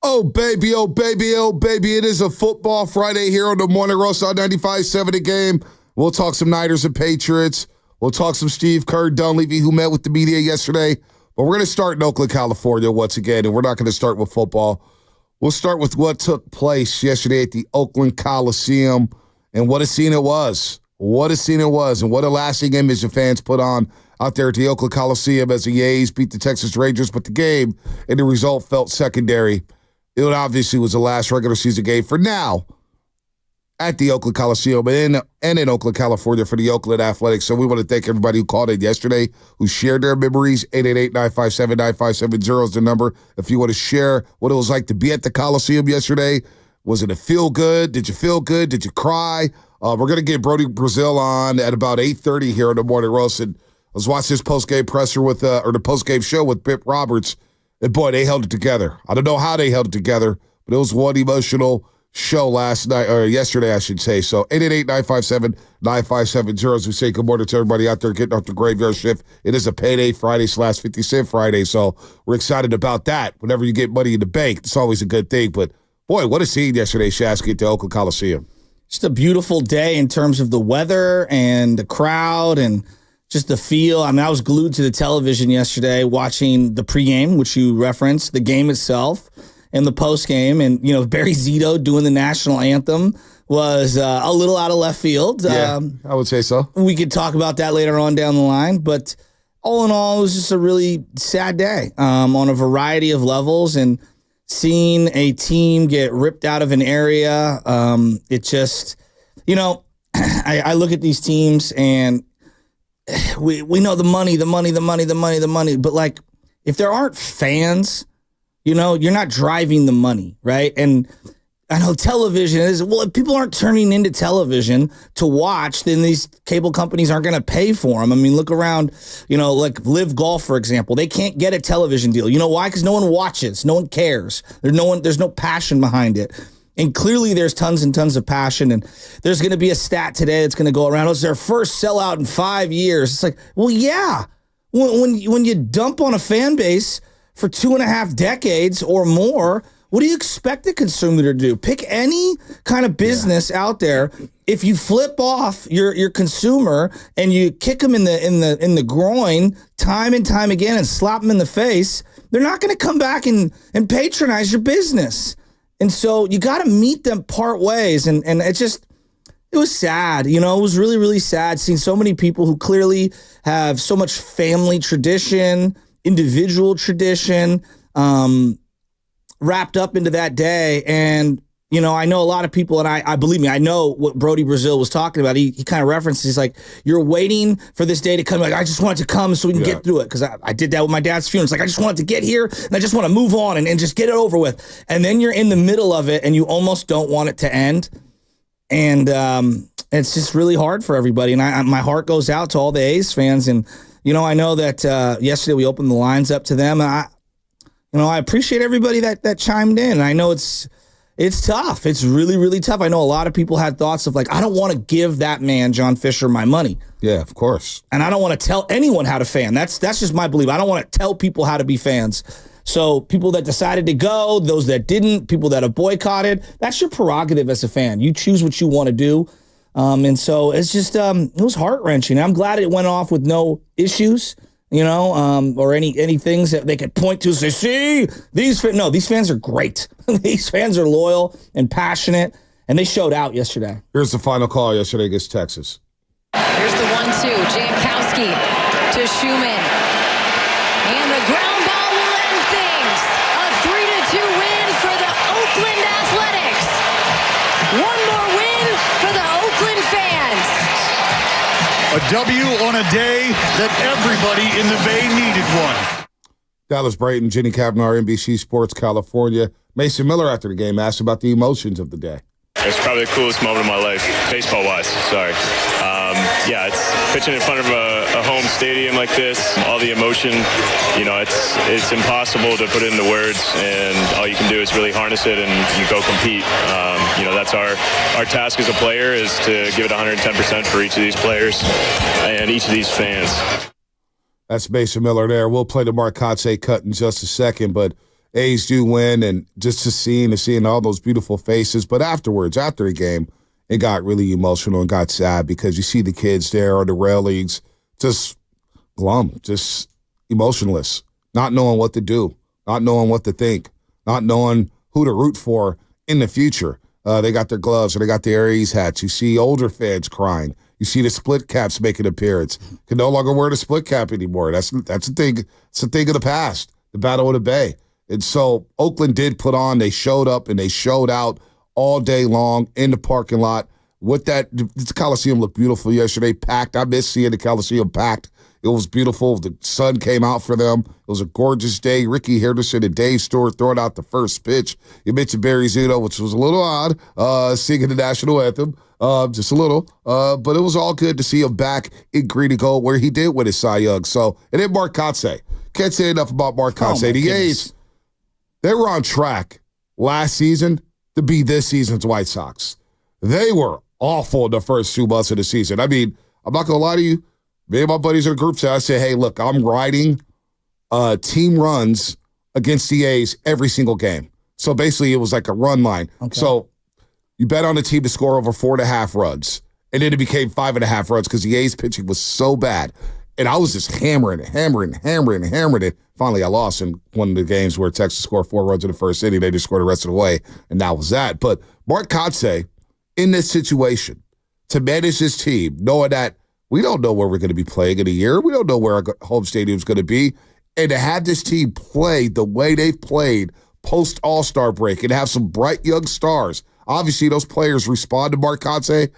Oh, baby, oh, baby, oh, baby. It is a football Friday here on the Morning Roast on 95.7 The Game. We'll talk some Niners and Patriots. We'll talk some Steve Kerr Dunleavy, who met with the media yesterday. But we're going to start in Oakland, California once again, and we're not going to start with football. We'll start with what took place yesterday at the Oakland Coliseum and what a scene it was. What a scene it was, and what a lasting image the fans put on out there at the Oakland Coliseum as the A's beat the Texas Rangers. But the game and the result felt secondary. It obviously was the last regular season game for now at the Oakland Coliseum and in Oakland, California for the Oakland Athletics. So we want to thank everybody who called in yesterday, who shared their memories. 888-957-9570 is the number. If you want to share what it was like to be at the Coliseum yesterday, was it a feel good? Did you feel good? Did you cry? We're going to get Brody Brazil on at about 8:30 here on the Morning Roast. And let's watch this post-game presser with, or the post-game show with Pip Roberts. And boy, they held it together. I don't know how they held it together, but it was one emotional show last night, or yesterday, I should say. So 888-957-9570 as we say good morning to everybody out there getting off the graveyard shift. It is a payday Friday / 50-cent Friday, so we're excited about that. Whenever you get money in the bank, it's always a good thing. But boy, what a scene yesterday, Shasky, at the Oakland Coliseum. Just a beautiful day in terms of the weather and the crowd and just the feel. I mean, I was glued to the television yesterday watching the pregame, which you referenced, the game itself, and the postgame. And, you know, Barry Zito doing the national anthem was a little out of left field. Yeah, I would say so. We could talk about that later on down the line. But all in all, it was just a really sad day on a variety of levels. And seeing a team get ripped out of an area, it just, you know, I look at these teams and we know the money, but like if there aren't fans, you know, you're not driving the money, right? And I know television is, well, if people aren't turning into television to watch, then these cable companies aren't going to pay for them. I mean, look around, you know, like Live Golf, for example. They can't get a television deal. You know why? Because no one watches. No one cares. There's no passion behind it. And clearly there's tons and tons of passion. And there's going to be a stat today that's going to go around. It's their first sellout in 5 years. It's like, well, yeah. When you dump on a fan base for 2.5 decades or more, what do you expect the consumer to do? Pick any kind of business out there. If you flip off your consumer and you kick them in the groin time and time again and slap them in the face, they're not going to come back and patronize your business. And so you got to meet them part ways. And it was sad. You know, it was really, really sad seeing so many people who clearly have so much family tradition, individual tradition, wrapped up into that day. And, you know, I know a lot of people, and I believe me, I know what Brody Brazil was talking about. He kind of references, he's like, you're waiting for this day to come. Like, I just want it to come so we can get through it. Because I did that with my dad's funeral. It's like, I just want it to get here, and I just want to move on and just get it over with. And then you're in the middle of it, and you almost don't want it to end. And it's just really hard for everybody. And my heart goes out to all the A's fans. And, you know, I know that yesterday we opened the lines up to them. And I appreciate everybody that chimed in. And I know it's tough. It's really, really tough. I know a lot of people had thoughts of like, I don't want to give that man, John Fisher, my money. Yeah, of course. And I don't want to tell anyone how to fan. That's just my belief. I don't want to tell people how to be fans. So people that decided to go, those that didn't, people that have boycotted, that's your prerogative as a fan. You choose what you want to do. And so it's just, it was heart-wrenching. I'm glad it went off with no issues. You know, or any things that they could point to and say, see, these fans are great. These fans are loyal and passionate, and they showed out yesterday. Here's the final call yesterday against Texas. Here's the 1-2, Jankowski to Schumann. And the ground ball will end things. A 3-2 win for the Oakland Athletics. One more win for the Oakland fans. A W on a day that everybody in the Bay needed one. Dallas Brayton, Jenny Kavanaugh, NBC Sports, California. Mason Miller after the game asked about the emotions of the day. It's probably the coolest moment of my life, baseball-wise, sorry. Yeah, it's pitching in front of a home stadium like this, all the emotion, you know, it's impossible to put it into words, and all you can do is really harness it and you go compete. You know, that's our task as a player is to give it 110% for each of these players and each of these fans. That's Mason Miller there. We'll play the Mark Kotze cut in just a second, but A's do win, and just seeing all those beautiful faces. But afterwards, after the game, it got really emotional and got sad because you see the kids there on the railings just glum, just emotionless, not knowing what to do, not knowing what to think, not knowing who to root for in the future. They got their gloves or they got their Aries hats. You see older fans crying. You see the split caps make an appearance. Can no longer wear the split cap anymore. That's a thing. It's a thing of the past. The Battle of the Bay. And so Oakland did put on. They showed up and they showed out all day long in the parking lot. With that, the Coliseum looked beautiful yesterday. Packed. I miss seeing the Coliseum packed. It was beautiful. The sun came out for them. It was a gorgeous day. Ricky Henderson and Dave Stewart throwing out the first pitch. You mentioned Barry Zito, which was a little odd, singing the national anthem, just a little. But it was all good to see him back in green and gold where he did win his Cy Young. So, and then Mark Kotsay. Can't say enough about Mark Kotsay. The A's, they were on track last season to be this season's White Sox. They were awful in the first 2 months of the season. I mean, I'm not going to lie to you. Me and my buddies in the group chat, I say, hey, look, I'm riding team runs against the A's every single game. So basically it was like a run line. Okay. So you bet on the team to score over 4.5 runs. And then it became 5.5 runs because the A's pitching was so bad. And I was just hammering it. Finally, I lost in one of the games where Texas scored 4 runs in the first inning. They just scored the rest of the way, and that was that. But Mark Kotsay, in this situation, to manage his team, knowing that we don't know where we're going to be playing in a year. We don't know where our home stadium is going to be. And to have this team play the way they've played post-All-Star break and have some bright young stars. Obviously, those players respond to Mark Kotsay.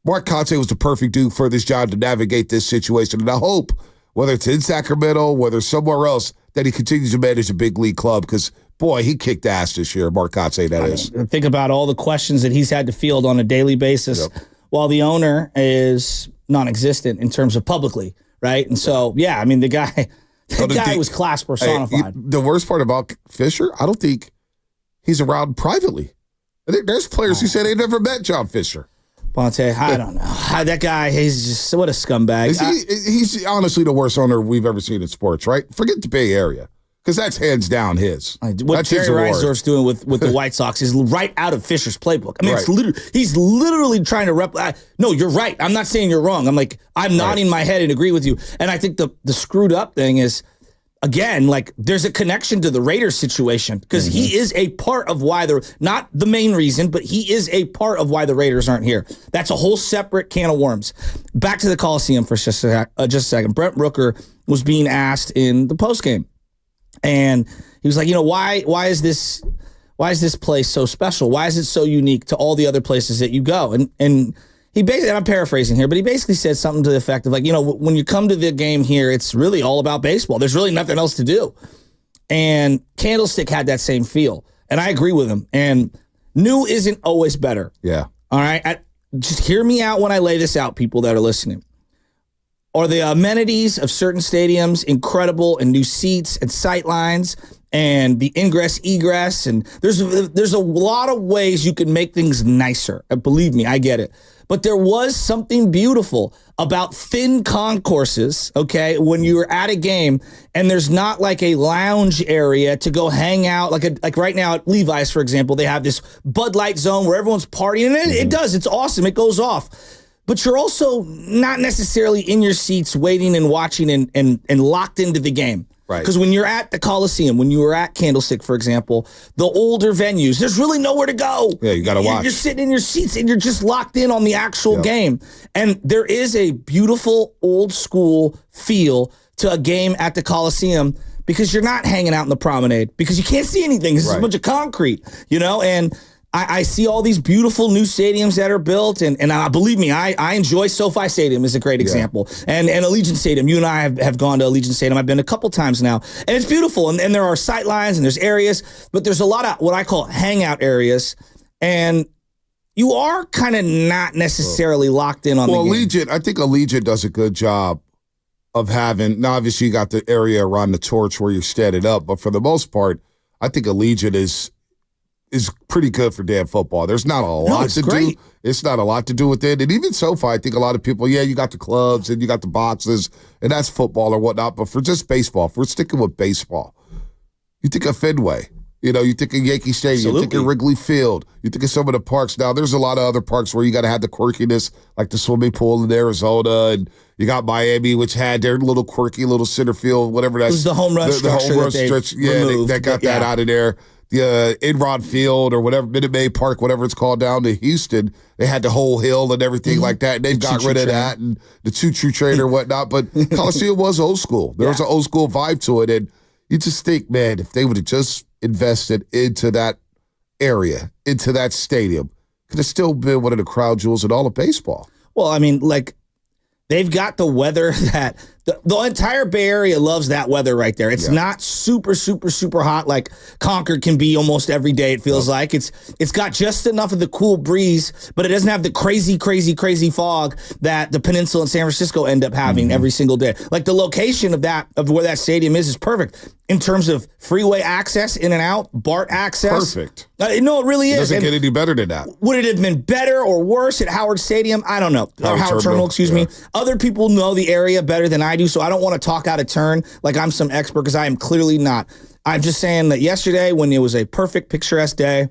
Mark Kotsay was the perfect dude for this job to navigate this situation. And I hope, whether it's in Sacramento, whether somewhere else, that he continues to manage a big league club because, boy, he kicked ass this year, Mark Kotsay, that is. Think about all the questions that he's had to field on a daily basis while the owner is non-existent in terms of publicly, right? And so, yeah, I mean, the guy was class personified. The worst part about Fisher, I don't think he's around privately. I think there's players who say they never met John Fisher. Ponte, I don't know. That guy, he's just, what a scumbag. He's honestly the worst owner we've ever seen in sports, right? Forget the Bay Area. Because that's hands down his. What Jerry Reinsdorf's doing with the White Sox is right out of Fisher's playbook. I mean, he's literally trying to replicate. No, you're right. I'm not saying you're wrong. I'm nodding my head and agree with you. And I think the screwed up thing is, again, like there's a connection to the Raiders situation because he is a part of why not the main reason, but he is a part of why the Raiders aren't here. That's a whole separate can of worms. Back to the Coliseum for just a second. Brent Rooker was being asked in the postgame. And he was like, why is this place so special? Why is it so unique to all the other places that you go? And he basically, and I'm paraphrasing here, but he basically said something to the effect of like, when you come to the game here, it's really all about baseball. There's really nothing else to do. And Candlestick had that same feel. And I agree with him. And new isn't always better. Yeah. All right. Just hear me out when I lay this out, people that are listening. Are the amenities of certain stadiums incredible and new seats and sight lines and the ingress, egress? And there's a lot of ways you can make things nicer. And believe me, I get it. But there was something beautiful about thin concourses, okay, when you were at a game and there's not like a lounge area to go hang out. Like right now at Levi's, for example, they have this Bud Light zone where everyone's partying. And it does. It's awesome. It goes off. But you're also not necessarily in your seats waiting and watching and locked into the game. Right. Because when you're at the Coliseum, when you were at Candlestick, for example, the older venues, there's really nowhere to go. Yeah, you got to watch. You're sitting in your seats and you're just locked in on the actual game. And there is a beautiful old school feel to a game at the Coliseum because you're not hanging out in the promenade because you can't see anything. This is a bunch of concrete, and I see all these beautiful new stadiums that are built, and believe me, I enjoy SoFi Stadium is a great example, and Allegiant Stadium. You and I have gone to Allegiant Stadium. I've been a couple times now, and it's beautiful, and there are sight lines, and there's areas, but there's a lot of what I call hangout areas, and you are kind of not necessarily locked in on the game. Allegiant, I think Allegiant does a good job of having, now obviously you got the area around the torch where you're standing up, but for the most part, I think Allegiant is pretty good for damn football. There's not a lot to do. It's not a lot to do with it. And even SoFi, I think a lot of people, you got the clubs and you got the boxes, and that's football or whatnot. But for just baseball, if we're sticking with baseball, you think of Fenway. You know, you think of Yankee Stadium, you think of Wrigley Field, you think of some of the parks. Now, there's a lot of other parks where you got to have the quirkiness, like the swimming pool in Arizona, and you got Miami, which had their little quirky little center field, whatever that's. It was the home run structure they got that out of there. The Enron Field or whatever, Minute Maid Park, whatever it's called down to Houston, they had the whole hill and everything like that. And they've got rid of that and the choo-choo train or whatnot. But Coliseum was old school. There was an old school vibe to it. And you just think, man, if they would have just invested into that area, into that stadium, could have still been one of the crowd jewels in all of baseball. Well, I mean, like, they've got the weather that the entire Bay Area loves that weather right there. It's not super, super, super hot like Concord can be almost every day, it feels like. It's got just enough of the cool breeze, but it doesn't have the crazy, crazy, crazy fog that the Peninsula and San Francisco end up having every single day. Like, the location of where that stadium is perfect in terms of freeway access, in and out, BART access. Perfect. No, it really is. It doesn't get any better than that. Would it have been better or worse at Howard Stadium? I don't know. Howard Terminal, excuse me. Other people know the area better than I do, so I don't want to talk out of turn like I'm some expert, because I am clearly not. I'm just saying that yesterday, when it was a perfect, picturesque day,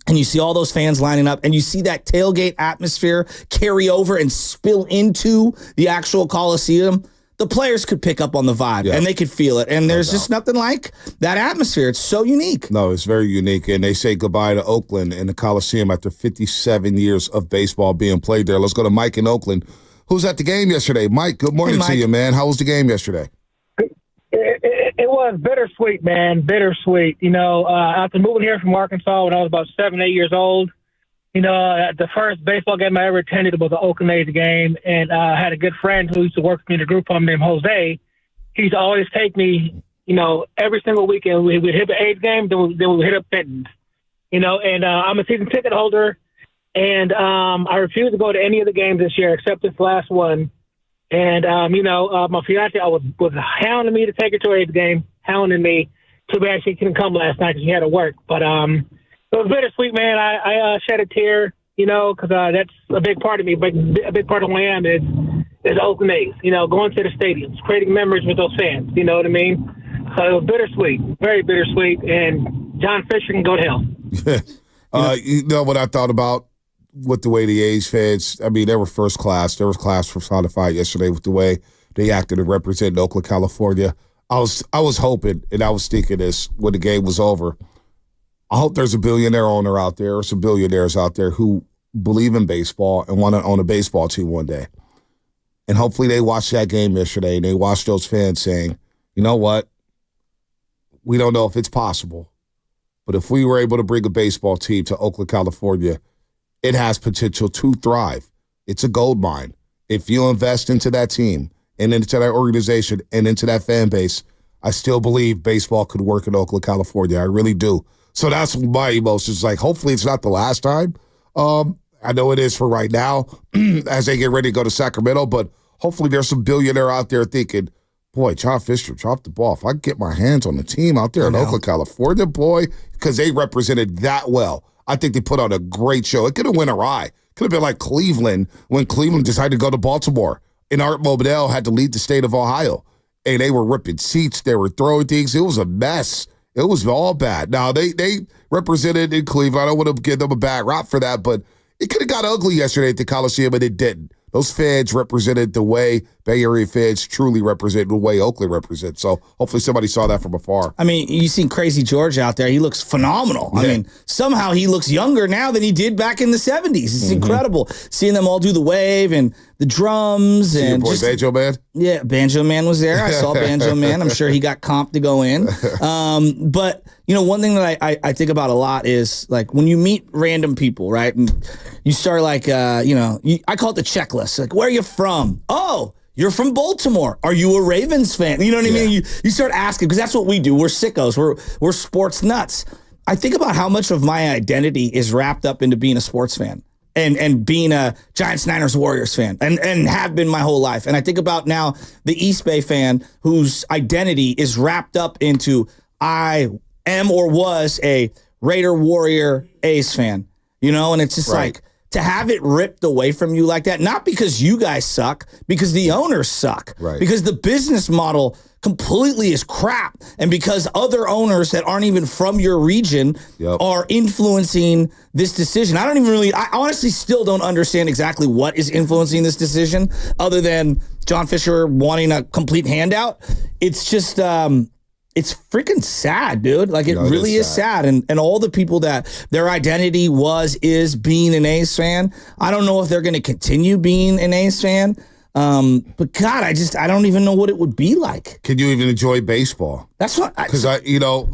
and you see all those fans lining up, and you see that tailgate atmosphere carry over and spill into the actual Coliseum, the players could pick up on the vibe, and they could feel it. And there's just nothing like that atmosphere. It's so unique. No, it's very unique. And they say goodbye to Oakland and the Coliseum after 57 years of baseball being played there. Let's go to Mike in Oakland, who's at the game yesterday. Mike, good morning to you, man. How was the game yesterday? It was bittersweet, man. Bittersweet. You know, after moving here from Arkansas when I was about 7, 8 years old, you know, the first baseball game I ever attended was the Oakland A's game, and I had a good friend who used to work with me in a group home named Jose. He used to always take me, you know, every single weekend. We'd hit the A's game, then we'd hit up Fenton's, you know, and I'm a season ticket holder, and I refused to go to any of the games this year except this last one. And, you know, my fiance was hounding me to take her to an A's game, hounding me. Too bad she couldn't come last night because she had to work. But it was bittersweet, man. I shed a tear, you know, because that's a big part of me. But a big part of who I am is Oakland A's, you know, going to the stadiums, creating memories with those fans. You know what I mean? So it was bittersweet, very bittersweet. And John Fisher can go to hell. You know what I thought about with the way the A's fans, I mean, they were first class. There was class personified yesterday with the way they acted and represented Oakland, California. I was hoping, and I was thinking this when the game was over, I hope there's a billionaire owner out there or some billionaires out there who believe in baseball and want to own a baseball team one day. And hopefully they watched that game yesterday and they watched those fans saying, you know what? We don't know if it's possible, but if we were able to bring a baseball team to Oakland, California, it has potential to thrive. It's a gold mine. If you invest into that team and into that organization and into that fan base, I still believe baseball could work in Oakland, California. I really do. So that's my emotions. Like, hopefully it's not the last time. I know it is for right now as they get ready to go to Sacramento, but hopefully there's some billionaire out there thinking, boy, John Fisher dropped the ball. If I could get my hands on the team out there in Oakland, California, boy, because they represented that well. I think they put on a great show. It could have went awry. Could have been like Cleveland when Cleveland decided to go to Baltimore and Art Modell had to lead the state of Ohio. And they were ripping seats. They were throwing things. It was a mess. It was all bad. Now, they represented in Cleveland. I don't want to give them a bad rap for that, but it could have got ugly yesterday at the Coliseum, but it didn't. Those fans represented the way Bay Area fans truly represent the way Oakland represents. So hopefully somebody saw that from afar. I mean, you seen Crazy George out there. He looks phenomenal. Yeah. I mean, somehow he looks younger now than he did back in the 70s. It's incredible seeing them all do the wave and the drums. See and your boy Banjo Man? Yeah, Banjo Man was there. I saw Banjo Man. I'm sure he got comped to go in. But, you know, one thing that I think about a lot is, like, when you meet random people, right, and you start, like, I call it the checklist. Like, where are you from? Oh, you're from Baltimore. Are you a Ravens fan? You know what I mean? You start asking, because that's what we do. We're sickos. We're sports nuts. I think about how much of my identity is wrapped up into being a sports fan and being a Giants, Niners, Warriors fan and have been my whole life. And I think about now the East Bay fan whose identity is wrapped up into I am or was a Raider, Warrior, A's fan. You know, and it's just like, to have it ripped away from you like that, not because you guys suck, because the owners suck, Right. because the business model completely is crap, and because other owners that aren't even from your region are influencing this decision. I honestly still don't understand exactly what is influencing this decision other than John Fisher wanting a complete handout. It's just, it's freaking sad, dude. Like, it really is sad. And all the people that their identity is being an A's fan, I don't know if they're going to continue being an A's fan. But God, I don't even know what it would be like. Can you even enjoy baseball? That's what, Because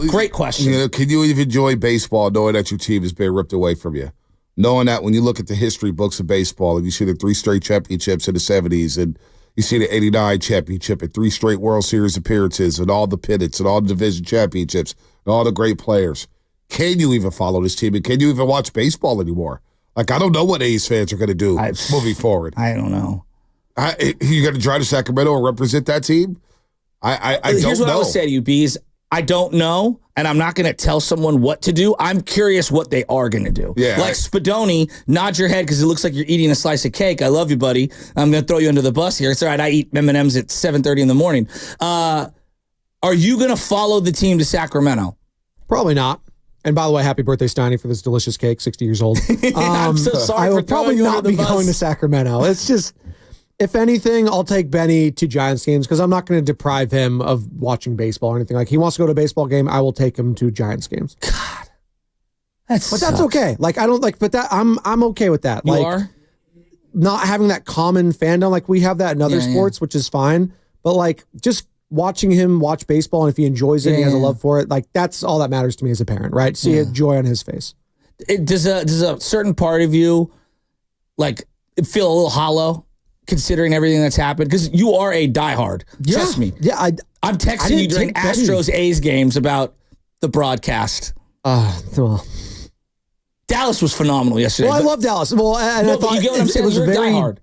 great question. Can you even enjoy baseball knowing that your team has been ripped away from you? Knowing that when you look at the history books of baseball and you see the 3 straight championships in the 70s and you see the 89 championship and 3 straight World Series appearances and all the pennants and all the division championships and all the great players. Can you even follow this team? And can you even watch baseball anymore? Like, I don't know what A's fans are going to do moving forward. I don't know. You got to drive to Sacramento and represent that team? I don't know. Here's what I would say to you, Bees. I don't know, and I'm not going to tell someone what to do. I'm curious what they are going to do. Yeah, like Spadoni, nod your head because it looks like you're eating a slice of cake. I love you, buddy. I'm going to throw you under the bus here. It's all right. I eat M&Ms at 7:30 in the morning. Are you going to follow the team to Sacramento? Probably not. And by the way, happy birthday, Steiny, for this delicious cake, 60 years old. I'm so sorry I for will probably throwing you not under the be bus. going to Sacramento. It's just, if anything, I'll take Benny to Giants games because I'm not going to deprive him of watching baseball or anything. Like, he wants to go to a baseball game, I will take him to Giants games. God, that's okay. Like, I don't like, but that I'm okay with that. You like, are? Not having that common fandom, like we have that in other sports, which is fine. But like, just watching him watch baseball, and if he enjoys it, and he has a love for it. Like, that's all that matters to me as a parent, right? See a joy on his face. Does a certain part of you like feel a little hollow considering everything that's happened? Because you are a diehard. Trust me. Yeah, I'm texting you during Astros A's games about the broadcast. Well, Dallas was phenomenal yesterday. I love Dallas. Well, and I thought you get what I'm saying? it was You're a very diehard.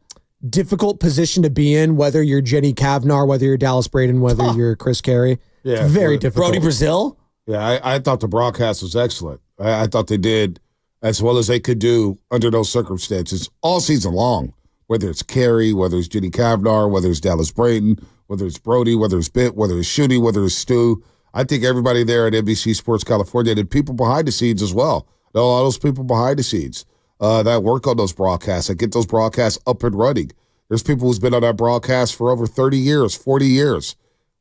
difficult position to be in, whether you're Jenny Kavnar, whether you're Dallas Braden, whether you're Chris Carey. Yeah, it's very difficult. Brody Brazil? Yeah, I thought the broadcast was excellent. I thought they did as well as they could do under those circumstances all season long, whether it's Carey, whether it's Jenny Kavnar, whether it's Dallas Braden, whether it's Brody, whether it's Bitt, whether it's Shooty, whether it's Stu. I think everybody there at NBC Sports California and people behind the scenes as well. There are a lot of those people behind the scenes that work on those broadcasts, that get those broadcasts up and running. There's people who's been on that broadcast for over 30 years, 40 years.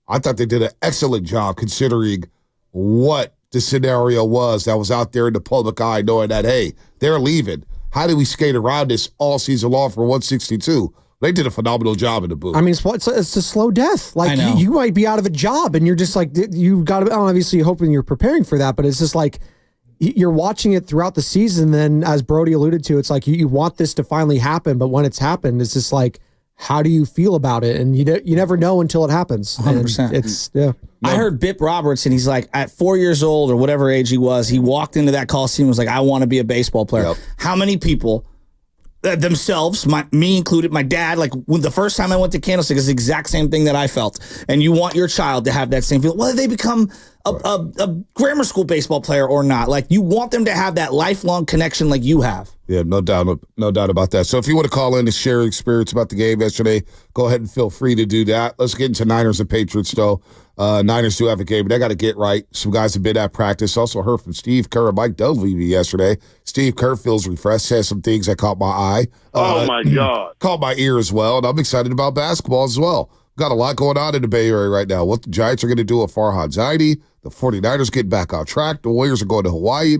I thought they did an excellent job considering what the scenario was that was out there in the public eye, knowing that, hey, they're leaving. How do we skate around this all season long for 162? They did a phenomenal job in the booth. I mean, it's a slow death. Like, you might be out of a job, and you're just like, you got to, obviously hoping you're preparing for that, but it's just like, you're watching it throughout the season. Then, as Brody alluded to, it's like you want this to finally happen, but when it's happened, it's just like, how do you feel about it? And you never know until it happens. 100%. It's I heard Bip Roberts, and he's like, at 4 years old or whatever age he was, he walked into that Coliseum and was like, I want to be a baseball player. Yep. How many people themselves, me included, my dad, like when the first time I went to Candlestick is the exact same thing that I felt. And you want your child to have that same feeling, whether they become a grammar school baseball player or not. Like, you want them to have that lifelong connection like you have. Yeah, no doubt about that. So if you want to call in and share your experience about the game yesterday, go ahead and feel free to do that. Let's get into Niners and Patriots, though. Niners do have a game. They got to get right. Some guys have been at practice. Also heard from Steve Kerr and Mike Dunleavy yesterday. Steve Kerr feels refreshed, says some things that caught my eye. Oh, my God. Caught my ear as well, and I'm excited about basketball as well. Got a lot going on in the Bay Area right now. What the Giants are going to do with Farhad Zaidi. The 49ers getting back on track. The Warriors are going to Hawaii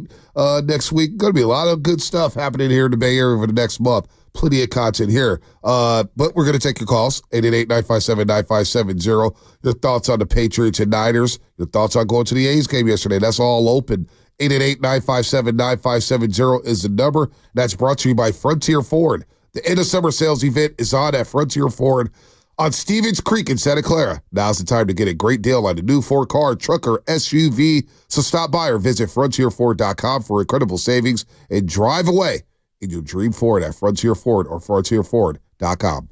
next week. Going to be a lot of good stuff happening here in the Bay Area over the next month. Plenty of content here. But we're going to take your calls, 888-957-9570. Your thoughts on the Patriots and Niners. Your thoughts on going to the A's game yesterday. That's all open. 888-957-9570 is the number. That's brought to you by Frontier Ford. The end of summer sales event is on at Frontier Ford on Stevens Creek in Santa Clara. Now's the time to get a great deal on the new Ford car, truck, or SUV. So stop by or visit frontierford.com for incredible savings and drive away in your dream Ford at Frontier Ford or frontierford.com.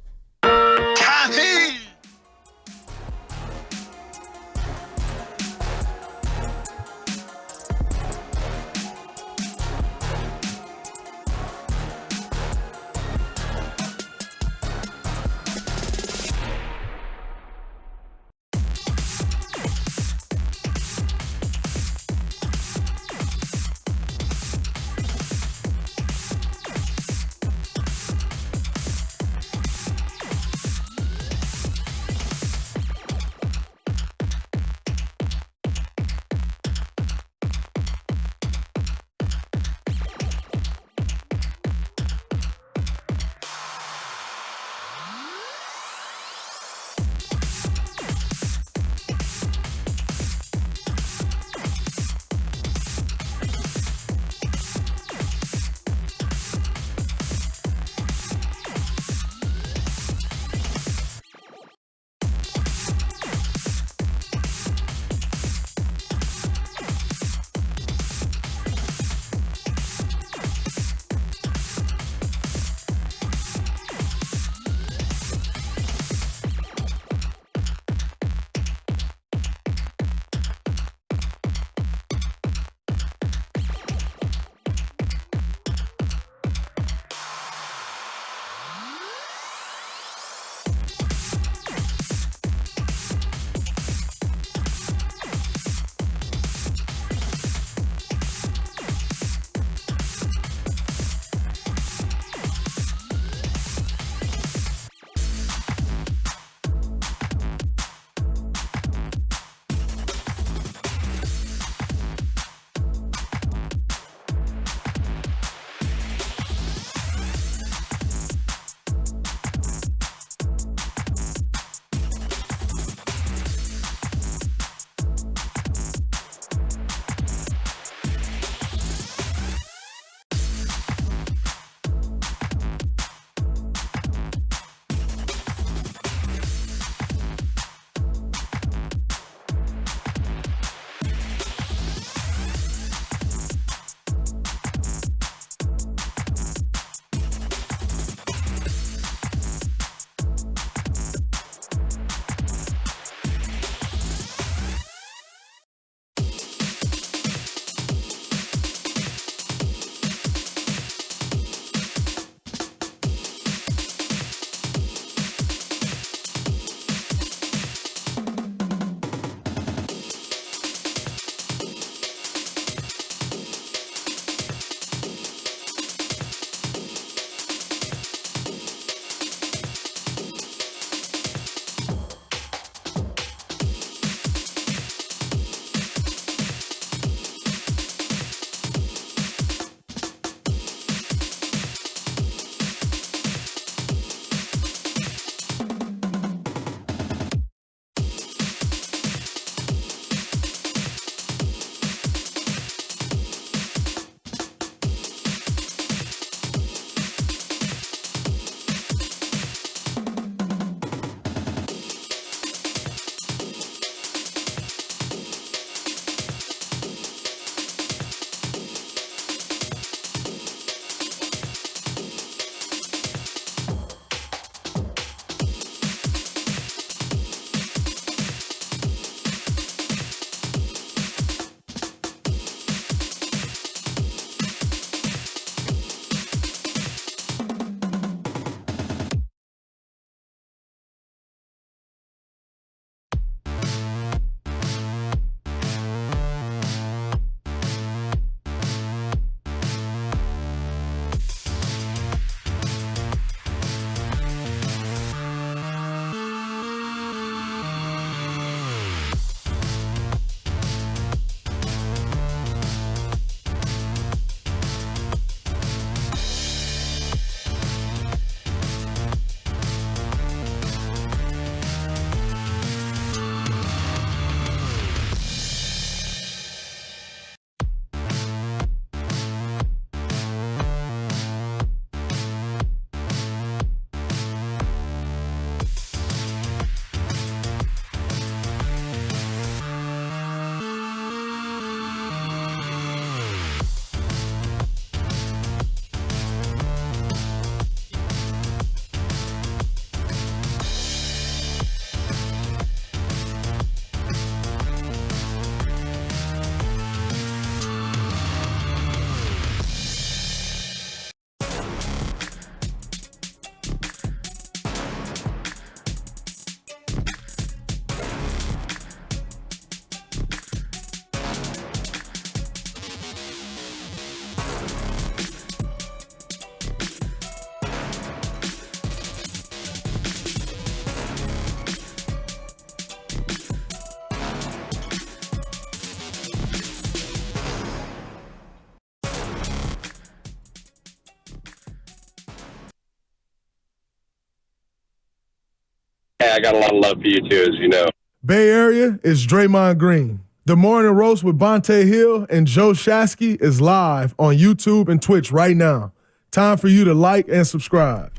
hey, I got a lot of love for you too, as you know. Bay Area is Draymond Green. The Morning Roast with Bonte Hill and Joe Shasky is live on YouTube and Twitch right now. Time for you to like and subscribe.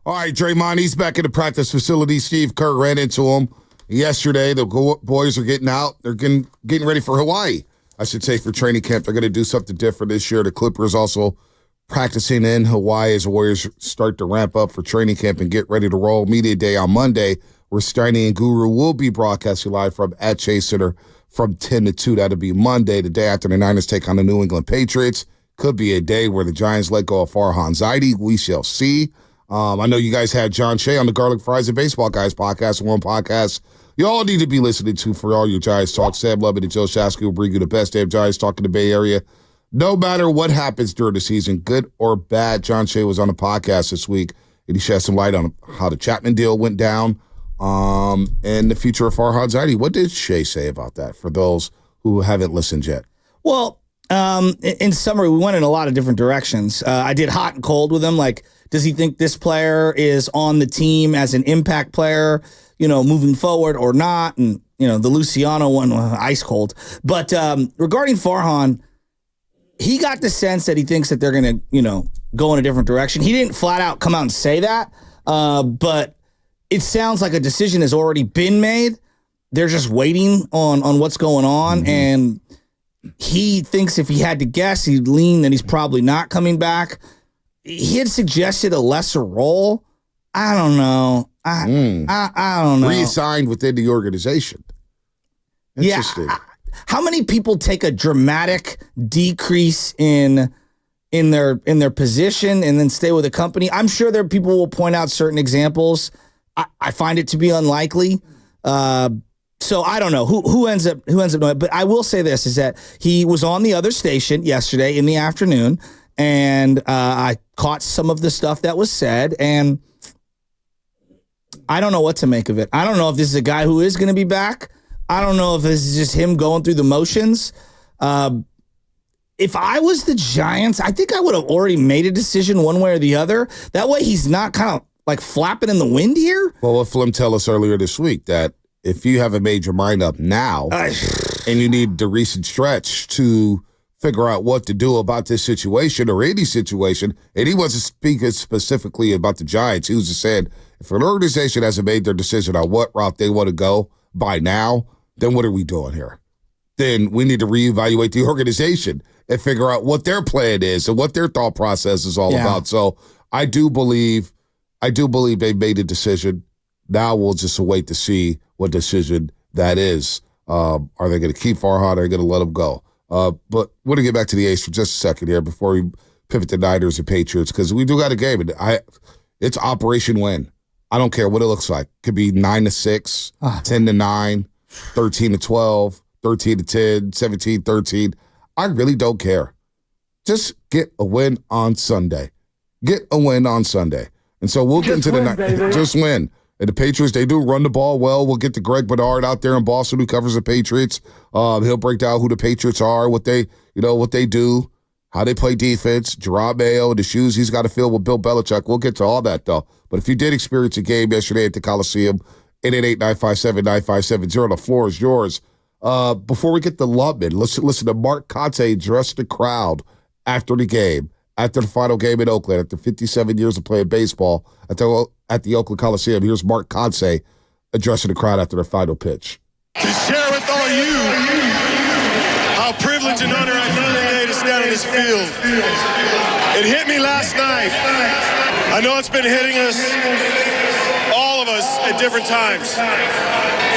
All right, Draymond, he's back in the practice facility. Steve Kerr ran into him yesterday. The boys are getting out. They're getting ready for Hawaii, I should say, for training camp. They're going to do something different this year. The Clippers also practicing in Hawaii as the Warriors start to ramp up for training camp and get ready to roll. Media Day on Monday, where Steiny and Guru will be broadcasting live from at Chase Center from 10 to 2. That'll be Monday, the day after the Niners take on the New England Patriots. Could be a day where the Giants let go of Farhan Zaidi. We shall see. I know you guys had John Shea on the Garlic Fries and Baseball Guys podcast, one podcast you all need to be listening to for all your Giants talk. Sam Lubbock and Joe Shasky will bring you the best damn Giants talk in the Bay Area. No matter what happens during the season, good or bad, John Shea was on the podcast this week, and he shed some light on how the Chapman deal went down and the future of Farhan Zaidi. What did Shea say about that for those who haven't listened yet? Well, in summary, we went in a lot of different directions. I did hot and cold with him. Like, does he think this player is on the team as an impact player, moving forward or not? And, the Luciano one, ice cold. But regarding Farhan, he got the sense that he thinks that they're going to, go in a different direction. He didn't flat out come out and say that, but it sounds like a decision has already been made. They're just waiting on what's going on. Mm-hmm. And he thinks if he had to guess, he'd lean that he's probably not coming back. He had suggested a lesser role. I don't know. I don't know. Reassigned within the organization. Interesting. Yeah. How many people take a dramatic decrease in their position and then stay with a company? I'm sure there are people who will point out certain examples. I find it to be unlikely. So I don't know who ends up doing it. But I will say this is that he was on the other station yesterday in the afternoon, and I caught some of the stuff that was said, and I don't know what to make of it. I don't know if this is a guy who is going to be back. I don't know if this is just him going through the motions. If I was the Giants, I think I would have already made a decision one way or the other. That way he's not kind of like flapping in the wind here. Well, what Flem tell us earlier this week, that if you haven't made your mind up now and you need the recent stretch to figure out what to do about this situation or any situation, and he wasn't speaking specifically about the Giants. He was just saying, if an organization hasn't made their decision on what route they want to go by now, then what are we doing here? Then we need to reevaluate the organization and figure out what their plan is and what their thought process is all about. So I do believe they made a decision. Now we'll just wait to see what decision that is. Are they going to keep Farhan? Are they going to let him go? But we're going to get back to the A's for just a second here before we pivot to Niners and Patriots, because we do got a game. And it's Operation Win. I don't care what it looks like. Could be 9-6, 10-9, 13-12, 13-10, 17-13. I really don't care. Just get a win on Sunday. Get a win on Sunday. And so we'll get into the night. Just win. And the Patriots, they do run the ball well. We'll get to Greg Bedard out there in Boston who covers the Patriots. He'll break down who the Patriots are, what they do, how they play defense, Gerard Mayo, the shoes he's got to fill with Bill Belichick. We'll get to all that, though. But if you did experience a game yesterday at the Coliseum, 888-957-9570, the floor is yours. Before we get to Lubman, let's listen to Mark Conte address the crowd after the game, after the final game in Oakland, after 57 years of playing baseball at the Oakland Coliseum. Here's Mark Conte addressing the crowd after the final pitch. To share with all you how privileged and honor I feel today to stand on this field. It hit me last night. I know it's been hitting us, all of us, at different times.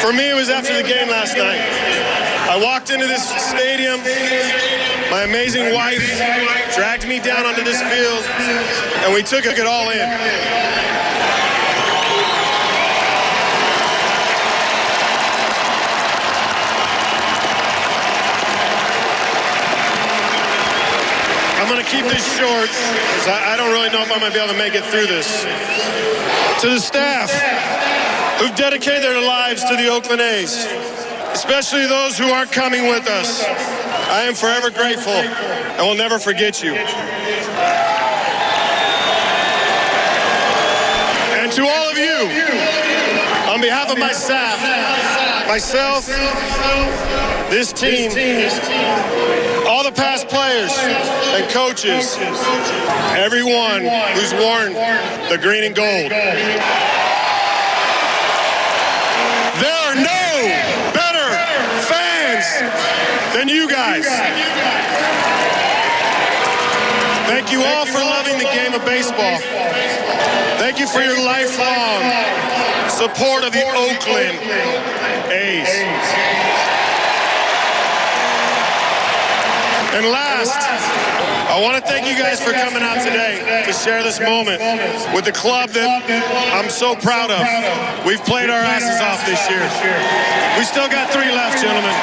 For me, it was after the game last night. I walked into this stadium. My amazing wife dragged me down onto this field, and we took it all in. I'm going to keep this short, because I don't really know if I'm going to be able to make it through this. To the staff who've dedicated their lives to the Oakland A's, especially those who aren't coming with us, I am forever grateful and will never forget you. And to all of you, on behalf of my staff, myself, this team, all the past players and coaches, everyone who's worn the green and gold. There are no better fans than you guys. Thank you all for loving the game of baseball. Thank you for your lifelong support of the Oakland A's. And last, I want to thank you guys for coming out today to share this moment with the club that I'm so proud of. We've played our asses off this year. We still got 3 left, gentlemen.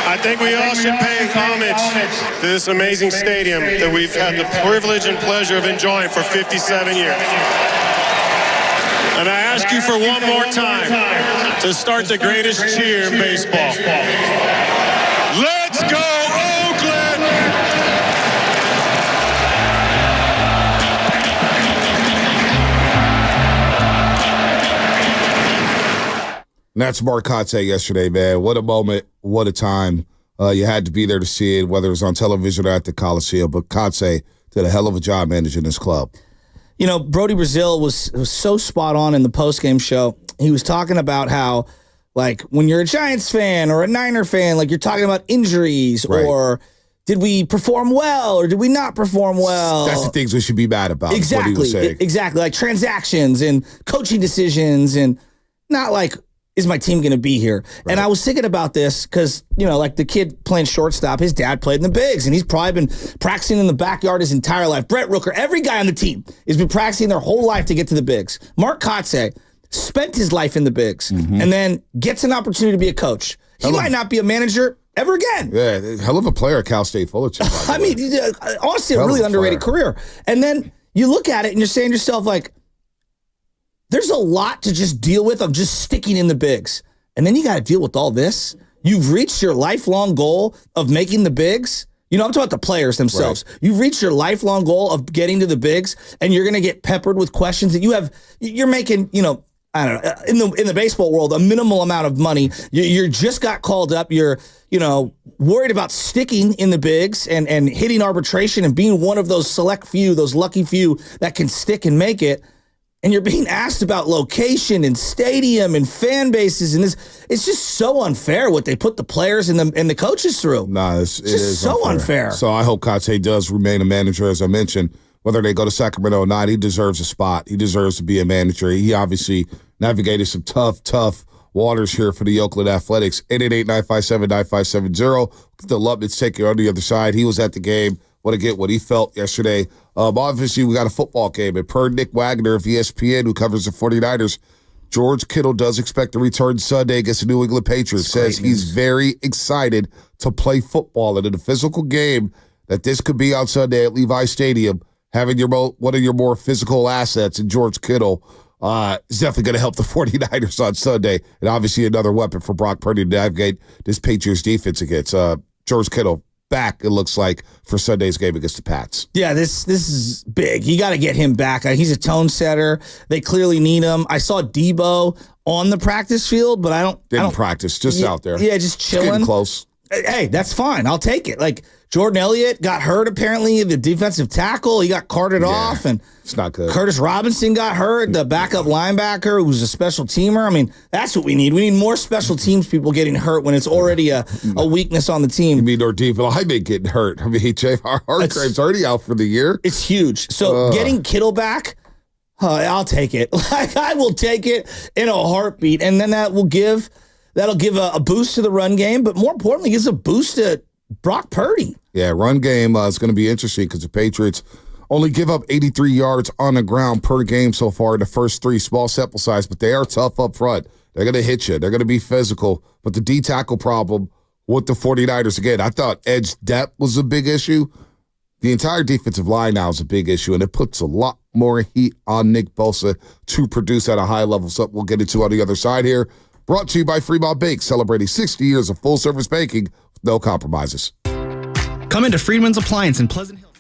I think we all should pay homage to this amazing stadium that we've had the privilege and pleasure of enjoying for 57 years. And I ask you for one more time to start the greatest cheer in baseball. Let's go, Oakland! And that's Mark Kotsay yesterday, man. What a moment. What a time. You had to be there to see it, whether it was on television or at the Coliseum. But Kotsay did a hell of a job managing this club. You know, Brody Brazil was so spot on in the postgame show. He was talking about how, like, when you're a Giants fan or a Niner fan, like, you're talking about injuries or did we perform well or did we not perform well? That's the things we should be mad about. Exactly. Is what he was saying. Exactly. Like transactions and coaching decisions and not like, is my team going to be here? Right. And I was thinking about this because, you know, like the kid playing shortstop, his dad played in the bigs, and he's probably been practicing in the backyard his entire life. Brett Rooker, every guy on the team has been practicing their whole life to get to the bigs. Mark Kotsay spent his life in the bigs and then gets an opportunity to be a coach. He might not be a manager ever again. Yeah, hell of a player at Cal State Fullerton. I mean, honestly, a really underrated career. And then you look at it and you're saying to yourself, like, there's a lot to just deal with of just sticking in the bigs. And then you got to deal with all this. You've reached your lifelong goal of making the bigs. You know, I'm talking about the players themselves. Right. You've reached your lifelong goal of getting to the bigs, and you're going to get peppered with questions that you're making, you know, I don't know, in the baseball world, a minimal amount of money. You just got called up. You're, you know, worried about sticking in the bigs and hitting arbitration and being one of those select few, those lucky few that can stick and make it. And you're being asked about location and stadium and fan bases, and it's just so unfair what they put the players and the coaches through. Nah, it is so unfair. So I hope Kotsay does remain a manager, as I mentioned. Whether they go to Sacramento or not, he deserves a spot. He deserves to be a manager. He obviously navigated some tough waters here for the Oakland Athletics. 888-957-9570. The Lubnitz taking on the other side. He was at the game. Want to get what he felt yesterday. Obviously, we got a football game. And per Nick Wagner of ESPN, who covers the 49ers, George Kittle does expect to return Sunday against the New England Patriots. Says he's very excited to play football. And in a physical game, that this could be on Sunday at Levi Stadium, having one of your more physical assets in George Kittle is definitely going to help the 49ers on Sunday. And obviously another weapon for Brock Purdy to navigate this Patriots defense against George Kittle. Back, it looks like, for Sunday's game against the Pats. Yeah, this is big. You got to get him back. He's a tone setter. They clearly need him. I saw Debo on the practice field, but I don't practice, just out there. Yeah, just chilling. Getting close. Hey, that's fine. I'll take it. Like, Jordan Elliott got hurt, apparently, the defensive tackle. He got carted off, and it's not good. Curtis Robinson got hurt, the backup linebacker who's a special teamer. I mean, that's what we need. We need more special teams people getting hurt when it's already a weakness on the team. You mean our defense? I mean, getting hurt. I mean, Jay Hargrave's already out for the year. It's huge. So getting Kittle back, I'll take it. Like, I will take it in a heartbeat, and then that'll give a boost to the run game, but more importantly, gives a boost to Brock Purdy. Yeah, run game is going to be interesting because the Patriots only give up 83 yards on the ground per game so far in the first 3, small sample size, but they are tough up front. They're going to hit you. They're going to be physical. But the D-tackle problem with the 49ers, again, I thought edge depth was a big issue. The entire defensive line now is a big issue, and it puts a lot more heat on Nick Bosa to produce at a high level. So we'll get into on the other side here. Brought to you by Fremont Bank, celebrating 60 years of full-service banking with no compromises. Come into Friedman's Appliance in Pleasant Hill.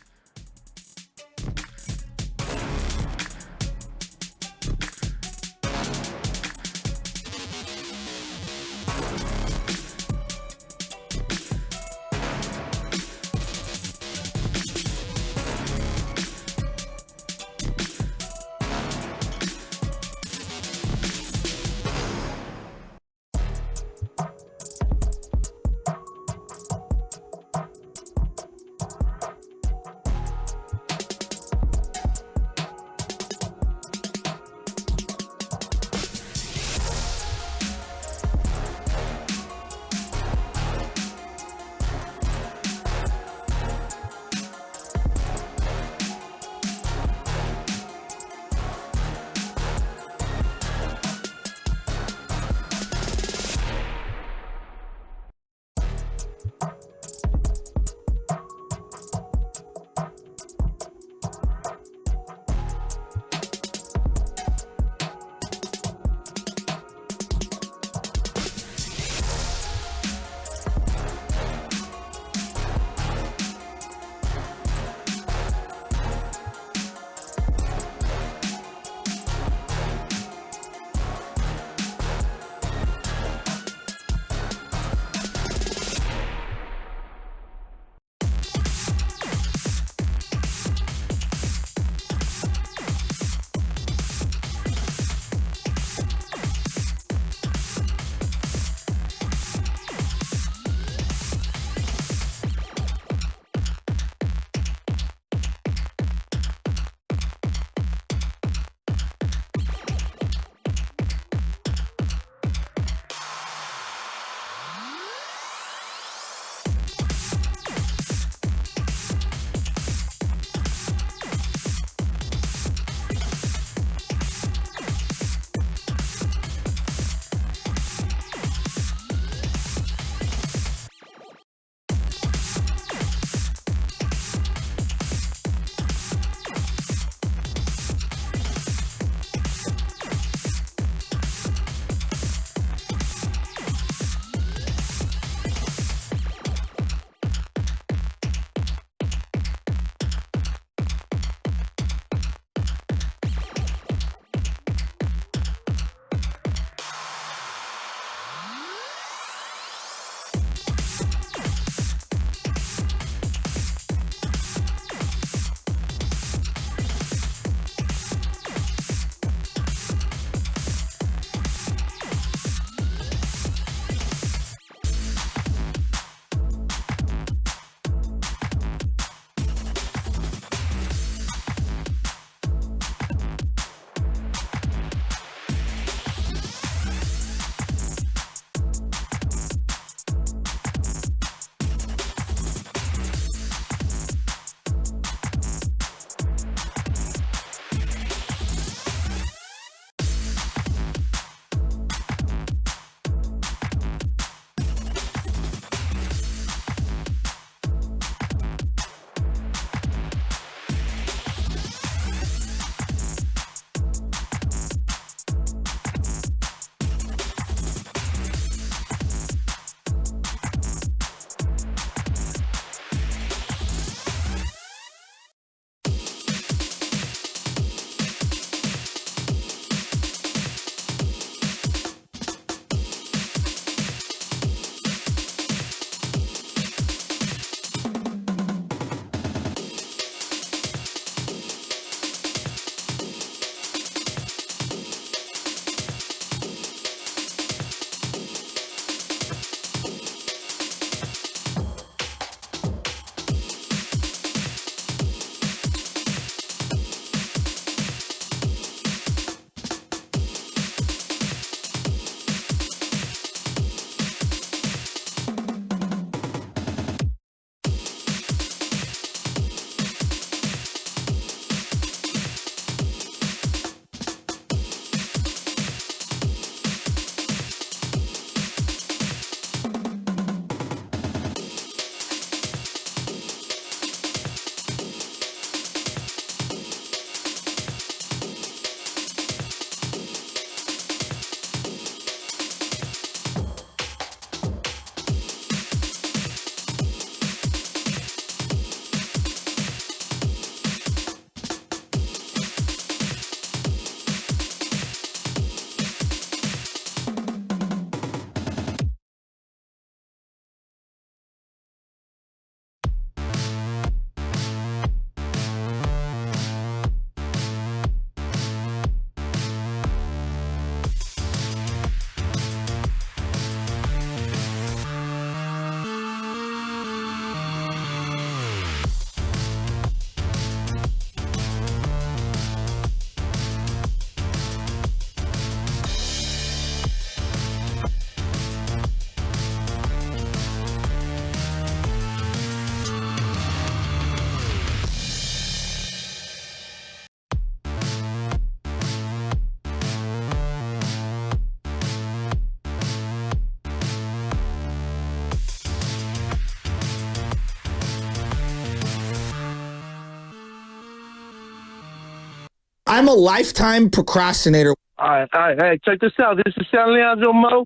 I'm a lifetime procrastinator. All right. Hey, check this out. This is San Leandro Mo,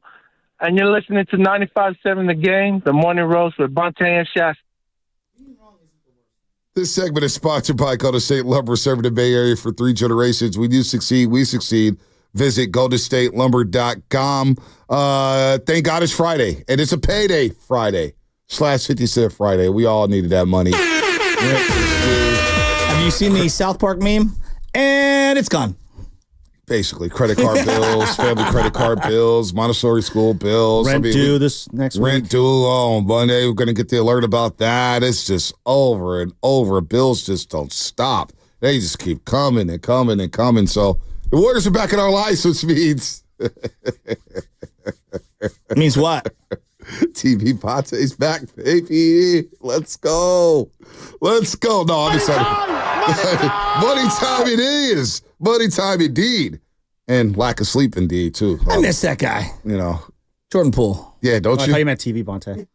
and you're listening to 95.7 The Game, the morning roast with Bonte and Shasta. This segment is sponsored by Golden State Lumber, serving the Bay Area for 3 generations. When you succeed, we succeed. Visit goldenstatelumber.com. Thank God it's Friday, and it's a payday Friday / 50-cent Friday. We all needed that money. Have you seen the South Park meme? And it's gone. Basically, credit card bills, family credit card bills, Montessori school bills. Rent due this next week. Rent due on Monday. We're going to get the alert about that. It's just over and over. Bills just don't stop. They just keep coming and coming and coming. So the Warriors are back in our lives, which means... Means what? TV Pate's back, baby. Let's go. Let's go. No, I'm excited. Money time it is. Money time indeed. And lack of sleep indeed, too. I miss that guy. You know. Jordan Poole. Yeah, don't I you? thought you meant TV, Bonte.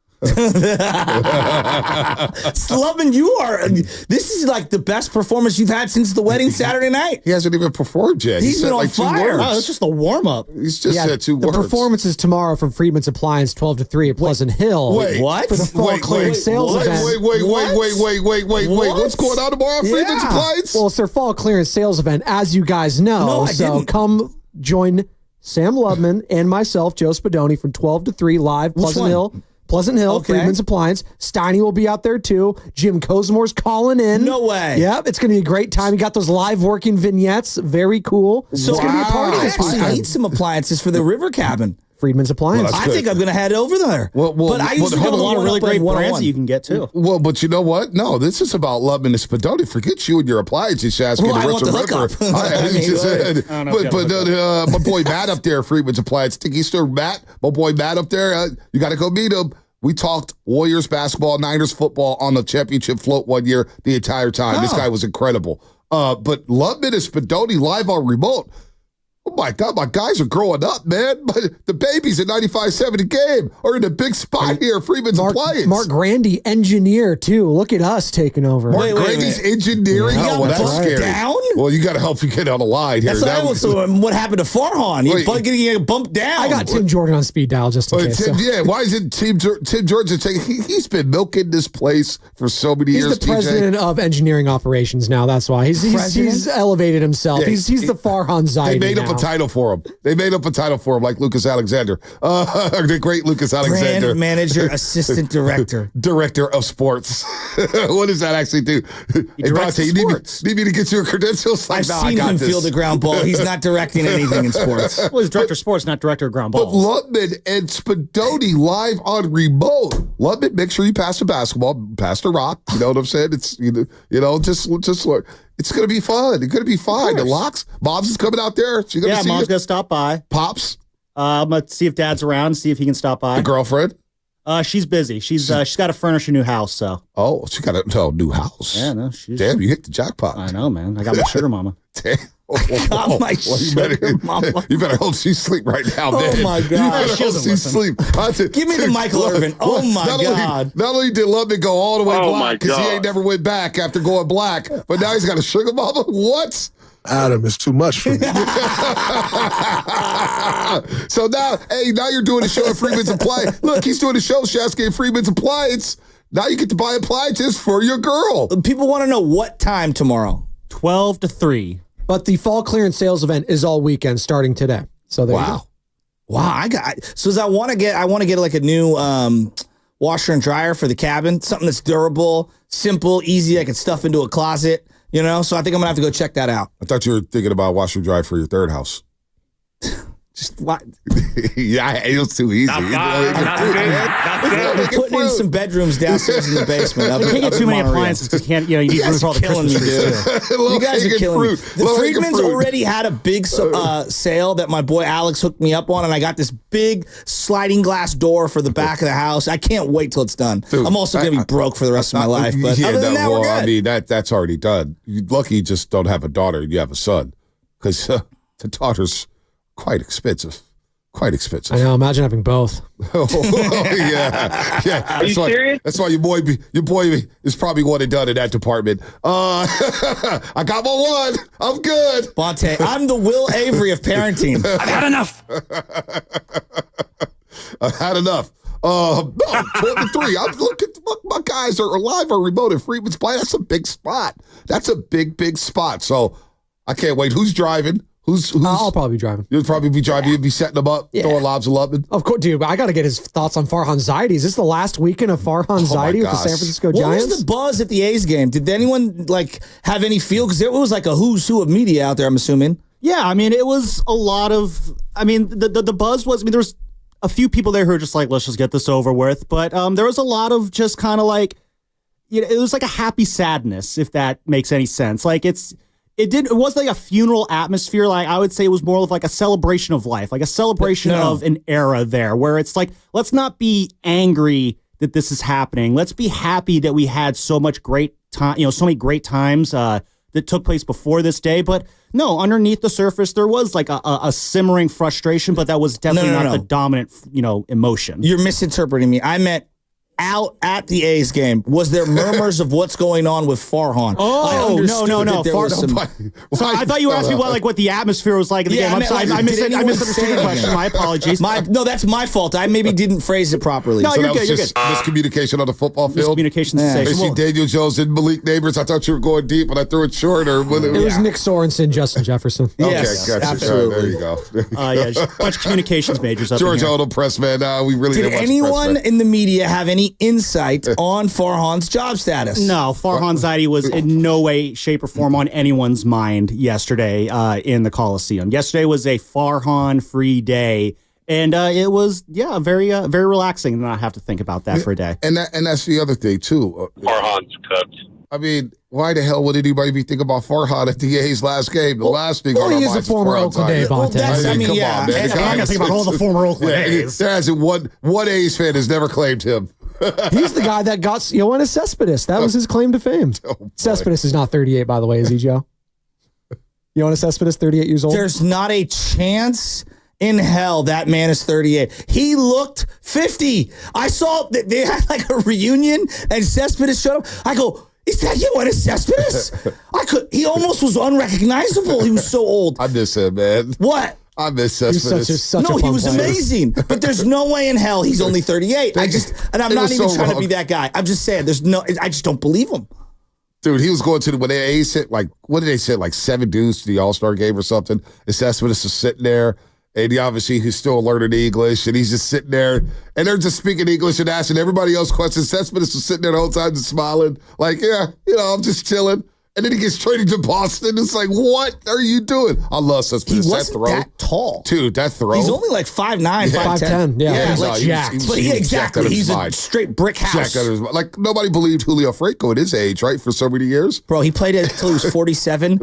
Slovin, you are. This is like the best performance you've had since the wedding Saturday night. He hasn't even performed yet. He's been on fire. Wow, that's just the warm up. He's just said 2 words. The performance is tomorrow from Freedman's Appliance, 12 to 3 at Pleasant Hill. Wait, what? For the fall clearance sales event. Wait. What's going on tomorrow at Freedman's Appliance? Well, it's their fall clearance sales event, as you guys know. No, I didn't. Come join Sam Lubman and myself, Joe Spadoni, from 12 to 3 live, Pleasant Hill, Okay. Freedman's Appliance. Steiny will be out there too. Jim Cozemore's calling in. No way. Yep, it's going to be a great time. You got those live working vignettes. Very cool. So it's going to be a party I this actually weekend. need some appliances for the river cabin. Freedman's Appliance. I think I'm going to head over there. but I usually hold go on. to A lot of really great brands that you can get too. Well, but you know what? No, this is about Lubman and Spadoni. Forget you and your appliances, Shasky. Well, I want the hookup. My boy Matt up there, Freedman's Appliance. Think he's still Matt? My boy Matt up there. You got to go meet him. We talked Warriors basketball, Niners football on the championship float one year the entire time. This guy was incredible. But Lubman and Spadoni live on remote. Oh, my God, my guys are growing up, man. But the babies at 95.7 The Game are in a big spot here, Freedman's Appliance. Mark Grandy, engineer, too. Look at us taking over. Mark Grandy's engineering? You got well, that's bumped scary. down? Well, you got to help you get on the line here. That's what I was. So what happened to Farhan? You're getting bumped down. I got Tim Jordan on speed dial just in case. Yeah, why is it Tim Jordan saying he's been milking this place for so many years? He's the president of engineering operations now. That's why he's elevated himself. Yeah, he's the Farhan Zaidi. They made up a title for him. Like Lucas Alexander, the great Lucas Alexander, brand manager, assistant director, director of sports. What does that actually do? Hey, Bonte, you need me to get your credentials? I've seen him field a ground ball. He's not directing anything in sports. Well, he's director of sports, not director of ground But balls. Lubman and Spadoni live on remote. Lubman, make sure you pass the basketball, pass the rock. You know what I'm saying? It's just look. It's gonna be fun. It's gonna be fine. The locks. Mom's is coming out there. She's gonna see Mom's you. gonna stop by. Pops. I'm gonna see if Dad's around. See if he can stop by. The girlfriend. She's busy. She's got to furnish a new house. So. Oh, she got a new house. Yeah, no. Damn, you hit the jackpot. I know, man. I got my sugar mama. Damn. Got my sugar mama. You better hope she's asleep right now, man. Oh my God. You better She hope doesn't she's listen. asleep. Give me the Michael Irvin. Oh my God. Not only did Lubman go all the way Oh, my black because he God. ain't never went back after going black, but now he's got a sugar mama. What? Adam is too much for me. So now you're doing a show at Freedman's Appliance. Look, he's doing a show, Shasky, at Freedman's Appliance. Now you get to buy appliances for your girl. People want to know what time tomorrow. 12 to 3. But the fall clearance sales event is all weekend starting today. So there you go. Wow. I want to get like a new washer and dryer for the cabin, something that's durable, simple, easy. I can stuff into a closet, so I think I'm gonna have to go check that out. I thought you were thinking about wash and dry for your third house. Just what? Yeah, it was too easy. We're putting in some bedrooms downstairs in the basement. You can't get too many appliances because you need room for all the Christmas trees. You guys are killing me. The Friedmans already had a big sale that my boy Alex hooked me up on, and I got this big sliding glass door for the back of the house. I can't wait till it's done. Dude, I'm also going to be broke for the rest of my life. But other than that, we're good. I mean, that's already done. You're lucky you just don't have a daughter. You have a son. Because the daughter's quite expensive. Quite expensive. I know. Imagine having both. Yeah. Are you serious? That's why your boy is probably one and done in that department. I got my one. I'm good. Bonte, I'm the Will Avery of parenting. I've had enough. I've had enough. No, 12-3. I'm looking. My guys are live or remote at Freedman's Play. That's a big spot. That's a big spot. So I can't wait. Who's driving? Who's I'll probably be driving. You'll probably be driving. You'll be setting them up, throwing lobs of Lubman. Of course, dude. But I got to get his thoughts on Farhan Zaidi. Is this the last weekend of Farhan Zaidi with the San Francisco Giants? What was the buzz at the A's game? Did anyone have any feel? Because it was like a who's who of media out there, I'm assuming. Yeah, I mean, it was a lot of. I mean, the buzz was. I mean, there was a few people there who were just like, let's just get this over with. But there was a lot of just kind of like, it was like a happy sadness, if that makes any sense. Like it wasn't like a funeral atmosphere. Like I would say it was more of like a celebration of life, like a celebration of an era there where it's like, let's not be angry that this is happening. Let's be happy that we had so much great time, so many great times that took place before this day. But no, underneath the surface, there was like a simmering frustration, but that was definitely not the dominant, emotion. You're misinterpreting me. I meant out at the A's game. Was there murmurs of what's going on with Farhan? Oh, no. So I thought you asked me what the atmosphere was like at the game. I'm sorry. I misunderstood your question. My apologies. No, that's my fault. I maybe didn't phrase it properly. No, So you're that good. was just miscommunication on the football field. Miscommunication. I see Daniel Jones and Malik Neighbors. I thought you were going deep, but I threw it short. It was Nick Sorensen, Justin Jefferson. Yes, okay, gotcha. absolutely. There you go. Just a bunch of communications majors up George in here. Odom press man. We really Did didn't watch anyone the press man. in the media have any insight on Farhan's job status? No, Farhan Zaidi was in no way, shape, or form on anyone's mind yesterday in the Coliseum. Yesterday was a Farhan-free day, and it was very relaxing to not have to think about that for a day. And that's the other thing too. Farhan's cooked. I mean, why the hell would anybody be thinking about Farhan at the A's last game? The last thing on our he is a minds former Farhan Oakland Zaidi. A, Bonte. Come on, man. I'm not gonna think about all the former Oakland A's. There hasn't one A's fan has never claimed him. He's the guy that got Yoenis Cespedes. That was his claim to fame. Cespedes is not 38, by the way, is he, Joe? Yoenis Cespedes, 38 years old? There's not a chance in hell that man is 38. He looked 50. I saw that they had like a reunion and Cespedes showed up. I go, is that Yoenis Cespedes? He almost was unrecognizable. He was so old. I miss him, man. What? I miss Cespedes. No, he was amazing. But there's no way in hell he's only 38. I'm not even trying to be that guy. I'm just saying I just don't believe him. Dude, he was going to when the A's hit what did they say, 7 dudes to the All-Star game or something. And Cespedes is sitting there. And he's still learning English, and he's just sitting there, and they're just speaking English and asking everybody else questions. Cespedes was sitting there the whole time just smiling, I'm just chilling. And then he gets traded to Boston. It's like, what are you doing? I love Cespedes. He wasn't that tall. Dude, that throw. He's only 5'9", 5'10". He's jacked. Exactly. He's a straight brick house. Like, nobody believed Julio Franco at his age, right, for so many years. Bro, he played until he was 47.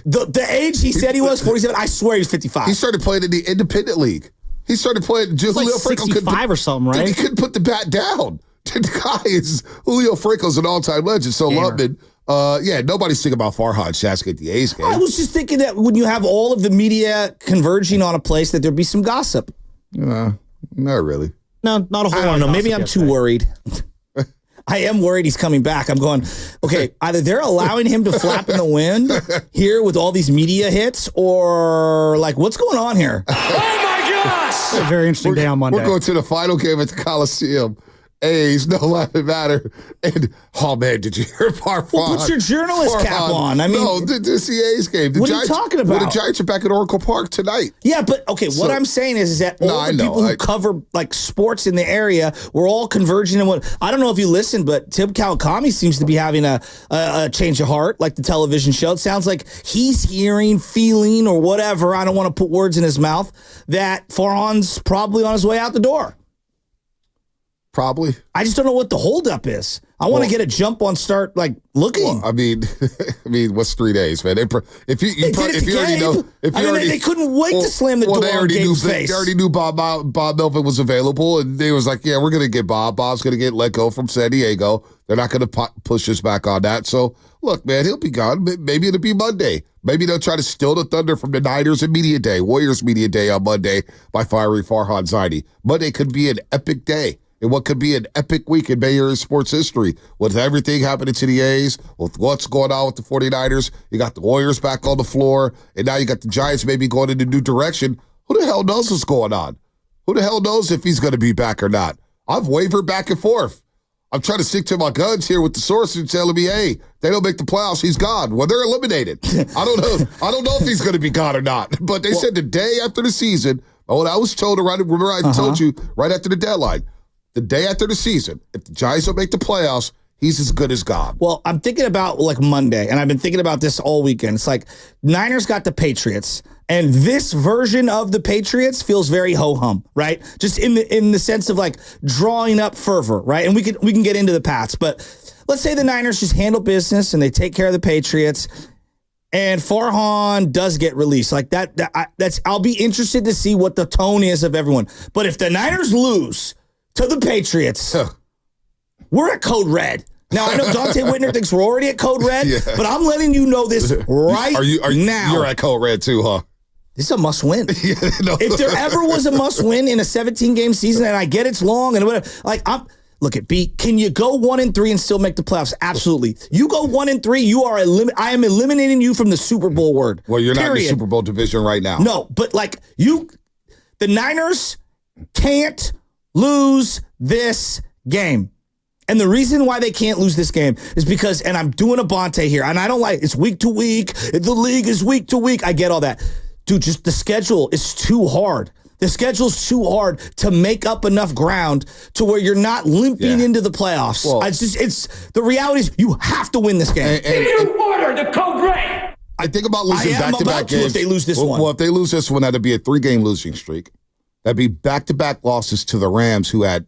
The age he said he was, 47, I swear he was 55. He started playing in the independent league. He started playing. Julio Franco 65 or something, right? He couldn't put the bat down. The guy is Julio Franco's an all-time legend. So Lubman, nobody's thinking about Farhan Zaidi at the A's game. I was just thinking that when you have all of the media converging on a place, that there'd be some gossip. Not really. No, not a whole lot. I don't know. Maybe I'm too worried. I am worried he's coming back. I'm going, okay, either they're allowing him to flap in the wind here with all these media hits, or what's going on here? Oh my gosh! A very interesting day on Monday. We're going to the final game at the Coliseum. A's, no laughing matter. And, oh, man, did you hear Farhan? Well, put your journalist cap on. I mean, no, this is the A's game. What are you talking about? Well, the Giants are back at Oracle Park tonight. Yeah, but, okay, what I'm saying is that all the people who cover, sports in the area, we're all converging in what, I don't know if you listen, but Tim Kawakami seems to be having a change of heart, like the television show. It sounds like he's hearing, feeling, or whatever, I don't want to put words in his mouth, that Farhan's probably on his way out the door. Probably. I just don't know what the holdup is. I want to get a jump on start looking. Well, I mean, what's 3 days, man? They couldn't wait to slam the door on Gabe's face. They already knew Bob Melvin was available, and they was like, yeah, we're going to get Bob. Bob's going to get let go from San Diego. They're not going to push us back on that. So, look, man, he'll be gone. Maybe it'll be Monday. Maybe they'll try to steal the thunder from the Niners and Media Day, Warriors Media Day on Monday by firing Farhan Zaidi. Monday could be an epic day. And what could be an epic week in Bay Area sports history with everything happening to the A's, with what's going on with the 49ers. You got the Warriors back on the floor, and now you got the Giants maybe going in a new direction. Who the hell knows what's going on? Who the hell knows if he's going to be back or not? I've wavered back and forth. I'm trying to stick to my guns here with the sources telling me, hey, they don't make the playoffs, he's gone. Well, they're eliminated. I don't know. I don't know if he's going to be gone or not. But they said the day after the season, I was told, remember I told you right after the deadline, the day after the season, if the Giants don't make the playoffs, he's as good as gone. Well, I'm thinking about like Monday, and I've been thinking about this all weekend. It's like Niners got the Patriots, and this version of the Patriots feels very ho-hum, right? Just in the sense of like drawing up fervor, right? And we can get into the Pats, but let's say the Niners just handle business and they take care of the Patriots, and Farhan does get released. Like that's I'll be interested to see what the tone is of everyone. But if the Niners lose to the Patriots, we're at Code Red. Now, I know Dante Whitner thinks we're already at Code Red, but I'm letting you know this right now. You're at Code Red too, huh? This is a must-win. If there ever was a must-win in a 17-game season, and I get it's long and whatever, like look at B. Can you go 1-3 and still make the playoffs? Absolutely. You go 1-3, you are I am eliminating you from the Super Bowl word. Well, you're not in the Super Bowl division right now. No, but like the Niners can't lose this game. And the reason why they can't lose this game is because, and I'm doing a Bonte here, and I don't like, it's week to week, the league is week to week. I get all that. Dude, just the schedule is too hard. The schedule's too hard to make up enough ground to where you're not limping into the playoffs. Well, the reality is you have to win this game. Give your order to Code Red. I think about losing back-to-back games. If they lose this one. Well, if they lose this one, that'd be a 3-game losing streak. That'd be back-to-back losses to the Rams, who had,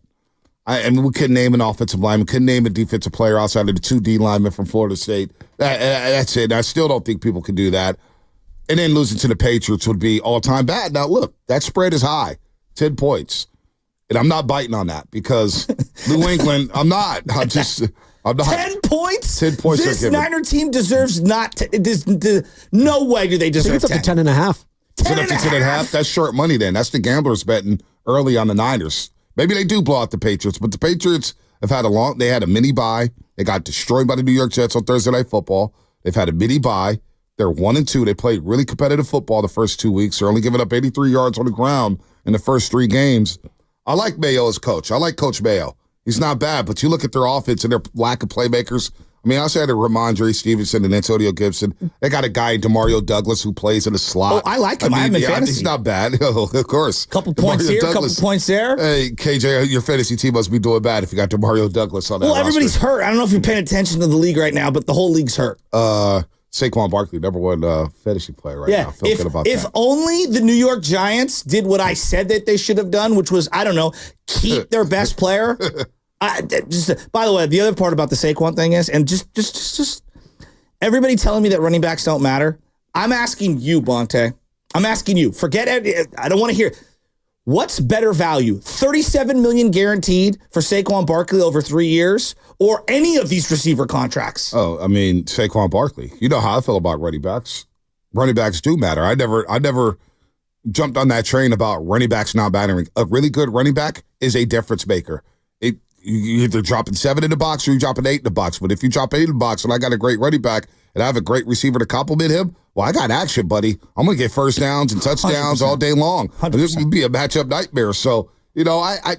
and we couldn't name an offensive lineman, couldn't name a defensive player outside of the 2 D linemen from Florida State. That's it. I still don't think people can do that. And then losing to the Patriots would be all-time bad. Now, look, that spread is high, 10 points. And I'm not biting on that because New England, I'm not. I'm not. 10 points? 10 points. This Niner team deserves not to, no way do they deserve 10. It's up to 10.5. Is it up to 10.5? That's short money then. That's the gamblers betting early on the Niners. Maybe they do blow out the Patriots, but the Patriots have had they had a mini bye. They got destroyed by the New York Jets on Thursday Night Football. They've had a mini bye. They're 1-2. They played really competitive football the first 2 weeks. They're only giving up 83 yards on the ground in the first 3 games. I like Mayo as coach. I like Coach Mayo. He's not bad, but you look at their offense and their lack of playmakers. I mean, I also had a Ramondre Stevenson and Antonio Gibson. They got a guy, DeMario Douglas, who plays in the slot. Oh, I like him. I have him in fantasy. He's not bad. Of course. Couple points here, couple points there. Hey, KJ, your fantasy team must be doing bad if you got DeMario Douglas on that roster. Everybody's hurt. I don't know if you're paying attention to the league right now, but the whole league's hurt. Saquon Barkley, number one fantasy player right now. I feel good about that. If only the New York Giants did what I said that they should have done, which was, I don't know, keep their best player. By the way, the other part about the Saquon thing is, and just everybody telling me that running backs don't matter. I'm asking you, Bonte. I'm asking you. Forget it. I don't want to hear. What's better value? $37 million guaranteed for Saquon Barkley over 3 years, or any of these receiver contracts? Oh, I mean, Saquon Barkley. You know how I feel about running backs. Running backs do matter. I never jumped on that train about running backs not mattering. A really good running back is a difference maker. You're either dropping 7 in the box or you're dropping 8 in the box. But if you drop 8 in the box and I got a great running back and I have a great receiver to compliment him, well, I got action, buddy. I'm going to get first downs and touchdowns 100%. All day long. 100%. This would be a matchup nightmare. So, I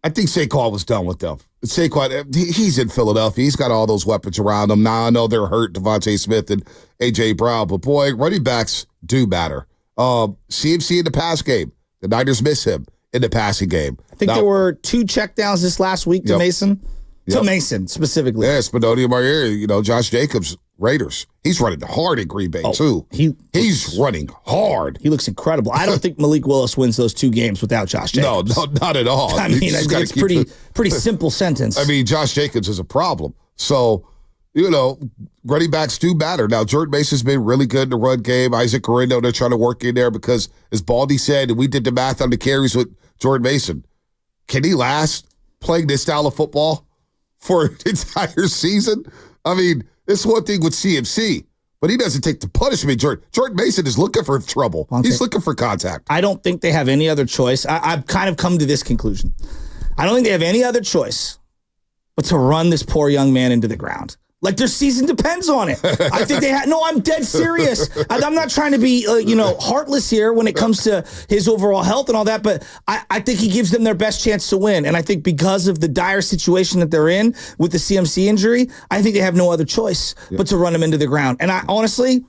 think Saquon was done with them. Saquon, he's in Philadelphia. He's got all those weapons around him. Now, I know they're hurt, Devontae Smith and A.J. Brown, but boy, running backs do matter. CMC in the pass game. The Niners miss him in the passing game. I think there were 2 checkdowns this last week to Mason. To Mason, specifically. Yeah, Spinotti Marier, Josh Jacobs, Raiders. He's running hard in Green Bay, too. He's running hard. He looks incredible. I don't think Malik Willis wins those 2 games without Josh Jacobs. No, not at all. I mean, I think it's pretty simple sentence. I mean, Josh Jacobs is a problem. So, running backs do matter. Now, Jordan Mason's been really good in the run game. Isaac Guerrero, they're trying to work in there because, as Baldy said, and we did the math on the carries with Jordan Mason, can he last playing this style of football for an entire season? I mean, it's one thing with CMC, but he doesn't take the punishment. Jordan Mason is looking for trouble. He's looking for contact. I don't think they have any other choice. I've kind of come to this conclusion. I don't think they have any other choice but to run this poor young man into the ground. Like their season depends on it. I think they have. No, I'm dead serious. I'm not trying to be, heartless here when it comes to his overall health and all that. But I think he gives them their best chance to win. And I think because of the dire situation that they're in with the CMC injury, I think they have no other choice but to run him into the ground. And I honestly,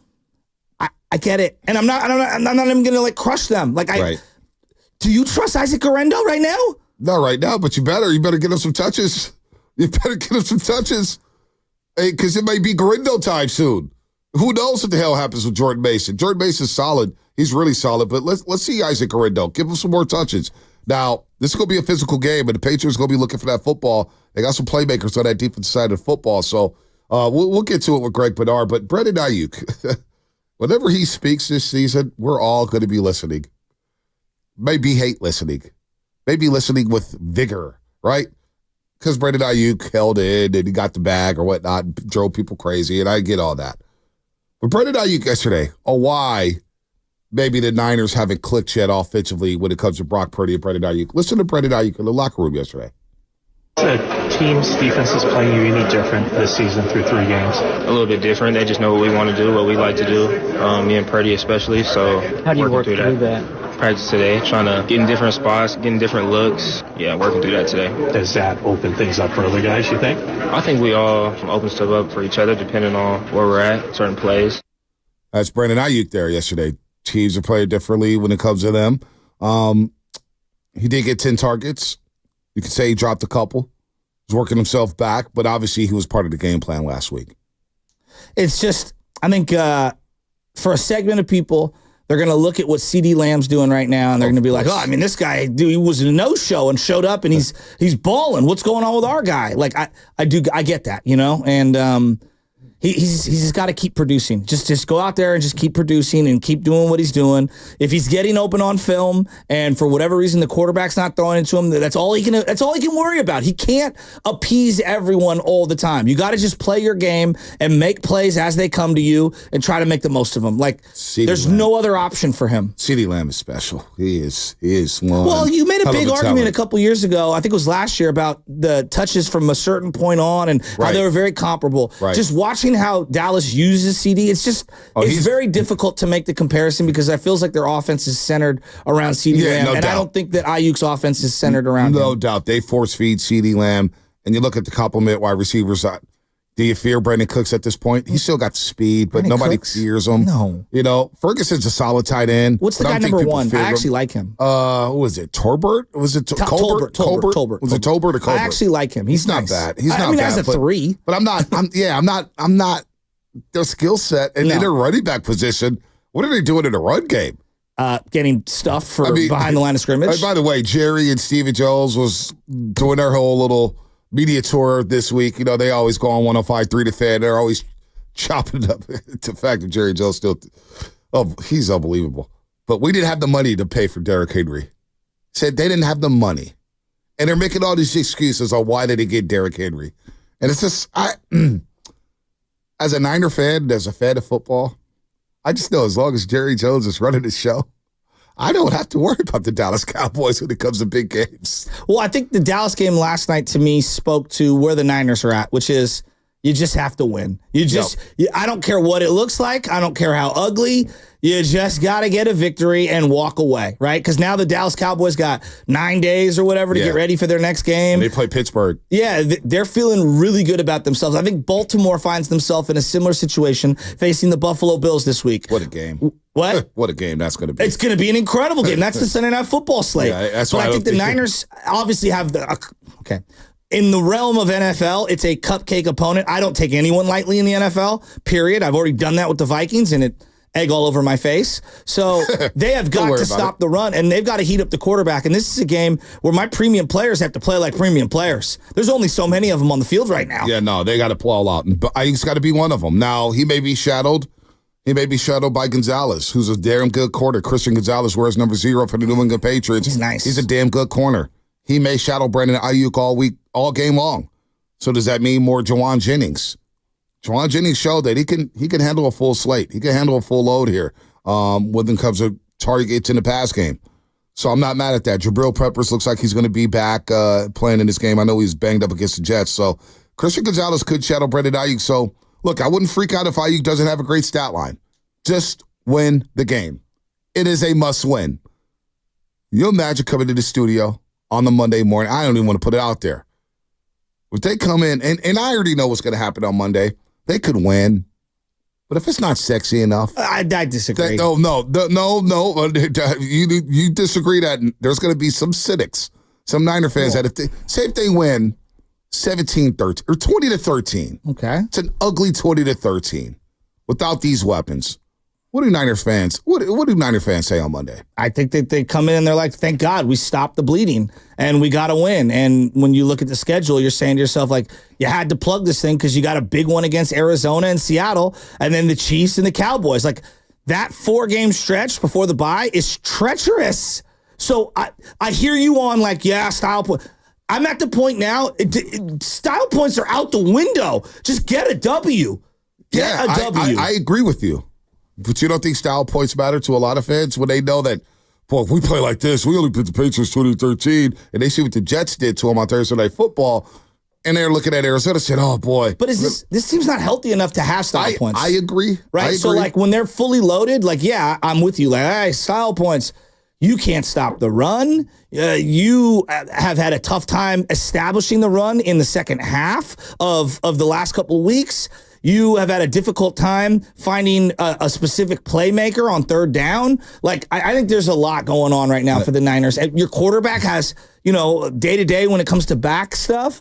I get it. And I'm not even going to crush them. Do you trust Isaac Guerrero right now? Not right now, but you better get him some touches. You better get him some touches. Hey, because it might be Guerrero time soon. Who knows what the hell happens with Jordan Mason? Jordan Mason's solid. He's really solid. But let's see Isaac Guerrero. Give him some more touches. Now, this is going to be a physical game, and the Patriots are going to be looking for that football. They got some playmakers on that defensive side of football. So we'll get to it with Greg Bedard. But Brandon Aiyuk, whenever he speaks this season, we're all going to be listening. Maybe hate listening. Maybe listening with vigor, right? Because Brandon Aiyuk held in and he got the bag or whatnot and drove people crazy, and I get all that. But Brandon Aiyuk yesterday, why maybe the Niners haven't clicked yet offensively when it comes to Brock Purdy and Brandon Aiyuk. Listen to Brandon Aiyuk in the locker room yesterday. The team's defense is playing you any different this season through 3 games? A little bit different. They just know what we want to do, what we like to do, me and Purdy especially. So how do you work through that? Practice today, trying to get in different spots, getting different looks. Yeah, working through that today. Does that open things up for other guys, you think? I think we all open stuff up for each other depending on where we're at, certain plays. That's Brandon Aiyuk there yesterday. Teams are playing differently when it comes to them. He did get 10 targets. You could say he dropped a couple. He's working himself back, but obviously he was part of the game plan last week. It's just, I think for a segment of people, they're going to look at what CeeDee Lamb's doing right now, and they're going to be like, this guy, dude, he was a no-show and showed up, and he's balling. What's going on with our guy? I get that, and he's just got to keep producing. Just go out there and just keep producing and keep doing what he's doing. If he's getting open on film, and for whatever reason the quarterback's not throwing it to him, that's all he can worry about. He can't appease everyone all the time. You got to just play your game and make plays as they come to you and try to make the most of them. There's no other option for him. CeeDee Lamb is special. He is one. Well, you made a big argument a couple years ago, I think it was last year, about the touches from a certain point on and how they were very comparable. Right. Just watching how Dallas uses CeeDee, it's very difficult to make the comparison because it feels like their offense is centered around CeeDee Lamb, and I don't think that Aiyuk's offense is centered around him. No doubt. They force feed CeeDee Lamb, and you look at the compliment wide receivers. Do you fear Brandon Cooks at this point? He's still got the speed, but nobody fears him. No. Ferguson's a solid tight end. What's the guy number 1? I actually like him. What was it, Torbert? Was it Tolbert? Tolbert. Was it Tolbert or Colbert? I actually like him. He's not nice. bad. He's not bad. As a 3. But I'm not their skill set and in their running back position. What are they doing in a run game? Getting stuff for behind the line of scrimmage. By the way, Jerry and Stephen Jones was doing their whole little media tour this week. They always go on 105.3 The Fan. They're always chopping it up. The fact that Jerry Jones he's unbelievable. But we didn't have the money to pay for Derrick Henry. Said they didn't have the money. And they're making all these excuses on why they didn't get Derrick Henry. And it's just, as a Niner fan, as a fan of football, I just know as long as Jerry Jones is running the show, I don't have to worry about the Dallas Cowboys when it comes to big games. Well, I think the Dallas game last night to me spoke to where the Niners are at, which is you just have to win. I don't care what it looks like. I don't care how ugly. You just got to get a victory and walk away, right? Because now the Dallas Cowboys got 9 days or whatever to get ready for their next game. And they play Pittsburgh. Yeah, they're feeling really good about themselves. I think Baltimore finds themselves in a similar situation facing the Buffalo Bills this week. What a game. What? What a game that's going to be. It's going to be an incredible game. That's the Sunday Night Football slate. Yeah, that's but I think the Niners obviously have okay. In the realm of NFL, it's a cupcake opponent. I don't take anyone lightly in the NFL, period. I've already done that with the Vikings, and it egg all over my face. So they have got to stop the run, and they've got to heat up the quarterback. And this is a game where my premium players have to play like premium players. There's only so many of them on the field right now. Yeah, no, they got to pull out. But Aiyuk's got to be one of them. Now, he may be shadowed. He may be shadowed by Gonzalez, who's a damn good corner. Christian Gonzalez wears number 0 for the New England Patriots. He's nice. He's a damn good corner. He may shadow Brandon Aiyuk all game long. So does that mean more Jawan Jennings? Juwan Jennings showed that he can handle a full slate. He can handle a full load here when it comes to targets in the pass game. So I'm not mad at that. Jabril Peppers looks like he's going to be back playing in this game. I know he's banged up against the Jets. So Christian Gonzalez could shadow Brandon Aiyuk. So, look, I wouldn't freak out if Aiyuk doesn't have a great stat line. Just win the game. It is a must-win. You imagine coming to the studio on the Monday morning. I don't even want to put it out there. If they come in, and I already know what's going to happen on Monday, they could win. But if it's not sexy enough, I disagree. No. You disagree that there's going to be some cynics, some Niner fans that if they win 17-13 or 20-13. Okay, it's an ugly 20-13 without these weapons. What do Niner fans say on Monday? I think that they come in and they're like, thank God we stopped the bleeding and we got to win. And when you look at the schedule, you're saying to yourself, like, you had to plug this thing because you got a big one against Arizona and Seattle and then the Chiefs and the Cowboys. Like, that 4-game stretch before the bye is treacherous. So I hear you on, like, yeah, style point. I'm at the point now, style points are out the window. Just get a W. Get a W. I agree with you. But you don't think style points matter to a lot of fans when they know that, boy, if we play like this, we only beat the Patriots 2013, and they see what the Jets did to them on Thursday Night Football, and they're looking at Arizona and saying, oh, boy. But this team's not healthy enough to have style points. I agree. Right? So, like, when they're fully loaded, like, yeah, I'm with you. Like, hey, style points. You can't stop the run. You have had a tough time establishing the run in the second half of the last couple of weeks. You have had a difficult time finding a specific playmaker on third down. Like, I think there's a lot going on right now for the Niners. And your quarterback has, day-to-day when it comes to back stuff.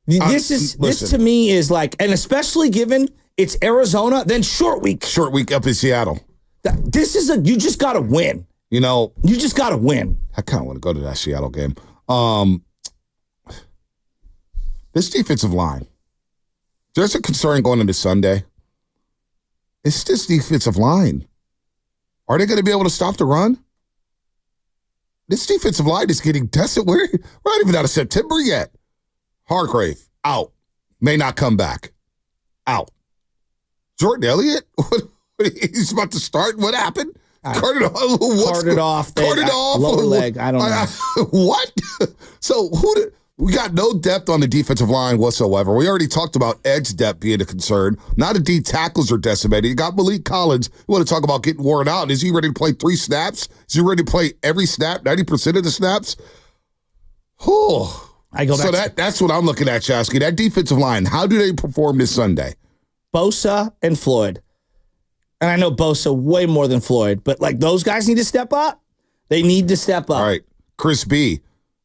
This to me is like, and especially given it's Arizona, then short week. Short week up in Seattle. You just got to win. You just got to win. I kind of want to go to that Seattle game. This defensive line. There's a concern going into Sunday. It's this defensive line. Are they going to be able to stop the run? This defensive line is getting tested. We're not even out of September yet. Hargrave, out. May not come back. Out. Jordan Elliott, he's about to start. What happened? Carted off. Lower leg. I don't know. What? So we got no depth on the defensive line whatsoever. We already talked about edge depth being a concern. Now the D tackles are decimated. You got Malik Collins. You want to talk about getting worn out. Is he ready to play 3 snaps? Is he ready to play every snap, 90% of the snaps? That's what I'm looking at, Chasky. That defensive line, how do they perform this Sunday? Bosa and Floyd. And I know Bosa way more than Floyd, but like those guys need to step up. They need to step up. All right. Chris B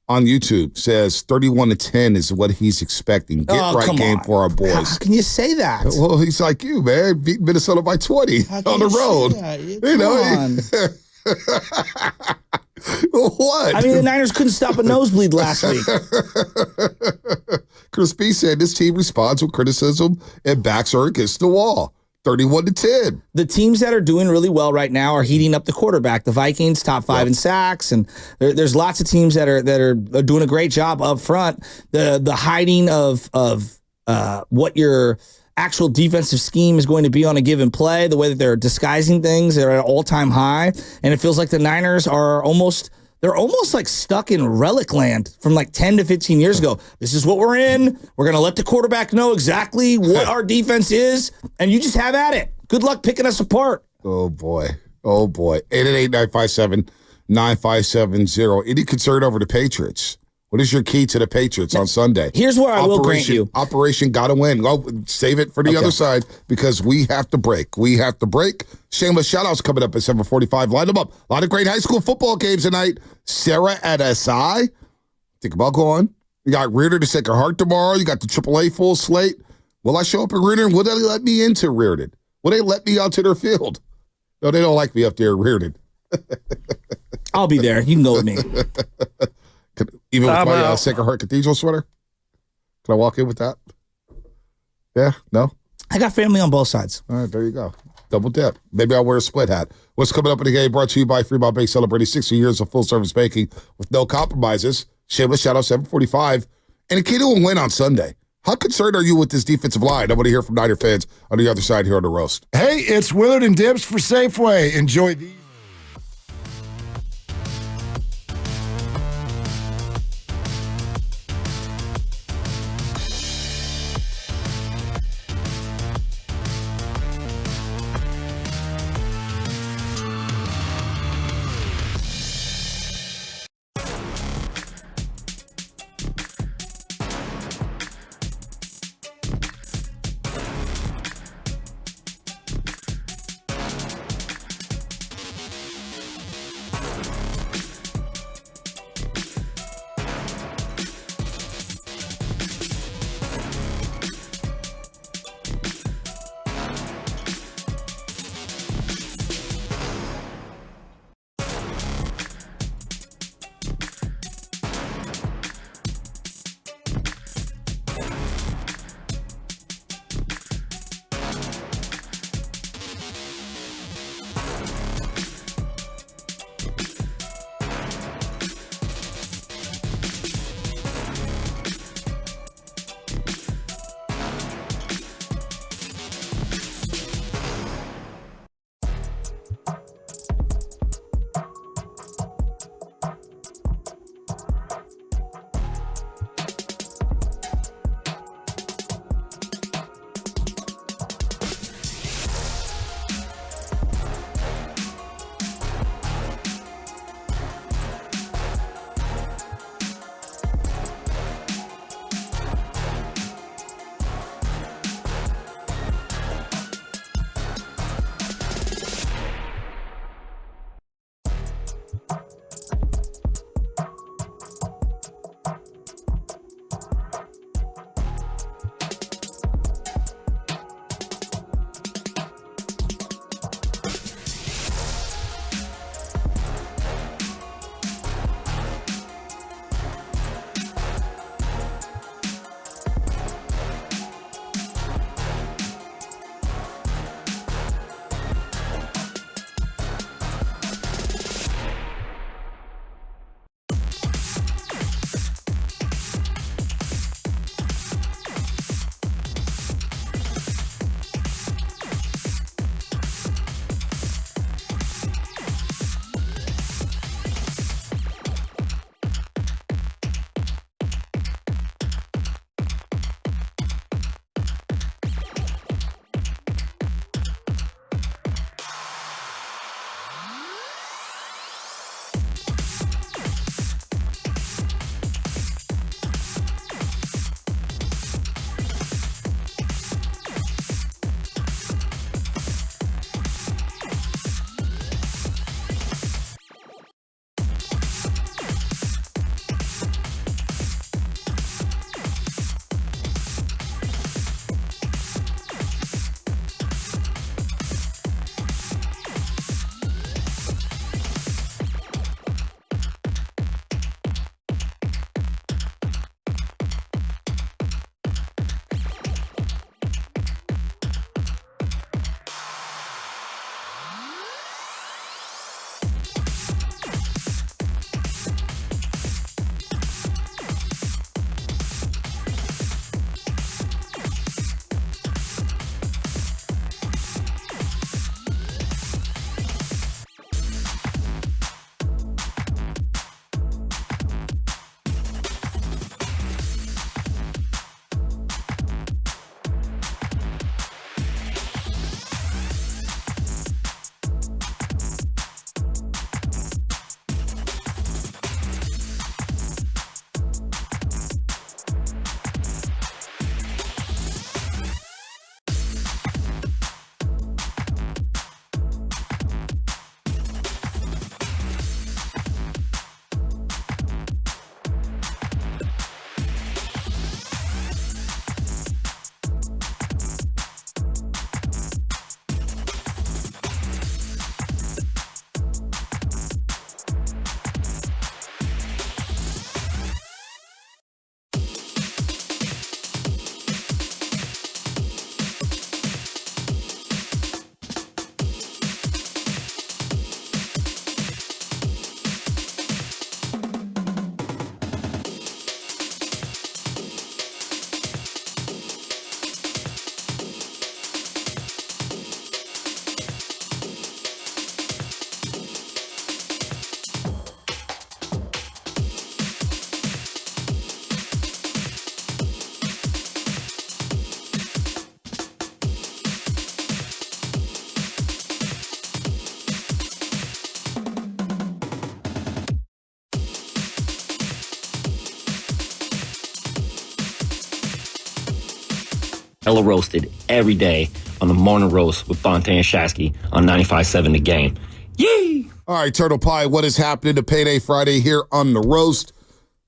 on YouTube says 31-10 is what he's expecting. Get right game for our boys. How can you say that? Well, he's like you, man. Beat Minnesota by 20 on the road. What? I mean, the Niners couldn't stop a nosebleed last week. Chris B said this team responds with criticism and backs her against the wall. 31-10. The teams that are doing really well right now are heating up the quarterback. The Vikings, top 5 in sacks, and there's lots of teams that are doing a great job up front. The hiding of what your actual defensive scheme is going to be on a given play, the way that they're disguising things, they're at an all-time high, and it feels like the Niners are almost like stuck in relic land from like 10 to 15 years ago. This is what we're in. We're going to let the quarterback know exactly what our defense is, and you just have at it. Good luck picking us apart. Oh, boy. 888-957-9570. Any concern over the Patriots? What is your key to the Patriots on Sunday? Here's where I will grant you. Operation Gotta Win. Go save it for the other side because we have to break. Shameless shoutouts coming up at 7:45. Line them up. A lot of great high school football games tonight. Sarah at SI. Think about going. You got Reardon to Sacred Heart tomorrow. You got the AAA full slate. Will I show up at Reardon? Will they let me into Reardon? Will they let me out to their field? No, they don't like me up there at Reardon. I'll be there. You can go with me. Even with my Sacred Heart Cathedral sweater? Can I walk in with that? Yeah? No? I got family on both sides. All right, there you go. Double dip. Maybe I'll wear a split hat. What's coming up in the game brought to you by Fremont Bank, celebrating 60 years of full-service banking with no compromises. Shameless shout out 745. And the key to a win on Sunday. How concerned are you with this defensive line? I want to hear from Niner fans on the other side here on the roast. Hey, it's Willard and Dibs for Safeway. Enjoy these. Ella roasted every day on the morning roast with Bonte and Shasky on 95.7 The Game. Yay! All right, Turtle Pie, what is happening to Payday Friday here on The Roast?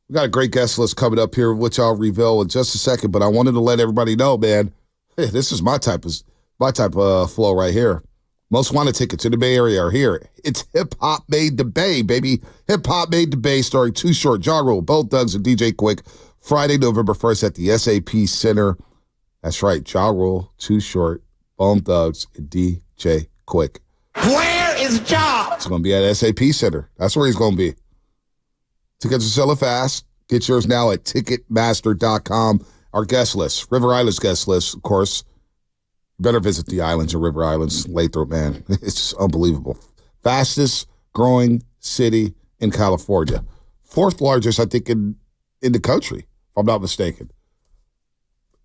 We got a great guest list coming up here, which I'll reveal in just a second, but I wanted to let everybody know, man, hey, this is my type of flow right here. Most wanted tickets in the Bay Area are here. It's Hip Hop Made the Bay, baby. Hip Hop Made the Bay, starring Too Short, Ja Rule, Bo Thugs, and DJ Quick, Friday, November 1st at the SAP Center. That's right, Ja Rule, Too Short, Bone Thugs, and DJ Quick. Where is Ja? It's going to be at SAP Center. That's where he's going to be. Tickets are selling fast. Get yours now at Ticketmaster.com. Our guest list, River Islands guest list, of course. Better visit the islands of River Islands, Lathrop, man. It's just unbelievable. Fastest growing city in California. Fourth largest, I think, in the country, if I'm not mistaken.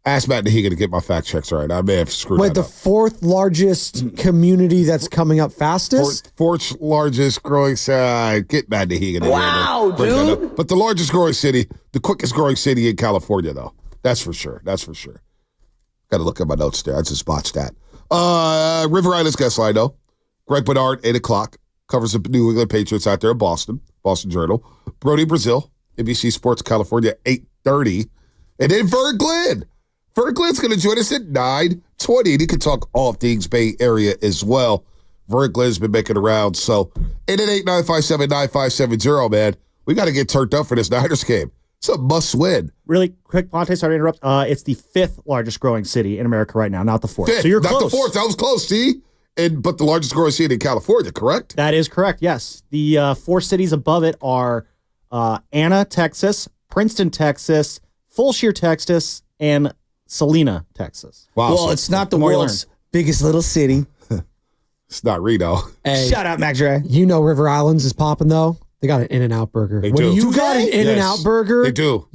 Ask Matt Nahiga to get my fact checks right. I may have screwed that up. The fourth largest community that's coming up fastest? Fourth largest growing city. Get Matt Nahiga. Wow, dude. But the largest growing city, the quickest growing city in California, though. That's for sure. That's for sure. Got to look at my notes there. I just botched that. River Islands guest line, though. Greg Bernard, 8 o'clock. Covers the New England Patriots out there in Boston. Boston Journal. Brody Brazil, NBC Sports California, 8:30. And then Vern Glenn. Vern Glenn's going to join us at 9:20. And he can talk all things Bay Area as well. Vern Glenn's been making around. So 888-957-9570, man. We got to get turned up for this Niners game. It's a must win. Really quick, Ponte, sorry to interrupt. It's the fifth largest growing city in America right now, not the fourth. Fifth, so you're not close. the fourth. That was close, see? But the largest growing city in California, correct? That is correct, yes. The four cities above it are Anna, Texas, Princeton, Texas, Fulshire, Texas, and Salina, Texas. Wow. Well, it's not the world's biggest little city. It's not Reno. Hey, shout out, Mac Dre. You know River Islands is popping, though. They got an In-N-Out burger. They when do. you got an In-N-Out burger, They do.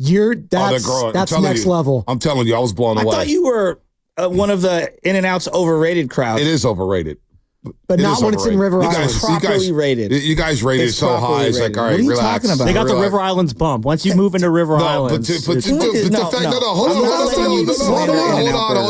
That's next level. I'm telling you, I was blown away. I thought you were one of the In-N-Out's overrated crowd. It is overrated. But not when it's in River Islands. Properly rated. You guys rated it so high. It's like, all right, what are you relax. talking about? They got the River Islands bump. Once you move into River Islands. Hold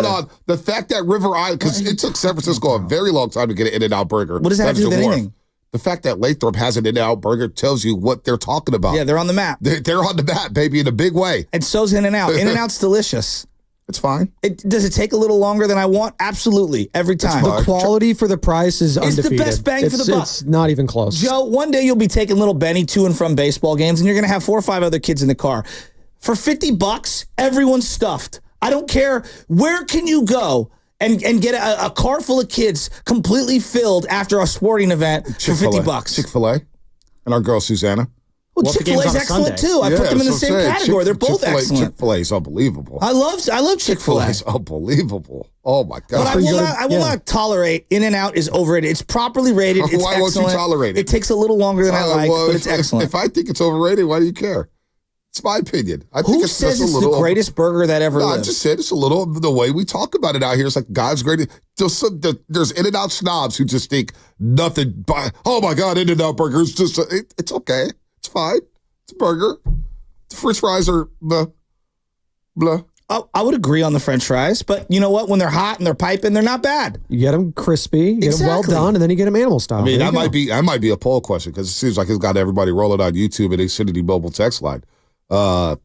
on. The fact that River Island, because it took San Francisco a very long time to get an In-N-Out burger. What does that have to do with anything? The fact that Lathrop has an In-N-Out burger tells you what they're talking about. Yeah, they're on the map. They're on the map, baby, in a big way. And so's In-N-Out. In-N-Out's delicious. It's fine. Does it take a little longer than I want? Absolutely. Every time. The quality for the price is undefeated. It's the best bang for the buck. It's not even close. Joe, one day you'll be taking little Benny to and from baseball games, and you're going to have 4 or 5 other kids in the car. For $50, everyone's stuffed. I don't care. Where can you go and get a car full of kids completely filled after a sporting event for $50? Chick-fil-A. And our girl, Susanna. Well, Chick-fil-A's excellent too. I put them in the same category. They're both excellent. Chick-fil-A is unbelievable. I love Chick-fil-A. Chick-fil-A is unbelievable. Oh my God! But I will not tolerate In-N-Out is overrated. It's properly rated. It's why won't you tolerate it? It takes a little longer than I like, but it's excellent. If I think it's overrated, why do you care? It's my opinion. I think Who says it's the greatest burger that ever lived? I just said it's a little the way we talk about it out here. It's like God's greatest. There's In-N-Out snobs who just think nothing. Oh my God, In-N-Out burger is just. It's okay. It's fine. It's a burger. The French fries are blah, blah. Oh, I would agree on the French fries, but you know what? When they're hot and they're piping, they're not bad. You get them crispy, you get them well done, and then you get them animal style. I mean, that might be a poll question because it seems like it's got everybody rolling on YouTube and Xfinity mobile text line. A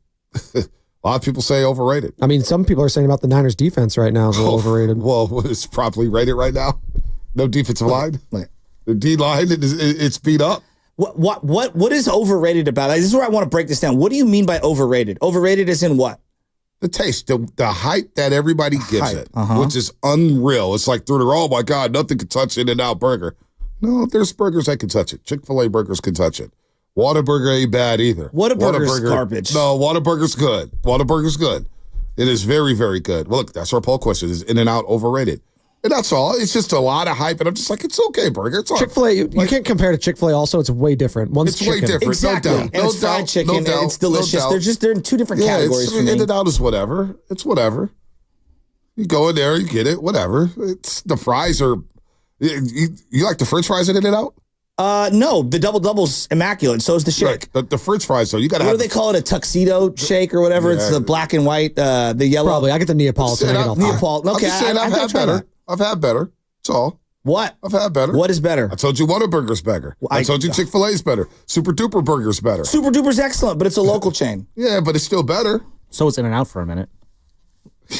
lot of people say overrated. I mean, some people are saying about the Niners defense right now is a little overrated. Well, it's properly rated right now. No defensive line. The D line, it's beat up. What is overrated about it? This is where I want to break this down. What do you mean by overrated? Overrated is in what? The taste, the hype that everybody gives it, which is unreal. It's like oh my God, nothing can touch In-N-Out burger. No, there's burgers that can touch it. Chick-fil-A burgers can touch it. Whataburger ain't bad either. Whataburger's garbage. No, Whataburger's good. Whataburger's good. It is very, very good. Well, look, that's our poll question. Is In-N-Out overrated? And that's all. It's just a lot of hype, and I'm just like, it's okay, burger. It's all Chick-fil-A, you can't compare to Chick-fil-A also. It's way different. One's it's way different. Exactly. No doubt. And it's fried chicken, and it's delicious. They're in two different categories for me. In-N-Out is whatever. It's whatever. You go in there, you get it, whatever. It's the fries are. You like the French fries in In-N-Out? No, the double-double's immaculate. So is the shake. Right. The French fries, though, you got to What have. do they call it? A tuxedo shake or whatever? It's the black and white, the yellow. Probably. I get the Neapolitan. Neapolitan. Okay, I've had better. I've had better. That's all. What? I've had better. What is better? I told you Whataburger's better. I told you Chick-fil-A's better. Super Duper Burger's better. Super Duper's excellent, but it's a local chain. Yeah, but it's still better. So it's In-N-Out for a minute.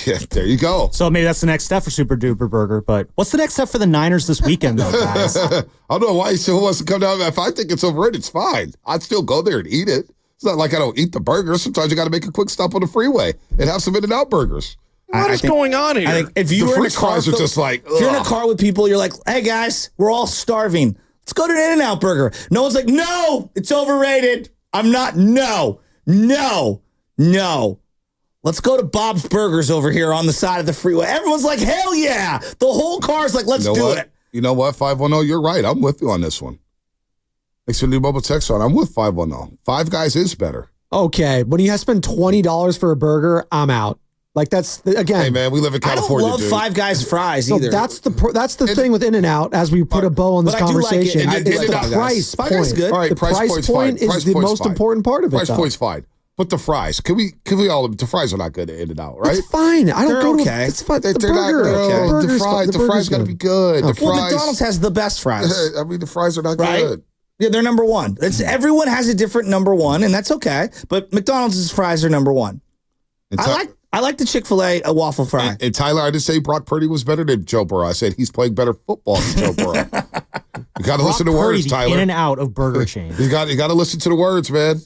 Yeah, there you go. So maybe that's the next step for Super Duper Burger. But what's the next step for the Niners this weekend, though, guys? I don't know why he still wants to come down. If I think it's overrated, it's fine. I'd still go there and eat it. It's not like I don't eat the burger. Sometimes you got to make a quick stop on the freeway and have some In-N-Out burgers. What is going on here? I think if you The were in a French car, fries are just like, if you're in a ugh. car with people, you're like, "Hey guys, we're all starving. Let's go to an In-N-Out burger." No one's like, "No, it's overrated." I'm not. No. Let's go to Bob's Burgers over here on the side of the freeway. Everyone's like, "Hell yeah!" The whole car's like, "Let's do it." You know what? 510, you're right. I'm with you on this one. Thanks for the new mobile text on. I'm with 510. Five Guys is better. Okay, when you have to spend $20 for a burger, I'm out. Like again. Hey man, we live in California. I don't love Five Guys fries either. That's the thing with In-N-Out. As we put a bow on this conversation, it's the price point. Five Guys good. All right, The price point is the most important part of it. Price point's fine. But the fries, can we all? The fries are not good at In-N-Out, right? It's fine. I don't They're go to. okay. It's fine. They're The not burger. good. The The fries got to be good. The Well, fries. McDonald's has the best fries. I mean, the fries are not Right? good. Yeah, they're number one. Everyone has a different number one, and that's okay. But McDonald's fries are number one. I like the Chick-fil-A waffle fry. And Tyler, I didn't say Brock Purdy was better than Joe Burrow. I said he's playing better football than Joe Burrow. You got to listen to words, Tyler. In-N-Out of burger chain. You got to listen to the words, man.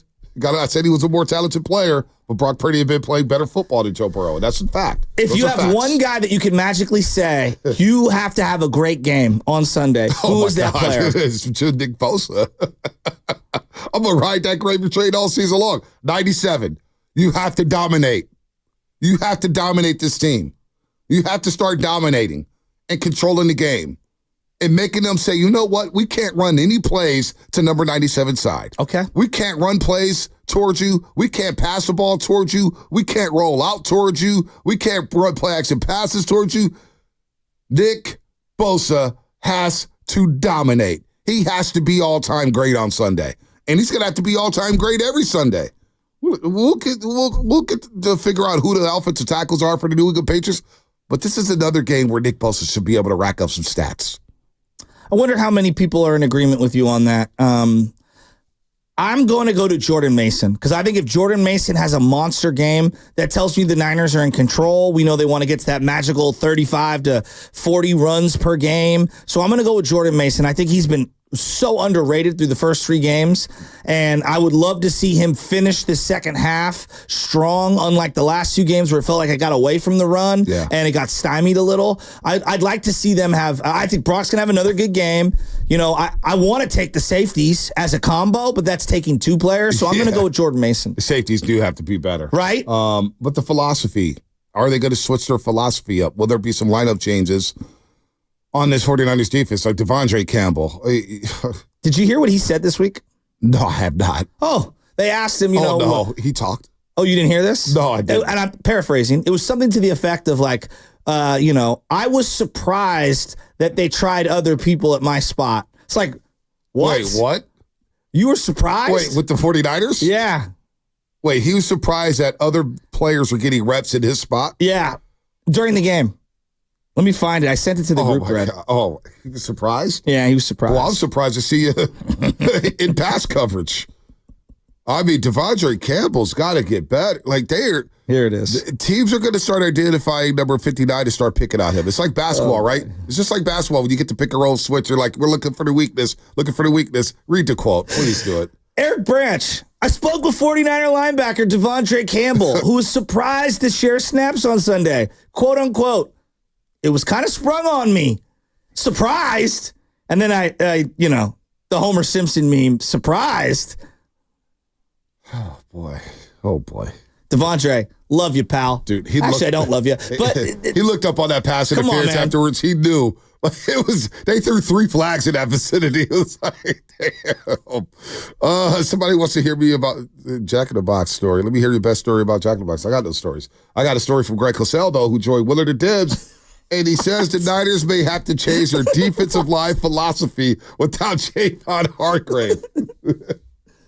I said he was a more talented player, but Brock Purdy had been playing better football than Joe Burrow. And that's a fact. If Those you are have facts. one guy that you can magically say, you have to have a great game on Sunday, who is that player? It's Nick Bosa. I'm going to ride that gravy train all season long. 97. You have to dominate. You have to dominate this team. You have to start dominating and controlling the game and making them say, you know what? We can't run any plays to number 97 side. Okay. We can't run plays towards you. We can't pass the ball towards you. We can't roll out towards you. We can't run play action passes towards you. Nick Bosa has to dominate. He has to be all-time great on Sunday. And he's going to have to be all-time great every Sunday. We'll get to figure out who the offensive tackles are for the New England Patriots. But this is another game where Nick Bosa should be able to rack up some stats. I wonder how many people are in agreement with you on that. I'm going to go to Jordan Mason because I think if Jordan Mason has a monster game, that tells me the Niners are in control. We know they want to get to that magical 35 to 40 runs per game. So I'm going to go with Jordan Mason. I think he's been so underrated through the first three games, and I would love to see him finish the second half strong, unlike the last two games where it felt like I got away from the run and it got stymied a little. I'd like to see them have, I think Brock's going to have another good game. You know, I want to take the safeties as a combo, but that's taking two players, so I'm going to go with Jordan Mason. The safeties do have to be better. Right? But the philosophy, are they going to switch their philosophy up? Will there be some lineup changes on this 49ers defense, like Devondre Campbell? Did you hear what he said this week? No, I have not. Oh, they asked him, no, he talked. Oh, you didn't hear this? No, I didn't. And I'm paraphrasing. It was something to the effect of like, I was surprised that they tried other people at my spot. It's like, what? Wait, what? You were surprised? Wait, with the 49ers? Yeah. Wait, he was surprised that other players were getting reps in his spot? Yeah, during the game. Let me find it. I sent it to the group thread. Oh, he was surprised? Yeah, he was surprised. Well, I'm surprised to see you in pass coverage. I mean, Devondre Campbell's got to get better. Like, here it is. Teams are going to start identifying number 59 to start picking on him. It's like basketball, right? It's just like basketball. When you get to pick and roll switch, you're like, we're looking for the weakness. Read the quote. Please do it. Eric Branch. I spoke with 49er linebacker Devondre Campbell, who was surprised to share snaps on Sunday. Quote, unquote. It was kind of sprung on me. Surprised. And then I the Homer Simpson meme, surprised. Oh, boy. Devondre, love you, pal. Dude, I don't love you. But he looked up on that pass interference afterwards. He knew. They threw 3 flags in that vicinity. It was like, damn. Somebody wants to hear me about the Jack in the Box story. Let me hear your best story about Jack in the Box. I got those stories. I got a story from Greg Cosell, though, who joined Willard and Dibbs And he says the Niners may have to change their defensive line philosophy without Javon Hargrave.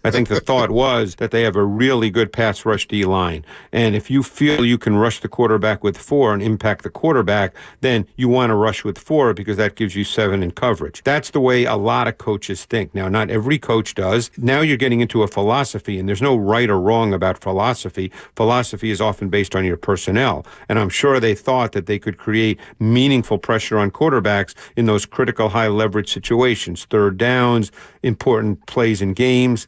I think the thought was that they have a really good pass rush D line. And if you feel you can rush the quarterback with 4 and impact the quarterback, then you want to rush with 4 because that gives you 7 in coverage. That's the way a lot of coaches think. Now, not every coach does. Now you're getting into a philosophy, and there's no right or wrong about philosophy. Philosophy is often based on your personnel. And I'm sure they thought that they could create meaningful pressure on quarterbacks in those critical high leverage situations, third downs, important plays in games.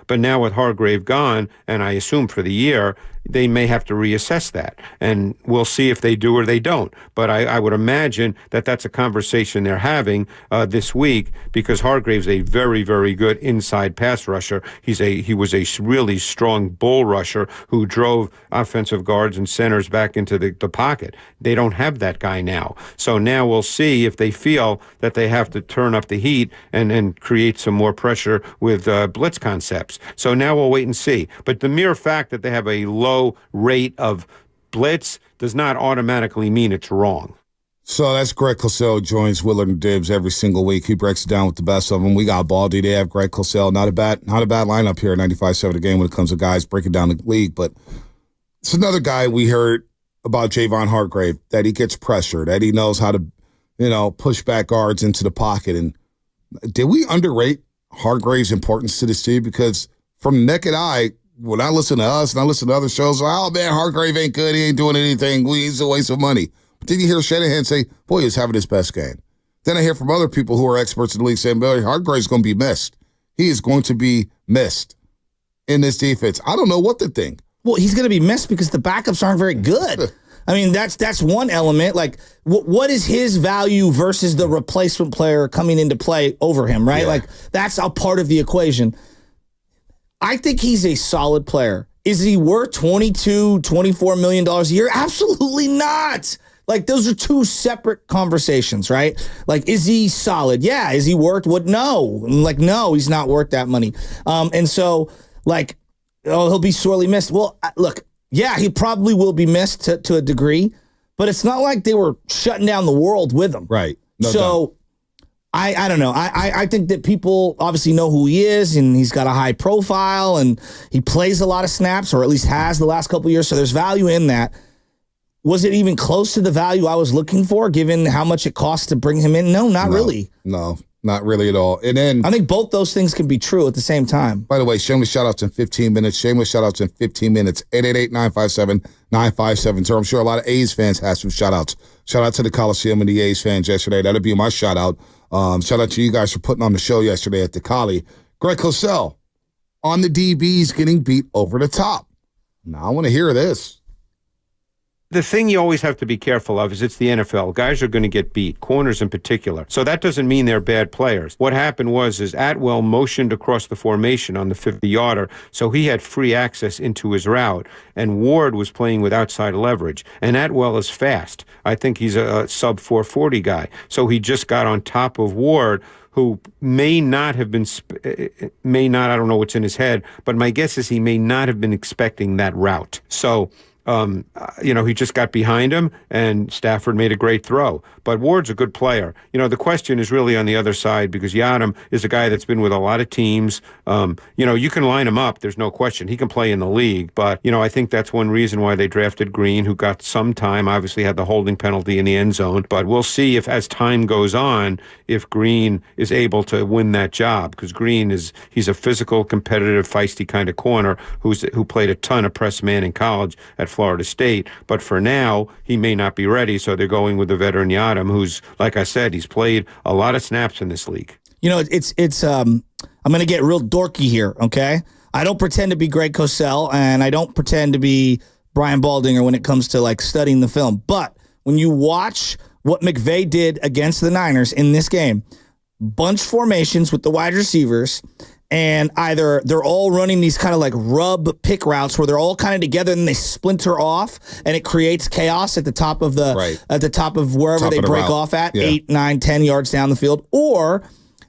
But now with Hargrave gone, and I assume for the year, they may have to reassess that. And we'll see if they do or they don't. But I would imagine that that's a conversation they're having this week, because Hargrave's a very, very good inside pass rusher. He was a really strong bull rusher who drove offensive guards and centers back into the pocket. They don't have that guy now. So now we'll see if they feel that they have to turn up the heat and create some more pressure with blitz concepts. So now we'll wait and see. But the mere fact that they have a low rate of blitz does not automatically mean it's wrong. So that's Greg Cosell joins Willard and Dibbs every single week. He breaks it down with the best of them. We got Baldy. They have Greg Cosell. Not a bad lineup here at 95.7 The Game when it comes to guys breaking down the league. But it's another guy we heard about, Javon Hargrave, that he gets pressure, that he knows how to, push back guards into the pocket. And did we underrate Hargrave's importance to this team? Because from the naked eye, when I listen to us and I listen to other shows, oh, man, Hargrave ain't good. He ain't doing anything. He's a waste of money. But then you hear Shanahan say, boy, he's having his best game. Then I hear from other people who are experts in the league saying, Billy, Hargrave's going to be missed. He is going to be missed in this defense. I don't know what to think. Well, he's going to be missed because the backups aren't very good. I mean, that's one element. Like, what is his value versus the replacement player coming into play over him, right? Yeah. Like, that's a part of the equation. I think he's a solid player. Is he worth $22, $24 million a year? Absolutely not. Like, those are two separate conversations, right? Like, is he solid? Yeah. Is he worth what? No. Like, no, he's not worth that money. And so, like, he'll be sorely missed. Well, look, yeah, he probably will be missed to a degree, but it's not like they were shutting down the world with him. Right. No so, doubt. I don't know. I think that people obviously know who he is, and he's got a high profile, and he plays a lot of snaps, or at least has the last couple of years, so there's value in that. Was it even close to the value I was looking for, given how much it costs to bring him in? No, not really. No, not really at all. And then I think both those things can be true at the same time. By the way, shameless shout-outs in 15 minutes. Shameless shout-outs in 15 minutes. 888-957-9570. I'm sure a lot of A's fans have some shout-outs. Shout out to the Coliseum and the A's fans yesterday. That'll be my shout-out. Shout out to you guys for putting on the show yesterday at the Collie. Greg Cosell on the DBs getting beat over the top. Now I want to hear this. The thing you always have to be careful of is it's the NFL. Guys are going to get beat, corners in particular. So that doesn't mean they're bad players. What happened was Atwell motioned across the formation on the 50-yarder, so he had free access into his route, and Ward was playing with outside leverage. And Atwell is fast. I think he's a sub 440 guy. So he just got on top of Ward, who may not have been, I don't know what's in his head, but my guess is he may not have been expecting that route. So he just got behind him, and Stafford made a great throw. But Ward's a good player. The question is really on the other side, because Yadam is a guy that's been with a lot of teams. You can line him up. There's no question. He can play in the league. But, I think that's one reason why they drafted Green, who got some time, obviously had the holding penalty in the end zone. But we'll see if, as time goes on, if Green is able to win that job, because he's a physical, competitive, feisty kind of corner who played a ton of press man in college at Florida State. But for now, he may not be ready, so they're going with the veteran Yadam, who's, like I said, he's played a lot of snaps in this league. It's I'm going to get real dorky here, okay? I don't pretend to be Greg Cosell, and I don't pretend to be Brian Baldinger when it comes to, like, studying the film. But when you watch what McVay did against the Niners in this game, bunch formations with the wide receivers, and either they're all running these kind of like rub pick routes where they're all kind of together and they splinter off, and it creates chaos at the top of wherever they break off at, 8, 9, 10 yards down the field, or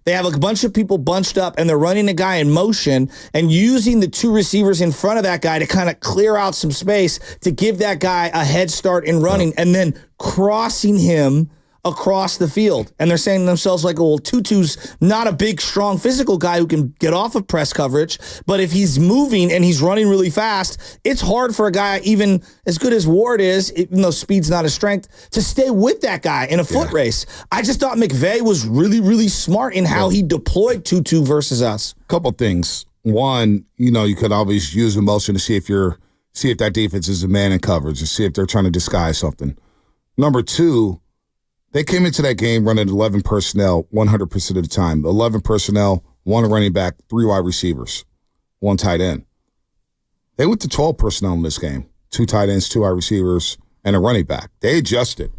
They have a bunch of people bunched up, and they're running a guy in motion and using the two receivers in front of that guy to kind of clear out some space to give that guy a head start in running, and then crossing him across the field. And they're saying to themselves, like, well, Tutu's not a big, strong, physical guy who can get off of press coverage, but if he's moving and he's running really fast, it's hard for a guy, even as good as Ward is, even though speed's not his strength, to stay with that guy in a foot race. I just thought McVay was really, really smart in how he deployed Tutu versus us. Couple things. One, you could always use emotion to see if that defense is a man in coverage, to see if they're trying to disguise something. Number two, they came into that game running 11 personnel 100% of the time. 11 personnel, 1 running back, 3 wide receivers, 1 tight end. They went to 12 personnel in this game. 2 tight ends, 2 wide receivers, and a running back. They adjusted.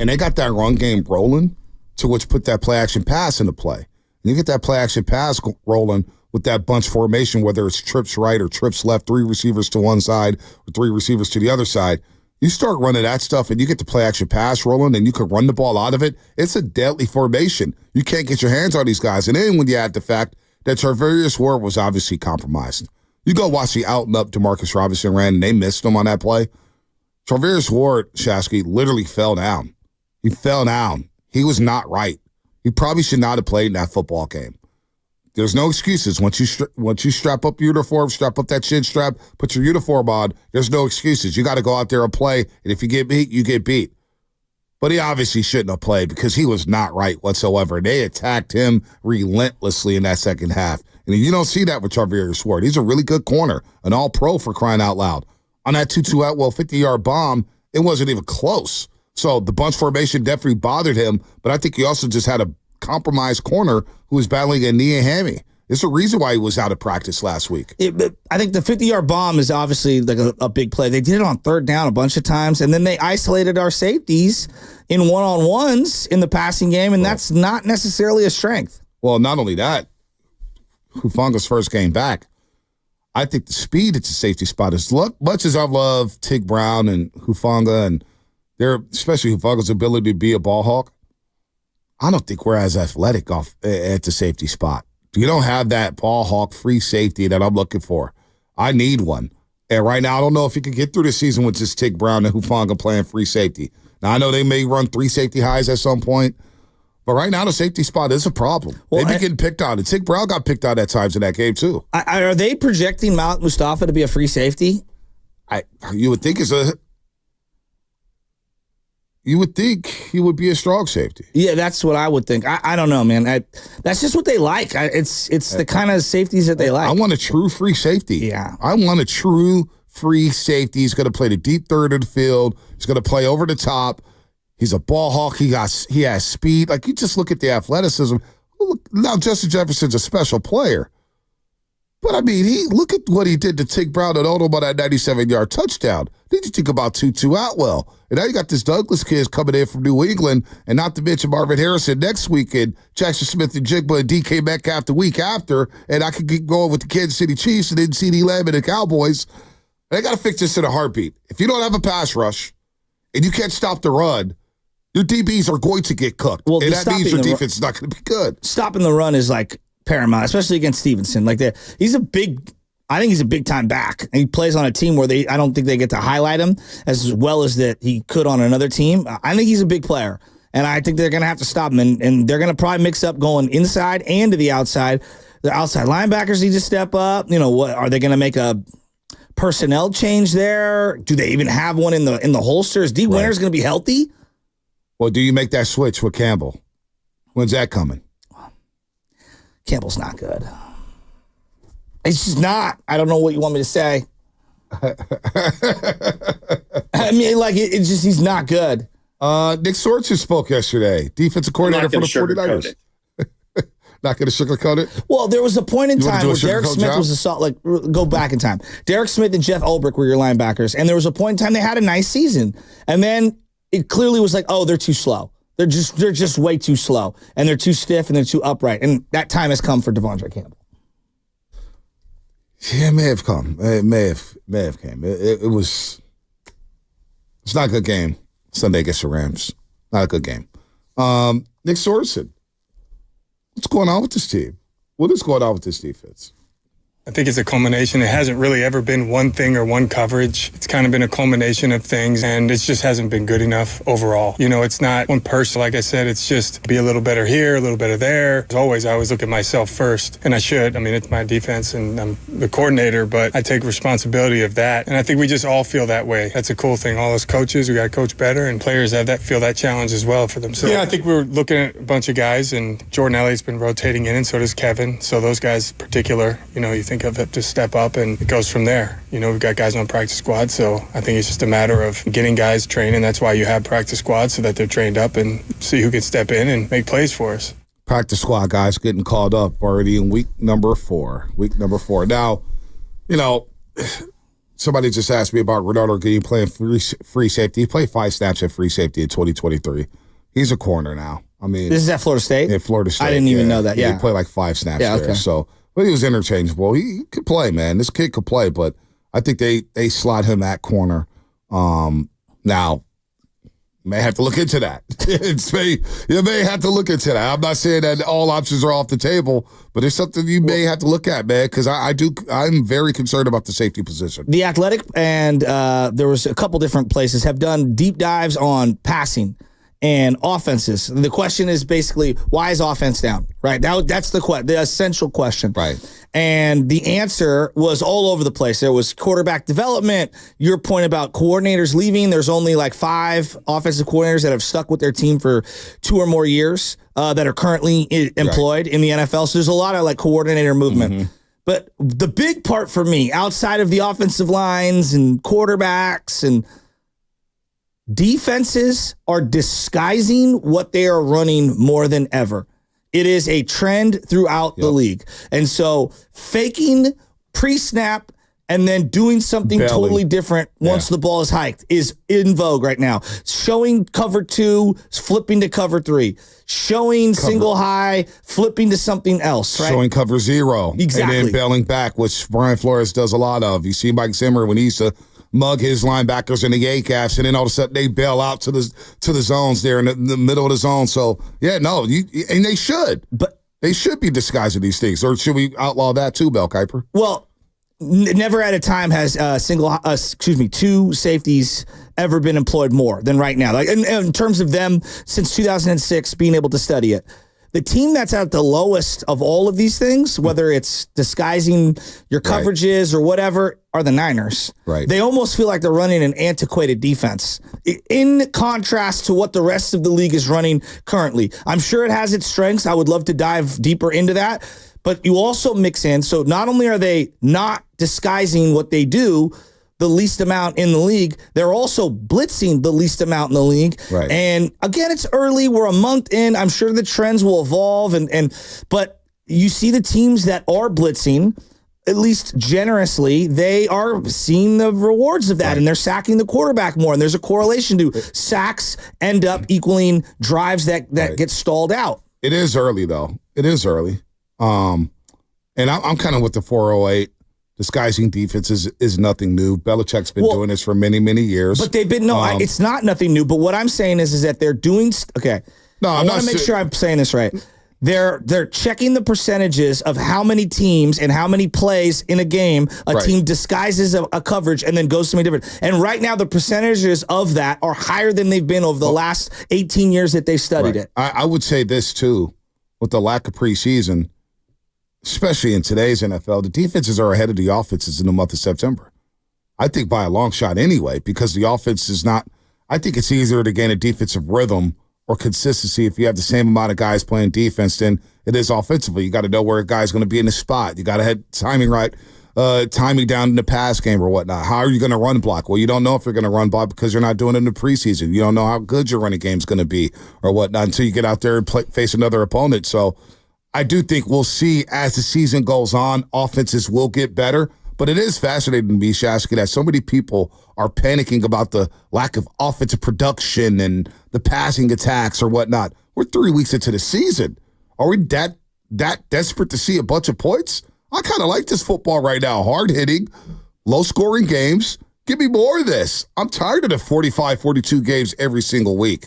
And they got that run game rolling, to which put that play-action pass into play. And you get that play-action pass rolling with that bunch formation, whether it's trips right or trips left, 3 receivers to one side or 3 receivers to the other side. You start running that stuff and you get the play-action pass rolling and you can run the ball out of it. It's a deadly formation. You can't get your hands on these guys. And then when you add the fact that Charvarius Ward was obviously compromised. You go watch the out and up DeMarcus Robinson ran and they missed him on that play. Charvarius Ward, Shasky, literally fell down. He fell down. He was not right. He probably should not have played in that football game. There's no excuses. Once you strap up your uniform, strap up that chin strap, put your uniform on, there's no excuses. You got to go out there and play, and if you get beat, you get beat. But he obviously shouldn't have played because he was not right whatsoever. They attacked him relentlessly in that second half. And you don't see that with Charvarius Ward. He's a really good corner, an all-pro for crying out loud. On that Tutu Atwell 50-yard bomb, it wasn't even close. So the bunch formation definitely bothered him, but I think he also just had a compromised corner who was battling a knee and hammy. There's a reason why he was out of practice last week. I think the 50-yard bomb is obviously like a big play. They did it on third down a bunch of times, and then they isolated our safeties in one-on-ones in the passing game, and that's not necessarily a strength. Well, not only that, Hufanga's first game back, I think the speed at the safety spot is much as I love Tig Brown and Hufanga and especially Hufanga's ability to be a ball hawk. I don't think we're as athletic off at the safety spot. You don't have that ball hawk free safety that I'm looking for. I need one. And right now, I don't know if you can get through the season with just Tig Brown and Hufanga playing free safety. Now, I know they may run 3 safety highs at some point, but right now the safety spot is a problem. Well, they've been getting picked on. And Tig Brown got picked on at times in that game, too. Are they projecting Malik Mustafa to be a free safety? You would think You would think he would be a strong safety. Yeah, that's what I would think. I don't know, man. That's just what they like. It's the kind of safeties that they like. I want a true free safety. Yeah. I want a true free safety. He's going to play the deep third of the field. He's going to play over the top. He's a ball hawk. He has speed. Like, you just look at the athleticism. Now, Justin Jefferson's a special player. But, I mean, look at what he did to Tig Brown and Odom on that 97-yard touchdown. Then you think about Tutu Atwell. And now you got this Douglas kid coming in from New England, and not to mention Marvin Harrison next weekend, Jackson Smith and Jigba and DK Metcalf the week after, and I could keep going with the Kansas City Chiefs and then CeeDee Lamb and the Cowboys. They got to fix this in a heartbeat. If you don't have a pass rush and you can't stop the run, your DBs are going to get cooked. Well, and that means your defense is not going to be good. Stopping the run is like paramount, especially against Stevenson. Like, I think he's a big-time back. And he plays on a team where I don't think they get to highlight him as well as that he could on another team. I think he's a big player, and I think they're going to have to stop him, and they're going to probably mix up going inside and to the outside. The outside linebackers need to step up. What are they going to make a personnel change there? Do they even have one in the holster? Is D. Winter's going to be healthy? Well, do you make that switch with Campbell? When's that coming? Campbell's not good. It's just not. I don't know what you want me to say. I mean, like, it's just he's not good. Nick Sorensen spoke yesterday, defensive coordinator for the 49ers. Not going to sugarcoat it? Well, there was a point in time where Derek Smith was assault. Like, go back in time. Derek Smith and Jeff Ulbrich were your linebackers, and there was a point in time they had a nice season, and then it clearly was like, oh, they're too slow. They're just way too slow, and they're too stiff, and they're too upright, and that time has come for Devondre Campbell. Yeah, it may have come. It may have came. It was. It's not a good game. Sunday against the Rams. Not a good game. Nick Sorensen. What's going on with this team? What is going on with this defense? I think it's a culmination. It hasn't really ever been one thing or one coverage. It's kind of been a culmination of things, and it just hasn't been good enough overall. It's not one person. Like I said, it's just be a little better here, a little better there. As always, I always look at myself first, and I should. I mean, it's my defense, and I'm the coordinator, but I take responsibility of that, and I think we just all feel that way. That's a cool thing. All us coaches, we got to coach better, and players feel that challenge as well for themselves. Yeah, I think we're looking at a bunch of guys, and Jordan Elliott's been rotating in, and so does Kevin. So those guys in particular, you think of it to step up, and it goes from there. We've got guys on practice squad, so I think it's just a matter of getting guys trained, and that's why you have practice squads, so that they're trained up and see who can step in and make plays for us. Practice squad guys getting called up already in week number 4. Now, somebody just asked me about Ronaldo Guillen playing free safety. He played 5 snaps at free safety in 2023. He's a corner now. I mean, this is at Florida State? Yeah, Florida State. I didn't even know that. Yeah. He played like 5 snaps there. Okay. So, but he was interchangeable. He could play, man. This kid could play, but I think they slot him at corner. Now, may have to look into that. You may have to look into that. I'm not saying that all options are off the table, but it's something you may have to look at, man, because I'm very concerned about the safety position. The Athletic and there was a couple different places have done deep dives on passing and offenses. The question is basically, why is offense down? Right? That's the essential question. Right. And the answer was all over the place. There was quarterback development. Your point about coordinators leaving. There's only like 5 offensive coordinators that have stuck with their team for 2 or more years that are currently employed in the NFL. So there's a lot of like coordinator movement. Mm-hmm. But the big part for me, outside of the offensive lines and quarterbacks and defenses, are disguising what they are running more than ever. It is a trend throughout the league. And so faking pre-snap and then doing something totally different once the ball is hiked is in vogue right now. Showing cover 2, flipping to cover 3. Showing single high, flipping to something else, right? Showing cover 0. Exactly. And then bailing back, which Brian Flores does a lot of. You see Mike Zimmer when he used to mug his linebackers in the A-gaps, and then all of a sudden they bail out to the zones there in the middle of the zone. So, and they should. But they should be disguising these things. Or should we outlaw that too, Bell Kiper? Well, never at a time has 2 safeties ever been employed more than right now. Like in terms of them since 2006 being able to study it. The team that's at the lowest of all of these things, whether it's disguising your coverages or whatever, are the Niners. Right. They almost feel like they're running an antiquated defense in contrast to what the rest of the league is running currently. I'm sure it has its strengths. I would love to dive deeper into that. But you also mix in, so not only are they not disguising what they do the least amount in the league, they're also blitzing the least amount in the league. Right. And again, it's early. We're a month in. I'm sure the trends will evolve. But you see the teams that are blitzing, at least generously, they are seeing the rewards of that, and they're sacking the quarterback more. And there's a correlation to sacks end up equaling drives that get stalled out. It is early, though. It is early. And I'm kind of with the 408. Disguising defense is nothing new. Belichick's been doing this for many, many years. But they've been, it's not nothing new. But what I'm saying is that they're doing, No, I want to make sure I'm saying this right. They're checking the percentages of how many teams and how many plays in a game a team disguises a coverage and then goes something different. And right now, the percentages of that are higher than they've been over the last 18 years that they've studied it. I would say this, too, with the lack of preseason, especially in today's NFL, the defenses are ahead of the offenses in the month of September. I think by a long shot anyway, because the offense is not – I think it's easier to gain a defensive rhythm or consistency if you have the same amount of guys playing defense than it is offensively. You got to know where a guy's going to be in the spot. You got to have timing right, timing down in the pass game or whatnot. How are you going to run block? Well, you don't know if you're going to run block because you're not doing it in the preseason. You don't know how good your running game's going to be or whatnot until you get out there and face another opponent. So I do think we'll see as the season goes on, offenses will get better. But it is fascinating to me, Shasky, that so many people are panicking about the lack of offensive production and the passing attacks or whatnot. We're 3 weeks into the season. Are we that desperate to see a bunch of points? I kind of like this football right now. Hard-hitting, low-scoring games. Give me more of this. I'm tired of the 45, 42 games every single week.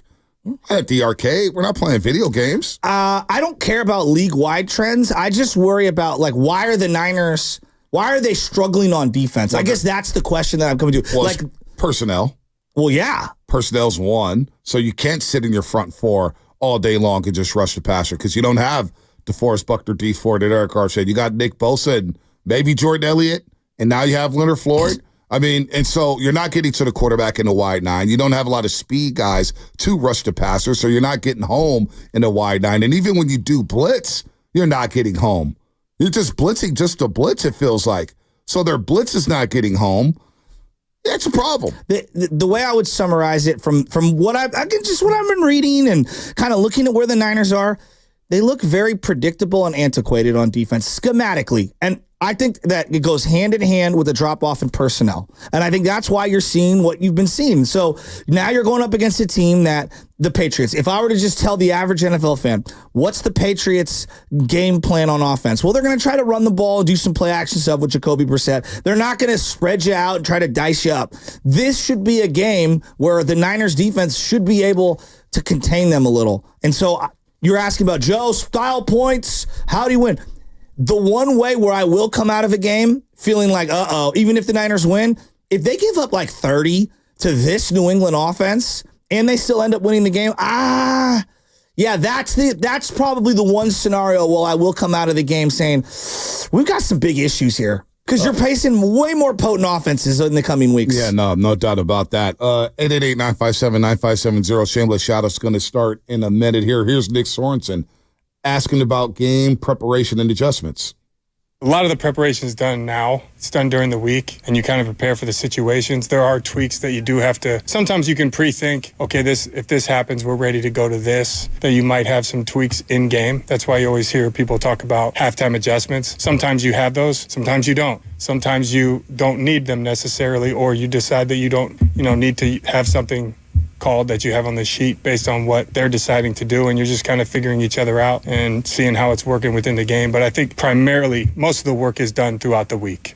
At the arcade, we're not playing video games. I don't care about league-wide trends. I just worry about, like, why are they struggling on defense? I guess that's the question that I'm coming to. Well, like personnel. Well, yeah. Personnel's one, so you can't sit in your front four all day long and just rush the passer because you don't have DeForest Buckner, D Ford, and Eric Armstead. You got Nick Bosa and maybe Jordan Elliott, and now you have Leonard Floyd. I mean, and so you're not getting to the quarterback in the wide nine. You don't have a lot of speed guys to rush the passer, so you're not getting home in the wide nine. And even when you do blitz, you're not getting home. You're just blitzing just to blitz, it feels like. So their blitz is not getting home. That's a problem. The way I would summarize it from what I've been reading and kind of looking at where the Niners are, they look very predictable and antiquated on defense schematically. And I think that it goes hand in hand with a drop-off in personnel. And I think that's why you're seeing what you've been seeing. So now you're going up against a team that the Patriots, if I were to just tell the average NFL fan, what's the Patriots game plan on offense? Well, they're going to try to run the ball and do some play action stuff with Jacoby Brissett. They're not going to spread you out and try to dice you up. This should be a game where the Niners defense should be able to contain them a little. And so you're asking about Joe, style points, how do you win? The one way where I will come out of a game feeling like, even if the Niners win, if they give up like 30 to this New England offense and they still end up winning the game, yeah, that's probably the one scenario where I will come out of the game saying, we've got some big issues here because you're facing way more potent offenses in the coming weeks. Yeah, no doubt about that. 888-957-9570. Shameless Shoutouts going to start in a minute here. Here's Nick Sorensen asking about game preparation and adjustments. A lot of the preparation is done now. It's done during the week, and you kind of prepare for the situations. There are tweaks that you do have to. Sometimes you can pre-think, okay, if this happens, we're ready to go to this, that you might have some tweaks in game. That's why you always hear people talk about halftime adjustments. Sometimes you have those, sometimes you don't. Sometimes you don't need them necessarily, or you decide that you don't, need to have something called that you have on the sheet based on what they're deciding to do, and you're just kind of figuring each other out and seeing how it's working within the game. But I think primarily most of the work is done throughout the week.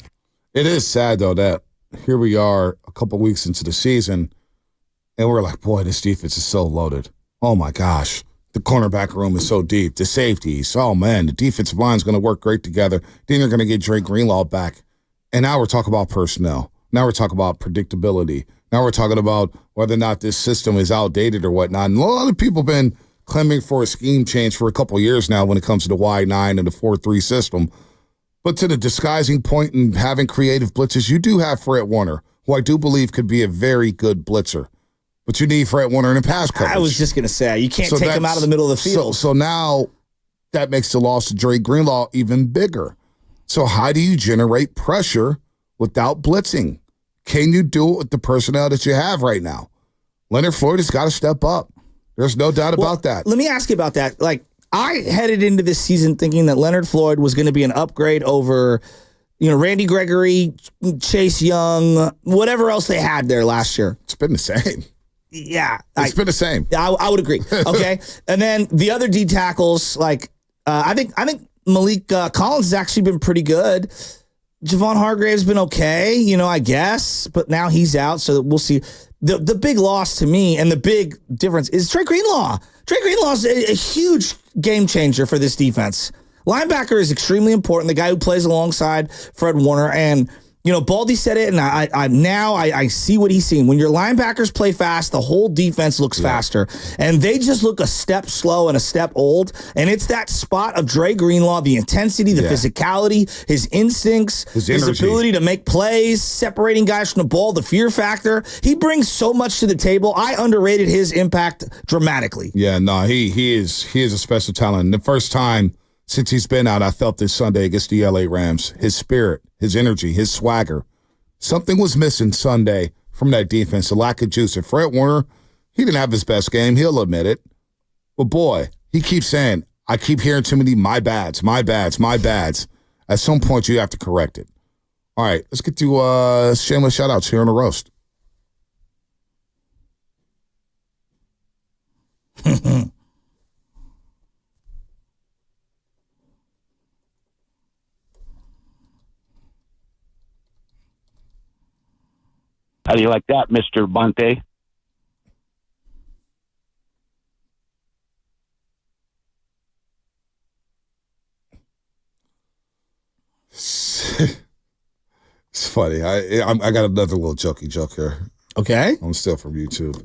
It is sad, though, that here we are a couple weeks into the season, and we're like, boy, this defense is so loaded. Oh, my gosh. The cornerback room is so deep. The safeties, oh, man, the defensive line is going to work great together. Then you're going to get Dre Greenlaw back. And now we're talking about personnel. Now we're talking about predictability. Now we're talking about whether or not this system is outdated or whatnot. And a lot of people have been clamoring for a scheme change for a couple of years now when it comes to the wide nine and the 4-3 system. But to the disguising point and having creative blitzes, you do have Fred Warner, who I do believe could be a very good blitzer. But you need Fred Warner in a pass coverage. I was just going to say, you can't take him out of the middle of the field. So now that makes the loss to Dre Greenlaw even bigger. So how do you generate pressure without blitzing? Can you do it with the personnel that you have right now? Leonard Floyd has got to step up. There's no doubt about that. Let me ask you about that. Like, I headed into this season thinking that Leonard Floyd was going to be an upgrade over, Randy Gregory, Chase Young, whatever else they had there last year. It's been the same. Yeah. It's been the same. I would agree. Okay. And then the other D tackles, like, I think Malik Collins has actually been pretty good. Javon Hargrave's been okay, I guess, but now he's out, so we'll see. The big loss to me and the big difference is Dre Greenlaw. Dre Greenlaw is a huge game changer for this defense. Linebacker is extremely important, the guy who plays alongside Fred Warner, and Baldy said it, and I see what he's seeing. When your linebackers play fast, the whole defense looks faster. And they just look a step slow and a step old. And it's that spot of Dre Greenlaw, the intensity, the physicality, his instincts, his ability to make plays, separating guys from the ball, the fear factor. He brings so much to the table. I underrated his impact dramatically. Yeah, no, he is a special talent. The first time since he's been out, I felt this Sunday against the LA Rams. His spirit, his energy, his swagger. Something was missing Sunday from that defense, a lack of juice. And Fred Warner, he didn't have his best game. He'll admit it. But, boy, he keeps saying, I keep hearing too many my bads. At some point, you have to correct it. All right, let's get to shameless shout-outs here on the roast. How do you like that, Mr. Bonte? It's funny. I got another little jokey joke here. Okay. I'm still from YouTube.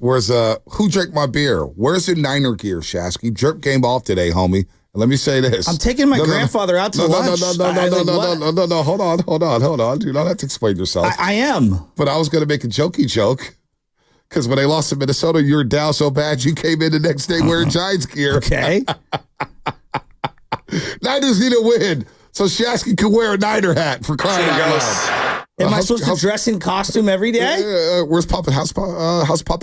Who drank my beer? Where's the Niner gear, Shasky? Jerk game off today, homie. And let me say this. I'm taking my grandfather out to lunch. No. Hold on. You don't have to explain yourself. I am. But I was going to make a jokey joke. Because when they lost to Minnesota, you were down so bad you came in the next day wearing Giants gear. Okay. Niners need a win, so Shasky can wear a Niner hat for crying out loud. Am I supposed to dress in costume every day? Where's Papa? How's Papa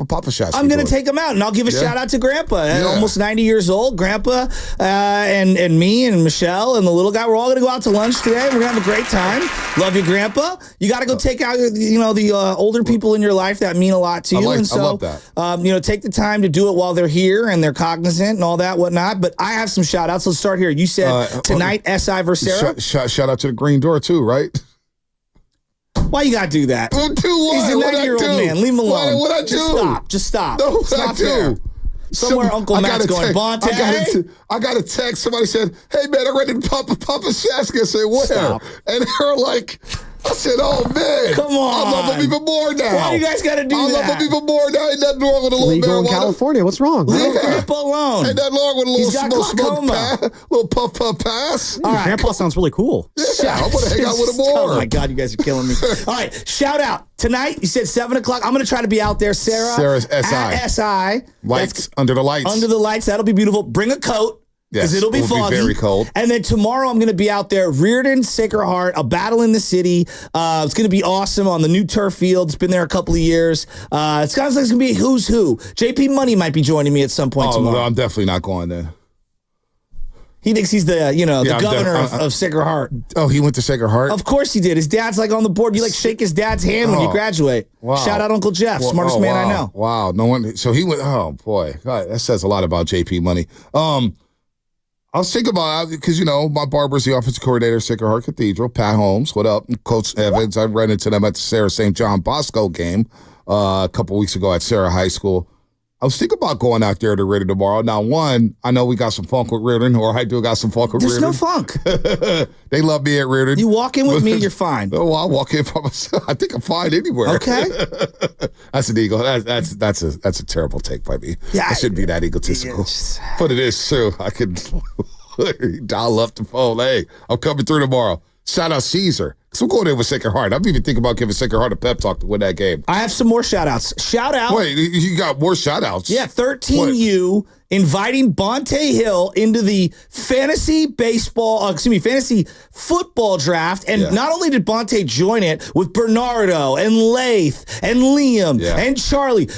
Shasky? I'm going to take him out, and I'll give a shout out to Grandpa. Almost 90 years old. Grandpa and me and Michelle and the little guy, we're all going to go out to lunch today. We're going to have a great time. Love you, Grandpa. You got to go take out the older people in your life that mean a lot to you. I love that. Take the time to do it while they're here and they're cognizant and all that whatnot. But I have some shout outs. Let's start here. You said tonight SI versus Sarah. Shout out to the Green Door too, right? Why you gotta do that? Well, He's a 90-year-old man. Leave him alone. What I do? Just stop. No, it's not fair. Somewhere Uncle Matt's going, Bonte. I got a text. Somebody said, "Hey man, I read Papa Shasky." I said, "Where?" Stop. And they're like, I said, "Oh man, come on! I love him even more now." Why do you guys got to do that? I love him even more now. Ain't nothing wrong with a little legal marijuana. in California. What's wrong? Leave Grandpa alone. Ain't nothing wrong with a little smoke, little puff pass. All right. Grandpa sounds really cool. Yeah, I want to hang out with him more. Oh my God, you guys are killing me. All right, shout out tonight. You said 7 o'clock. I'm going to try to be out there, Sarah. Sarah's SI. At SI. Lights under the lights. Under the lights. That'll be beautiful. Bring a coat. Because it'll be foggy. Be very cold. And then tomorrow I'm going to be out there, Reardon, Sacred Heart, a battle in the city. It's going to be awesome on the new turf field. It's been there a couple of years. It's kind of like it's going to be who's who. JP Money might be joining me at some point tomorrow. No, I'm definitely not going then. He thinks he's the governor of Sacred Heart. Oh, he went to Sacred Heart? Of course he did. His dad's like on the board. You like shake his dad's hand when you graduate. Wow. Shout out Uncle Jeff, smartest man I know. Wow. No one. So he went. Oh boy, God, that says a lot about JP Money. I was thinking about it because, my barber's the offensive coordinator at Sacred Heart Cathedral, Pat Holmes. What up? Coach Evans. I ran into them at the Sarah St. John Bosco game a couple weeks ago at Sarah High School. I was thinking about going out there to Reardon tomorrow. Now, one, I know we got some funk with Reardon, or I do got some funk with Reardon. There's no funk. They love me at Reardon. You walk in with me, you're fine. Oh, I'll walk in by myself. I think I'm fine anywhere. Okay. That's an ego. That's a terrible take by me. Yeah, I shouldn't be that egotistical. But it is true. I could dial up the phone. Hey, I'm coming through tomorrow. Shout out Caesar. So I'm going in with Sacred Heart. I'm even thinking about giving Sacred Heart a pep talk to win that game. I have some more shout outs. Shout out. Wait, you got more shout outs? Yeah, 13U inviting Bonte Hill into the fantasy football draft. And not only did Bonte join it with Bernardo and Lath and Liam and Charlie,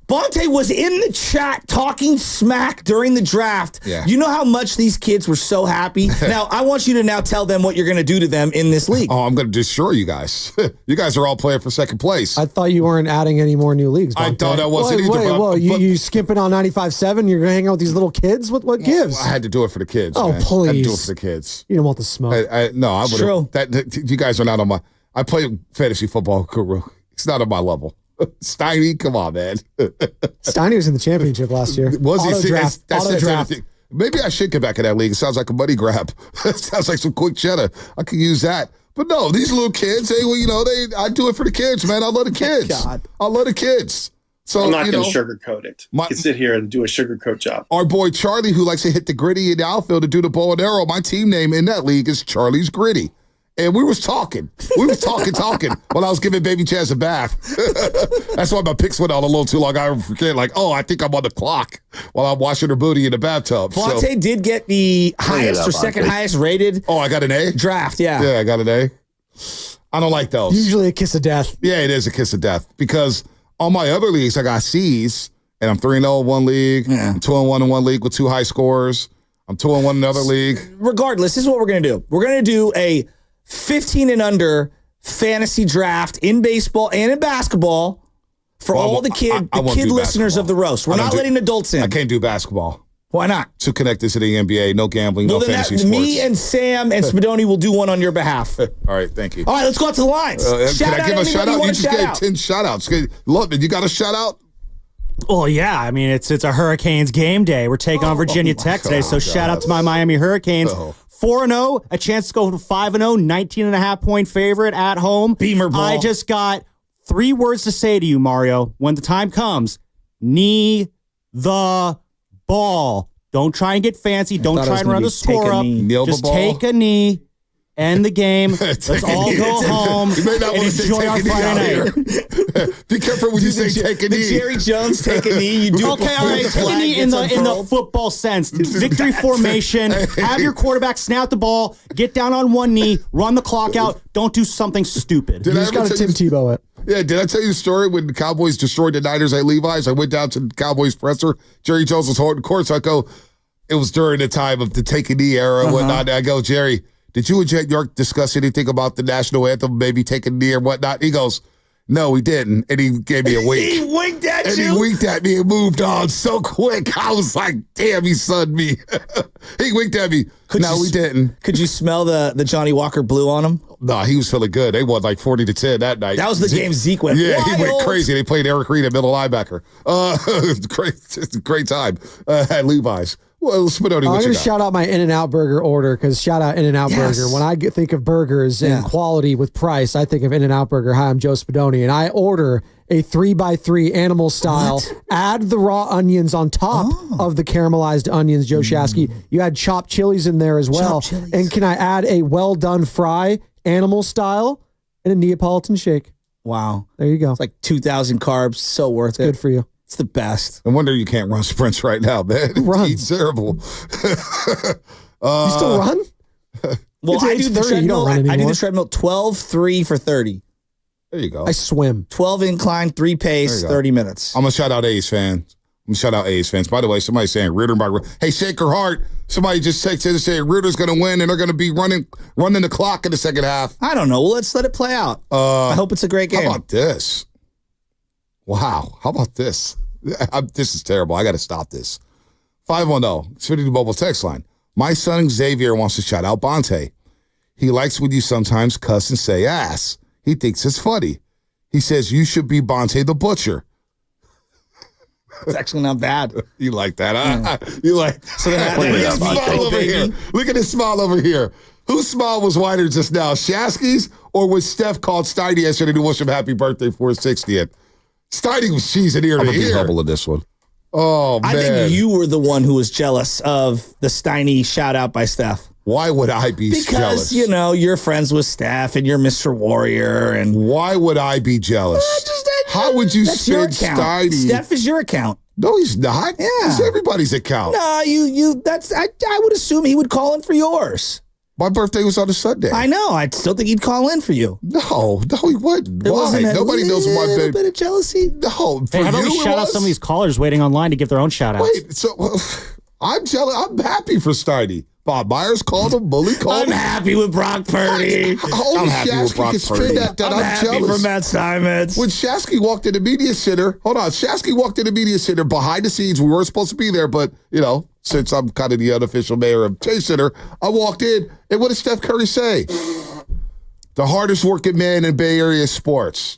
Bonte was in the chat talking smack during the draft. Yeah. You know how much these kids were so happy? Now, I want you to now tell them what you're going to do to them in this league. Oh, I'm going to destroy you guys. You guys are all playing for second place. I thought you weren't adding any more new leagues. I thought I wasn't either. Wait, you skimping on 95.7? You're going to hang out with these little kids? What gives? I had to do it for the kids. Oh, man. please. I had to do it for the kids. You don't want the smoke. No, I would have. You guys are not on my. I play fantasy football, Guru. It's not on my level. Steiny, come on, man. Steiny was in the championship last year. Was he? Auto draft. Maybe I should get back in that league. It sounds like a money grab. It sounds like some quick cheddar. I could use that. But no, these little kids, I do it for the kids, man. I love the kids. God. I love the kids. So I'm not going to sugarcoat it. You can sit here and do a sugarcoat job. Our boy Charlie, who likes to hit the gritty in the outfield to do the bow and arrow, my team name in that league is Charlie's Gritty. And we was talking while I was giving baby Chaz a bath. That's why my picks went out a little too long. I forget, I think I'm on the clock while I'm washing her booty in the bathtub. Bonte did get the highest or second highest rated. Oh, I got an A? Draft, yeah. Yeah, I got an A. I don't like those. Usually a kiss of death. Yeah, it is a kiss of death. Because on my other leagues, I got C's, and I'm 3-0 in one league. Yeah. I'm 2-1 in one league with 2 high scores. I'm 2-1 in another league. Regardless, this is what we're going to do. We're going to do a 15 and under fantasy draft in baseball and in basketball for all the kid listeners of the roast. We're not letting adults in. I can't do basketball. Why not? Too connected to the NBA, no gambling, no fantasy sports. Me and Sam and Spadoni will do one on your behalf. All right, thank you. All right, let's go out to the lines. Can I give a shout out? You just gave 10 shout outs. Love it. You got a shout out? Well, yeah. I mean, it's a Hurricanes game day. We're taking on Virginia Tech today, so shout out to my Miami Hurricanes. 4-0, a chance to go to 5-0, 19.5-point favorite at home. Beamer ball. I just got 3 words to say to you, Mario. When the time comes, knee the ball. Don't try and get fancy. Don't try and run the score up. Just take a knee. End the game. Let's all go home and enjoy our Friday night. Be careful when you say take a knee. Jerry Jones take a knee. You do okay, all right. Take a knee in the football sense. Victory formation. Have your quarterback snap the ball. Get down on one knee. Run the clock out. Don't do something stupid. You just got to Tim Tebow it. Yeah, did I tell you the story when the Cowboys destroyed the Niners at Levi's? I went down to the Cowboys presser. Jerry Jones was holding court. So I go, it was during the time of the take a knee era and whatnot. I go, Jerry, did you and Jet York discuss anything about the national anthem, maybe taking a knee or whatnot? He goes, no, we didn't. And he gave me a wink. He winked at and you? He winked at me and moved on so quick. I was like, damn, he sunned me. He winked at me. We didn't. Could you smell the Johnny Walker blue on him? No, he was feeling good. They won like 40-10 that night. That was the game Zeke went wild. He went crazy. They played Eric Reed at middle linebacker. Great time at Levi's. Well, Spadoni, I'm going to shout out my In-N-Out Burger order because shout out In-N-Out Burger. When I think of burgers and quality with price, I think of In-N-Out Burger. Hi, I'm Joe Spadoni, and I order a 3x3 animal style. Add the raw onions on top of the caramelized onions, Joe Shasky. You add chopped chilies in there as well. And can I add a well-done fry, animal style, and a Neapolitan shake? Wow. There you go. It's like 2,000 carbs. So worth it. Good for you. It's the best. No wonder you can't run sprints right now, man. It's terrible. You still run? Well, I do the treadmill. I do the treadmill 12-3 for 30. There you go. I swim. 12 incline, 3 pace, 30 minutes. I'm going to shout out A's fans. By the way, somebody's saying Ritter by Hey, Shaker Hart. Somebody just texted and said Ritter's going to win and they're going to be running the clock in the second half. I don't know. Well, let's let it play out. I hope it's a great game. How about this? Wow. How about this? This is terrible. I got to stop this. 510, Xfinity Mobile text line. My son Xavier wants to shout out Bonte. He likes when you sometimes cuss and say ass. He thinks it's funny. He says you should be Bonte the Butcher. It's actually not bad. You like that, huh? You like so that. Look at this smile over here. Look at this smile over here. Whose smile was wider just now, Shasky's or was Steph called Steiny yesterday to wish him happy birthday for his 60th? Steiny was cheesing ear to ear. I'm going to be humble in this one. Oh, man. I think you were the one who was jealous of the Steiny shout out by Steph. Why would I be jealous? Because, you're friends with Steph and you're Mr. Warrior. And why would I be jealous? How would you spin Steiny? Steph is your account. No, he's not. Yeah. It's everybody's account. No, I would assume he would call in for yours. My birthday was on a Sunday. I know. I still think he'd call in for you. No, he wouldn't. Why? Nobody knows my baby. A little bit of jealousy. No, hey, how about we shout out some of these callers waiting online to give their own shout outs? Wait, so I'm jealous. I'm happy for Steiny. Bob Myers called him. Bully called him. I'm happy with Brock Purdy. I'm happy with Brock Purdy. I'm happy for Matt Steinmetz. When Shasky walked in the media center, Shasky walked in the media center behind the scenes. We weren't supposed to be there, but, since I'm kind of the unofficial mayor of Chase Center, I walked in, and what did Steph Curry say? The hardest working man in Bay Area sports.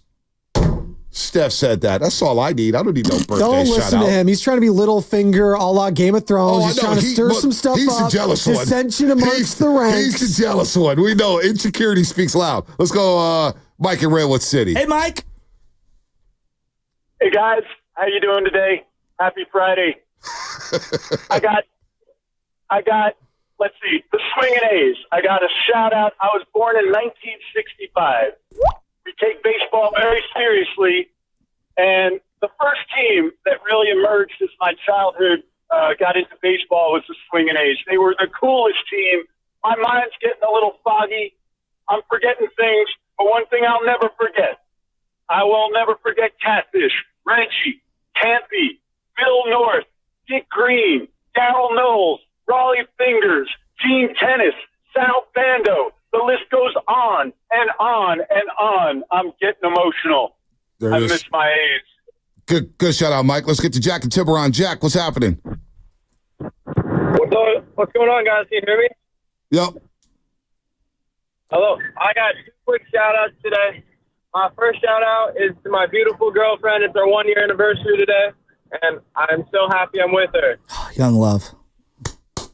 Steph said that. That's all I need. I don't need no birthday shout out. Don't listen to him. He's trying to be Littlefinger a la Game of Thrones. He's trying to stir some stuff up. He's the jealous one. Dissension amongst the ranks. He's the jealous one. We know insecurity speaks loud. Let's go Mike in Redwood City. Hey, Mike. Hey, guys. How you doing today? Happy Friday. I got, let's see, the Swingin' A's. I got a shout out. I was born in 1965. We take baseball very seriously, and the first team that really emerged as my childhood got into baseball was the Swingin' A's. They were the coolest team. My mind's getting a little foggy. I'm forgetting things, but one thing I'll never forget. I will never forget Catfish, Reggie, Campy, Bill North, Dick Green, Darryl Knowles, Raleigh Fingers, Gene Tennis, Sal Bando. The list goes on and on and on. I'm getting emotional. I miss my A's. Good shout out, Mike. Let's get to Jack and Tiburon. Jack, what's happening? What's going on, guys? Can you hear me? Yep. Hello. I got 2 quick shout outs today. My first shout out is to my beautiful girlfriend. It's our 1-year anniversary today, and I'm so happy I'm with her. Young love.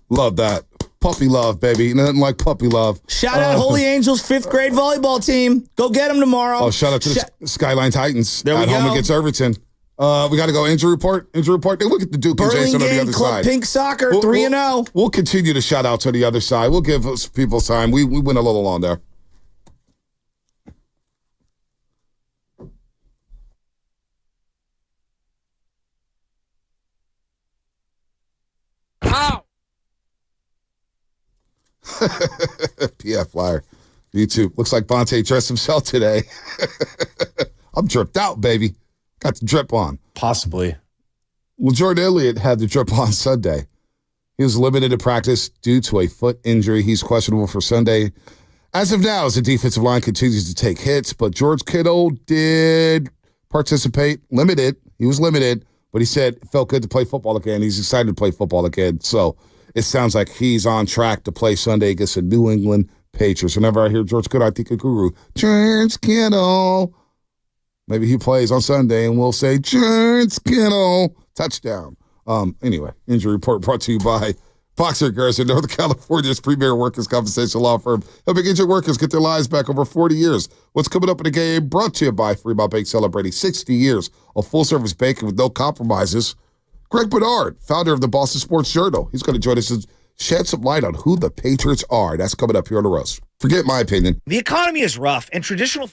Love that. Puppy love, baby. Nothing like puppy love. Shout out Holy Angels 5th grade volleyball team. Go get them tomorrow. Oh, shout out to the Skyline Titans. There we at go. home against Irvington. We got to go injury report. Then we'll get the Duke and Jason on the other Club side. Pink Soccer 3-0. We'll continue to shout out to the other side. We'll give people time. We went a little on there. PF Flyer. YouTube. Looks like Bonte dressed himself today. I'm dripped out, baby. Got the drip on. Possibly. Well, Jordan Elliott had the drip on Sunday. He was limited to practice due to a foot injury. He's questionable for Sunday. As of now, as the defensive line continues to take hits, but George Kittle did participate. Limited. He was limited, but he said it felt good to play football again. He's excited to play football again. So it sounds like he's on track to play Sunday against the New England Patriots. Whenever I hear George Kittle, I think of Guru. George Kittle. Maybe he plays on Sunday and we'll say, George Kittle. Touchdown. Anyway, injury report brought to you by Foxer Garrison, Northern California's premier workers' compensation law firm, helping injured workers get their lives back over 40 years. What's coming up in the game brought to you by Fremont Bank, celebrating 60 years of full-service banking with no compromises. Greg Bernard, founder of the Boston Sports Journal. He's going to join us and shed some light on who the Patriots are. That's coming up here on the roast. Forget my opinion. The economy is rough, and traditional...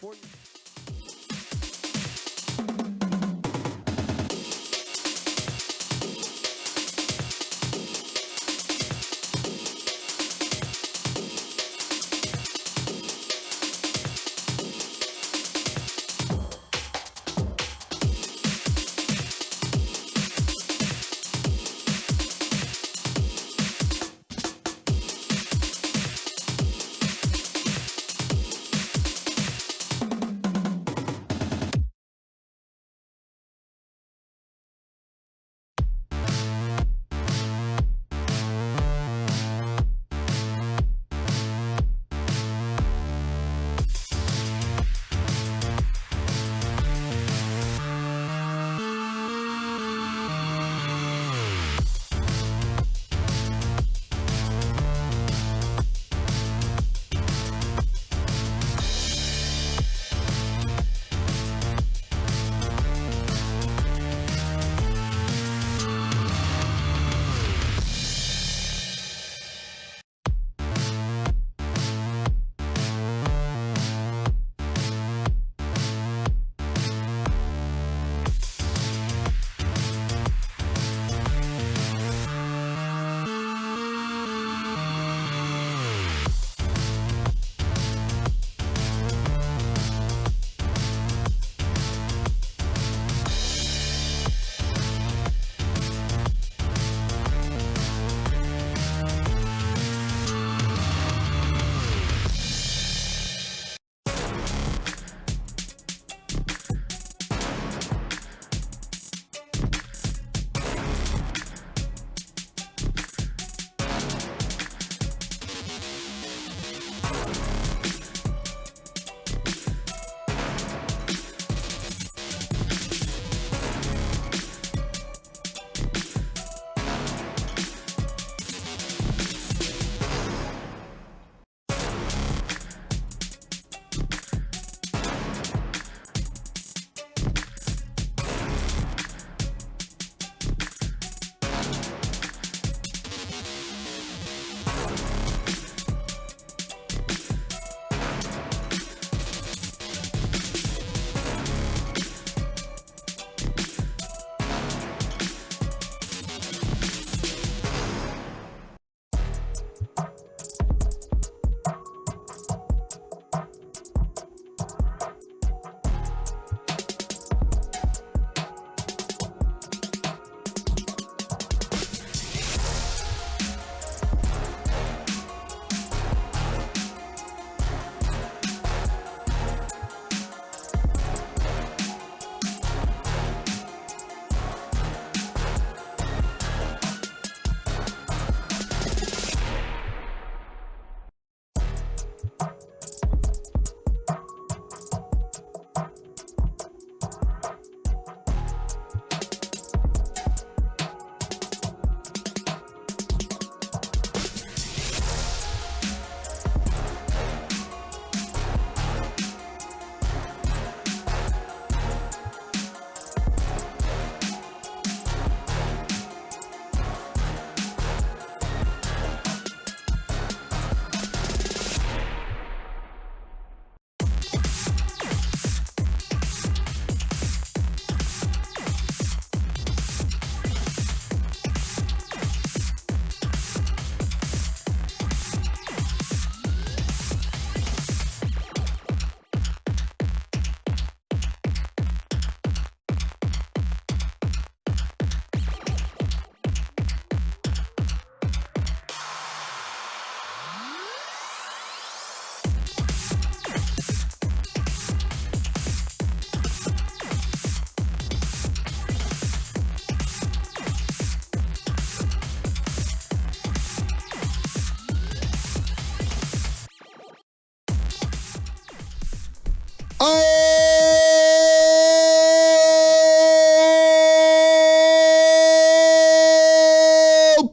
Oh,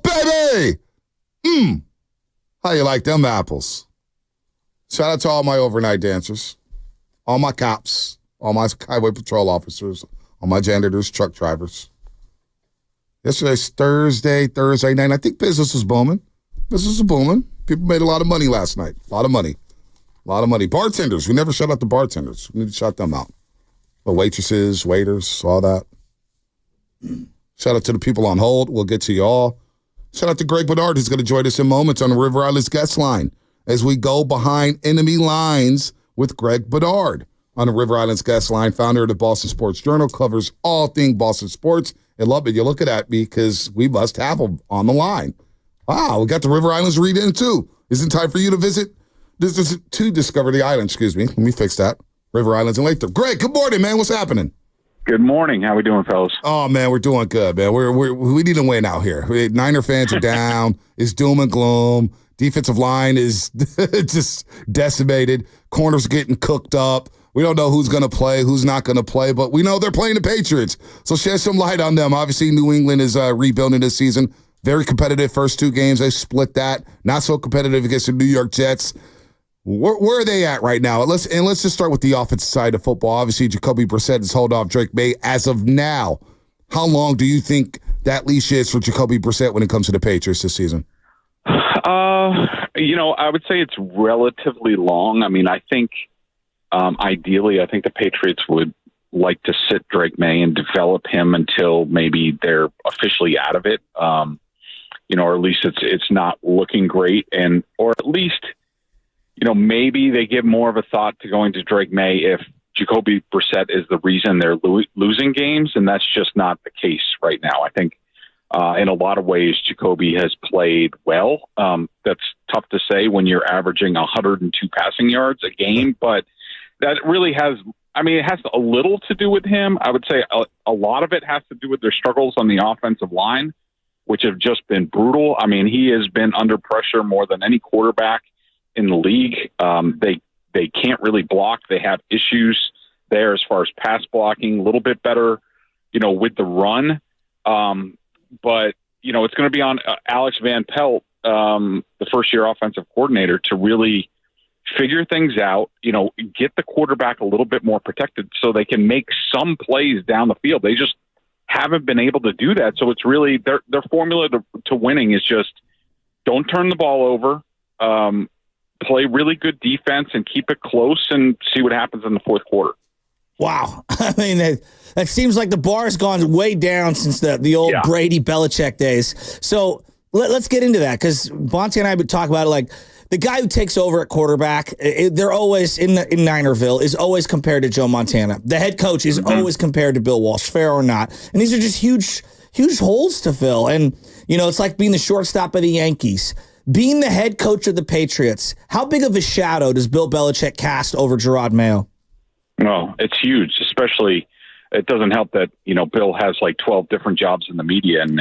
baby! How you like them apples? Shout out to all my overnight dancers, all my cops, all my highway patrol officers, all my janitors, truck drivers. Yesterday's Thursday night. I think business was booming. Business was booming. People made a lot of money last night. A lot of money. Bartenders. We never shut out the bartenders. We need to shut them out. The waitresses, waiters, all that. Shout out to the people on hold. We'll get to you all. Shout out to Greg Bedard, who's going to join us in moments on the River Islands guest line as we go behind enemy lines with Greg Bedard on the River Islands guest line. Founder of the Boston Sports Journal, covers all things Boston sports. I love it. You're looking at me because we must have him on the line. Wow, we got the River Islands read in too. Isn't it time for you to visit? This is to discover the island. Excuse me. Let me fix that. River Islands and Lathrop. Greg, good morning, man. What's happening? Good morning. How we doing, fellas? Oh man, we're doing good, man. We need to win out here. Niner fans are down. It's doom and gloom. Defensive line is just decimated. Corners getting cooked up. We don't know who's going to play, who's not going to play, but we know they're playing the Patriots. So shed some light on them. Obviously, New England is rebuilding this season. Very competitive first two games. They split that. Not so competitive against the New York Jets. Where are they at right now? Let's just start with the offensive side of football. Obviously, Jacoby Brissett has held off Drake May as of now. How long do you think that leash is for Jacoby Brissett when it comes to the Patriots this season? I would say it's relatively long. I mean, I think ideally, I think the Patriots would like to sit Drake May and develop him until maybe they're officially out of it. Or at least it's not looking great, or at least, maybe they give more of a thought to going to Drake May if Jacoby Brissett is the reason they're losing games, and that's just not the case right now. I think in a lot of ways, Jacoby has played well. That's tough to say when you're averaging 102 passing yards a game, but that really has, it has a little to do with him. I would say a lot of it has to do with their struggles on the offensive line, which have just been brutal. I mean, he has been under pressure more than any quarterback in the league. They can't really block. They have issues there as far as pass blocking, a little bit better, with the run. But, it's going to be on Alex Van Pelt, the first-year offensive coordinator, to really figure things out, get the quarterback a little bit more protected so they can make some plays down the field. They just haven't been able to do that. So it's really their formula to winning is just don't turn the ball over, play really good defense and keep it close and see what happens in the fourth quarter. Wow. I mean, that seems like the bar has gone way down since the old Brady Belichick days. So let's get into that, because Bonte and I would talk about it like the guy who takes over at quarterback, they're always in Ninerville is always compared to Joe Montana. The head coach is always compared to Bill Walsh, fair or not. And these are just huge holes to fill. And, it's like being the shortstop of the Yankees. Being the head coach of the Patriots, how big of a shadow does Bill Belichick cast over Gerard Mayo? Well, it's huge, especially it doesn't help that, Bill has like 12 different jobs in the media and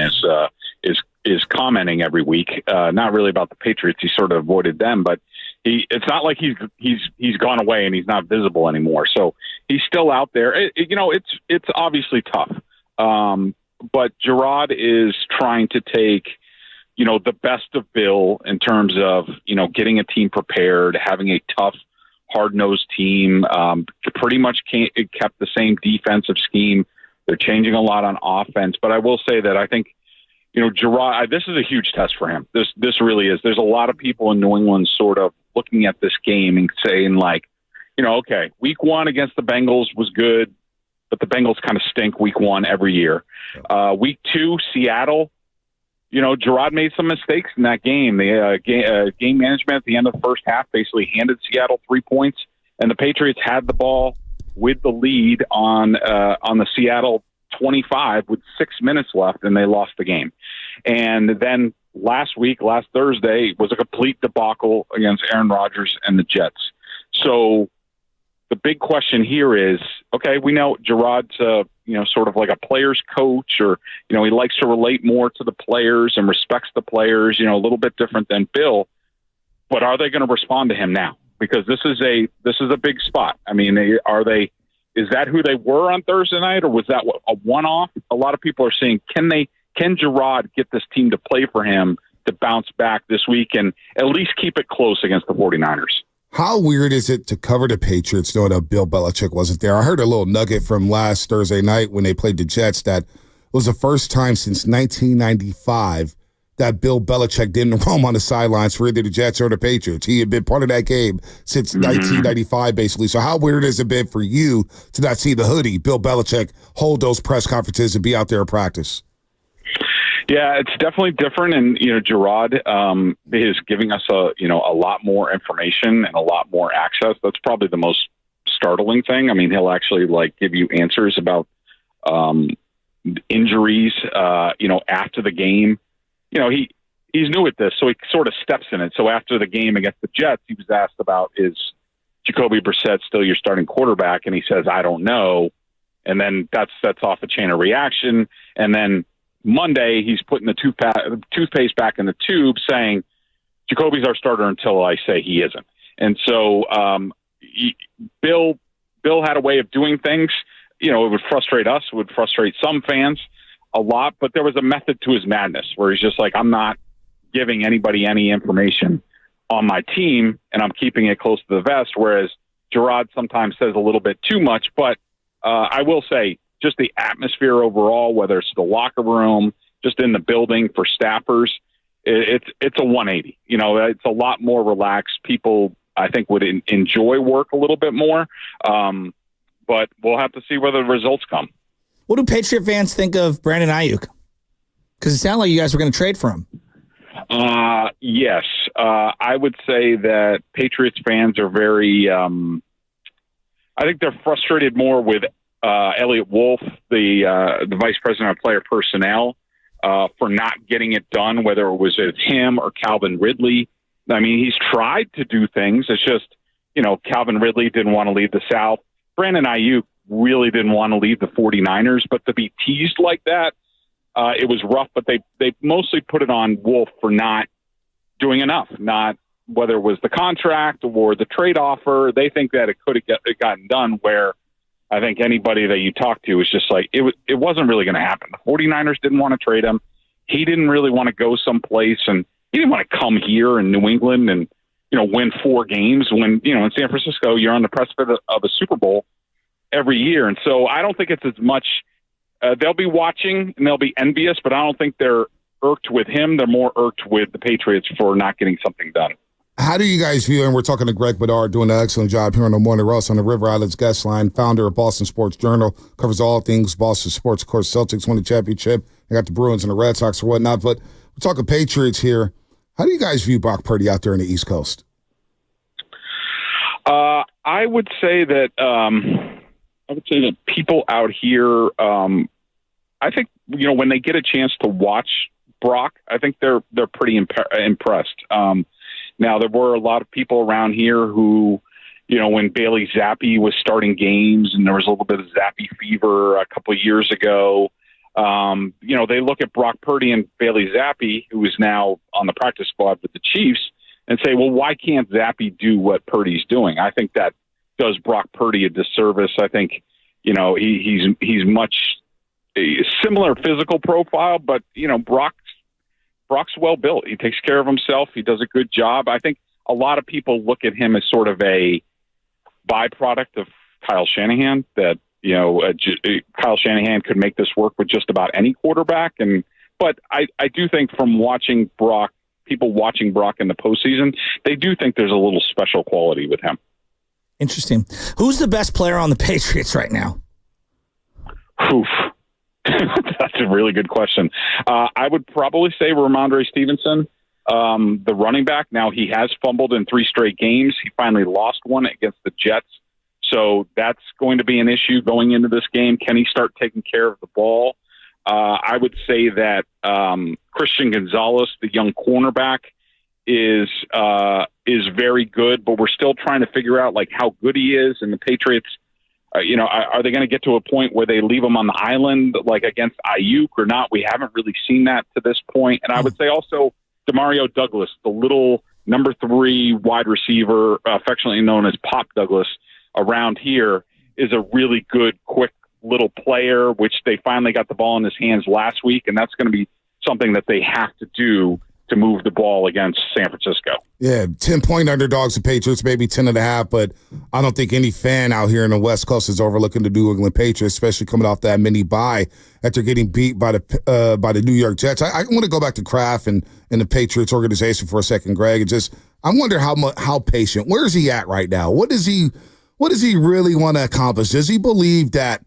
is commenting every week, not really about the Patriots. He sort of avoided them, but it's not like he's gone away and he's not visible anymore. So he's still out there. It's obviously tough. But Gerard is trying to take, the best of Bill in terms of, getting a team prepared, having a tough, hard-nosed team, pretty much kept the same defensive scheme. They're changing a lot on offense. But I will say that I think, Gerard, this is a huge test for him. This really is. There's a lot of people in New England sort of looking at this game and saying like, okay, week one against the Bengals was good, but the Bengals kind of stink week one every year. Week two, Seattle, Gerard made some mistakes in that game. The game management at the end of the first half basically handed Seattle 3 points, and the Patriots had the ball with the lead on the Seattle 25 with 6 minutes left, and they lost the game. And then last Thursday, was a complete debacle against Aaron Rodgers and the Jets. So the big question here is, okay, we know Gerard's sort of like a player's coach, or, he likes to relate more to the players and respects the players, a little bit different than Bill. But are they going to respond to him now? because this is a big spot. I mean, is that who they were on Thursday night, or was that a one-off? A lot of people are saying, can Gerard get this team to play for him to bounce back this week and at least keep it close against the 49ers? How weird is it to cover the Patriots knowing that Bill Belichick wasn't there? I heard a little nugget from last Thursday night when they played the Jets that it was the first time since 1995 that Bill Belichick didn't roam on the sidelines for either the Jets or the Patriots. He had been part of that game since 1995, basically. So how weird has it been for you to not see the hoodie, Bill Belichick, hold those press conferences and be out there at practice? Yeah, it's definitely different, and Gerard is giving us a lot more information and a lot more access. That's probably the most startling thing. I mean, he'll actually give you answers about injuries, after the game. He's new at this, so he sort of steps in it. So after the game against the Jets, he was asked about, is Jacoby Brissett still your starting quarterback? And he says, I don't know. And then that sets off a chain of reaction. And then Monday, he's putting the toothpaste back in the tube saying, Jacoby's our starter until I say he isn't. And so Bill had a way of doing things. It would frustrate us, would frustrate some fans a lot, but there was a method to his madness where he's just like, I'm not giving anybody any information on my team, and I'm keeping it close to the vest, whereas Gerard sometimes says a little bit too much. But I will say, just the atmosphere overall, whether it's the locker room, just in the building for staffers, it's a 180. It's a lot more relaxed. People, I think, would enjoy work a little bit more, but we'll have to see whether the results come. What do Patriot fans think of Brandon Aiyuk? Because it sounded like you guys were going to trade for him. Yes. I would say that Patriots fans are very I think they're frustrated more with Elliot Wolf, the vice president of player personnel, for not getting it done, whether it was him or Calvin Ridley. I mean, he's tried to do things. It's just, Calvin Ridley didn't want to leave the South. Brandon Aiyuk really didn't want to leave the 49ers, but to be teased like that, it was rough, but they mostly put it on Wolf for not doing enough, not whether it was the contract or the trade offer. They think that it could have gotten done, where I think anybody that you talk to is just like, it wasn't really going to happen. The 49ers didn't want to trade him. He didn't really want to go someplace, and he didn't want to come here in New England and, win 4 games when, in San Francisco, you're on the precipice of a Super Bowl every year. And so I don't think it's as much, they'll be watching and they'll be envious, but I don't think they're irked with him. They're more irked with the Patriots for not getting something done. How do you guys view, and we're talking to Greg Bedard, doing an excellent job here on the Morning Roast on the River Islands guest line, founder of Boston Sports Journal, covers all things Boston sports. Of course, Celtics won the championship. They got the Bruins and the Red Sox or whatnot, but we're talking Patriots here. How do you guys view Brock Purdy out there in the East Coast? I would say that people out here, I think, when they get a chance to watch Brock, I think they're pretty impressed. Now, there were a lot of people around here who, when Bailey Zappi was starting games and there was a little bit of Zappi fever a couple of years ago, they look at Brock Purdy and Bailey Zappi, who is now on the practice squad with the Chiefs, and say, well, why can't Zappi do what Purdy's doing? I think that does Brock Purdy a disservice. I think, he's much a similar physical profile, but, Brock's well built. He takes care of himself. He does a good job. I think a lot of people look at him as sort of a byproduct of Kyle Shanahan, that, Kyle Shanahan could make this work with just about any quarterback. But I do think from watching Brock, people watching Brock in the postseason, they do think there's a little special quality with him. Interesting. Who's the best player on the Patriots right now? Oof. That's a really good question. I would probably say Ramondre Stevenson, the running back. Now, he has fumbled in 3 straight games. He finally lost one against the Jets. So that's going to be an issue going into this game. Can he start taking care of the ball? I would say that Christian Gonzalez, the young cornerback, is very good, but we're still trying to figure out how good he is. And the Patriots, are they going to get to a point where they leave him on the island against Aiyuk or not? We haven't really seen that to this point. And I would say also Demario Douglas, the little number 3 wide receiver, affectionately known as Pop Douglas, around here, is a really good, quick little player, which they finally got the ball in his hands last week, and that's going to be something that they have to do to move the ball against San Francisco. Yeah, 10-point underdogs, the Patriots, maybe 10.5, but I don't think any fan out here in the West Coast is overlooking the New England Patriots, especially coming off that mini bye after getting beat by the New York Jets. I want to go back to Kraft and the Patriots organization for a second, Greg, and just I wonder how patient. Where is he at right now? What does he really want to accomplish? Does he believe that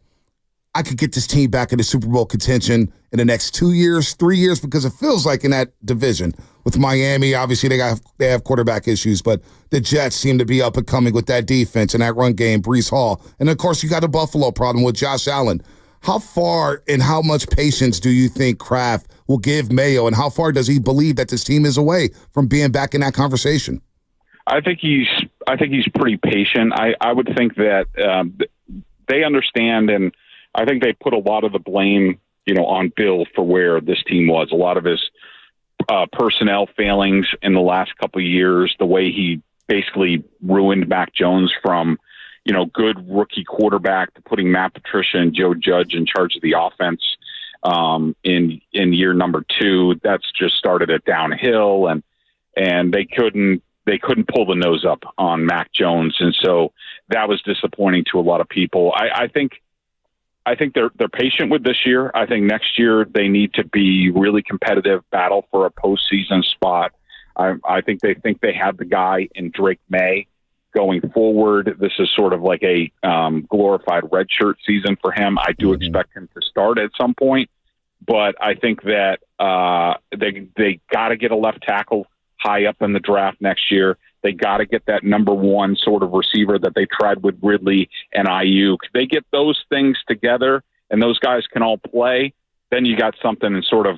I could get this team back into Super Bowl contention in the next 2 years, 3 years? Because it feels like in that division with Miami, obviously they have quarterback issues, but the Jets seem to be up and coming with that defense and that run game, Breece Hall. And, of course, you got a Buffalo problem with Josh Allen. How far and how much patience do you think Kraft will give Mayo, and how far does he believe that this team is away from being back in that conversation? I think he's pretty patient. I would think that they understand, and I think they put a lot of the blame, on Bill for where this team was. A lot of his personnel failings in the last couple of years, the way he basically ruined Mac Jones from, good rookie quarterback to putting Matt Patricia and Joe Judge in charge of the offense in year number 2. That's just started it downhill, and they couldn't pull the nose up on Mac Jones, and so that was disappointing to a lot of people. I think they're patient with this year. I think next year they need to be really competitive, battle for a postseason spot. I think they have the guy in Drake May going forward. This is sort of like a glorified redshirt season for him. I do expect him to start at some point, but I think that they got to get a left tackle high up in the draft next year. They got to get that number 1 sort of receiver that they tried with Ridley and Aiyuk. They get those things together, and those guys can all play. Then you got something in sort of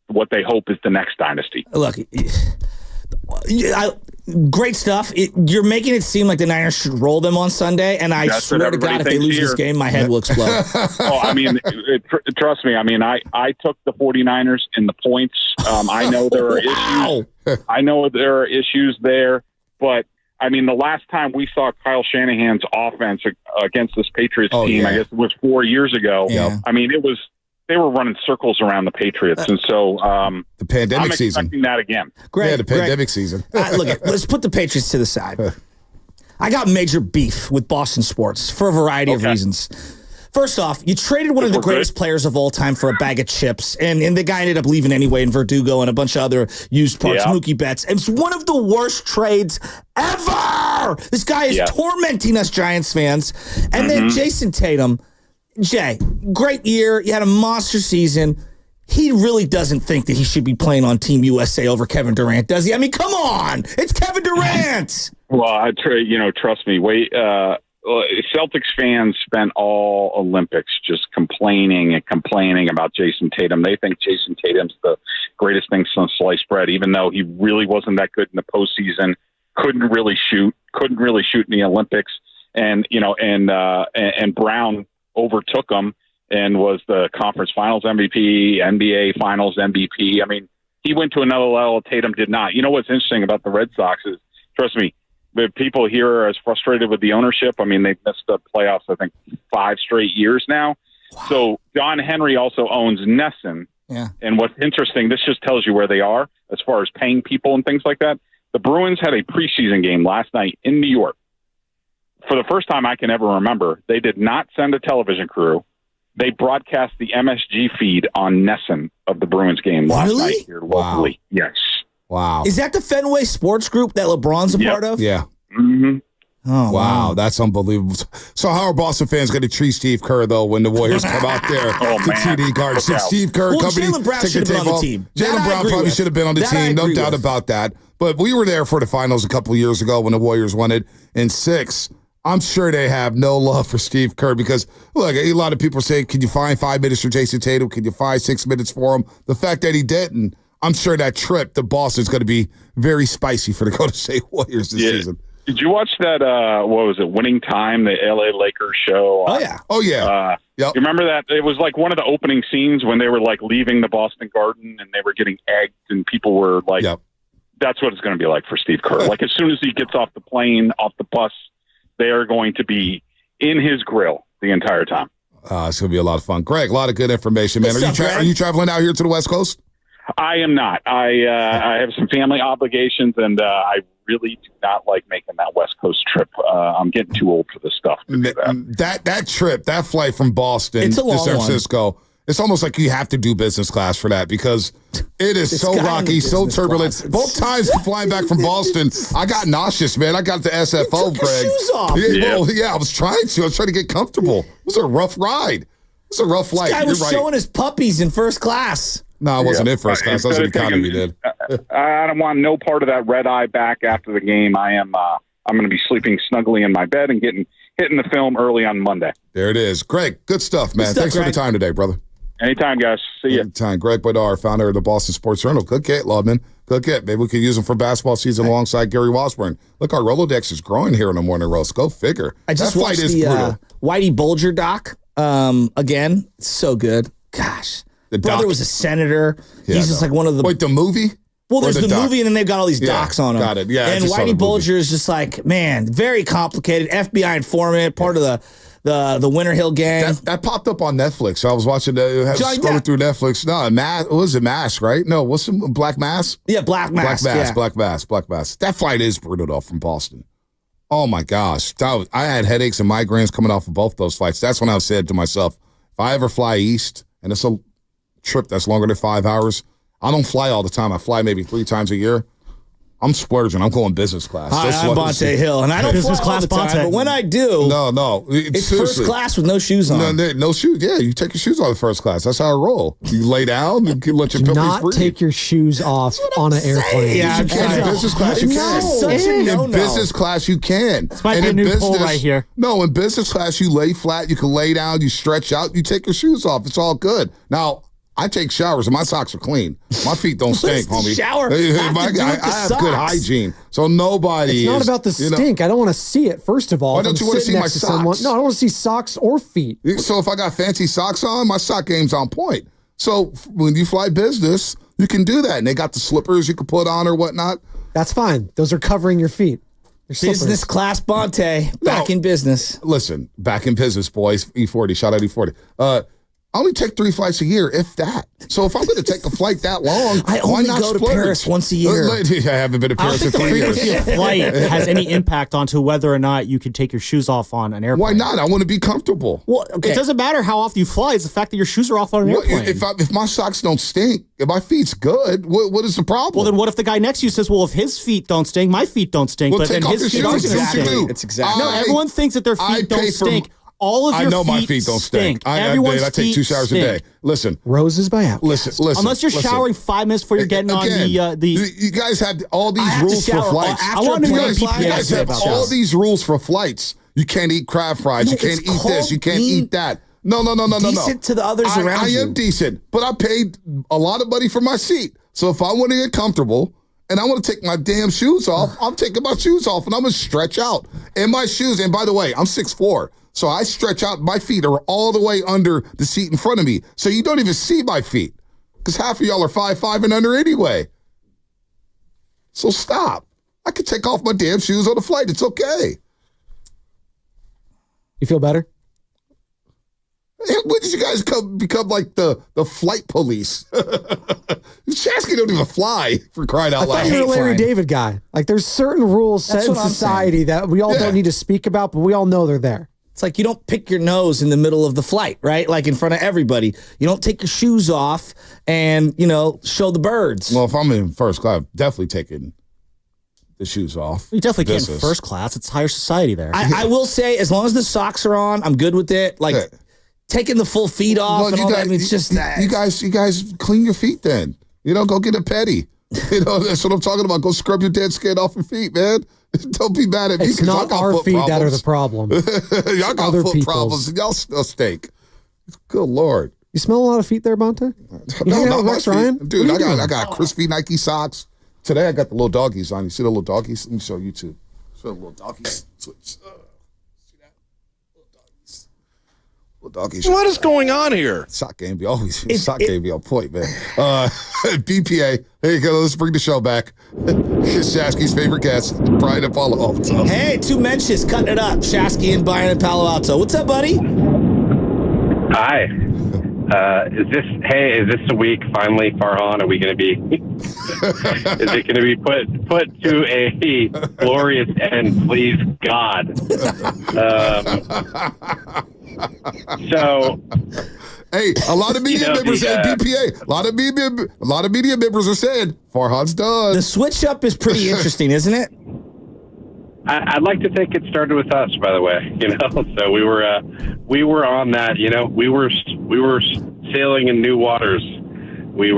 what they hope is the next dynasty. Look, great stuff. You're making it seem like the Niners should roll them on Sunday, and I swear to God, if they lose this game, my head will explode. Trust me. I took the 49ers in the points. I know there are issues. I know there are issues there. But, the last time we saw Kyle Shanahan's offense against this Patriots team, I guess it was 4 years ago. Yeah. They were running circles around the Patriots. And so the pandemic season. I'm expecting that again. The pandemic season. Let's put the Patriots to the side. I got major beef with Boston sports for a variety of reasons. First off, you traded one of the greatest players of all time for a bag of chips, and the guy ended up leaving anyway in Verdugo and a bunch of other used parts, Mookie Betts. It's one of the worst trades ever. This guy is tormenting us Giants fans. And then Jason Tatum, Jay, great year. You had a monster season. He really doesn't think that he should be playing on Team USA over Kevin Durant, does he? Come on. It's Kevin Durant. Well, trust me. Celtics fans spent all Olympics just complaining about Jason Tatum. They think Jason Tatum's the greatest thing since sliced bread, even though he really wasn't that good in the postseason. Couldn't really shoot in the Olympics, and Brown overtook him and was the conference finals MVP, NBA finals MVP. He went to another level. Tatum did not. You know what's interesting about the Red Sox is, trust me, the people here are as frustrated with the ownership. They've missed the playoffs, I think, 5 straight years now. Wow. So John Henry also owns Nesson. Yeah. And what's interesting, this just tells you where they are as far as paying people and things like that. The Bruins had a preseason game last night in New York. For the first time I can ever remember, they did not send a television crew. They broadcast the MSG feed on Nesson of the Bruins game last night here locally. Wow. Yes. Wow. Is that the Fenway Sports Group that LeBron's a part of? Yeah. Mm-hmm. Oh, wow. That's unbelievable. So how are Boston fans going to treat Steve Kerr, though, when the Warriors come out there to TD Garden? Steve Kerr, Jaylen Brown should have been on the team. Jaylen Brown probably should have been on the team, no doubt about that. But we were there for the finals a couple of years ago when the Warriors won it in 6. I'm sure they have no love for Steve Kerr because, look, a lot of people say, can you find 5 minutes for Jason Tatum? Can you find 6 minutes for him? The fact that he didn't, I'm sure that trip to Boston is going to be very spicy for the Golden State Warriors this season. Did you watch that, what was it, Winning Time, the LA Lakers show? Oh, yeah. You remember that? It was like one of the opening scenes when they were like leaving the Boston Garden and they were getting egged and people were like That's what it's going to be like for Steve Kerr. Like as soon as he gets off the plane, off the bus, they are going to be in his grill the entire time. It's going to be a lot of fun. Greg, a lot of good information, man. Are you traveling out here to the West Coast? I am not. I have some family obligations, and I really do not like making that West Coast trip. I'm getting too old for this stuff to do that. That trip, that flight from Boston to San Francisco, it's almost like you have to do business class for that because it is so rocky, so turbulent. Class. Both times flying back from Boston, I got nauseous, man. I got the SFO, you took Greg. Your shoes off. I was trying to. I was trying to get comfortable. It was a rough ride. It was a rough flight. This guy was showing his puppies in first class. No, I wasn't in first class. I was in economy, dude. I don't want no part of that red eye back after the game. I'm going to be sleeping snugly in my bed and hitting the film early on Monday. There it is. Greg, good stuff, man. Thanks for the time today, brother. Anytime, guys. See you. Anytime. Greg Bedard, founder of the Boston Sports Journal. Good get, Lubman. Good get. Maybe we could use him for basketball season alongside Gary Washburn. Look, our Rolodex is growing here in the morning roast. Go figure. I just watched the Whitey Bulger doc again. It's so good. Gosh. The brother was a senator. He's just like one of the... Wait, the movie? Well, there's the movie, and then they've got all these docs on him. Got it. Yeah. And Whitey Bulger is just like, man, very complicated. FBI informant, part of the Winter Hill gang. That popped up on Netflix. So I was watching scrolling through Netflix. No, what was it? Mask, right? No, what's the Black Mass? Yeah, Black Mass. Black Mass. That flight is brutal though from Boston. Oh my gosh, I had headaches and migraines coming off of both those flights. That's when I said to myself, if I ever fly east, and it's a trip that's longer than 5 hours, I don't fly all the time. I fly maybe 3 times a year. I'm splurging. I'm going business class. I'm Bonte Hill, and I don't fly all the time, but when I do, no, it's first class with no shoes on. No shoes. Yeah, you take your shoes off in first class. That's how I roll. You lay down and let your not breathe. Take your shoes off on an airplane. Yeah, you can. In business class, you can. In business class, you can. This might be a new poll right here. No, in business class, you lay flat. You can lay down. You stretch out. You take your shoes off. It's all good. Now, I take showers and my socks are clean. My feet don't stink, homie. Shower. I have good hygiene, so nobody. It's not about the stink. I don't want to see it. First of all, why don't you want to see my socks? No, I don't want to see socks or feet. So if I got fancy socks on, my sock game's on point. So when you fly business, you can do that, and they got the slippers you can put on or whatnot. That's fine. Those are covering your feet. Business class Bonte, back in business. Listen, back in business, boys. E40, shout out E40. I only take 3 flights a year, if that. So if I'm going to take a flight that long, I only go to Paris once a year. I haven't been to Paris in 20 years. I don't think the frequency of flight has any impact onto whether or not you can take your shoes off on an airplane. Why not? I want to be comfortable. Well, okay. It doesn't matter how often you fly. It's the fact that your shoes are off on an airplane. If my socks don't stink, if my feet's good, what is the problem? Well, then what if the guy next to you says, well, if his feet don't stink, my feet don't stink, well, but then his feet don't stink. It's exactly. No, everyone thinks that their feet don't stink. All of your I know my feet don't stink. I take 2 showers a day. Listen, roses by Aiyuk. Listen. Unless you're showering 5 minutes before you're getting on the. You guys have all these rules for flights. I want to know you guys have all these rules for flights. You can't eat crab fries. You can't eat this. You can't eat that. No. Decent to the others around you. I am decent, but I paid a lot of money for my seat. So if I want to get comfortable and I want to take my damn shoes off, I'm taking my shoes off and I'm going to stretch out. And my shoes, and by the way, I'm 6'4". So I stretch out, my feet are all the way under the seat in front of me. So you don't even see my feet because half of y'all are 5'5" and under anyway. So stop. I can take off my damn shoes on the flight. It's okay. You feel better? When did you guys become like the flight police? Shasky don't even fly, for crying out loud. I thought you were a Larry David guy. Like there's certain rules set in society that we all don't need to speak about, but we all know they're there. It's like you don't pick your nose in the middle of the flight, right? Like in front of everybody. You don't take your shoes off and, show the birds. Well, if I'm in first class, I'm definitely taking the shoes off. You definitely can't in first class. It's higher society there. I will say, as long as the socks are on, I'm good with it. Like taking the full feet off and all that. I mean, it's just you guys clean your feet then. Go get a pedi. That's what I'm talking about. Go scrub your dead skin off your feet, man. Don't be mad at me. It's not our feet that are the problem. Y'all got foot problems and y'all still stink. Good Lord. You smell a lot of feet there, Bonte? No, not my feet. Dude, I got crispy Nike socks. Today I got the little doggies on. You see the little doggies? Let me show you too. Show the little doggies. Switch. See that? Little doggies. What is going on here? Sock game be always sock game be on point, man. BPA. Here you go. Let's bring the show back. Shasky's favorite guest, Brian and Palo Alto. Hey, two Menches cutting it up. Shasky and Brian and Palo Alto. What's up, buddy? Hi. Is this the week finally, Farhan? Are we going to be? Is it going to be put to a glorious end? Please, God. So, hey, a lot of media members say BPA. A lot of media members are saying Farhan's done. The switch up is pretty interesting, isn't it? I'd like to think it started with us, by the way. So we were on that. We were sailing in new waters. We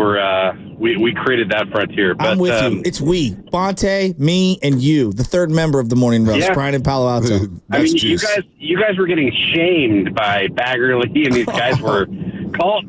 created that frontier. But, I'm with you. It's we, Bonte, me, and you, the third member of the Morning Roast, Brian and Palo Alto. I mean, you guys were getting shamed by Baggerly, and these guys were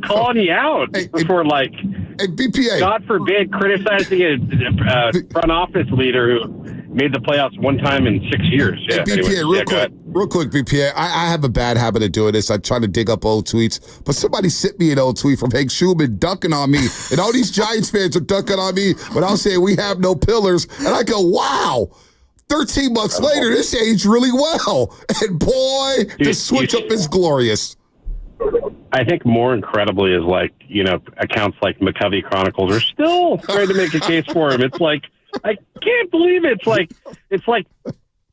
calling you out for BPA. God forbid, criticizing a front office leader who made the playoffs one time in 6 years. Yeah, hey, BPA, real quick, BPA. I have a bad habit of doing this. I try to dig up old tweets, but somebody sent me an old tweet from Hank Schumann dunking on me, and all these Giants fans are dunking on me, but I'm saying we have no pillars, and I go, wow. 13 months later, this aged really well, and boy, the switch up is glorious. I think more incredibly is accounts like McCovey Chronicles are still trying to make a case for him. It's like, I can't believe it. It's like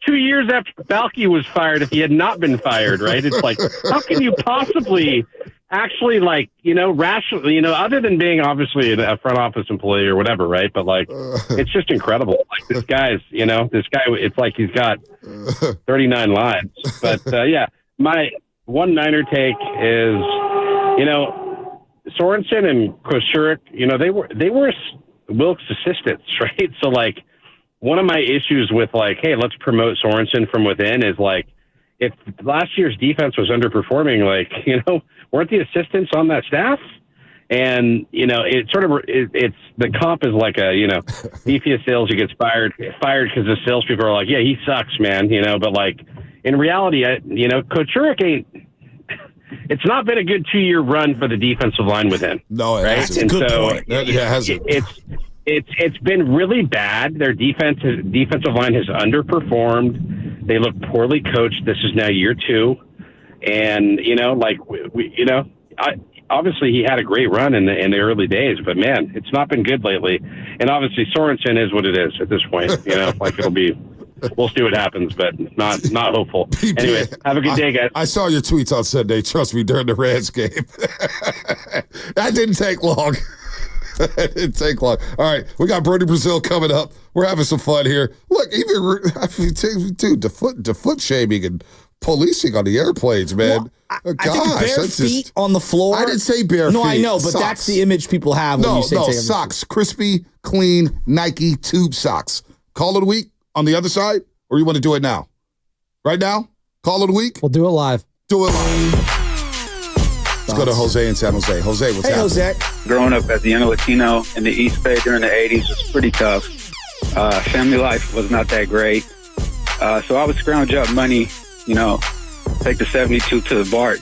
2 years after Balky was fired, if he had not been fired, right? It's like, how can you possibly actually rationally, other than being obviously a front office employee or whatever, right? But it's just incredible. This guy, it's like he's got 39 lives. But my one Niner take is, Sorensen and Kosurik, they were Wilkes' assistants, right? So one of my issues with hey, let's promote Sorensen from within is if last year's defense was underperforming, weren't the assistants on that staff? And it's the comp is like a VP of sales who gets fired because the salespeople are like, yeah, he sucks, man. But in reality, Kosurik ain't. It's not been a good 2-year run for the defensive line with him. No, right? That's a good point. It hasn't. It's been really bad. Their defensive line has underperformed. They look poorly coached. This is now year 2, and obviously he had a great run in the early days, but man, it's not been good lately. And obviously Sorensen is what it is at this point. It'll be. We'll see what happens, but not hopeful. Anyway, have a good day, guys. I saw your tweets on Sunday. Trust me, during the Reds game. That didn't take long. It didn't take long. All right, we got Brody Brazil coming up. We're having some fun here. Look, dude, the foot shaming and policing on the airplanes, man. Well, I think bare feet on the floor. I didn't say bare feet. No, I know, but socks. that's the image people have when you say socks. Crispy, clean, Nike tube socks. Call it a week. On the other side, or you want to do it now? Right now? Call it a week? We'll do it live. Do it live. Let's go to Jose in San Jose. Jose, what's happening? Jose. Growing up as a young Latino in the East Bay during the 80s was pretty tough. Family life was not that great. So I would scrounge up money, take the 72 to the BART,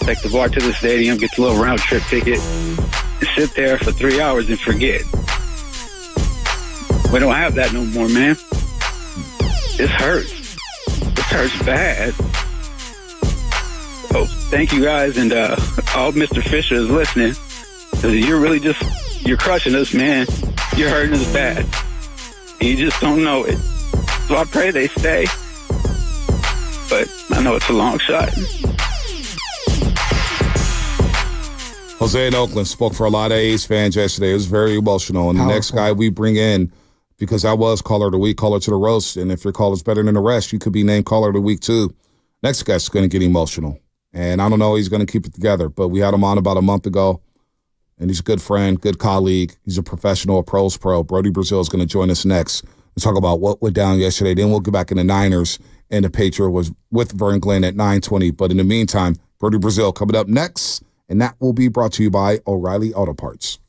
take the BART to the stadium, get the little round trip ticket, and sit there for 3 hours and forget. We don't have that no more, man. This hurts. This hurts bad. Oh, thank you guys, and I hope Mr. Fisher is listening. You're crushing us, man. You're hurting us bad. And you just don't know it. So I pray they stay. But I know it's a long shot. Jose in Oakland spoke for a lot of A's fans yesterday. It was very emotional. And the next guy we bring in, because I was caller of the week, caller to the roast, and if your caller's better than the rest, you could be named caller of the week too. Next guy's going to get emotional. And I don't know, he's going to keep it together, but we had him on about a month ago, and he's a good friend, good colleague. He's a professional, a pro's pro. Brody Brazil is going to join us next. We'll talk about what went down yesterday. Then we'll get back in the Niners, and the Patriots was with Vern Glenn at 9:20. But in the meantime, Brody Brazil coming up next, and that will be brought to you by O'Reilly Auto Parts.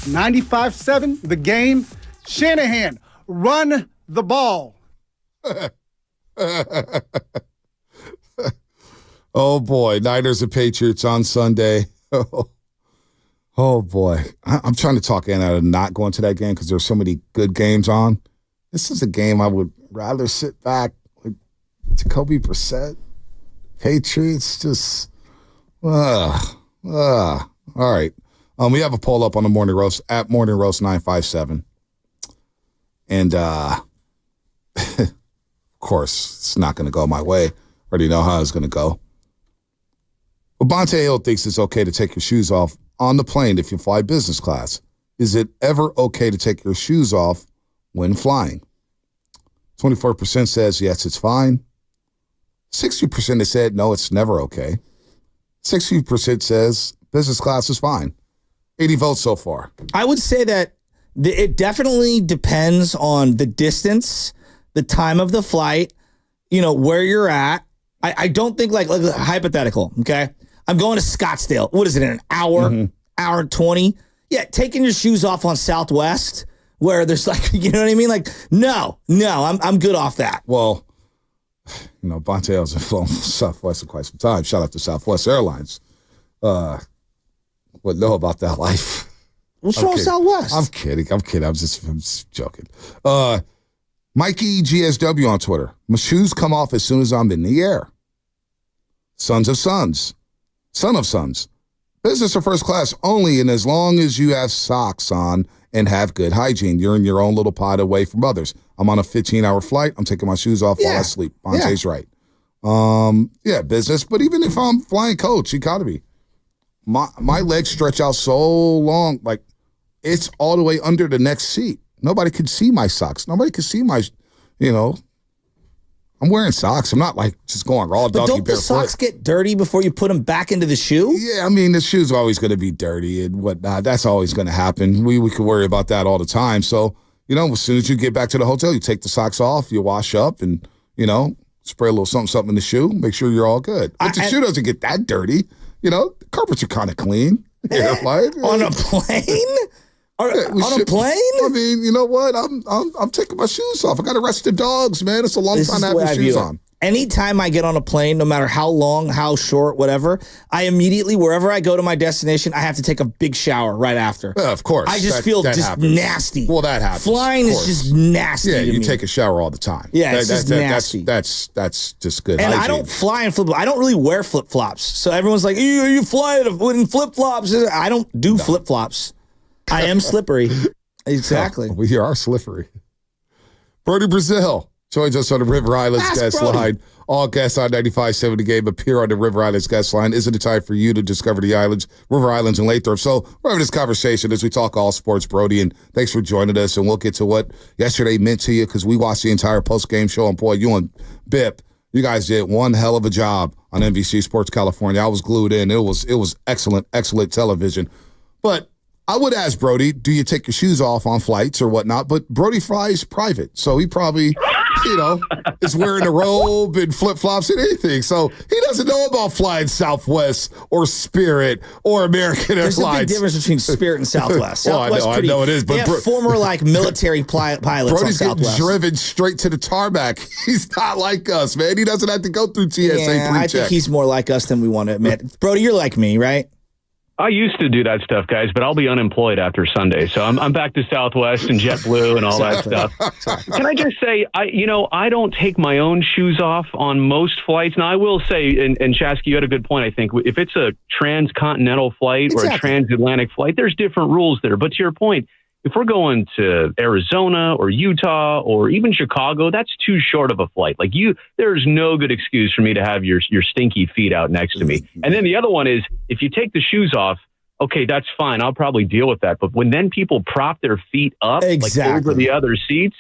95.7, The Game. Shanahan, run the ball. Oh, boy. Niners and Patriots on Sunday. Oh, boy. I'm trying to talk Ann out of not going to that game because there's so many good games on. This is a game I would rather sit back with Jacoby Brissett. Patriots just, all right. We have a poll up on the Morning Roast at Morning Roast 957. And, of course, it's not going to go my way. Already know how it's going to go. But Bonte Hill thinks it's okay to take your shoes off on the plane if you fly business class. Is it ever okay to take your shoes off when flying? 24% says yes, it's fine. 60% has said no, it's never okay. 60% says business class is fine. 80 votes so far. I would say that it definitely depends on the distance, the time of the flight, where you're at. I don't think like hypothetical, okay? I'm going to Scottsdale. What is it, an hour, hour and 20? Yeah, taking your shoes off on Southwest where there's like, you know what I mean? Like, no, I'm good off that. Well, Bonte has flown Southwest for quite some time. Shout out to Southwest Airlines. Wouldn't know about that life. What's wrong with Southwest? I'm kidding. I'm just joking. Mikey GSW on Twitter. My shoes come off as soon as I'm in the air. Sons of Sons. Son of Sons. Business or first class only, and as long as you have socks on and have good hygiene, you're in your own little pod away from others. I'm on a 15-hour flight. I'm taking my shoes off while I sleep. Bonte's right. Business. But even if I'm flying coach, economy, my legs stretch out so long, like it's all the way under the next seat. Nobody could see my socks. Nobody could see my, I'm wearing socks. I'm not like just going raw doggy barefoot. But don't the socks get dirty before you put them back into the shoe? Yeah, I mean, the shoes are always going to be dirty and whatnot. That's always going to happen. We could worry about that all the time. So, as soon as you get back to the hotel, you take the socks off, you wash up and, spray a little something in the shoe, make sure you're all good. But the shoe doesn't get that dirty. The carpets are kind of clean. On a plane? On a plane? I mean, you know what? I'm taking my shoes off. I got to rest the dogs, man. It's a long time to have my shoes on. Anytime I get on a plane, no matter how long, how short, whatever, I immediately, wherever I go to my destination, I have to take a big shower right after. Of course. I just feel just happens. Nasty. Well, that happens. Flying is just nasty. Yeah, you me. take a shower all the time. Yeah, it's just nasty. That's just good And hygiene. I don't fly in flip-flops. I don't really wear flip-flops. So everyone's like, you flying in flip-flops? I don't do flip-flops. I am slippery. Exactly. Oh, we are slippery. Brody Brazil joins us on the River Islands guest line. All guests on 95.7 The Game appear on the River Islands guest line. Isn't it time for you to discover the islands, River Islands and Lathrop? So we're having this conversation as we talk all sports, Brody, and thanks for joining us. And we'll get to what yesterday meant to you because we watched the entire post-game show. And boy, you and Bip, you guys did one hell of a job on NBC Sports California. I was glued in. It was excellent television. But I would ask Brody, do you take your shoes off on flights or whatnot? But Brody flies private, so he probably, is wearing a robe and flip-flops and anything. So he doesn't know about flying Southwest or Spirit or American Airlines. There's a big difference between Spirit and Southwest. Well, I know it is. But they have former military pilots Brody's on Southwest. Getting driven straight to the tarmac. He's not like us, man. He doesn't have to go through TSA pre-check. I think he's more like us than we want to admit. Brody, you're like me, right? I used to do that stuff, guys, but I'll be unemployed after Sunday. So I'm back to Southwest and JetBlue and all that stuff. Can I just say, I don't take my own shoes off on most flights. Now, I will say, and Shasky, you had a good point, I think. If it's a transcontinental flight or a transatlantic flight, there's different rules there. But to your point, if we're going to Arizona or Utah or even Chicago, that's too short of a flight. Like there's no good excuse for me to have your stinky feet out next to me. And then the other one is if you take the shoes off, okay, that's fine. I'll probably deal with that. But when then people prop their feet up like over the other seats,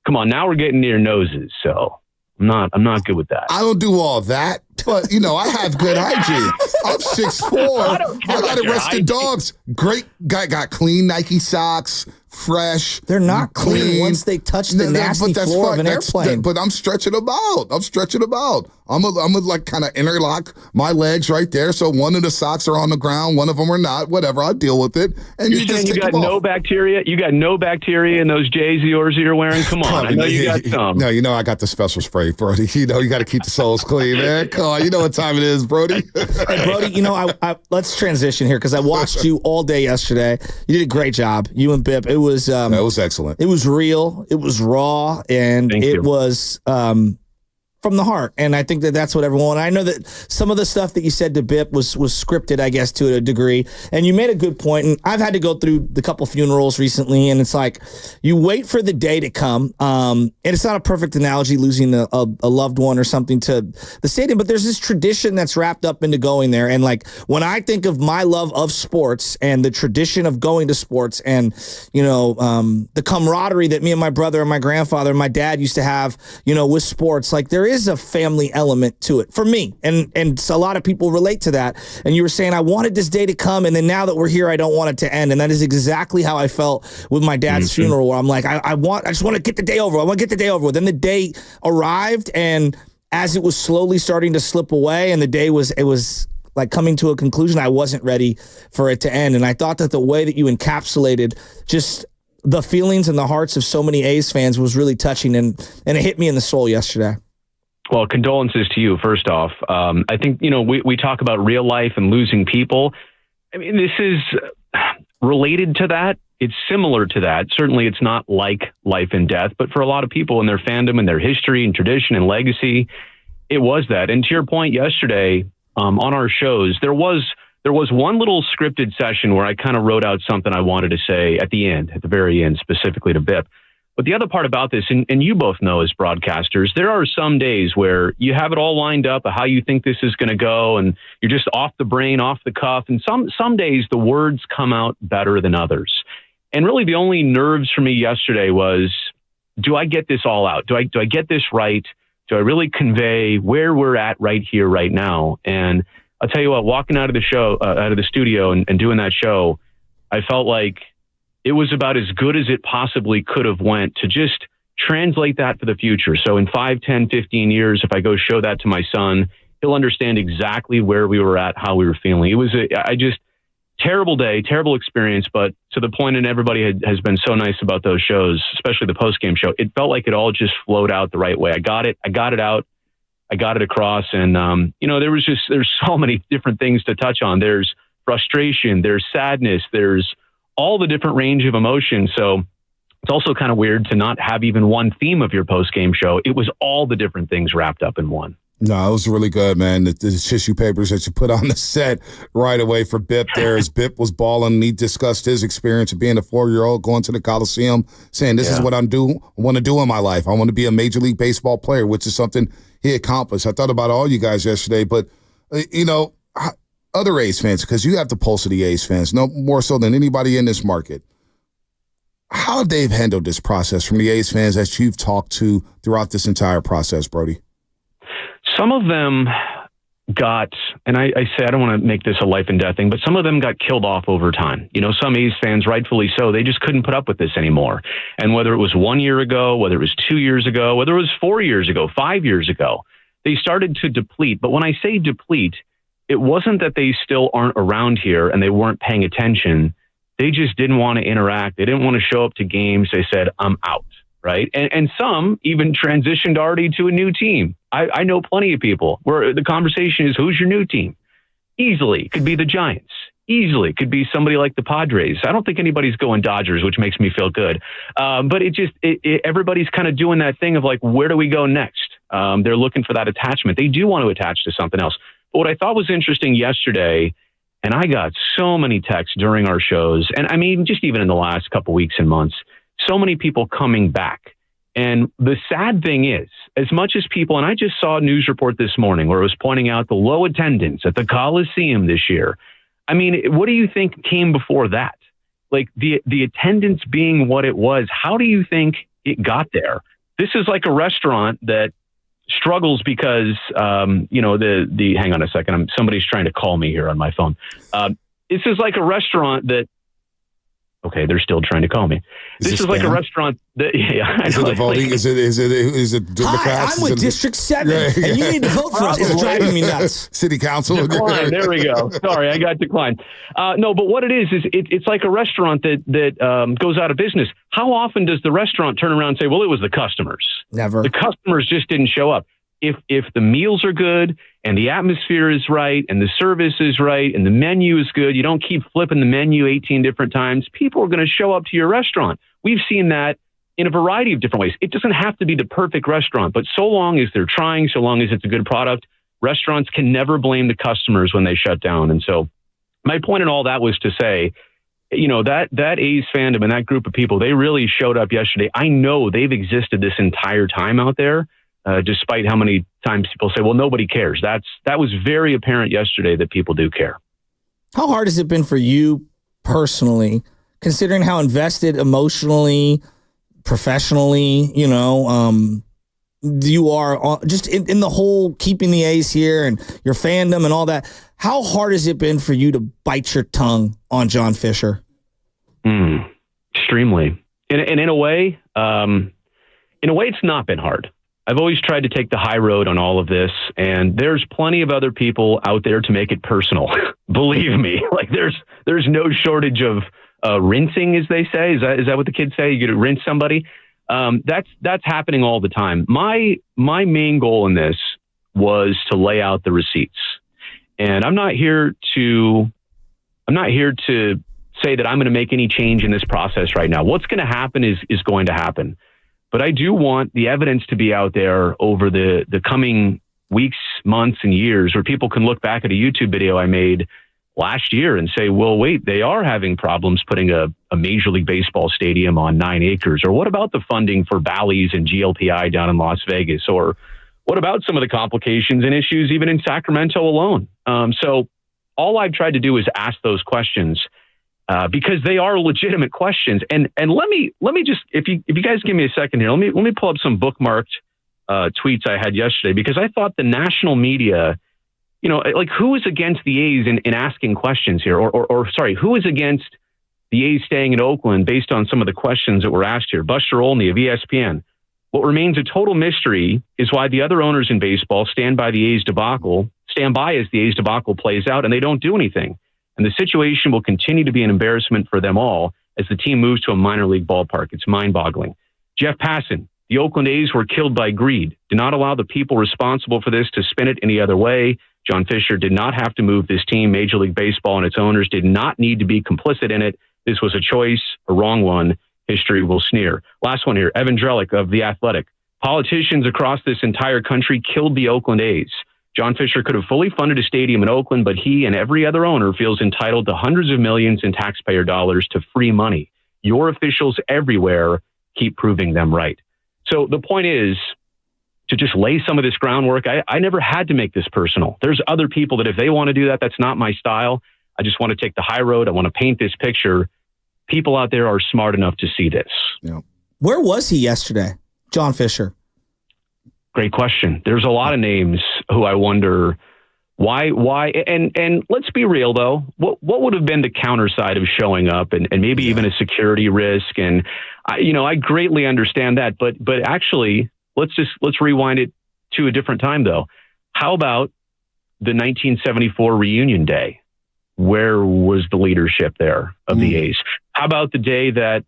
come on, now we're getting near noses. So I'm not good with that. I don't do all that, but I have good hygiene. I'm 6'4". I got to rest the dogs. Great guy, got clean Nike socks, fresh. They're not clean once they touch the nasty floor of an airplane. But I'm stretching them out. I'm gonna like kind of interlock my legs right there, so one of the socks are on the ground, one of them are not. Whatever, I'll deal with it. And You're saying you got no bacteria? You got no bacteria in those J's of yours that you're wearing? Come on, I know you got some. No, you know I got the special spray, Brody. You know you got to keep the soles clean, man. Come on, you know what time it is, Brody. Hey, Brody, you know, let's transition here because I watched you all day yesterday. You did a great job, you and Bip. It was excellent. It was real. It was raw, and it was from the heart. And I think that's what everyone. I know that some of the stuff that you said to Bip was scripted, I guess, to a degree. And you made a good point. And I've had to go through the couple funerals recently, and it's like you wait for the day to come. And it's not a perfect analogy, losing a loved one or something to the stadium, but there's this tradition that's wrapped up into going there. And like when I think of my love of sports and the tradition of going to sports, and you know the camaraderie that me and my brother and my grandfather and my dad used to have, you know, with sports, like there is a family element to it for me. And so a lot of people relate to that. And you were saying, I wanted this day to come. And then now that we're here, I don't want it to end. And that is exactly how I felt with my dad's funeral, where I'm like, I just want to get the day over. I want to get the day over with. Then the day arrived. And as it was slowly starting to slip away and it was like coming to a conclusion, I wasn't ready for it to end. And I thought that the way that you encapsulated just the feelings and the hearts of so many A's fans was really touching. And it hit me in the soul yesterday. Well, condolences to you, first off. I think, you know, we talk about real life and losing people. I mean, this is related to that. It's similar to that. Certainly it's not like life and death, but for a lot of people in their fandom and their history and tradition and legacy, it was that. And to your point yesterday, on our shows, there was one little scripted session where I kind of wrote out something I wanted to say at the very end, specifically to Bip. But the other part about this, and you both know as broadcasters, there are some days where you have it all lined up of how you think this is going to go, and you're just off the brain, off the cuff. And some days the words come out better than others. And really the only nerves for me yesterday was, do I get this all out? Do I get this right? Do I really convey where we're at right here, right now? And I'll tell you what, walking out of the studio and doing that show, I felt like it was about as good as it possibly could have went to just translate that for the future. So in 5, 10, 15 years, if I go show that to my son, he'll understand exactly where we were at, how we were feeling. It was terrible day, terrible experience, but to the point, and everybody has been so nice about those shows, especially the post-game show. It felt like it all just flowed out the right way. I got it out. I got it across. And, you know, there's so many different things to touch on. There's frustration, there's sadness, there's all the different range of emotions. So it's also kind of weird to not have even one theme of your post-game show. It was all the different things wrapped up in one. No, it was really good, man. The tissue papers that you put on the set right away for Bip there, as Bip was balling, and he discussed his experience of being a 4-year-old going to the Coliseum, saying this is what I want to do in my life. I want to be a Major League Baseball player, which is something he accomplished. I thought about all you guys yesterday, but, you know, other A's fans, because you have the pulse of the A's fans, no more so than anybody in this market. How have they handled this process from the A's fans that you've talked to throughout this entire process, Brody? Some of them got, and I say I don't want to make this a life and death thing, but some of them got killed off over time. You know, some A's fans, rightfully so, they just couldn't put up with this anymore. And whether it was 1 year ago, whether it was 2 years ago, whether it was 4 years ago, 5 years ago, they started to deplete. But when I say deplete, it wasn't that they still aren't around here and they weren't paying attention. They just didn't want to interact. They didn't want to show up to games. They said, I'm out, right? And some even transitioned already to a new team. I know plenty of people where the conversation is, who's your new team? Easily could be the Giants. Easily could be somebody like the Padres. I don't think anybody's going Dodgers, which makes me feel good. But everybody's kind of doing that thing of like, where do we go next? They're looking for that attachment. They do want to attach to something else. But what I thought was interesting yesterday, and I got so many texts during our shows, and I mean, just even in the last couple weeks and months, so many people coming back. And the sad thing is, as much as people, and I just saw a news report this morning where it was pointing out the low attendance at the Coliseum this year. I mean, what do you think came before that? Like the attendance being what it was, how do you think it got there? This is like a restaurant that struggles because, hang on a second. Somebody's trying to call me here on my phone. This is like a restaurant that Okay, they're still trying to call me. This is like a restaurant. Is it voting? Is it Democrats? Hi, I'm with District 7, and you need to vote for us. It's driving me nuts. City Council. Decline. There we go. Sorry, I got declined. No, but what it is it's like a restaurant that goes out of business. How often does the restaurant turn around and say, well, it was the customers? Never. The customers just didn't show up. If the meals are good and the atmosphere is right and the service is right and the menu is good, you don't keep flipping the menu 18 different times, people are going to show up to your restaurant. We've seen that in a variety of different ways. It doesn't have to be the perfect restaurant, but so long as they're trying, so long as it's a good product, restaurants can never blame the customers when they shut down. And so my point in all that was to say, that A's fandom and that group of people, they really showed up yesterday. I know they've existed this entire time out there. Despite how many times people say, well, nobody cares. That was very apparent yesterday that people do care. How hard has it been for you personally, considering how invested emotionally, professionally, you are just in the whole keeping the A's here and your fandom and all that? How hard has it been for you to bite your tongue on John Fisher? Extremely. And in a way, it's not been hard. I've always tried to take the high road on all of this, and there's plenty of other people out there to make it personal. Believe me, like there's no shortage of rinsing, as they say. Is that what the kids say? You get to rinse somebody. That's happening all the time. My main goal in this was to lay out the receipts, and I'm not here to say that I'm going to make any change in this process right now. What's going to happen is going to happen. But I do want the evidence to be out there over the coming weeks, months, and years where people can look back at a YouTube video I made last year and say, well, wait, they are having problems putting a Major League Baseball stadium on 9 acres. Or what about the funding for Bally's and GLPI down in Las Vegas? Or what about some of the complications and issues even in Sacramento alone? So all I've tried to do is ask those questions. Because they are legitimate questions, and let me just if you guys give me a second here, let me pull up some bookmarked tweets I had yesterday, because I thought the national media, like who is against the A's in asking questions here, or sorry, who is against the A's staying in Oakland based on some of the questions that were asked here? Buster Olney of ESPN. What remains a total mystery is why the other owners in baseball stand by as the A's debacle plays out, and they don't do anything. And the situation will continue to be an embarrassment for them all as the team moves to a minor league ballpark. It's mind-boggling. Jeff Passan, the Oakland A's were killed by greed. Do not allow the people responsible for this to spin it any other way. John Fisher did not have to move this team. Major League Baseball and its owners did not need to be complicit in it. This was a choice, a wrong one. History will sneer. Last one here, Evan Drellick of The Athletic. Politicians across this entire country killed the Oakland A's. John Fisher could have fully funded a stadium in Oakland, but he and every other owner feels entitled to hundreds of millions in taxpayer dollars to free money. Your officials everywhere keep proving them right. So the point is to just lay some of this groundwork. I never had to make this personal. There's other people that if they want to do that, that's not my style. I just want to take the high road. I want to paint this picture. People out there are smart enough to see this. Yeah. Where was he yesterday, John Fisher? Great question. There's a lot of names who I wonder why, and let's be real though. What would have been the counter side of showing up and maybe even a security risk? And I greatly understand that, but actually let's rewind it to a different time though. How about the 1974 reunion day? Where was the leadership there of the A's? How about the day that,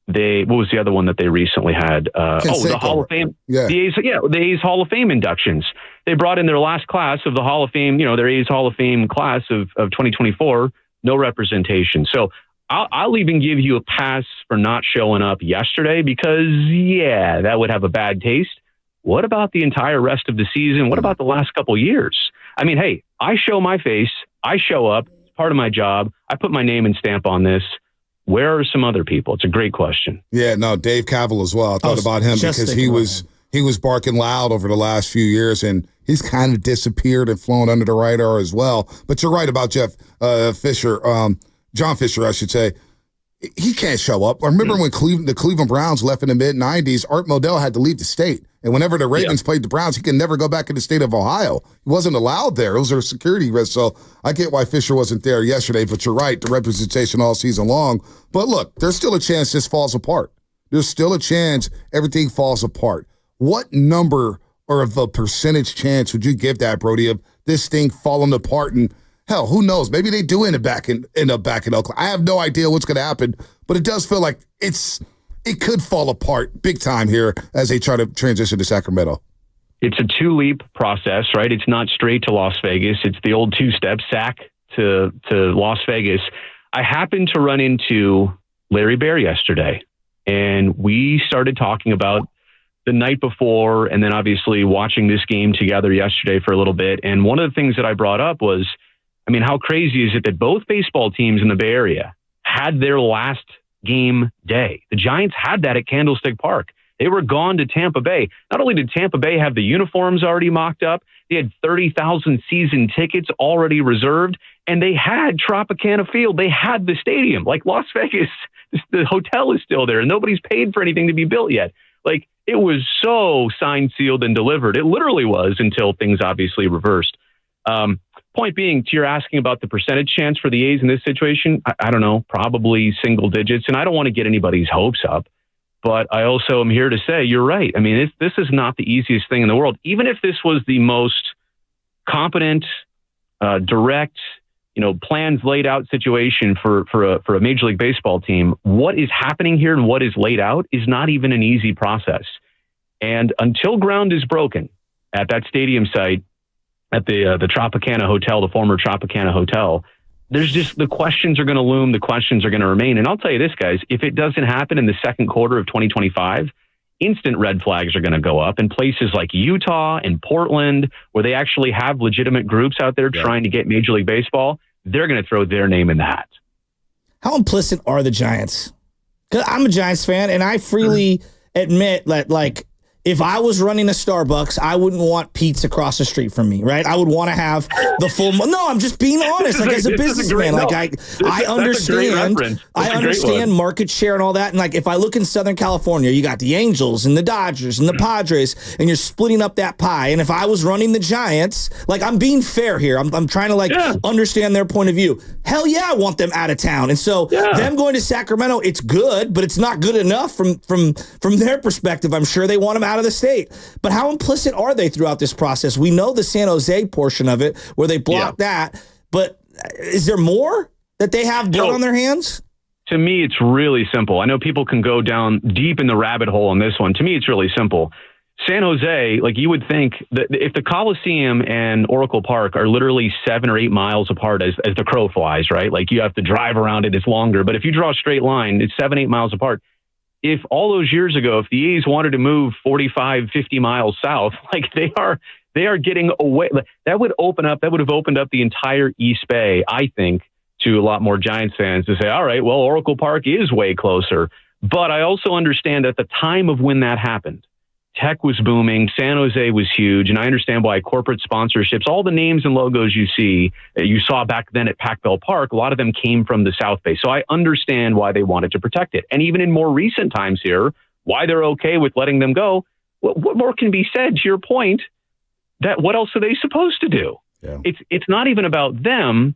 what was the other one that they recently had? The Hall of Fame. Yeah. The A's Hall of Fame inductions. They brought in their last class of the Hall of Fame, their A's Hall of Fame class of 2024, no representation. So I'll even give you a pass for not showing up yesterday because, that would have a bad taste. What about the entire rest of the season? What about the last couple of years? I mean, hey, I show my face. I show up. It's part of my job. I put my name and stamp on this. Where are some other people? It's a great question. Yeah, no, Dave Cavell as well. I thought about him because he was barking loud over the last few years, and he's kind of disappeared and flown under the radar as well. But you're right about Jeff Fisher, John Fisher, I should say. He can't show up. I remember when the Cleveland Browns left in the mid-'90s, Art Modell had to leave the state. And whenever the Ravens played the Browns, he could never go back in the state of Ohio. He wasn't allowed there. It was a security risk. So I get why Fisher wasn't there yesterday, but you're right, the representation all season long. But look, there's still a chance this falls apart. There's still a chance everything falls apart. What number or of a percentage chance would you give that, Brody, of this thing falling apart? And hell, who knows? Maybe they do end up back in Oakland. I have no idea what's going to happen, but it does feel like it could fall apart big time here as they try to transition to Sacramento. It's a two-leap process, right? It's not straight to Las Vegas. It's the old two-step, Sac to Las Vegas. I happened to run into Larry Bear yesterday, and we started talking about the night before and then obviously watching this game together yesterday for a little bit. And one of the things that I brought up was, I mean, how crazy is it that both baseball teams in the Bay Area had their last game day? The Giants had that at Candlestick Park. They were gone to Tampa Bay. Not only did Tampa Bay have the uniforms already mocked up, they had 30,000 season tickets already reserved, and they had Tropicana Field. They had the stadium. Like Las Vegas, the hotel is still there, and nobody's paid for anything to be built yet. Like, it was so signed, sealed, and delivered. It literally was until things obviously reversed. Point being, you're asking about the percentage chance for the A's in this situation. I don't know, probably single digits. And I don't want to get anybody's hopes up, but I also am here to say you're right. I mean, this is not the easiest thing in the world. Even if this was the most competent, direct, plans laid out situation for a Major League Baseball team, what is happening here and what is laid out is not even an easy process. And until ground is broken at that stadium site, at the Tropicana Hotel, the former Tropicana Hotel, there's just, the questions are going to loom, the questions are going to remain. And I'll tell you this, guys, if it doesn't happen in the second quarter of 2025, instant red flags are going to go up in places like Utah and Portland, where they actually have legitimate groups out there trying to get Major League Baseball. They're going to throw their name in the hat. How implicit are the Giants? Because I'm a Giants fan, and I freely admit that, like, if I was running a Starbucks, I wouldn't want Pete's across the street from me, right? I would want to have the full. No, I'm just being honest. Like, as a businessman, I understand market share and all that. And like, if I look in Southern California, you got the Angels and the Dodgers and the Padres, and you're splitting up that pie. And if I was running the Giants, like, I'm being fair here. I'm trying to understand their point of view. Hell yeah, I want them out of town. And so them going to Sacramento, it's good, but it's not good enough from their perspective. I'm sure they want them out of the state. But how implicit are they throughout this process? We know the San Jose portion of it where they blocked that, but is there more that they have blood on their hands? To me, it's really simple. I know people can go down deep in the rabbit hole on this one. To me, it's really simple. San Jose, like, you would think that if the Coliseum and Oracle Park are literally 7 or 8 miles apart as the crow flies, right? Like, you have to drive around it, it's longer. But if you draw a straight line, it's 7, 8 miles apart. If all those years ago, if the A's wanted to move 45, 50 miles south, like, they are getting away. That would have opened up the entire East Bay, I think, to a lot more Giants fans to say, all right, well, Oracle Park is way closer. But I also understand at the time of when that happened, tech was booming, San Jose was huge, and I understand why corporate sponsorships, all the names and logos you saw back then at Pac-Bell Park, a lot of them came from the South Bay. So I understand why they wanted to protect it. And even in more recent times here, why they're okay with letting them go. What more can be said, to your point, that what else are they supposed to do? Yeah. It's not even about them.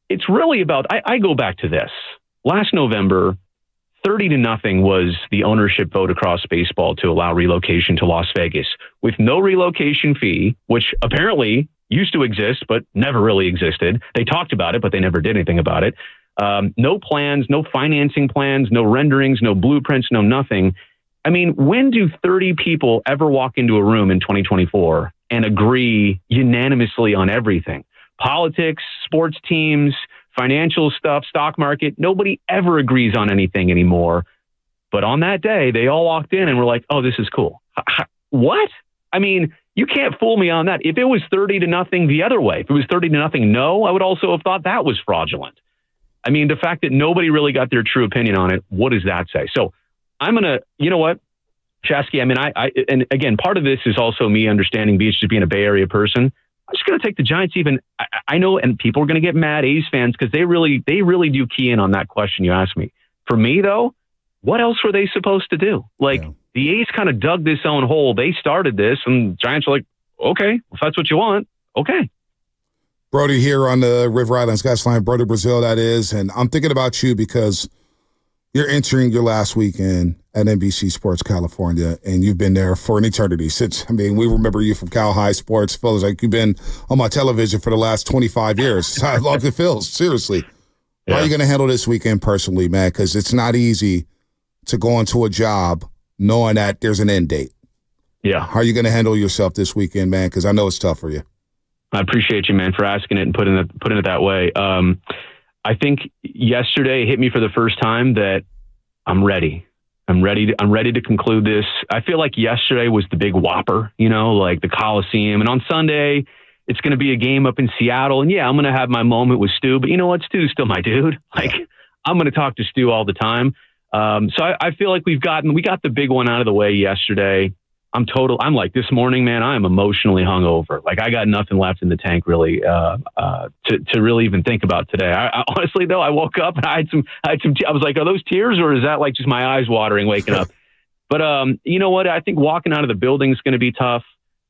It's really about, I go back to this. Last November, 30-0 was the ownership vote across baseball to allow relocation to Las Vegas with no relocation fee, which apparently used to exist, but never really existed. They talked about it, but they never did anything about it. No plans, no financing plans, no renderings, no blueprints, no nothing. I mean, when do 30 people ever walk into a room in 2024 and agree unanimously on everything? Politics, sports teams, financial stuff, stock market, nobody ever agrees on anything anymore. But on that day, they all walked in and were like, oh, this is cool. What? I mean, you can't fool me on that. If it was 30-0 the other way, if it was 30-0 no, I would also have thought that was fraudulent. I mean, the fact that nobody really got their true opinion on it, what does that say? So I'm going to, you know what, Shasky, I mean, and again, part of this is also me understanding Beach as being a Bay Area person. I'm just going to take the Giants even. I know, and people are going to get mad, A's fans, because they really do key in on that question you asked me. For me, though, what else were they supposed to do? Like, The A's kind of dug this own hole. They started this, and Giants are like, okay, if that's what you want, okay. Brody here on the River Islands Gas Line, Brody Brazil, that is. And I'm thinking about you because you're entering your last weekend at NBC Sports California, and you've been there for an eternity. We remember you from Cal High Sports. Feels like you've been on my television for the last 25 years. That's how long it feels, seriously. Yeah. How are you going to handle this weekend personally, man? Because it's not easy to go into a job knowing that there's an end date. Yeah. How are you going to handle yourself this weekend, man? Because I know it's tough for you. I appreciate you, man, for asking it and putting it that way. I think yesterday it hit me for the first time that I'm ready. I'm ready to conclude this. I feel like yesterday was the big whopper, like the Coliseum. And on Sunday, it's going to be a game up in Seattle. And yeah, I'm going to have my moment with Stu, but you know what? Stu's still my dude. Like, I'm going to talk to Stu all the time. So I feel like we got the big one out of the way yesterday. I'm like this morning, man, I am emotionally hungover. Like, I got nothing left in the tank really, to really even think about today. I honestly though, I woke up and I was like, are those tears or is that like just my eyes watering waking up? But, you know what? I think walking out of the building is going to be tough.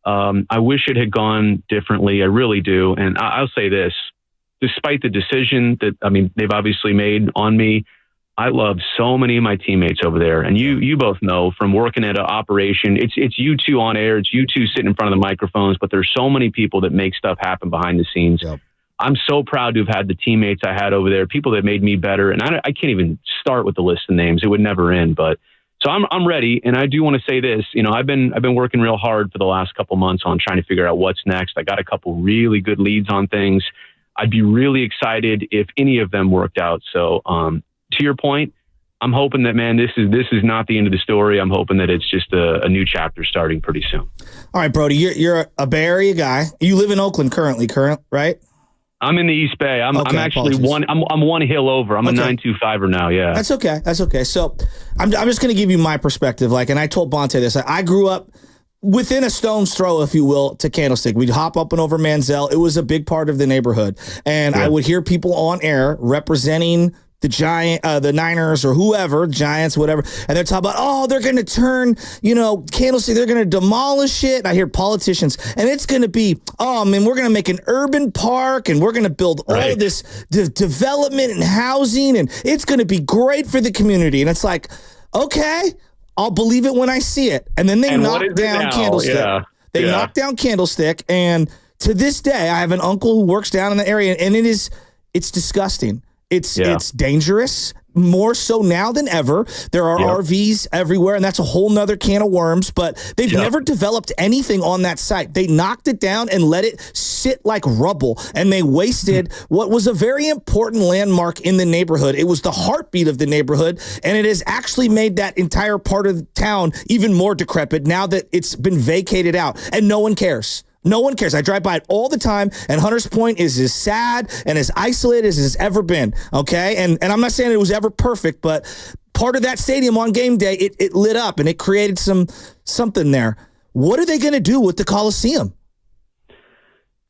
I wish it had gone differently. I really do. And I'll say this, despite the decision that, they've obviously made on me, I love so many of my teammates over there. And you both know from working at an operation, it's you two on air, it's you two sitting in front of the microphones, but there's so many people that make stuff happen behind the scenes. Yep. I'm so proud to have had the teammates I had over there, people that made me better. And I can't even start with the list of names. It would never end. But so I'm ready. And I do want to say this, I've been working real hard for the last couple months on trying to figure out what's next. I got a couple really good leads on things. I'd be really excited if any of them worked out. So, to your point, I'm hoping that, man, this is not the end of the story. I'm hoping that it's just a new chapter starting pretty soon. All right, Brody, you're a Bay Area guy. You live in Oakland currently, right? I'm in the East Bay. I'm actually I'm one hill over. I'm a 925er now. Yeah, that's okay. So I'm just going to give you my perspective. And I told Bonte this. I grew up within a stone's throw, if you will, to Candlestick. We'd hop up and over Manziel. It was a big part of the neighborhood, and I would hear people on air representing the Niners or whoever, Giants, whatever, and they're talking about, they're going to turn, Candlestick, they're going to demolish it. I hear politicians, and it's going to be, we're going to make an urban park, and we're going to build all of this development and housing, and it's going to be great for the community. And it's like, okay, I'll believe it when I see it. And then they knocked down Candlestick. Yeah. They knocked down Candlestick, and to this day, I have an uncle who works down in the area, and it's disgusting. It's dangerous, more so now than ever. There are RVs everywhere, and that's a whole nother can of worms, but they've never developed anything on that site. They knocked it down and let it sit like rubble, and they wasted what was a very important landmark in the neighborhood. It was the heartbeat of the neighborhood, and it has actually made that entire part of town even more decrepit now that it's been vacated out, and no one cares. No one cares. I drive by it all the time, and Hunters Point is as sad and as isolated as it's ever been, okay? And I'm not saying it was ever perfect, but part of that stadium on game day, it lit up, and it created something there. What are they going to do with the Coliseum?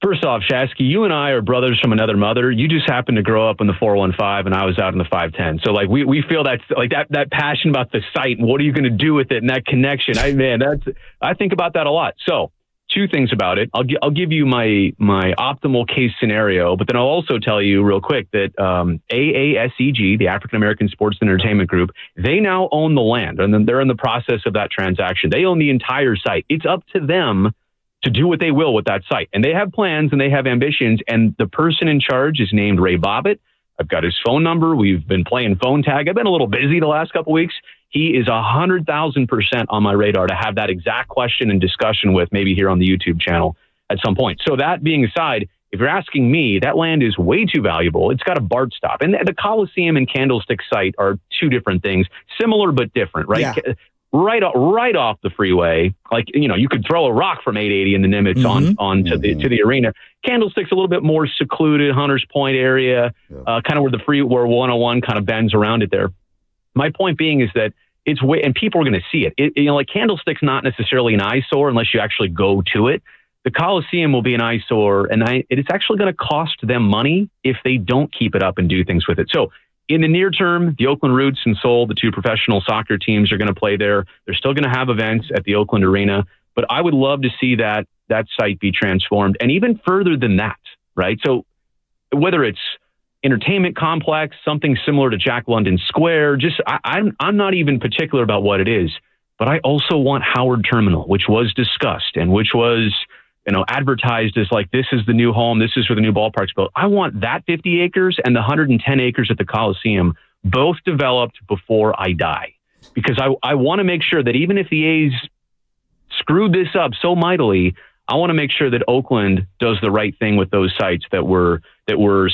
First off, Shasky, you and I are brothers from another mother. You just happened to grow up in the 415, and I was out in the 510. So, we feel that passion about the site, and what are you going to do with it, and that connection. I think about that a lot. So, two things about it. I'll give you my optimal case scenario, but then I'll also tell you real quick that AASEG, the African American Sports and Entertainment Group, they now own the land, and then they're in the process of that transaction. They own the entire site. It's up to them to do what they will with that site, and they have plans and they have ambitions. And the person in charge is named Ray Bobbitt. I've got his phone number. We've been playing phone tag. I've been a little busy the last couple of weeks. He is 100,000% on my radar to have that exact question and discussion with, maybe here on the YouTube channel at some point. So that being aside, if you're asking me, that land is way too valuable. It's got a BART stop. And the Coliseum and Candlestick site are two different things, similar but different, right? Yeah. Right off the freeway. You could throw a rock from 880 in the Nimitz to the arena. Candlestick's a little bit more secluded, Hunters Point area, kind of where 101 kind of bends around it there. My point being is that it's way, and people are going to see it. Candlestick's not necessarily an eyesore unless you actually go to it. The Coliseum will be an eyesore, and it's actually going to cost them money if they don't keep it up and do things with it. So in the near term, the Oakland Roots and Seoul, the two professional soccer teams, are going to play there. They're still going to have events at the Oakland Arena, but I would love to see that site be transformed, and even further than that, right? So whether it's entertainment complex, something similar to Jack London Square, I'm not even particular about what it is, but I also want Howard Terminal, which was discussed and which was, advertised as like, this is the new home, this is where the new ballpark's built. I want that 50 acres and the 110 acres at the Coliseum both developed before I die, because I want to make sure that even if the A's screwed this up so mightily, I want to make sure that Oakland does the right thing with those sites that were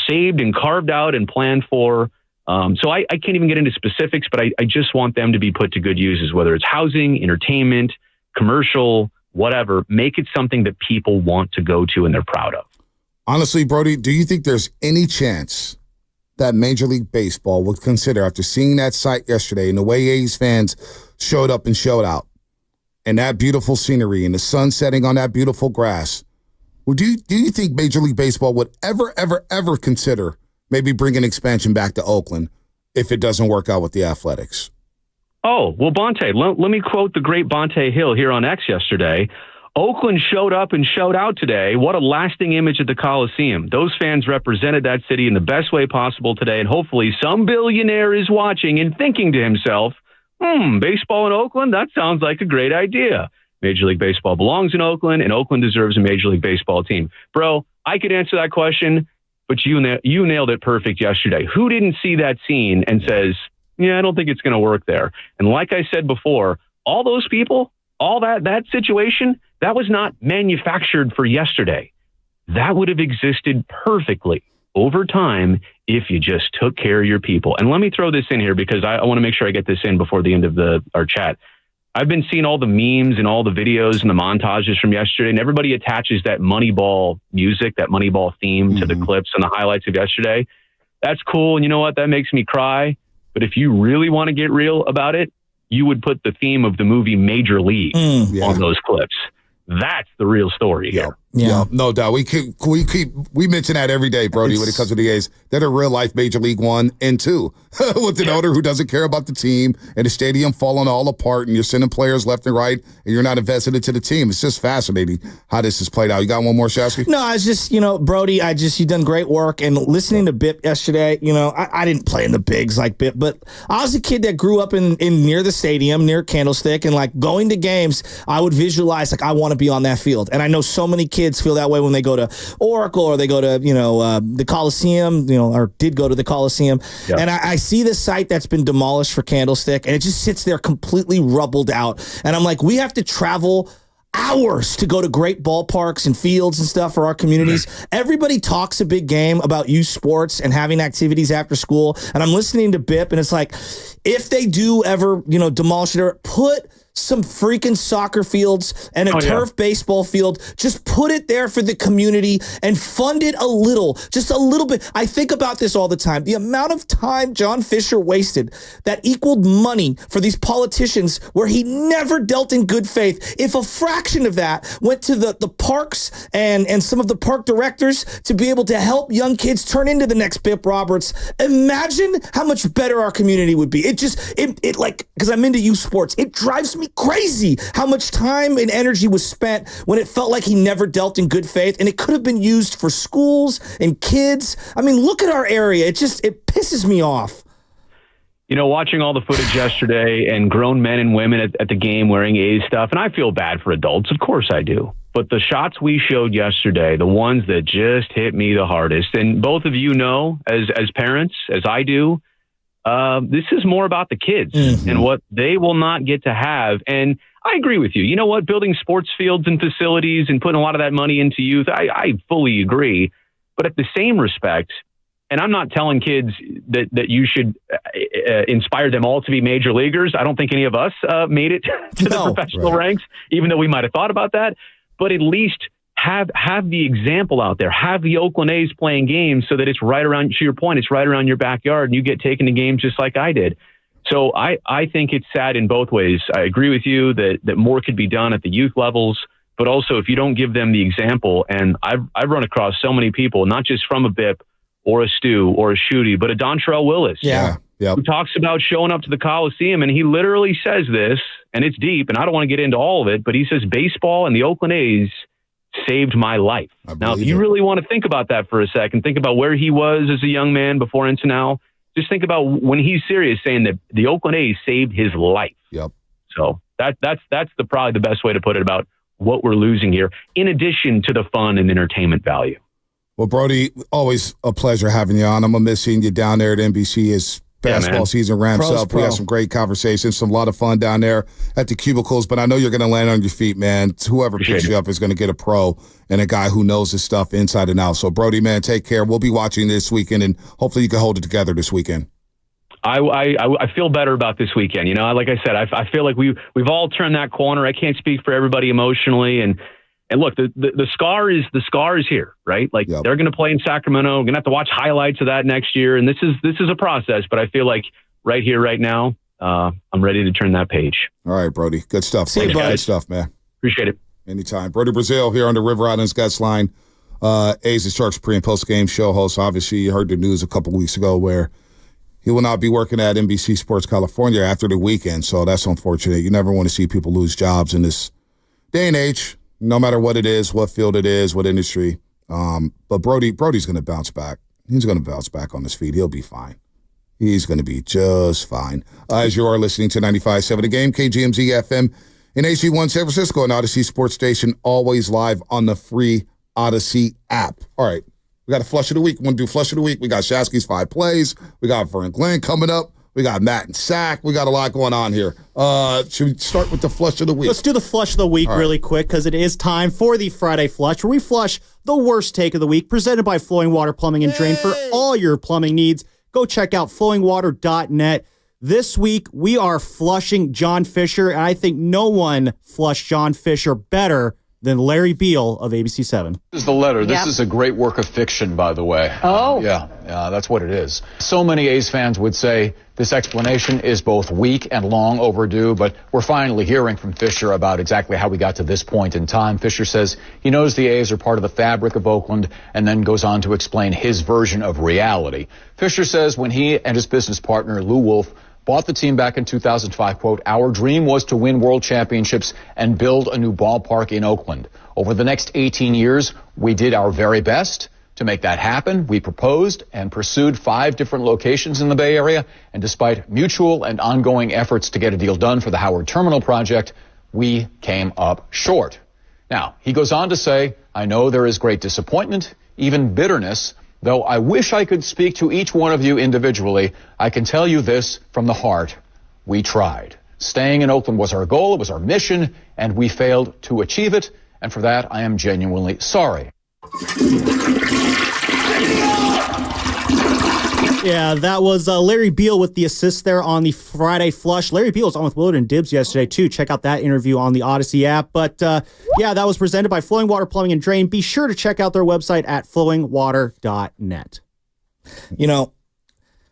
saved and carved out and planned for. So I can't even get into specifics, but I just want them to be put to good uses, whether it's housing, entertainment, commercial, whatever. Make it something that people want to go to and they're proud of. Honestly, Brody, do you think there's any chance that Major League Baseball would consider, after seeing that site yesterday and the way A's fans showed up and showed out, and that beautiful scenery and the sun setting on that beautiful grass, do you think Major League Baseball would ever consider maybe bringing expansion back to Oakland if it doesn't work out with the Athletics? Oh, well, Bonte, let me quote the great Bonte Hill here on X yesterday. Oakland showed up and showed out today. What a lasting image at the Coliseum. Those fans represented that city in the best way possible today, and hopefully some billionaire is watching and thinking to himself, baseball in Oakland? That sounds like a great idea. Major League Baseball belongs in Oakland, and Oakland deserves a Major League Baseball team. Bro, I could answer that question, but you nailed it perfect yesterday. Who didn't see that scene and says, I don't think it's going to work there? And like I said before, all those people, all that situation, that was not manufactured for yesterday. That would have existed perfectly over time if you just took care of your people. And let me throw this in here because I want to make sure I get this in before the end of our chat. I've been seeing all the memes and all the videos and the montages from yesterday, and everybody attaches that Moneyball music, that Moneyball theme to the clips and the highlights of yesterday. That's cool. And you know what? That makes me cry. But if you really want to get real about it, you would put the theme of the movie Major League on those clips. That's the real story here. Yeah, no doubt. We mention that every day, Brody, when it comes to the A's. They're a real life Major League 1 and 2 with an owner who doesn't care about the team and the stadium falling all apart and you're sending players left and right and you're not invested into the team. It's just fascinating how this has played out. You got one more, Shasky? No, I was just, Brody, you've done great work. And listening to Bip yesterday, I didn't play in the bigs like Bip, but I was a kid that grew up in near the stadium, near Candlestick, and like going to games, I would visualize like I want to be on that field. And I know so many kids feel that way when they go to Oracle or they go to, the Coliseum, or did go to the Coliseum. Yep. And I see the site that's been demolished for Candlestick, and it just sits there completely rubbled out. And I'm like, we have to travel hours to go to great ballparks and fields and stuff for our communities. Everybody talks a big game about youth sports and having activities after school. And I'm listening to Bip, and it's like, if they do ever, demolish it, or put some freaking soccer fields and a turf baseball field, just put it there for the community and fund it just a little bit. I think about this all the time. The amount of time John Fisher wasted that equaled money for these politicians where he never dealt in good faith. If a fraction of that went to the parks and some of the park directors to be able to help young kids turn into the next Bip Roberts, imagine how much better our community would be. It like, because I'm into youth sports, it drives me crazy how much time and energy was spent when it felt like he never dealt in good faith, and it could have been used for schools and kids. I mean, look at our area. It pisses me off. Watching all the footage yesterday and grown men and women at the game wearing A's stuff, and I feel bad for adults. Of course I do. But the shots we showed yesterday, the ones that just hit me the hardest, and both of you know, as parents, as I do, this is more about the kids and what they will not get to have. And I agree with you. You know what? Building sports fields and facilities and putting a lot of that money into youth, I fully agree. But at the same respect, and I'm not telling kids that you should inspire them all to be major leaguers. I don't think any of us made it to the professional ranks, even though we might have thought about that. But at least have the example out there. Have the Oakland A's playing games so that it's right around, to your point, it's right around your backyard and you get taken to games just like I did. So I think it's sad in both ways. I agree with you that more could be done at the youth levels, but also if you don't give them the example, and I've run across so many people, not just from a BIP or a Stu or a Shooty, but a Dontrell Willis. Yeah. Yep. Who talks about showing up to the Coliseum, and he literally says this, and it's deep, and I don't want to get into all of it, but he says baseball and the Oakland A's saved my life. Now, if you really want to think about that for a second, think about where he was as a young man before into now. Just think about when he's serious, saying that the Oakland A's saved his life. Yep. So that's probably the best way to put it about what we're losing here, in addition to the fun and entertainment value. Well, Brody, always a pleasure having you on. I'm going to miss seeing you down there at NBC as basketball season ramps up. We had some great conversations, a lot of fun down there at the cubicles, but I know you're going to land on your feet, man. Whoever picks you up is going to get a pro and a guy who knows his stuff inside and out. So, Brody, man, take care. We'll be watching this weekend, and hopefully you can hold it together this weekend. I feel better about this weekend. You know, like I said, I feel like we've all turned that corner. I can't speak for everybody emotionally, and look, the scar is here, right? Like they're going to play in Sacramento. We're going to have to watch highlights of that next year, and this is a process. But I feel like right here, right now, I'm ready to turn that page. All right, Brody, good stuff. See you, bud. Good stuff, man. Appreciate it. Anytime. Brody Brazil here on the River Islands Guest Line. A's and Sharks pre and post game show host. Obviously, you heard the news a couple weeks ago where he will not be working at NBC Sports California after the weekend. So that's unfortunate. You never want to see people lose jobs in this day and age, no matter what it is, what field it is, what industry. But Brody's going to bounce back. He's going to bounce back on his feet. He'll be fine. He's going to be just fine. As you are listening to 95.7 The Game, KGMZ FM in HG1 San Francisco and Odyssey Sports Station, always live on the free Odyssey app. All right, we got a flush of the week. We want to do flush of the week. We got Shasky's 5 plays. We got Vern Glenn coming up. We got Matt and Sack. We got a lot going on here. Should we start with the flush of the week? Let's do the flush of the week really quick, because it is time for the Friday Flush, where we flush the worst take of the week, presented by Flowing Water Plumbing and Drain for all your plumbing needs. Go check out flowingwater.net. This week, we are flushing John Fisher, and I think no one flushed John Fisher better than Larry Beal of ABC7. This is the letter. This is a great work of fiction, by the way. Oh. Yeah, that's what it is. So many A's fans would say this explanation is both weak and long overdue, but we're finally hearing from Fisher about exactly how we got to this point in time. Fisher says he knows the A's are part of the fabric of Oakland, and then goes on to explain his version of reality. Fisher says when he and his business partner, Lou Wolf, bought the team back in 2005, quote, "Our dream was to win world championships and build a new ballpark in Oakland. Over the next 18 years, we did our very best to make that happen. We proposed and pursued 5 different locations in the Bay Area, and despite mutual and ongoing efforts to get a deal done for the Howard Terminal project, we came up short." Now, he goes on to say, "I know there is great disappointment, even bitterness. Though I wish I could speak to each one of you individually, I can tell you this from the heart. We tried. Staying in Oakland was our goal, it was our mission, and we failed to achieve it. And for that, I am genuinely sorry." Yeah, that was Larry Beal with the assist there on the Friday Flush. Larry Beal was on with Willard and Dibbs yesterday, too. Check out that interview on the Odyssey app. But, yeah, that was presented by Flowing Water Plumbing and Drain. Be sure to check out their website at flowingwater.net. You know,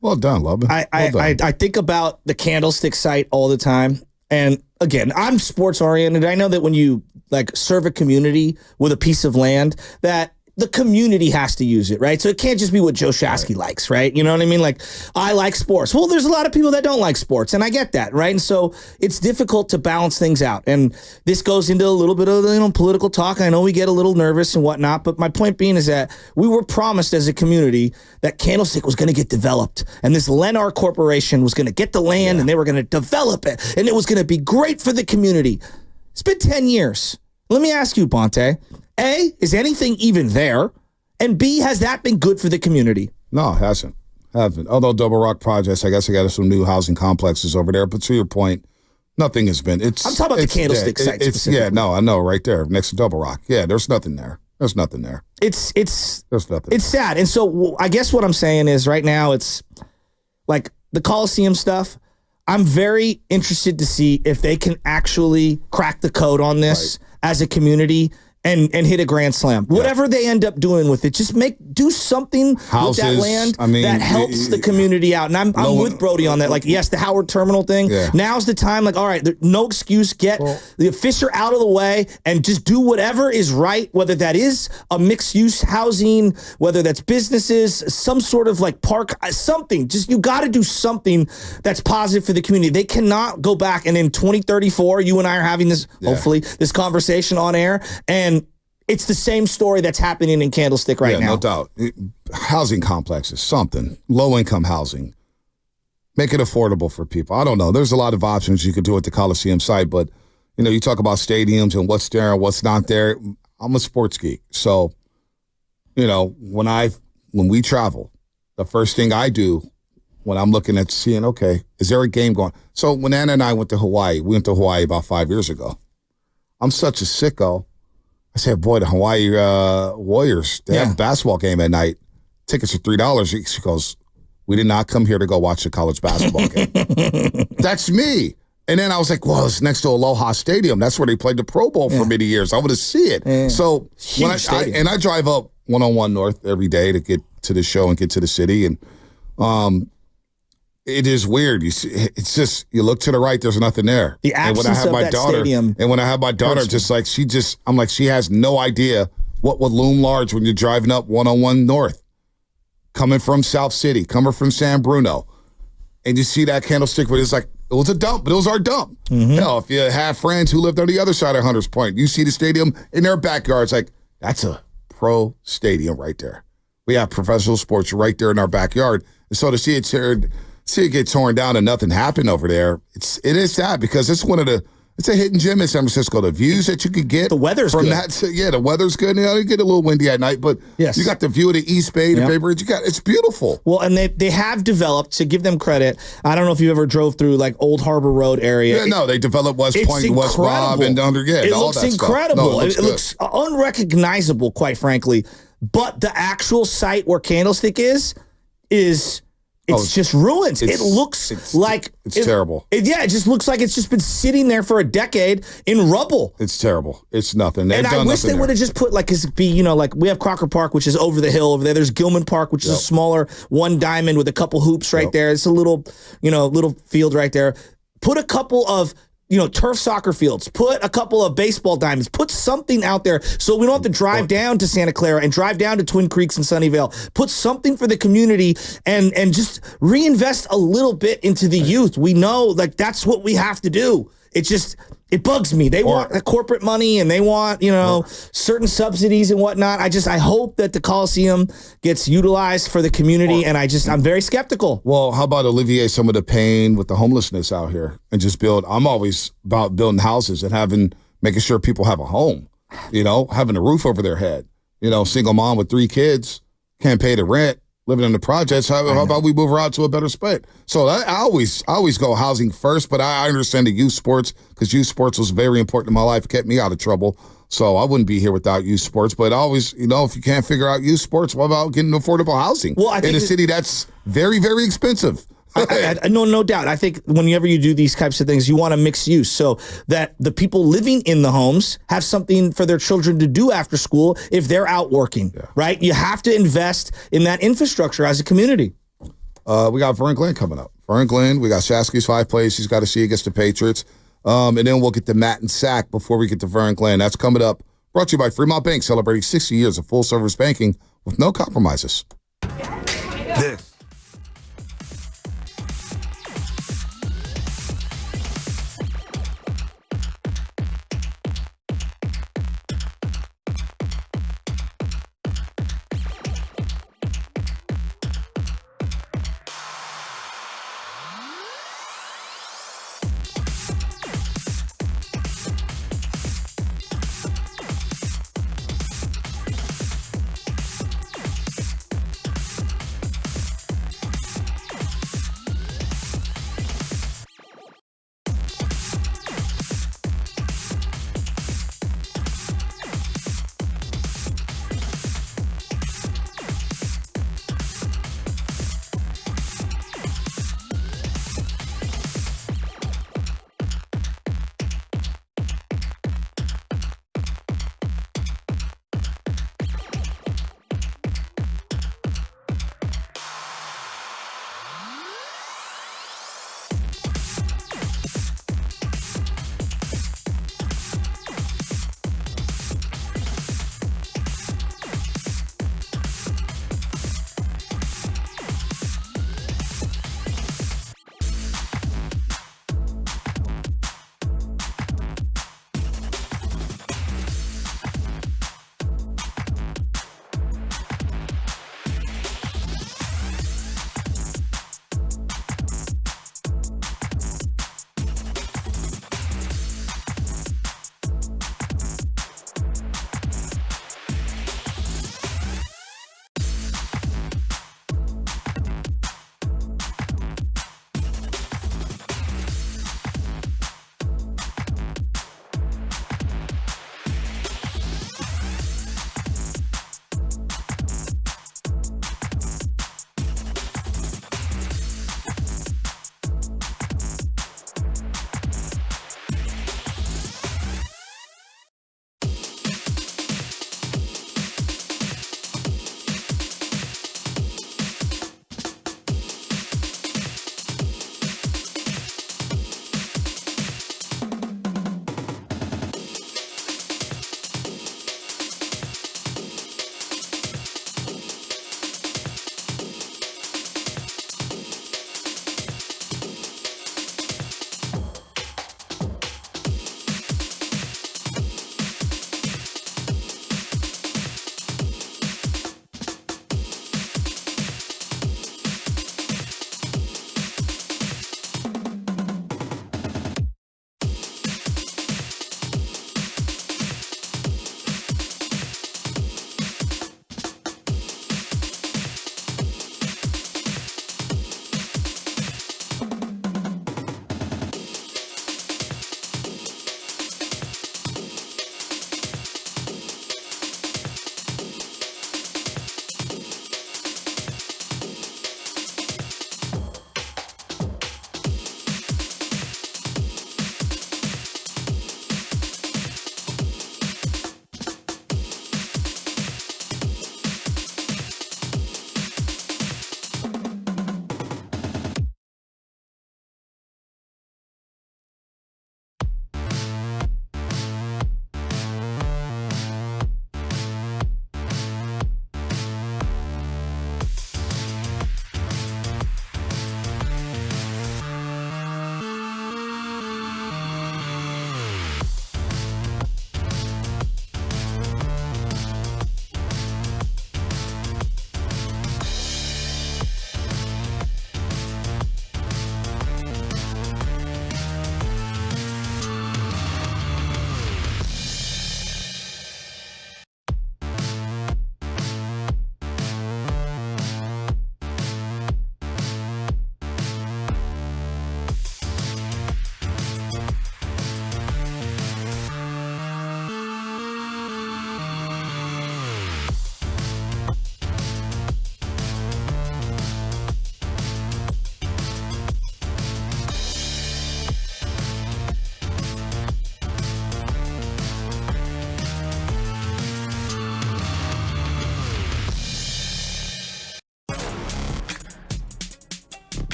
well done, Lubba. I think about the Candlestick site all the time. And, again, I'm sports-oriented. I know that when you, serve a community with a piece of land, that the community has to use it, right? So it can't just be what Joe Shasky likes, right? You know what I mean? I like sports. Well, there's a lot of people that don't like sports, and I get that, right? And so it's difficult to balance things out. And this goes into a little bit of political talk. I know we get a little nervous and whatnot, but my point being is that we were promised as a community that Candlestick was going to get developed, and this Lennar Corporation was going to get the land, and they were going to develop it, and it was going to be great for the community. It's been 10 years. Let me ask you, Bonte. A, is anything even there? And B, has that been good for the community? No, it hasn't. Although Double Rock Projects, I guess I got some new housing complexes over there. But to your point, nothing has been. I'm talking about the Candlestick site specifically. Yeah, no, I know, right there next to Double Rock. Yeah, there's nothing there. There's nothing there. There's nothing. It's sad. And so I guess what I'm saying is right now it's like the Coliseum stuff. I'm very interested to see if they can actually crack the code on this as a community and hit a grand slam. Whatever they end up doing with it, just do something with that land that helps the community out. And I'm with Brody on that. Like, yes, the Howard Terminal thing. Yeah. Now's the time. Like, all right, no excuse. Get the Fisher out of the way and just do whatever is right, whether that is a mixed-use housing, whether that's businesses, some sort of like park, something. Just you got to do something that's positive for the community. They cannot go back and in 2034, you and I are having this, hopefully, this conversation on air, and it's the same story that's happening in Candlestick right now. No doubt. Housing complexes, something. Low-income housing. Make it affordable for people. I don't know. There's a lot of options you could do at the Coliseum site, but, you talk about stadiums and what's there and what's not there. I'm a sports geek. So, when we travel, the first thing I do when I'm looking at seeing, okay, is there a game going? So when Anna and I went to Hawaii, we went to Hawaii about 5 years ago. I'm such a sicko. I said, boy, the Hawaii Warriors, they have a basketball game at night. Tickets are $3. She goes, we did not come here to go watch the college basketball game. That's me. And then I was like, well, it's next to Aloha Stadium. That's where they played the Pro Bowl for many years. I want to see it. Yeah. So when I drive up 101 North every day to get to the show and get to the city. And it is weird. You see, it's just, you look to the right, there's nothing there. The absence of that stadium. And when I have my daughter, I'm like, she has no idea what would loom large when you're driving up 101 North, coming from South City, coming from San Bruno. And you see that Candlestick, but it's like, it was a dump, but it was our dump. Mm-hmm. Hell, if you have friends who lived on the other side of Hunters Point, you see the stadium in their backyard, it's like, that's a pro stadium right there. We have professional sports right there in our backyard. And so to see it get torn down and nothing happen over there, it is sad because it's a hidden gem in San Francisco. The views that you could get, the weather's from good. The weather's good. You get a little windy at night, but you got the view of the East Bay, the Bay Bridge. It's beautiful. Well, and they have developed, to give them credit. I don't know if you ever drove through like Old Harbor Road area. Yeah, no, they developed West Point and West Bob and under. Yeah, it all looks that incredible. No, it looks unrecognizable, quite frankly. But the actual site where Candlestick is. It's just ruins. It looks like... It's terrible. It just looks like it's just been sitting there for a decade in rubble. It's terrible. It's nothing. And I wish they would have just put, like, like we have Crocker Park, which is over the hill over there. There's Gilman Park, which is a smaller one diamond with a couple hoops right there. It's a little field right there. Put a couple of... turf soccer fields, put a couple of baseball diamonds, put something out there so we don't have to drive down to Santa Clara and drive down to Twin Creeks and Sunnyvale. Put something for the community and just reinvest a little bit into the youth. We know, like, that's what we have to do. It bugs me. They want corporate money and they want, certain subsidies and whatnot. I hope that the Coliseum gets utilized for the community, and I'm very skeptical. Well, how about alleviate some of the pain with the homelessness out here and just build? I'm always about building houses and making sure people have a home, having a roof over their head. Single mom with 3 kids, can't pay the rent, living in the projects. How about we move her out to a better spot? So I always go housing first, but I understand the youth sports because youth sports was very important in my life, kept me out of trouble. So I wouldn't be here without youth sports. But always, if you can't figure out youth sports, what about getting affordable housing in a city that's very, very expensive? No doubt. I think whenever you do these types of things, you want to mix use so that the people living in the homes have something for their children to do after school if they're out working, right? You have to invest in that infrastructure as a community. We got Vern Glenn coming up. Vern Glenn, we got Shasky's 5 plays he's got to see against the Patriots. And then we'll get to Matt and Sack before we get to Vern Glenn. That's coming up. Brought to you by Fremont Bank, celebrating 60 years of full-service banking with no compromises. This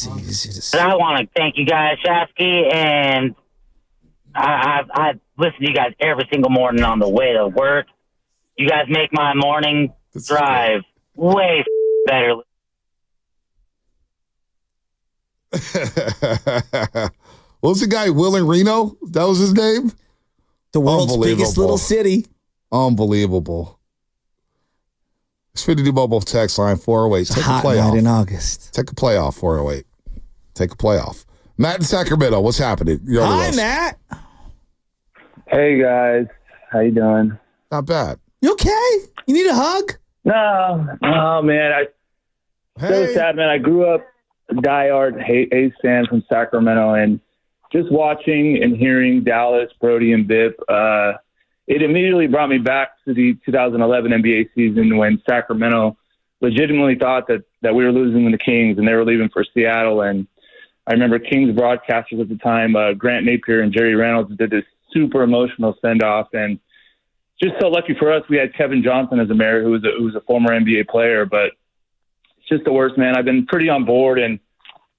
I want to thank you guys, Shasky, and I listen to you guys every single morning on the way to work. You guys make my morning drive way better. What was the guy, Will in Reno? That was his name? The world's biggest little city. Unbelievable. It's Xfinity Mobile text line 408. Take a playoff. Night in August. Take a playoff, 408. Take a playoff. Matt in Sacramento, what's happening? Hi, Matt. Hey, guys. How you doing? Not bad. You okay? You need a hug? No, man. So sad, man. I grew up a diehard A's fan from Sacramento, and just watching and hearing Dallas, Brody, and Biff, it immediately brought me back to the 2011 NBA season when Sacramento legitimately thought that we were losing to the Kings and they were leaving for Seattle. And I remember Kings broadcasters at the time, Grant Napier and Jerry Reynolds, did this super emotional send-off. And just so lucky for us, we had Kevin Johnson as a mayor, who was a former NBA player. But it's just the worst, man. I've been pretty on board and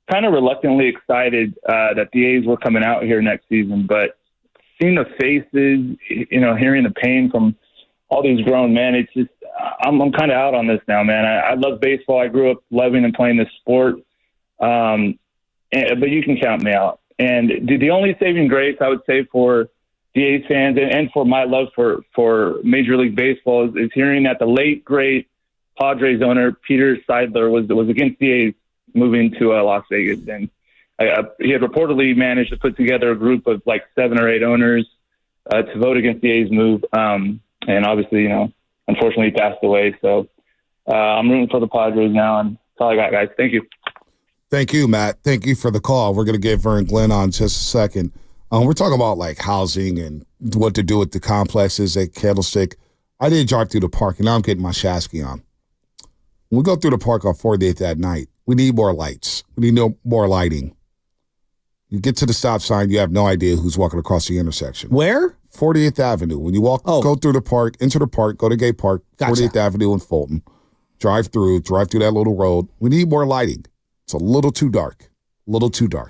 kind of reluctantly excited that the A's were coming out here next season. But seeing the faces, hearing the pain from all these grown men, it's just I'm kind of out on this now, man. I love baseball. I grew up loving and playing this sport, but you can count me out. And the only saving grace I would say for the A's fans and for my love for Major League Baseball is hearing that the late great Padres owner Peter Seidler was against the A's moving to Las Vegas, and he had reportedly managed to put together a group of like 7 or 8 owners to vote against the A's move. And obviously, unfortunately he passed away. So I'm rooting for the Padres now, and that's all I got, guys. Thank you. Thank you, Matt. Thank you for the call. We're going to get Vern Glenn on in just a second. We're talking about like housing and what to do with the complexes at Candlestick. I did drive through the park, and now I'm getting my Shasky on. When we go through the park on 48th at night, we need more lights. We need more lighting. You get to the stop sign, you have no idea who's walking across the intersection. Where? 48th Avenue. When you go through the park, enter the park, go to Gay Park, Gotcha. 48th Avenue in Fulton. Drive through that little road. We need more lighting. It's a little too dark.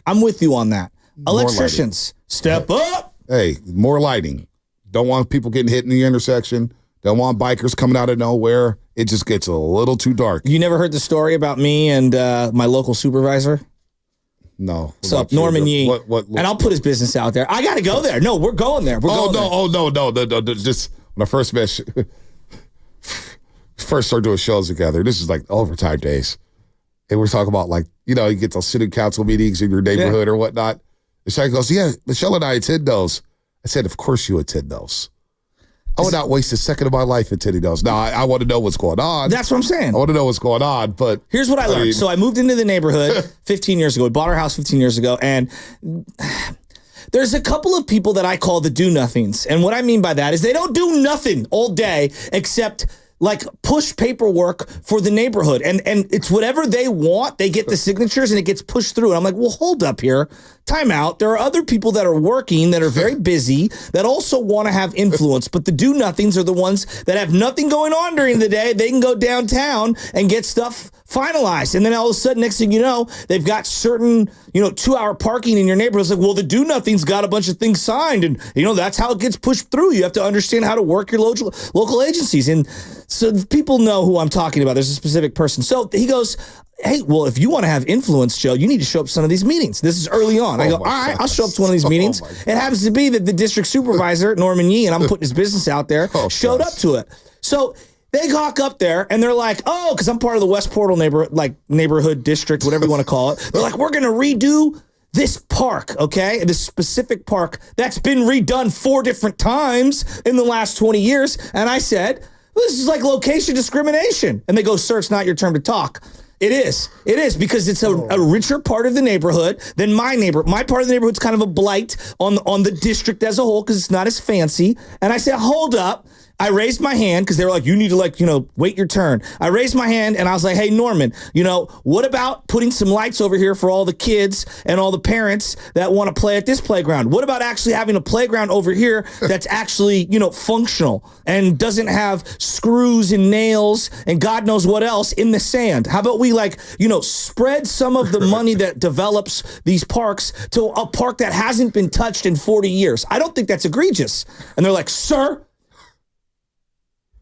I'm with you on that. More Electricians, step up. Hey, more lighting. Don't want people getting hit in the intersection. Don't want bikers coming out of nowhere. It just gets a little too dark. You never heard the story about me and my local supervisor? No. What's up, Norman Yee? What, and I'll put his business out there. I got to go there. No, we're going there. No. Just when I first met, first started doing shows together. This is like overtime days. And we're talking about you get those city council meetings in your neighborhood or whatnot. And Shaq goes, yeah, Michelle and I attend those. I said, of course you attend those. I would not waste a second of my life attending those. Now, I want to know what's going on. That's what I'm saying. I want to know what's going on, but... Here's what I learned. So I moved into the neighborhood 15 years ago. We bought our house 15 years ago, and there's a couple of people that I call the do-nothings. And what I mean by that is they don't do nothing all day except... push paperwork for the neighborhood. And it's whatever they want. They get the signatures and it gets pushed through. And I'm like, well, hold up here. Time out. There are other people that are working that are very busy that also want to have influence. But the do-nothings are the ones that have nothing going on during the day. They can go downtown and get stuff finalized. And then all of a sudden, next thing you know, they've got certain, 2-hour parking in your neighborhood. It's like, well, the do-nothing's got a bunch of things signed. And, that's how it gets pushed through. You have to understand how to work your local agencies. And so people know who I'm talking about. There's a specific person. So he goes, hey, well, if you want to have influence, Joe, you need to show up to some of these meetings. This is early on. I go, all right, I'll show up to one of these meetings. It happens to be that the district supervisor, Norman Yee, and I'm putting his business out there, showed up to it. So they hawk up there and they're like, oh, because I'm part of the West Portal neighborhood district, whatever you want to call it. They're like, we're going to redo this park, okay? This specific park that's been redone 4 different times in the last 20 years. And I said, this is like location discrimination. And they go, sir, it's not your turn to talk. It is. It is because it's a richer part of the neighborhood than my neighborhood. My part of the neighborhood's kind of a blight on the district as a whole because it's not as fancy. And I said, hold up. I raised my hand because they were like, you need to wait your turn. I raised my hand and I was like, hey, Norman, what about putting some lights over here for all the kids and all the parents that want to play at this playground? What about actually having a playground over here that's actually, functional and doesn't have screws and nails and God knows what else in the sand? How about we spread some of the money that develops these parks to a park that hasn't been touched in 40 years? I don't think that's egregious. And they're like, sir,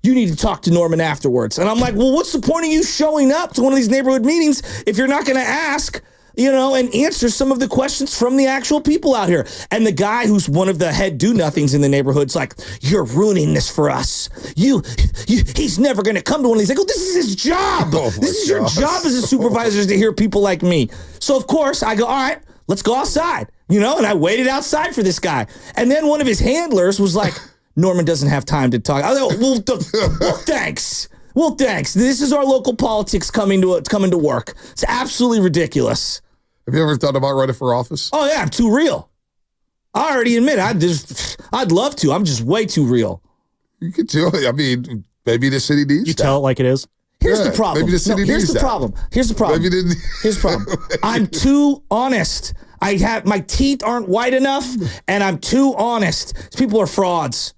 you need to talk to Norman afterwards. And I'm like, well, what's the point of you showing up to one of these neighborhood meetings if you're not going to ask, and answer some of the questions from the actual people out here? And the guy who's one of the head do-nothings in the neighborhood's like, you're ruining this for us. He's never going to come to one of these. I go, this is his job. This is your job as a supervisor, to hear people like me. So, of course, I go, all right, let's go outside, and I waited outside for this guy. And then one of his handlers was like, Norman doesn't have time to talk. I go, well, thanks. Well, thanks. This is our local politics coming to work. It's absolutely ridiculous. Have you ever thought about running for office? Oh, yeah, I'm too real. I already admit I'd love to. I'm just way too real. You could do it. I mean, maybe the city needs You that. tell it like it is. Here's the problem. Maybe the city needs Here's the that. problem. Here's the problem. Maybe Here's the problem. I'm too honest. My teeth aren't white enough, and I'm too honest. These people are frauds.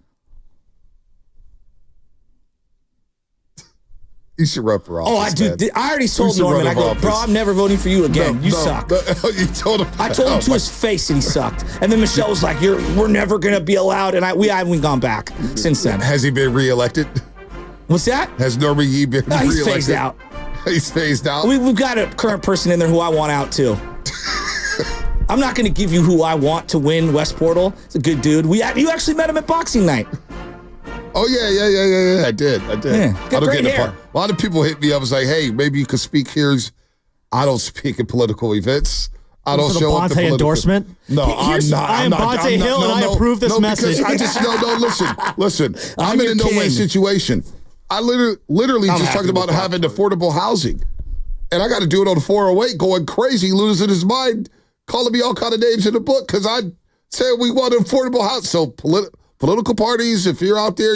You should run for office. Oh, I do. Man. I already told Norman. I go, bro, I'm never voting for you again. You suck. You told him. I told him to his face, and he sucked. And then Michelle was like, "We're never gonna be allowed." And we haven't gone back since then. Has he been reelected? What's that? Has Norman Yee been reelected? He's phased out. He's phased out. We've got a current person in there who I want out too. I'm not going to give you who I want to win West Portal. It's a good dude. You actually met him at boxing night. Oh, yeah. I did. Yeah, got great hair. A lot of people hit me up and was like, hey, maybe you could speak here. I don't speak at political events. I don't show up to political endorsement. No, I'm not. I am Bonte Hill, and I approve this message. Listen. I'm in a no-win situation. I literally just talked about having affordable housing. And I got to do it on 408, going crazy, losing his mind, calling me all kind of names in the book because I said we want an affordable house. So political parties, if you're out there,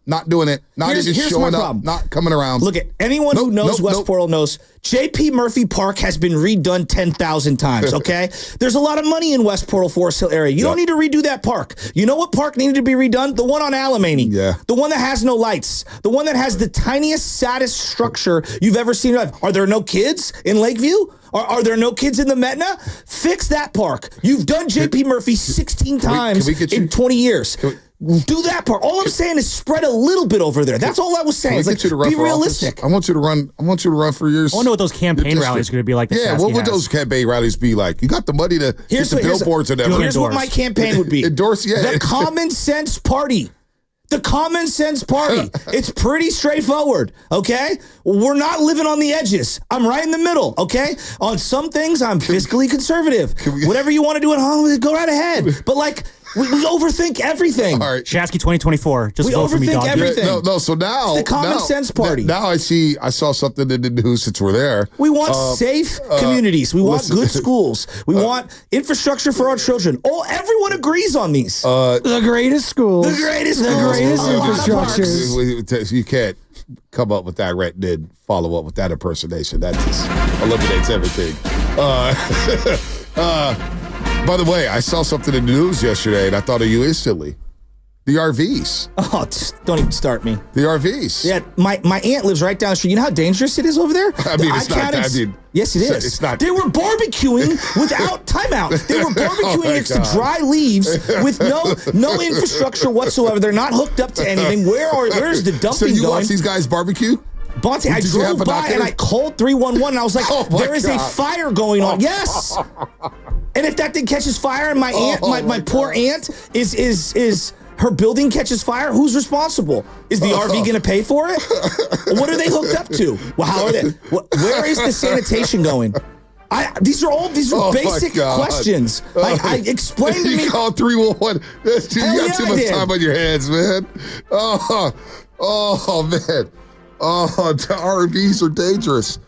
not doing it. Here's showing up, problem. Not coming around. Look, at anyone who knows West Portal knows J.P. Murphy Park has been redone 10,000 times, okay? There's a lot of money in West Portal, Forest Hill area. You don't need to redo that park. You know what park needed to be redone? The one on Alamany. Yeah. The one that has no lights. The one that has the tiniest, saddest structure you've ever seen. Are there no kids in Lakeview? Are there no kids in the Metna? Fix that park. You've done J.P. Murphy 16 times in 20 years. Do that part. All I'm saying is spread a little bit over there. That's all I was saying. Be realistic. I want you to run for yours. I want to know what those campaign rallies are going to be like. Yeah, what would those campaign rallies be like? You got the money to get the billboards and everything. Here's what my campaign would be. Endorse, yeah. The Common Sense Party. The Common Sense Party. It's pretty straightforward, okay? We're not living on the edges. I'm right in the middle, okay? On some things, I'm fiscally conservative. Whatever you want to do at home, go right ahead. But we overthink everything. All right. Shasky 2024. We overthink everything. No, so now it's the Common Sense Party. Now I saw something in the news since we're there. We want safe communities. We want good schools. We want infrastructure for our children. Everyone agrees on these. The greatest schools. The greatest infrastructures. You can't come up with that right and then follow up with that impersonation. That just eliminates everything. By the way, I saw something in the news yesterday, and I thought of you instantly. The RVs. Oh, don't even start me. The RVs. Yeah, my aunt lives right down the street. You know how dangerous it is over there? I mean, it's not. Yes, it is. It's not. They were barbecuing without timeout. They were barbecuing next to dry leaves with no infrastructure whatsoever. They're not hooked up to anything. Where's the dumping So you going? watch these guys barbecue? Bonte, I drove by and I called 311 and I was like, there is a fire going on. Yes. And if that thing catches fire and my aunt, my poor aunt, is her building catches fire, who's responsible? Is the RV going to pay for it? What are they hooked up to? Well, how are they? Where is the sanitation going? These are basic questions. I explained to me. You called 311. You got too much time on your hands, man. Oh, man. Oh, the RVs are dangerous.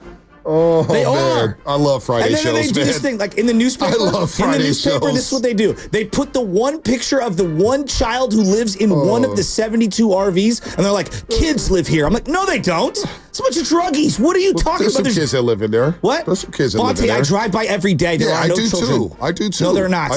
Oh, They man. are. I love Friday and then shows, they do man. this thing, like in the newspaper. I love Friday In the newspaper, shows. this is what they do. They put the one picture of the one child who lives in one of the 72 RVs, and they're like, kids live here. I'm like, no, they don't. It's a bunch of druggies. What are you talking There's about? some kids that live in there. What? There's some kids that live in Monty, there. I drive by every day. There are I no do children. too. I do too. No, they're not.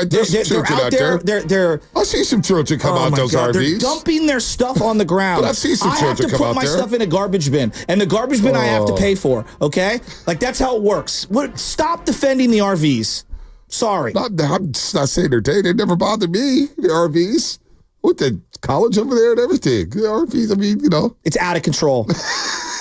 There's some children out there. They're. I see some children come out my those God, RVs. They're dumping their stuff on the ground. But I've seen some I have children to come put out my there. stuff in a garbage bin, and the garbage bin I have to pay for. Okay, like that's how it works. Stop defending the RVs. Sorry. I'm not saying they're dead. They never bothered me. The RVs. With the college over there and everything. The RVs, I mean, you know. It's out of control.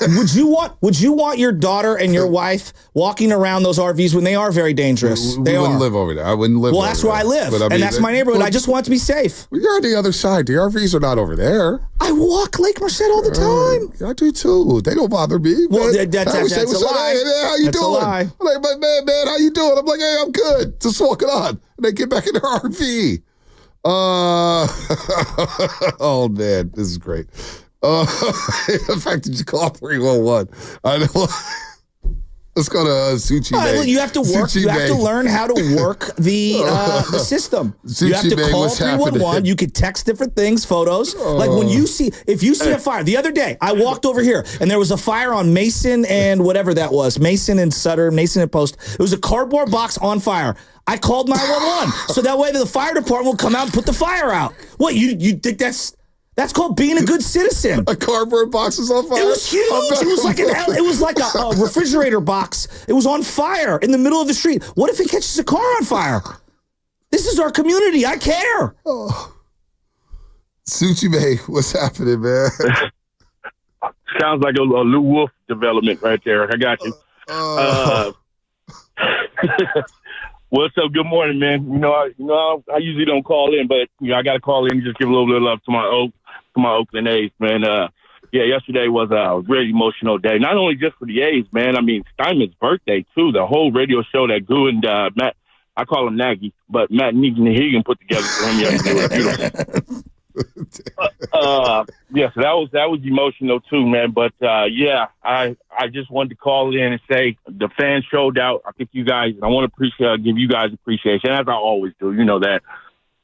Would you want your daughter and your wife walking around those RVs when they are very dangerous? We wouldn't live over there. I wouldn't live over there. Well, that's where I live. But, I mean, and that's my neighborhood. I just want it to be safe. You're on the other side. The RVs are not over there. I walk Lake Merced all the time. I do too. They don't bother me. Well, man. that's I always say, a "What's up? lie. Hey, man, how you That's a doing?" lie. I'm like, man, how you doing? I'm like, hey, I'm good. Just walking on. And they get back in their RV. Oh, man, this is great. The fact that you call 311. I know. Let's go to Suchi Bay. You have to work. You have to learn how to work the system. You have to call 311. You could text different things, photos. Like when if you see a fire. The other day, I walked over here and there was a fire on Mason and whatever that was. Mason and Sutter, Mason and Post. It was a cardboard box on fire. I called 911 so that way the fire department will come out and put the fire out. What you think that's called being a good citizen? A cardboard box is on fire. It was huge. It was like a refrigerator box. It was on fire in the middle of the street. What if it catches a car on fire? This is our community. I care. Suchi Bay, what's happening, man? Sounds like a Lou Wolf development right there. I got you. What's up? Good morning, man. I usually don't call in, but I got to call in and just give a little bit of love to my Oakland A's, man. Yesterday was a really emotional day. Not only just for the A's, man. I mean, Steinman's birthday too. The whole radio show that Goo and Matt, I call him Nagy, but Matt Negan put together for him yesterday was beautiful. So that was emotional too, man. But I just wanted to call in and say the fans showed out. I think you guys, I want to give you guys appreciation, as I always do. You know that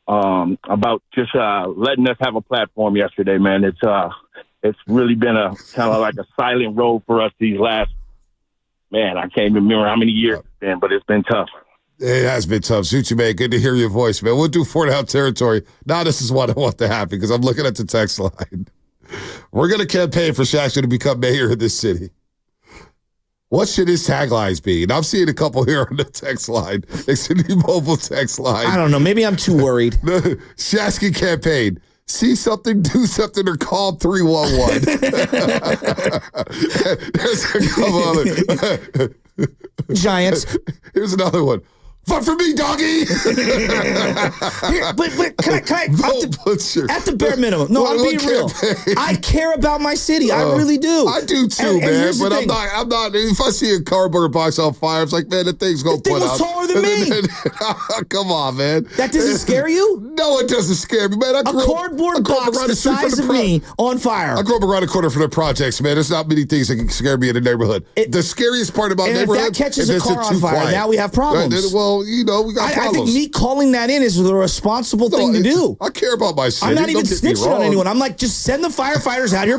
about just letting us have a platform yesterday, man. It's really been a kind of like a silent road for us these last, man, I can't even remember how many years it's been, but it's been tough. It has been tough. Suchi, man, good to hear your voice, man. We'll do 4-down territory. Now this is what I want to happen because I'm looking at the text line. We're going to campaign for Shasta to become mayor of this city. What should his taglines be? And I'm seeing a couple here on the text line. It's in the mobile text line. I don't know. Maybe I'm too worried. The Shasky campaign. See something, do something, or call 311. There's a couple other. Giants. Here's another one. Vote for me, doggy. But can I at the bare minimum? No, I'm being real. I care about my city. I really do. I do too, man. But I'm not. If I see a cardboard box on fire, it's like, man, the thing's gonna put out. The thing was taller than me. Come on, man. That doesn't scare you? No, it doesn't scare me, man. A cardboard box the size of me on fire. I grew up around the corner from the projects, man. There's not many things that can scare me in the neighborhood. The scariest part about neighborhood, if that catches a car on fire, now we have problems. Well, we got problems. I think me calling that in is the responsible thing to do. I care about my city. I'm not even snitching on anyone. I'm like, just send the firefighters out here,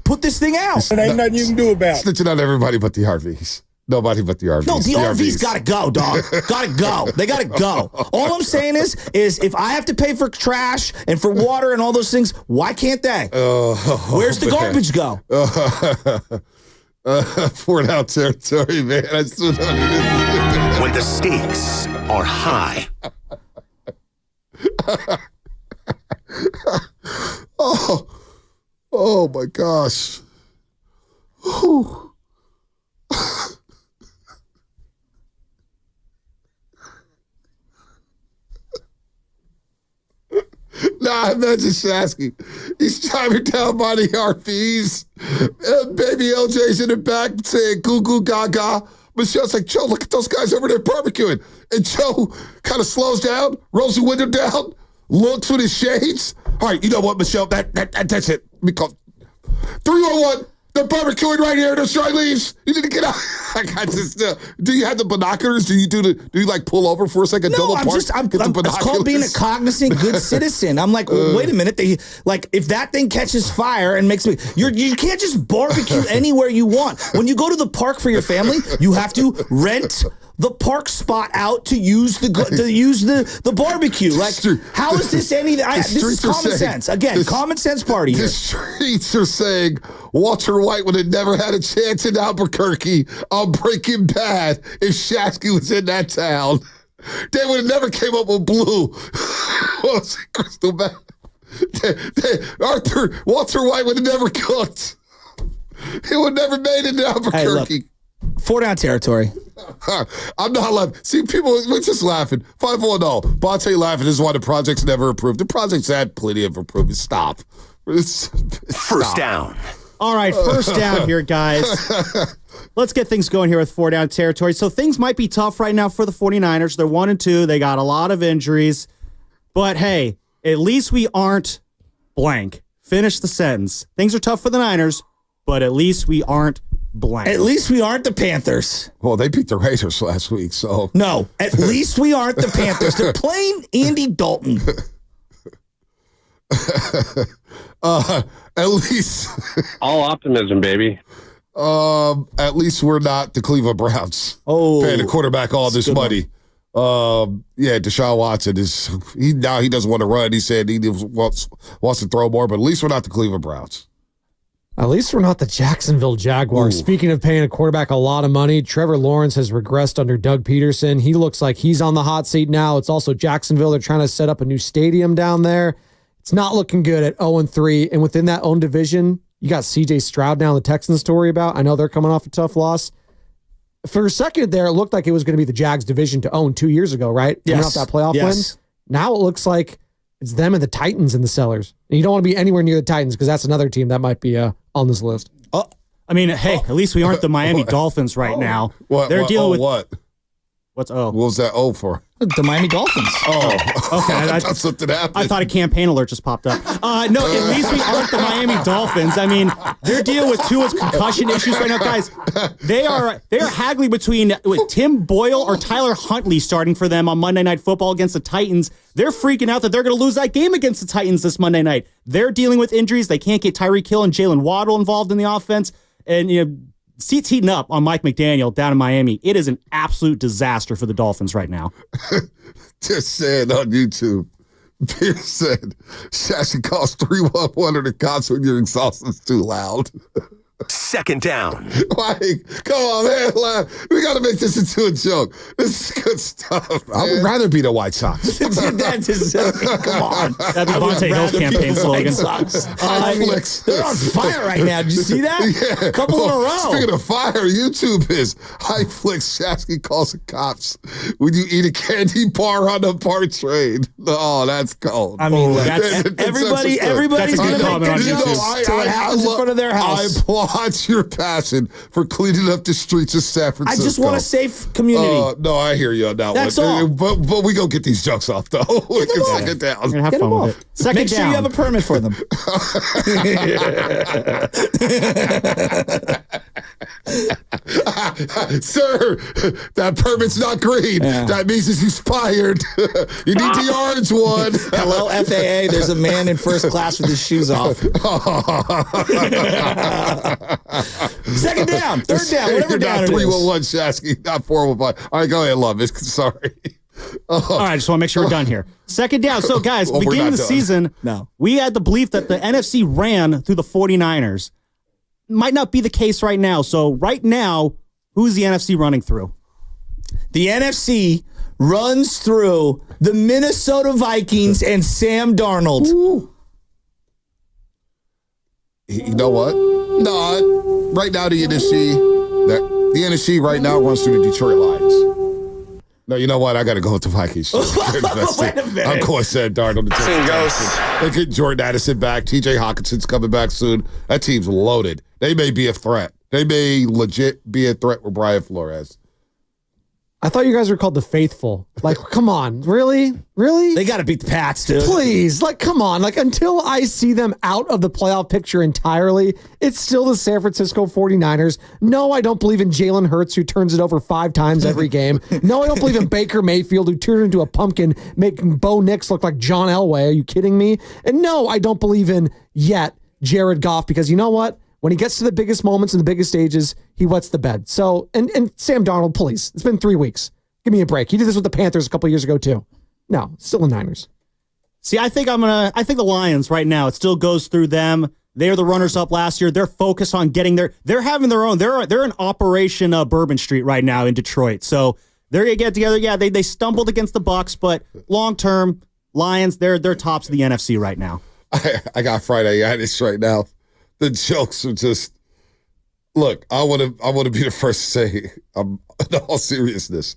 put this thing out. And ain't nothing you can do about it. Snitching on everybody but the RVs. Nobody but the RVs. No, the RVs gotta go, dog. Gotta go. They gotta go. All I'm saying is if I have to pay for trash and for water and all those things, why can't they? Where's the garbage go? 4-down territory, man. I still don't when the stakes are high. Oh my gosh. Whew. Nah, imagine Shasky. He's driving down by the RVs. Baby LJ's in the back saying goo goo gaga. Michelle's like, Joe, look at those guys over there barbecuing. And Joe kind of slows down, rolls the window down, looks with his shades. All right, you know what, Michelle? That's it. Let me call 311. They're barbecuing right here. Those dry leaves. You need to get out. I got this. Do you have the binoculars? Do you like pull over for a second? No, it's called being a cognizant, good citizen. I'm like, well, wait a minute. If that thing catches fire and makes me, you can't just barbecue anywhere you want. When you go to the park for your family, you have to rent the park spot out to use the barbecue. Like, how is this anything? This is common sense. Again, common sense party here. The streets are saying Walter White would have never had a chance in Albuquerque on Breaking Bad if Shasky was in that town. They would have never came up with Blue. What was it, Crystal Beth? Walter White would have never cooked. He would never made it in Albuquerque. Hey, look, 4-down territory. I'm not laughing. See, people, we're just laughing. 5-1-0. Bonte laughing. This is why the project's never approved. The project's had plenty of improvements. Stop. First down. All right, first down here, guys. Let's get things going here with 4-down territory. So things might be tough right now for the 49ers. They're 1-2. They got a lot of injuries. But, hey, at least we aren't blank. Finish the sentence. Things are tough for the Niners, but at least we aren't blank. At least we aren't the Panthers. Well, they beat the Raiders last week, so. No, at least we aren't the Panthers. They're playing Andy Dalton. At least. All optimism, baby. At least we're not the Cleveland Browns. Oh. Paying the quarterback all this money. Deshaun Watson he doesn't want to run. He said he wants to throw more, but at least we're not the Cleveland Browns. At least we're not the Jacksonville Jaguars. Ooh. Speaking of paying a quarterback a lot of money, Trevor Lawrence has regressed under Doug Peterson. He looks like he's on the hot seat now. It's also Jacksonville. They're trying to set up a new stadium down there. It's not looking good at 0-3. And within that own division, you got C.J. Stroud now, the Texans story about. I know they're coming off a tough loss. For a second there, it looked like it was going to be the Jags division to own 2 years ago, right? Yes. Coming off that playoff win. Now it looks like it's them and the Titans in the sellers. And you don't want to be anywhere near the Titans because that's another team that might be on this list. I mean, at least we aren't the Miami Dolphins right now. They're dealing with what? What's O? What was that O for? The Miami Dolphins. Oh, okay. I thought something happened. I thought a campaign alert just popped up. No, at least we aren't the Miami Dolphins. I mean, they're dealing with Tua's concussion issues right now, guys. They are haggling between Tim Boyle or Tyler Huntley starting for them on Monday Night Football against the Titans. They're freaking out that they're going to lose that game against the Titans this Monday night. They're dealing with injuries. They can't get Tyreek Hill and Jalen Waddle involved in the offense, and seats heating up on Mike McDaniel down in Miami. It is an absolute disaster for the Dolphins right now. Just saying on YouTube, Pierce said, Shasky calls 311 the cops when your exhaust is too loud. Second down. Like, come on, man. We got to make this into a joke. This is good stuff. I would rather be the White Sox. Come on. That'd be Vontae Hill's campaign slogan. They're on fire right now. Did you see that? Yeah. Couple in a row. Speaking of fire, YouTube is Highflix Shasky calls the cops when you eat a candy bar on a bar train. Oh, that's cold. I mean, everybody's going to make their jokes till it happens in front of their house. I applaud your passion for cleaning up the streets of San Francisco. I just want a safe community. No, I hear you on that That's one. all. But we go get these jokes off, though. We can second down. We're going to have fun with it. Second Make sure you have a permit for them. Sir, that permit's not green. Yeah. That means it's expired. You need the orange one. Hello, FAA. There's a man in first class with his shoes off. Second down, third down, whatever down it is. 311 Shasky, not 415. All right, go ahead, love it. Sorry. All right, I just want to make sure we're done here. Second down. So, guys, beginning of the season, we had the belief that the NFC ran through the 49ers. Might not be the case right now. So, right now, who's the NFC running through? The NFC runs through the Minnesota Vikings and Sam Darnold. Ooh. You know what? No, right now the NFC right now runs through the Detroit Lions. No, you know what? I got to go with the Vikings. Wait a minute. I'm going to say Darnold. They get Jordan Addison back. TJ Hawkinson's coming back soon. That team's loaded. They may be a threat. They may legit be a threat with Brian Flores. I thought you guys were called the Faithful. Like, come on, really? They got to beat the Pats, dude. Please, like, come on. Like, until I see them out of the playoff picture entirely, it's still the San Francisco 49ers. No, I don't believe in Jalen Hurts, who turns it over 5 times every game. No, I don't believe in Baker Mayfield, who turned into a pumpkin, making Bo Nix look like John Elway. Are you kidding me? And no, I don't believe in yet Jared Goff, because you know what? When he gets to the biggest moments and the biggest stages, he wets the bed. So, and Sam Darnold, please. It's been 3 weeks. Give me a break. He did this with the Panthers a couple years ago, too. No, still the Niners. See, I think the Lions right now, it still goes through them. They're the runners-up last year. They're focused on getting they're having their own. They're in Operation Bourbon Street right now in Detroit. So they're going to get together. Yeah, they stumbled against the Bucks, but long-term, Lions, they're tops of the NFC right now. I got Friday-itis right now. The jokes are just, look, I want to be the first to say, in all seriousness,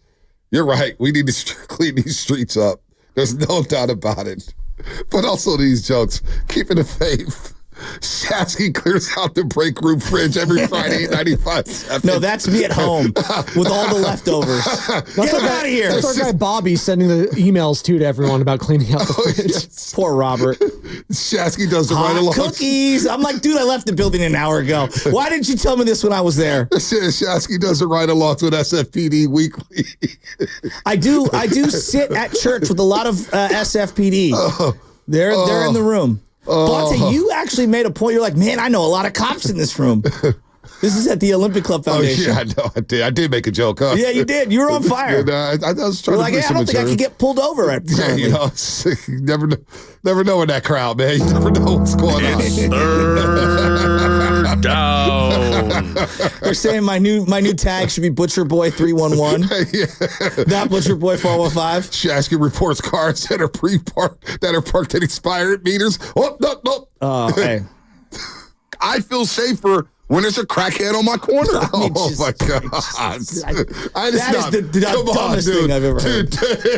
you're right. We need to clean these streets up. There's no doubt about it. But also these jokes, keeping the faith. Shasky clears out the break room fridge every Friday at 95. No, that's me at home with all the leftovers. Get him out of here. That's our guy Bobby sending the emails to everyone about cleaning out the fridge. Yes. Poor Robert. Shasky does the right along. Cookies. I'm like, dude, I left the building an hour ago. Why didn't you tell me this when I was there? Shasky does it right along with SFPD weekly. I do sit at church with a lot of SFPD. They're in the room. Bonte, you actually made a point. You're like, man, I know a lot of cops in this room. This is at the Olympic Club Foundation. Oh, yeah, I know. I did make a joke, huh? Yeah, you did. You were on fire. I was trying You're like, to hey, I don't think I could get pulled over. Yeah, you know, you never know in that crowd, man. You never know what's going on. Third down. They're saying my new tag should be Butcher Boy 311. Yeah. Not Butcher Boy 415. Shasky reports cars that are parked at expired meters. Oh, no. Hey. I feel safer when there's a crackhead on my corner. My God. That is the dumbest thing I've ever heard.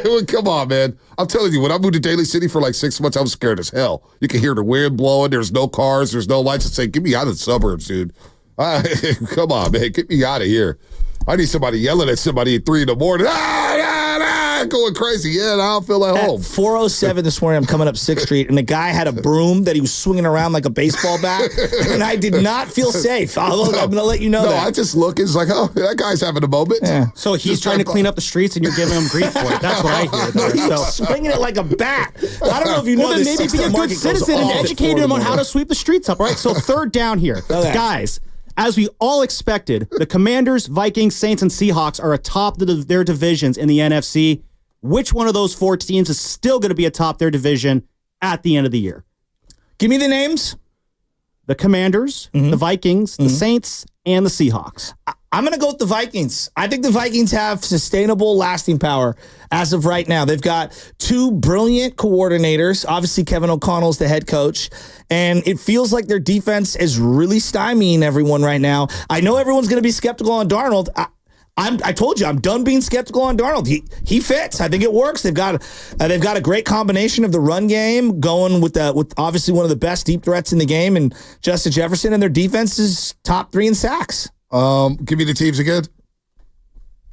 Dude, come on, man. I'm telling you, when I moved to Daly City for like 6 months, I was scared as hell. You can hear the wind blowing. There's no cars. There's no lights. I say, get me out of the suburbs, dude. Come on, man. Get me out of here. I need somebody yelling at somebody at 3 in the morning. Going crazy. Yeah, I don't feel at home. 407 this morning, I'm coming up 6th Street, and the guy had a broom that he was swinging around like a baseball bat, and I did not feel safe. I'm going to let you know that. I just look, it's like, oh, that guy's having a moment. Yeah. So he's trying to clean up the streets, and you're giving him grief for it. That's what I hear. No, he was swinging it like a bat. I don't know if you know then this. maybe be a good citizen and educate him on how to sweep the streets up. All right, so third down here. Okay. Guys, as we all expected, the Commanders, Vikings, Saints, and Seahawks are atop their divisions in the NFC. Which one of those 4 teams is still going to be atop their division at the end of the year? Give me the names. The Commanders, the Vikings, the Saints, and the Seahawks. I'm going to go with the Vikings. I think the Vikings have sustainable lasting power as of right now. They've got 2 brilliant coordinators. Obviously, Kevin O'Connell's the head coach, and it feels like their defense is really stymieing everyone right now. I know everyone's going to be skeptical on Darnold. I told you, I'm done being skeptical on Darnold. He fits. I think it works. They've got a great combination of the run game going with obviously one of the best deep threats in the game, and Justin Jefferson, and their defense is top 3 in sacks. Give me the teams again.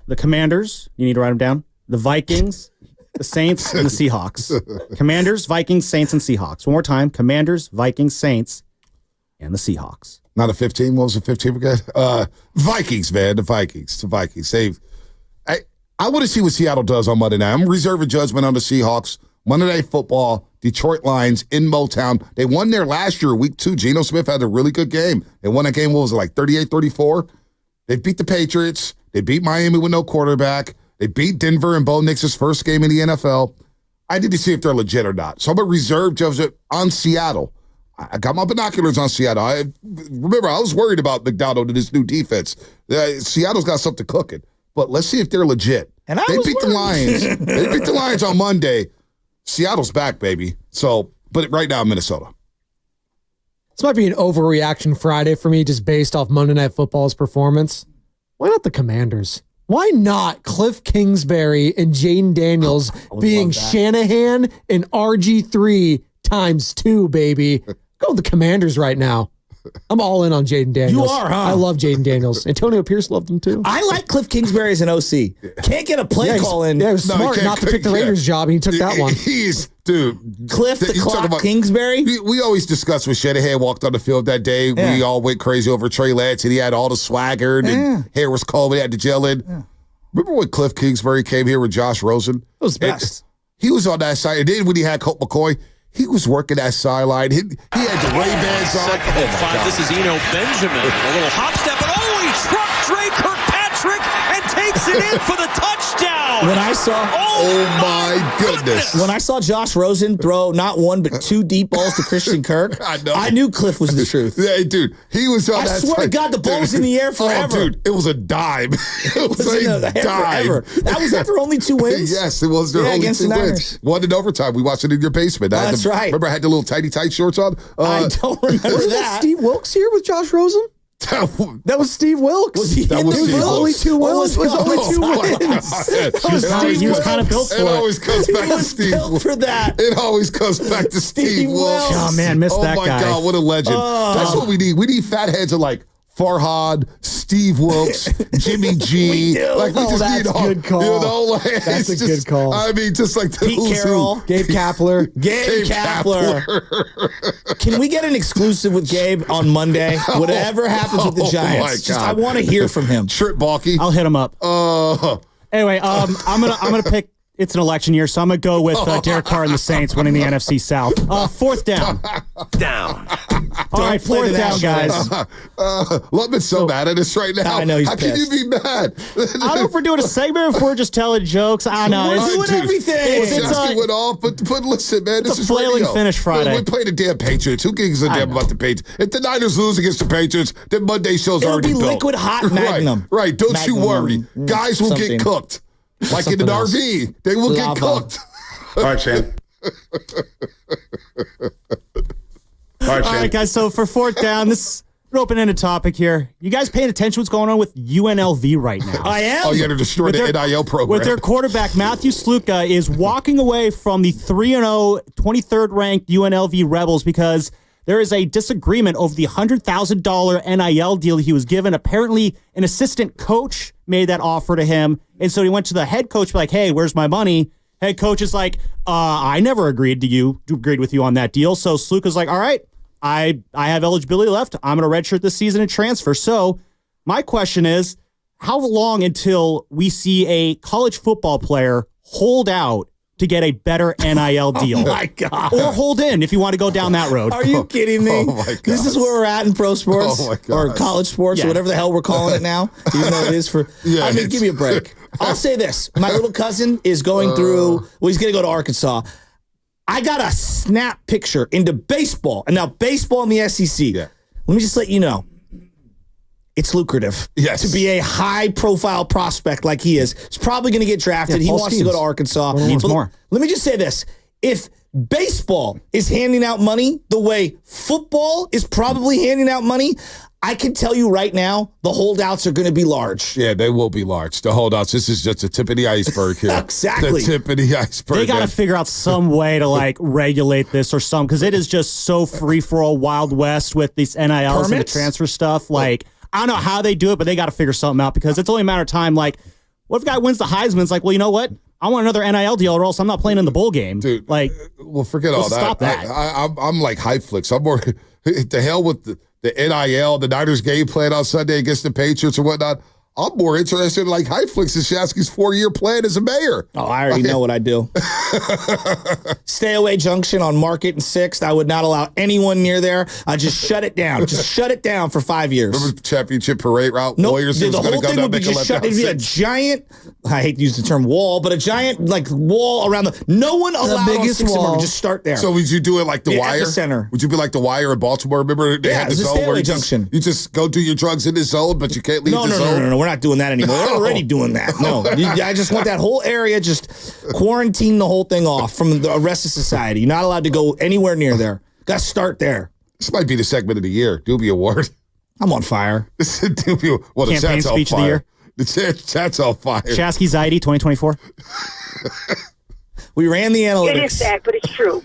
The Commanders, you need to write them down. The Vikings, the Saints, and the Seahawks. Commanders, Vikings, Saints, and Seahawks. One more time. Commanders, Vikings, Saints, and the Seahawks. Not a 15. What was the 15 again? Vikings, man. The Vikings. I want to see what Seattle does on Monday night. I'm reserving judgment on the Seahawks. Monday Night Football, Detroit Lions in Motown. They won there last year, week 2. Geno Smith had a really good game. They won that game, what was it, like 38-34? They beat the Patriots. They beat Miami with no quarterback. They beat Denver in Bo Nix's first game in the NFL. I need to see if they're legit or not. So I'm going to reserve judgment on Seattle. I got my binoculars on Seattle. Remember, I was worried about McDonald and his new defense. Seattle's got something cooking. But let's see if they're legit. And they beat the Lions. They beat the Lions on Monday. Seattle's back, baby. So, but right now, Minnesota. This might be an overreaction Friday for me, just based off Monday Night Football's performance. Why not the Commanders? Why not Cliff Kingsbury and Jaden Daniels being Shanahan and RG3 times 2, baby? Go with the Commanders right now. I'm all in on Jaden Daniels. You are, huh? I love Jaden Daniels. Antonio Pierce loved him too. I like Cliff Kingsbury as an OC. Can't get a play call in. Yeah, it was smart not to pick the Raiders job, and he took that one. Dude. Cliff the Clock Kingsbury? We always discuss when Shanahan walked on the field that day. Yeah. We all went crazy over Trey Lance, and he had all the swagger, and hair was cold, but he had the gel in. Yeah. Remember when Cliff Kingsbury came here with Josh Rosen? It was best. He was on that side. And then when he had Colt McCoy, he was working that sideline. He had the Ray-Bans on. Second and 5. This is Eno Benjamin. A little hop step, and he struck Drake Kirkpatrick and takes it in for the touchdown. When I saw, oh my goodness! When I saw Josh Rosen throw not one but 2 deep balls to Christian Kirk, I knew Cliff was the truth. Yeah, dude, he was on that side. I swear to God, the ball was in the air forever. Oh, dude, it was a dime. It was a dime. Forever. That was after only 2 wins. Yes, it was their only 2 wins. One in overtime. We watched it in your basement. That's right. Remember, I had the little tiny tight shorts on. I don't remember Wasn't that Steve Wilkes here with Josh Rosen? That was Steve Wilkes. Was he that was Steve only 2 wins. It was only 2 wins. He was kind of built for it. It always comes back to Steve Wilkes. For that. It always comes back to Steve Wilkes. Oh, man, missed that guy. Oh, my God, what a legend. That's what we need. We need fat heads of like Farhad, Steve Wilkes, Jimmy G. We do. Like we just that's need a good call. You know, like, that's a good call. I mean, just like the Pete who's Carroll, who. Gabe Kapler. Gabe Kapler. Can we get an exclusive with Gabe on Monday? Whatever happens with the Giants, I want to hear from him. Trip Balky. I'll hit him up. Anyway, I'm gonna pick. It's an election year, so I'm gonna go with Derek Carr and the Saints winning the NFC South. 4th down. All right, 4th down, guys. Lubman's so mad at us right now. I know he's How can you pissed. be mad? I don't know if we're doing a segment or if we're just telling jokes. I know. We're doing everything. Shasky went off, but listen, man, this a is flailing radio. finish Friday. We're playing the damn Patriots. Who gives a damn about the Patriots? If the Niners lose against the Patriots, then Monday show's It'll already be built. liquid hot Magnum. Right. Don't you Magnum, worry. Guys will something. get cooked. Like in an RV. They will get cooked. All right, Sam. All right, guys. So for 4th down, this is an open-ended topic here. You guys paying attention to what's going on with UNLV right now? I am. Oh, you got to destroy the NIL program. With their quarterback, Matthew Sluka, is walking away from the 3-0, 23rd-ranked UNLV Rebels because there is a disagreement over the $100,000 NIL deal he was given. Apparently, an assistant coach made that offer to him, and so he went to the head coach, like, hey, where's my money? Head coach is like, I never agreed with you on that deal. So Sluka's like, all right, I have eligibility left. I'm going to redshirt this season and transfer. So my question is, how long until we see a college football player hold out to get a better NIL deal? Oh my God. Or hold in if you want to go down that road. Are you kidding me? Oh my God. This is where we're at in pro sports or college sports or whatever the hell we're calling it now. Even though it is for, I mean, give me a break. I'll say this. My little cousin is going through, he's going to go to Arkansas. I got a snap picture into baseball. And now baseball in the SEC. Yeah. Let me just let you know. It's lucrative to be a high-profile prospect like he is. He's probably going to get drafted. He wants to go to Arkansas. Needs more. Let me just say this. If baseball is handing out money the way football is probably handing out money, I can tell you right now, the holdouts are going to be large. Yeah, they will be large. The holdouts, this is just the tip of the iceberg here. Exactly. The tip of the iceberg. They got to figure out some way to like regulate this or something, because it is just so free-for-all Wild West with these NILs and the transfer stuff. Like, I don't know how they do it, but they got to figure something out, because it's only a matter of time. Like, what if a guy wins the Heisman? It's like, well, you know what? I want another NIL deal, or else I'm not playing in the bowl game. Dude, like, well, forget all that. Stop that. I'm like Hypeflix. I'm more the hell with the NIL, the Niners game plan on Sunday against the Patriots and whatnot. I'm more interested in like Hypeflix and Shasky's 4-year plan as a mayor. Oh, I already know what I do. Stay away junction on Market and 6th. I would not allow anyone near there. I just shut it down. Just shut it down for 5 years. Remember championship parade route? Nope. Warriors The was going whole to go thing down would be just shut. It'd be a giant, I hate to use the term wall, but a giant like wall around the, no one allowed on 6th and Market. Just start there. So would you do it like The Wire? Epicenter. Would you be like The Wire in Baltimore? Remember they had the zone where you just go do your drugs in the zone, but you can't leave the zone? No, we're not doing that anymore. We're already doing that. No, I just want that whole area just quarantine the whole thing off from the rest of society. You're not allowed to go anywhere near there. Got to start there. This might be the segment of the year. Doobie Award. I'm on fire. Doobie, well, the campaign chat's speech on of the fire. year. The chat's on fire. Shasky's ID 2024. We ran the analytics. It is sad, but it's true.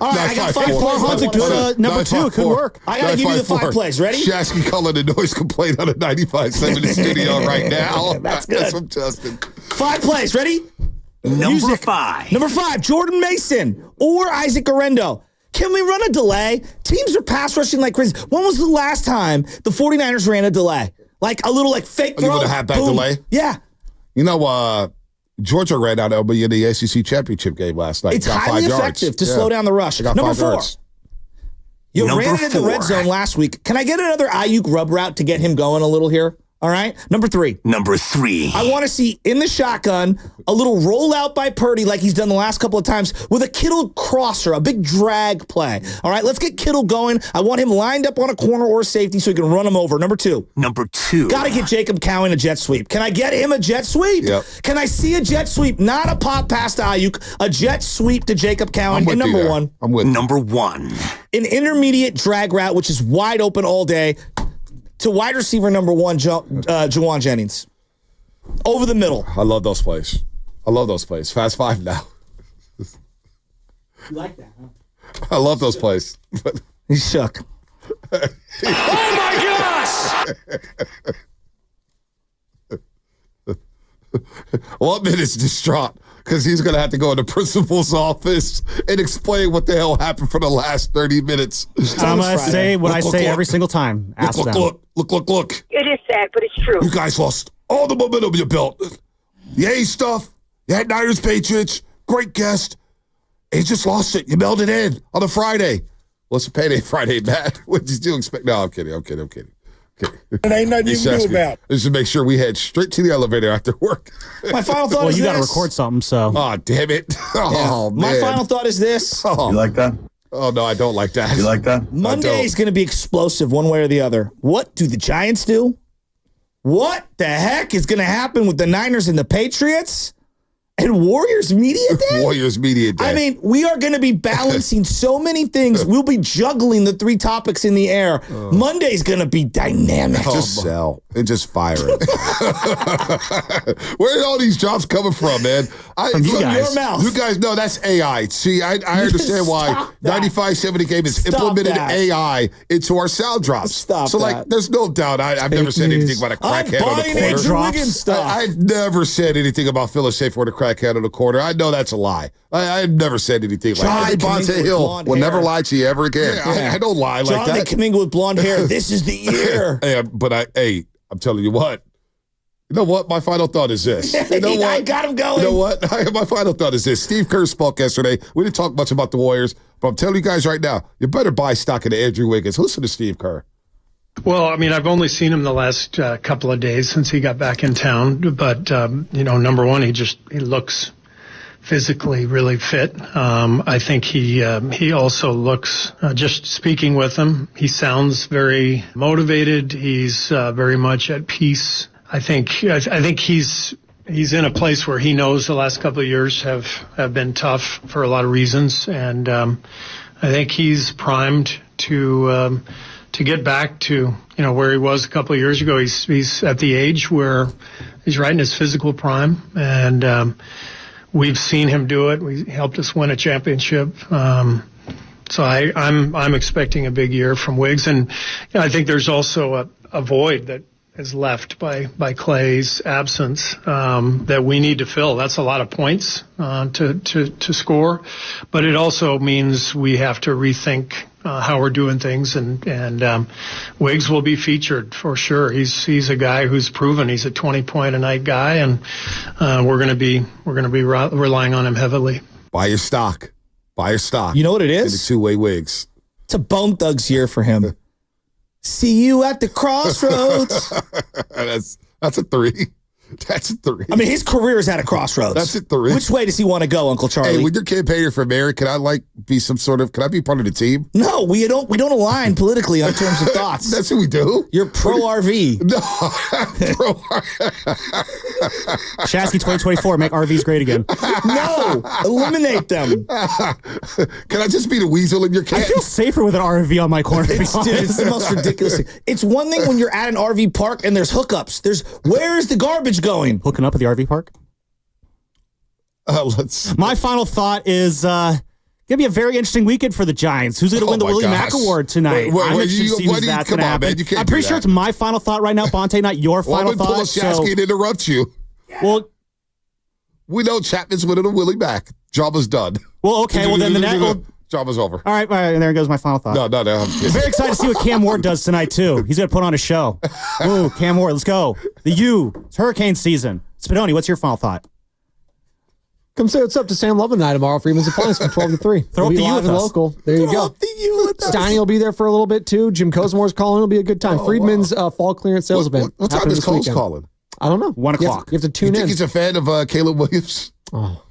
All right, I got 5 plays. Farhan's a good number 2. It could work. I got to give you the 5 plays. Ready? Shasky calling the noise complaint on a 95.7 in the studio right now. That's good. That's from Justin. 5 plays. Ready? Number 5. Number 5, Jordan Mason or Isaac Arendo. Can we run a delay? Teams are pass rushing like crazy. When was the last time the 49ers ran a delay? Like a little fake throw? You would have had that delay? Yeah. You know, Georgia ran out of in the ACC championship game last night. It's highly effective to slow down the rush. Number 4. You ran it in the red zone last week. Can I get another Aiyuk rub route to get him going a little here? All right. Number 3. I want to see in the shotgun a little rollout by Purdy like he's done the last couple of times with a Kittle crosser, a big drag play. All right. Let's get Kittle going. I want him lined up on a corner or safety so he can run him over. Number 2. Got to get Jacob Cowan a jet sweep. Can I get him a jet sweep? Yep. Can I see a jet sweep? Not a pop pass to Aiyuk, a jet sweep to Jacob Cowan. And number 1. I'm with Number 1. An intermediate drag route, which is wide open all day, to wide receiver number 1, Juwan Jennings. Over the middle. I love those plays. Fast 5 now. You like that, huh? I love those plays. He's shook. Oh, my gosh! Well, is distraught because he's going to have to go in the principal's office and explain what the hell happened for the last 30 minutes. I'm going to say what I say every single time. Ask them. Look. It is sad, but it's true. You guys lost all the momentum you built. The A stuff, you had Niners Patriots, great guest. And you just lost it. You mailed it in on a Friday. What's a payday Friday, Matt? What did you expect? No, I'm kidding. Okay. It ain't nothing you can do about. Just to make sure we head straight to the elevator after work. My final thought is you this. got to record something, so. Oh, damn it. Oh, man. My final thought is this. Oh. You like that? Oh, no, I don't like that. You like that? Monday is going to be explosive one way or the other. What do the Giants do? What the heck is going to happen with the Niners and the Patriots? And Warriors Media Day? Warriors Media Day. I mean, we are going to be balancing so many things. We'll be juggling the 3 topics in the air. Monday's going to be dynamic. Just sell and just fire it. Where are all these jobs coming from, man? From you guys. Your mouth. You guys know that's AI. See, I understand why 95.7 Game has implemented AI into our sound drops. Like, there's no doubt. I've never said anything about a crackhead on the corner. I've never said anything about Phyllis Safer on the crackhead on the corner. I know that's a lie. I've never said anything like that. Bonte Hill will never lie to you ever again. Yeah. I don't lie like that. Jonathan Kuminga with blonde hair. This is the year. I'm telling you what. You know what? My final thought is this. You know what? I got him going. You know what? My final thought is this. Steve Kerr spoke yesterday. We didn't talk much about the Warriors, but I'm telling you guys right now, you better buy stock in Andrew Wiggins. Listen to Steve Kerr. Well, I mean, I've only seen him the last couple of days since he got back in town. But, number one, he looks physically really fit. I think he also looks, just speaking with him, he sounds very motivated. He's very much at peace. I think he's in a place where he knows the last couple of years have been tough for a lot of reasons. And I think he's primed to get back to, where he was a couple of years ago. He's at the age where he's right in his physical prime, and we've seen him do it. He helped us win a championship. So I'm expecting a big year from Wiggs, and I think there's also a void that is left by Clay's absence that we need to fill. That's a lot of points to score, but it also means we have to rethink how we're doing things, and Wiggs will be featured for sure. He's a guy who's proven he's a 20-point a night guy, and we're going to be relying on him heavily. Buy your stock. You know what it is? In the two-way Wiggs. It's a Bone Thugs year for him. See you at the crossroads. That's a 3. That's a 3. I mean, his career is at a crossroads. That's a 3. Which way does he want to go, Uncle Charlie? Hey, when you're campaigning for mayor, can I be can I be part of the team? No, we don't align politically on terms of thoughts. That's what we do. You're pro RV. No, pro Shasky 2024, make RVs great again. No, eliminate them. Can I just be the weasel in your camp? I feel safer with an RV on my corner. It's the most ridiculous thing. It's one thing when you're at an RV park and there's hookups. Where is the garbage going? Hooking up at the RV park? Let's. My final thought is Gonna be a very interesting weekend for the Giants. Who's gonna win the Willie Mack Award tonight? I'm interested to see who's that's gonna happen. I'm pretty sure it's my final thought right now, Bonte, not your final thought. Pull a Shasky and interrupt you. Well, we know Chapman's winning a Willie Mack. Job is done. Well, okay. Well, then the next job is over. All right, and there goes my final thought. No. I'm very excited to see what Cam Ward does tonight too. He's gonna put on a show. Ooh, Cam Ward, let's go. It's hurricane season. Spadoni, what's your final thought? Come say what's up to Sam Love tonight tomorrow. Freeman's Appliance from 12 to 3. Throw up the U with us. Local. There you go. Steiny will be there for a little bit too. Jim Cozemore's calling. It'll be a good time. Friedman's fall clearance sales event. What time is Coze calling? I don't know. 1 o'clock. You have to tune in. You think he's a fan of Caleb Williams? Oh.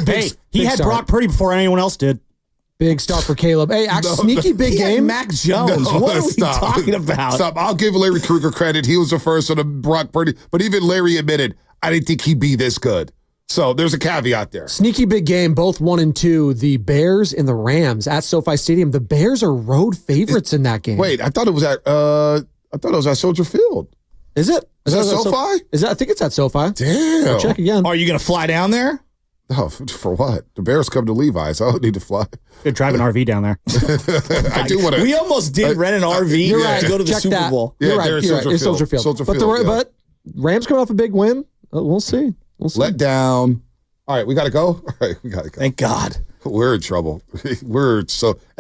Hey, he had Brock Purdy before anyone else did. Big start for Caleb. Hey, actually, sneaky big game. Mac Jones. What are we talking about? Stop. I'll give Larry Krueger credit. He was the first on the Brock Purdy. But even Larry admitted, I didn't think he'd be this good. So there's a caveat there. Sneaky big game, both 1 and 2. The Bears and the Rams at SoFi Stadium. The Bears are road favorites in that game. Wait, I thought it was at Soldier Field. Is it? Is that SoFi? I think it's at SoFi. Damn. I'll check again. Are you going to fly down there? Oh, for what? The Bears come to Levi's. I don't need to fly. Could drive an RV down there. I do want to. We almost did rent an RV to go to the Super Bowl. You're right. It's Soldier Field. But Rams coming off a big win. We'll see. Let down. All right, we got to go. All right, we got to go. Thank God. We're in trouble. Hey,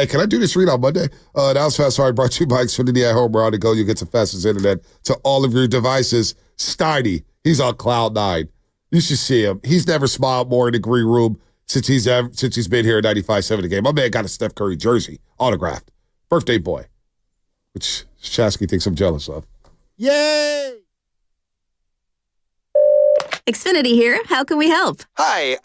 can I do this read on Monday? That was Fast Hard, brought to you by Xfinity at home. We're on the go. You get the fastest internet to all of your devices. Steiny, he's on cloud 9. You should see him. He's never smiled more in the green room since he's been here at 95.7 The Game. My man got a Steph Curry jersey, autographed. Birthday boy, which Shasky thinks I'm jealous of. Yay! Xfinity here. How can we help? Hi.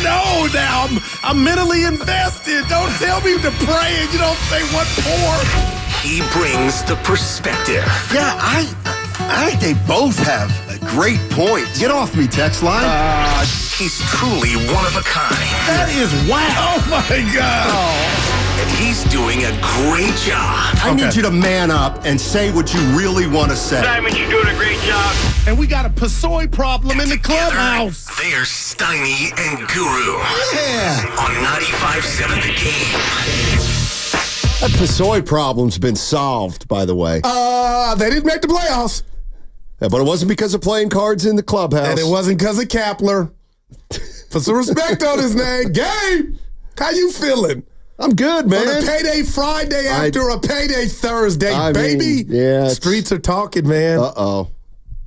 know now. I'm mentally invested. Don't tell me to pray and you don't say what for. He brings the perspective. Yeah, I think they both have a great point. Get off me, text line. He's truly one of a kind. That is wow. Oh, my God. And he's doing a great job. I need you to man up and say what you really want to say. Simon, you're doing a great job. And we got a Pasoy problem in the clubhouse. They're Steiny and Guru. Yeah. On 95.7 The Game. That Pasoy problem's been solved, by the way. They didn't make the playoffs. Yeah, but it wasn't because of playing cards in the clubhouse. And it wasn't because of Kapler. Put some respect on his name. Gabe, how you feeling? I'm good, man. On a payday Friday after a payday Thursday, baby. Yeah. Streets are talking, man. Uh-oh.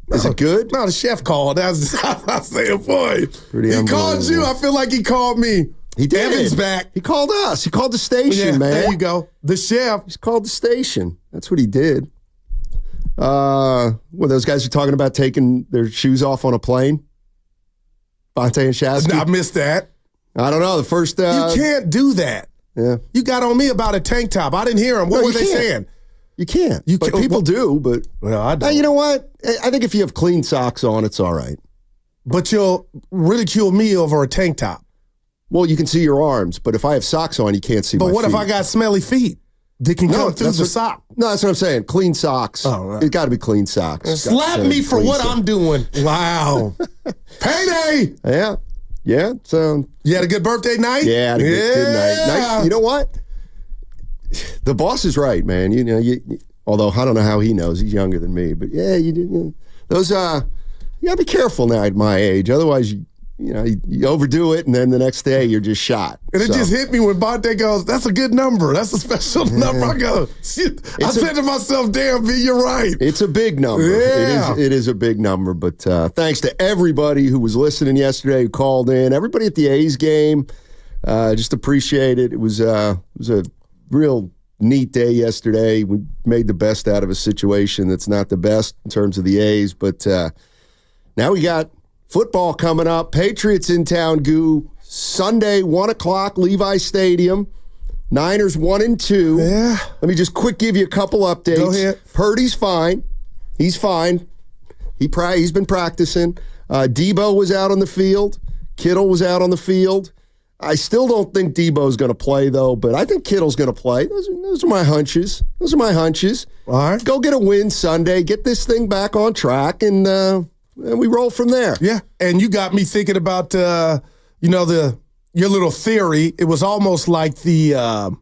Is it good? No, the chef called. I saying, boy. He called you. I feel like he called me. He did. Evan's back. He called us. He called the station, man. There you go. The chef. He's called the station. That's what he did. Well, those guys are talking about taking their shoes off on a plane. Bonte and Shasky. I missed that. I don't know. The first... you can't do that. Yeah. You got on me about a tank top. I didn't hear them. What were they saying? You can't. But people do, but... Well, I don't. You know what? I think if you have clean socks on, it's all right. But you'll ridicule me over a tank top. Well, you can see your arms, but if I have socks on, you can't see my feet. But what if I got smelly feet? They can come through the sock. No, that's what I'm saying. Clean socks. Oh, right. It's got to be clean socks. Slap me for what I'm doing. Wow. Payday. Yeah. Yeah. So you had a good birthday night? Yeah, I had a good night. You know what? The boss is right, man. You know, although I don't know how he knows. He's younger than me. But yeah, those you gotta be careful now at my age. Otherwise you overdo it, and then the next day you're just shot. And it just hit me when Bonte goes, that's a good number. That's a special number. I go, shit. I said to myself, damn, B, you're right. It's a big number. Yeah. It is a big number. But thanks to everybody who was listening yesterday, who called in, everybody at the A's game. Just appreciate it. It was a real neat day yesterday. We made the best out of a situation that's not the best in terms of the A's. But now we got football coming up. Patriots in town, Goo. Sunday, 1 o'clock, Levi Stadium. Niners 1-2. Yeah. Let me just quick give you a couple updates. Go ahead. Purdy's fine. He's fine. He's been practicing. Debo was out on the field. Kittle was out on the field. I still don't think Debo's going to play, though, but I think Kittle's going to play. Those are my hunches. All right. Go get a win Sunday. Get this thing back on track, and we roll from there. Yeah, and you got me thinking about, your little theory. It was almost like the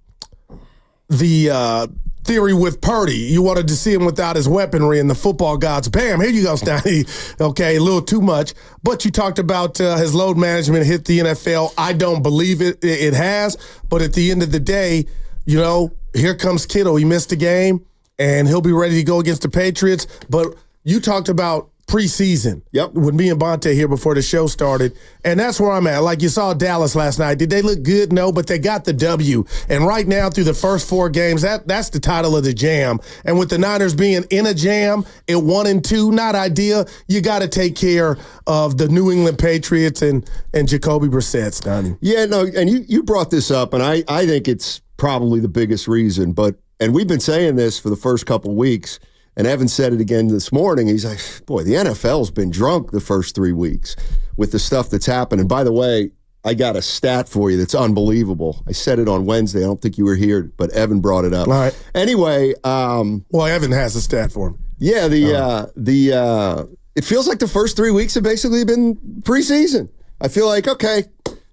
theory with Purdy. You wanted to see him without his weaponry, and the football gods, bam, here you go, Stoney. Okay, a little too much. But you talked about his load management hit the NFL. I don't believe it has, but at the end of the day, here comes Kittle. He missed a game, and he'll be ready to go against the Patriots. But you talked about preseason. Yep. With me and Bonte here before the show started. And that's where I'm at. Like you saw Dallas last night. Did they look good? No, but they got the W. And right now through the first 4 games, that's the title of the jam. And with the Niners being in a jam at 1-2, not ideal. You got to take care of the New England Patriots and Jacoby Brissett, Stoney. Yeah, no, and you brought this up, and I think it's probably the biggest reason. And we've been saying this for the first couple weeks. And Evan said it again this morning. He's like, boy, the NFL's been drunk the first 3 weeks with the stuff that's happened. And by the way, I got a stat for you that's unbelievable. I said it on Wednesday. I don't think you were here, but Evan brought it up. All right. Anyway. Well, Evan has a stat for me. Yeah, it feels like the first 3 weeks have basically been preseason. I feel like, okay,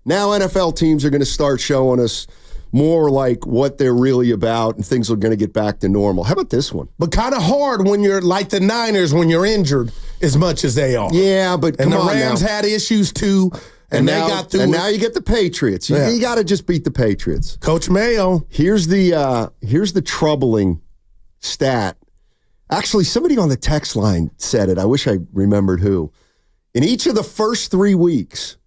now NFL teams are going to start showing us more like what they're really about, and things are going to get back to normal. How about this one? But kind of hard when you're like the Niners when you're injured as much as they are. Yeah, but and the Rams had issues too, and they got through. And now you get the Patriots. You got to just beat the Patriots. Coach Mayo. Here's the troubling stat. Actually, somebody on the text line said it. I wish I remembered who. In each of the first 3 weeks,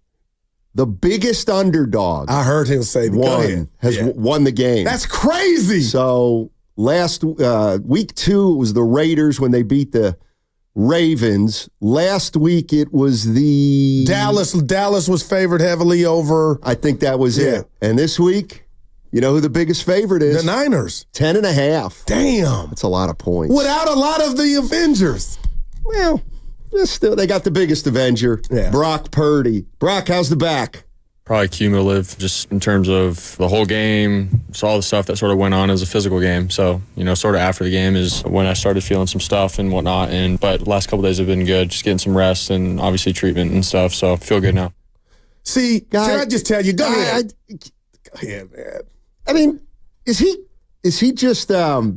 the biggest underdog. I heard him say won the game. That's crazy. So last week 2, it was the Raiders when they beat the Ravens. Last week it was the Dallas. Dallas was favored heavily over. I think that was it. And this week, you know who the biggest favorite is? The Niners. 10.5. Damn. That's a lot of points. Without a lot of the Avengers. Well, still, they got the biggest Avenger. Yeah. Brock Purdy. Brock, how's the back? Probably cumulative, just in terms of the whole game, just all the stuff that sort of went on as a physical game. So, sort of after the game is when I started feeling some stuff and whatnot. But the last couple days have been good, just getting some rest and obviously treatment and stuff. So I feel good now. See, can I just tell you? Go ahead. Go ahead, man. I mean, is he just the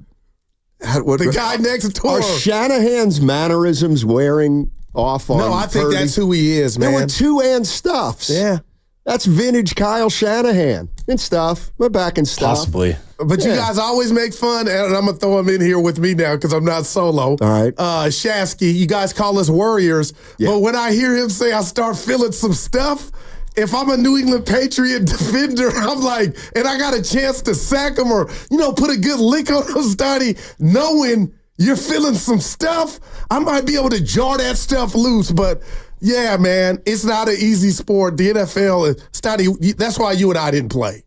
guy next door? Are Shanahan's mannerisms wearing off on? No, I think Purdy? that's who he is, man. There were two-and stuffs. Yeah. That's vintage Kyle Shanahan and stuff. We're back and stuff. Possibly. But you guys always make fun, and I'm going to throw him in here with me now because I'm not solo. All right. Shasky, you guys call us warriors. Yeah. But when I hear him say I start feeling some stuff, if I'm a New England Patriot defender, I'm like, and I got a chance to sack him or, put a good lick on him, Stoney, knowing you're feeling some stuff, I might be able to jar that stuff loose. But yeah, man, it's not an easy sport. The NFL, Stoney, that's why you and I didn't play.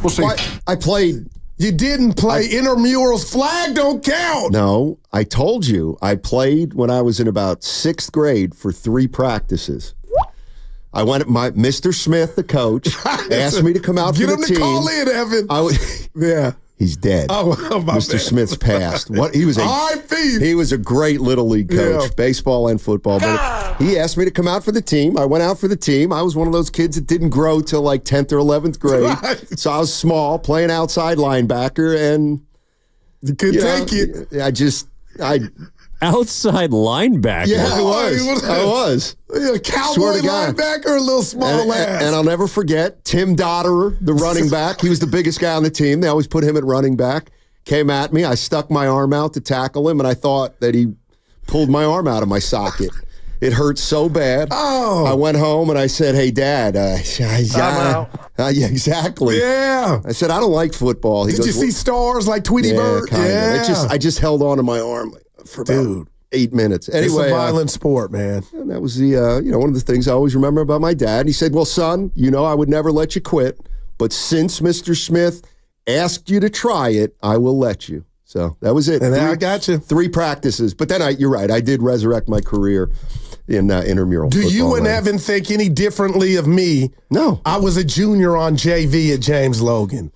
We'll see. I played. You didn't play intramurals. Flag don't count. No, I told you. I played when I was in about 6th grade for 3 practices. I went, Mr. Smith, the coach, asked me to come out for the team. Get him to call in, Evan. Yeah. He's dead. Mr. Smith's passed. He was a great little league coach, baseball and football. But he asked me to come out for the team. I went out for the team. I was one of those kids that didn't grow till like 10th or 11th grade. Right. So I was small, playing outside linebacker, and you couldn't take it. Outside linebacker. Yeah, I was. A cowboy linebacker, a little small ass. And I'll never forget Tim Dotterer, the running back. He was the biggest guy on the team. They always put him at running back. Came at me. I stuck my arm out to tackle him, and I thought that he pulled my arm out of my socket. It hurt so bad. Oh. I went home and I said, "Hey, Dad." Yeah, exactly. Yeah. I said, "I don't like football." Did you see stars like Tweety Bird? Yeah. I just held on to my arm for about 8 minutes. Anyway, it's a violent sport, man. And that was the one of the things I always remember about my dad. And he said, "Well, son, I would never let you quit, but since Mr. Smith asked you to try it, I will let you." So that was it. And I got you. 3 practices. But then you're right. I did resurrect my career in intramural football. Do you and right? Evan think any differently of me? No. I was a junior on JV at James Logan.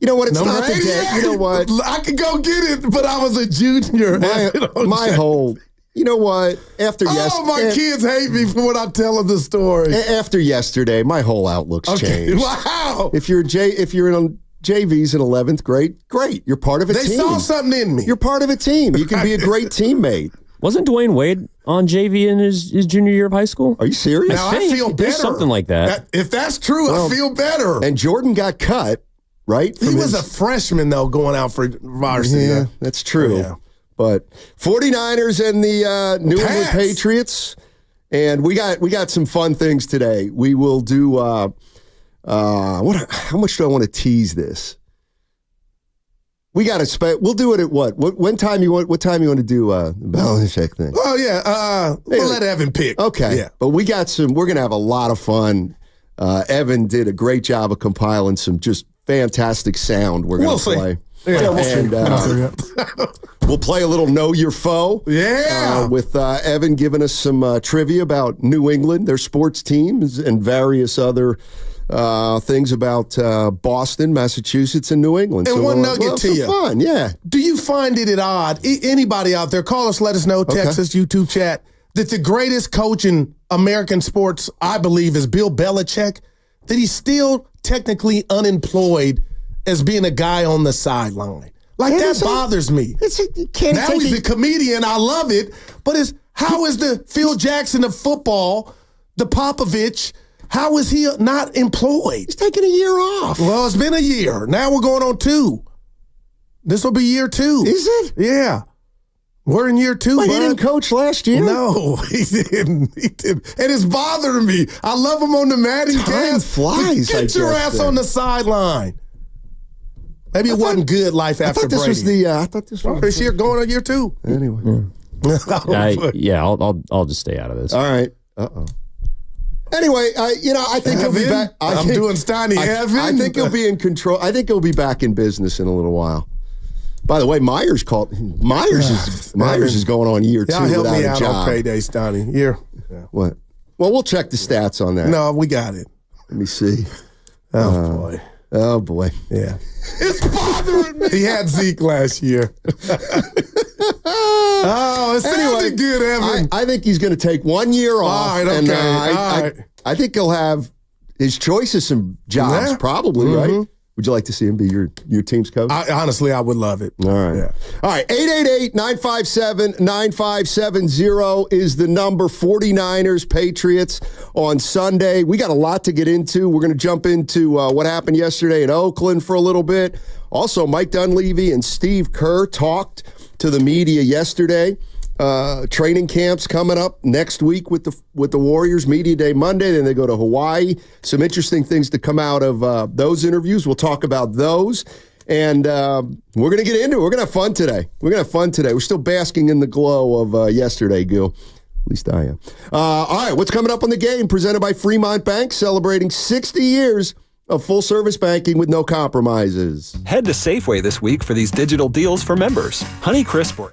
You know what? It's not the day. You know what? I could go get it, but I was a junior. My whole. You know what? After yesterday, my kids hate me for when I tell them the story. After yesterday, my whole outlook's changed. Wow. If you're in JVs in 11th grade, great. You're part of a team. They saw something in me. You're part of a team. You can be a great teammate. Wasn't Dwayne Wade on JV in his junior year of high school? Are you serious? Now I feel better. Something like that. If that's true, I feel better. And Jordan got cut. Right? He was a freshman, though, going out for varsity. Yeah, that's true. Yeah. But 49ers and the New England Patriots, and we got some fun things today. We will do, how much do I want to tease this? We got to we'll do it at what time you want to do the Belichick thing? Oh, yeah. We'll let Evan pick. Okay. Yeah. But we're going to have a lot of fun. Evan did a great job of compiling some just fantastic sound we're going to play. Yeah, we'll we'll play a little Know Your Foe. Yeah. With Evan giving us some trivia about New England, their sports teams, and various other things about Boston, Massachusetts, and New England. And one nugget to you. Fun, yeah. Do you find it odd? Anybody out there, call us, let us know, text us, YouTube chat, that the greatest coach in American sports, I believe, is Bill Belichick, that he's still technically unemployed as being a guy on the sideline. Like, that bothers me. Now he's a comedian. I love it. But how is the Phil Jackson of football, the Popovich, how is he not employed? He's taking a year off. Well, it's been a year. Now we're going on 2. This will be year 2. Is it? Yeah. We're in year 2, He didn't coach last year? No, he didn't. And it's bothering me. I love him on the Madden cast. Time flies. Get your ass on the sideline. Maybe it wasn't good life after Brady. I thought this was this year going on year 2. Anyway. I'll just stay out of this. All right. Anyway, I think he'll be back. I'm doing Steiny Evan. I think he'll be in control. I think he'll be back in business in a little while. By the way, Myers is going on year 2 Y'all help without me a out job. on payday, Steiny. What? Well, we'll check the stats on that. No, we got it. Let me see. Boy. Oh, boy. Yeah. It's bothering me. He had Zeke last year. It's sounding good, Evan. I think he's going to take 1 year off. All right, okay. I think he'll have his choice of some jobs, probably, right? Would you like to see him be your team's coach? Honestly, I would love it. All right. Yeah. All right. 888-957-9570 is the number. 49ers, Patriots on Sunday. We got a lot to get into. We're going to jump into what happened yesterday in Oakland for a little bit. Also, Mike Dunleavy and Steve Kerr talked to the media yesterday. Training camps coming up next week with the Warriors. Media Day Monday, then they go to Hawaii. Some interesting things to come out of those interviews. We'll talk about those, and we're going to get into it. We're going to have fun today. We're still basking in the glow of yesterday, Gil. At least I am. All right, what's coming up on the game? Presented by Fremont Bank, celebrating 60 years of full-service banking with no compromises. Head to Safeway this week for these digital deals for members. Honeycrisp or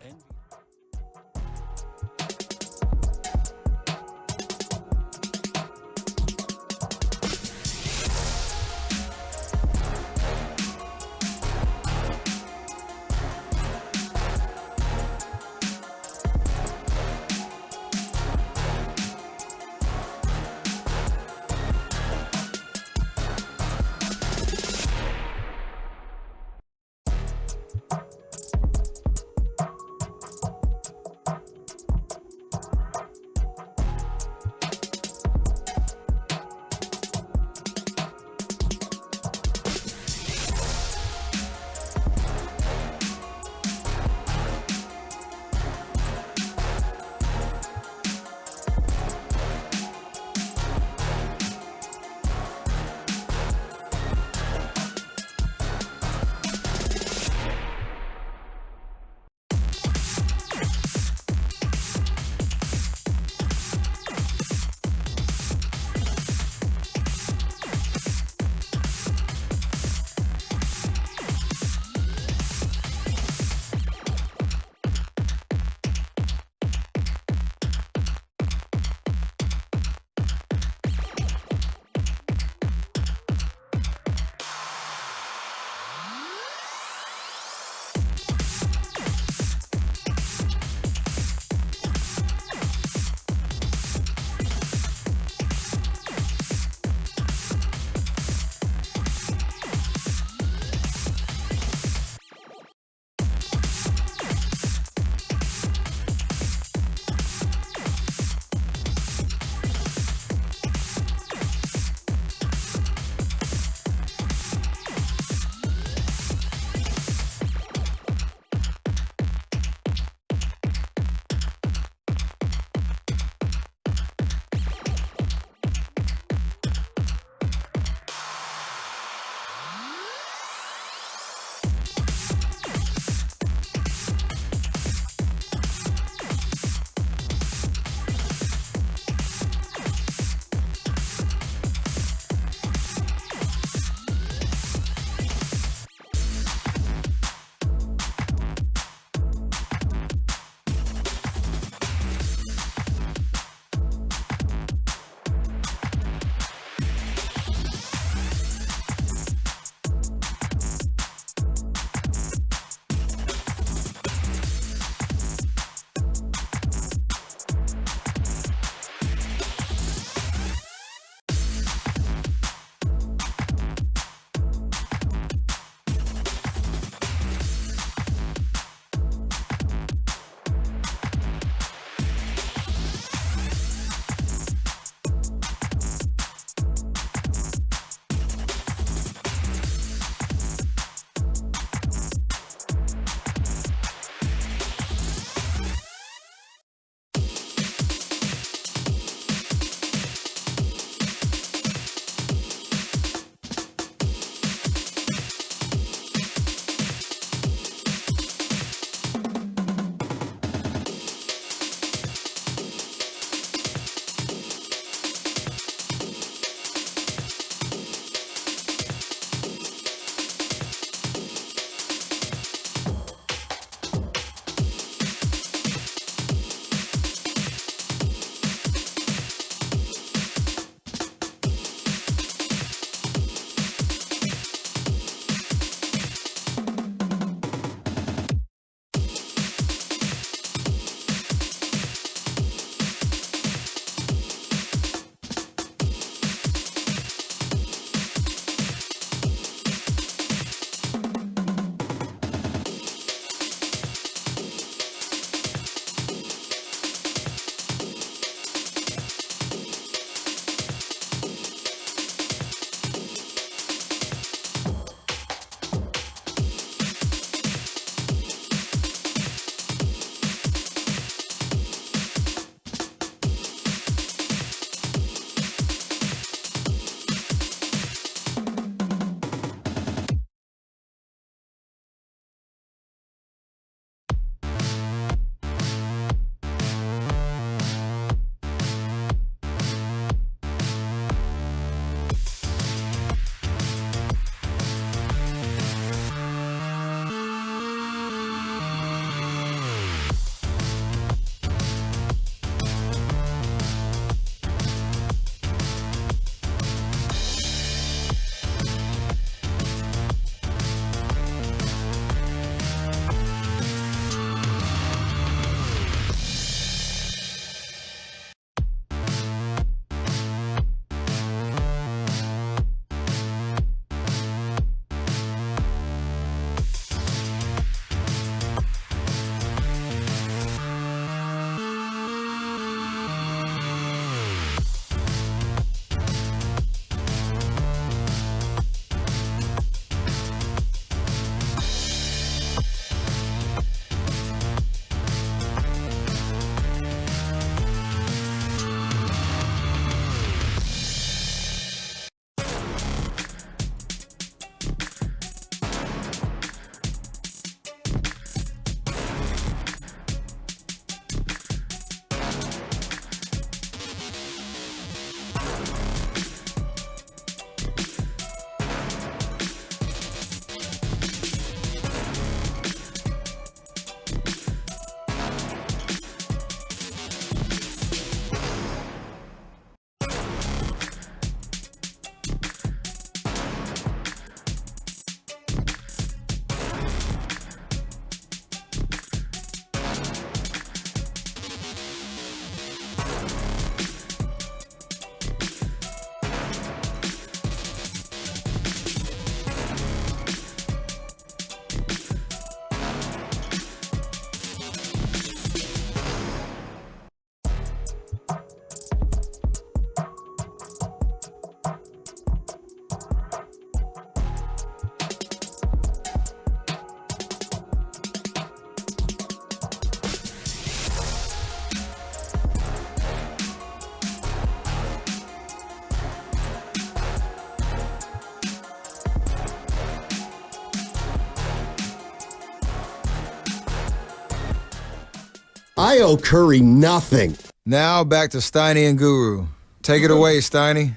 I owe Curry nothing. Now back to Steiny and Guru. Take it away, Steiny.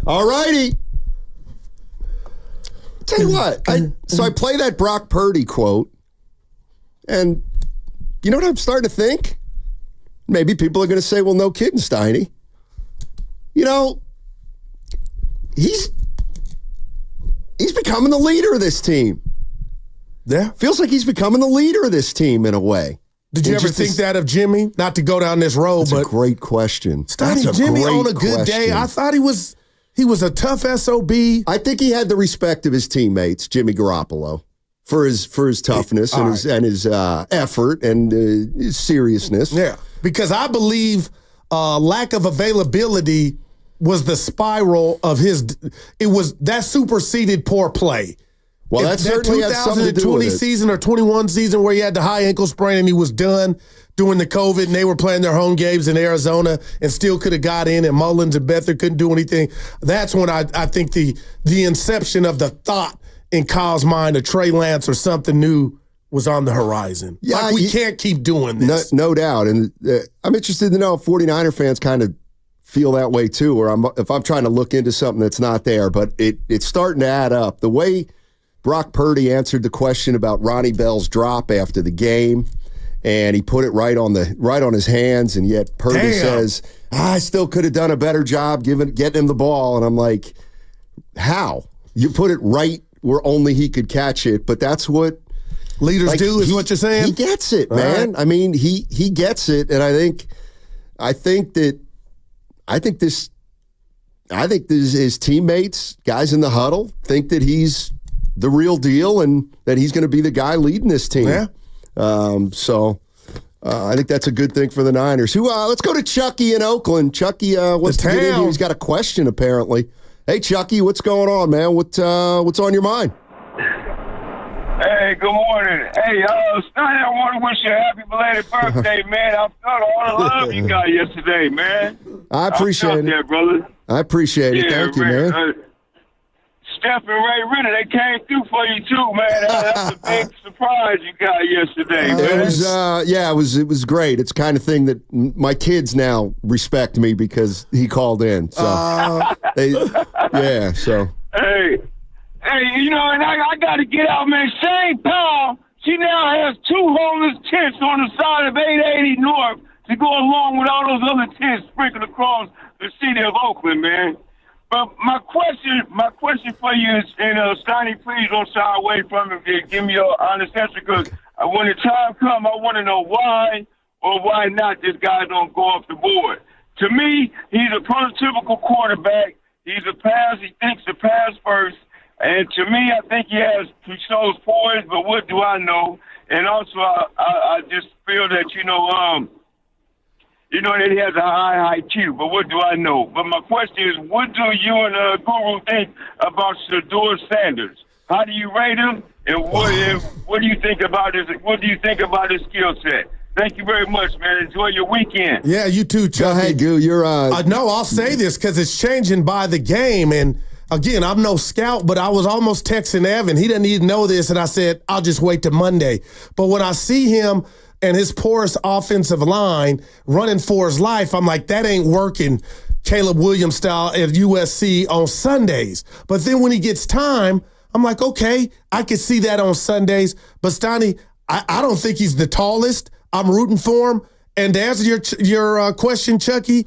All righty. Tell you what, so I play that Brock Purdy quote, and you know what I'm starting to think? Maybe people are going to say, well, no kidding, Steiny. You know, he's becoming the leader of this team. Yeah. Feels like he's becoming the leader of this team in a way. Did you ever think that of Jimmy? Not to go down this road, that's but a great question. Steiny, Jimmy on a good day, I thought he was a tough SOB. I think he had the respect of his teammates, Jimmy Garoppolo, for his toughness and his effort and his seriousness. Yeah, because I believe lack of availability was the spiral of his. It was that superseded poor play. Well, that certainly has something to do with it. 2020 season or 21 season where he had the high ankle sprain and he was done during the COVID and they were playing their home games in Arizona and still could have got in and Mullins and Beathard couldn't do anything. That's when I think the inception of the thought in Kyle's mind of Trey Lance or something new was on the horizon. Yeah, like we can't keep doing this. No doubt. And I'm interested to know if 49er fans kind of feel that way too, or if I'm trying to look into something that's not there, but it's starting to add up. The way Brock Purdy answered the question about Ronnie Bell's drop after the game, and he put it right on his hands, and yet Purdy says, I still could have done a better job getting him the ball. And I'm like, how? You put it right where only he could catch it, but that's what leaders do, is what you're saying? He gets it, man. Right. I mean, he gets it, and I think his teammates, guys in the huddle, think that he's the real deal and that he's going to be the guy leading this team. Yeah. I think that's a good thing for the Niners. Let's go to Chucky in Oakland. Chucky wants to get in here. He's got a question, apparently. Hey, Chucky, what's going on, man? What's on your mind? Hey, good morning. Hey, Steiny, I want to wish you a happy belated birthday, man. I felt all the love you got yesterday, man. I appreciate it. That, brother. I appreciate it. Thank you, man. Steph and Ray Renner, they came through for you too, man. That's a big surprise you got yesterday, man. It was great. It's the kind of thing that my kids now respect me because he called in. So, so. Hey, you know, and I got to get out, man. Shane Powell, she now has 2 homeless tents on the side of 880 North to go along with all those other tents sprinkled across the city of Oakland, man. But my question for you is, and Steiny, please don't shy away from it. Give me your honest answer, because when the time comes, I want to know why or why not this guy don't go off the board. To me, he's a prototypical quarterback. He thinks the pass first. And to me, I think he shows poise, but what do I know? And also, I just feel that, that he has a high IQ, but what do I know? But my question is, what do you and Guru think about Shedeur Sanders? How do you rate him? And what do you think about his skill set? Thank you very much, man. Enjoy your weekend. Yeah, you too, Chuck. Go ahead, Goo. You're no, I'll say this because it's changing by the game. And again, I'm no scout, but I was almost texting Evan. He didn't even know this, and I said, I'll just wait till Monday. But when I see him and his porous offensive line running for his life, I'm like, that ain't working Caleb Williams style at USC on Sundays. But then when he gets time, I'm like, okay, I can see that on Sundays. But Steiny, I don't think he's the tallest. I'm rooting for him. And to answer your question, Chucky,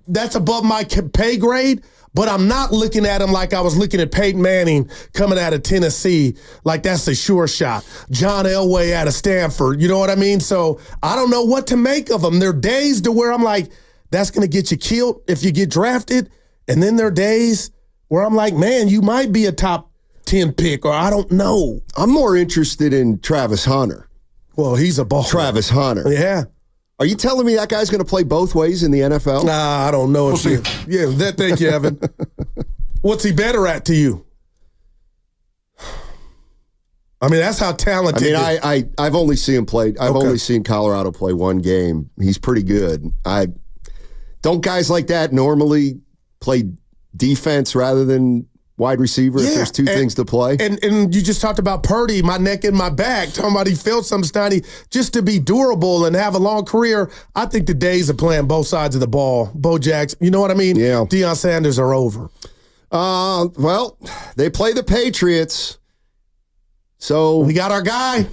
that's above my pay grade. But I'm not looking at him like I was looking at Peyton Manning coming out of Tennessee, like that's a sure shot. John Elway out of Stanford, you know what I mean? So I don't know what to make of them. There are days to where I'm like, that's going to get you killed if you get drafted. And then there are days where I'm like, man, you might be a top 10 pick, or I don't know. I'm more interested in Travis Hunter. Well, he's a baller. Travis Hunter. Yeah. Are you telling me that guy's going to play both ways in the NFL? Nah, I don't know. Thank you, Evan. What's he better at to you? I mean, that's how talented. I mean, I've only seen him play. I've only seen Colorado play one game. He's pretty good. Don't guys like that normally play defense rather than wide receiver if there's two things to play. And you just talked about Purdy, my neck and my back, talking about he felt something, Steiny, just to be durable and have a long career. I think the days of playing both sides of the ball, Bo Jackson, you know what I mean? Yeah. Deion Sanders are over. Well, they play the Patriots. So we got our guy.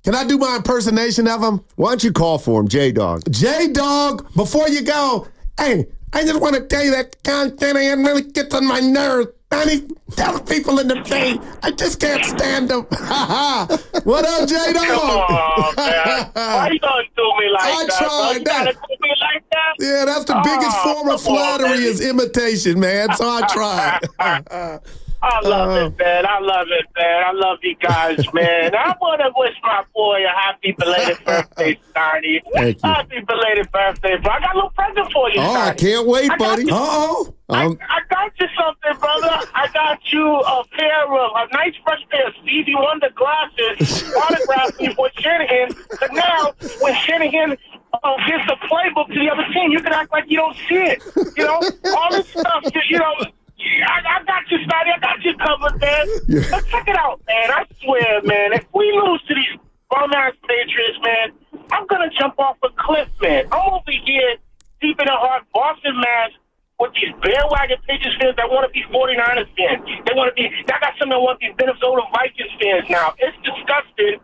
Can I do my impersonation of him? Why don't you call for him, J-Dog? J-Dog, before you go, hey, I just want to tell you that Shanahan really gets on my nerves. And he tells people in the Bay, I just can't stand him. What up, J-Dog? Come on, man. Why you gonna do me like I that? tried You gotta do me like that? Yeah, that's the biggest form of flattery is imitation, man. So I tried. I love it, man. I love it, man. I love you guys, man. I want to wish my boy a happy belated birthday, Steiny. Happy belated birthday, bro. I got a little present for you, Steiny. I can't wait, buddy. I got you something, brother. I got you a nice fresh pair of Stevie Wonder glasses, autographed before Shanahan. But now, when Shanahan gives the playbook to the other team, you can act like you don't see it. You know, all this stuff, you know. I got you, Steiny. I got you covered, man. But check it out, man. I swear, man, if we lose to these bum-ass Patriots, man, I'm going to jump off a cliff, man. I'm over here deep in the heart, Boston, Mass, with these bandwagon Patriots fans that want to be 49ers fans. They got some that want to be Minnesota Vikings fans now. It's disgusting.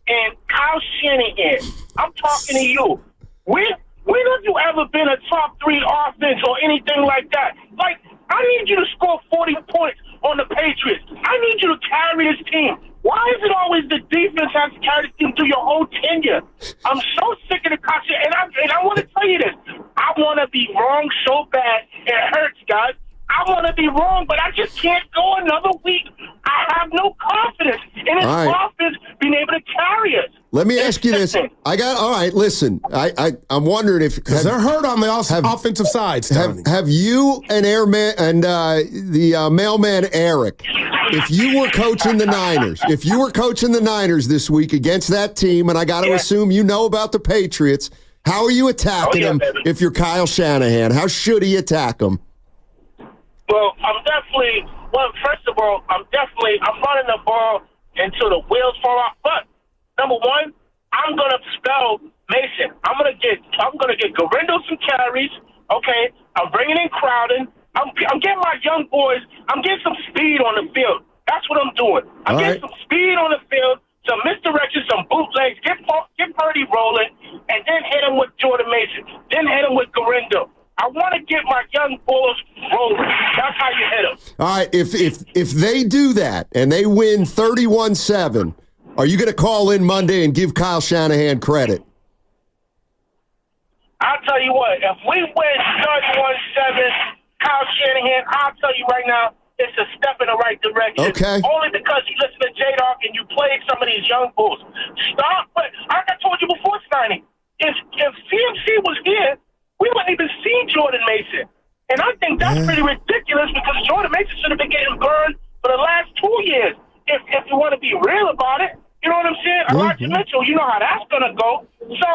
And Kyle Shanahan, I'm talking to you. When have you ever been a top 3 offense or anything like that? Like, I need you to score 40 points on the Patriots. I need you to carry this team. Why is it always the defense has to carry this team through your whole tenure? I'm so sick of the constant, and I want to tell you this. I want to be wrong so bad it hurts, guys. I want to be wrong, but I just can't go another week. I have no confidence in this offense being able to carry us. Let me ask you this. All right, listen. I'm wondering if... Because they're hurt on the offensive side, have you and Airman and the mailman Eric, if you were coaching the Niners, this week against that team, and I got to assume you know about the Patriots, how are you attacking them if you're Kyle Shanahan? How should he attack them? Well, first of all, I'm running the ball until the wheels fall off. But number one, I'm gonna spell Mason. I'm gonna get Garindo some carries. Okay, I'm bringing in Crowden. I'm getting my young boys. I'm getting some speed on the field. That's what I'm doing. I'm getting some speed on the field, some misdirection, some bootlegs. Get Purdy rolling, and then hit him with Jordan Mason. Then hit him with Garindo. I want to get my young bulls rolling. That's how you hit them. All right, if they do that and they win 31-7, are you going to call in Monday and give Kyle Shanahan credit? I'll tell you what, if we win 31-7, Kyle Shanahan, I'll tell you right now, it's a step in the right direction. Okay. Only because you listen to J-Dog and you played some of these young bulls. Stop. But like I told you before, Steiny, if CMC was here, we wouldn't even see Jordan Mason. And I think that's pretty ridiculous because Jordan Mason should have been getting burned for the last 2 years. If you want to be real about it, you know what I'm saying? Elijah Mitchell, you know how that's going to go. So,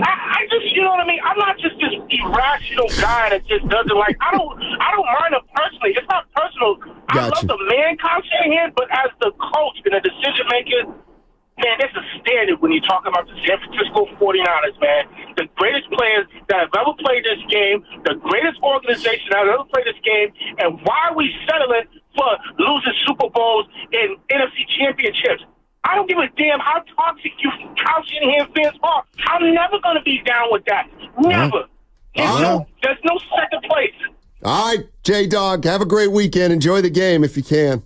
I just, you know what I mean? I'm not just this irrational guy that just doesn't like, I don't mind him personally. It's not personal. I love the man Kyle Shanahan, but as the coach and the decision maker, man, there's a standard when you talk about the San Francisco 49ers, man. The greatest players that have ever played this game, the greatest organization that have ever played this game, and why are we settling for losing Super Bowls and NFC championships? I don't give a damn how toxic you Kyle Shanahan fans are. I'm never going to be down with that. Never. There's no second place. All right, J-Dog, have a great weekend. Enjoy the game if you can.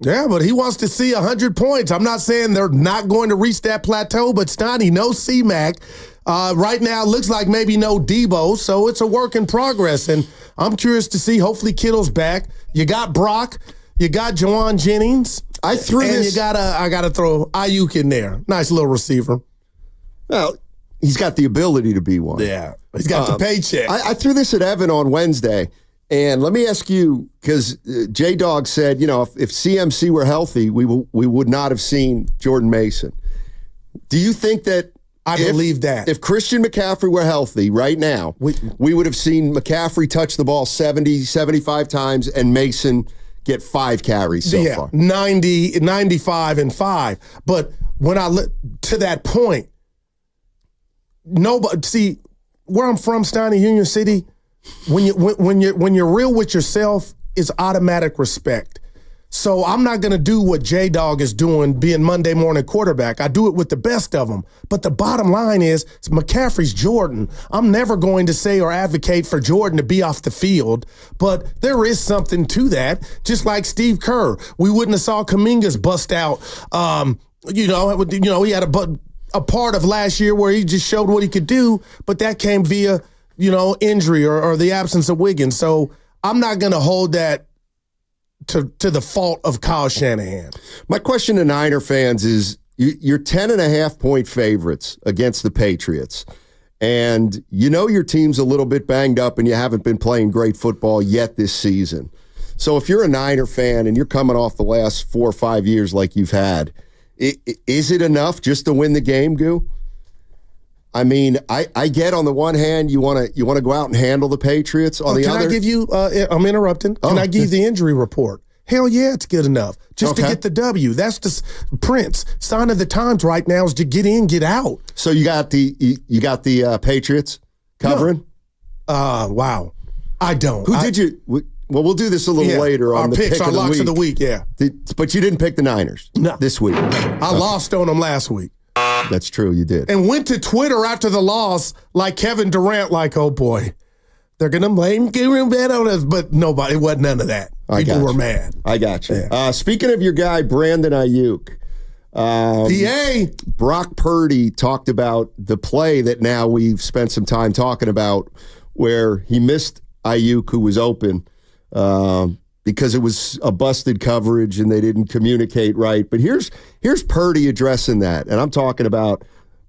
Yeah, but he wants to see 100 points. I'm not saying they're not going to reach that plateau, but Steiny, no C-Mac. Right now, it looks like maybe no Debo, so it's a work in progress. And I'm curious to see, hopefully Kittle's back. You got Brock. You got Jawan Jennings. I gotta throw Aiyuk in there. Nice little receiver. Well, he's got the ability to be one. Yeah, he's got the paycheck. I threw this at Evan on Wednesday, and let me ask you, because J-Dog said, you know, if CMC were healthy, we would not have seen Jordan Mason. Do you think that I believe that. If Christian McCaffrey were healthy right now, we would have seen McCaffrey touch the ball 70, 75 times and Mason get 5 carries so far. 90, 95, and 5. But when I look to that point, nobody see where I'm from, Steiny, Union City. When you're real with yourself, is automatic respect. So I'm not going to do what J-Dog is doing, being Monday morning quarterback. I do it with the best of them. But the bottom line is McCaffrey's Jordan. I'm never going to say or advocate for Jordan to be off the field, but there is something to that. Just like Steve Kerr. We wouldn't have saw Kuminga's bust out. He had a part of last year where he just showed what he could do, but that came via, injury or the absence of Wiggins. So I'm not going to hold that to the fault of Kyle Shanahan. My question to Niner fans is, you're 10.5-point favorites against the Patriots, and your team's a little bit banged up and you haven't been playing great football yet this season. So if you're a Niner fan and you're coming off the last 4 or 5 years like you've had, is it enough just to win the game, Goo? I mean, I get on the one hand you want to go out and handle the Patriots. On the other, can I give you? I'm interrupting. Can I give you the injury report? Hell yeah, it's good enough just to get the W. That's the Prince sign of the times right now is to get in, get out. So you got the Patriots covering? No. Wow, I don't. Who did you? Well, we'll do this a little later on the picks, pick our of the locks week. of the week. Yeah, but you didn't pick the Niners this week. I lost on them last week. That's true, you did. And went to Twitter after the loss like Kevin Durant, like, oh boy, they're going to blame Guru Bet on us. But nobody, it wasn't none of that. People were mad. I got you. Yeah. Speaking of your guy, Brandon Aiyuk, PA. Brock Purdy talked about the play that now we've spent some time talking about where he missed Aiyuk, who was open, because it was a busted coverage and they didn't communicate right. But here's Purdy addressing that, and I'm talking about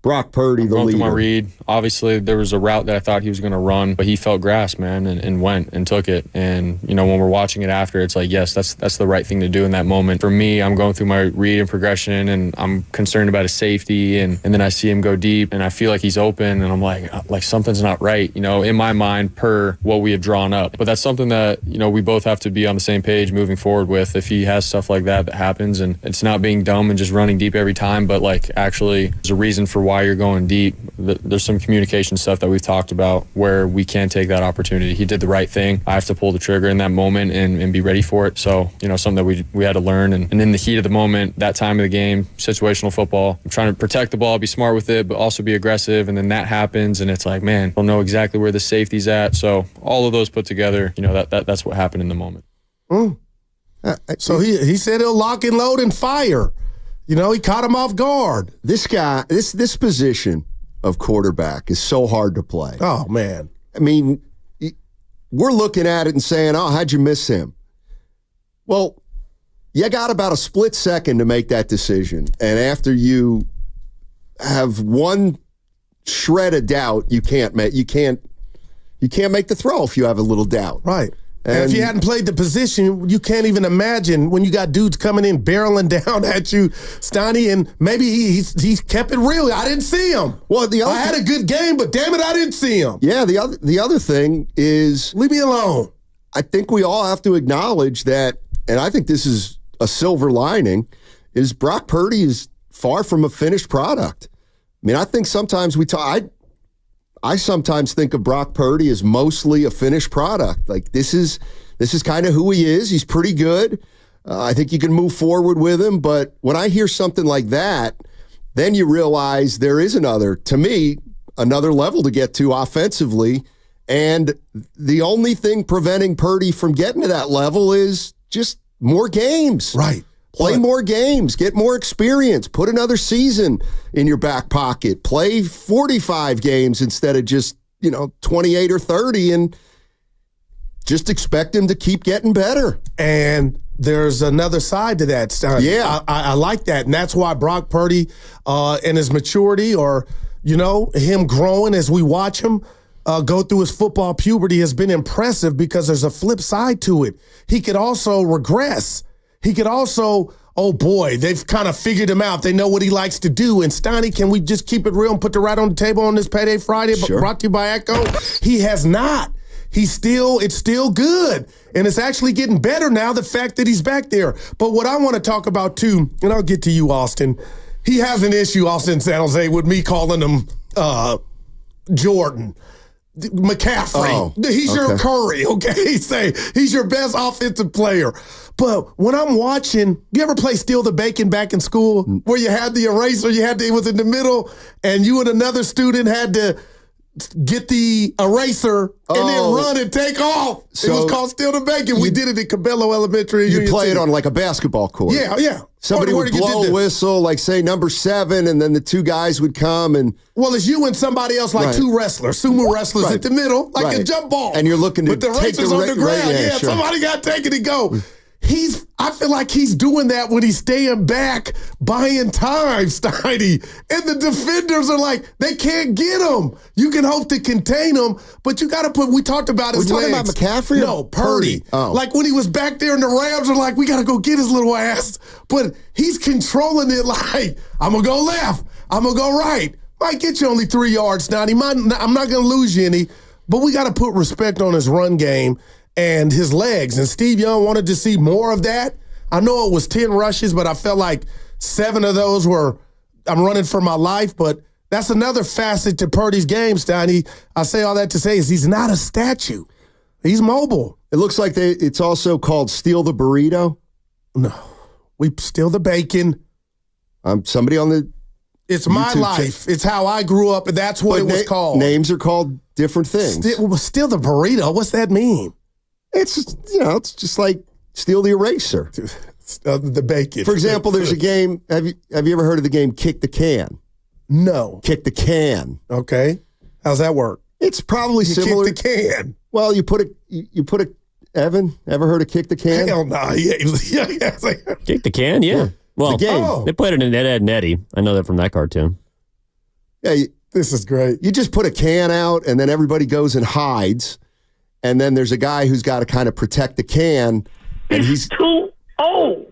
Brock Purdy, the going leader. Through my read, obviously there was a route that I thought he was going to run, but he felt grass, man, and went and took it. And when we're watching it after, it's like, yes, that's the right thing to do in that moment. For me, I'm going through my read and progression, and I'm concerned about his safety, and then I see him go deep, and I feel like he's open, and I'm like something's not right, in my mind per what we have drawn up. But that's something that we both have to be on the same page moving forward with. If he has stuff like that happens, and it's not being dumb and just running deep every time, but actually there's a reason for why you're going deep. There's some communication stuff that we've talked about where we can take that opportunity. He did the right thing. I have to pull the trigger in that moment and be ready for it. So, something that we had to learn. And in the heat of the moment, that time of the game, situational football, I'm trying to protect the ball, be smart with it, but also be aggressive. And then that happens, and it's like, man, I don't know exactly where the safety's at. So all of those put together, that's what happened in the moment. So he said he'll lock and load and fire. He caught him off guard. This guy, this position of quarterback is so hard to play. Oh, man. I mean, we're looking at it and saying, oh, how'd you miss him? Well, you got about a split second to make that decision. And after you have one shred of doubt, you can't make the throw if you have a little doubt. Right. And if you hadn't played the position, you can't even imagine when you got dudes coming in barreling down at you, Steiny, and maybe he's kept it real. I didn't see him. Well, I had a good game, but damn it, I didn't see him. Yeah, the other thing is, leave me alone. I think we all have to acknowledge that, and I think this is a silver lining, is Brock Purdy is far from a finished product. I mean, I think sometimes I sometimes think of Brock Purdy as mostly a finished product. Like, this is kind of who he is. He's pretty good. I think you can move forward with him. But when I hear something like that, then you realize there is another level to get to offensively. And the only thing preventing Purdy from getting to that level is just more games. Right. Play more games, get more experience, put another season in your back pocket, play 45 games instead of just, 28 or 30, and just expect him to keep getting better. And there's another side to that. Yeah. I like that. And that's why Brock Purdy and his maturity, or, him growing as we watch him go through his football puberty, has been impressive, because there's a flip side to it. He could also regress. He could also oh boy, they've kind of figured him out. They know what he likes to do. And Steiny, can we just keep it real and put the right on the table on this Payday Friday? Sure. Brought to you by Echo. He has not. It's still good. And it's actually getting better now, the fact that he's back there. But what I want to talk about too, and I'll get to you, Austin. He has an issue, Austin San Jose, with me calling him Jordan. McCaffrey. He's your Curry, okay? Say he's your best offensive player. But when I'm watching, you ever play Steal the Bacon back in school where you had the eraser, it was in the middle, and you and another student had to get the eraser and then run and take off. So it was called Steal the Bacon. We did it at Cabello Elementary. You play it on like a basketball court. Yeah. Somebody would blow a whistle, like say number 7, and then the two guys would come and. Well, it's you and somebody else, like two wrestlers, sumo wrestlers at the middle, like a jump ball. And you're looking to but the take eraser's on the ground. Somebody got to take it and go. I feel like he's doing that when he's staying back, buying time, Steiny. And the defenders are like, they can't get him. You can hope to contain him, but you got to we talked about his legs. We're talking about McCaffrey? No, Purdy. Oh. Like when he was back there and the Rams are like, we got to go get his little ass. But he's controlling it like, I'm going to go left. I'm going to go right. Might get you only 3 yards, Steiny. I'm not going to lose you any, but we got to put respect on his run game and his legs. And Steve Young wanted to see more of that. I know it was 10 rushes, but I felt like 7 of those were, I'm running for my life. But that's another facet to Purdy's game, Steiny. I say all that to say is he's not a statue. He's mobile. It looks like it's also called Steal the Burrito. No. We steal the bacon. Somebody on the It's YouTube my life. It's how I grew up, and that's what it was called. Names are called different things. Steal the burrito. What's that mean? It's it's just like steal the eraser. The bacon. For example, there's a game. Have you ever heard of the game Kick the Can? No. Kick the Can. Okay. How's that work? It's probably similar. Kick the can. Well, you put a Evan, ever heard of Kick the Can? Hell no. Kick the Can, yeah. Well, they played it in Ed, Ed and Eddie. I know that from that cartoon. Yeah, this is great. You just put a can out, and then everybody goes and hides. And then there's a guy who's got to kind of protect the can, and he's too old.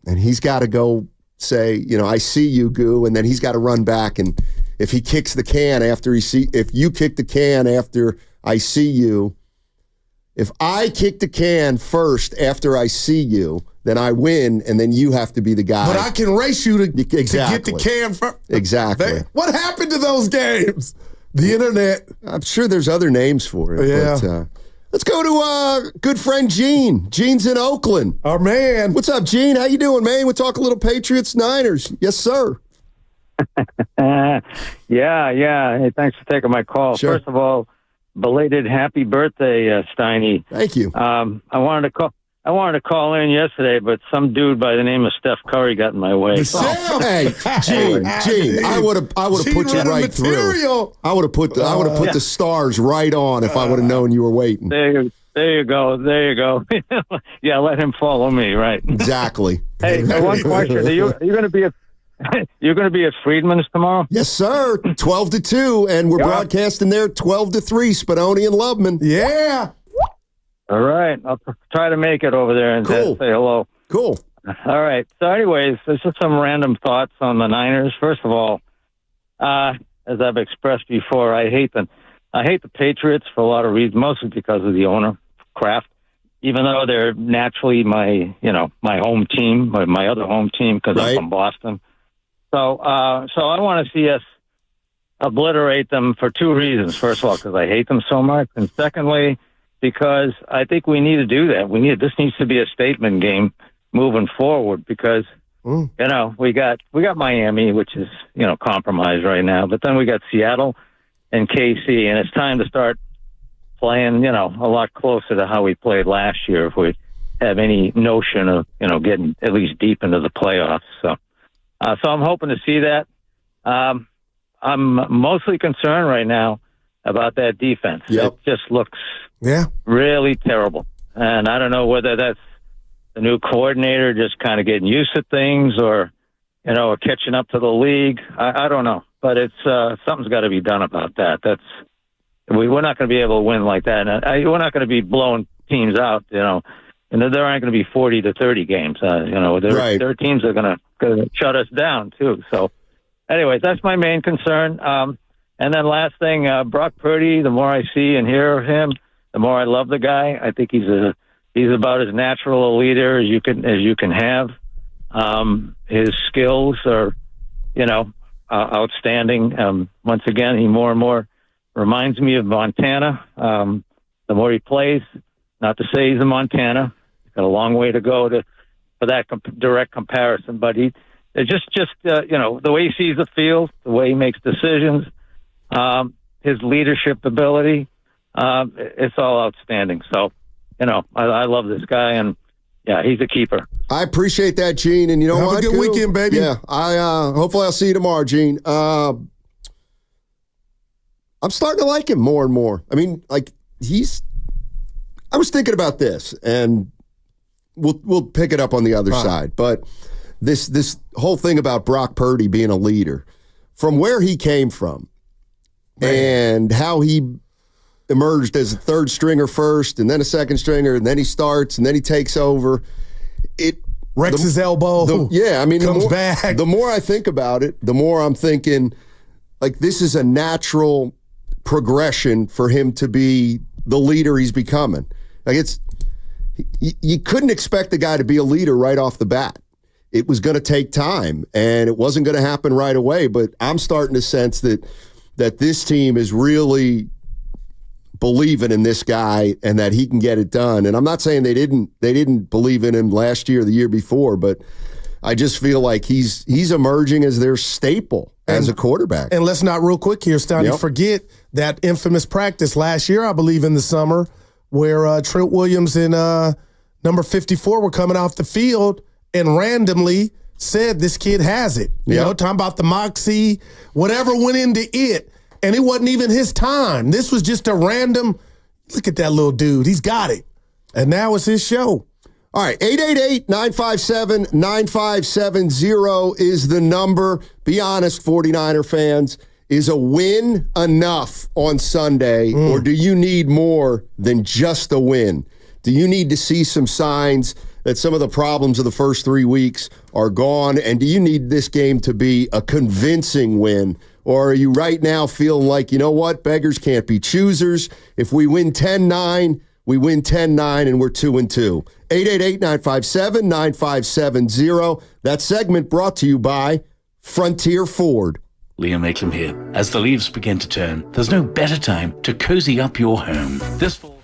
And he's got to go say, I see you, Goo, and then he's got to run back. And if he kicks the can if you kick the can after I see you, if I kick the can first after I see you, then I win, and then you have to be the guy. But I can race you to get the can first. Exactly. What happened to those games? The internet. I'm sure there's other names for it. Yeah. But, let's go to good friend Gene. Gene's in Oakland. Our man. What's up, Gene? How you doing, man? We'll talk a little Patriots, Niners. Yes, sir. Yeah. Hey, thanks for taking my call. Sure. First of all, belated happy birthday, Steiny. Thank you. I wanted to call in yesterday, but some dude by the name of Steph Curry got in my way. Hey, Gene, I would have put you right through. I would have put the stars right on if I would have known you were waiting. There you go. Yeah, let him follow me, right? Exactly. Hey, one question: Are you going to be at Friedman's tomorrow? Yes, sir. 12 to 2, and we're broadcasting there 12 to 3. Spadoni and Lubman. Yeah. All right. I'll try to make it over there and say hello. Cool. All right. So anyways, there's just some random thoughts on the Niners. First of all, as I've expressed before, I hate the Patriots for a lot of reasons, mostly because of the owner, Kraft, even though they're naturally my home team, my other home team, because I'm from Boston. So I want to see us obliterate them for 2 reasons. First of all, because I hate them so much. And secondly, because I think we need to do that. This needs to be a statement game moving forward because, we got Miami, which is, compromised right now, but then we got Seattle and KC, and it's time to start playing, a lot closer to how we played last year if we have any notion of, getting at least deep into the playoffs. So I'm hoping to see that. I'm mostly concerned right now about that defense. Yep. It just looks really terrible. And I don't know whether that's the new coordinator just kind of getting used to things or, catching up to the league. I don't know. But it's something's got to be done about that. We're not going to be able to win like that. And we're not going to be blowing teams out, and there aren't going to be 40 to 30 games. Their teams are going to shut us down too. So, anyways, that's my main concern. And then last thing, Brock Purdy. The more I see and hear of him, the more I love the guy. I think he's about as natural a leader as you can have. His skills are, outstanding. Once again, he more and more reminds me of Montana. The more he plays, not to say he's in Montana, he's got a long way to go for that direct comparison. But the way he sees the field, the way he makes decisions, his leadership ability, it's all outstanding. So, I love this guy, and yeah, he's a keeper. I appreciate that, Gene. And you know what? Have a good weekend, baby. Yeah, hopefully I'll see you tomorrow, Gene. I'm starting to like him more and more. I mean, I was thinking about this, and we'll pick it up on the other side. But this whole thing about Brock Purdy being a leader, from where he came from, and how he emerged as a third stringer first, and then a second stringer, and then he starts, and then he takes over. His elbow. Comes back. The more I think about it, the more I'm thinking, this is a natural progression for him to be the leader he's becoming. You couldn't expect the guy to be a leader right off the bat. It was going to take time, and it wasn't going to happen right away. But I'm starting to sense that this team is really believing in this guy and that he can get it done. And I'm not saying they didn't believe in him last year or the year before, but I just feel like he's emerging as their staple as a quarterback. And let's not real quick here, Stoney, forget that infamous practice last year, I believe in the summer, where Trent Williams and number 54 were coming off the field and randomly said this kid has it. You know, talking about the moxie, whatever went into it. And it wasn't even his time. This was just a random, look at that little dude. He's got it. And now it's his show. All right, 888-957-9570 is the number. Be honest, 49er fans. Is a win enough on Sunday, or do you need more than just a win? Do you need to see some signs that some of the problems of the first 3 weeks are gone? And do you need this game to be a convincing win? Or are you right now feeling like, you know what, beggars can't be choosers? If we win 10-9, we win 10-9 and we're 2-2. 888-957-9570. That segment brought to you by Frontier Ford. Liam Mayclem here. As the leaves begin to turn, there's no better time to cozy up your home. This fall.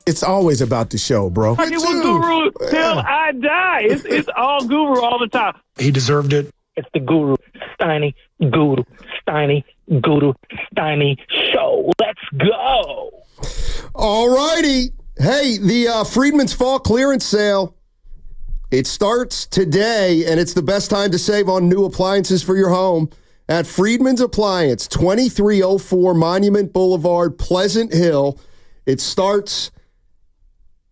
It's always about the show, bro. Like it was Guru till I die. It's all Guru all the time. He deserved it. It's the Guru Steiny Guru Steiny Guru Steiny show. Let's go. All righty. Hey, the Freedman's Fall Clearance Sale. It starts today, and it's the best time to save on new appliances for your home at Freedman's Appliance, 2304 Monument Boulevard, Pleasant Hill. It starts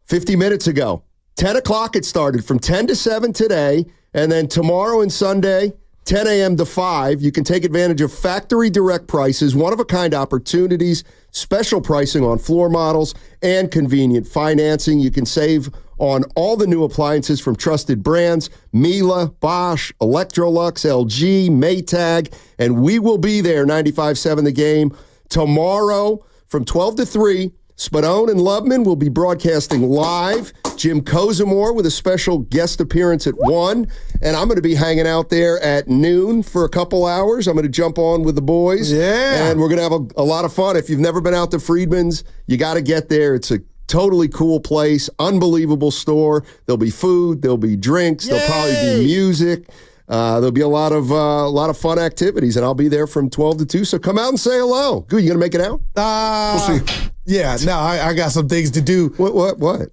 50 minutes ago. 10 o'clock it started, from 10 to 7 today, and then tomorrow and Sunday, 10 a.m. to 5. You can take advantage of factory direct prices, one-of-a-kind opportunities, special pricing on floor models, and convenient financing. You can save on all the new appliances from trusted brands, Miele, Bosch, Electrolux, LG, Maytag, and we will be there, 95.7 The Game, tomorrow from 12 to 3. Spadone and Lubman will be broadcasting live. Jim Kozimor with a special guest appearance at 1. And I'm going to be hanging out there at noon for a couple hours. I'm going to jump on with the boys. Yeah. And we're going to have a lot of fun. If you've never been out to Freedman's, you got to get there. It's a totally cool place, unbelievable store. There'll be food, there'll be drinks, there'll probably be music. There'll be a lot of fun activities, and I'll be there from 12 to 2. So come out and say hello. Good, you gonna make it out? We'll see. Yeah, no, I got some things to do. What?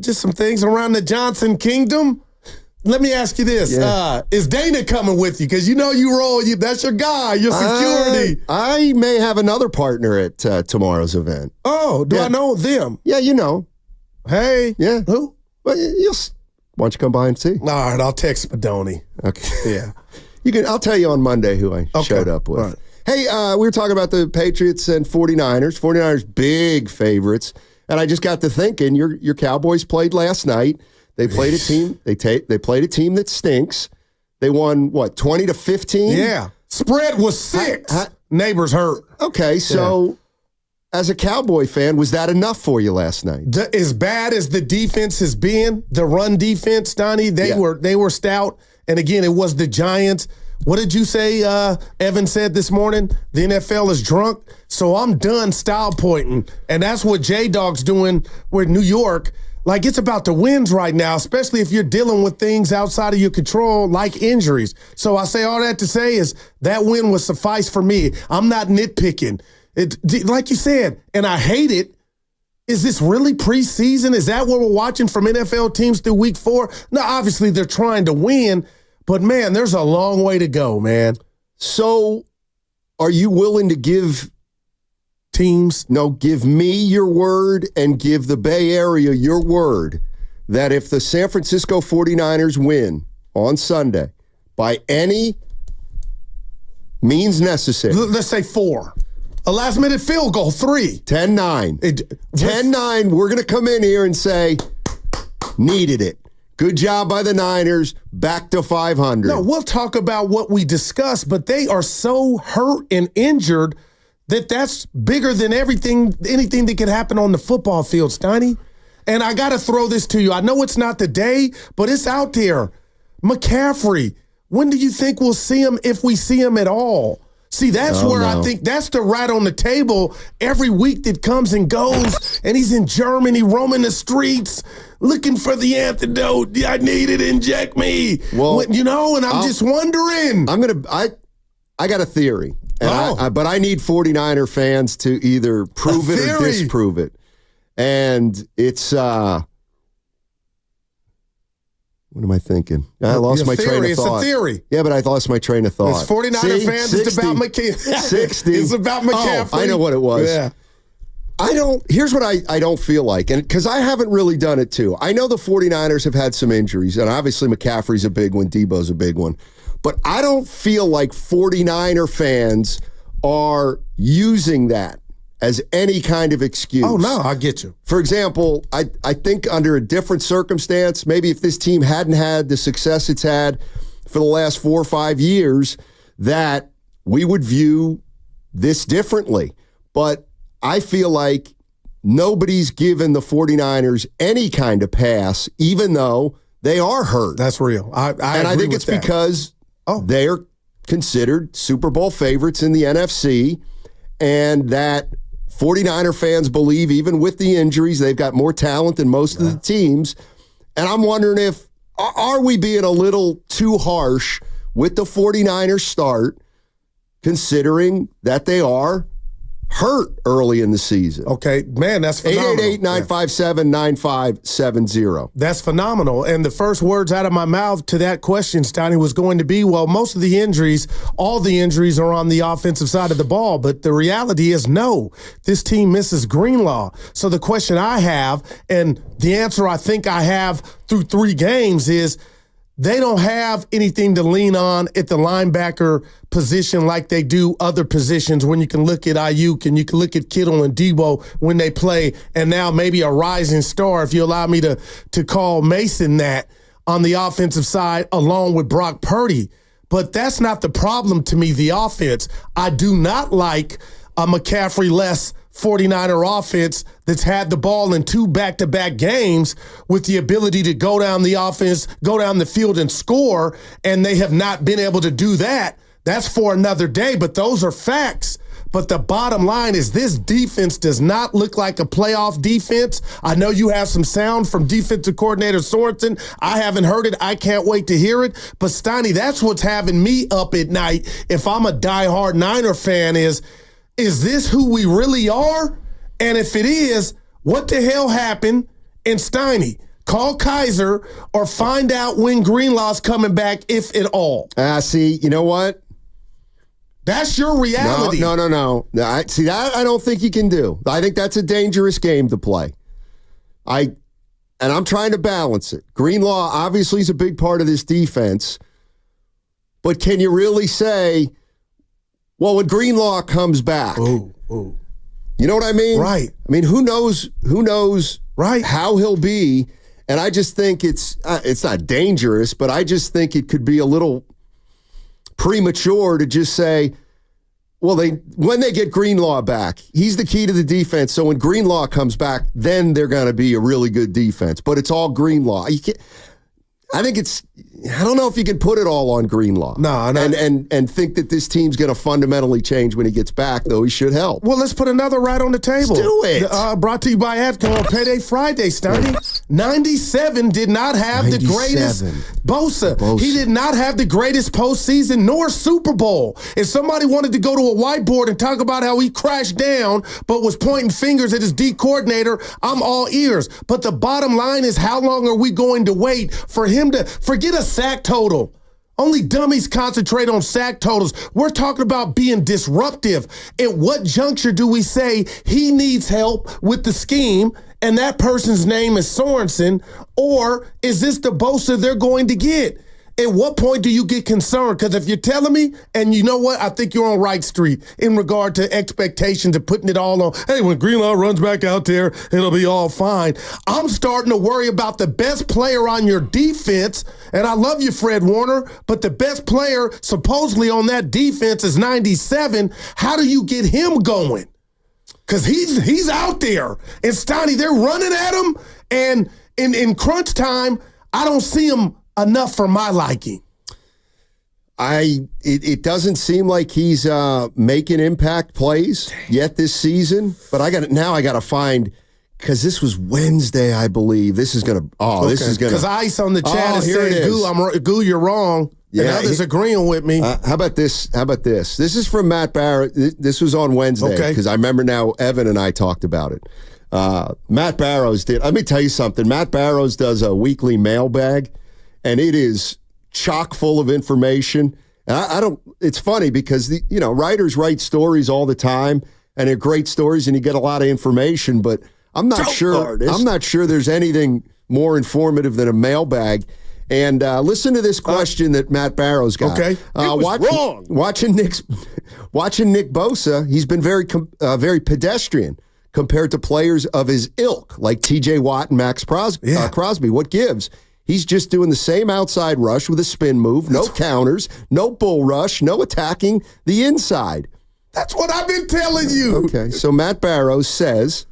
Just some things around the Johnson Kingdom. Let me ask you this: is Dana coming with you? Because you know you roll. That's your guy. Your security. I may have another partner at tomorrow's event. Oh, do I know them? Yeah, you know. Hey, yeah. Who? Well, why don't you come by and see? All right, I'll text Spadoni. Okay. Yeah. I'll tell you on Monday who I showed up with. Right. Hey, we were talking about the Patriots and 49ers. 49ers big favorites. And I just got to thinking, your Cowboys played last night. They played a team. They played a team that stinks. They won 20-15? Yeah. Spread was 6. Neighbors hurt. Okay, so as a Cowboy fan, was that enough for you last night? As bad as the defense has been, the run defense, Donnie, they were stout. And again, it was the Giants. What did you say, Evan said this morning? The NFL is drunk. So I'm done style pointing. And that's what J-Dog's doing with New York. Like, it's about the wins right now, especially if you're dealing with things outside of your control, like injuries. So I say all that to say is that win was suffice for me. I'm not nitpicking. Like you said, and I hate it. Is this really preseason? Is that what we're watching from NFL teams through week 4? No, obviously they're trying to win, but man, there's a long way to go, man. So are you willing to give teams? No, give me your word and give the Bay Area your word that if the San Francisco 49ers win on Sunday by any means necessary. Let's say 4. A last-minute field goal, 3. 10-9. 10-9, we're going to come in here and say, needed it. Good job by the Niners, back to 500. No, we'll talk about what we discussed, but they are so hurt and injured that's bigger than anything that could happen on the football field, Steiny. And I got to throw this to you. I know it's not the day, but it's out there. McCaffrey, when do you think we'll see him, if we see him at all? See, that's I think that's the rat on the table every week that comes and goes, and he's in Germany roaming the streets looking for the antidote. I need it, inject me. Well, and I'm just wondering. I got a theory, but I need 49er fans to either prove it or disprove it. And it's, what am I thinking? I lost my train of thought. It's a theory. Yeah, but I lost my train of thought. It's 49er fans. 60, it's about McCaffrey. 60. It's about McCaffrey. Oh, I know what it was. Yeah. Here's what I don't feel like, and because I haven't really done it too. I know the 49ers have had some injuries, and obviously McCaffrey's a big one, Debo's a big one. But I don't feel like 49er fans are using that as any kind of excuse. Oh, no, I get you. For example, I think under a different circumstance, maybe if this team hadn't had the success it's had for the last 4 or 5 years, that we would view this differently. But I feel like nobody's given the 49ers any kind of pass, even though they are hurt. That's real. I think it's because they're considered Super Bowl favorites in the NFC, and that 49er fans believe, even with the injuries, they've got more talent than most of the teams. And I'm wondering if, are we being a little too harsh with the 49ers start, considering that they are hurt early in the season? Okay, man, that's phenomenal. 888-957-9570. That's phenomenal. And the first words out of my mouth to that question, Steiny, was going to be, well, most of the injuries, all the injuries are on the offensive side of the ball. But the reality is, no, this team misses Greenlaw. So the question I have, and the answer I think I have through 3 games, is they don't have anything to lean on at the linebacker position like they do other positions, when you can look at Aiyuk and you can look at Kittle and Debo when they play, and now maybe a rising star, if you allow me to call Mason that, on the offensive side along with Brock Purdy. But that's not the problem to me, the offense. I do not like a McCaffrey-less 49er offense that's had the ball in 2 back-to-back games with the ability to go down the offense, go down the field and score, and they have not been able to do that. That's for another day, but those are facts. But the bottom line is, this defense does not look like a playoff defense. I know you have some sound from defensive coordinator Sorensen. I haven't heard it. I can't wait to hear it. But Steiny, that's what's having me up at night if I'm a diehard Niner fan, is this who we really are? And if it is, what the hell happened? And Steiny, call Kaiser or find out when Greenlaw's coming back, if at all. See, you know what? That's your reality. No. See, that I don't think you can do. I think that's a dangerous game to play. And I'm trying to balance it. Greenlaw obviously is a big part of this defense, but can you really say, well, when Greenlaw comes back, you know what I mean? Right. I mean, who knows right how he'll be, and I just think it's not dangerous, but I just think it could be a little premature to just say, well, when they get Greenlaw back, he's the key to the defense, so when Greenlaw comes back, then they're going to be a really good defense. But it's all Greenlaw. I don't know if you can put it all on Greenlaw. No. And think that this team's going to fundamentally change when he gets back, though he should help. Well, let's put another right on the table. Let's do it. Brought to you by Atco on Payday Friday, Steiny. 97 did not have the greatest. Bosa. He did not have the greatest postseason nor Super Bowl. If somebody wanted to go to a whiteboard and talk about how he crashed down but was pointing fingers at his D coordinator, I'm all ears. But the bottom line is, how long are we going to wait for him to forget a sack total? Only dummies concentrate on sack totals. We're talking about being disruptive. At what juncture do we say he needs help with the scheme and that person's name is Sorensen? Or is this the Bosa they're going to get? At what point do you get concerned? Because if you're telling me, and you know what, I think you're on right street in regard to expectations and putting it all on, hey, when Greenlaw runs back out there, it'll be all fine. I'm starting to worry about the best player on your defense, and I love you, Fred Warner, but the best player supposedly on that defense is 97. How do you get him going? Because he's out there. And Steiny, they're running at him, and in crunch time, I don't see him enough for my liking. It doesn't seem like he's making impact plays yet this season, but I got to find, because this was Wednesday, I believe. This is gonna because Ice on the chat is saying, Goo, you're wrong. Yeah, and others agreeing with me. How about this? This is from Matt Barrow. This was on Wednesday, because I remember now Evan and I talked about it. Matt Barrows did. Let me tell you something. Matt Barrows does a weekly mailbag, and it is chock full of information. And I don't. It's funny because writers write stories all the time, and they're great stories, and you get a lot of information. But I'm not sure there's anything more informative than a mailbag. And listen to this question that Matt Barrows got. Okay, wrong. Watching Nick Bosa, he's been very pedestrian compared to players of his ilk, like T.J. Watt and Max Crosby. What gives? He's just doing the same outside rush with a spin move, no counters, no bull rush, no attacking the inside. That's what I've been telling you. Okay, so Matt Barrows says,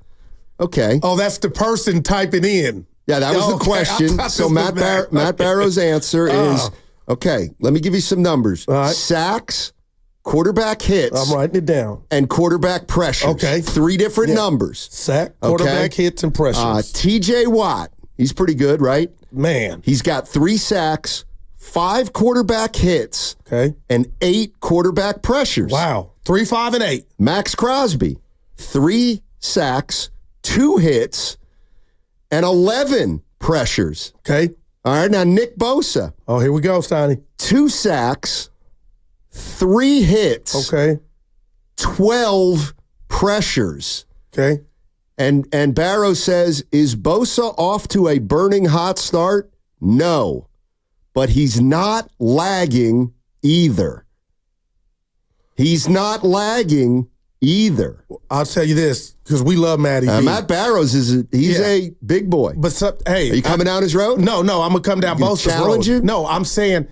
okay. Oh, that's the person typing in. Yeah, that was the question. So Matt Barrows' answer is, okay, let me give you some numbers. Right. Sacks, quarterback hits. I'm writing it down. And quarterback pressures. Okay. 3 different numbers. Sack, quarterback hits, and pressures. T.J. Watt, he's pretty good, right? Man. He's got 3 sacks, 5 quarterback hits, and 8 quarterback pressures. Wow. 3, 5, and 8. Max Crosby, 3 sacks, 2 hits, and 11 pressures. Okay. All right, now Nick Bosa. Oh, here we go, Steiny. 2 sacks, 3 hits. Okay. 12 pressures. Okay. And Barrow says, is Bosa off to a burning hot start? No. But he's not lagging either. He's not lagging either. I'll tell you this, because we love Matty B. Matt Barrows he's a big boy. But hey, are you coming down his road? No, I'm gonna come down Bosa's road. Challenge you? No, I'm saying,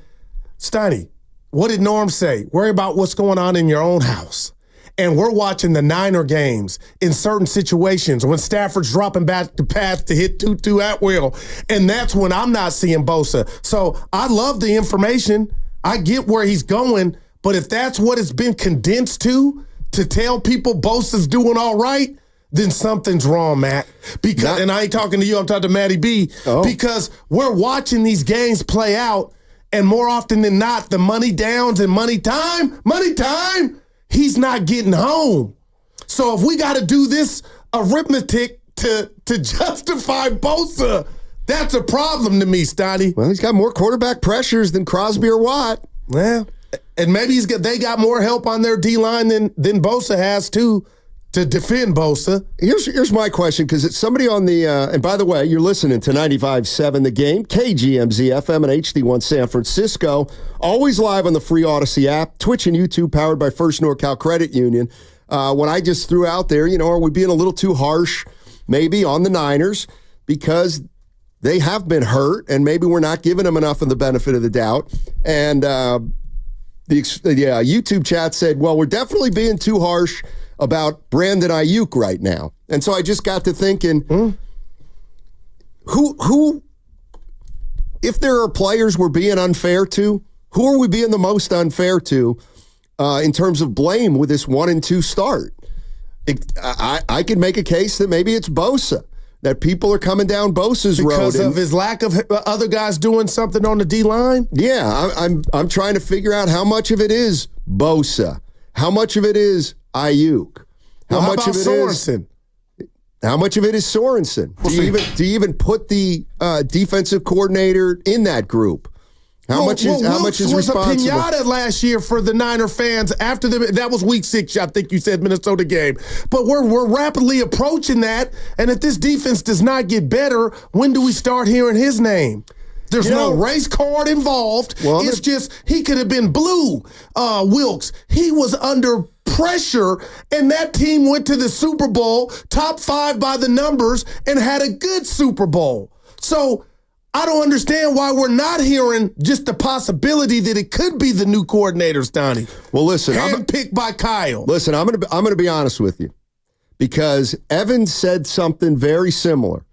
Steiny, what did Norm say? Worry about what's going on in your own house. And we're watching the Niner games in certain situations when Stafford's dropping back to pass to hit Tutu Atwell. And that's when I'm not seeing Bosa. So I love the information. I get where he's going. But if that's what it's been condensed to tell people Bosa's doing all right, then something's wrong, Matt. And I ain't talking to you, I'm talking to Matty B. Oh. Because we're watching these games play out, and more often than not, the money downs and money time, he's not getting home. So if we got to do this arithmetic to justify Bosa, that's a problem to me, Steiny. Well, he's got more quarterback pressures than Crosby or Watt. Well, and maybe they got more help on their D-line than Bosa has, too, to defend Bosa. Here's my question, because it's somebody on the, and by the way, you're listening to 95.7 The Game, KGMZ FM and HD1 San Francisco, always live on the free Odyssey app, Twitch and YouTube, powered by First NorCal Credit Union. When I just threw out there, are we being a little too harsh maybe on the Niners because they have been hurt and maybe we're not giving them enough of the benefit of the doubt? And the YouTube chat said, well, we're definitely being too harsh about Brandon Aiyuk right now. And so I just got to thinking, who, if there are players we're being unfair to, who are we being the most unfair to in terms of blame with this 1-2 start? I could make a case that maybe it's Bosa, that people are coming down Bosa's road. Because of his lack of other guys doing something on the D-line? Yeah, I'm trying to figure out how much of it is Bosa, how much of it is Aiyuk, how much of it Sorensen? How much of it is Sorensen? Do you even put the defensive coordinator in that group? How much is responsible? Was a pinata last year for the Niner fans after that was week 6, I think you said, Minnesota game. But we're rapidly approaching that, and if this defense does not get better, when do we start hearing his name? There's no race card involved. Well, it's just he could have been blue. Wilkes, he was under pressure, and that team went to the Super Bowl, top 5 by the numbers, and had a good Super Bowl. So I don't understand why we're not hearing just the possibility that it could be the new coordinator, Donnie. Well, listen, handpicked by Kyle. Listen, I'm gonna be honest with you, because Evan said something very similar.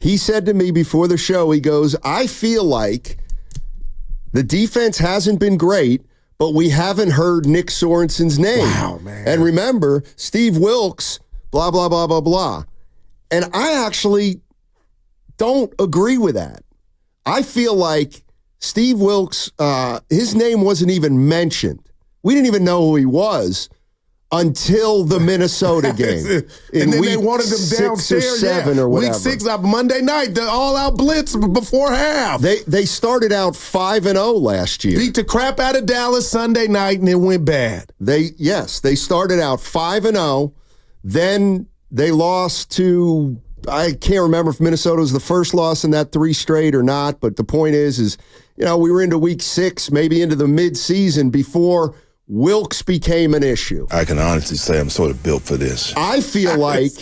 He said to me before the show, he goes, I feel like the defense hasn't been great, but we haven't heard Nick Sorensen's name. Wow, man. And remember, Steve Wilkes, blah, blah, blah, blah, blah. And I actually don't agree with that. I feel like Steve Wilkes, his name wasn't even mentioned. We didn't even know who he was until the Minnesota game. And then they wanted him downstairs. 6 or 7 or whatever. Week 6, Monday night, the all-out blitz before half. They started out 5-0 last year. Beat the crap out of Dallas Sunday night, and it went bad. They started out 5-0. Then they lost to, I can't remember if Minnesota was the first loss in that 3 straight or not, but the point is, we were into week 6, maybe into the mid-season before Wilkes became an issue. I can honestly say I'm sort of built for this. I feel like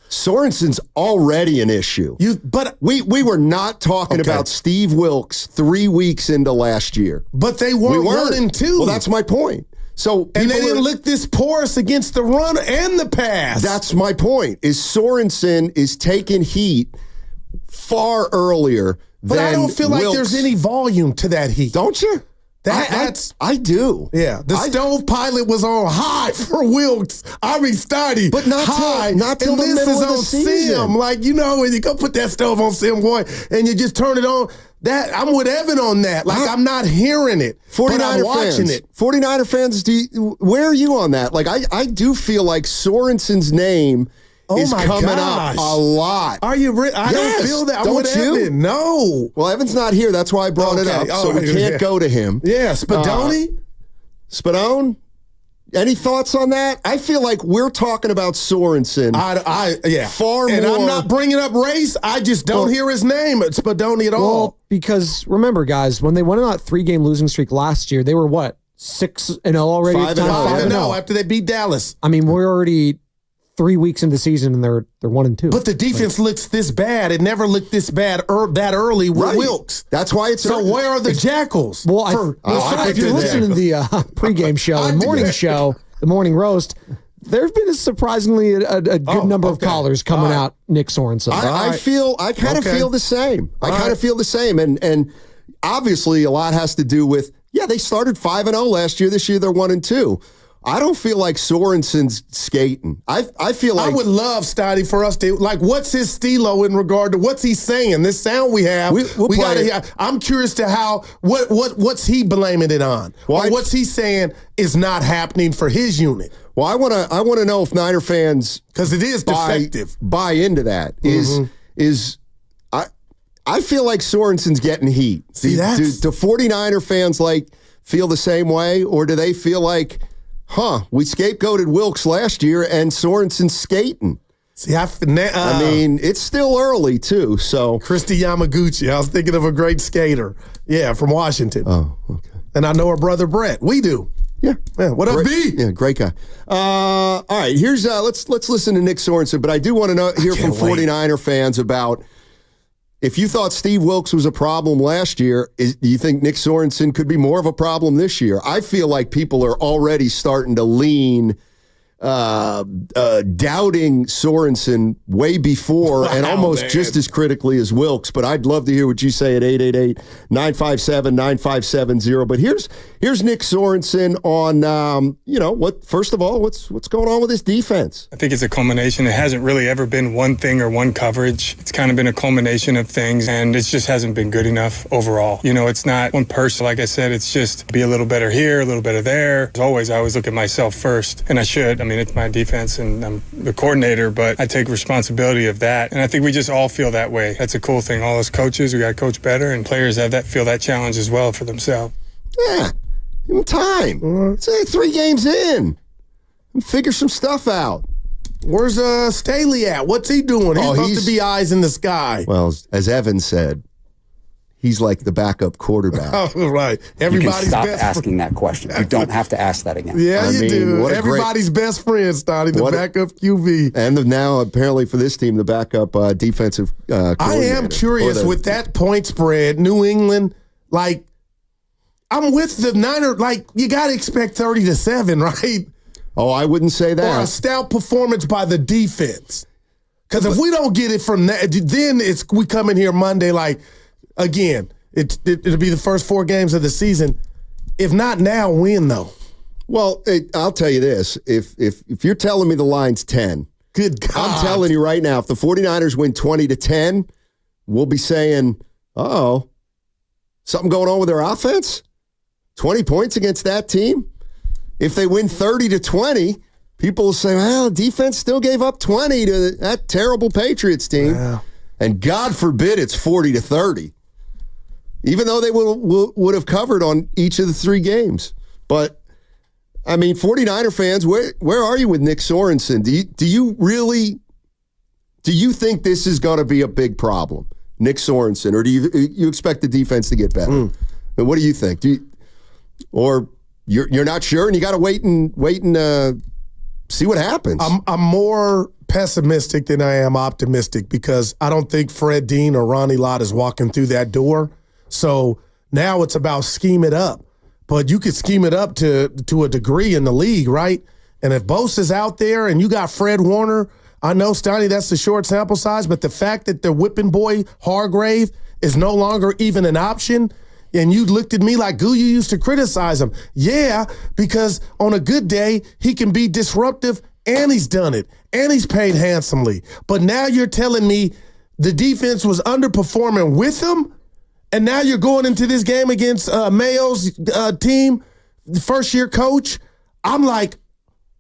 Sorensen's already an issue. But we were not talking about Steve Wilkes 3 weeks into last year. But they weren't 1-2. Well, that's my point. So and they didn't look this porous against the run and the pass. That's my point. Is Sorensen is taking heat far earlier than But I don't feel like there's any volume to that heat. Don't you? I do. Yeah, the stove pilot was on high for Wilkes. I mean, Steiny, but not till the middle of the season. Sim. Like, you know, when you go put that stove on Sim, boy, and you just turn it on. That I'm with Evan on that. Like, I'm not hearing it, 49er but I'm watching fans. it. 49er fans, where are you on that? Like, I do feel like Sorensen's name is coming up a lot. Are you? I don't feel that. I'm with Evan. No. Well, Evan's not here. That's why I brought it up. So we can't go to him. Yeah, Spadoni? Spadone? Any thoughts on that? I feel like we're talking about Sorensen. Far more. And I'm not bringing up race. I just don't hear his name at Spadoni at all. Because remember, guys, when they went on that 3-game losing streak last year, they were what? 6-0 already? 5-0 after they beat Dallas. I mean, we're already 3 weeks into the season and they're 1-2. But the defense looks this bad. It never looked this bad that early with Wilkes. That's why it's so. Where are the Jackals? Well, if you're listening to the pregame show and morning show, the morning roast, there's been surprisingly a good number of callers coming out Nick Sorensen. I kind of feel the same. I kind of feel the same, and obviously a lot has to do with they started 5-0 last year. This year they're 1-2. I don't feel like Sorensen's skating. I feel like I would love, Stoddy, for us to what's his stilo in regard to what's he saying? This sound we have, we got to hear. I'm curious to what's he blaming it on? Or what's he saying is not happening for his unit? Well, I want to know if Niner fans, because it is defective, buy into that. I feel like Sorensen's getting heat. Do 49er fans feel the same way, or do they feel like, we scapegoated Wilkes last year and Sorensen's skating? See, I mean, it's still early too. So Christy Yamaguchi, I was thinking of a great skater, from Washington. Oh, okay. And I know her brother Brett. We do. Yeah. What up, B? Yeah, great guy. All right, here's let's listen to Nick Sorensen, but I do want to hear from 49er fans about if you thought Steve Wilkes was a problem last year, do you think Nick Sorensen could be more of a problem this year? I feel like people are already starting to lean doubting Sorensen way before and almost just as critically as Wilkes. But I'd love to hear what you say at 888-957-9570. But here's Nick Sorensen on first of all, what's going on with his defense? I think it's a culmination. It hasn't really ever been one thing or one coverage. It's kind of been a culmination of things, and it just hasn't been good enough overall. It's not one person. Like I said, it's just be a little better here, a little better there. As always, I always look at myself first, and I should. I mean, it's my defense, and I'm the coordinator, but I take responsibility of that. And I think we just all feel that way. That's a cool thing. All us coaches, we got to coach better, and players feel that challenge as well for themselves. Yeah, give them time. Say 3 games in. Figure some stuff out. Where's Staley at? What's he doing? He's supposed to be eyes in the sky. Well, as Evan said, he's like the backup quarterback. Oh, right. Everybody's stop asking that question. You don't have to ask that again. Yeah, you do. Everybody's best friend, Stoddy, the backup QB. And now, apparently, for this team, the backup defensive coordinator. I am curious with that point spread, New England, I'm with the Niner. You got to expect 30-7, right? Oh, I wouldn't say that. Or a stout performance by the defense. Because if we don't get it from that, then we come in here Monday again, it'll be the first 4 games of the season. If not now, when though? Well, I'll tell you this. If you're telling me the line's 10, good God. I'm telling you right now, if the 49ers win 20-10, we'll be saying, something going on with their offense? 20 points against that team? If they win 30-20, people will say, well, defense still gave up 20 to that terrible Patriots team. Wow. And God forbid it's 40-30. Even though they would have covered on each of the 3 games. But, I mean, 49er fans, where are you with Nick Sorensen? Do you think this is going to be a big problem, Nick Sorensen? Or do you expect the defense to get better? And what do you think? Or you're not sure and you got to wait and see what happens? I'm more pessimistic than I am optimistic because I don't think Fred Dean or Ronnie Lott is walking through that door. So now it's about scheme it up. But you could scheme it up to a degree in the league, right? And if Bosa's out there and you got Fred Warner, I know, Stoney, that's the short sample size, but the fact that the whipping boy Hargrave is no longer even an option And you looked at me like, Goo, you used to criticize him. Yeah, because on a good day, he can be disruptive, and he's done it, and he's paid handsomely. But now you're telling me the defense was underperforming with him, and now you're going into this game against Mayo's team, the first-year coach. I'm like,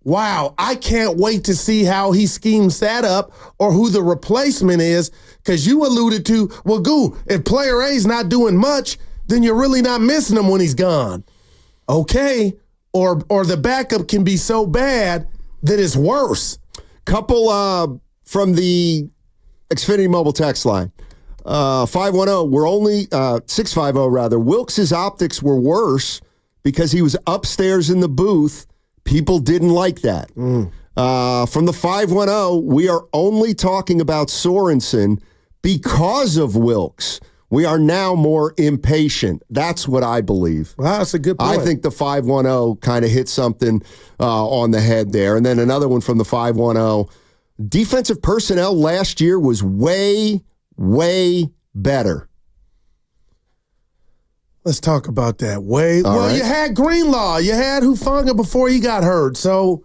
wow, I can't wait to see how he schemes that up or who the replacement is, because you alluded to, well, Goo, if player A's not doing much, then you're really not missing him when he's gone. Okay, or the backup can be so bad that it's worse. Couple from the Xfinity mobile text line. 510, we're only 650 rather. Wilkes' optics were worse because he was upstairs in the booth. People didn't like that. From the 510, we are only talking about Sorensen because of Wilkes. We are now more impatient. That's what I believe. Wow, that's a good point. I think the 510 kind of hit something on the head there. And then another one from the 510. Defensive personnel last year was way, way better. Let's talk about that. Well, right. You had Greenlaw. You had Hufanga before he got hurt. So,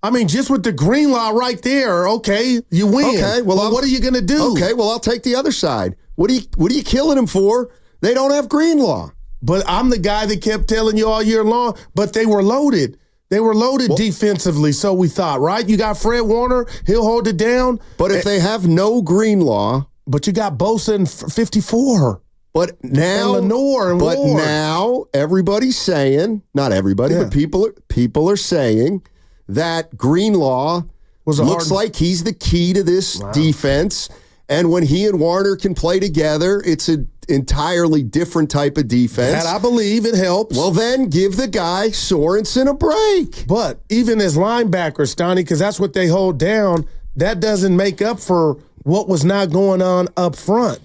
I mean, just with the Greenlaw right there, okay, you win. Okay, well, what are you going to do? Okay, well, I'll take the other side. What are you killing him for? They don't have Greenlaw. But I'm the guy that kept telling you all year long, but they were loaded. They were loaded defensively, so we thought, right? You got Fred Warner, he'll hold it down. But if they have no Greenlaw. But you got Bosa and 54. But now, and Lenore and but Ward. now everybody's saying, not everybody, but people are saying that Greenlaw looks like he's the key to this defense. And when he and Warner can play together, it's an entirely different type of defense. That I believe it helps. Well, then give the guy Sorensen a break. But even as linebackers, Stoney, because that's what they hold down, that doesn't make up for what was not going on up front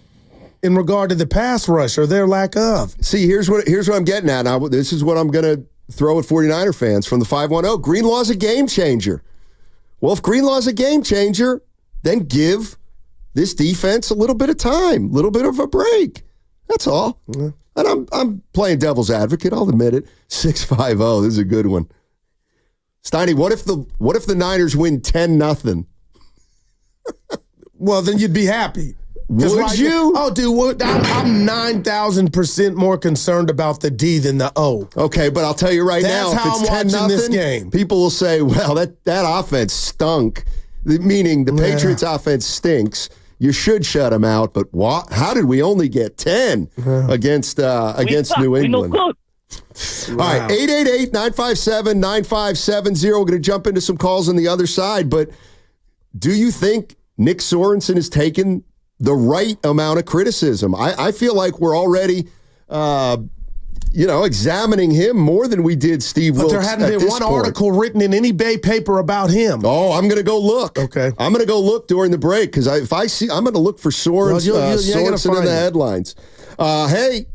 in regard to the pass rush or their lack of. See, here's what I'm getting at. Now, this is what I'm going to throw at 49er fans from the 510. Greenlaw's a game changer. Well, if Greenlaw's a game changer, then give this defense a little bit of time, a little bit of a break. That's all. Yeah. And I'm playing devil's advocate. I'll admit it. 650. This is a good one. Steiny, what if the Niners win 10-0? Well, then you'd be happy. Would you? Oh, dude, I'm 9,000% more concerned about the D than the O. Okay, but I'll tell you right now, if it's 10-0, this game. People will say, well, that offense stunk, meaning the Patriots offense stinks. You should shut them out, but what? How did we only get 10 against New England? Wow. All right, 888-957-9570. We're going to jump into some calls on the other side, but do you think Nick Sorensen has taken the right amount of criticism? I feel like we're already, examining him more than we did Steve Wilkes. But there hadn't been one article written in any Bay paper about him. Oh, I'm going to go look. Okay. I'm going to go look during the break because if I see, I'm going to look for Sorensen in the headlines. Hey,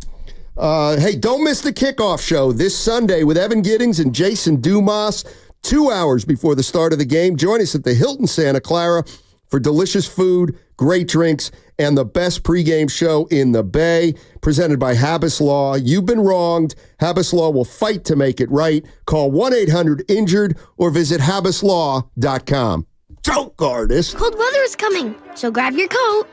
don't miss the kickoff show this Sunday with Evan Giddings and Jason Dumas, 2 hours before the start of the game. Join us at the Hilton Santa Clara for delicious food, great drinks, and the best pregame show in the Bay, presented by Habas Law. You've been wronged. Habas Law will fight to make it right. Call 1-800-INJURED or visit habaslaw.com. Joke artist. Cold weather is coming, so grab your coat.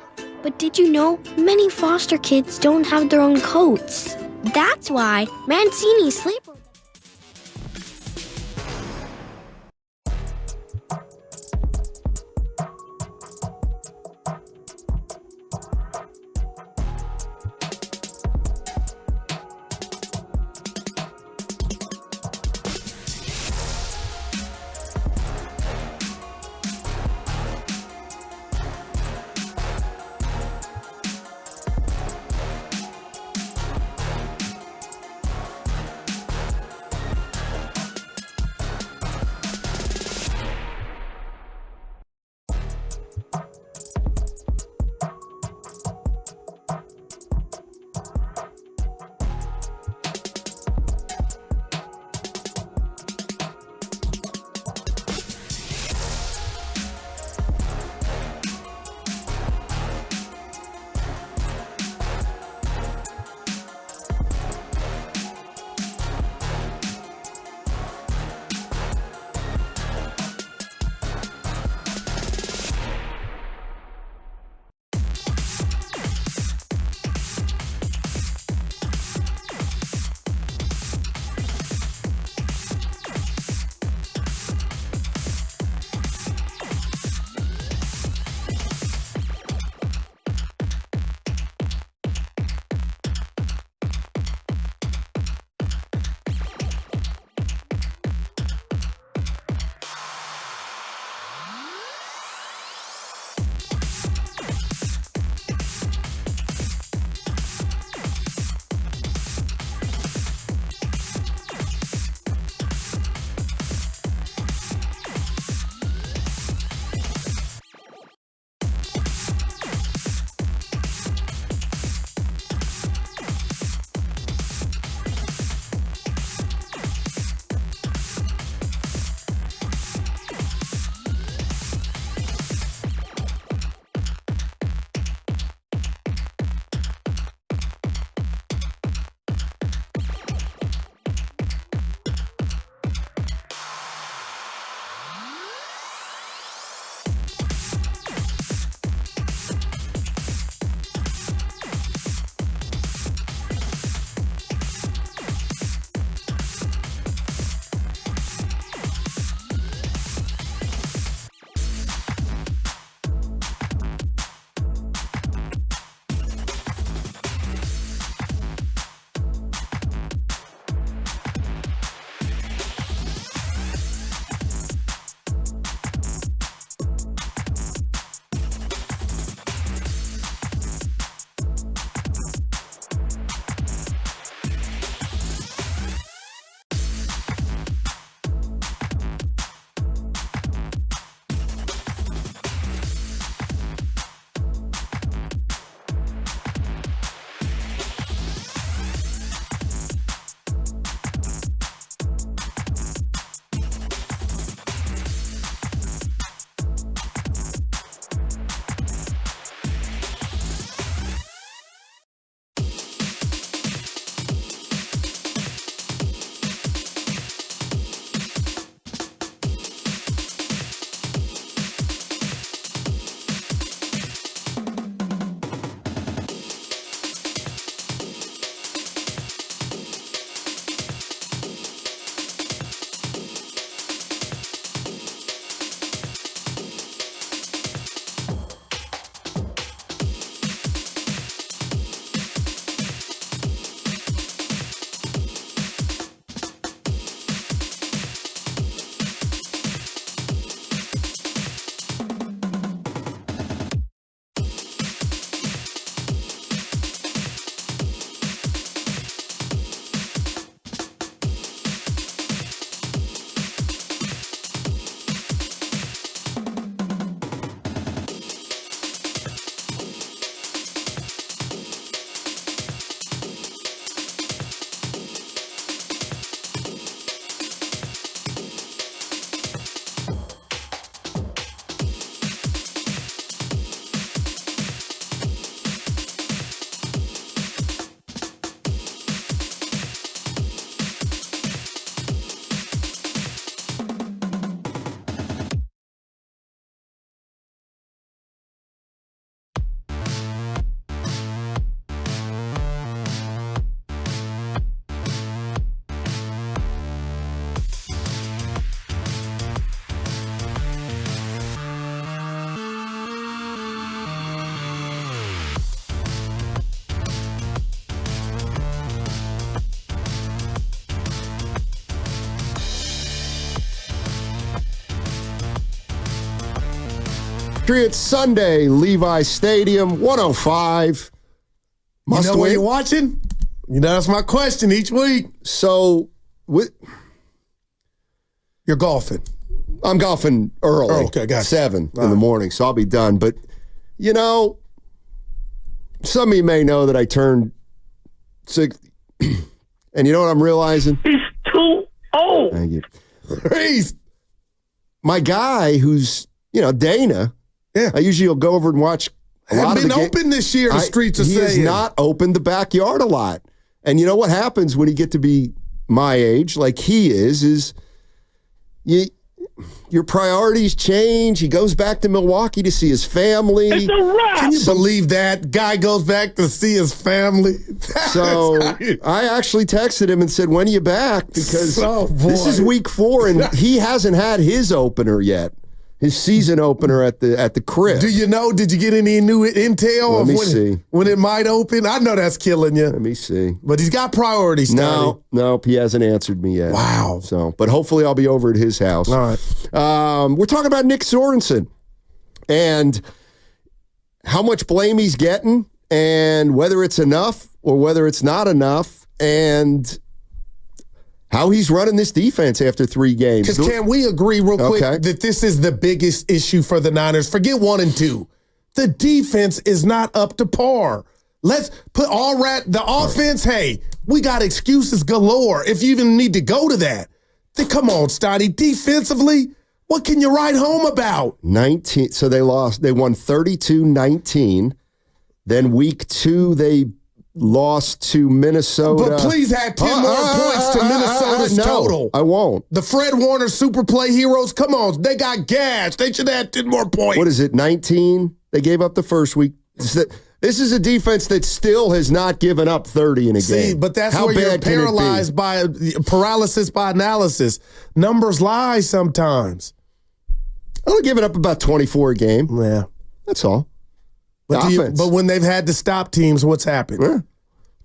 But did you know many foster kids don't have their own coats? That's why Mancini Sleeper... Patriots Sunday, Levi Stadium, 105. You know where you're watching? You know, that's my question each week. So, you're golfing. I'm golfing early. Oh, okay, gotcha. 7 in the morning, so I'll be done. But, you know, some of you may know that I turned 60. And you know what I'm realizing? He's too old. Thank you. My guy who's, Dana, I usually will go over and watch a lot of the been open this year, the streets are saying. He has not opened the backyard a lot. And you know what happens when you get to be my age, like he is your priorities change. He goes back to Milwaukee to see his family. It's a wrap. Can you believe that? Guy goes back to see his family. So I actually texted him and said, when are you back? Because this is week 4 and he hasn't had his opener yet. His season opener at the crib. Do you know? Did you get any new intel when it might open? I know that's killing you. Let me see. But he's got priorities. No, he hasn't answered me yet. Wow. So, but hopefully I'll be over at his house. All right. We're talking about Nick Sorensen and how much blame he's getting, and whether it's enough or whether it's not enough, and how he's running this defense after 3 games. Because can we agree real quick that this is the biggest issue for the Niners? Forget 1 and 2. The defense is not up to par. Let's put the offense, hey, we got excuses galore. If you even need to go to that, then come on, Stoddy. Defensively, what can you write home about? 19. So they won 32-19. Then week 2, they lost to Minnesota. But please add 10 more points to Minnesota's total. I won't. The Fred Warner super play heroes, come on. They got gashed. They should add 10 more points. What is it, 19? They gave up the first week. This is a defense that still has not given up 30 in a game. See, but that's where you're paralyzed by paralysis by analysis. Numbers lie sometimes. I'll give it up about 24 a game. Yeah. That's all. But when they've had to stop teams, what's happened?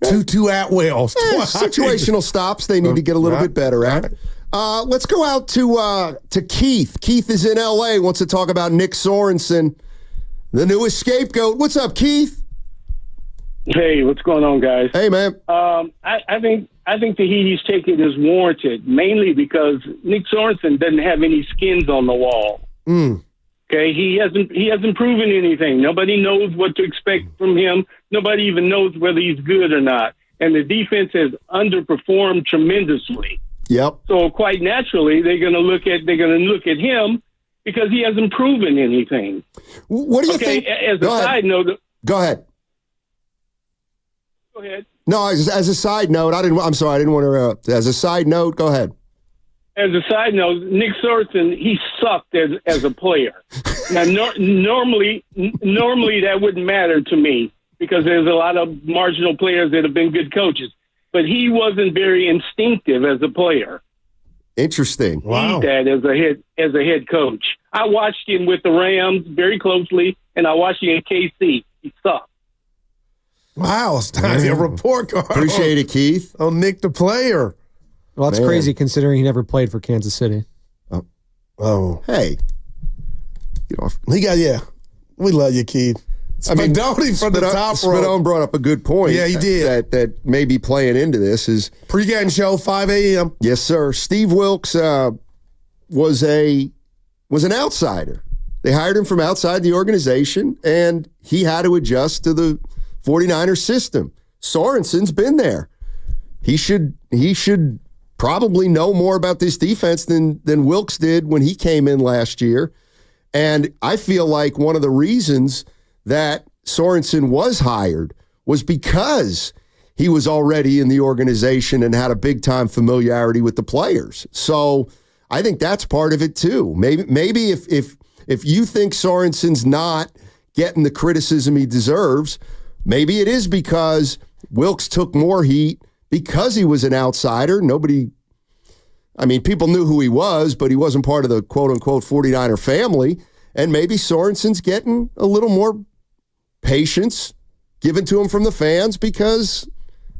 Two Atwells. Situational stops they need to get a little bit better at. Let's go out to Keith. Keith is in L.A., wants to talk about Nick Sorensen, the newest scapegoat. What's up, Keith? Hey, what's going on, guys? Hey, man. I think the heat he's taking is warranted, mainly because Nick Sorensen doesn't have any skins on the wall. Okay, he hasn't proven anything. Nobody knows what to expect from him. Nobody even knows whether he's good or not. And the defense has underperformed tremendously. Yep. So quite naturally, they're going to look at him because he hasn't proven anything. What do you think? As a side note, go ahead. Go ahead. No, as a side note, I'm sorry, I didn't want to interrupt. As a side note, go ahead. As a side note, Nick Sorensen, he sucked as a player. Now, normally that wouldn't matter to me because there's a lot of marginal players that have been good coaches. But he wasn't very instinctive as a player. Interesting. Wow. That as a head coach. I watched him with the Rams very closely, and I watched him in KC. He sucked. Wow, it's time to report card. Appreciate it, Keith. On Nick the player. Well, that's crazy considering he never played for Kansas City. Oh. Hey. Get off. We love you, Keith. Spadoni from the top row. Spadone brought up a good point. Yeah, he did. That may be playing into this is pregame show, 5 a.m. Yes, sir. Steve Wilks was an outsider. They hired him from outside the organization, and he had to adjust to the 49ers system. Sorensen's been there. He should probably know more about this defense than Wilks did when he came in last year. And I feel like one of the reasons that Sorensen was hired was because he was already in the organization and had a big-time familiarity with the players. So I think that's part of it too. Maybe if you think Sorensen's not getting the criticism he deserves, maybe it is because Wilks took more heat because he was an outsider. People knew who he was, but he wasn't part of the quote-unquote 49er family. And maybe Sorensen's getting a little more patience given to him from the fans because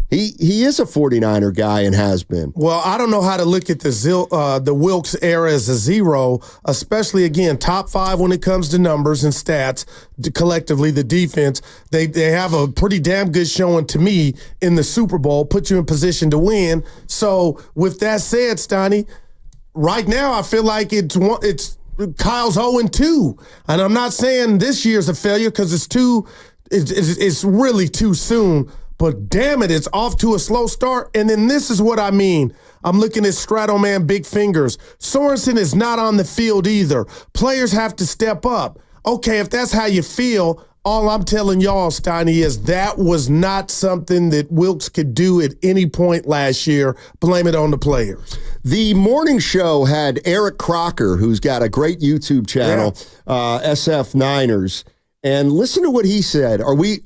He is a 49er guy and has been. Well, I don't know how to look at the Wilks era as a zero, especially, again, top 5 when it comes to numbers and stats. Collectively, the defense, they have a pretty damn good showing to me in the Super Bowl, put you in position to win. So with that said, Steiny, right now I feel like it's Kyle's 0-2. And I'm not saying this year's a failure because it's really too soon. But damn it, it's off to a slow start. And then this is what I mean. I'm looking at Strato Man Big Fingers. Sorensen is not on the field either. Players have to step up. Okay, if that's how you feel, all I'm telling y'all, Steiny, is that was not something that Wilks could do at any point last year. Blame it on the players. The morning show had Eric Crocker, who's got a great YouTube channel, SF Niners. And listen to what he said. Are we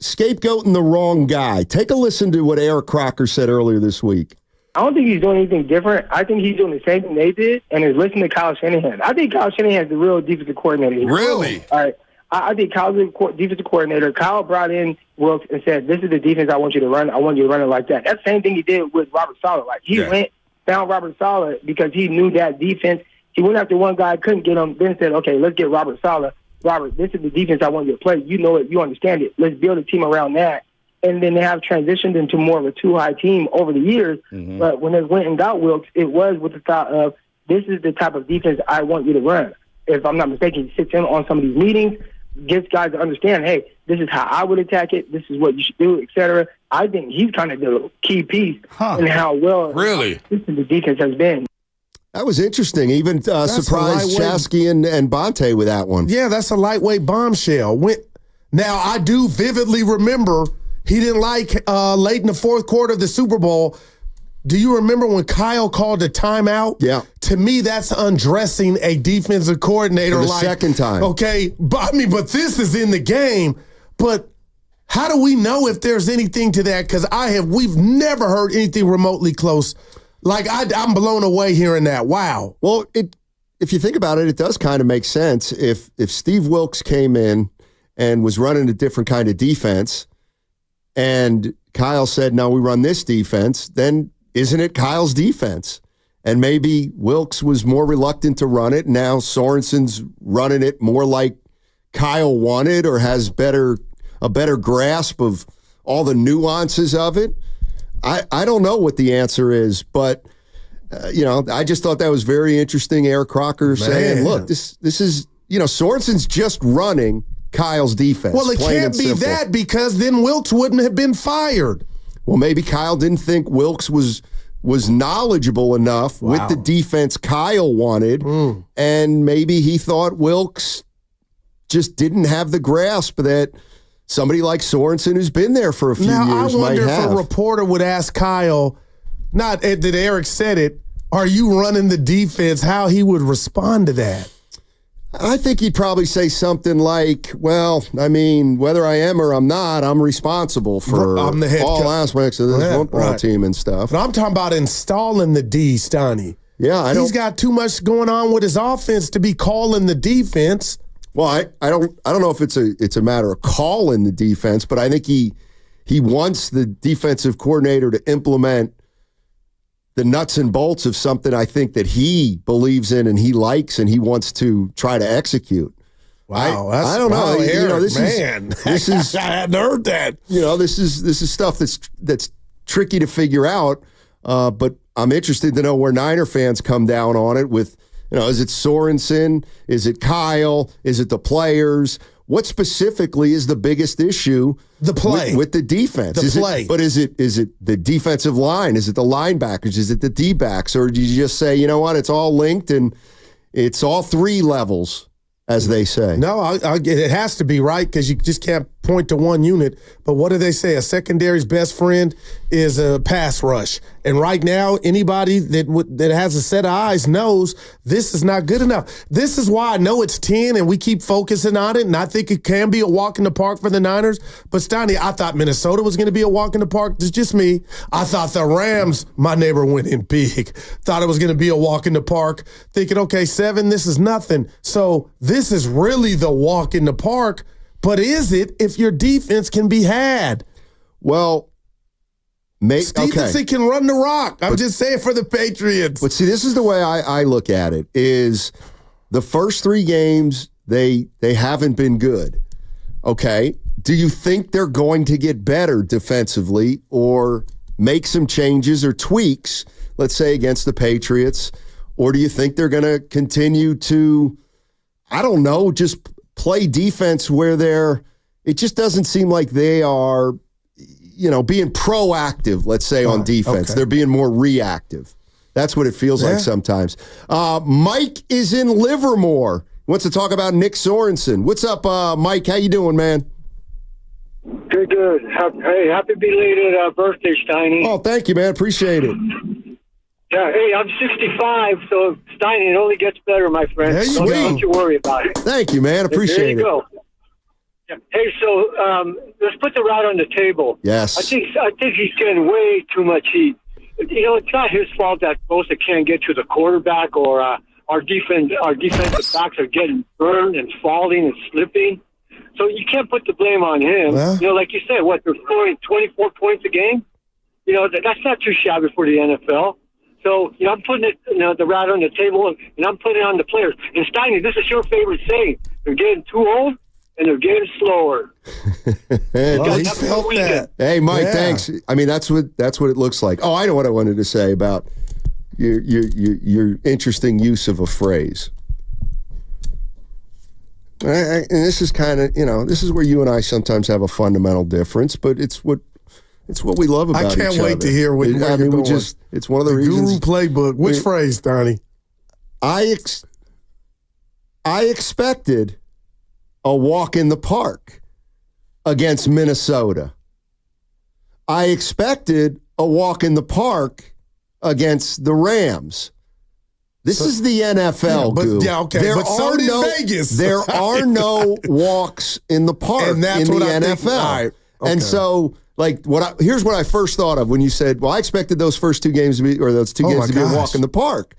scapegoating the wrong guy? Take a listen to what Eric Crocker said earlier this week. I don't think he's doing anything different. I think he's doing the same thing they did, and is listening to Kyle Shanahan. I think Kyle Shanahan is the real defensive coordinator. Really? All right. I think Kyle's the defensive coordinator. Kyle brought in Wilks and said, "This is the defense I want you to run. I want you to run it like that." That's the same thing he did with Robert Saleh. Like he went, found Robert Saleh because he knew that defense. He went after one guy, couldn't get him, then said, "Okay, let's get Robert Saleh. Robert, this is the defense I want you to play. You know it. You understand it. Let's build a team around that." And then they have transitioned into more of a two-high team over the years. Mm-hmm. But when they went and got Wilks, it was with the thought of, this is the type of defense I want you to run. If I'm not mistaken, he sits in on some of these meetings, gets guys to understand, hey, this is how I would attack it. This is what you should do, et cetera. I think he's kind of the key piece in how well the defense has been. That was interesting. Even surprised Chasky and Bonte with that one. Yeah, that's a lightweight bombshell. Now, I do vividly remember he didn't like late in the fourth quarter of the Super Bowl. Do you remember when Kyle called a timeout? Yeah. To me, that's undressing a defensive coordinator. For the second time. Okay, but this is in the game. But how do we know if there's anything to that? Because we've never heard anything remotely close. Like, I'm blown away hearing that. Wow. Well, if you think about it, it does kind of make sense. If Steve Wilks came in and was running a different kind of defense, and Kyle said, no, we run this defense, then isn't it Kyle's defense? And maybe Wilks was more reluctant to run it. Now Sorensen's running it more like Kyle wanted or has a better grasp of all the nuances of it. I don't know what the answer is, but I just thought that was very interesting. Eric Crocker saying, look, this is, Sorensen's just running Kyle's defense. Well, it can't be that because then Wilks wouldn't have been fired. Well, maybe Kyle didn't think Wilks was knowledgeable enough with the defense Kyle wanted, and maybe he thought Wilks just didn't have the grasp that somebody like Sorensen, who's been there for a few years, might have. I wonder if a reporter would ask Kyle, not that Eric said it, are you running the defense, how he would respond to that. I think he'd probably say something like, well, I mean, whether I am or I'm not, I'm responsible for all aspects of this football team and stuff. But I'm talking about installing the D, Stoney. Yeah, he's got too much going on with his offense to be calling the defense. Well, I don't know if it's a matter of calling the defense, but I think he wants the defensive coordinator to implement the nuts and bolts of something I think that he believes in and he likes and he wants to try to execute. Wow, I don't know. Eric, this is I hadn't heard that. This is stuff that's tricky to figure out. But I'm interested to know where Niner fans come down on it. With is it Sorensen? Is it Kyle? Is it the players? What specifically is the biggest issue? The play with the defense. Is it the defensive line? Is it the linebackers? Is it the D-backs? Or do you just say, you know what, it's all linked and it's all three levels, as they say? No, it has to be, right? Because you just can't point to one unit. But what do they say? A secondary's best friend is a pass rush. And right now, anybody that has a set of eyes knows this is not good enough. This is why I know it's 10 and we keep focusing on it, and I think it can be a walk in the park for the Niners. But, Stoney, I thought Minnesota was going to be a walk in the park. It's just me. I thought the Rams, my neighbor went in big, thought it was going to be a walk in the park, thinking, okay, 7, this is nothing. So this is really the walk in the park. But is it if your defense can be had? Well, Stevenson can run the rock. I'm just saying for the Patriots. But see, this is the way I look at it, is the first 3 games, they haven't been good. Okay. Do you think they're going to get better defensively or make some changes or tweaks, let's say, against the Patriots? Or do you think they're going to continue to, I don't know, just play defense where it just doesn't seem like they are, being proactive, let's say, on defense. Okay. They're being more reactive. That's what it feels like sometimes. Mike is in Livermore. He wants to talk about Nick Sorensen. What's up, Mike? How you doing, man? Good. Hey, happy belated birthday, Steiny. Oh, thank you, man. Appreciate it. Yeah, hey, I'm 65, so Steiny, it only gets better, my friend. Don't you worry about it. Thank you, man. Appreciate it. There you go. Yeah. Hey, so let's put the route on the table. Yes. I think he's getting way too much heat. It's not his fault that Bosa can't get to the quarterback, or our defensive backs are getting burned and falling and slipping. So you can't put the blame on him. Well, like you said, they're scoring 24 points a game? That's not too shabby for the NFL. So, I'm putting it, the route on the table, and I'm putting it on the players. And Steiny, this is your favorite saying. They're getting too old, and they're getting slower. Well, he felt that. Hey, Mike, thanks. I mean, that's what it looks like. Oh, I know what I wanted to say about your interesting use of a phrase. And this is kind of, this is where you and I sometimes have a fundamental difference, but it's what we love about each other. I can't wait to hear what you're going. It's one of the reasons. Guru playbook. Which phrase, Donnie? I expected a walk in the park against Minnesota. I expected a walk in the park against the Rams. This is the NFL, Goo. Vegas. There are no walks in the park in the NFL. And so, here's what I first thought of when you said, well, I expected those first 2 games to be, or those 2 games to be a walk in the park.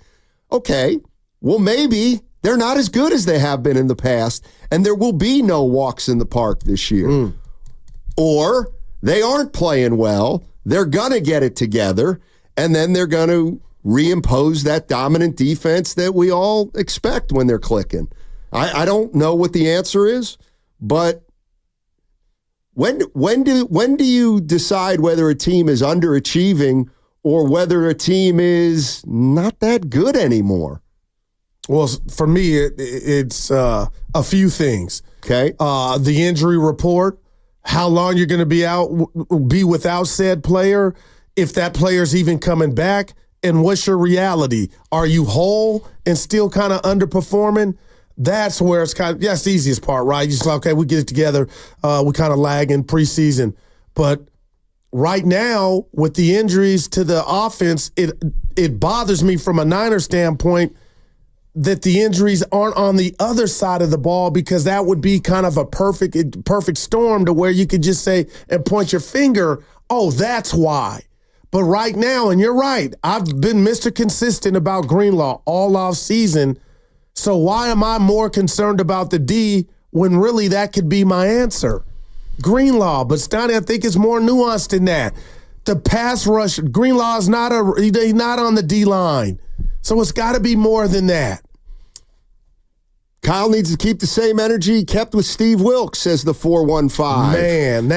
Okay, well, maybe they're not as good as they have been in the past, and there will be no walks in the park this year. Or they aren't playing well, they're going to get it together, and then they're going to reimpose that dominant defense that we all expect when they're clicking. I don't know what the answer is, but when do you decide whether a team is underachieving or whether a team is not that good anymore? Well, for me, it's a few things. Okay. The injury report, how long you're going to be without said player, if that player's even coming back, and what's your reality? Are you whole and still kind of underperforming? That's where it's that's the easiest part, right? You just like, okay, we get it together. We kind of lag in preseason. But right now, with the injuries to the offense, it bothers me from a Niner standpoint that the injuries aren't on the other side of the ball, because that would be kind of a perfect storm to where you could just say and point your finger, oh, that's why. But right now, and you're right, I've been Mr. Consistent about Greenlaw all off season. So why am I more concerned about the D when really that could be my answer? Greenlaw, but Stoney, I think it's more nuanced than that. The pass rush, Greenlaw is he's not on the D line. So it's got to be more than that. Kyle needs to keep the same energy he kept with Steve Wilkes, says the 415. Man,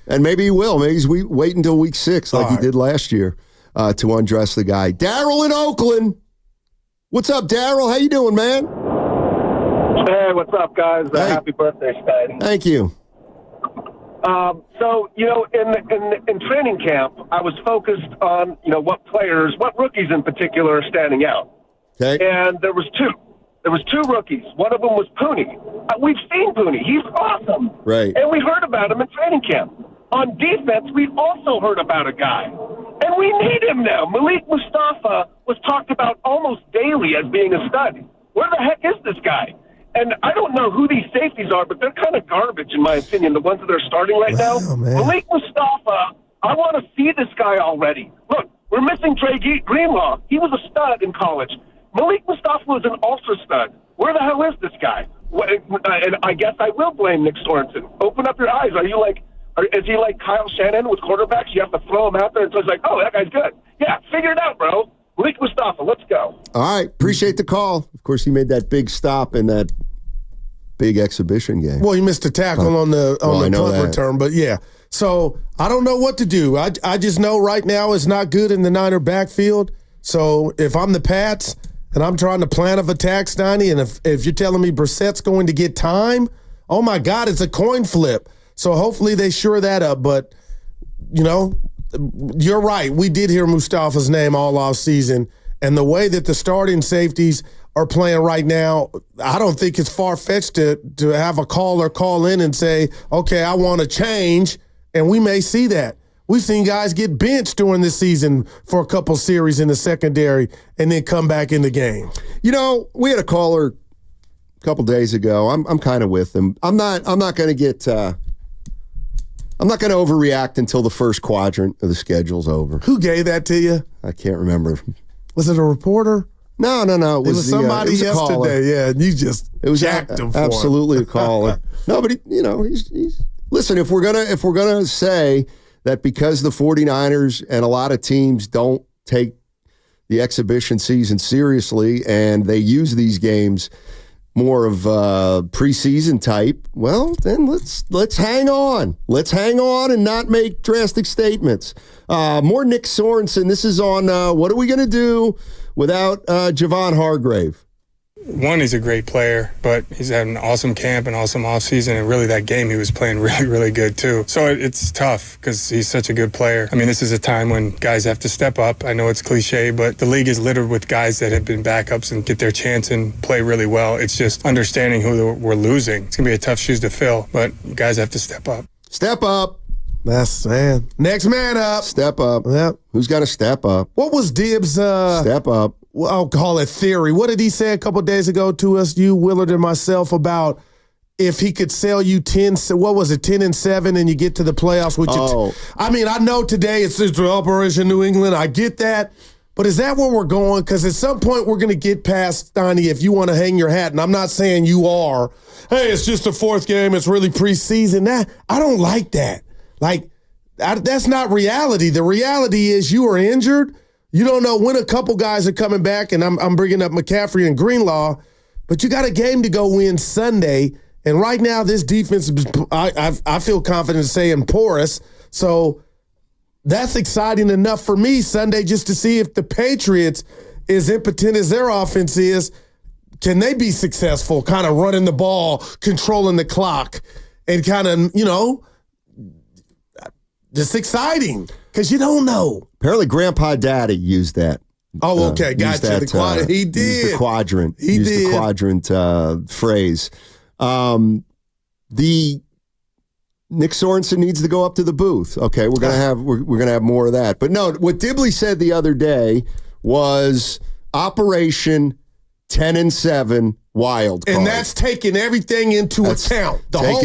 and maybe he will. Maybe he's wait until week 6 like he did last year to undress the guy. Daryl in Oakland. What's up, Daryl? How you doing, man? Hey, what's up, guys? Happy birthday, Stein. Thank you. So, in training camp, I was focused on, what rookies in particular are standing out. Okay. And there was 2. There was 2 rookies. One of them was Pooney. We've seen Pooney. He's awesome. Right. And we heard about him in training camp. On defense, we've also heard about a guy. And we need him now. Malik Mustafa was talked about almost daily as being a stud. Where the heck is this guy? And I don't know who these safeties are, but they're kind of garbage, in my opinion, the ones that are starting right now. Malik Mustafa, I want to see this guy already. Look, we're missing Trey Greenlaw. He was a stud in college. Malik Mustafa was an ultra stud. Where the hell is this guy? And I guess I will blame Nick Sorensen. Open up your eyes. Are you like, Or is he like Kyle Shannon with quarterbacks? You have to throw him out there until it's like, oh, that guy's good. Yeah, figure it out, bro. Malik Mustafa, let's go. All right, appreciate the call. Of course, he made that big stop in that big exhibition game. Well, he missed a tackle on the punt return, but yeah. So I don't know what to do. I just know right now it's not good in the Niner backfield. So if I'm the Pats and I'm trying to plan of attack, Steiny, and if you're telling me Brissett's going to get time, oh my God, it's a coin flip. So hopefully they shore that up. But, you know, you're right. We did hear Mustafa's name all off season, and the way that the starting safeties are playing right now, I don't think it's far-fetched to have a caller call in and say, okay, I want to change, and we may see that. We've seen guys get benched during this season for a couple series in the secondary and then come back in the game. You know, we had a caller a couple days ago. I'm kind of with him. I'm not going to overreact until the first quadrant of the schedule's over. Who gave that to you? I can't remember. Was it a reporter? No. It was somebody yesterday. Yeah, and you just jacked him for absolutely a caller. No, but he's listen. If we're gonna say that because the 49ers and a lot of teams don't take the exhibition season seriously and they use these games more of preseason type, well, then let's hang on. Let's hang on and not make drastic statements. More Nick Sorensen. This is on what are we going to do without Javon Hargrave? One, he's a great player, but he's had an awesome camp and awesome offseason, and really that game he was playing really, really good too. So it's tough because he's such a good player. I mean, this is a time when guys have to step up. I know it's cliche, but the league is littered with guys that have been backups and get their chance and play really well. It's just understanding who we're losing. It's going to be a tough shoes to fill, but guys have to step up. Step up. That's man. Next man up. Step up. Yep. Who's got to step up? What was Dibbs' step up? I'll call it theory. What did he say a couple days ago to us, you, Willard, and myself, about if he could sell you 10 and 7, and you get to the playoffs? I mean, I know today it's Operation New England. I get that. But is that where we're going? Because at some point we're going to get past, Steiny, if you want to hang your hat, and I'm not saying you are, hey, it's just the fourth game, it's really preseason. I don't like that. That's not reality. The reality is you are injured. You don't know when a couple guys are coming back, and I'm bringing up McCaffrey and Greenlaw, but you got a game to go win Sunday, and right now this defense, I feel confident saying porous, so that's exciting enough for me Sunday just to see if the Patriots, as impotent as their offense is, can they be successful kind of running the ball, controlling the clock, and kind of, just exciting because you don't know. Apparently, Grandpa Daddy used that. Oh, okay, gotcha. He did. Used the quadrant. The quadrant phrase. The Nick Sorensen needs to go up to the booth. Okay, we're gonna have more of that. But no, what Dibley said the other day was Operation 10 and 7 wild card. And that's taking everything into account. The whole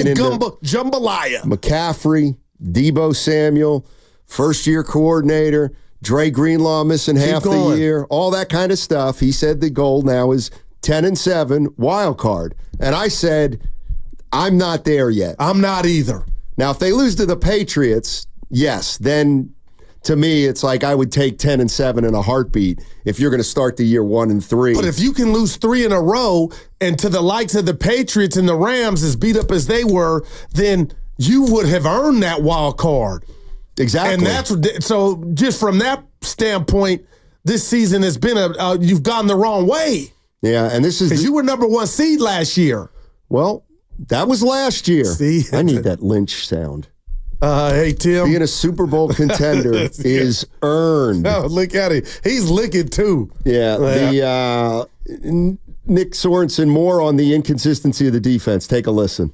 jambalaya. McCaffrey, Debo Samuel, first-year coordinator, Dre Greenlaw missing half the year, all that kind of stuff. He said the goal now is 10 and 7 wild card. And I said, I'm not there yet. I'm not either. Now, if they lose to the Patriots, yes, then to me, it's like I would take 10 and 7 in a heartbeat if you're going to start the year 1 and 3. But if you can lose 3 in a row and to the likes of the Patriots and the Rams, as beat up as they were, then you would have earned that wild card. Exactly. And so just from that standpoint, this season has been you've gone the wrong way. Yeah, and this is because you were number 1 seed last year. Well, that was last year. See? I need that Lynch sound. Hey, Tim. Being a Super Bowl contender is earned. Oh, look at him. He's licking too. Yeah. Nick Sorensen, more on the inconsistency of the defense. Take a listen.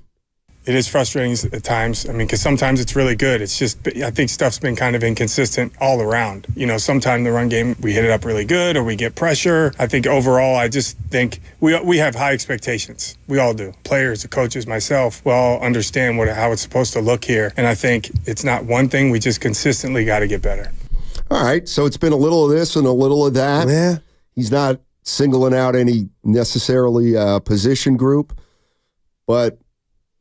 It is frustrating at times. I mean, because sometimes it's really good. It's just, I think stuff's been kind of inconsistent all around. Sometimes the run game, we hit it up really good or we get pressure. I think overall, I just think we have high expectations. We all do. Players, the coaches, myself, we all understand how it's supposed to look here. And I think it's not one thing. We just consistently got to get better. All right. So it's been a little of this and a little of that. Yeah. He's not singling out any necessarily position group, but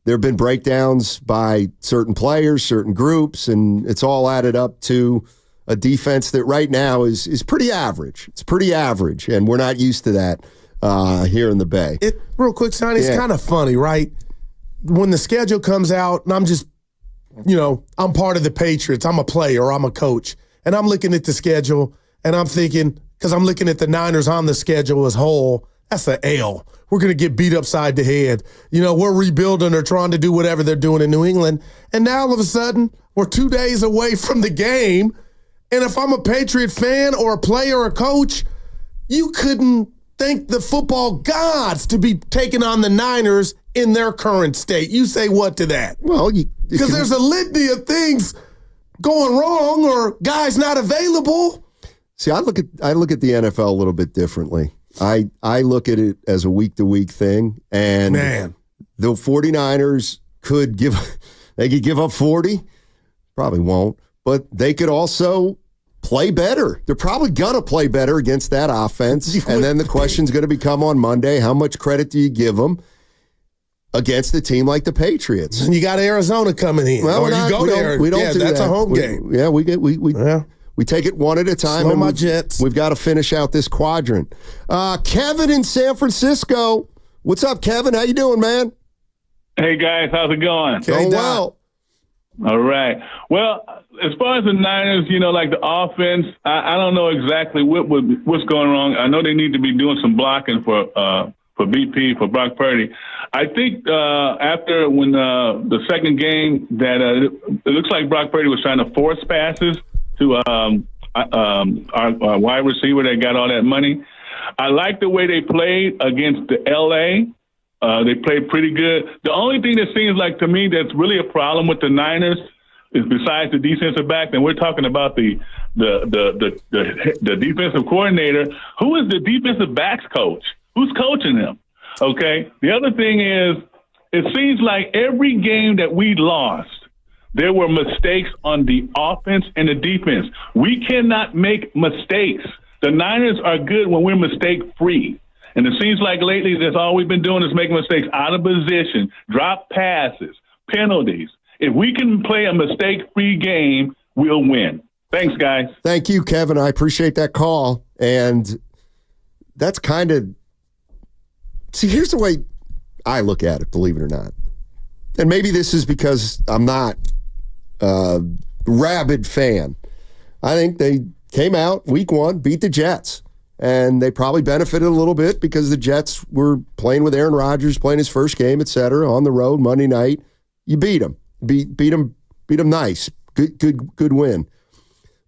there have been breakdowns by certain players, certain groups, and it's all added up to a defense that right now is pretty average. It's pretty average, and we're not used to that here in the Bay. Real quick, Sonny, it's kind of funny, right? When the schedule comes out, and I'm just, I'm part of the Patriots. I'm a player, or I'm a coach, and I'm looking at the schedule, and I'm thinking, because I'm looking at the Niners on the schedule as whole, that's an L. We're going to get beat upside the head. We're rebuilding or trying to do whatever they're doing in New England, and now all of a sudden, we're 2 days away from the game, and if I'm a Patriot fan or a player or a coach, you couldn't thank the football gods to be taking on the Niners in their current state. You say what to that? Well, because there's a litany of things going wrong or guys not available. See, I look at the NFL a little bit differently. I look at it as a week-to-week thing, and the 49ers could give up 40, probably won't, but they could also play better. They're probably going to play better against that offense, and then the question's going to become on Monday, how much credit do you give them against a team like the Patriots? And you got Arizona coming in. Well, We don't do that's that. A home game. We take it one at a time. Slow and my jets. We've got to finish out this quadrant. Kevin in San Francisco. What's up, Kevin? How you doing, man? Hey, guys. How's it going? Going well. All right. Well, as far as the Niners, like the offense, I don't know exactly what's going wrong. I know they need to be doing some blocking for BP, for Brock Purdy. I think after when the second game that it looks like Brock Purdy was trying to force passes to our wide receiver that got all that money. I like the way they played against the L.A. They played pretty good. The only thing that seems like to me that's really a problem with the Niners is besides the defensive back, and we're talking about the defensive coordinator. Who is the defensive backs coach? Who's coaching them? Okay. The other thing is, it seems like every game that we lost, there were mistakes on the offense and the defense. We cannot make mistakes. The Niners are good when we're mistake-free. And it seems like lately that's all we've been doing is making mistakes out of position, drop passes, penalties. If we can play a mistake-free game, we'll win. Thanks, guys. Thank you, Kevin. I appreciate that call. And that's kind of – see, here's the way I look at it, believe it or not. And maybe this is because I'm not a rabid fan. I think they came out week one, beat the Jets. And they probably benefited a little bit because the Jets were playing with Aaron Rodgers, playing his first game, et cetera, on the road Monday night. You beat them. Beat them nice. Good win.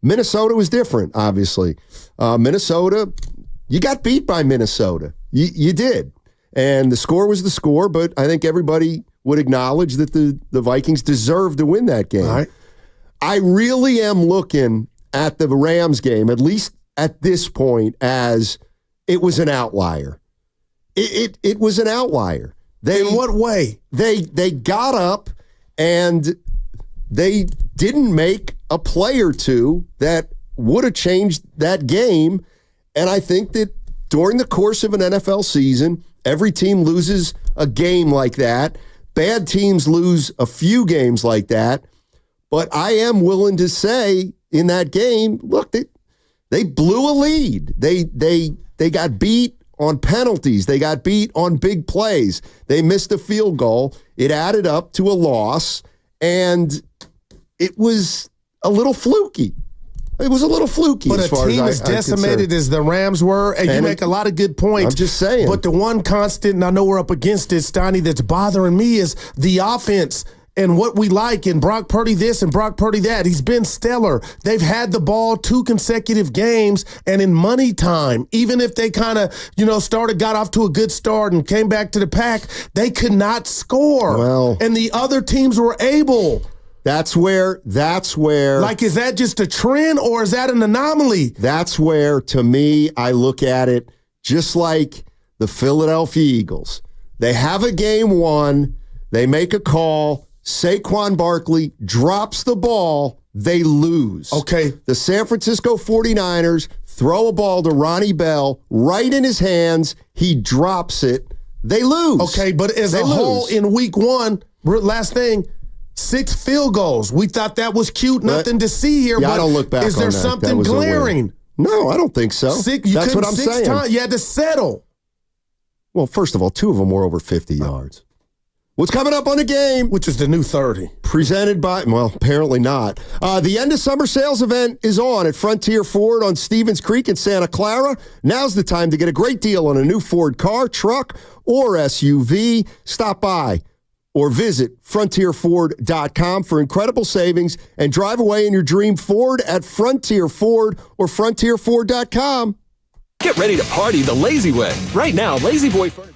Minnesota was different, obviously. Minnesota, you got beat by Minnesota. You did. And the score was the score, but I think everybody would acknowledge that the Vikings deserved to win that game. Right. I really am looking at the Rams game, at least at this point, as it was an outlier. It was an outlier. In what way? They got up and they didn't make a play or two that would have changed that game. And I think that during the course of an NFL season, every team loses a game like that. Bad teams lose a few games like that. But I am willing to say in that game, look, they blew a lead. They got beat on penalties. They got beat on big plays. They missed a field goal. It added up to a loss, and it was a little fluky. It was a little fluky. But as far a team as as decimated as the Rams were, and you make a lot of good points. I'm just saying. But the one constant, and I know we're up against it, Steiny, that's bothering me is the offense and what we like, and Brock Purdy this and Brock Purdy that. He's been stellar. They've had the ball 2 consecutive games, and in money time, even if they kind of, got off to a good start and came back to the pack, they could not score. Well, and the other teams were able. That's where. Like, is that just a trend or is that an anomaly? That's where, to me, I look at it just like the Philadelphia Eagles. They have a game won. They make a call. Saquon Barkley drops the ball. They lose. Okay. The San Francisco 49ers throw a ball to Ronnie Bell right in his hands. He drops it. They lose. Okay, but as a whole in week one, last thing, 6 field goals. We thought that was cute, nothing to see here. Yeah, but I don't look back is there on that. something That was a win. glaring? No, I don't think so. That's what I'm saying. You had to settle. Well, first of all, 2 of them were over 50 yards. What's coming up on the game? Which is the new 30. Presented by, well, apparently not. The end of summer sales event is on at Frontier Ford on Stevens Creek in Santa Clara. Now's the time to get a great deal on a new Ford car, truck, or SUV. Stop by or visit frontierford.com for incredible savings and drive away in your dream Ford at Frontier Ford or frontierford.com. Get ready to party the lazy way. Right now, Lazy Boy Furniture.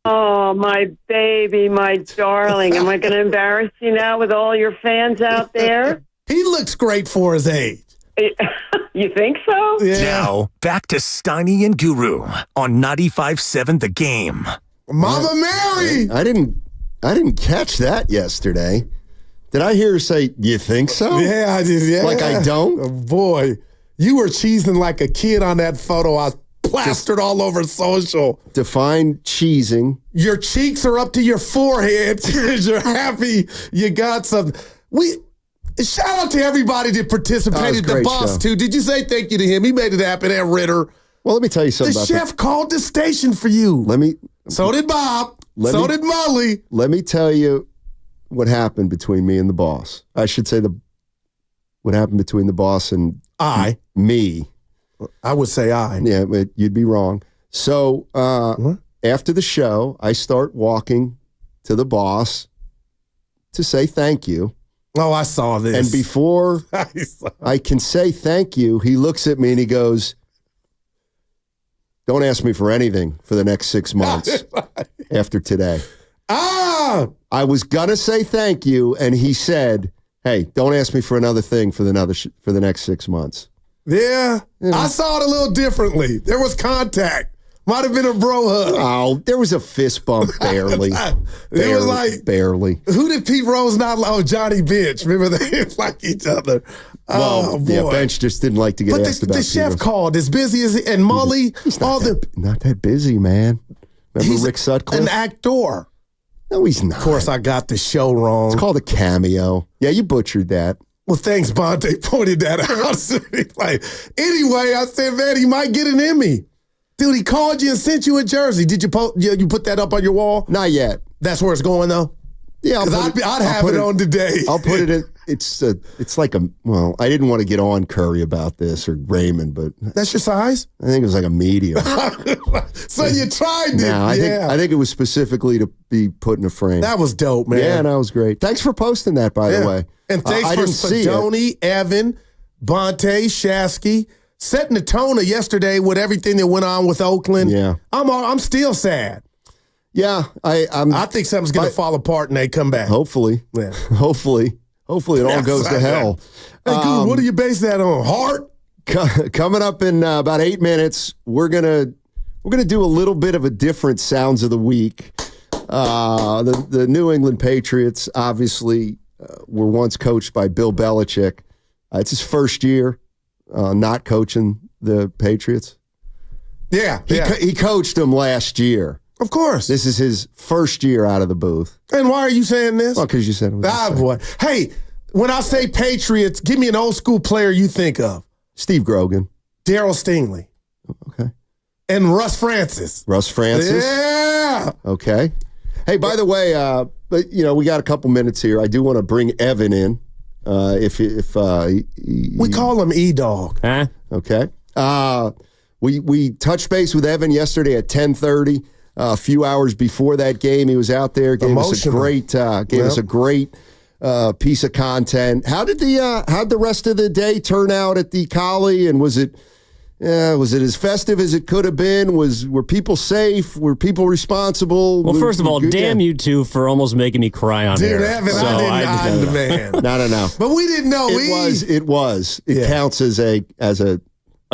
Oh, my baby, my darling. Am I going to embarrass you now with all your fans out there? He looks great for his age. You think so? Yeah. Now, back to Steiny and Guru on 95.7 The Game. Mama Mary! I didn't catch that yesterday. Did I hear her say, "You think so?" Yeah, I did. Yeah. Like I don't? Oh, boy, you were cheesing like a kid on that photo. I plastered all over social. Define cheesing. Your cheeks are up to your forehead because you're happy you got some. Shout out to everybody that participated. The boss, too. Did you say thank you to him? He made it happen at Ritter. Well, let me tell you something about the chef called the station for you. So did Bob. So did Molly. Let me tell you what happened between me and the boss. I should say what happened between the boss and me. I would say I. Yeah, but you'd be wrong. So after the show, I start walking to the boss to say thank you. Oh, I saw this. And before I can say thank you, he looks at me and he goes, "Don't ask me for anything for the next 6 months after today." I was going to say thank you, and he said, "Hey, don't ask me for another thing for the next 6 months." Yeah, I saw it a little differently. There was contact. Might have been a bro hug. Oh, there was a fist bump, barely. It was like barely. Who did Pete Rose not like? Oh, Johnny Bench. Remember they like each other. Well, boy. Yeah, Bench just didn't like to get asked about. The chef called as busy as and Molly. He's not that busy, man. Remember Rick Sutcliffe? An actor. No, he's not. Of course, I got the show wrong. It's called a cameo. Yeah, you butchered that. Well, thanks, Bonte pointed that out. Anyway, I said, man, he might get an Emmy. Dude, he called you and sent you a jersey. Did you put that up on your wall? Not yet. That's where it's going, though? Yeah, I'd have it on today. I'll put it in. It's like well, I didn't want to get on Curry about this or Raymond, but that's your size? I think it was like a medium. So you tried it. No, I think it was specifically to be put in a frame. That was dope, man. Yeah, that was great. Thanks for posting that, by the way. And thanks for Spadoni, Evan, Bonte, Shasky, setting the tone of yesterday with everything that went on with Oakland. Yeah, I'm still sad. Yeah, I think something's going to fall apart and they come back. Hopefully. Yeah. Hopefully it all goes to hell. Hey, Guru, what do you base that on? Heart? Coming up in about 8 minutes, we're gonna do a little bit of a different Sounds of the Week. The New England Patriots obviously were once coached by Bill Belichick. It's his first year not coaching the Patriots. Yeah, he coached them last year. Of course. This is his first year out of the booth. And why are you saying this? Well, because you said it was boy. Hey, when I say Patriots, give me an old school player you think of. Steve Grogan. Darryl Stingley. Okay. And Russ Francis. Russ Francis? Yeah. Okay. Hey, by the way, but we got a couple minutes here. I do want to bring Evan in. We call him E-Dog. Huh? Okay. We touched base with Evan yesterday at 10:30. A few hours before that game, he was out there, gave us a great piece of content. How'd the rest of the day turn out at the Collie? And was it as festive as it could have been? Were people safe? Were people responsible? Well, first of all, damn you two for almost making me cry on Dude, air. Evan, I didn't demand. No. But we didn't know. It was. It counts as a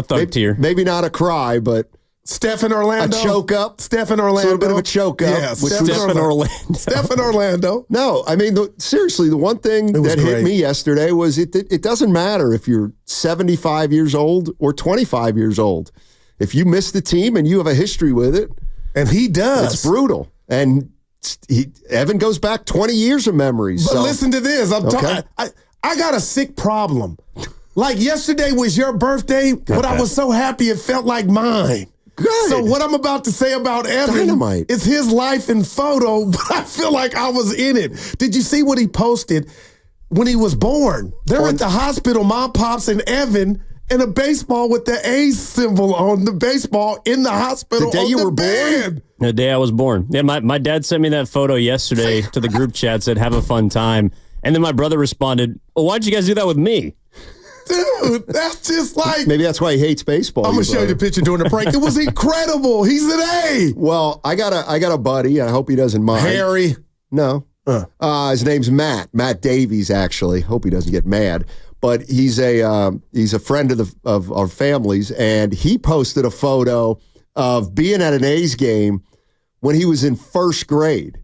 thug tear. Maybe not a cry, but Stephen Orlando. A choke up. Stephen Orlando. A little bit of a choke up. Yeah, Stephen Orlando. Stephen Orlando. No, I mean, seriously, the one thing that hit me yesterday was it doesn't matter if you're 75 years old or 25 years old. If you miss the team and you have a history with it. And he does. It's brutal. And Evan goes back 20 years of memories. But listen to this. I got a sick problem. Like yesterday was your birthday, but I was so happy it felt like mine. Good. So what I'm about to say about Evan is his life in photo, but I feel like I was in it. Did you see what he posted when he was born? They're at the hospital, Mom, Pops, and Evan, and a baseball with the A symbol on the baseball in the hospital. The day you were born? The day I was born. Yeah, my dad sent me that photo yesterday to the group chat, said, have a fun time. And then my brother responded, well, why'd you guys do that with me? Dude, that's just like... Maybe that's why he hates baseball. I'm going to show you the picture during the break. It was incredible. He's an A. Well, I got a buddy. I hope he doesn't mind. Harry? No. His name's Matt. Matt Davies, actually. Hope he doesn't get mad. But he's a friend of our family's, and he posted a photo of being at an A's game when he was in first grade.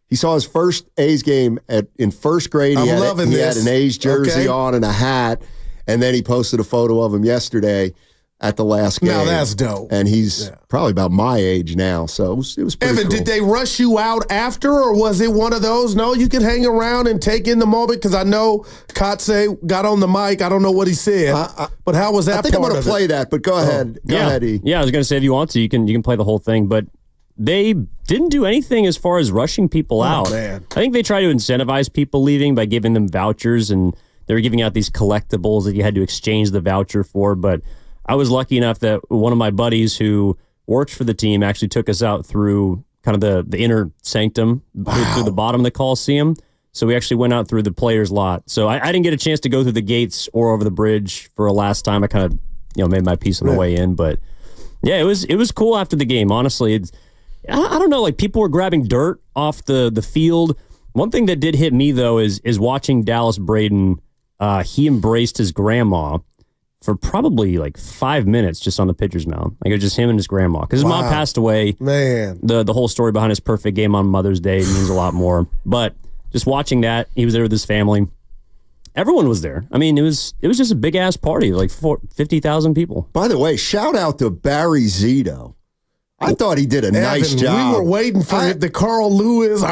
He saw his first A's game in first grade. He had an A's jersey on and a hat, and then he posted a photo of him yesterday at the last game. Now that's dope. And he's probably about my age now, so it was pretty Evan, cool. did they rush you out after, or was it one of those, no, you can hang around and take in the moment? Because I know Kotze got on the mic. I don't know what he said, but how was that I think I'm going to play that, but go ahead. Go ahead, E. Yeah, I was going to say, if you want to, you can play the whole thing, but they didn't do anything as far as rushing people out. Man. I think they try to incentivize people leaving by giving them vouchers, and they were giving out these collectibles that you had to exchange the voucher for. But I was lucky enough that one of my buddies who works for the team actually took us out through kind of the inner sanctum, through the bottom of the Coliseum. So we actually went out through the players' lot. So I didn't get a chance to go through the gates or over the bridge for a last time. I kind of made my peace on the way in. But yeah, it was cool after the game. Honestly, I don't know, like people were grabbing dirt off the field. One thing that did hit me, though, is watching Dallas Braden. He embraced his grandma for probably like 5 minutes just on the pitcher's mound. Like it was just him and his grandma. Because his mom passed away. Man. The whole story behind his perfect game on Mother's Day means a lot more. But just watching that, he was there with his family. Everyone was there. I mean, it was just a big-ass party, like 50,000 people. By the way, shout out to Barry Zito. I thought he did a nice job. We were waiting for the Carl Lewis. He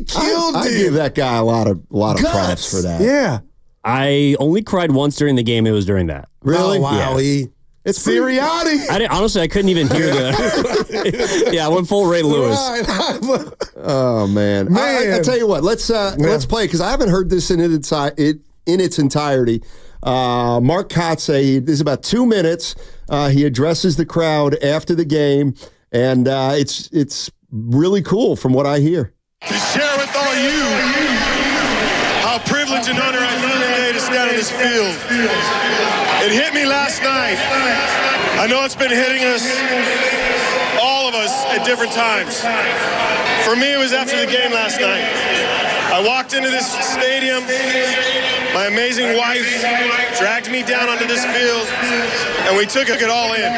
killed I it. give that guy a lot of props for that. Yeah. I only cried once during the game. It was during that. Really? Oh, wow. Yeah. It's Sirianni. Honestly, I couldn't even hear the... I went full Ray Lewis. Right. Oh, man. I tell you what, let's play, because I haven't heard this in its entirety. Mark Kotze, this is about 2 minutes. He addresses the crowd after the game, and it's really cool from what I hear. To share with all you how privileged and honor I feel today to stand on this field. It hit me last night. I know it's been hitting us, all of us, at different times. For me, it was after the game last night. I walked into this stadium. My amazing wife dragged me down onto this field, and we took it all in.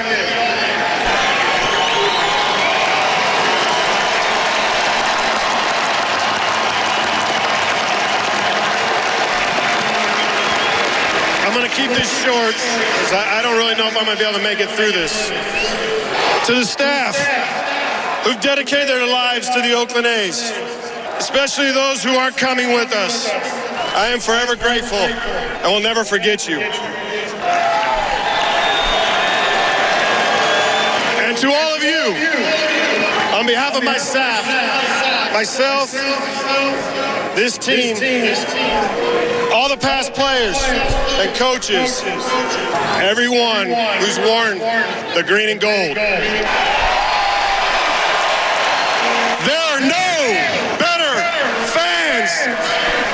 I'm going to keep this short, because I don't really know if I'm going to be able to make it through this. To the staff who've dedicated their lives to the Oakland A's, especially those who aren't coming with us, I am forever grateful and will never forget you. And to all of you, on behalf of my staff, myself, this team, all the past players and coaches, everyone who's worn the green and gold. There are no better fans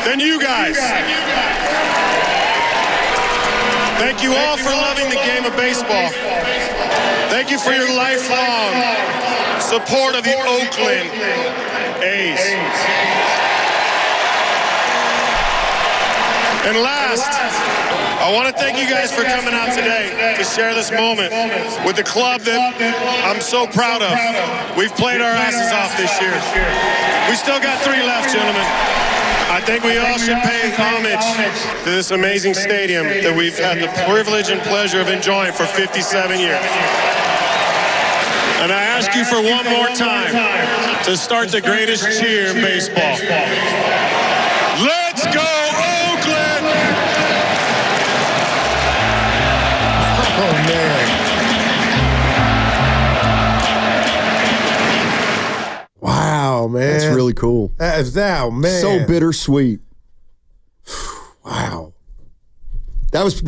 than you guys. Thank you all for loving the game of baseball. Thank you for your lifelong support of the Oakland A's. And last, I want to thank you guys for coming out today to share this moment with the club that I'm so proud of. We've played our asses off this year. We still got 3 left, gentlemen. I think we all should pay homage to this amazing stadium that we've had the privilege and pleasure of enjoying for 57 years. And I ask you for one more time to start the greatest cheer in baseball. Let's go, Oakland! Oh, man. Wow, man. That's really cool. That, man. So bittersweet. Wow. How was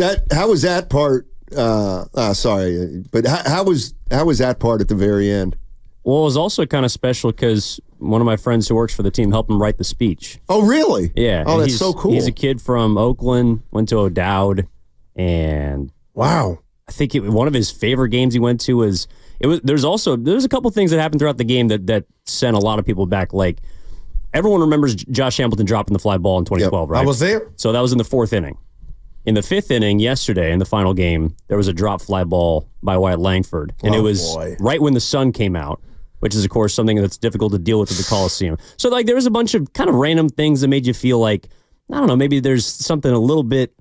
that part? Sorry, but how was that part at the very end? Well, it was also kind of special because one of my friends who works for the team helped him write the speech. Oh, really? Yeah. Oh, that's so cool. He's a kid from Oakland, went to O'Dowd, and wow. I think one of his favorite games he went to was there's a couple things that happened throughout the game that sent a lot of people back. Like, everyone remembers Josh Hamilton dropping the fly ball in 2012, right? I was there. So that was in the 4th inning. In the 5th inning yesterday, in the final game, there was a drop fly ball by Wyatt Langford. And it was right when the sun came out, which is, of course, something that's difficult to deal with at the Coliseum. So, like, there was a bunch of kind of random things that made you feel like, I don't know, maybe there's something a little bit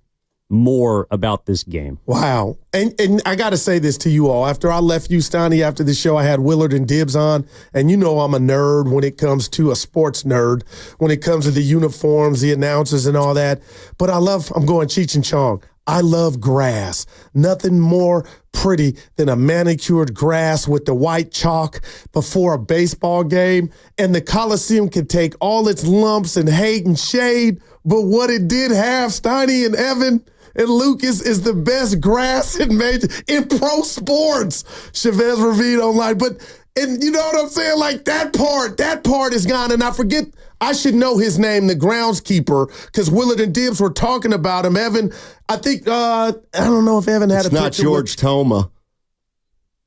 more about this game. Wow. And I got to say this to you all. After I left you, Steiny, after the show, I had Willard and Dibbs on. And you know I'm a nerd when it comes to a sports nerd, when it comes to the uniforms, the announcers and all that. But I'm going Cheech and Chong. I love grass. Nothing more pretty than a manicured grass with the white chalk before a baseball game. And the Coliseum can take all its lumps and hate and shade. But what it did have, Steiny and Evan and Lucas, is the best grass in pro sports. Chavez Ravine online. And you know what I'm saying? Like, that part is gone. And I should know his name, the groundskeeper, because Willard and Dibbs were talking about him. Evan, I think, I don't know if Evan had a picture. It's not George Toma.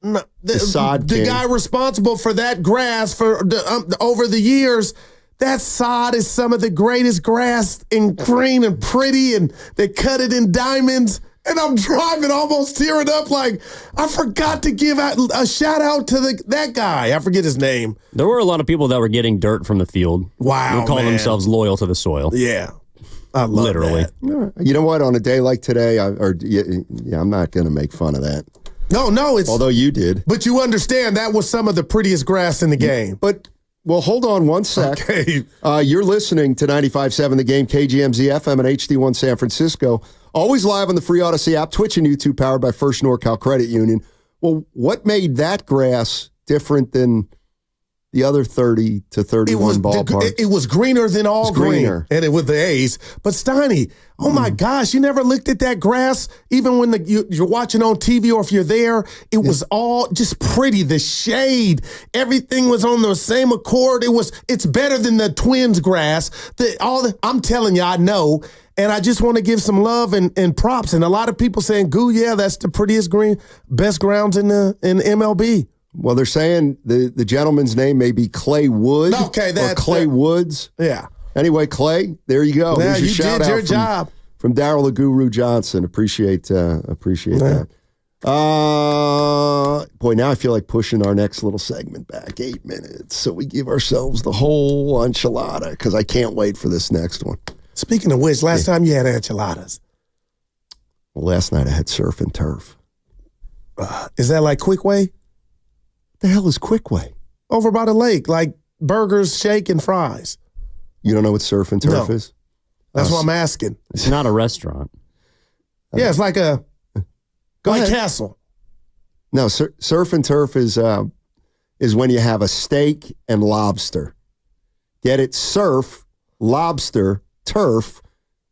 No, the guy responsible for that grass for over the years. That sod is some of the greatest grass in green and pretty, and they cut it in diamonds. And I'm driving, almost tearing up, like, I forgot to give out a shout out to that guy. I forget his name. There were a lot of people that were getting dirt from the field. Wow, who call themselves loyal to the soil. Yeah, I love literally. that. You know what? On a day like today, I'm not going to make fun of that. No, it's although you did, but you understand that was some of the prettiest grass in the game. But. Well, hold on one sec. Okay. You're listening to 95.7 The Game, KGMZ FM and HD1 San Francisco. Always live on the free Odyssey app, Twitch and YouTube, powered by First NorCal Credit Union. Well, what made that grass different than the other 30 to 31 ballparks? It was greener than all green. And it was the A's. But Steiny, oh my gosh, you never looked at that grass? Even when you're watching on TV or if you're there, it was all just pretty. The shade, everything was on the same accord. It's better than the Twins grass. I'm telling you, I know. And I just want to give some love and props. And a lot of people saying, "Goo, yeah, that's the prettiest best grounds in MLB." Well, they're saying the gentleman's name may be Clay Wood. Okay, or Clay Woods. Yeah. Anyway, Clay, there you go. Yeah, you shout did out your job. From Darryl the Guru Johnson. Appreciate that. Boy, now I feel like pushing our next little segment back 8 minutes. So we give ourselves the whole enchilada because I can't wait for this next one. Speaking of which, last time you had enchiladas. Well, last night I had surf and turf. Is that like Quick Way? The hell is Quick Way? Over by the lake, like burgers, shake, and fries. You don't know what surf and turf is? That's what I'm asking. It's not a restaurant. Yeah, it's like a ahead. Castle. No, surf and turf is when you have a steak and lobster. Get it? Surf, lobster, turf,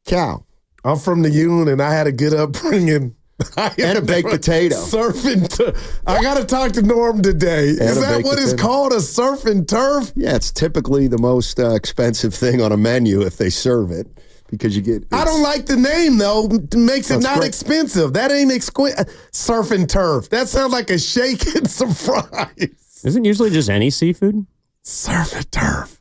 cow. I'm from the Union, and I had a good upbringing. And a baked potato. Surf and turf. I got to talk to Norm today. Is that what it's called, a surf and turf? Yeah, it's typically the most expensive thing on a menu if they serve it because you get... I don't like the name, though. It makes it not expensive. That ain't surf and turf. That sounds like a shake and some fries. Isn't usually just any seafood? Surf and turf.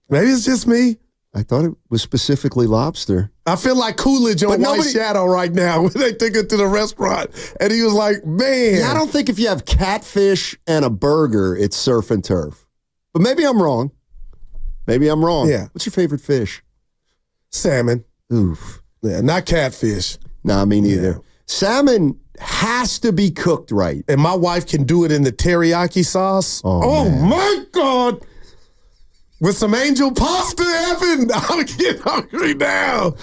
Maybe it's just me. I thought it was specifically lobster. I feel like Coolidge on White Shadow right now when they took it to the restaurant. And he was like, man. Yeah, I don't think if you have catfish and a burger, it's surf and turf. But maybe I'm wrong. Yeah. What's your favorite fish? Salmon. Oof. Yeah, not catfish. Nah, me neither. Yeah. Salmon has to be cooked right. And my wife can do it in the teriyaki sauce. Oh my God. With some angel pasta, Evan. I'm getting hungry now.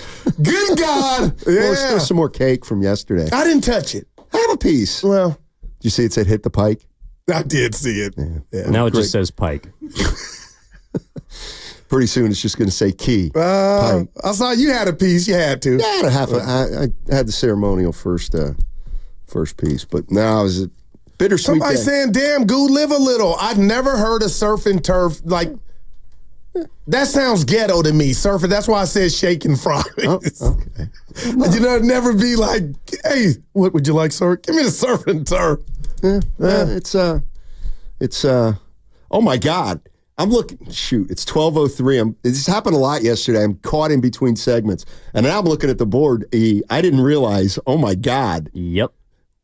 Good God. Yeah. Well, there's still some more cake from yesterday. I didn't touch it. Have a piece. Well. Did you see it said hit the pike? I did see it. Yeah. Now it just says pike. Pretty soon it's just going to say key. Pike. I saw you had a piece. You had to. Yeah, I had the ceremonial first piece. But now it was a bittersweet Somebody day. saying, damn, Goo, live a little. I've never heard of surf and turf like That sounds ghetto to me, surfer. That's why I said shaking fries. Oh, okay. You know, never be like, hey, what would you like, sir? Give me the surf and turf. It's oh my God. I'm looking, shoot, it's 12:03. This happened a lot yesterday. I'm caught in between segments. And now I'm looking at the board. I didn't realize, oh my God. Yep.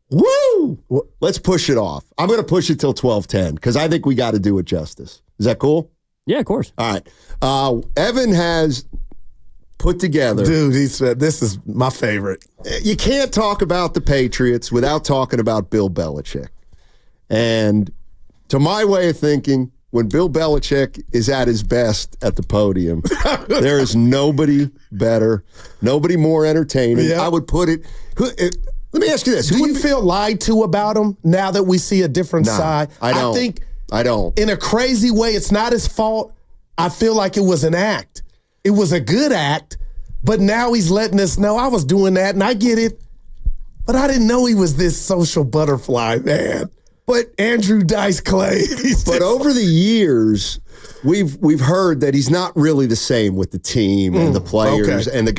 Woo! Let's push it off. I'm going to push it till 12:10 because I think we got to do it justice. Is that cool? Yeah, of course. All right. Evan has put together. Dude, he said, this is my favorite. You can't talk about the Patriots without talking about Bill Belichick. And to my way of thinking, when Bill Belichick is at his best at the podium, there is nobody better, nobody more entertaining. Yeah. I would put it. Let me ask you this. Do you feel lied to about him now that we see a different side? I don't. I don't. In a crazy way, it's not his fault. I feel like it was an act. It was a good act, but now he's letting us know I was doing that, and I get it. But I didn't know he was this social butterfly, man. But Andrew Dice Clay. But over the years, we've heard that he's not really the same with the team and the players and the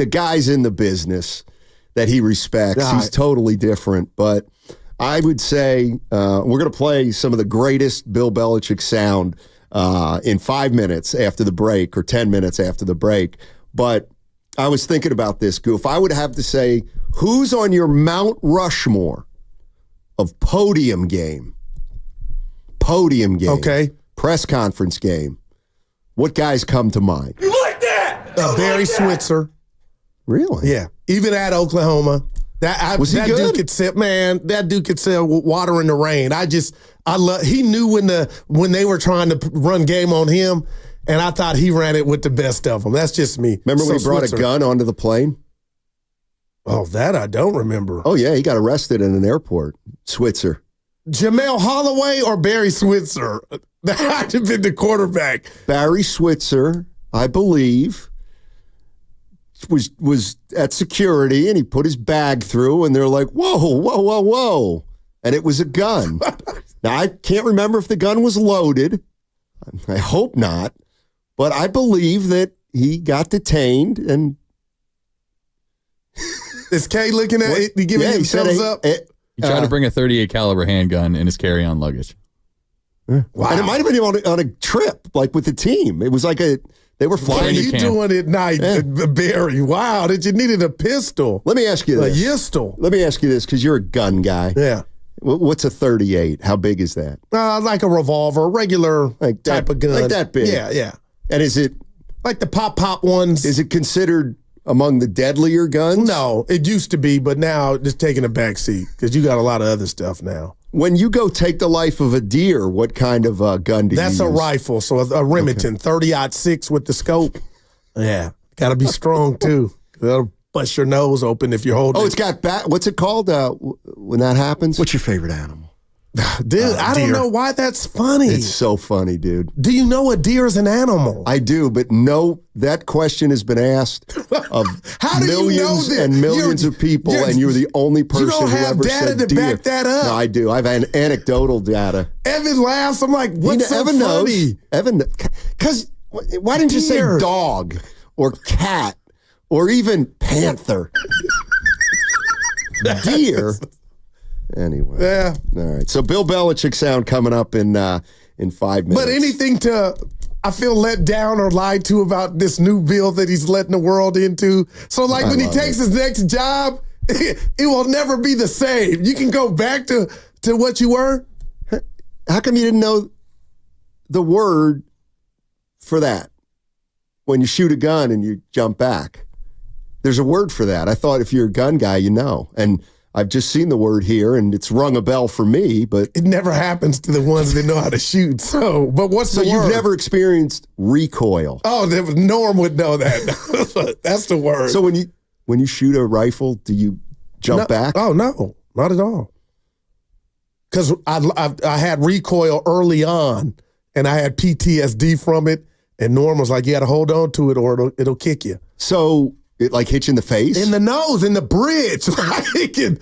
guys in the business that he respects. He's totally different. But I would say we're going to play some of the greatest Bill Belichick sound in 5 minutes after the break or 10 minutes after the break. But I was thinking about this, Goo. If I would have to say, who's on your Mount Rushmore of podium game, okay, press conference game, what guys come to mind? You like that? Barry Switzer. Really? Yeah. Even at Oklahoma. Was he good? Dude could sell, man, that dude could sell water in the rain. He knew when they were trying to run game on him, and I thought he ran it with the best of them. That's just me. Remember when he brought a gun onto the plane? Oh, that I don't remember. Oh, yeah, he got arrested in an airport. Switzer. Jamel Holloway or Barry Switzer? That had to have been the quarterback. Barry Switzer, I believe, was at security, and he put his bag through, and they're like, whoa. And it was a gun. Now, I can't remember if the gun was loaded. I hope not. But I believe that he got detained and... Is Kay looking at it? He giving him thumbs up? He tried to bring a .38 caliber handgun in his carry-on luggage. Wow. And it might have been on a trip, like with the team. It was like they were flying. What are you doing at night, Barry? Wow, you needed a pistol. Let me ask you this. A pistol. Let me ask you this, because you're a gun guy. Yeah. What's a .38? How big is that? Like a revolver, regular type of gun. Like that big? Yeah. And is it... Like the pop ones. Is it considered among the deadlier guns? No, it used to be, but now it's taking a back seat because you got a lot of other stuff now. When you go take the life of a deer, what kind of gun do you use? That's a rifle, so a Remington, 30-06 with the scope. Yeah, got to be strong too. That'll bust your nose open if you're holding. Oh, it's got what's it called when that happens? What's your favorite animal? Dude, I don't know why that's funny. It's so funny, dude. Do you know a deer is an animal? I do, but no, that question has been asked of millions and millions of people, and you're the only person who ever said to deer. Back that up. No, I do. I have anecdotal data. Evan laughs. I'm like, what's so Evan funny? Knows. Evan, because why didn't you say dog or cat or even panther? Deer. Anyway. Yeah. All right. So Bill Belichick sound coming up in 5 minutes. But anything I feel let down or lied to about this new bill that he's letting the world into. So like when he takes his next job, it will never be the same. You can go back to what you were. How come you didn't know the word for that? When you shoot a gun and you jump back. There's a word for that. I thought if you're a gun guy, you know. And I've just seen the word here, and it's rung a bell for me, but... It never happens to the ones that know how to shoot, but what's the word? So you've never experienced recoil? Oh, Norm would know that. That's the word. So when you shoot a rifle, do you jump back? Oh, no, not at all. Because I had recoil early on, and I had PTSD from it, and Norm was like, you got to hold on to it or it'll kick you. So... It like hits you in the face? In the nose, in the bridge.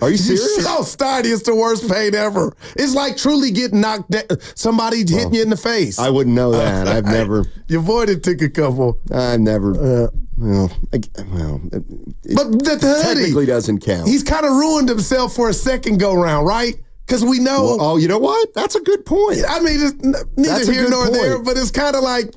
Are you serious? So Steiny, it's the worst pain ever. It's like truly getting knocked down. Somebody hitting you in the face. I wouldn't know that. I've never. Your boy did took a couple. I've never. But the hoodie technically doesn't count. He's kind of ruined himself for a second go round, right? Because we know. Well, you know what? That's a good point. I mean, it's neither here nor there, but it's kind of like.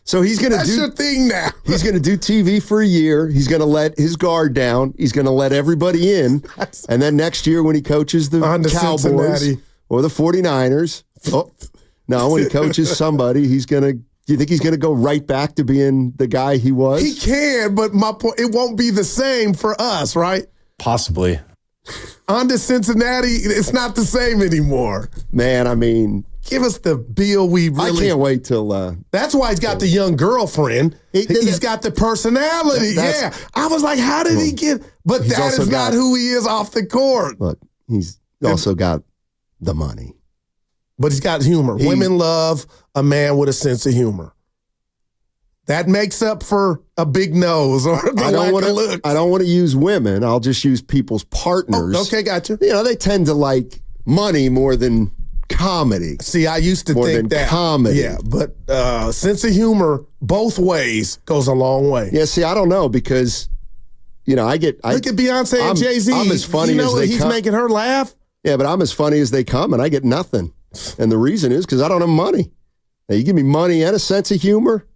So he's going to That's your thing now. He's going to do TV for a year. He's going to let his guard down. He's going to let everybody in. And then next year when he coaches the Cowboys Cincinnati. or the 49ers. No, when he coaches somebody, do you think he's going to go right back to being the guy he was? He can, but my point, it won't be the same for us, right? Possibly. On to Cincinnati, it's not the same anymore. Man, I mean, give us the Bill we really. I can't wait till. That's why he's got the young girlfriend. He's got the personality. Yeah. I was like, how did he get. But that is not who he is off the court. Look, he's also got the money. But he's got humor. Women love a man with a sense of humor. That makes up for a big nose or the lack of looks. I don't want to use women. I'll just use people's partners. Oh, okay, gotcha. You know, they tend to like money more than comedy. See, I used to more think than that. comedy. Yeah, but sense of humor both ways goes a long way. Yeah, see, I don't know because, you know, look at Beyonce and Jay-Z. I'm as funny as they he's come. Making her laugh. Yeah, but I'm as funny as they come, and I get nothing. And the reason is because I don't have money. Now, you give me money and a sense of humor,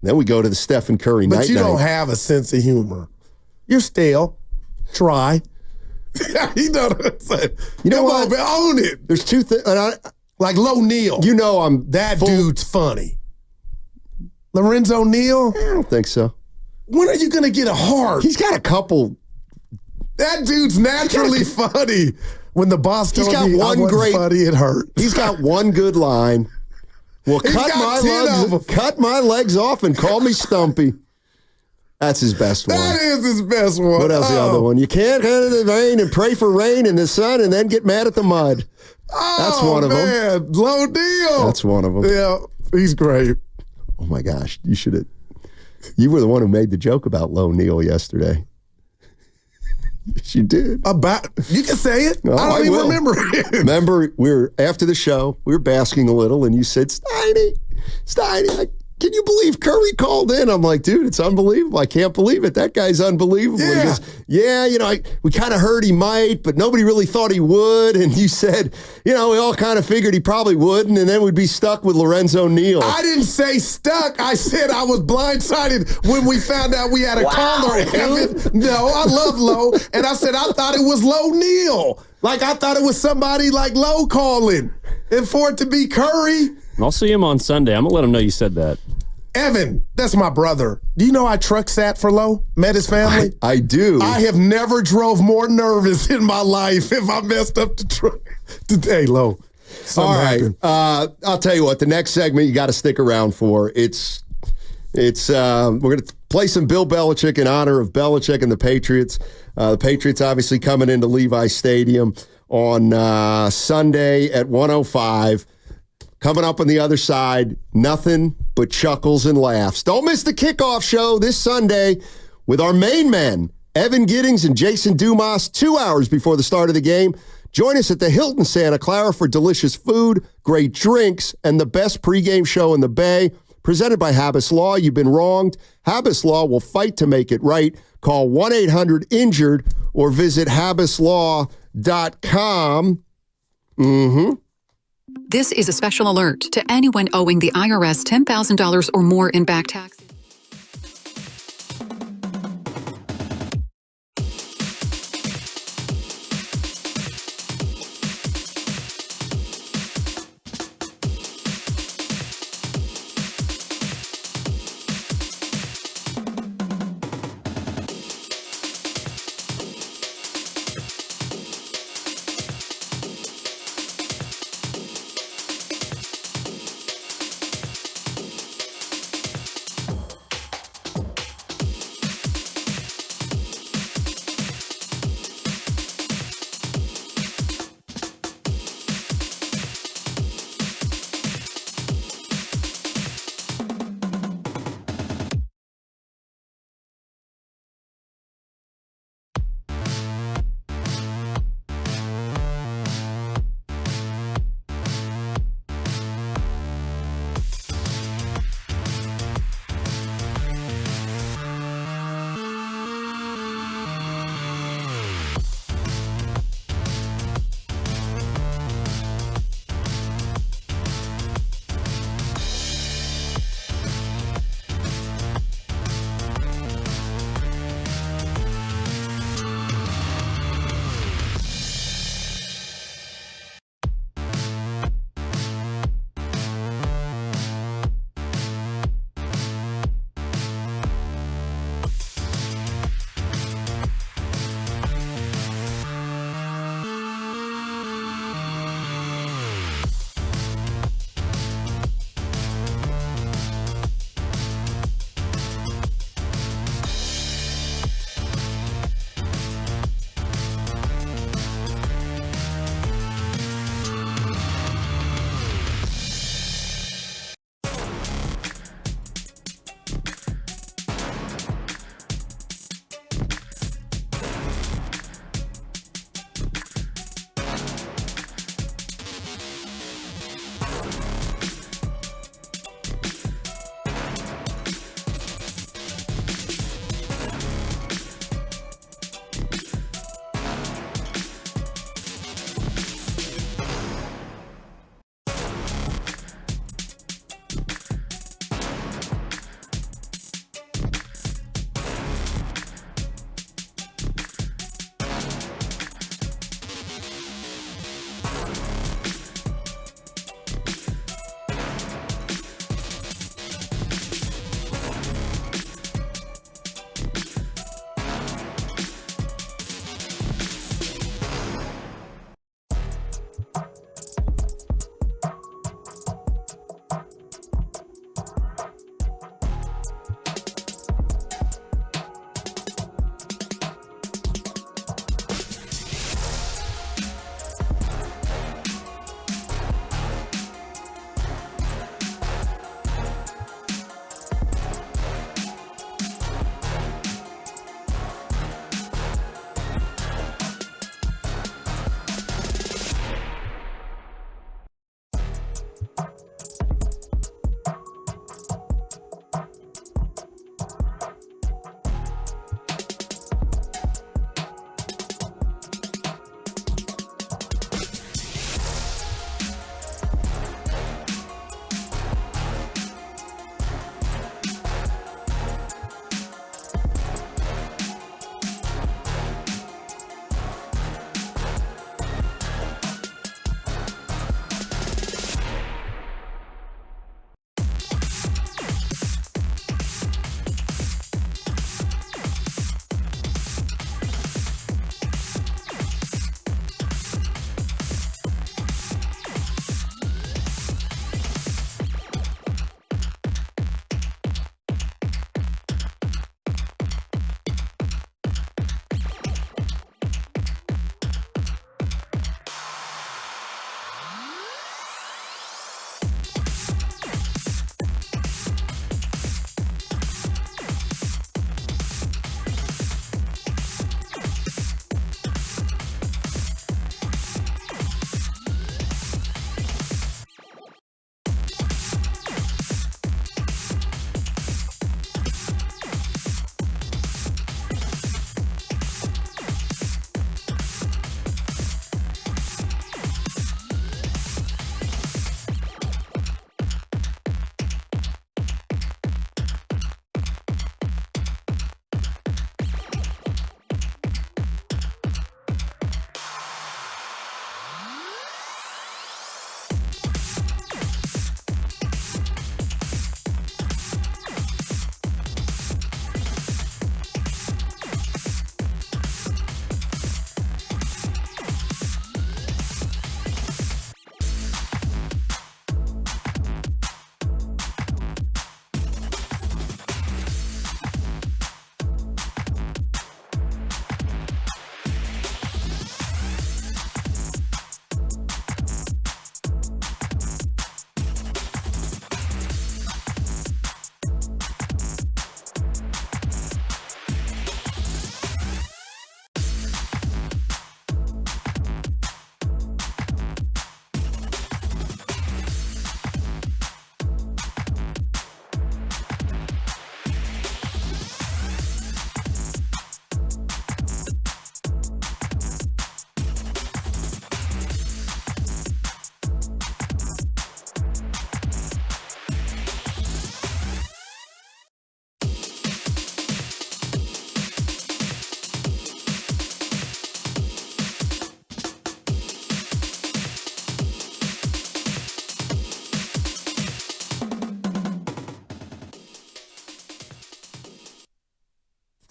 then we go to the Stephen Curry night. But you don't have a sense of humor. You're stale. Try. You know what I'm saying? You know what? what? Own it. There's two things. Like Lo Neal. You know that dude's funny. Lorenzo Neal? I don't think so. When are you going to get a heart? He's got a couple. That dude's naturally funny. When the boss told me I wasn't funny, it hurt. He's got one good line. Well, cut my legs off and call me Stumpy. That's his best one. That is his best one. What else? The other one? You can't go to the rain and pray for rain in the sun and then get mad at the mud. That's one of them. Low deal. That's one of them. Yeah, he's great. Oh my gosh, you were the one who made the joke about Lo Neal yesterday. Yes, you did. You can say it. No, I don't even remember it. Remember, after the show, we were basking a little, and you said, Steiny, can you believe Curry called in? I'm like, dude, it's unbelievable. I can't believe it. That guy's unbelievable. Yeah. He goes, yeah, you know, we kind of heard he might, but nobody really thought he would. And you said, you know, we all kind of figured he probably wouldn't, and then we'd be stuck with Lorenzo Neal. I didn't say stuck. I said I was blindsided when we found out we had a caller. Evan. No, I love Lo. And I said I thought it was Lo Neal. Like I thought it was somebody like Lo calling. And for it to be Curry. I'll see him on Sunday. I'm going to let him know you said that. Evan, that's my brother. Do you know I truck sat for Lo? Met his family? I do. I have never drove more nervous in my life if I messed up the truck. Today, Lo. All right. I'll tell you what, the next segment you got to stick around for. We're going to play some Bill Belichick in honor of Belichick and the Patriots. The Patriots obviously coming into Levi Stadium on Sunday at 1:05. Coming up on the other side, nothing but chuckles and laughs. Don't miss the kickoff show this Sunday with our main men, Evan Giddings and Jason Dumas, 2 hours before the start of the game. Join us at the Hilton Santa Clara for delicious food, great drinks, and the best pregame show in the Bay. Presented by Habas Law. You've been wronged. Habas Law will fight to make it right. Call 1-800-INJURED or visit habaslaw.com. This is a special alert to anyone owing the IRS $10,000 or more in back taxes.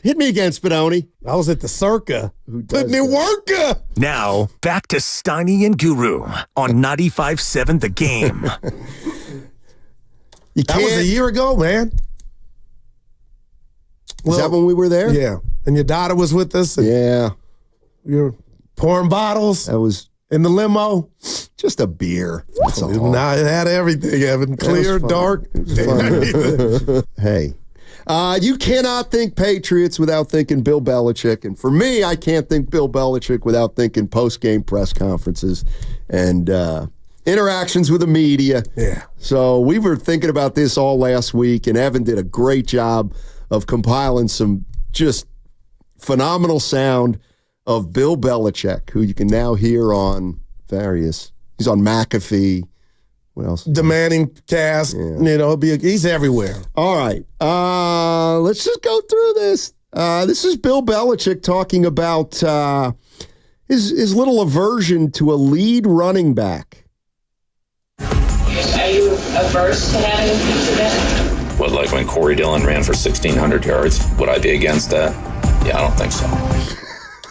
Hit me again, Spadoni. I was at the Circa. Putting in work. Now, back to Steiny and Guru on 95.7 The Game. That was a year ago, man. Is that when we were there? Yeah. And your daughter was with us. Yeah. You were pouring bottles. That was in the limo. Just a beer. Now it had everything, Evan. Clear, dark. Hey. You cannot think Patriots without thinking Bill Belichick. And for me, I can't think Bill Belichick without thinking post-game press conferences and interactions with the media. Yeah. So we were thinking about this all last week, and Evan did a great job of compiling some just phenomenal sound of Bill Belichick, who you can now hear on various. He's on McAfee. What else? Demanding cast. Yeah. He's everywhere. All right. Let's just go through this. This is Bill Belichick talking about his little aversion to a lead running back. Are you averse to having a pizza bet? What, like when Corey Dillon ran for 1,600 yards? Would I be against that? Yeah, I don't think so.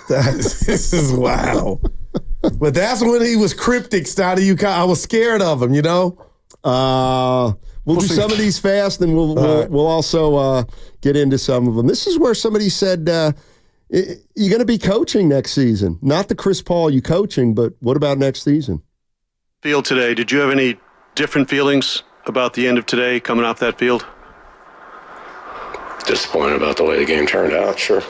This is wow. But that's when he was cryptic, Steiny. I was scared of him, you know? We'll do some of these fast, and we'll also get into some of them. This is where somebody said, you're going to be coaching next season. Not the Chris Paul you coaching, but what about next season? Field today, did you have any different feelings about the end of today coming off that field? Disappointed about the way the game turned out, sure.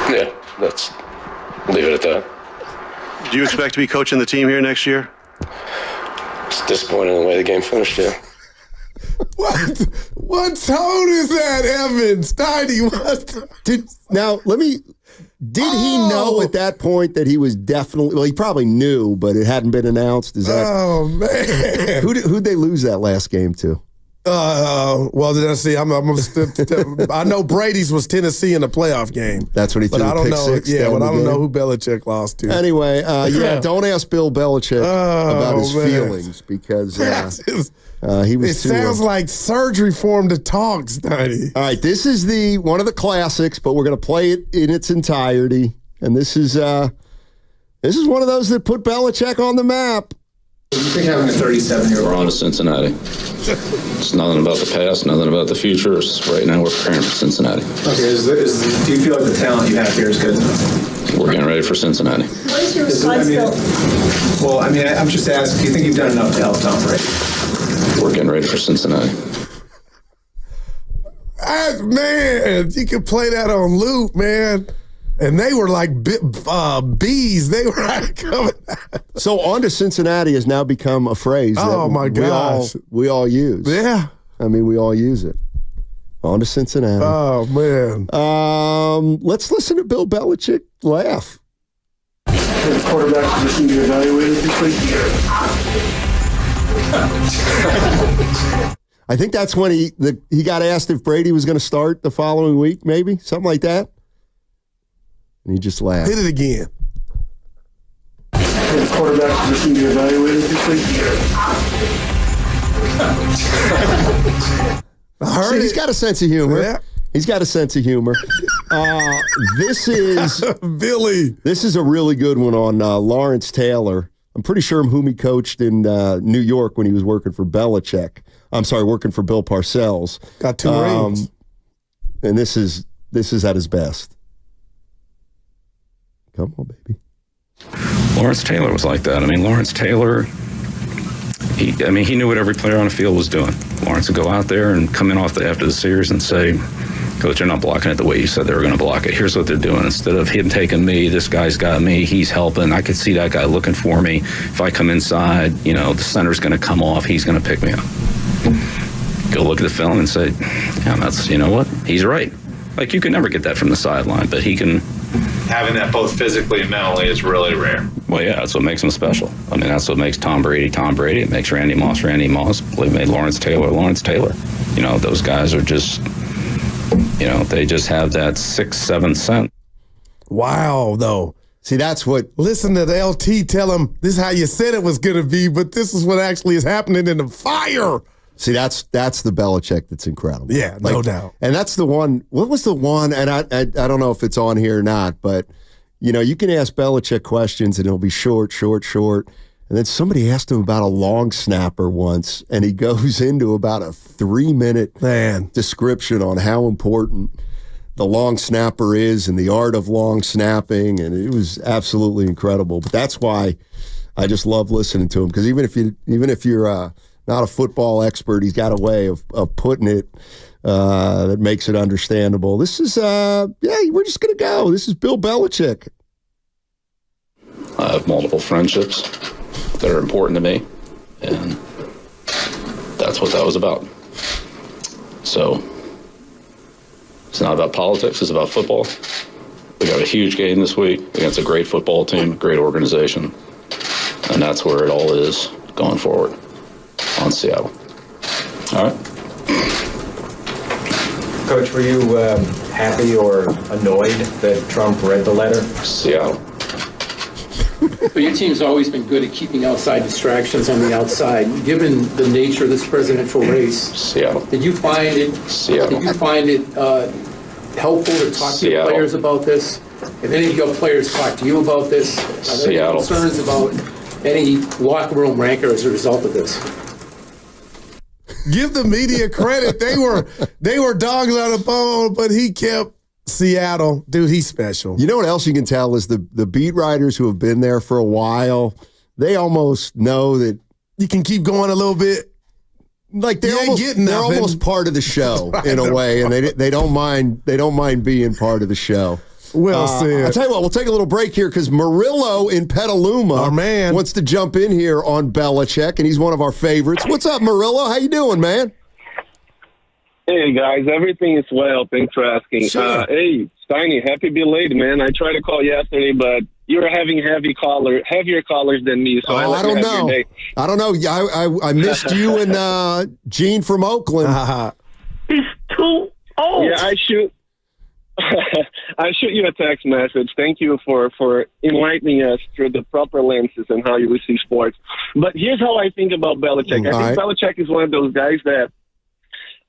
Yeah, leave it at that. Do you expect to be coaching the team here next year? It's disappointing the way the game finished, yeah. What tone is that, Evan? Steiny, Did he know at that point that he was definitely, well, he probably knew, but it hadn't been announced? Oh, man. Who'd they lose that last game to? Well, did I see? I know Brady's was Tennessee in the playoff game. That's what he threw. But I don't know. Yeah, but I don't game. know who Belichick lost to. Anyway, don't ask Bill Belichick about his feelings because he was. It sounds like surgery for him to talk, Steiny. All right, this is one of the classics, but we're going to play it in its entirety, and this is one of those that put Belichick on the map. What do you think having a 37-year-old? We're on to Cincinnati. It's nothing about the past, nothing about the future. It's right now we're preparing for Cincinnati. Okay, do you feel like the talent you have here is good enough? We're getting ready for Cincinnati. What is your responsibility? I'm just asking, do you think you've done enough to help Tom Brady? We're getting ready for Cincinnati. Man, you can play that on loop, man. And they were like bees. They were like coming out. So on to Cincinnati has now become a phrase that my gosh. we all use. Yeah. I mean, we all use it. On to Cincinnati. Oh, man. Let's listen to Bill Belichick laugh. The quarterback position you evaluated this week? I think that's when he got asked if Brady was going to start the following week, maybe. Something like that. And he just laughed. Hit it again. The quarterback position you evaluated this week? He's got a sense of humor. Yeah. He's got a sense of humor. This is Billy. This is a really good one on Lawrence Taylor. I'm pretty sure whom he coached in New York when he was working for Belichick. I'm sorry, working for Bill Parcells. Got 2 rings. And this is at his best. Come on, baby. Lawrence Taylor was like that. I mean, Lawrence Taylor, he knew what every player on the field was doing. Lawrence would go out there and come in after the series and say, Coach, they're not blocking it the way you said they were going to block it. Here's what they're doing. Instead of him taking me, this guy's got me, he's helping. I could see that guy looking for me. If I come inside, the center's going to come off. He's going to pick me up. Go look at the film and say, yeah, you know what? He's right. Like, you can never get that from the sideline, but he can. Having that both physically and mentally is really rare. Well, yeah, that's what makes him special. I mean, that's what makes Tom Brady Tom Brady. It makes Randy Moss Randy Moss. It made Lawrence Taylor Lawrence Taylor. Those guys are just, they just have that 6th, 7th sense. Wow, though. See, that's what. Listen to the LT tell him this is how you said it was going to be, but this is what actually is happening in the fire. See, that's the Belichick that's incredible. Yeah, no doubt. And that's the one. What was the one? And I don't know if it's on here or not, but you can ask Belichick questions and it'll be short. And then somebody asked him about a long snapper once, and he goes into about a 3-minute description on how important the long snapper is and the art of long snapping, and it was absolutely incredible. But that's why I just love listening to him, because even if you're not a football expert, he's got a way of putting it that makes it understandable. This is we're just gonna go. This is Bill Belichick. I have multiple friendships that are important to me, and that's what that was about. So it's not about politics, it's about football. We got a huge game this week against a great football team, great organization, and that's where it all is going forward on Seattle. All right. Coach, were you happy or annoyed that Trump read the letter? Seattle. But your team's always been good at keeping outside distractions on the outside. Given the nature of this presidential race, Seattle. Did you find it helpful to talk to your players about this? If any of your players talk to you about this, are there any concerns about any locker room rancor as a result of this? Give the media credit. They were dogs on the bone, but he kept Seattle. Dude, he's special. You know what else you can tell is the beat writers who have been there for a while, they almost know that you can keep going a little bit. Like they're almost part of the show in a way, and they don't mind being part of the show. Well said. I'll tell you what, we'll take a little break here because Murillo in Petaluma, our man, wants to jump in here on Belichick, and he's one of our favorites. What's up, Murillo? How you doing, man? Hey, guys. Everything is well. Thanks for asking. Sure. Hey, Steiny, happy belated, man. I tried to call yesterday, but you were having heavier callers than me, so I don't know. I don't know. I missed you and Gene from Oakland. He's too old. Yeah, I shoot you a text message. Thank you for enlightening us through the proper lenses and how you see sports. But here's how I think about Belichick. I think Belichick is one of those guys that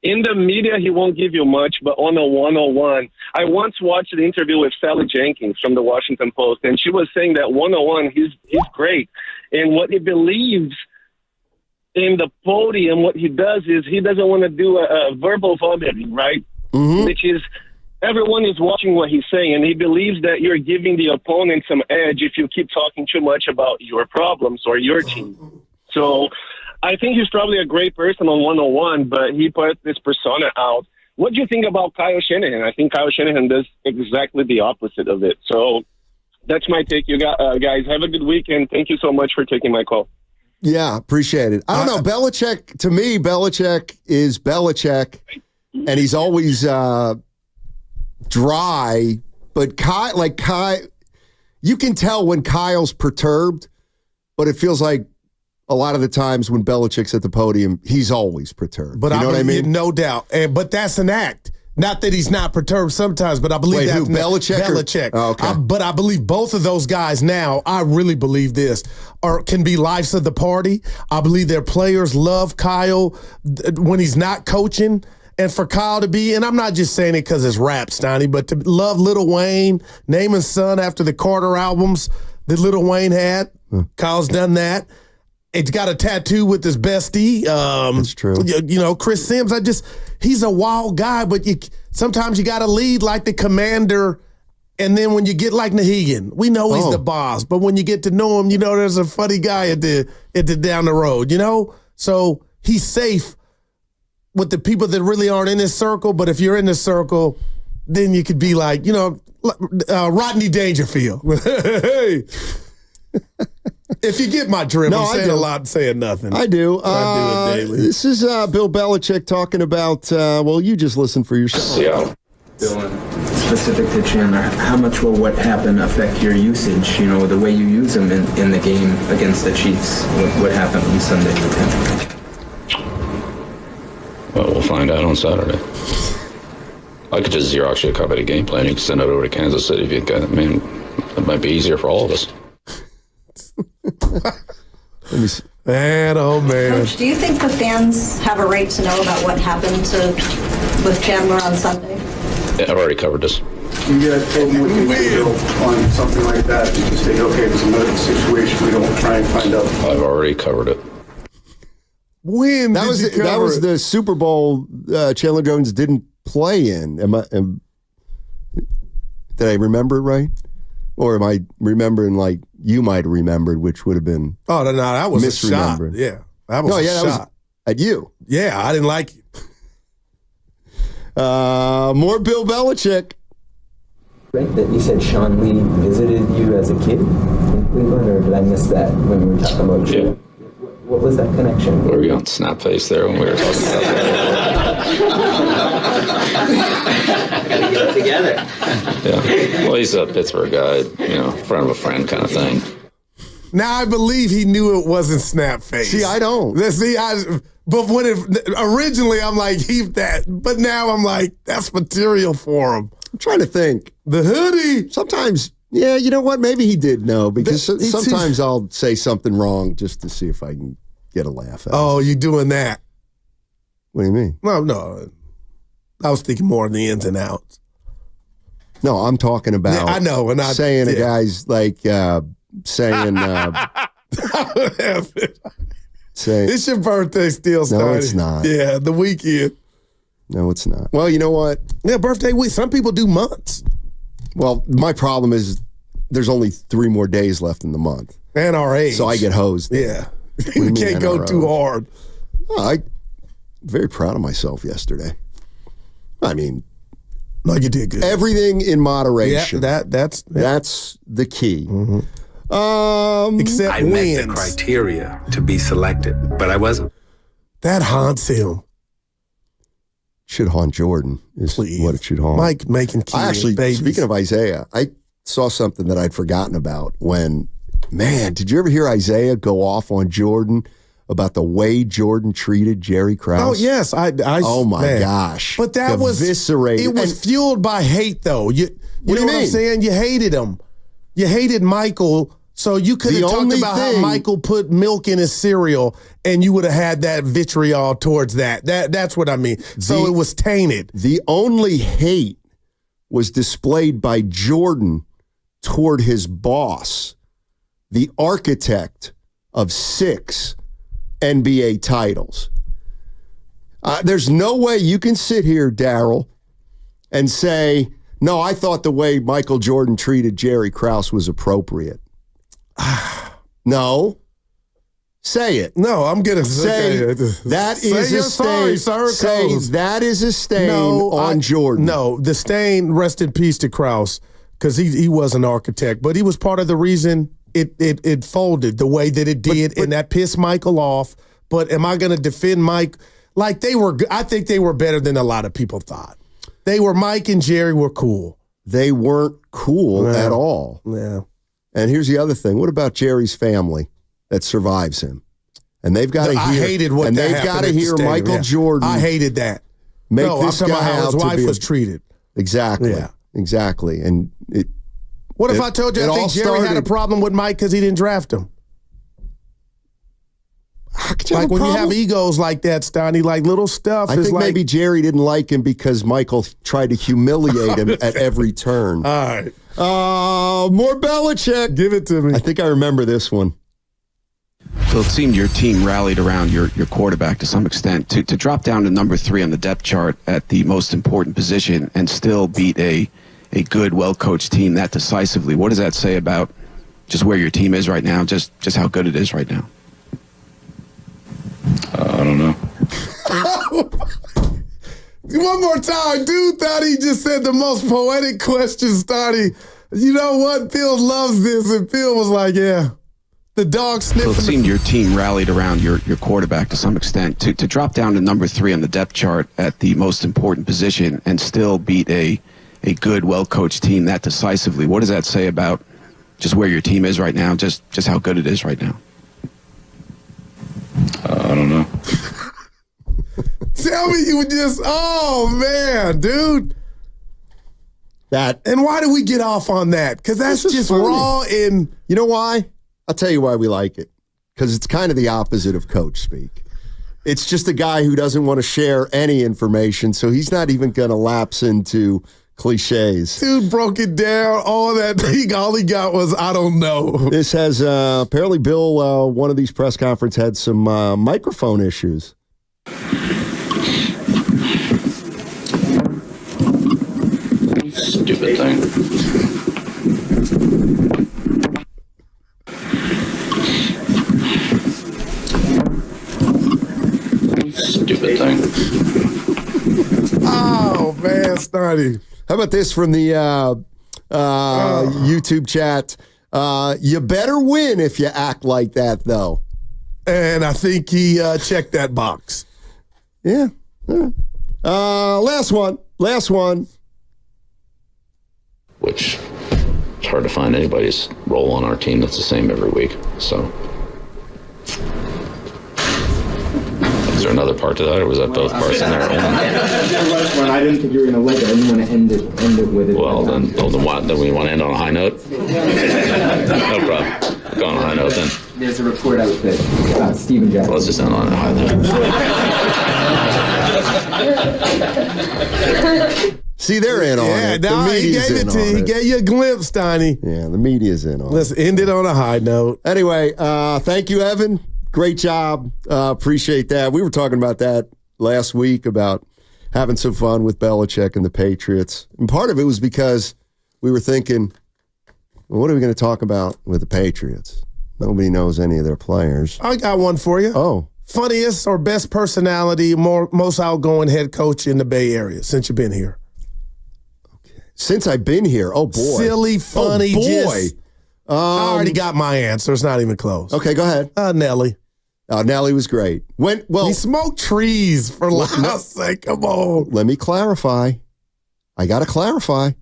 in the media, he won't give you much, but on a one-on-one, I once watched an interview with Sally Jenkins from the Washington Post, and she was saying that one-on-one, he's great. And what he believes in the podium, what he does is he doesn't want to do a verbal vomiting, right? Mm-hmm. Which is everyone is watching what he's saying, and he believes that you're giving the opponent some edge if you keep talking too much about your problems or your team. So I think he's probably a great person on one-on-one, but he put this persona out. What do you think about Kyle Shanahan? I think Kyle Shanahan does exactly the opposite of it. So that's my take. You guys have a good weekend. Thank you so much for taking my call. Yeah, appreciate it. I don't know. Belichick, to me, Belichick is Belichick, and he's always dry. But Kyle, you can tell when Kyle's perturbed, but it feels like a lot of the times when Belichick's at the podium, he's always perturbed. But you know what I mean? No doubt. But that's an act. Not that he's not perturbed sometimes, but I believe who, Belichick? Belichick. Oh, okay. But I believe both of those guys now, I really believe this, can be lives of the party. I believe their players love Kyle when he's not coaching. And for Kyle to be, and I'm not just saying it because it's rap, Steiny, but to love Lil Wayne, name his son after the Carter albums that Lil Wayne had. Kyle's done that. It's got a tattoo with his bestie. That's true. Chris Sims. He's a wild guy, but sometimes you got to lead like the commander. And then when you get like Nahegan, we know he's the boss. But when you get to know him, there's a funny guy at the down the road. So he's safe with the people that really aren't in his circle. But if you're in the circle, then you could be like, Rodney Dangerfield. Hey. If you get my drift, I'm saying a lot and saying nothing. I do. I do it daily. This is Bill Belichick talking about, you just listen for yourself. Seattle. Bill, specific to Chandler, how much will what happened affect your usage, the way you use him in the game against the Chiefs? What happened on Sunday with him? Well, we'll find out on Saturday. I could just Xerox you a copy of the game plan. You can send it over to Kansas City if you can. It might be easier for all of us. Let me see. Man, oh man. Coach, do you think the fans have a right to know about what happened with Chandler on Sunday? Yeah, I've already covered this. You guys told me what you do on something like that. You just say, okay, it's a medical situation. We don't try and find out. I've already covered it. When that was the Super Bowl Chandler Jones didn't play in. Did I remember it right? Or am I remembering like you might have remembered, which would have been that was a shot. misremembered. Yeah, that was a that shot. Was at you. Yeah, I didn't like it. More Bill Belichick. Right, that you said Sean Lee visited you as a kid in Cleveland, or did I miss that when we were talking about you? Yeah. What was that connection? Were we on Snap Face there when we were talking about that? Gotta get it together. Yeah. Well, he's a Pittsburgh guy, friend of a friend kind of thing. Now I believe he knew it wasn't Snap Face. See, I don't. But when originally I'm like, heap that. But now I'm like, that's material for him. I'm trying to think. The hoodie. Sometimes, yeah, you know what? Maybe he did know, because sometimes I'll say something wrong just to see if I can get a laugh out. Oh, you doing that? What do you mean? No. I was thinking more of the ins and outs. No, I'm talking about. Yeah, I know. And saying a guy's like saying. Saying it's your birthday still, Stoney. No, it's not. Yeah, the weekend. No, it's not. Well, you know what? Yeah, birthday week. Some people do months. Well, my problem is there's only 3 more days left in the month. And our age. So I get hosed. Yeah. You can't go too hard. I'm very proud of myself yesterday. I mean, no, you did good. Everything in moderation. Yeah, that's the key. Mm-hmm. Except I wins. met the criteria to be selected, but I wasn't. That haunts him. Should haunt Jordan is what it should haunt. Mike making kids. Actually, babies. Speaking of Isaiah, I saw something that I'd forgotten about did you ever hear Isaiah go off on Jordan about the way Jordan treated Jerry Krause? Oh, yes. Oh, my gosh. But that was eviscerated. It was fueled by hate, though. You know what I'm saying? You hated him. You hated Michael. So you could have talked about how Michael put milk in his cereal, and you would have had that vitriol towards that. That's what I mean. So it was tainted. The only hate was displayed by Jordan toward his boss, the architect of 6 NBA titles. There's no way you can sit here, Daryl, and say, no, I thought the way Michael Jordan treated Jerry Krause was appropriate. No. Say it. No, I'm going to say that is a stain. Say that is a stain on Jordan. No, the stain, rest in peace to Krause, because he was an architect, but he was part of the reason it folded the way that it did, and that pissed Michael off. But am I going to defend Mike? Like I think they were better than a lot of people thought. Mike and Jerry were cool. They weren't cool at all. Yeah. And here's the other thing. What about Jerry's family that survives him? And they've got to hear. I hated what and that they've got to happened hear Michael Jordan. I hated that. Make I'm this talking guy about how his out wife to be was treated. Exactly. Yeah. Exactly. And what if I told you I think Jerry had a problem with Mike because he didn't draft him? Like when you have egos like that, Stoney, like little stuff. I think maybe Jerry didn't like him because Michael tried to humiliate him at every turn. All right. More Belichick. Give it to me. I think I remember this one. So it seemed your team rallied around your quarterback to some extent. To drop down to number 3 on the depth chart at the most important position and still beat a good, well-coached team that decisively, what does that say about just where your team is right now, just how good it is right now? I don't know. One more time. Dude thought he just said the most poetic question, Stoney. You know what? Phil loves this. And Phil was like, yeah. The dog sniffing. So it seemed your team rallied around your quarterback to some extent. To drop down to number 3 on the depth chart at the most important position and still beat a good, well-coached team that decisively, what does that say about just where your team is right now, just how good it is right now? I don't know. Tell me you would just, oh, man, dude. And why do we get off on that? Because that's just raw and... You know why? I'll tell you why we like it. because it's kind of the opposite of coach speak. It's just a guy who doesn't want to share any information, so he's not even going to lapse into cliches. Dude broke it down. All he got was, I don't know. This has, apparently Bill, one of these press conferences had some microphone issues. Stupid thing. Stupid thing. Oh, man, Starty. How about this from the YouTube chat? You better win if you act like that, though. And I think he checked that box. Yeah. Last one. Which it's hard to find anybody's role on our team that's the same every week. So, is there another part to that, or was that both parts in there? I didn't think you were going to like it. I didn't want to end it with it. Well, then we want to end on a high note. No problem. Go on a high note then. There's a report out that Steven Jackson. Let's just end on a high note. See, they're in on it. Yeah, he gave it to you. He gave you a glimpse, Tiny. Yeah, the media's in on it. Let's end it on a high note. Anyway, thank you, Evan. Great job. Appreciate that. We were talking about that last week, about having some fun with Belichick and the Patriots. And part of it was because we were thinking, well, what are we going to talk about with the Patriots? Nobody knows any of their players. I got one for you. Oh. Funniest or best personality, most outgoing head coach in the Bay Area since you've been here? Since I've been here, oh boy. Silly, funny, oh boy. I already got my answer. It's not even close. Okay, go ahead. Nelly. Nelly was great. He smoked trees for last sake. Come on. Let me clarify. I got to clarify.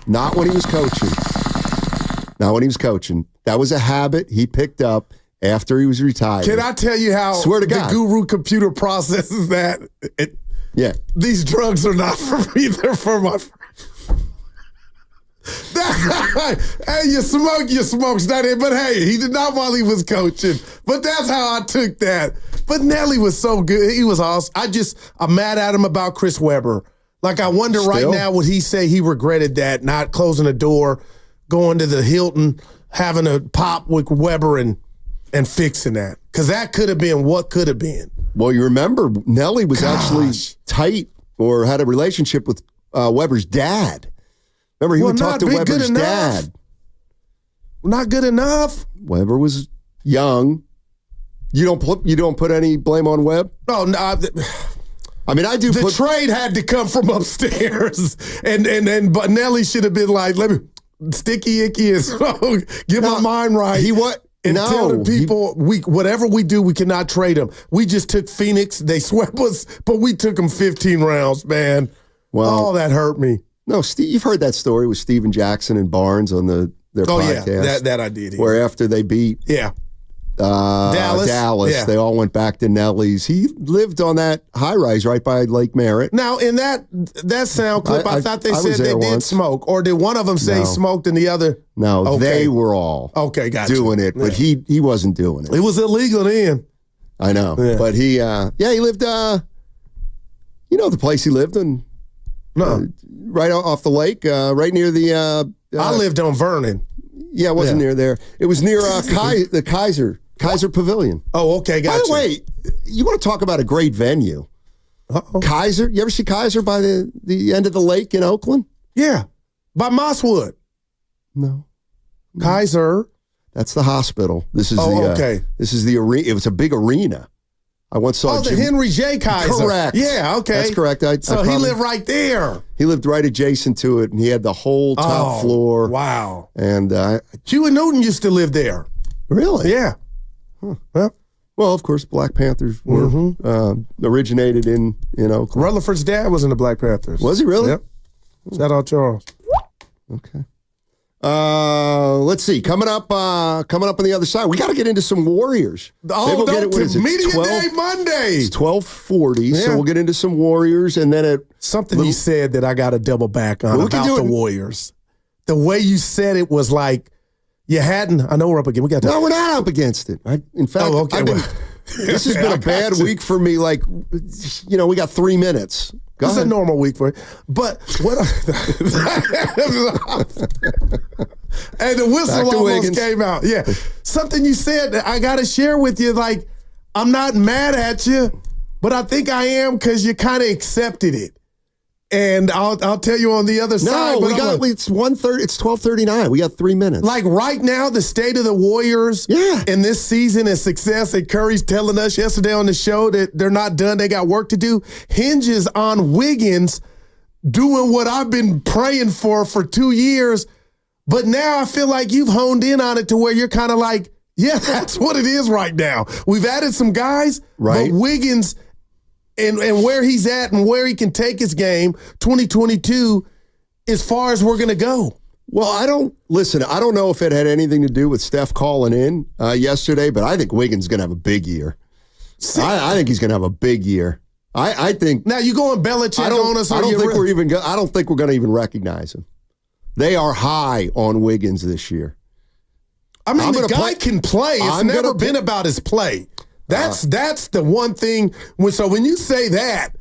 Not when he was coaching. That was a habit he picked up after he was retired. Can I tell you how Swear to God. the Guru computer processes that? Yeah. These drugs are not for me. They're for my friend. Hey, you smoke's not it. But hey, he did not while he was coaching. But that's how I took that. But Nelly was so good. He was awesome. I'm mad at him about Chris Webber. Like, I wonder right now, would he say he regretted that, not closing the door, going to the Hilton, having a pop with Webber and fixing that? Because that could have been what could have been. Well, you remember, Nelly was actually tight or had a relationship with Webber's dad. Remember, he would talk to Webber's dad. Not good enough. Webber was young. You don't put any blame on Webb? Oh, no. I mean, I do. The trade had to come from upstairs, but Nelly should have been like, "Let me sticky icky and smoke, get my mind right." Tell the people whatever we do, we cannot trade them. We just took Phoenix; they swept us, but we took them 15 rounds, man. Well, that hurt me. No, Steve, you've heard that story with Steven Jackson and Barnes on their podcast. Yeah, that I did. Where after they beat Dallas, they all went back to Nelly's. He lived on that high-rise right by Lake Merritt. Now, in that sound clip, I thought they said they did smoke. Or did one of them say he smoked and the other? No, they were all doing it, but he wasn't doing it. It was illegal then. I know. Yeah. But he lived, the place he lived in? No. Right off the lake, right near the... I lived on Vernon. Yeah, it wasn't near there. It was near the Kaiser Pavilion. Oh, okay, gotcha. By the way, you want to talk about a great venue. Uh-oh. Kaiser, you ever see Kaiser by the end of the lake in Oakland? Yeah, by Mosswood. No. Kaiser. That's the hospital. This is okay. This is the arena. It was a big arena. I once saw the Henry J. Kaiser. Correct. Yeah, okay. That's correct. He lived right there. He lived right adjacent to it, and he had the whole top floor. Wow. And Huey Newton used to live there. Really? Yeah. Huh. Well, of course, Black Panthers were originated in Oakland. Rutherford's dad was in the Black Panthers. Was he really? Yep. Shout out Charles. Okay. Let's see. Coming up on the other side, we got to get into some Warriors. Oh, Media Day Monday. It's 12:40, so we'll get into some Warriors, and then something you said that I got to double back on about the Warriors. The way you said it was like you hadn't. I know we're up against. We got No, we're not up against it. In fact, this has been a bad week for me. Like, we got 3 minutes. It's a normal week for it. But what? And the whistle almost came out. Yeah. Something you said that I got to share with you. Like, I'm not mad at you, but I think I am because you kind of accepted it. And I'll tell you on the other side. No, it's 1:30. It's 12:39. We got 3 minutes. Like right now, the state of the Warriors in this season and success, and Curry's telling us yesterday on the show that they're not done. They got work to do. Hinges on Wiggins doing what I've been praying for 2 years. But now I feel like you've honed in on it to where you're kind of like, yeah, that's what it is right now. We've added some guys, but Wiggins and where he's at and where he can take his game, 2022, as far as we're going to go. Well, I don't know if it had anything to do with Steph calling in yesterday, but I think Wiggins is going to have a big year. I think he's going to have a big year. I think. Now, you going Belichick on us? I don't think we're going to even recognize him. They are high on Wiggins this year. I mean, the guy can play. It's never been about his play. That's the one thing. When you say that,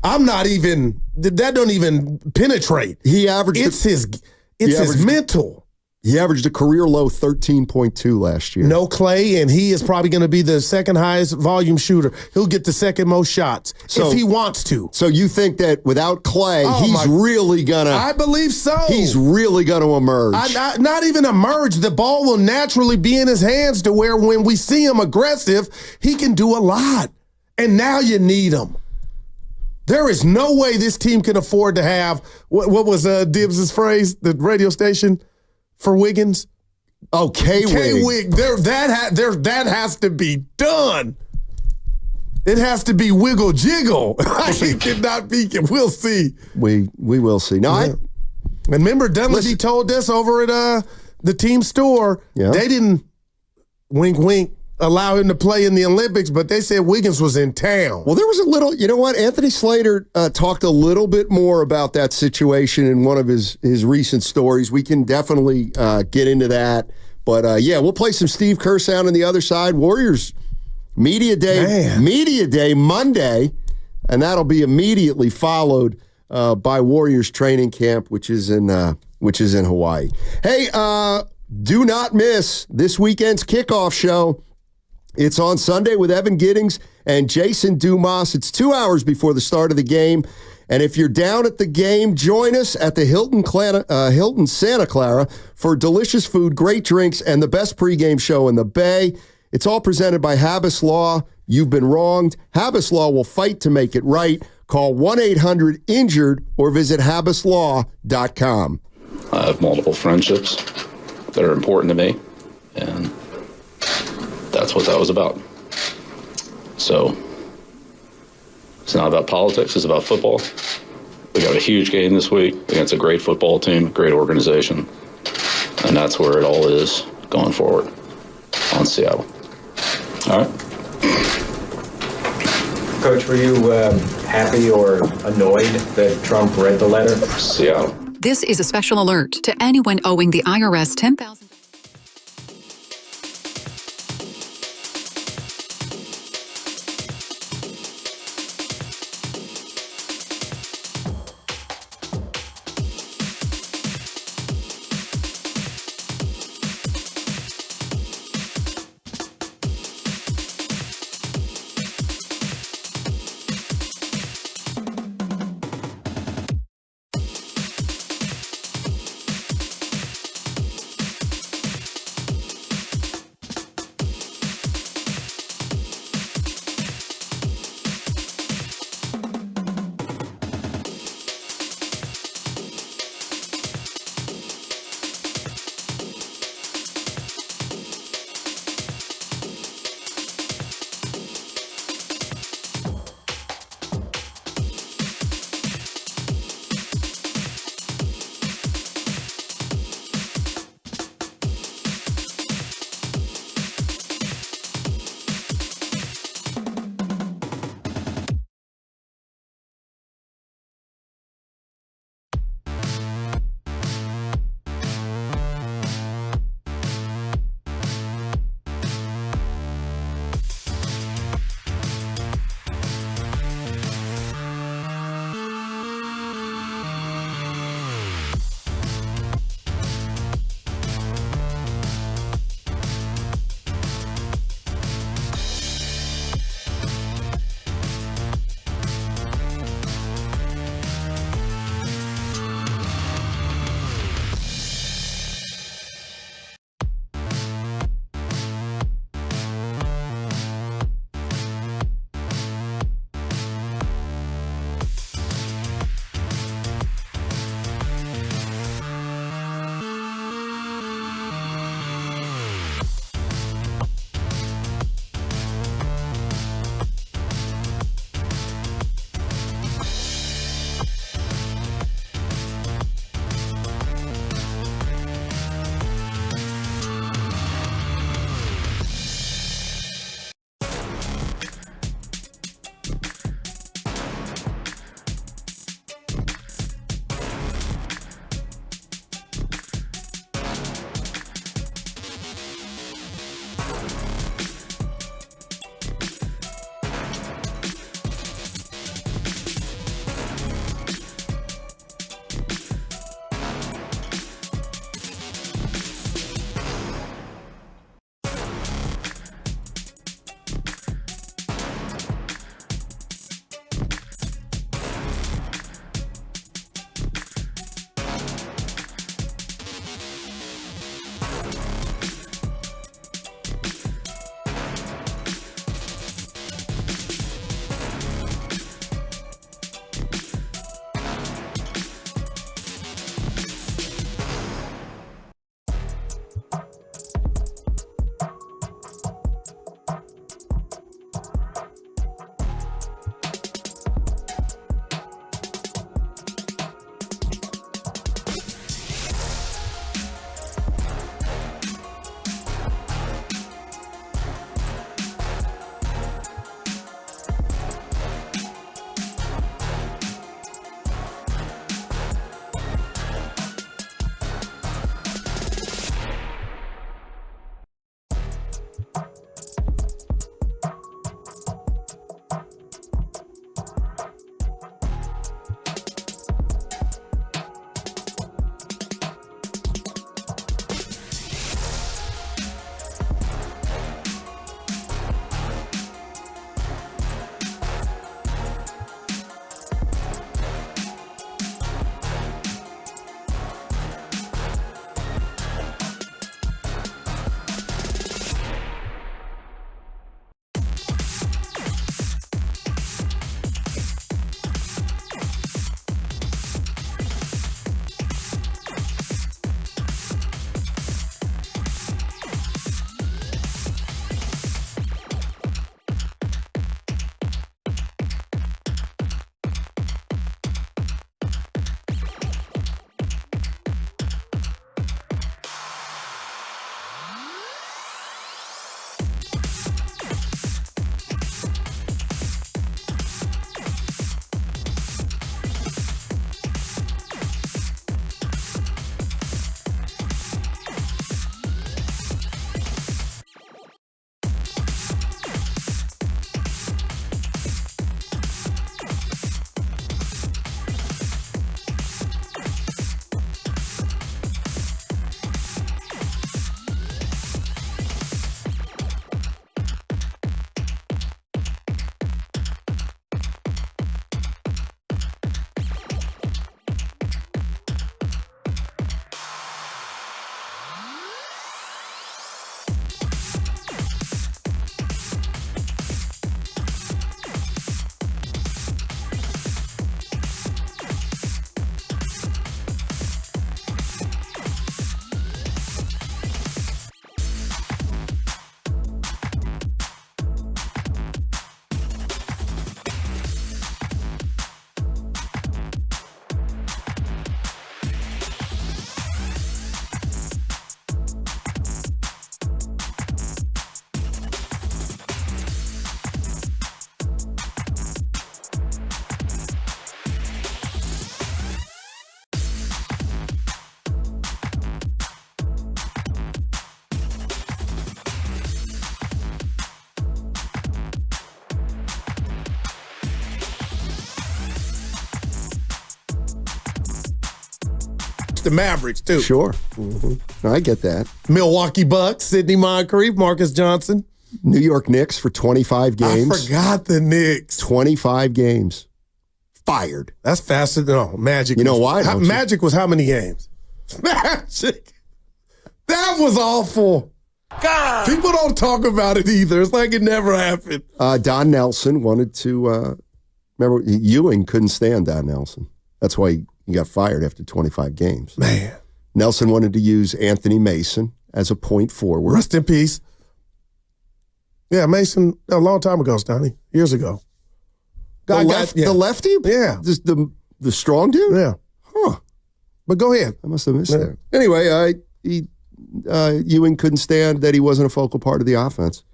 that don't even penetrate. He averaged. It's his mental. He averaged a career low 13.2 last year. No Clay, and he is probably going to be the second highest volume shooter. He'll get the second most shots if he wants to. So you think that without Clay, he's really going to... I believe so. He's really going to emerge. Not even emerge. The ball will naturally be in his hands to where when we see him aggressive, he can do a lot. And now you need him. There is no way this team can afford to have, what was Dibbs' phrase, the radio station? For Wiggins? Oh, K-Wig. That has to be done. It has to be wiggle jiggle. It cannot be. We'll see. We will see. Now, and remember, Dunleavy told us over at the team store, they didn't, wink, wink, allow him to play in the Olympics, but they said Wiggins was in town. Well, there was a little, you know what? Anthony Slater talked a little bit more about that situation in one of his recent stories. We can definitely get into that. But we'll play some Steve Kerr sound on the other side. Warriors Media Day Monday, and that'll be immediately followed by Warriors training camp, which is in Hawaii. Hey, do not miss this weekend's kickoff show. It's on Sunday with Evan Giddings and Jason Dumas. It's 2 hours before the start of the game. And if you're down at the game, join us at the Hilton Santa Clara for delicious food, great drinks, and the best pregame show in the Bay. It's all presented by Habas Law. You've been wronged. Habas Law will fight to make it right. Call 1-800-INJURED or visit habaslaw.com. I have multiple friendships that are important to me, and that's what that was about. So it's not about politics, it's about football. We got a huge game this week against a great football team, great organization, and that's where it all is going forward on Seattle. All right. Coach, were you happy or annoyed that Trump read the letter? Seattle. This is a special alert to anyone owing the IRS $10,000. coached the Mavericks, too. Sure. Mm-hmm. I get that. Milwaukee Bucks, Sidney Moncrief, Marcus Johnson. New York Knicks for 25 games. I forgot the Knicks. 25 games. Fired. That's faster than Magic. You know why? Magic was how many games? Magic. That was awful. God. People don't talk about it either. It's like it never happened. Don Nelson wanted to, remember, Ewing couldn't stand Don Nelson. That's why he got fired after 25 games. Man. Nelson wanted to use Anthony Mason as a point forward. Rest in peace. Yeah, Mason, a long time ago, Stoney. Years ago. The lefty? Yeah. The strong dude? Yeah. Huh. But go ahead. I must have missed that. Anyway, Ewing couldn't stand that he wasn't a focal part of the offense.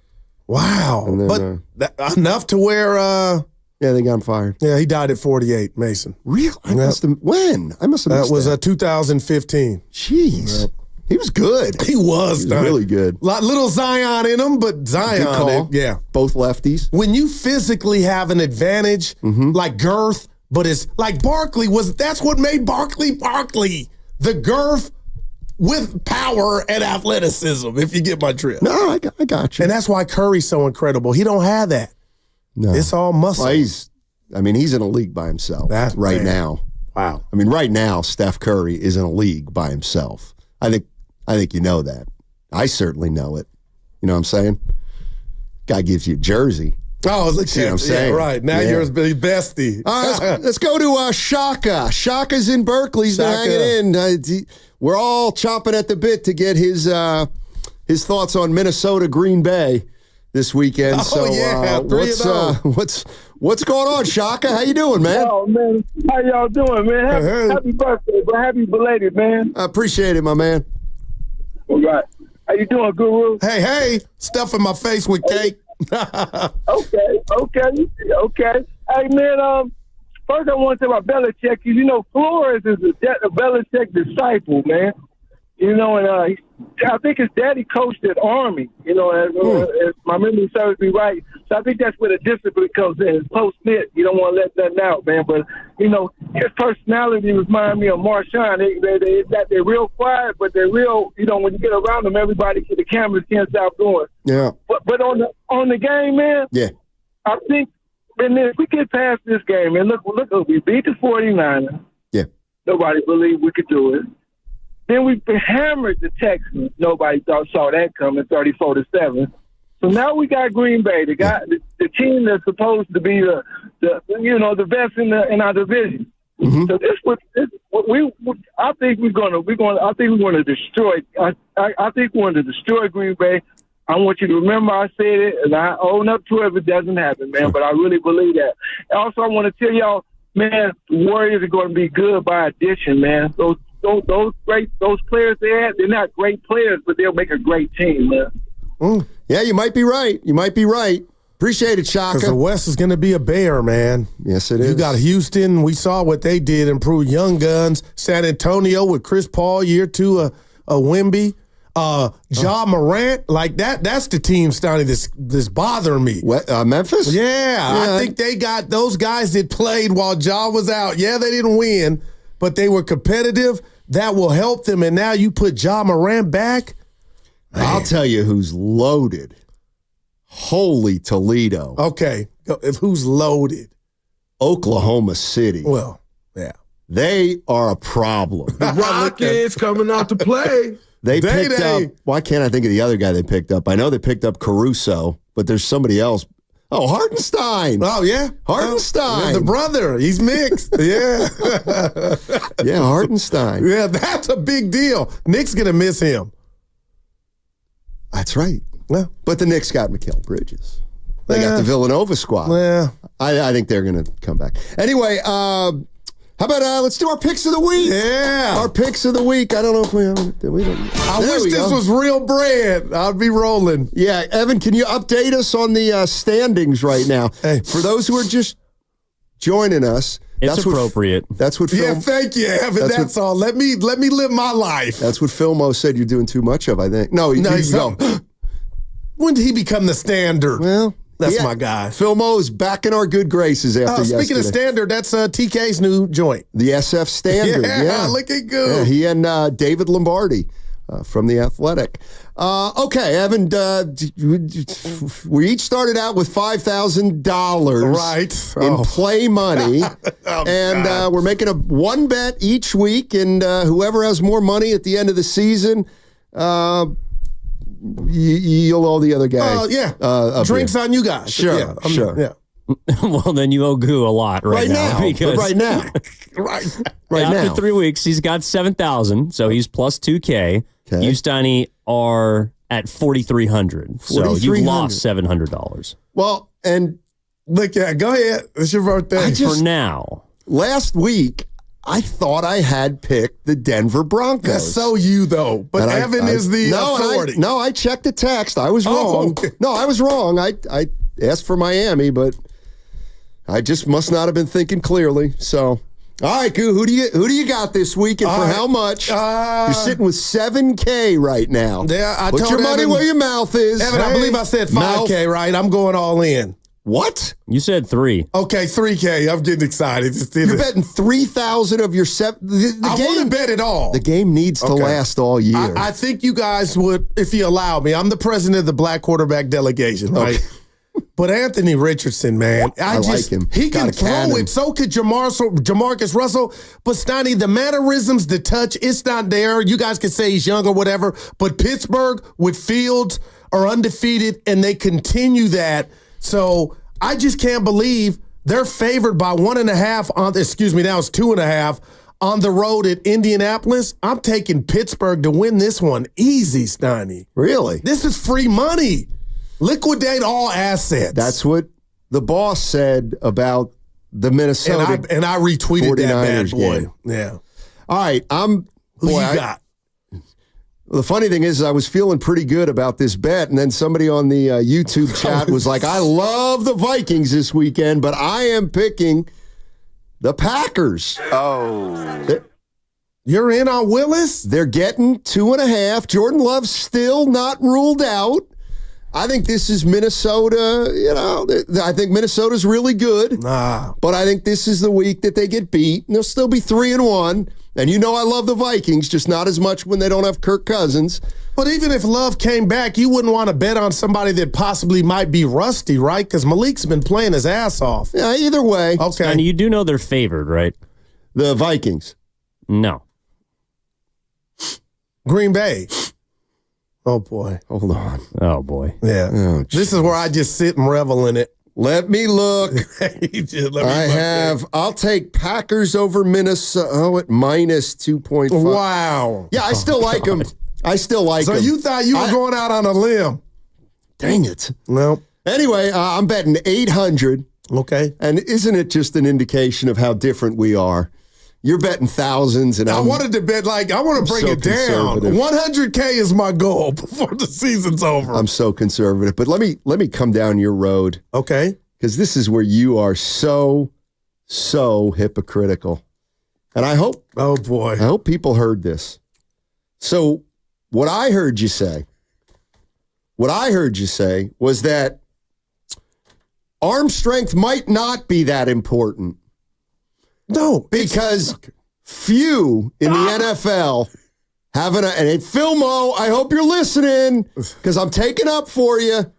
Wow. Then, but enough to where... yeah, they got him fired. Yeah, he died at 48, Mason. Really? When? I must have missed that. That was 2015. Jeez. Yep. He was good. He was really good. Little Zion in him, but Zion. Good call. Yeah. Both lefties. When you physically have an advantage, like girth, but it's like Barkley that's what made Barkley. The girth with power and athleticism, if you get my drift. No, I got you. And that's why Curry's so incredible. He don't have that. No. It's all muscle. Well, he's in a league by himself right now. Wow. I mean, right now, Steph Curry is in a league by himself. I think you know that. I certainly know it. You know what I'm saying? Guy gives you a jersey. Oh, look what I'm saying? Yeah, right. Now you're his bestie. All right, let's go to Shaka. Shaka's in Berkeley. He's been hanging in. We're all chomping at the bit to get his thoughts on Minnesota Green Bay this weekend. Oh, so yeah, what's going on, Shaka? How you doing, man? Oh, man. How y'all doing, man? Happy birthday, bro. Happy belated, man. I appreciate it, my man. All right. How you doing, Guru? Hey. Stuffing my face with cake. Okay. Hey, man, first I want to say about Belichick. You know, Flores is a Belichick disciple, man. You know, and I think his daddy coached at Army, you know, as my memory serves me right. So I think that's where the discipline comes in. It's close-knit. You don't want to let nothing out, man. But, you know, his personality reminds me of Marshawn. They're real quiet, but they're real, you know, when you get around them, the cameras can't stop going. Yeah. But on the game, man, yeah, I think, and if we get past this game, and look, we beat the 49ers. Yeah. Nobody believed we could do it. Then we hammered the Texans. Nobody saw that coming, 34-7. So now we got Green Bay, the team that's supposed to be the best in our division. Mm-hmm. So I think we're going to destroy. I think we're going to destroy Green Bay. I want you to remember I said it, and I own up to it if it doesn't happen, man. But I really believe that. Also, I want to tell y'all, man, the Warriors are going to be good by addition, man. Those players they're not great players, but they'll make a great team, man. Yeah, you might be right. Appreciate it, Shaka. Because the West is going to be a bear, man. Yes, it is. You got Houston. We saw what they did, improve young guns. San Antonio with Chris Paul, year 2, a Wemby. Ja Morant, like that's the team starting this bothering me. Memphis? Yeah, I think they got those guys that played while Ja was out. Yeah, they didn't win, but they were competitive. That will help them. And now you put Ja Morant back. Man. I'll tell you who's loaded. Holy Toledo. Okay, who's loaded? Oklahoma City. Well, yeah. They are a problem. The Rockets coming out to play. They picked up, why can't I think of the other guy they picked up? I know they picked up Caruso, but there's somebody else. Oh, Hartenstein. Oh, yeah. Hartenstein. The brother. He's mixed. Yeah. Yeah, Hartenstein. Yeah, that's a big deal. Nick's going to miss him. That's right. Yeah. But the Knicks got Mikal Bridges. They got the Villanova squad. Yeah. I think they're going to come back. Anyway, how about let's do our picks of the week? Yeah. Our picks of the week. I don't know if we don't. I wish this was real bread. I'd be rolling. Yeah. Evan, can you update us on the standings right now? Hey. For those who are just joining us. It's appropriate. That's what Phil. Yeah, thank you, Evan. That's all. Let me live my life. That's what Philmo said you're doing too much of, I think. No, you go. When did he become the standard? Well, That's my guy. Phil Mo is back in our good graces after yesterday. Speaking of Standard, that's TK's new joint. The SF Standard. Yeah. Looking good. Yeah, he and David Lombardi from The Athletic. Okay, Evan, we each started out with $5,000 in play money. We're making one bet each week, and whoever has more money at the end of the season, you'll owe the other guy. Drinks on you guys. Sure. Yeah. Well, then you owe Goo a lot right now. Right now. After 3 weeks, he's got 7,000, so he's plus 2K. Okay. You, Steiny, are at 4,300. So you've lost $700. Well, and look, go ahead. It's your birthday. For now. Last week, I thought I had picked the Denver Broncos. That's so you, though. But Evan is the authority. I checked the text. I was wrong. Okay. No, I was wrong. I asked for Miami, but I just must not have been thinking clearly. So, all right, Goo, who do you got this week, and for how much? You're sitting with $7K right now. Yeah, Put your money where your mouth is. Evan, I believe I said $5K, right? I'm going all in. What? You said 3. Okay, $3K. I'm getting excited. You're betting 3,000 of your $7. I wouldn't bet it all. The game needs to last all year. I think you guys would, if you allow me. I'm the president of the Black Quarterback Delegation, right? Okay. But Anthony Richardson, man, I like him. He can throw it. So could Jamarcus Russell. But Steiny, the mannerisms, the touch, it's not there. You guys can say he's young or whatever. But Pittsburgh with Fields are undefeated, and they continue that. So I just can't believe they're favored by 1.5 on. Excuse me, now it's 2.5 on the road at Indianapolis. I'm taking Pittsburgh to win this one easy, Steiny. Really? This is free money. Liquidate all assets. That's what the boss said about the Minnesota and I retweeted 49ers that bad boy. game. Yeah. All right. Who you got? The funny thing is I was feeling pretty good about this bet, and then somebody on the YouTube chat was like, I love the Vikings this weekend, but I am picking the Packers. You're in on Willis? They're getting 2.5. Jordan Love's still not ruled out. I think this is Minnesota. I think Minnesota's really good. But I think this is the week that they get beat. And they'll still be 3-1. And I love the Vikings, just not as much when they don't have Kirk Cousins. But even if Love came back, you wouldn't want to bet on somebody that possibly might be rusty, right? Because Malik's been playing his ass off. Yeah, either way. Okay. And you do know they're favored, right? The Vikings. No. Green Bay. Oh, boy. Hold on. Oh, boy. Yeah. Oh, this is where I just sit and revel in it. Let me look. I'll take Packers over Minnesota at minus 2.5. Wow. Yeah, I still like them. So you thought you were going out on a limb. Dang it. Well. Anyway, I'm betting 800. Okay. And isn't it just an indication of how different we are? You're betting thousands, and I wanted to bet I want to bring it down. 100K is my goal before the season's over. I'm so conservative, but let me come down your road, okay? Because this is where you are so hypocritical, and I hope people heard this. So what I heard you say was that arm strength might not be that important. No, because few in the NFL have and Phil Mo, I hope you're listening because I'm taking up for you.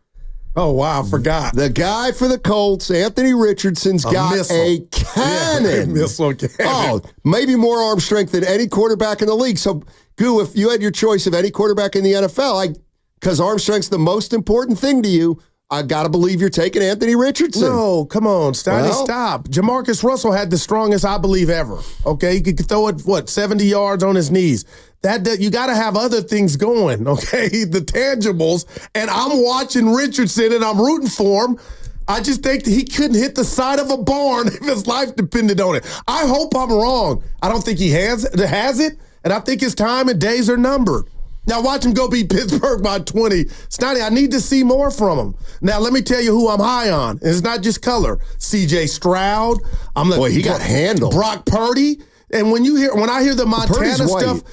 Oh, wow, I forgot. The guy for the Colts, Anthony Richardson's got a cannon. Missile cannon. Oh, maybe more arm strength than any quarterback in the league. So, Goo, if you had your choice of any quarterback in the NFL, because arm strength's the most important thing to you, I got to believe you're taking Anthony Richardson. No, come on, Steiny, stop. Jamarcus Russell had the strongest, I believe, ever. Okay, he could throw it, 70 yards on his knees. That you got to have other things going, okay? The tangibles. And I'm watching Richardson, and I'm rooting for him. I just think that he couldn't hit the side of a barn if his life depended on it. I hope I'm wrong. I don't think he has it, and I think his time and days are numbered. Now watch him go beat Pittsburgh by 20. Snotty, I need to see more from him. Now let me tell you who I'm high on. It's not just color. C.J. Stroud. Boy, he got handled. Brock Purdy. And when I hear the Montana white. stuff,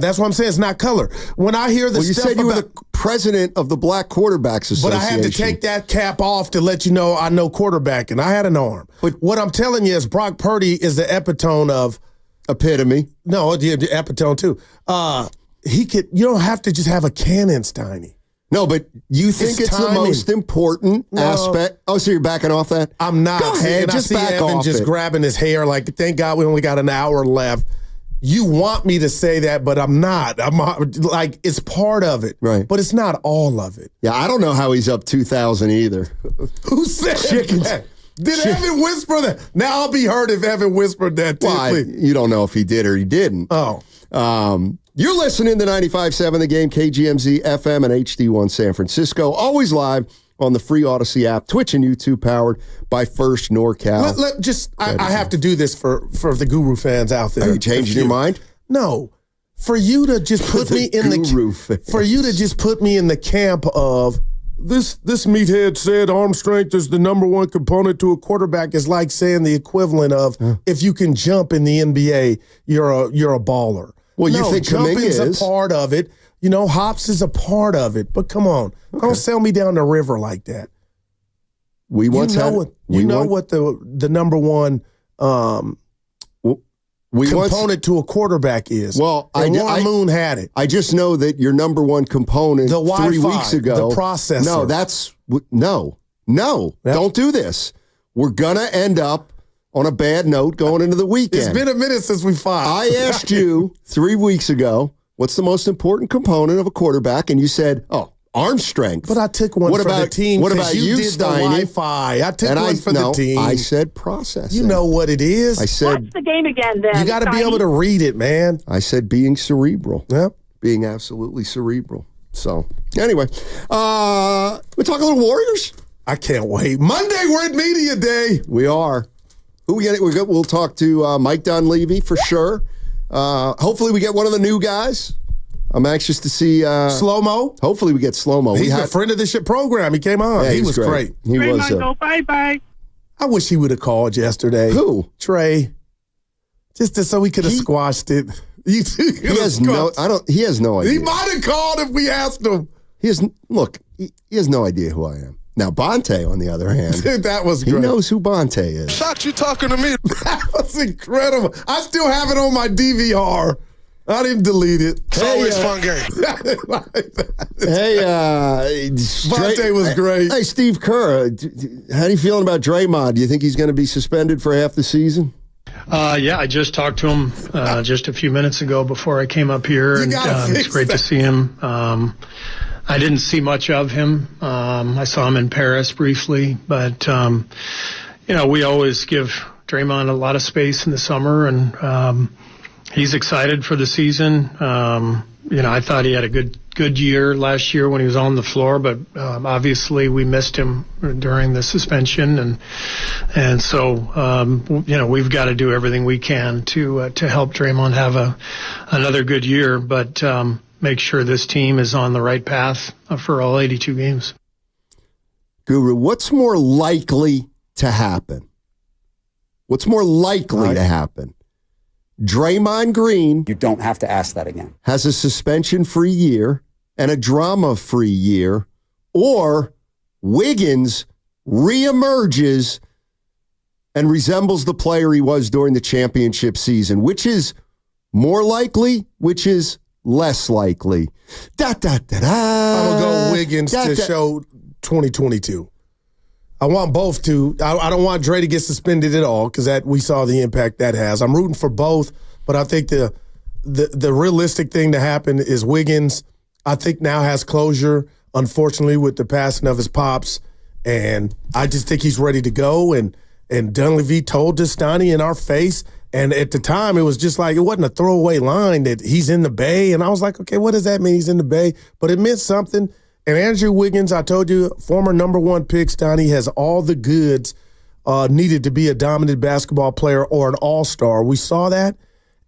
that's what I'm saying. It's not color. When I hear the you stuff said you were the president of the Black Quarterbacks Association. But I had to take that cap off to let you know I know quarterbacking. I had an arm. But what I'm telling you is Brock Purdy is the epitome of epitome. No, the epitome too. You don't have to just have a cannon, Steiny. No, but you think it's the most important aspect. Oh, so you're backing off that? I'm not. Go ahead, just back Evan off just grabbing his hair like, thank God we only got an hour left. You want me to say that, but I'm not. I'm like, it's part of it. Right. But it's not all of it. Yeah, I don't know how he's up 2,000 either. Who said that? Did Evan whisper that? Now I'll be hurt if Evan whispered that too. Well, you don't know if he did or he didn't. Oh. You're listening to 95.7 The Game, KGMZ, FM, and HD1 San Francisco. Always live on the free Odyssey app, Twitch and YouTube, powered by First NorCal. I have to do this for the Guru fans out there. Are you changing your mind? No. For you to just put me in the camp of this meathead said arm strength is the number one component to a quarterback is like saying the equivalent of if you can jump in the NBA, you're a baller. Well, you think jumping's a part of it. You know, hops is a part of it. But come on, don't sell me down the river like that. We once what the number one component to a quarterback is. Well, Warren Moon had it. I just know that your number one component the 3 weeks ago. The processor. No, don't do this. We're gonna end up on a bad note going into the weekend. It's been a minute since we fought. I asked you 3 weeks ago, what's the most important component of a quarterback? And you said, arm strength. But I took one for the team. What about you, did Steiny? The Wi-Fi. I took one for the team. I said processing. You know what it is. I said, what's the game again then? You got to be able to read it, man. I said being cerebral. Yep. Being absolutely cerebral. So, anyway, we talk a little Warriors? I can't wait. Monday, we're at Media Day. We are. Who we get? We'll talk to Mike Dunleavy for sure. Hopefully we get one of the new guys. I'm anxious to see Slow-Mo. Hopefully we get Slow-Mo. He's a friend of the ship program. He came on. Yeah, he was great. He was. Go bye-bye. I wish he would have called yesterday. Who? Trey. Just so he could have squashed it. He has no idea. He might have called if we asked him. He has no idea who I am. Now, Bonte, on the other hand. Dude, that was great. He knows who Bonte is. Shocked you talking to me. That was incredible. I still have it on my DVR. I didn't delete it. It's always fun game. Bonte was great. Hey, Steve Kerr, how are you feeling about Draymond? Do you think he's going to be suspended for half the season? Yeah, I just talked to him just a few minutes ago before I came up here, and it's great to see him. I didn't see much of him. I saw him in Paris briefly, but we always give Draymond a lot of space in the summer, and he's excited for the season. I thought he had a good year last year when he was on the floor, but obviously we missed him during the suspension, and so we've got to do everything we can to help Draymond have another good year, but make sure this team is on the right path for all 82 games. Guru, what's more likely to happen? What's more likely to happen? Draymond Green. You don't have to ask that again. Has a suspension-free year and a drama-free year, or Wiggins reemerges and resembles the player he was during the championship season. Which is more likely? Which is less likely? I will go Wiggins to show 2022. I want both to. I don't want Dre to get suspended at all because we saw the impact that has. I'm rooting for both, but I think the realistic thing to happen is Wiggins, I think, now has closure, unfortunately, with the passing of his pops, and I just think he's ready to go. And Dunleavy told Steiny in our face, and at the time it was just like, it wasn't a throwaway line that he's in the Bay, and I was like, okay, what does that mean he's in the Bay? But it meant something. And Andrew Wiggins, I told you, former number one pick, Steiny, has all the goods needed to be a dominant basketball player or an all-star. We saw that.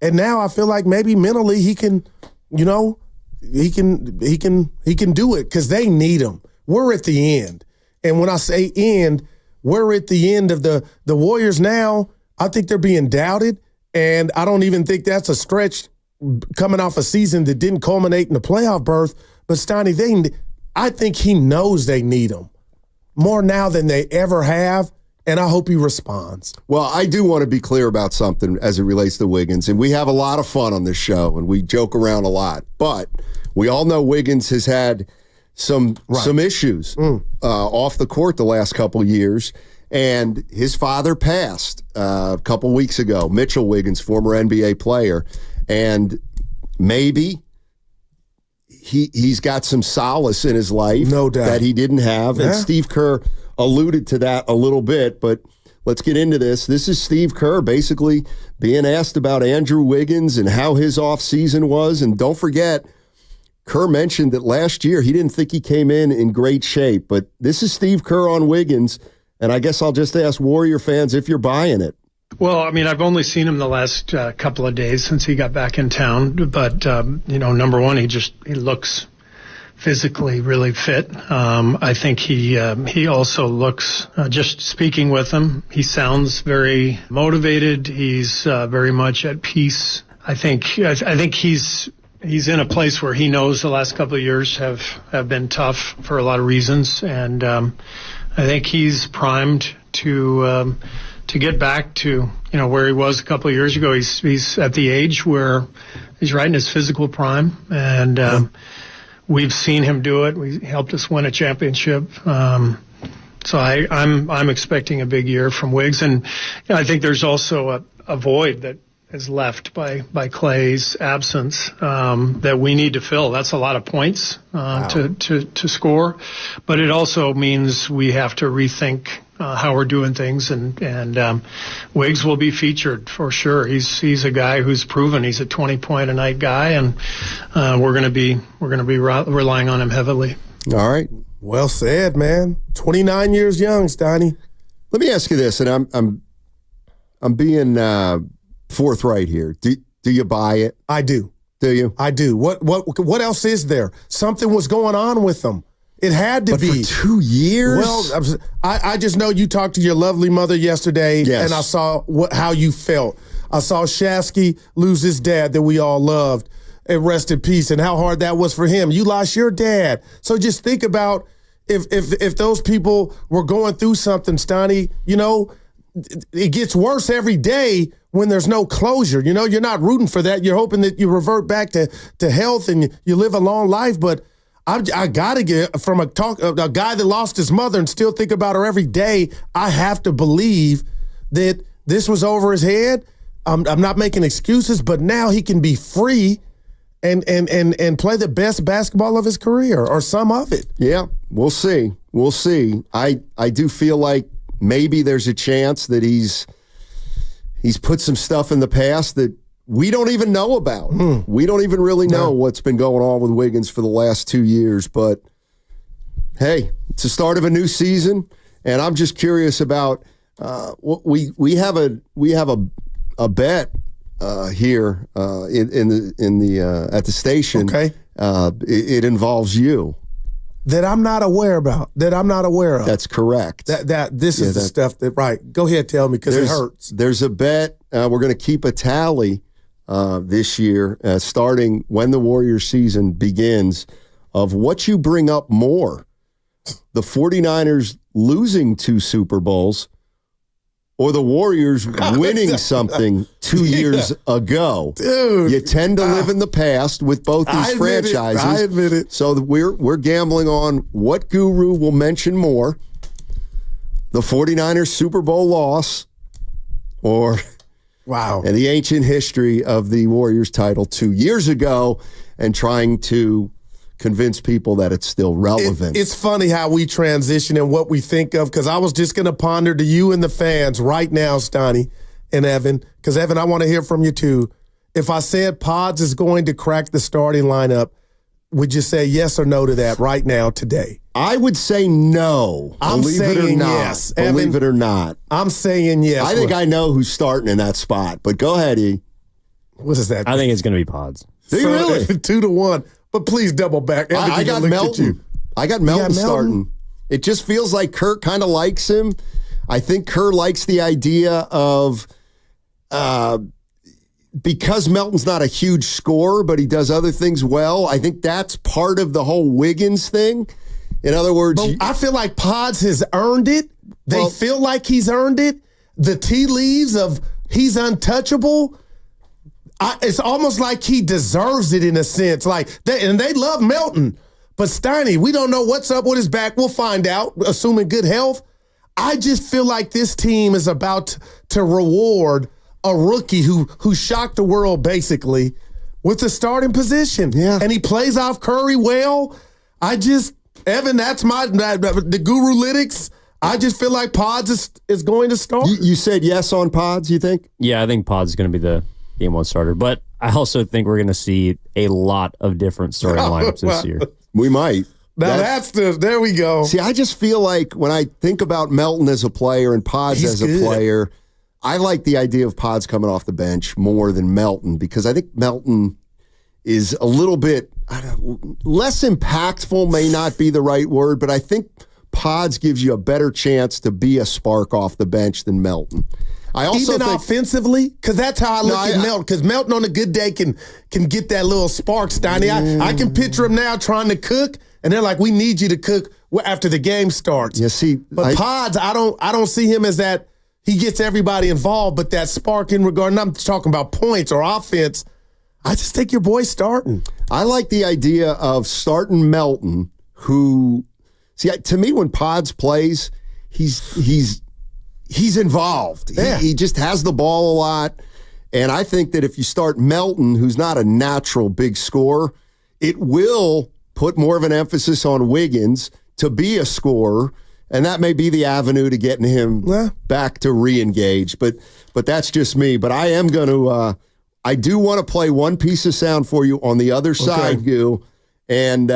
And now I feel like maybe mentally he can, he can do it because they need him. We're at the end. And when I say end, we're at the end of the Warriors now. I think they're being doubted. And I don't even think that's a stretch coming off a season that didn't culminate in the playoff berth. But Steiny, I think he knows they need him more now than they ever have. And I hope he responds. Well, I do want to be clear about something as it relates to Wiggins. And we have a lot of fun on this show, and we joke around a lot. But we all know Wiggins has had some issues off the court the last couple of years. And his father passed a couple weeks ago, Mitchell Wiggins, former NBA player. And maybe he's got some solace in his life, no doubt, that he didn't have. Yeah. And Steve Kerr alluded to that a little bit, but let's get into this. This is Steve Kerr basically being asked about Andrew Wiggins and how his offseason was. And don't forget, Kerr mentioned that last year he didn't think he came in great shape. But this is Steve Kerr on Wiggins, and I guess I'll just ask Warrior fans if you're buying it. Well, I mean, I've only seen him the last couple of days since he got back in town. But, number one, he looks physically really fit. I think he also looks, just speaking with him, he sounds very motivated. He's very much at peace. I think he's in a place where he knows the last couple of years have been tough for a lot of reasons. And I think he's primed to get back to, where he was a couple of years ago. He's at the age where he's right in his physical prime. And, we've seen him do it. He helped us win a championship. So I'm expecting a big year from Wiggs. And I think there's also a void that is left by Clay's absence that we need to fill. That's a lot of points to score. But it also means we have to rethink how we're doing things, and Wiggs will be featured for sure. He's a guy who's proven he's a 20-point a night guy, and we're going to be relying on him heavily. All right, well said, man. 29 years young, Steiny. Let me ask you this, and I'm being forthright here. Do you buy it? I do. Do you? I do. What else is there? Something was going on with them. It had to be. For 2 years? Well, I just know you talked to your lovely mother yesterday, and I saw how you felt. I saw Shasky lose his dad that we all loved, and rest in peace, and how hard that was for him. You lost your dad. So just think about if those people were going through something, Steiny, it gets worse every day when there's no closure. You're not rooting for that. You're hoping that you revert back to health and you live a long life, but I got to get from a guy that lost his mother and still think about her every day. I have to believe that this was over his head. I'm not making excuses, but now he can be free and play the best basketball of his career, or some of it. Yeah, we'll see. We'll see. I do feel like maybe there's a chance that he's put some stuff in the past that we don't even know about. We don't even really know what's been going on with Wiggins for the last 2 years. But, hey, it's the start of a new season, and I'm just curious about we have a bet here at the station. Okay. It involves you. That I'm not aware about. That's correct. This is the stuff that, right. Go ahead, tell me, because it hurts. There's a bet. We're going to keep a tally this year, starting when the Warriors season begins, of what you bring up more. The 49ers losing 2 Super Bowls, or the Warriors winning something 2 years ago. Dude. You tend to live in the past with both these franchises. I admit it. So we're gambling on what guru will mention more, the 49ers Super Bowl loss, or and the ancient history of the Warriors title 2 years ago, and trying to convince people that it's still relevant. It's funny how we transition and what we think of, because I was just going to ponder to you and the fans right now, Steiny and Evan, because, Evan, I want to hear from you too. If I said Pods is going to crack the starting lineup, would you say yes or no to that right now, today? I would say no. Believe it or not. Yes. Believe it or not. I'm saying yes. I think I know who's starting in that spot, but go ahead, E. What is that? I think it's going to be Pods. Do you really? 2-1. But please double back. I got Melton. I got Melton starting. It just feels like Kurt kind of likes him. I think Kerr likes the idea of, because Melton's not a huge scorer, but he does other things well, I think that's part of the whole Wiggins thing. In other words, I feel like Pods has earned it. They feel like he's earned it. The tea leaves of he's untouchable. It's almost like he deserves it in a sense. And they love Melton. But Steiny, we don't know what's up with his back. We'll find out, assuming good health. I just feel like this team is about to reward a rookie who shocked the world basically with the starting position. Yeah. And he plays off Curry well. Evan, that's the Guru Lytics. I just feel like Pods is going to start. You said yes on Pods, you think? Yeah, I think Pods is going to be the game one starter. But I also think we're going to see a lot of different starting lineups this year. We might. Now there we go. See, I just feel like when I think about Melton as a player and Pods as a player, I like the idea of Pods coming off the bench more than Melton because I think Melton is a little bit less impactful, may not be the right word, but I think Pods gives you a better chance to be a spark off the bench than Melton. I also even think, offensively, because that's how I look at Melton. Because Melton on a good day can get that little spark, Steiny. I can picture him now trying to cook, and they're like, "We need you to cook after the game starts." Yeah, see, but Pods, I don't see him as that. He gets everybody involved, but that spark in regard. And I'm talking about points or offense. I just think your boy's starting. I like the idea of starting Melton, who, see, to me, when Pods plays, he's involved. Yeah. He just has the ball a lot. And I think that if you start Melton, who's not a natural big scorer, it will put more of an emphasis on Wiggins to be a scorer. And that may be the avenue to getting him back to re-engage. But that's just me. But I am going to, I do want to play one piece of sound for you on the other side, Goo. And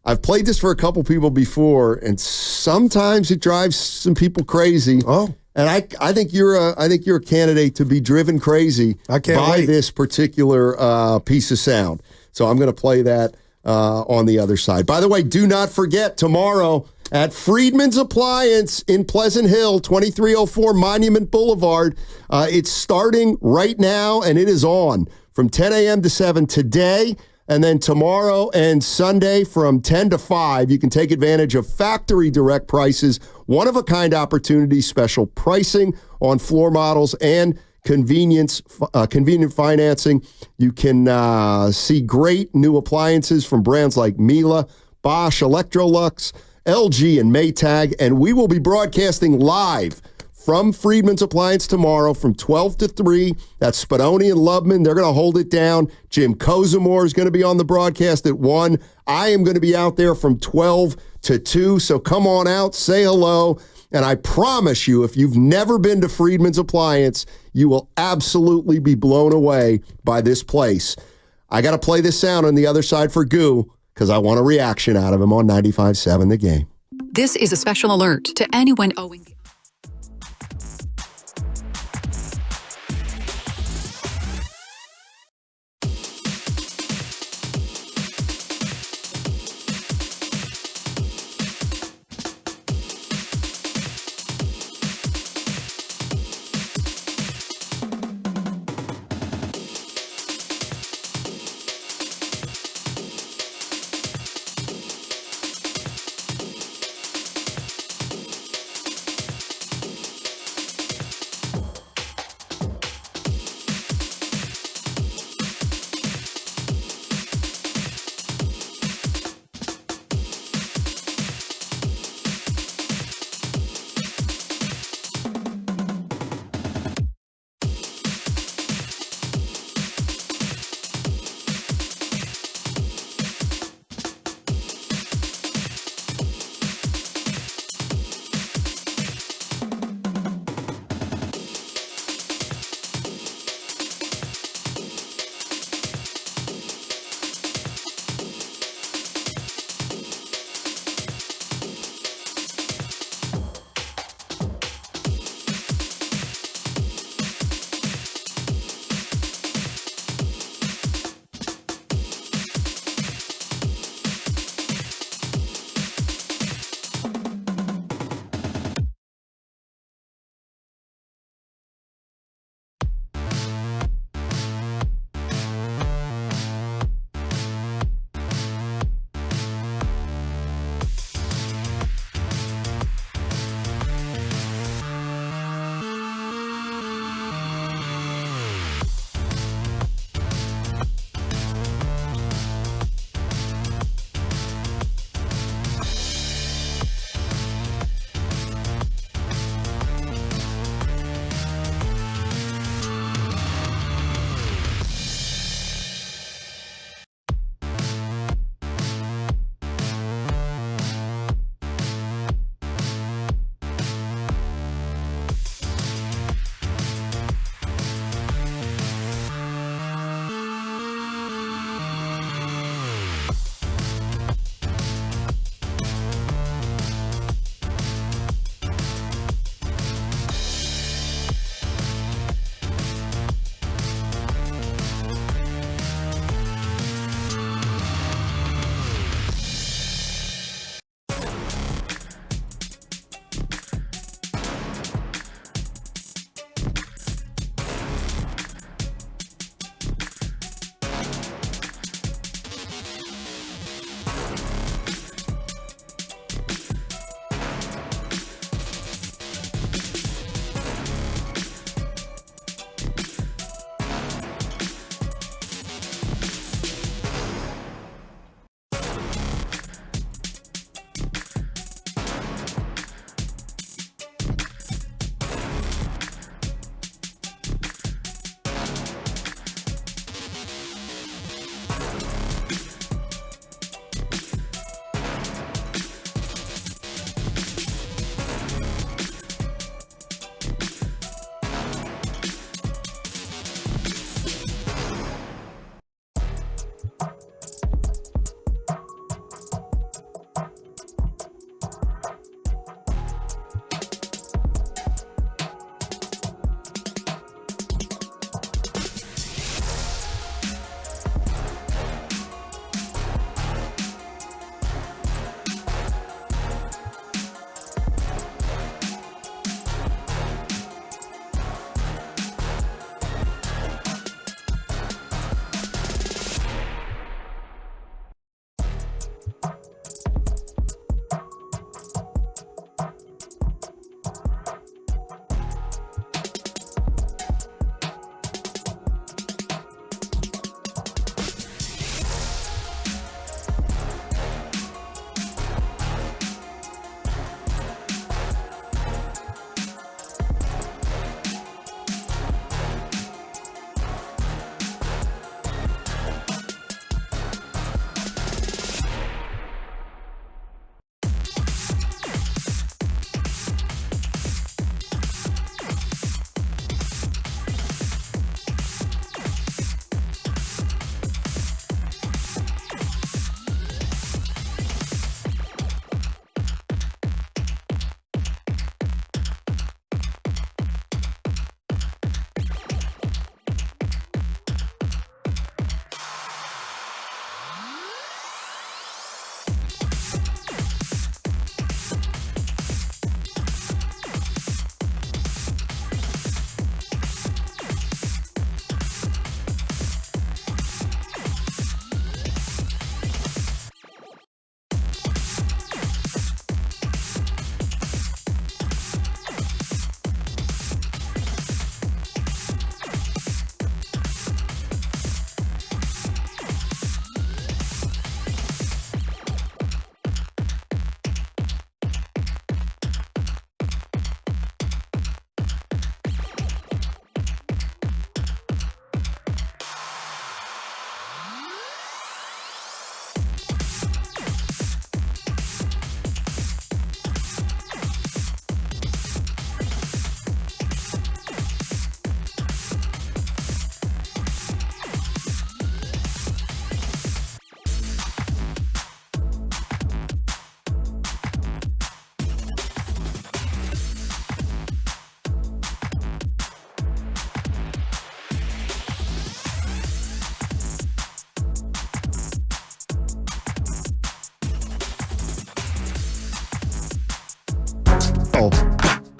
I've played this for a couple people before, and sometimes it drives some people crazy. Oh. And I think you're a candidate to be driven crazy by this particular piece of sound. So I'm going to play that on the other side. By the way, do not forget tomorrow at Friedman's Appliance in Pleasant Hill, 2304 Monument Boulevard. It's starting right now, and it is on from 10 a.m. to 7 today. And then tomorrow and Sunday from 10 to 5, you can take advantage of factory direct prices, one-of-a-kind opportunities, special pricing on floor models, and convenient financing. You can see great new appliances from brands like Miele, Bosch, Electrolux, LG, and Maytag. And we will be broadcasting live from Friedman's Appliance tomorrow from 12 to 3. That's Spadoni and Lubman. They're going to hold it down. Jim Kozimor is going to be on the broadcast at 1. I am going to be out there from 12 to 2. So come on out, say hello. And I promise you, if you've never been to Friedman's Appliance, you will absolutely be blown away by this place. I got to play this sound on the other side for Goo because I want a reaction out of him on 95.7 The Game. This is a special alert to anyone owing.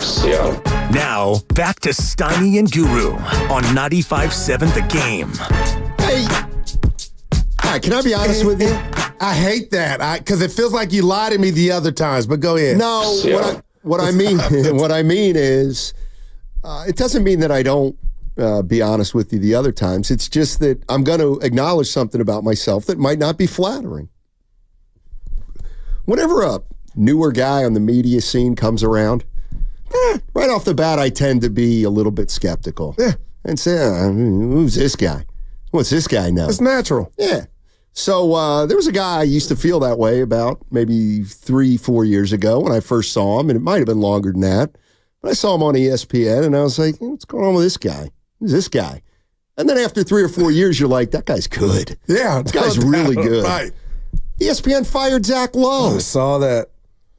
Seattle. Now, back to Steiny and Guru on 95.7 The Game. Hey, can I be honest with you? I hate that because it feels like you lied to me the other times, but go ahead. No, what I mean is it doesn't mean that I don't be honest with you the other times. It's just that I'm going to acknowledge something about myself that might not be flattering. Whenever a newer guy on the media scene comes around, right off the bat, I tend to be a little bit skeptical and say, who's this guy? What's this guy know? It's natural. Yeah. So there was a guy I used to feel that way about maybe 3-4 years ago when I first saw him, and it might have been longer than that. But I saw him on ESPN, and I was like, what's going on with this guy? Who's this guy? And then after 3 or 4 years, you're like, that guy's good. Yeah. This guy's really good. Right. ESPN fired Zach Lowe. I saw that.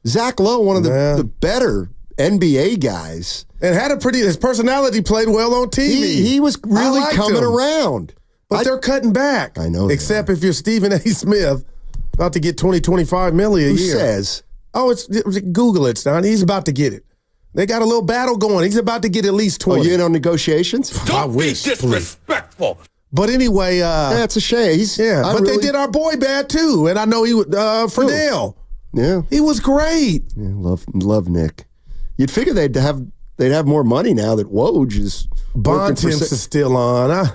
Zach Lowe, one of the better NBA guys. And his personality played well on TV. He was really coming around. But they're cutting back. I know. Except if you're Stephen A. Smith, about to get $20-25 million a year. Who says? Oh, Google it, Stan. He's about to get it. They got a little battle going. He's about to get at least 20. Oh, you in on negotiations? Don't be disrespectful. But anyway, that's a shame. They did our boy bad too, and I know he was Fernell. Yeah, he was great. Yeah, love Nick. You'd figure they'd have more money now that Woj is. Bontemps is still on.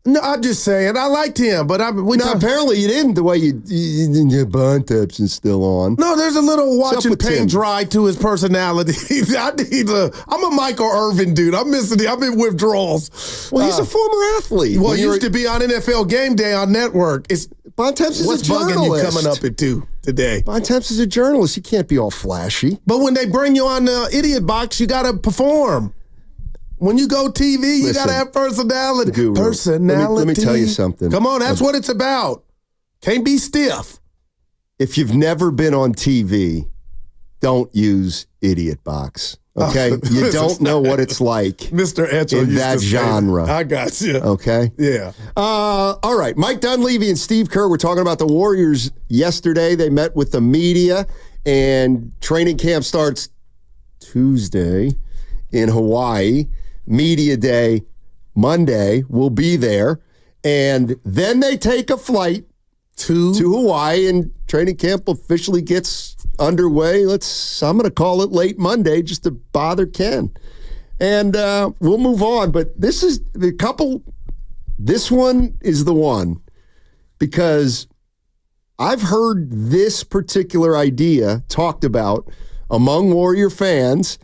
No, I'm just saying. I liked him, but apparently you didn't. The way you Bontemps is still on. No, there's a little watching paint dry to his personality. I'm a Michael Irvin dude. I'm missing it. I'm in withdrawals. Well, he's a former athlete. Well, he used to be on NFL Game Day on Network. Bontemps is what's a journalist. Bugging you coming up at 2 today? Bontemps is a journalist. He can't be all flashy. But when they bring you on the Idiot Box, you got to perform. When you go TV, you got to have personality. Guru, personality. Let me tell you something. Come on, that's what it's about. Can't be stiff. If you've never been on TV, don't use Idiot Box. Okay? You don't know what it's like Mr. Etchell in that genre. I got you. Okay? Yeah. All right. Mike Dunleavy and Steve Kerr were talking about the Warriors yesterday. They met with the media, and training camp starts Tuesday in Hawaii. Media Day Monday. We'll be there. And then they take a flight to Hawaii, and training camp officially gets underway. I'm going to call it late Monday just to bother Ken. And we'll move on. But this one is the one, because I've heard this particular idea talked about among Warrior fans,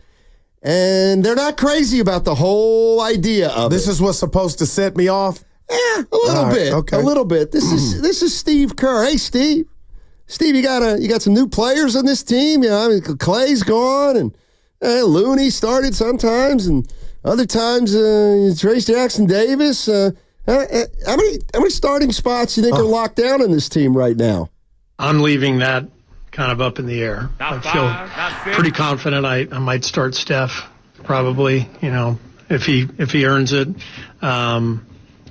and they're not crazy about the whole idea of this is what's supposed to set me off? Yeah, a little bit. Okay. A little bit. This is Steve Kerr. Hey, Steve. Steve, you got some new players on this team. You know, I mean, Clay's gone, and Looney started sometimes, and other times Trace Jackson Davis. How many starting spots do you think are locked down in this team right now? I'm leaving that kind of up in the air. I feel pretty confident I might start Steph, probably, if he earns it.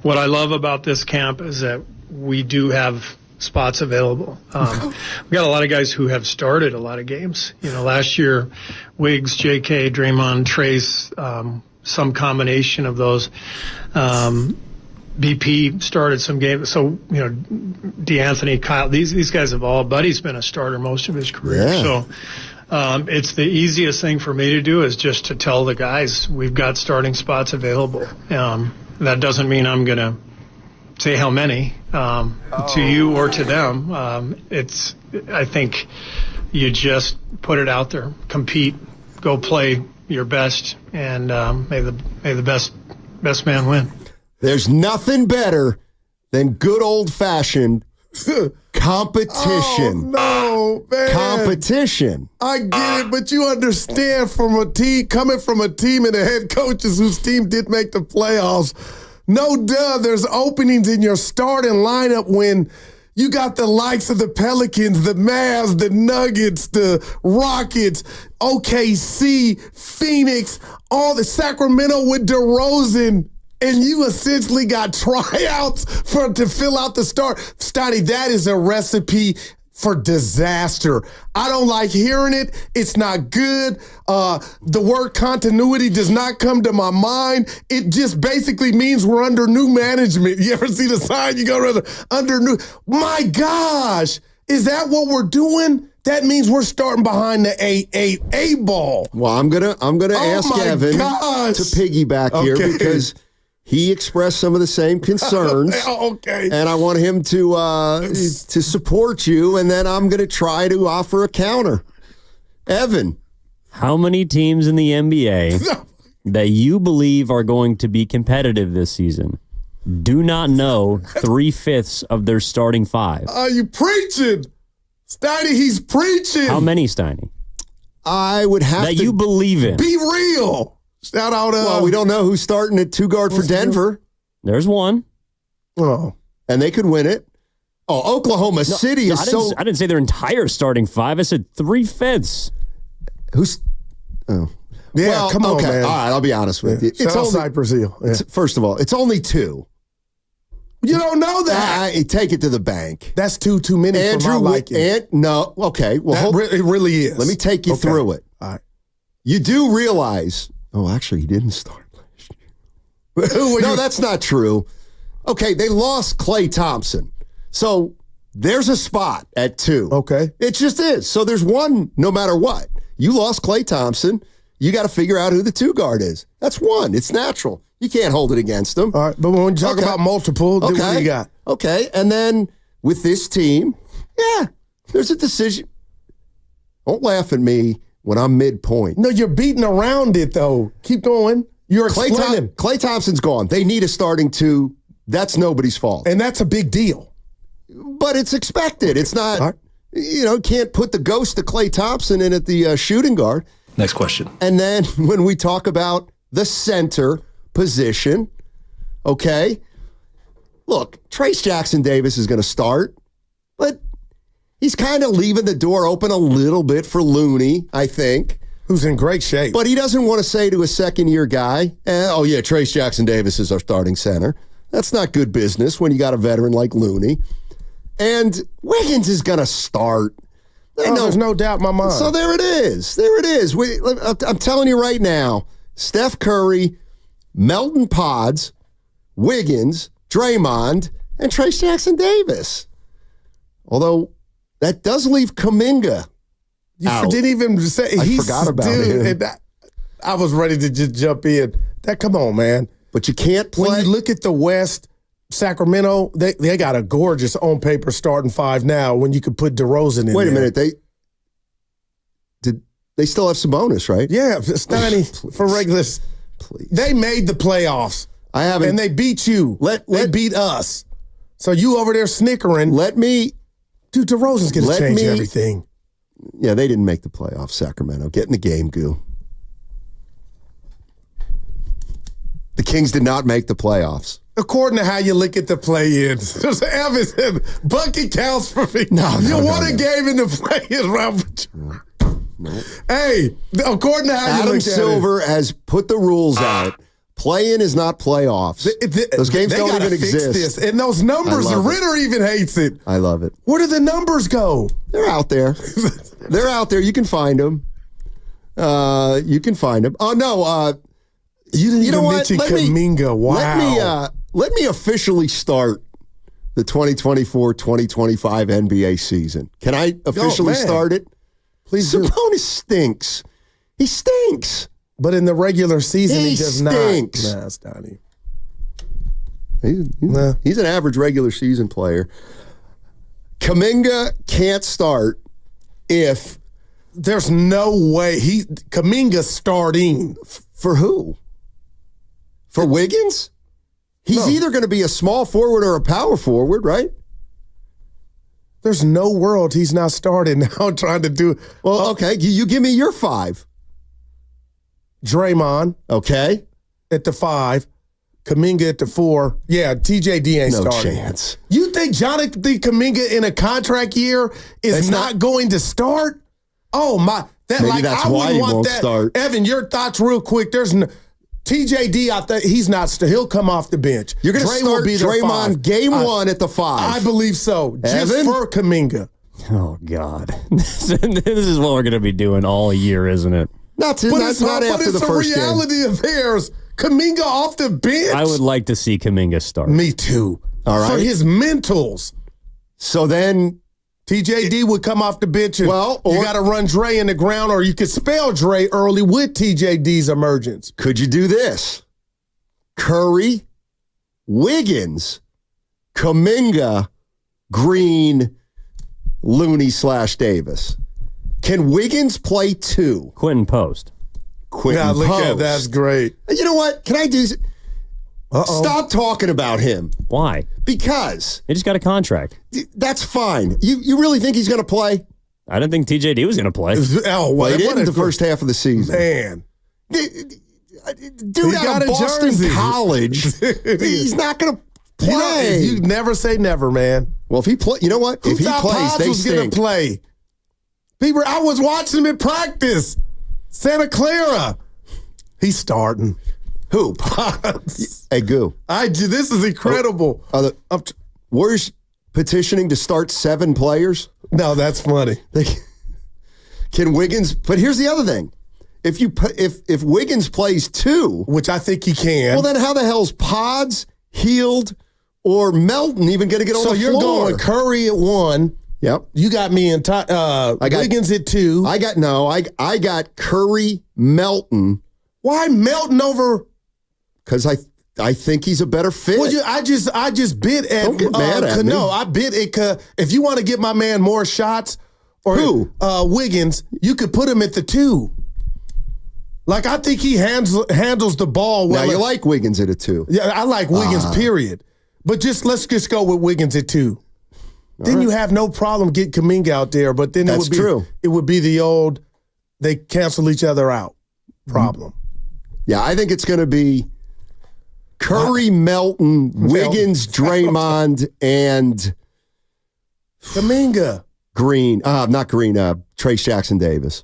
What I love about this camp is that we do have spots available. We've got a lot of guys who have started a lot of games. Last year, Wiggs, JK, Draymond, Trace, some combination of those. BP started some games. So, DeAnthony, Kyle, these guys have all, Buddy's been a starter most of his career. Yeah. So it's the easiest thing for me to do is just to tell the guys we've got starting spots available. That doesn't mean I'm going to say how many to you or to them. I think you just put it out there, compete, go play your best, and may the best man win. There's nothing better than good old-fashioned competition. Oh, no, man. Competition. I get it, but you understand coming from a team and the head coaches whose team did make the playoffs. No duh, there's openings in your starting lineup when you got the likes of the Pelicans, the Mavs, the Nuggets, the Rockets, OKC, Phoenix, all the Sacramento with DeRozan. And you essentially got tryouts to fill out the start. Stotty, that is a recipe for disaster. I don't like hearing it. It's not good. The word continuity does not come to my mind. It just basically means we're under new management. You ever see the sign? You go under new. My gosh, is that what we're doing? That means we're starting behind the eight ball. Well, I'm gonna ask Evan to piggyback here because he expressed some of the same concerns. Okay. And I want him to support you, and then I'm going to try to offer a counter. Evan. How many teams in the NBA that you believe are going to be competitive this season do not know 3/5 of their starting five? Are you preaching? Steiny, he's preaching. How many, Steiny? I would have that to you believe in. Be real. Shout out. Well, we don't know who's starting at 2 guard for Denver. There's one. Oh, and they could win it. Oh, Oklahoma City is I didn't say their entire starting five. I said 3/5. Who's? Oh, yeah. Well, come on, man. All right, I'll be honest with you. It's only Cypress Hill. Yeah. First of all, it's only 2. You don't know that. Take it to the bank. That's too many for my liking. No, okay. Well, it really is. Let me take you through it. All right. You do realize. Oh, actually, he didn't start last year. No, that's not true. Okay, they lost Klay Thompson. So there's a spot at 2. Okay. It just is. So there's one no matter what. You lost Klay Thompson. You got to figure out who the 2 guard is. That's one. It's natural. You can't hold it against them. All right, but when you talk about multiple, what do you got? Okay, and then with this team, there's a decision. Don't laugh at me when I'm midpoint. No, you're beating around it, though. Keep going. You're explaining. Klay Thompson's gone. They need a starting 2. That's nobody's fault. And that's a big deal. But it's expected. It's not, can't put the ghost of Klay Thompson in at the shooting guard. Next question. And then when we talk about the center position, okay, look, Trace Jackson-Davis is going to start, but he's kind of leaving the door open a little bit for Looney, I think. Who's in great shape. But he doesn't want to say to a second-year guy, Trace Jackson-Davis is our starting center. That's not good business when you got a veteran like Looney. And Wiggins is going to start. There's no doubt in my mind. So there it is. There it is. I'm telling you right now, Steph Curry, Melton Pods, Wiggins, Draymond, and Trace Jackson-Davis. Although that does leave Kuminga out. Didn't even say. I forgot about him. I was ready to just jump in. Come on, man. But you can't play. When you look at the West, Sacramento, they got a gorgeous on-paper starting 5 now when you could put DeRozan in there. Wait a minute. They still have Sabonis, right? Yeah, Steiny, for regulars. Please. They made the playoffs. And they beat you. They beat us. So you over there snickering. Dude, DeRozan's going to change everything. Yeah, they didn't make the playoffs, Sacramento. Get in the game, Goo. The Kings did not make the playoffs. According to how you look at the play-ins. Evan said, Bucky counts for me. You won a game in the play-in round. No. Hey, according to how you look at it. Adam Silver has put the rules out. Play-in is not playoffs. Those games don't even exist. This. And those numbers, Ritter even hates it. I love it. Where do the numbers go? They're out there. They're out there. You can find them. Oh, no. You didn't even mention Kuminga. Wow. Let me officially start the 2024-2025 NBA season. Can I officially start it? Please Sabonis stinks. He stinks. But in the regular season, he does stinks. Not. Nah, it's Donnie. He's an average regular season player. Kuminga can't start if there's no way Kuminga's starting. For who? For Wiggins? He's either going to be a small forward or a power forward, right? There's no world he's not starting now trying to do. Well, okay. You give me your 5. Draymond. Okay. At the 5. Kuminga at the 4. Yeah, TJD ain't starting. No chance. You think Jonathan Kuminga in a contract year is not going to start? Oh, my. Maybe that's why he won't start. Evan, your thoughts real quick. There's no. TJD, I think he's not. He'll come off the bench. You're going to start Draymond game 1 at the 5. I believe so. Just for Kuminga. Oh, God. This is what we're going to be doing all year, isn't it? Not after the first game. But it's a reality of theirs. Kuminga off the bench. I would like to see Kuminga start. Me too. All right. For his mentals. So then TJD would come off the bench and you got to run Dre in the ground, or you could spell Dre early with TJD's emergence. Could you do this? Curry, Wiggins, Kuminga, Green, Looney/Davis. Can Wiggins play 2? Quentin Post. Yeah, look at that's great. You know what? Can I do? Stop talking about him. Why? Because he just got a contract. That's fine. You really think he's going to play? I didn't think TJD was going to play. Well, he didn't the first half of the season. Man. Dude out of Boston College. He's not going to play. You never say never, man. Well, if he play, you know what? If he plays, they stink. Going to play. People, I was watching him in practice. Santa Clara. He's starting. Who? Hey, Goo. This is incredible. Warriors petitioning to start 7 players? No, that's funny. Can Wiggins? But here's the other thing. If Wiggins plays 2, which I think he can, well, then how the hell's Pods, Heald, or Melton even going to get on the floor? So you're going Curry at 1. Yep. You got me in Wiggins at 2. I got Curry, Melton. Why Melton over? Because I think he's a better fit. Well, I just bid at. Don't get mad at me. No, I bid it. If you want to get my man more shots, or who? Wiggins, you could put him at the 2. Like, I think he handles the ball well. Now you like Wiggins at a 2. Yeah, I like Wiggins. Period. But let's just go with Wiggins at 2. Then you have no problem getting Kuminga out there, but then That's true. It would be the old they cancel each other out problem. Yeah, I think it's going to be Curry, Melton, Wiggins, Draymond, and Kuminga. Green. Not Green, Trace Jackson-Davis.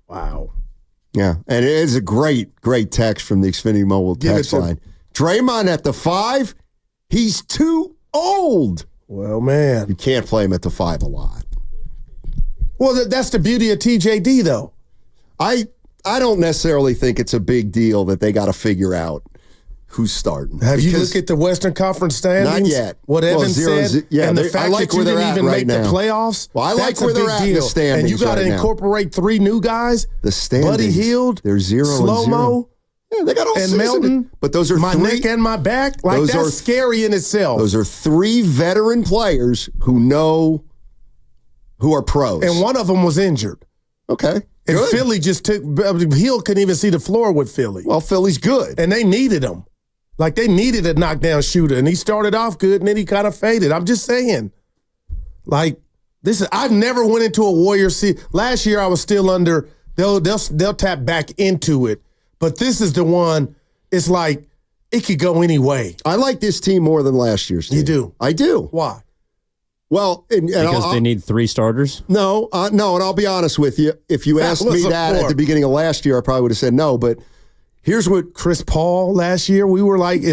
Wow. Yeah, and it is a great text from the Xfinity Mobile text line. Draymond at the 5, he's too old. Well, man. You can't play him at the 5 a lot. Well, that's the beauty of TJD, though. I don't necessarily think it's a big deal that they got to figure out who's starting. Have you looked at the Western Conference standings? Not yet. What Evans said? Yeah, and the fact that you didn't even make the playoffs? Well, I like where they're at in the standings. And you got to incorporate 3 new guys? The standings. Buddy Hield, they're 0 Slow-Mo, yeah, they got all and Melton. But those are my 3, neck and my back. Like, that's scary in itself. Those are 3 veteran players who are pros. And one of them was injured. Okay. And good. Philly just took – Hield couldn't even see the floor with Philly. Well, Philly's good. And they needed him. Like, they needed a knockdown shooter. And he started off good, and then he kind of faded. I'm just saying. Like, I've never went into a Warriors series. Last year, I was still under – they'll tap back into it. But this is the one, it's like, it could go any way. I like this team more than last year's team. You do? I do. Why? Well, because they need 3 starters? No, and I'll be honest with you. If you asked me that at the beginning of last year, I probably would have said no. But here's what Chris Paul last year, we were like,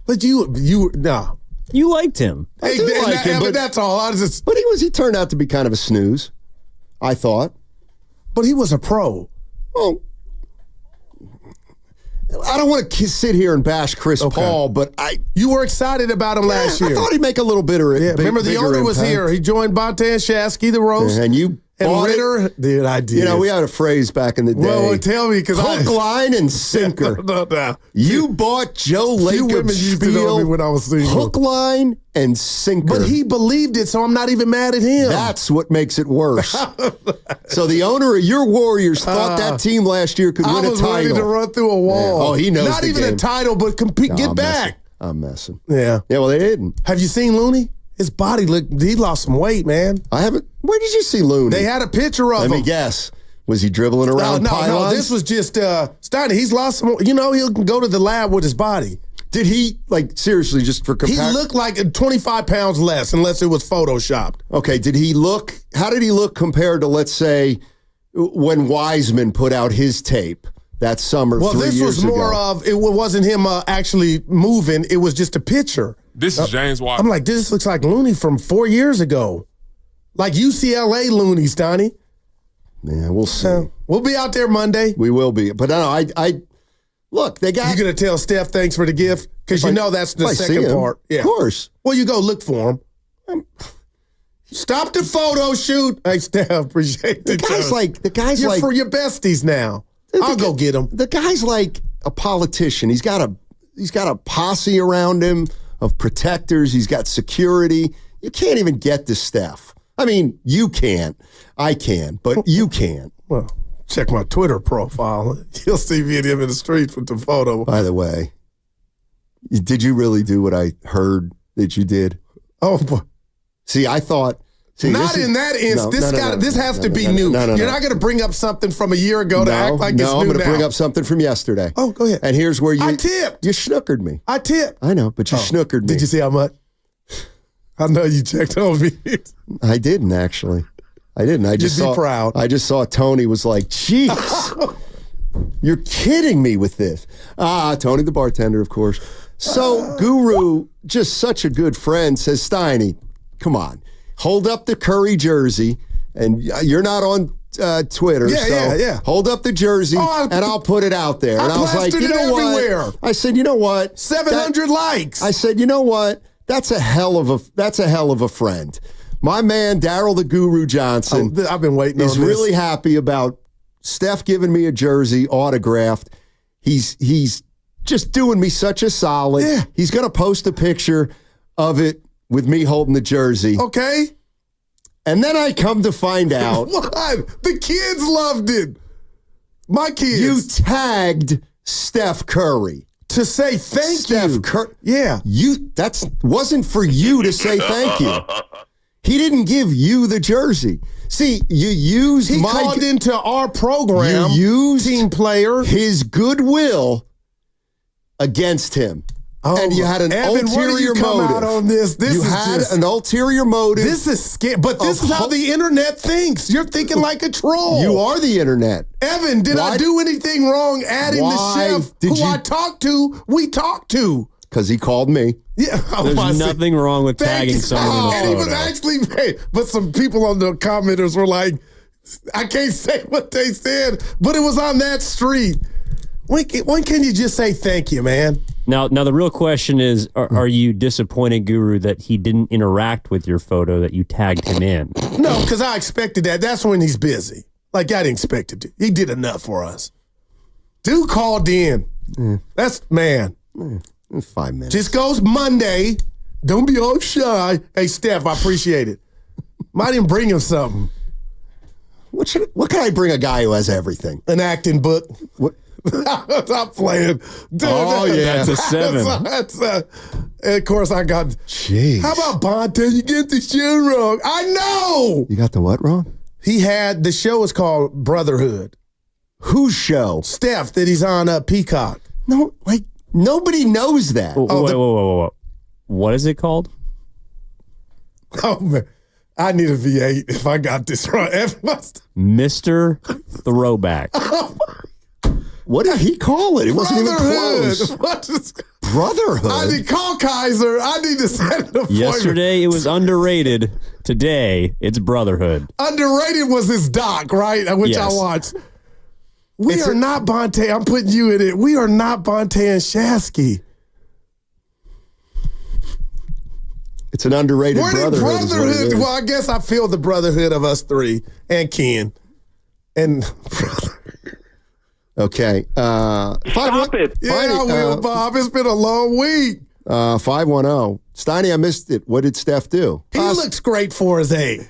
but you no. You liked him. I do like him, but that's all. But he turned out to be kind of a snooze, I thought. But he was a pro. Well, I don't want to sit here and bash Chris Paul, but you were excited about him last year. I thought he'd make a little bit of remember the owner was here. He joined Bonta and Shasky, the roast. And you and Ritter. Dude, I did. You know, we had a phrase back in the day. Well, tell me, because hook, line, and sinker. No. You bought Joe Lacob's spiel when I was single. Hook, line, and sinker. But he believed it, so I'm not even mad at him. That's what makes it worse. So the owner of your Warriors thought that team last year could win a title. I was ready to run through a wall. Yeah. Oh, he knows not even a title, but compete. Get back. I'm messing. Yeah. Yeah, well, they didn't. Have you seen Looney? His body he lost some weight, man. I haven't. Where did you see Looney? They had a picture of him. Let me guess. Was he dribbling around pylons? No, this was just Steiner. He's lost some, he'll go to the lab with his body. Did he, seriously, just for comparison? He looked like 25 pounds less, unless it was photoshopped. Okay, how did he look compared to, let's say, when Wiseman put out his tape that summer 3 years ago? Well, this was more of, it wasn't him actually moving, it was just a picture. This is James Watson. I'm like, this looks like Looney from 4 years ago. Like UCLA loonies, Donnie. Yeah, we'll see. We'll be out there Monday. We will be. But no, I look, they got... You going to tell Steph thanks for the gift? Because you know that's the second part. Yeah. Of course. Well, you go look for him. Stop the photo shoot. Hey, Steph, appreciate the guy's You're like... for your besties now. I'll go get him. The guy's like a politician. He's got a posse around him of protectors. He's got security. You can't even get to Steph. I mean, you can't. I can, but you can't. Well, check my Twitter profile. You'll see me and him in the streets with the photo. By the way, did you really do what I heard that you did? Oh, boy. See, I thought... Not in that instance. This has to be new. You're not going to bring up something from a year ago to act like it's new now. No, I'm going to bring up something from yesterday. Oh, go ahead. And here's where I tipped. You snookered me. I tipped. I know, but you snookered me. Did you see how much? I know you checked on me. I didn't, actually. I didn't. I just You'd be proud. I just saw Tony was like, jeez, you're kidding me with this. Tony the bartender, of course. So Guru, just such a good friend, says, Steiny, come on. Hold up the Curry jersey, and you're not on Twitter, yeah. Hold up the jersey, and I'll put it out there. And I was like, you know what? I said, you know what? 700 likes. I said, you know what? That's a hell of a friend. My man, Daryl the Guru Johnson, I've been waiting on this. Is really happy about Steph giving me a jersey autographed. He's just doing me such a solid. Yeah. He's going to post a picture of it with me holding the jersey. Okay. And then I come to find out. What? The kids loved it. My kids. You tagged Steph Curry. To say thank Steph you. Curry. Yeah. That wasn't for you to say thank you. He didn't give you the jersey. See, you used He called into our program. You used team player. His goodwill against him. Oh, and you had an ulterior motive. Out on this? You had an ulterior motive. This is scary, but this is how the internet thinks. You're thinking like a troll. You are the internet. Evan, did I do anything wrong adding the chef I talked to, we talked to? Because he called me. Yeah, there's nothing wrong with tagging someone in a photo. And he was actually, but some people on the commenters were like, I can't say what they said, but it was on that street. When can you just say thank you, man? Now the real question is, are you disappointed, Guru, that he didn't interact with your photo that you tagged him in? No, because I expected that. That's when he's busy. Like, I didn't expect it to. He did enough for us. Dude called in. That's, man. 5 minutes. Just goes Monday. Don't be all shy. Hey, Steph, I appreciate it. Might even bring him something. What can I bring a guy who has everything? An acting book. What? Stop playing. Dude, yeah. That's a 7. And of course, I got... Jeez. How about Bonte? You get the show wrong. I know! You got the what wrong? He had... The show is called Brotherhood. Whose show? Steph, that he's on Peacock. No, like, nobody knows that. Wait. What is it called? Oh, man. I need a V8 if I got this right. Mr. Throwback. What did he call it? It wasn't even close. Brotherhood. I need call Kaiser. I need to set an appointment. Yesterday it was underrated. Today it's Brotherhood. Underrated was his doc, right? Which I watched. We are not Bonte. I'm putting you in it. We are not Bonte and Shasky. It's an underrated brotherhood. Well, I guess I feel the brotherhood of us three and Ken and brother. Okay. Stop it. Yeah, I will, Bob. It's been a long week. 510. Steiny, I missed it. What did Steph do? He looks great for his age.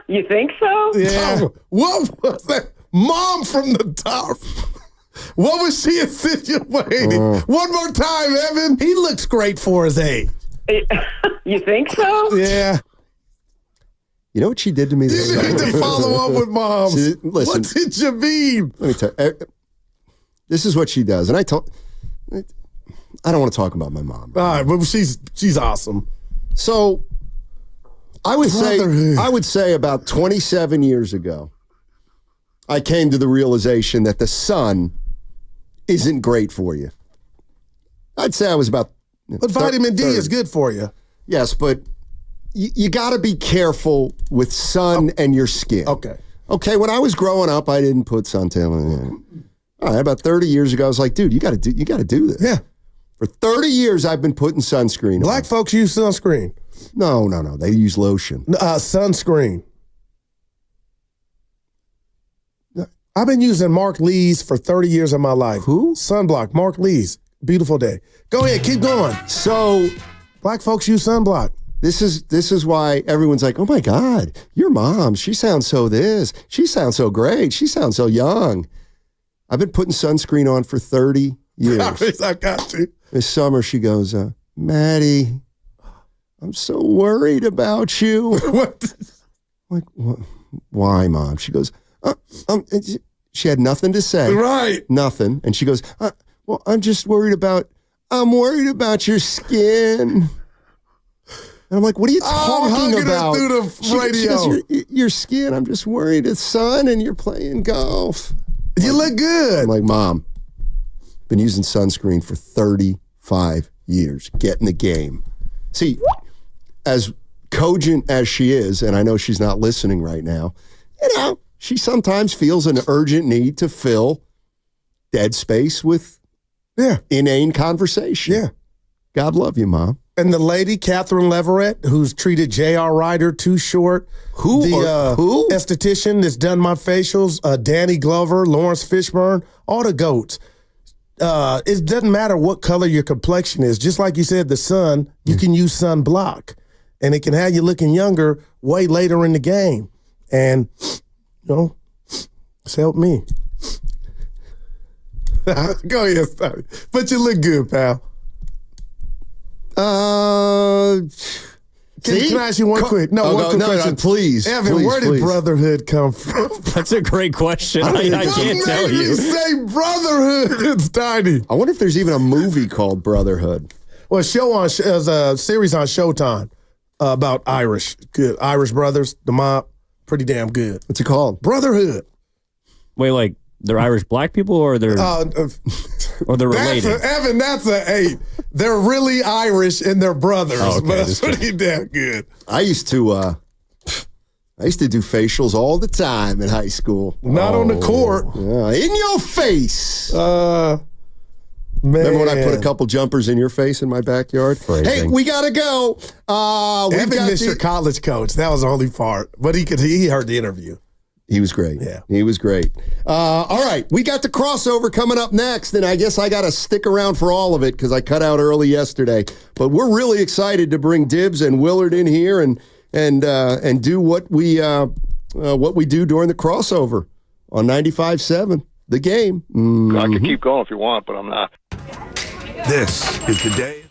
You think so? Yeah. What was that? Mom from the top. What was she insinuating? One more time, Evan. He looks great for his age. You think so? Yeah. You know what she did to me this summer? You need to follow up with Mom. Listen, what did you mean? Let me tell you. This is what she does. And I don't want to talk about my mom. All right, but she's awesome. So I would say about 27 years ago, I came to the realization that the sun isn't great for you. I'd say I was about... But vitamin D is good for you. Yes, but you got to be careful with sun and your skin. Okay, when I was growing up, I didn't put suntan on. All right, about 30 years ago, I was like, dude, you got to do this. Yeah. For 30 years, I've been putting sunscreen Black folks use sunscreen. No. They use lotion. Sunscreen. I've been using Mark Lee's for 30 years of my life. Who? Sunblock. Mark Lee's. Beautiful day. Go ahead. Keep going. So, black folks use sunblock. This is why everyone's like, oh my God, your mom, she sounds so this. She sounds so great. She sounds so young. I've been putting sunscreen on for 30 years. I got you. This summer, she goes, Maddie, I'm so worried about you. What? Like, what? Why, Mom? She goes, she had nothing to say. Right. Nothing. And she goes, well, I'm worried about your skin. And I'm like, what are you talking about? Through the radio. She goes, your skin, I'm just worried. It's sun and you're playing golf. You look good. I'm like, Mom, been using sunscreen for 35 years. Get in the game. See, as cogent as she is, and I know she's not listening right now, she sometimes feels an urgent need to fill dead space with inane conversation. Yeah. God love you, Mom. And the lady, Catherine Leverett, who's treated J.R. Ryder too short. Who? Esthetician that's done my facials. Danny Glover, Lawrence Fishburne, all the goats. It doesn't matter what color your complexion is. Just like you said, the sun, you can use sunblock. And it can have you looking younger way later in the game. And, it's helped me. Go ahead, sorry. But you look good, pal. Can I ask you one quick? One quick question. Please. Evan, where did brotherhood come from? That's a great question. I can't tell you. Say brotherhood. It's tiny. I wonder if there's even a movie called Brotherhood. Well, there's a series on Showtime about Irish brothers, the mob. Pretty damn good. What's it called? Brotherhood. Wait, like they're Irish black people or they're or they're related? Evan, that's an 8. They're really Irish and they're brothers, but that's pretty damn good. I used to do facials all the time in high school. Not on the court. In your face. Man. Remember when I put a couple jumpers in your face in my backyard? Phrasing. Hey, we gotta go. Evan missed your college coach. That was the only part. But he heard the interview. He was great. Yeah. He was great. All right. We got the crossover coming up next, and I guess I got to stick around for all of it because I cut out early yesterday. But we're really excited to bring Dibbs and Willard in here and do what we do during the crossover on 95.7, The Game. Mm-hmm. I could keep going if you want, but I'm not. This is the day.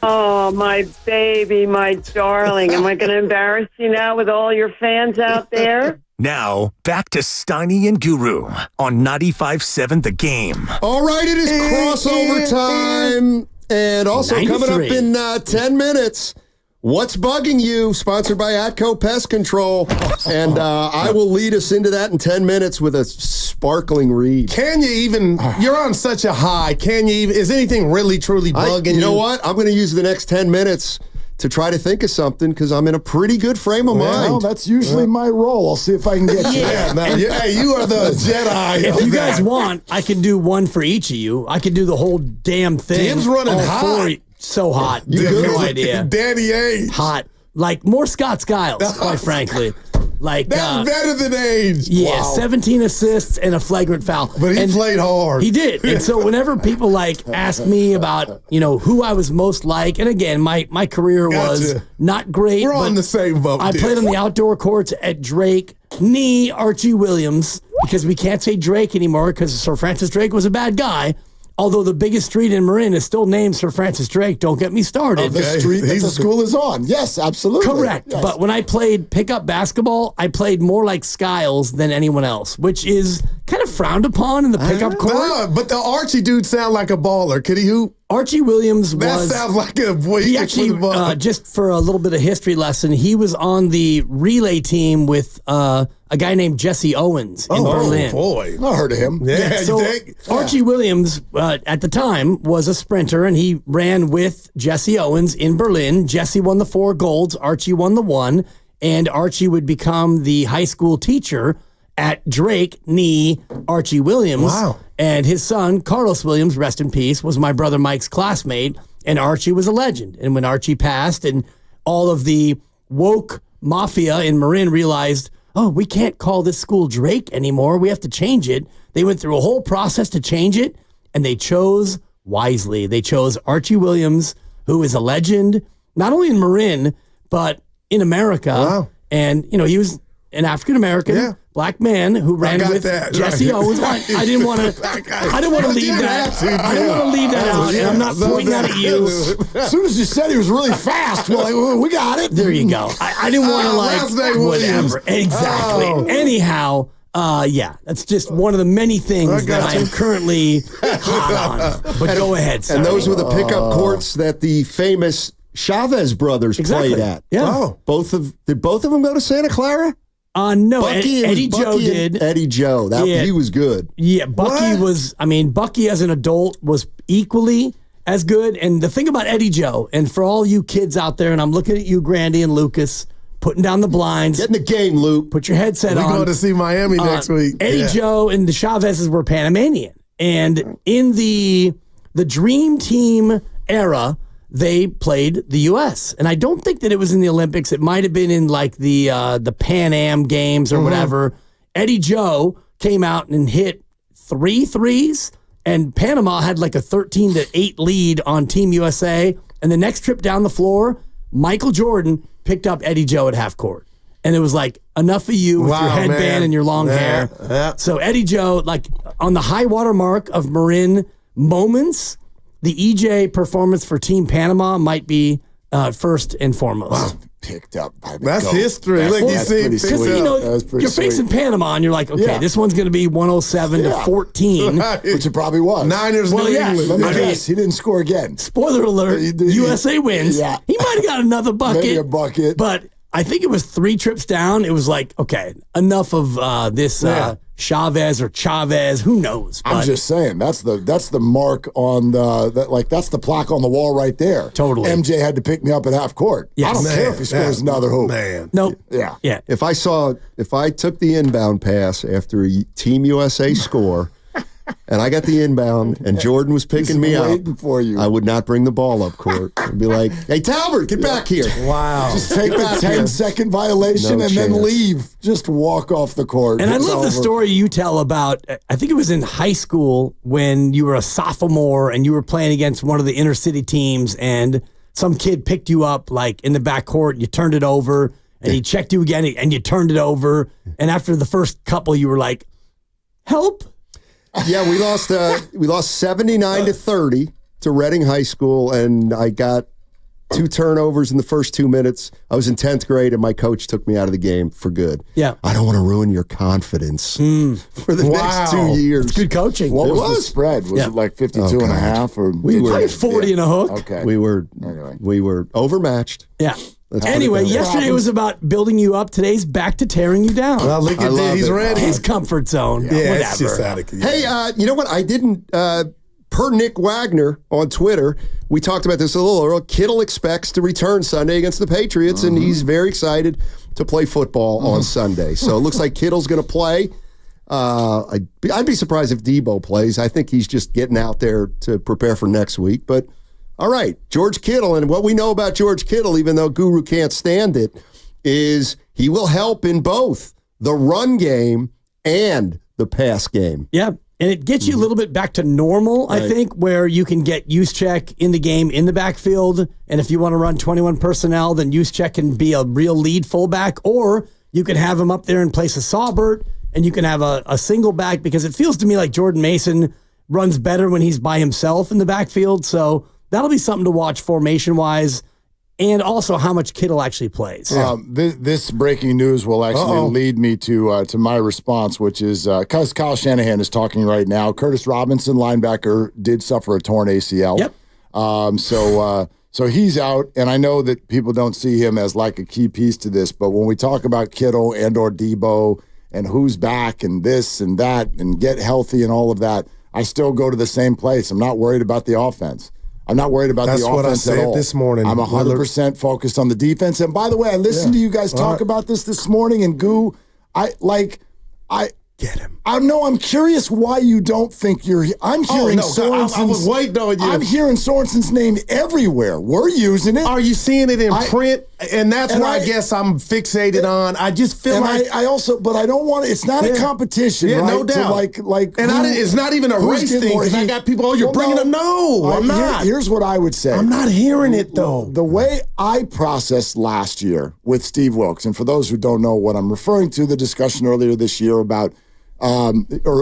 Oh, my baby, my darling. Am I going to embarrass you now with all your fans out there? Now, back to Steiny and Guru on 95.7 The Game. All right, it is crossover time. And also 93. Coming up in 10 minutes, What's Bugging You, sponsored by Atco Pest Control. And I will lead us into that in 10 minutes with a sparkling read. Can you even, you're on such a high, can you even, is anything really, truly bugging you? You know what? I'm going to use the next 10 minutes to try to think of something because I'm in a pretty good frame of mind. Well, that's usually my role. I'll see if I can get you. Yeah, you are the Jedi. If you guys want, I can do one for each of you. I can do the whole damn thing. Tim's running hot. So hot. You have no idea. Danny Ainge. Hot. Like more Scott Skiles, quite frankly. Like that's better than Ainge. Yeah, wow. 17 assists and a flagrant foul. But he played hard. He did. And so whenever people like ask me about, who I was most like, and again, my career was not great. We're on the same boat. I played on the outdoor courts at Drake, Archie Williams, because we can't say Drake anymore because Sir Francis Drake was a bad guy. Although the biggest street in Marin is still named Sir Francis Drake. Don't get me started. The street that the school is on. Yes, absolutely. Correct. Yes. But when I played pickup basketball, I played more like Skiles than anyone else, which is kind of frowned upon in the pickup court. No, but the Archie dude sound like a baller. Could he hoop? Archie Williams was... That sounds like a boy. He actually, just for a little bit of history lesson, he was on the relay team with a guy named Jesse Owens in Berlin. Oh, boy. I heard of him. Yeah, so Archie Williams, at the time, was a sprinter, and he ran with Jesse Owens in Berlin. Jesse won the 4 golds. Archie won the 1, and Archie would become the high school teacher at Drake, Archie Williams. Wow. And his son, Carlos Williams, rest in peace, was my brother Mike's classmate, and Archie was a legend. And when Archie passed and all of the woke mafia in Marin realized, we can't call this school Drake anymore, we have to change it, they went through a whole process to change it, and they chose wisely. They chose Archie Williams, who is a legend, not only in Marin, but in America. Wow. And, he was an African-American black man who ran with Jesse Owens. I didn't want to leave that. I didn't want to leave that out, and I'm not pointing that at you. As soon as you said he was really fast, we're like, we got it. There you go. I didn't want to whatever. Exactly. Anyhow, that's just one of the many things that I am currently hot on. But go ahead, sorry. And those were the pickup courts that the famous Chavez brothers played at. Yeah. Did both of them go to Santa Clara? No, Eddie Joe did. Eddie Joe, he was good. Yeah, Bucky as an adult was equally as good. And the thing about Eddie Joe, and for all you kids out there, and I'm looking at you, Grandy and Lucas, putting down the blinds. Get in the game, Luke. Put your headset on. We're going to see Miami next week. Eddie Joe and the Chavezes were Panamanian. And in the Dream Team era, they played the U.S. And I don't think that it was in the Olympics. It might have been in like the Pan Am games or whatever. Eddie Joe came out and hit 3 threes, and Panama had like a 13-8 lead on Team USA. And the next trip down the floor, Michael Jordan picked up Eddie Joe at half court. And it was like, enough of you with your headband and your long hair. Yeah. So Eddie Joe, like on the high water mark of Marin moments, the EJ performance for Team Panama might be first and foremost. Wow. Picked up by the That's GOAT. history. Look, you see, Because you're facing Panama, and you're like, okay, this one's going to be 107 to 14, which it probably was. Niners, Well, New yeah. England. Let me guess, he didn't score again. Spoiler alert: USA wins. Yeah. He might have got another bucket, Maybe a bucket. but I think it was 3 trips down. It was like, okay, enough of this Chavez or Chavez. Who knows? I'm But just saying that's the mark on that's the plaque on the wall right there. Totally. MJ had to pick me up at half court. Yes. I don't care if he scores another hoop. Man. nope. Yeah. Yeah. If I took the inbound pass after a Team USA score, and I got the inbound, and Jordan was picking me up, waiting for you. I would not bring the ball up court. I'd be like, "Hey, Talbert, get back here!" Wow. Just take the 10-second violation No and then chance. leave. Just walk off the court. And I It's love the over. story you tell about, I think it was in high school when you were a sophomore and you were playing against one of the inner city teams, and some kid picked you up like in the back court, and you turned it over, and he checked you again, and you turned it over. And after the first couple, you were like, help. Yeah, we lost 79-30 to Reading High School, and I got 2 turnovers in the first 2 minutes. I was in 10th grade, and my coach took me out of the game for good. Yeah. I don't want to ruin your confidence for the next 2 years. It's good coaching. What It was the was. spread? Was Yeah. it like 52 and a half? Or We were- Probably 40 and a hook. Okay. We were overmatched. Yeah. Let's put it Anyway, that way. yesterday was about building you up. Today's back to tearing you down. Well, look I at love that. He's it. ready. His comfort zone. Yeah, Whatever. it's just out of Hey, you know what? I didn't, per Nick Wagner on Twitter, we talked about this a little earlier. Kittle expects to return Sunday against the Patriots, and he's very excited to play football on Sunday. So it looks like Kittle's going to play. I'd be surprised if Debo plays. I think he's just getting out there to prepare for next week. But all right, George Kittle, and what we know about George Kittle, even though Guru can't stand it, is he will help in both the run game and the pass game. Yeah. And it gets you a little bit back to normal, I think, where you can get Juszczyk in the game in the backfield. And if you want to run 21 personnel, then Juszczyk can be a real lead fullback. Or you can have him up there in place of Saubert, and you can have a single back, because it feels to me like Jordan Mason runs better when he's by himself in the backfield. So that'll be something to watch formation-wise, and also how much Kittle actually plays. This breaking news will actually lead me to my response, which is because Kyle Shanahan is talking right now. Curtis Robinson, linebacker, did suffer a torn ACL. Yep. So he's out, and I know that people don't see him as like a key piece to this, but when we talk about Kittle and or Debo and who's back and this and that and get healthy and all of that, I still go to the same place. I'm not worried about the offense. I'm not worried about That's the what I offense at said all. this morning. I'm 100% focused on the defense. And by the way, I listened to you guys talk about this morning, and Goo, I Get him. I'm curious why you don't think you're. I'm hearing Sorensen's. I was waiting on you. I'm hearing Sorensen's name everywhere. We're using it. Are you seeing it in print? And that's why I guess I'm fixated on. I just feel like I also, but I don't want. It's not a competition. Yeah, right? no doubt. To like, and it's not even a race thing, because I got people. Oh, you're bringing them. No, I'm not. Here's what I would say. I'm not hearing it though. The way I processed last year with Steve Wilkes, and for those who don't know what I'm referring to, the discussion earlier this year about. Or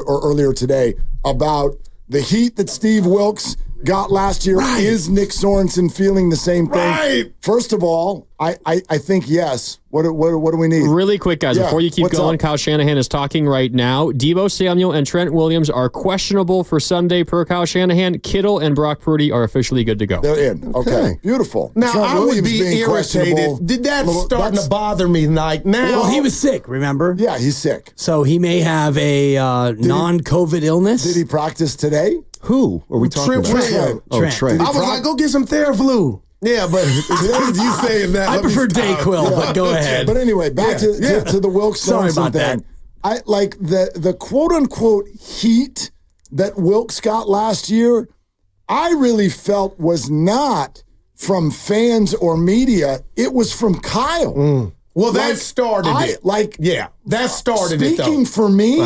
earlier today about the heat that Steve Wilkes got last year. Right. Is Nick Sorensen feeling the same thing? Right. First of all, I think yes. What do we need? Really quick, guys, before you keep going, Kyle Shanahan is talking right now. Debo Samuel and Trent Williams are questionable for Sunday per Kyle Shanahan. Kittle and Brock Purdy are officially good to go. They're in. Okay. Beautiful. Now, Trent I would Williams be being questionable. irritated. Did that starting to bother me? Like now, Well, he was sick, remember? Yeah, he's sick. So he may have a non-COVID illness. Did he practice today? Who are we talking about? Trent. Oh, Trent. I was like, go get some Theraflu. Yeah, but you saying that? I prefer Dayquil, but go ahead. But anyway, back to the Wilkes Sorry Sorensen about thing. that. I like the quote unquote heat that Wilkes got last year. I really felt was not from fans or media. It was from Kyle. Well, that started it. That started it. Speaking for me,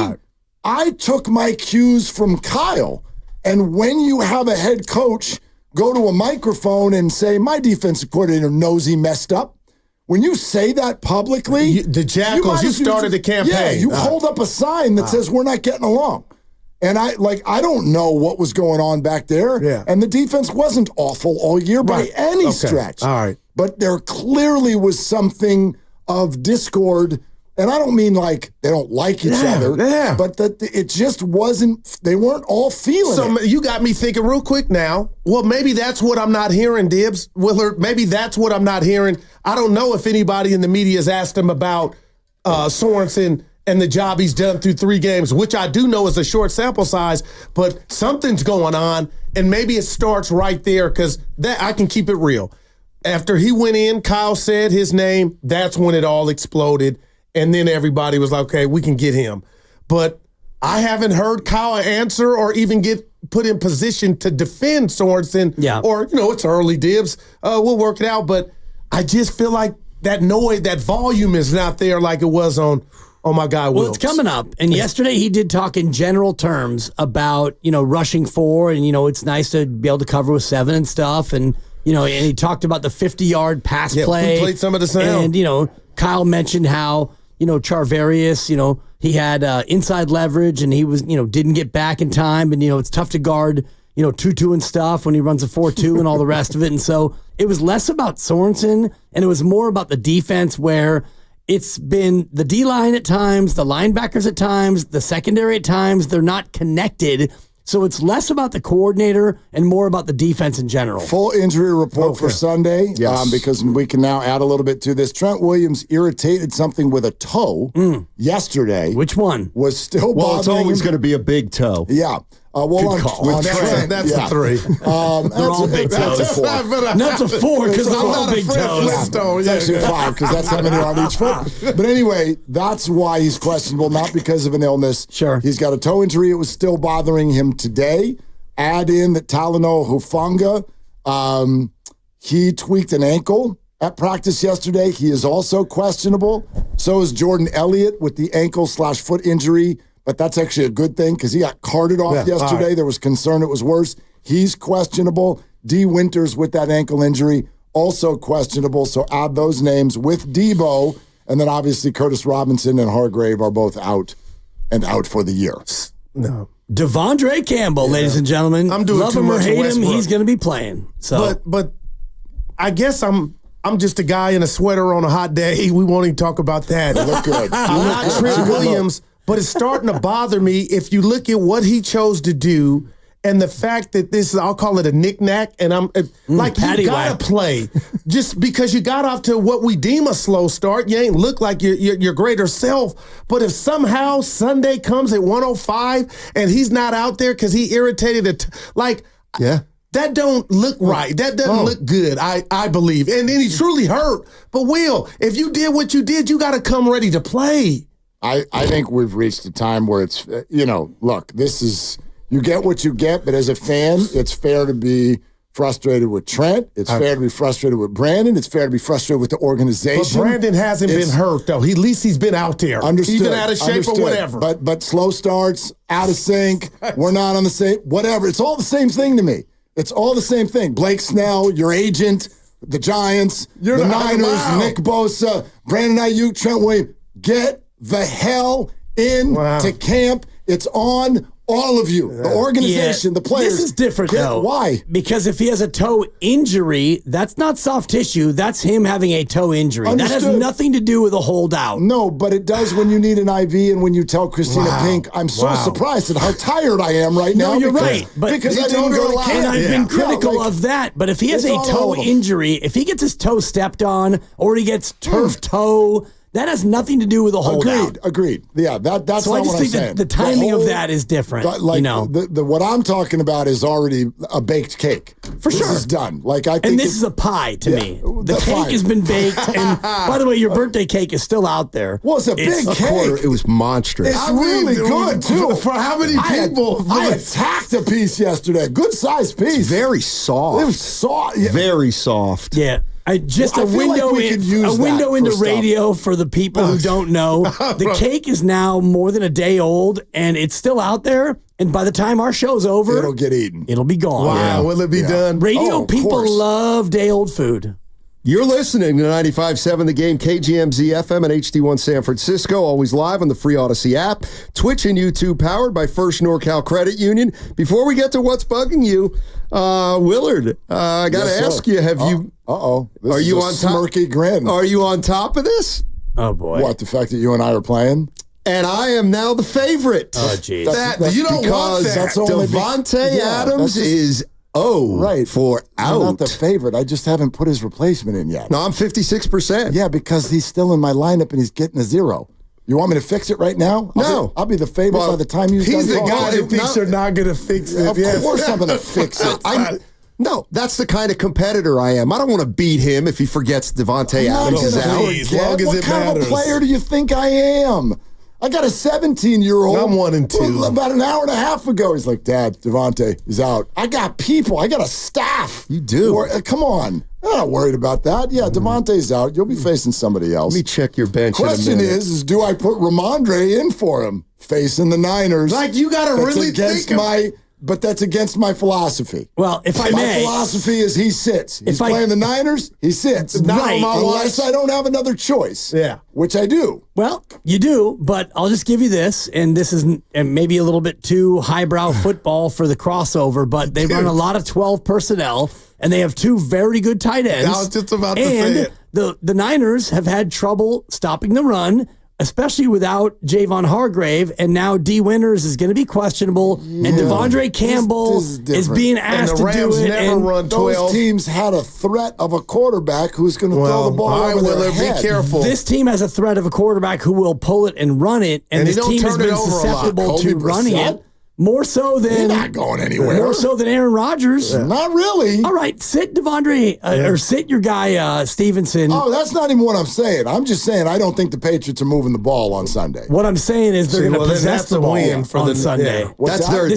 I took my cues from Kyle. And when you have a head coach go to a microphone and say, my defensive coordinator knows he messed up, when you say that publicly, the Jackals, you started the campaign. Yeah, you hold up a sign that says we're not getting along. And I don't know what was going on back there. Yeah. And the defense wasn't awful all year by any stretch. All right. But there clearly was something of discord. And I don't mean like they don't like each other, but that it just wasn't, they weren't all feeling it. So you got me thinking real quick now, well, maybe that's what I'm not hearing, Dibs. Willard, maybe that's what I'm not hearing. I don't know if anybody in the media has asked him about Sorensen and the job he's done through 3 games, which I do know is a short sample size, but something's going on, and maybe it starts right there because that I can keep it real. After he went in, Kyle said his name, that's when it all exploded. And then everybody was like, okay, we can get him. But I haven't heard Kyle answer or even get put in position to defend Sorensen. Yeah. Or, it's early, Dibs. We'll work it out. But I just feel like that noise, that volume is not there like it was on my guy Wilkes. Well, it's coming up. And yesterday he did talk in general terms about, rushing 4 and, it's nice to be able to cover with 7 and stuff. And, and he talked about the 50-yard pass play. We played some of the sound. And, Kyle mentioned how, Charvarius, he had inside leverage and he was, didn't get back in time. And, it's tough to guard, Tutu and stuff when he runs a 4-2 and all the rest of it. And so it was less about Sorensen and it was more about the defense where it's been the D-line at times, the linebackers at times, the secondary at times. They're not connected. So it's less about the coordinator and more about the defense in general. Full injury report for Sunday, because we can now add a little bit to this. Trent Williams irritated something with a toe yesterday. Which one? Was still bothering Well, it's always him. going to be a big toe. Yeah. Good call. That's a 3. They're all big toes. That's a 4 because they're all big toes. It's actually a 5 because that's how many are on each foot. But anyway, that's why he's questionable, not because of an illness. Sure. He's got a toe injury. It was still bothering him today. Add in that Talanoa Hufanga, he tweaked an ankle at practice yesterday. He is also questionable. So is Jordan Elliott with the ankle/foot injury. But that's actually a good thing because he got carted off yesterday. Right. There was concern it was worse. He's questionable. D. Winters with that ankle injury, also questionable. So add those names with Debo. And then obviously Curtis Robinson and Hargrave are both out for the year. No. Devondre Campbell, ladies and gentlemen. I'm doing love too him or much hate him, Westbrook. he's going to be playing. So, But I guess I'm just a guy in a sweater on a hot day. We won't even talk about that. You look good. I'm not Trent Williams. But it's starting to bother me if you look at what he chose to do and the fact that this is, I'll call it a knick-knack, and I'm like, you got to play. Just because you got off to what we deem a slow start, you ain't look like your greater self. But if somehow Sunday comes at 105 and he's not out there because he irritated it, that don't look right. That doesn't look good, I believe. And then he truly hurt. But Will, if you did what you did, you got to come ready to play. I think we've reached a time where it's, look, this is, you get what you get, but as a fan, it's fair to be frustrated with Trent. It's fair to be frustrated with Brandon. It's fair to be frustrated with the organization. But Brandon hasn't been hurt, though. At least he's been out there. Understood. He's been out of shape or whatever. But slow starts, out of sync, we're not on the same, whatever. It's all the same thing to me. It's all the same thing. Blake Snell, your agent, the Giants, the Niners, Nick Bosa, Brandon Aiyuk, Trent Williams, get the hell in to camp. It's on all of you. The organization, the players. This is different, though. Why? Because if he has a toe injury, that's not soft tissue. That's him having a toe injury. Understood. That has nothing to do with a holdout. No, but it does when you need an IV and when you tell Christina Pink, I'm so surprised at how tired I am right now. No, you're right. But because I didn't go to camp. And I've been critical of that. But if he has a toe injury, if he gets his toe stepped on or he gets turf toe, that has nothing to do with a holdout. Agreed. Yeah, that's so not I just what think I'm saying. The timing of that is different. What I'm talking about is already a baked cake. For sure. This is done. I think this is a pie to me. The cake has been baked. And by the way, your birthday cake is still out there. Well, it's a big cake. It was monstrous. It's really good, too. For how many people? I attacked a piece yesterday. Good sized piece. Very soft. It was soft. Yeah. Very soft. Yeah. A window into radio for the people who don't know. The cake is now more than a day old, and it's still out there. And by the time our show's over, it'll get eaten. It'll be gone. Wow, will it be done? Radio people love day old food. You're listening to 95.7 The Game, KGMZ FM and HD1 San Francisco, always live on the free Odyssey app, Twitch and YouTube, powered by First NorCal Credit Union. Before we get to what's bugging you, Willard, I got to ask you, have you... Uh-oh. Are you on smirky grin? Are you on top of this? Oh, boy. What, the fact that you and I are playing? And I am now the favorite. Oh, jeez. You don't want that. That's only Devontae Adams is... for out. I'm not the favorite. I just haven't put his replacement in yet. No, I'm 56%. Yeah, because he's still in my lineup and he's getting a 0. You want me to fix it right now? No. I'll be the favorite by the time he's the guy that thinks you're not going to fix it. Of course I'm going to fix it. No, that's the kind of competitor I am. I don't want to beat him if he forgets Devontae Adams is out. What kind of a player do you think I am? I got a 17-year-old. I'm 1-2. About an hour and a half ago, he's like, Dad, Devontae is out. I got people. I got a staff. You do. Come on. I'm not worried about that. Yeah, Devontae's out. You'll be facing somebody else. Let me check your bench. Question is do I put Ramondre in for him facing the Niners? Like, you got to really think But that's against my philosophy. Well, if I my may. My philosophy is he sits. He's playing the Niners, he sits. Right. Unless I don't have another choice. Yeah. Which I do. Well, you do, but I'll just give you this, and this is maybe a little bit too highbrow football for the crossover, but they run a lot of 12 personnel, and they have 2 very good tight ends. I was just about to say it. The Niners have had trouble stopping the run, especially without Javon Hargrave, and now D. Winters is going to be questionable, and Devondre Campbell is being asked to do it. Never run 12. Those teams had a threat of a quarterback who's going to throw the ball over their head. Be careful. This team has a threat of a quarterback who will pull it and run it, and this team has been susceptible to running it. More so than He's not going anywhere. More so than Aaron Rodgers. Not really. All right, sit Devondre or sit your guy Stevenson. Oh, that's not even what I'm saying. I'm just saying I don't think the Patriots are moving the ball on Sunday. What I'm saying is they're going to possess the ball on Sunday. Yeah. That's their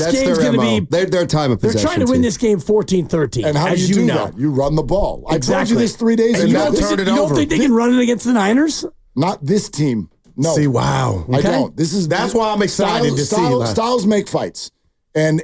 MO. Their time of possession. They're trying to win this game 14-13. And how do you do that? You run the ball. Exactly. I told you this 3 days ago. You don't think they can run it against the Niners? Not this team. No. See, wow. I don't. That's why I'm excited to see. Styles make fights. And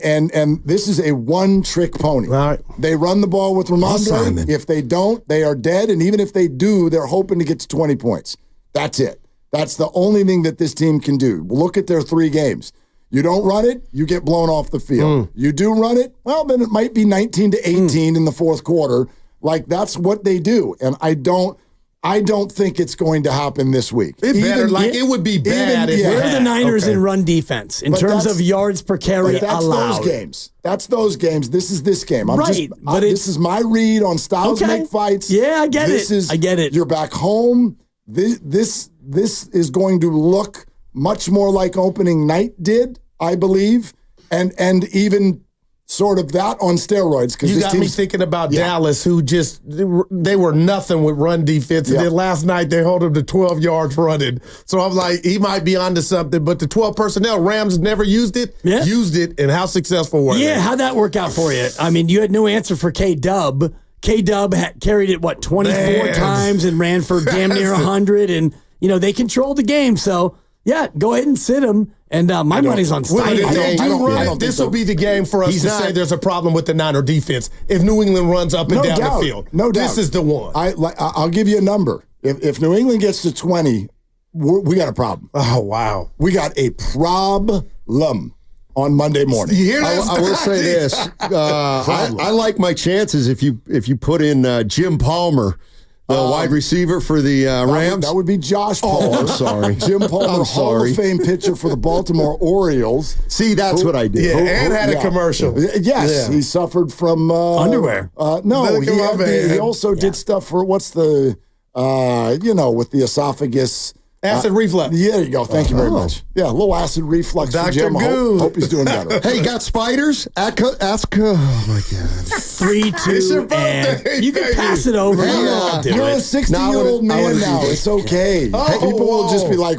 this is a one-trick pony. Right. They run the ball with Ramondre. If they don't, they are dead. And even if they do, they're hoping to get to 20 points. That's it. That's the only thing that this team can do. Look at their 3 games. You don't run it, you get blown off the field. You do run it, well, then it might be 19-18 in the fourth quarter. Like, that's what they do. And I don't think it's going to happen this week. It would be bad. Where are the Niners in run defense in terms of yards per carry allowed? Those games. That's those games. This is this game. This is my read on Styles make fights. Yeah, I get it. I get it. You're back home. This is going to look much more like opening night did, I believe, and even sort of that on steroids. You got me thinking about Dallas, who they were nothing with run defense. And then last night they held him to 12 yards running. So I'm like, he might be onto something. But the 12 personnel, Rams never used it. Yeah. Used it, and how successful were they? Yeah, how'd that work out for you? I mean, you had no answer for K-Dub. K-Dub carried it, 24 times and ran for damn near 100. And, they controlled the game. So, yeah, go ahead and sit him. And my money's on Stein. This will be the game for us to say there's a problem with the Niner defense. If New England runs up and down the field, this is the one. I'll give you a number. If New England gets to 20, we got a problem. Oh, wow. We got a problem on Monday morning. You hear that? I will say this. I like my chances if you put in Jim Palmer, the wide receiver for the Rams. That would be Josh Palmer. Oh, I'm sorry. Jim Palmer, Hall of Fame pitcher for the Baltimore Orioles. See, that's what I did. Yeah, and had a commercial. Yes, he suffered from underwear. No, he also did stuff for what's the with the esophagus. Acid reflux. Yeah, there you go. Thank you very much. Yeah, a little acid reflux for Jim. Hope he's doing better. Hey, got spiders? Oh, my God. 3-2, and you can pass it over. You're a 60-year-old man now. It's okay. People will just be like,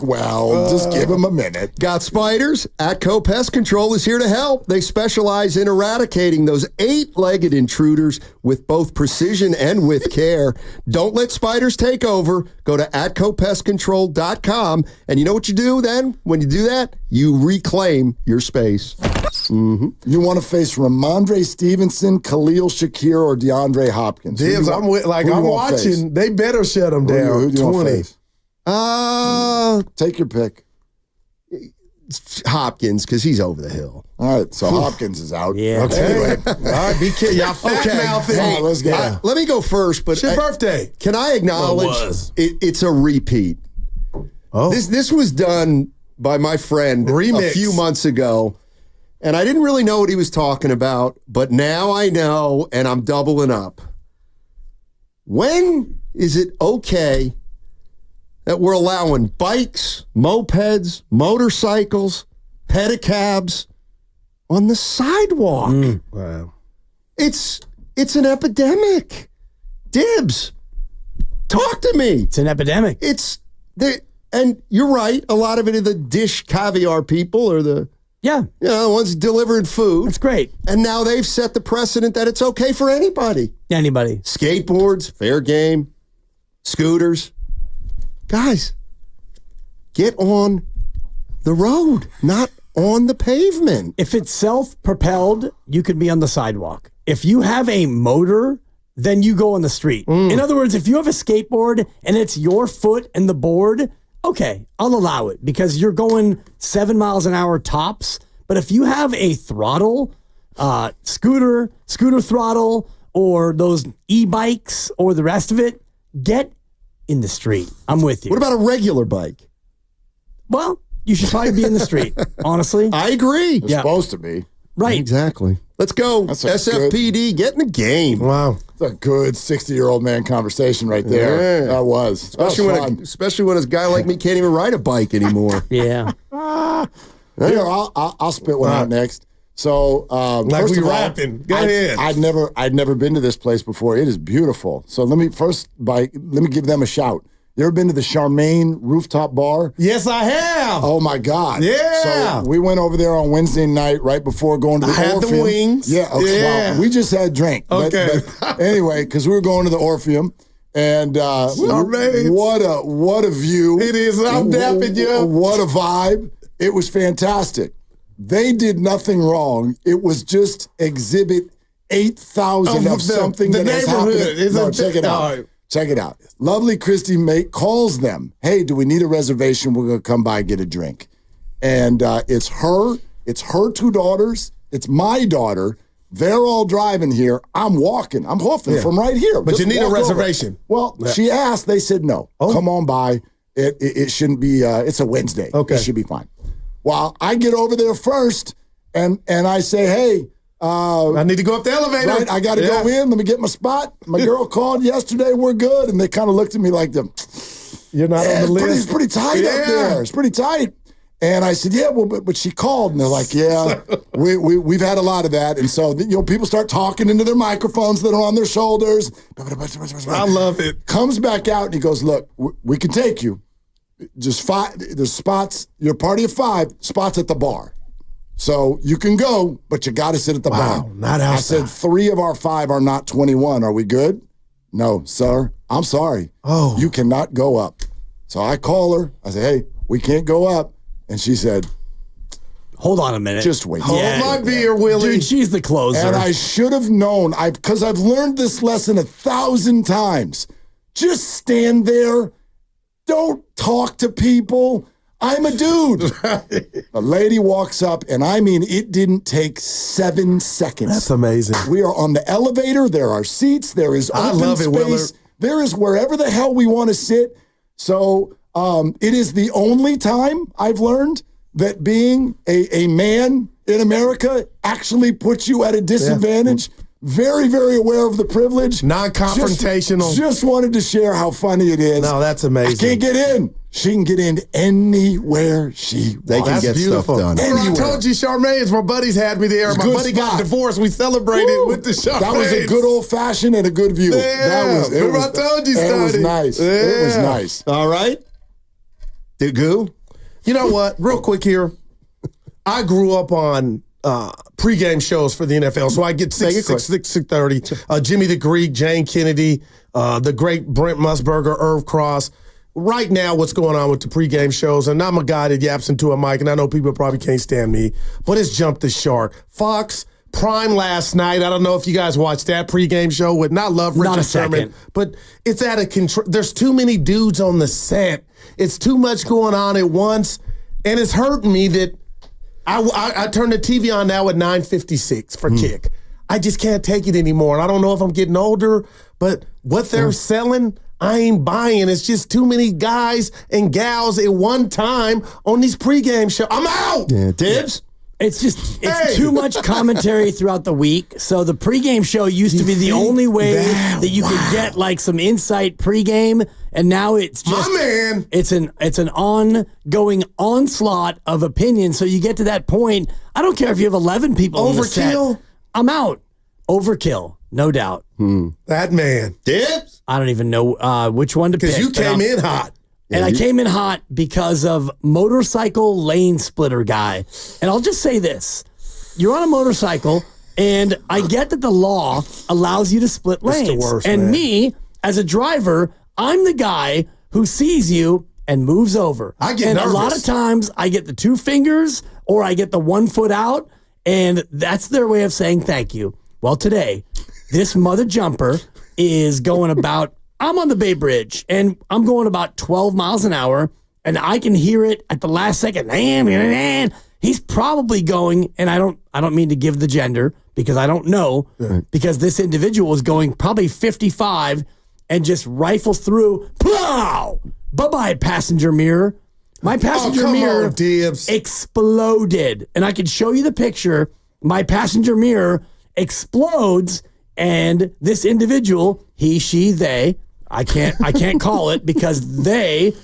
just give him a minute. Got spiders? Atco Pest Control is here to help. They specialize in eradicating those 8-legged intruders with both precision and with care. Don't let spiders take over. Go to atcopestcontrol.com, and you know what you do then? When you do that, you reclaim your space. You want to face Ramondre Stevenson, Khalil Shakir, or DeAndre Hopkins? Dibs, I'm watching. Face? They better shut them down. Who do you 20. Take your pick. Hopkins, because he's over the hill. All right, so Hopkins is out. Yeah. Okay. Anyway. All right, be careful. Y'all fat-mouthed. Hey, let's go. Let me go first, but it's your birthday. Can I acknowledge it's a repeat? Oh. This was done by my friend a few months ago, and I didn't really know what he was talking about, but now I know, and I'm doubling up. When is it okay that we're allowing bikes, mopeds, motorcycles, pedicabs on the sidewalk? Wow. It's an epidemic. Dibs, talk to me. It's an epidemic. And you're right, a lot of it are the dish caviar people or the ones delivering food. That's great. And now they've set the precedent that it's okay for anybody. Anybody. Skateboards, fair game. Scooters. Guys, get on the road, not on the pavement. If it's self-propelled, you could be on the sidewalk. If you have a motor, then you go on the street. In other words, if you have a skateboard and it's your foot and the board, okay, I'll allow it because you're going 7 miles an hour tops. But if you have a throttle, scooter throttle, or those e-bikes or the rest of it, get in the street. I'm with you. What about a regular bike? Well, you should probably be in the street, honestly. I agree. It's supposed to be. Right. Exactly. Let's go. SFPD, get in the game. Wow. It's a good 60-year-old man conversation right there. Yeah. That was. Especially when a guy like me can't even ride a bike anymore. Yeah. Here, I'll spit one out next. So, like first we of all, rapping. Go ahead. I'd never been to this place before. It is beautiful. So let me give them a shout. You ever been to the Charmaine rooftop bar? Yes, I have. Oh my God! Yeah. So we went over there on Wednesday night, right before going to the had Orpheum. the wings. Yeah. Okay, Yeah. well, we just had drink. Okay. But anyway, because we were going to the Orpheum, and what a view! It is. I'm dapping you. What a vibe! It was fantastic. They did nothing wrong. It was just exhibit 8,000 of something the that has happened. neighborhood. No, check it out. Check it out. Lovely Christy Mate calls them. Hey, do we need a reservation? We're going to come by and get a drink. And it's her 2 daughters. It's my daughter. They're all driving here. I'm walking. I'm hoofing from right here. But Just you need a walk reservation. over. Well, she asked. They said no. Oh. Come on by. It shouldn't be. It's a Wednesday. Okay. It should be fine. Well, I get over there first, and I say, hey. I need to go up the elevator. Right, I got to go in. Let me get my spot. My girl called yesterday. We're good. And they kind of looked at me like you're not on the list. It's pretty tight up there. It's pretty tight. And I said, yeah, well, but she called. And they're like, yeah, we've had a lot of that. And so, people start talking into their microphones that are on their shoulders. I love it. Comes back out and he goes, look, we can take you. Just 5. There's spots. You're a party of 5 spots at the bar. So you can go, but you got to sit at the bar. Not outside. I said 3 of our 5 are not 21. Are we good? No, sir. I'm sorry. Oh. You cannot go up. So I call her. I say, hey, we can't go up. And she said, hold on a minute. Just wait. Hold my beer, Willie. Dude, she's the closer. And I should have known, because I've learned this lesson 1,000 times. Just stand there. Don't talk to people. I'm a dude. A lady walks up, and I mean, it didn't take 7 seconds. That's amazing. We are on the elevator. There are seats. There is open space. Willard. There is wherever the hell we want to sit. So it is the only time I've learned that being a man in America actually puts you at a disadvantage. Yeah. Very, very aware of the privilege. Non-confrontational. Just wanted to share how funny it is. No, that's amazing. I can't get in. She can get in anywhere she wants. They can get stuff done. I told you, Charmaine's, my buddies had me there. My buddy got divorced. We celebrated with the Charmaine's. That was a good old-fashioned and a good view. Yeah. I told you, It was nice. Yeah. It was nice. All right. Goo? You know what? Real quick here. I grew up on pregame shows for the NFL. So I get 6:30. Jimmy the Greek, Jane Kennedy, the great Brent Musburger, Irv Cross. right now what's going on with the pregame shows, and I'm a guy that yaps into a mic, and I know people probably can't stand me, but it's jumped the shark. Fox Prime last night. I don't know if you guys watched that pregame show with not love Richard Sherman, but it's out of control. There's too many dudes on the set. It's too much going on at once, and it's hurting me that I turn the TV on now at 9:56 for kick. I just can't take it anymore. And I don't know if I'm getting older, but what they're selling, I ain't buying. It's just too many guys and gals at one time on these pregame shows. I'm out. Yeah, Dibs? It's too much commentary throughout the week. So the pregame show used to be the only way that you could get like some insight pregame, and now it's just it's an ongoing onslaught of opinion. So you get to that point. I don't care if you have 11 people. Overkill. I'm out. Overkill, no doubt. That man. Dibs? I don't even know which one to pick. Because you came in hot. And I came in hot because of motorcycle lane splitter guy. And I'll just say this. You're on a motorcycle, and I get that the law allows you to split lanes. It's the worst, and man. me, as a driver, I'm the guy who sees you and moves over. I get and nervous. a lot of times, I get the 2 fingers or I get the 1 foot out, and that's their way of saying thank you. Well, today, this mother jumper is going about... I'm on the Bay Bridge, and I'm going about 12 miles an hour, and I can hear it at the last second. He's probably going, and I don't mean to give the gender because I don't know, because this individual is going probably 55 and just rifles through. Plow! Bye-bye, passenger mirror. My passenger mirror exploded, and I can show you the picture. My passenger mirror explodes, and this individual, he, she, they, I can't call it because they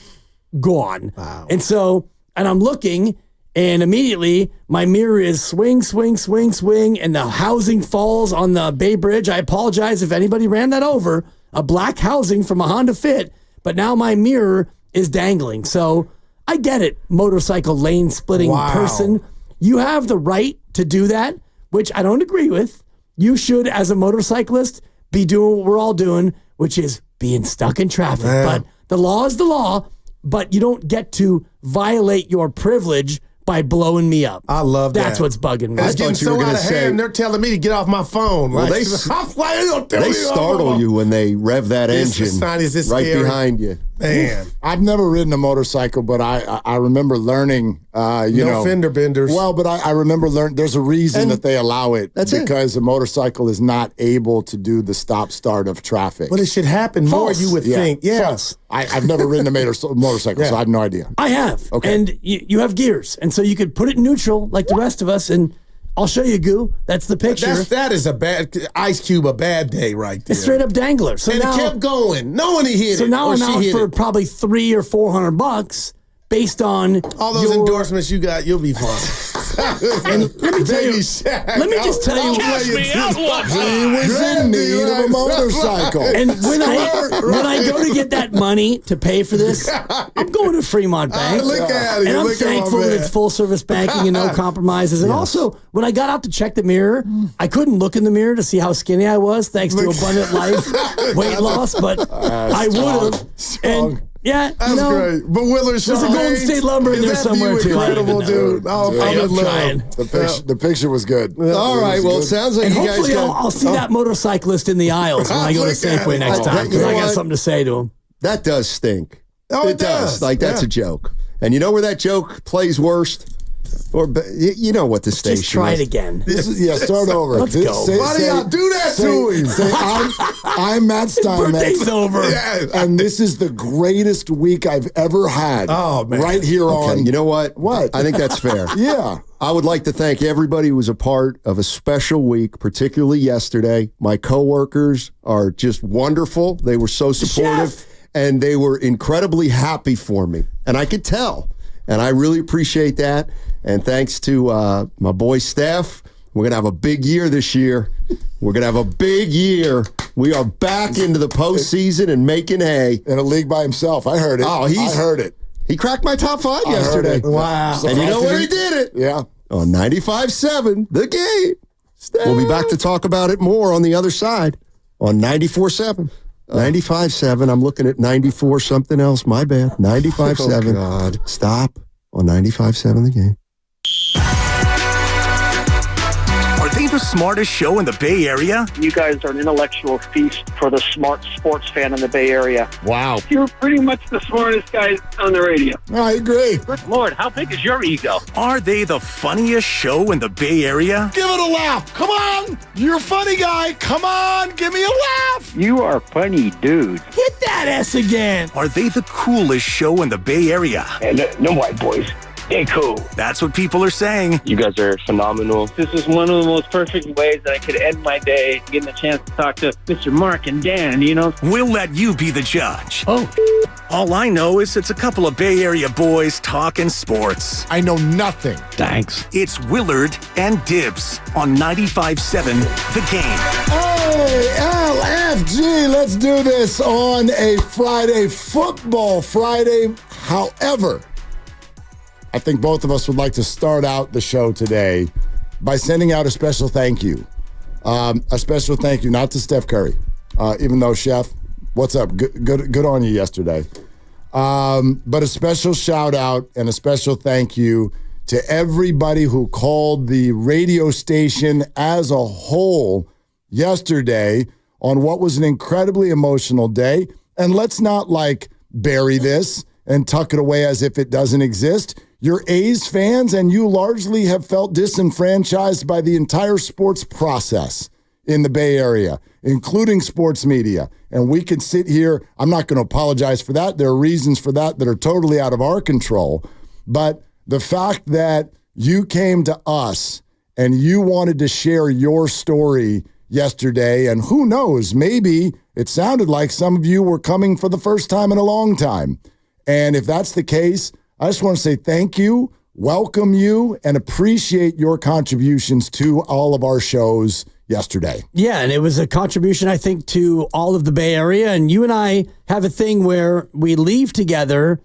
gone. Wow. And I'm looking, and immediately my mirror is swing, swing, swing, swing, and the housing falls on the Bay Bridge. I apologize if anybody ran that over, a black housing from a Honda Fit, but now my mirror is dangling. So I get it, motorcycle lane splitting person. You have the right to do that, which I don't agree with. You should, as a motorcyclist, be doing what we're all doing, which is being stuck in traffic. But the law is the law, but you don't get to violate your privilege by blowing me up. I love that. That's what's bugging me. It's getting so out of hand, they're telling me to get off my phone. Well, they startle you when they rev that engine right scary? Behind you. Man. I've never ridden a motorcycle, but I remember learning, no fender benders. Well, but I remember learning, there's a reason that they allow it. Because a motorcycle is not able to do the stop-start of traffic. But it should happen more, you would think. Yes. I've never ridden a motorcycle, so I have no idea. I have. Okay. And you have gears. And so you could put it in neutral like the rest of us, and I'll show you, Goo. That's the picture. That is a bad Ice Cube, a bad day right there. It's straight up dangler. So and now, it kept going. No one hit it. So now I'm out for probably $300 or $400 based on all those endorsements you got. You'll be fine. And let me tell you. Let me just tell you. He was in need of a motorcycle. And when I go to get that money to pay for this, I'm going to Fremont Bank. Look at it. And I'm thankful that it's full service banking and no compromises. And also, when I got out to check the mirror, I couldn't look in the mirror to see how skinny I was, thanks to Abundant Life weight loss, but I would have. And yeah, that's great. But Willard, there's a Golden State Lumber in there somewhere too. Incredible, dude. Oh, I'm in love. The picture was good. All right. Well, it sounds like and you guys hopefully I'll see that motorcyclist in the aisles when I go to Safeway next time because I got something to say to him. That does stink. Oh, it does. Like that's a joke. And you know where that joke plays worst? Or you know what the station Just try it again. Start over. Let's go. Why do y'all do that to him? I'm Matt Steinmetz. Birthday's over. And this is the greatest week I've ever had. Oh, man. Right here on. You know what? What? I think that's fair. Yeah. I would like to thank everybody who was a part of a special week, particularly yesterday. My coworkers are just wonderful. They were so supportive, and they were incredibly happy for me. And I could tell. And I really appreciate that. And thanks to my boy Steph, we're going to have a big year this year. We're going to have a big year. We are back into the postseason and making hay. In a league by himself. I heard it. Oh, I heard it. He cracked my top 5 yesterday. Wow. And you know where he did it? Yeah. On 95.7, The Game. We'll be back to talk about it more on the other side on 94.7. 95.7. I'm looking at 94 something else. My bad. 95.7. Oh, God. Stop on 95.7 The Game. Are they the smartest show in the Bay Area? You guys are an intellectual feast for the smart sports fan in the Bay Area. Wow. You're pretty much the smartest guys on the radio. I agree. Good Lord, how big is your ego? Are they the funniest show in the Bay Area? Give it a laugh. Come on. You're a funny guy. Come on. Give me a laugh. You are funny, dude. Hit that S again. Are they the coolest show in the Bay Area? And no white boys. They cool. That's what people are saying. You guys are phenomenal. This is one of the most perfect ways that I could end my day, getting the chance to talk to Mr. Mark and Dan, you know? We'll let you be the judge. Oh. All I know is it's a couple of Bay Area boys talking sports. I know nothing. Thanks. It's Willard and Dibs on 95.7 The Game. Hey, LFG, let's do this on a Friday, Football Friday. However, I think both of us would like to start out the show today by sending out a special thank you. A special thank you, not to Steph Curry, even though, Chef, what's up? Good on you yesterday. But a special shout out and a special thank you to everybody who called the radio station as a whole yesterday on what was an incredibly emotional day. And let's not bury this and tuck it away as if it doesn't exist. You're A's fans, and you largely have felt disenfranchised by the entire sports process in the Bay Area, including sports media. And we could sit here. I'm not going to apologize for that. There are reasons for that are totally out of our control. But the fact that you came to us and you wanted to share your story yesterday, and who knows, maybe it sounded like some of you were coming for the first time in a long time. And if that's the case, I just want to say thank you, welcome you, and appreciate your contributions to all of our shows yesterday. Yeah, and it was a contribution, I think, to all of the Bay Area. And you and I have a thing where we leave together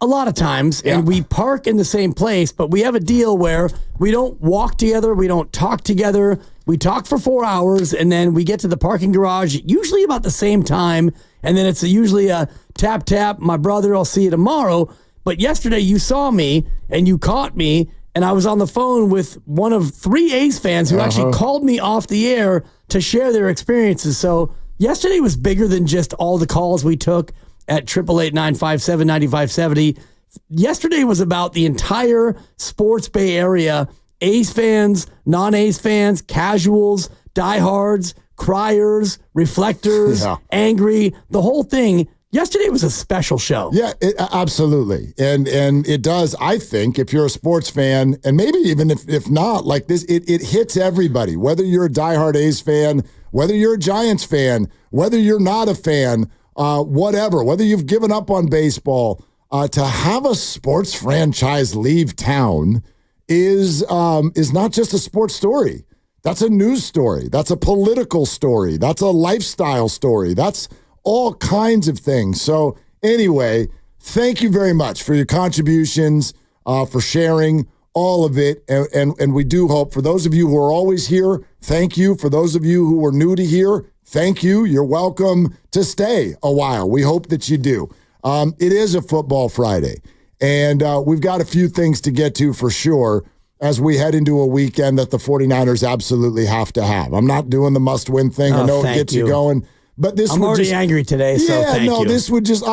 a lot of times, and we park in the same place, but we have a deal where we don't walk together, we don't talk together. We talk for 4 hours, and then we get to the parking garage, usually about the same time, and then it's usually a tap, tap, my brother, I'll see you tomorrow. But yesterday you saw me and you caught me, and I was on the phone with one of 3 A's fans who actually called me off the air to share their experiences. So yesterday was bigger than just all the calls we took at 888-957-9570. Yesterday was about the entire sports Bay Area, A's fans, non-A's fans, casuals, diehards, criers, reflectors, angry, the whole thing. Yesterday was a special show. Yeah, absolutely. And it does, I think, if you're a sports fan, and maybe even if not, like this, it hits everybody, whether you're a diehard A's fan, whether you're a Giants fan, whether you're not a fan, whatever, whether you've given up on baseball, to have a sports franchise leave town is not just a sports story. That's a news story. That's a political story. That's a lifestyle story. That's all kinds of things. So anyway, thank you very much for your contributions, for sharing all of it. And we do hope, for those of you who are always here, thank you. For those of you who are new to here, thank you. You're welcome to stay a while. We hope that you do. It is a Football Friday, and we've got a few things to get to for sure as we head into a weekend that the 49ers absolutely have to have. I'm not doing the must-win thing. I know it gets you going. But this I'm already angry today, so thank you. This would just,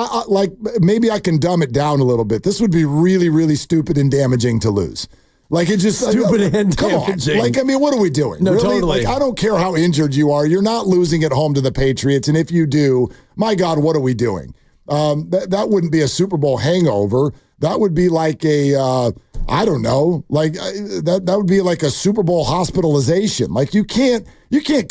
maybe I can dumb it down a little bit. This would be really, really stupid and damaging to lose. Like, it just... Stupid and damaging. Come on. What are we doing? No, really? totally. I don't care how injured you are. You're not losing at home to the Patriots, and if you do, my God, what are we doing? That wouldn't be a Super Bowl hangover. That would be like a... I don't know, that would be like a Super Bowl hospitalization. Like, you can't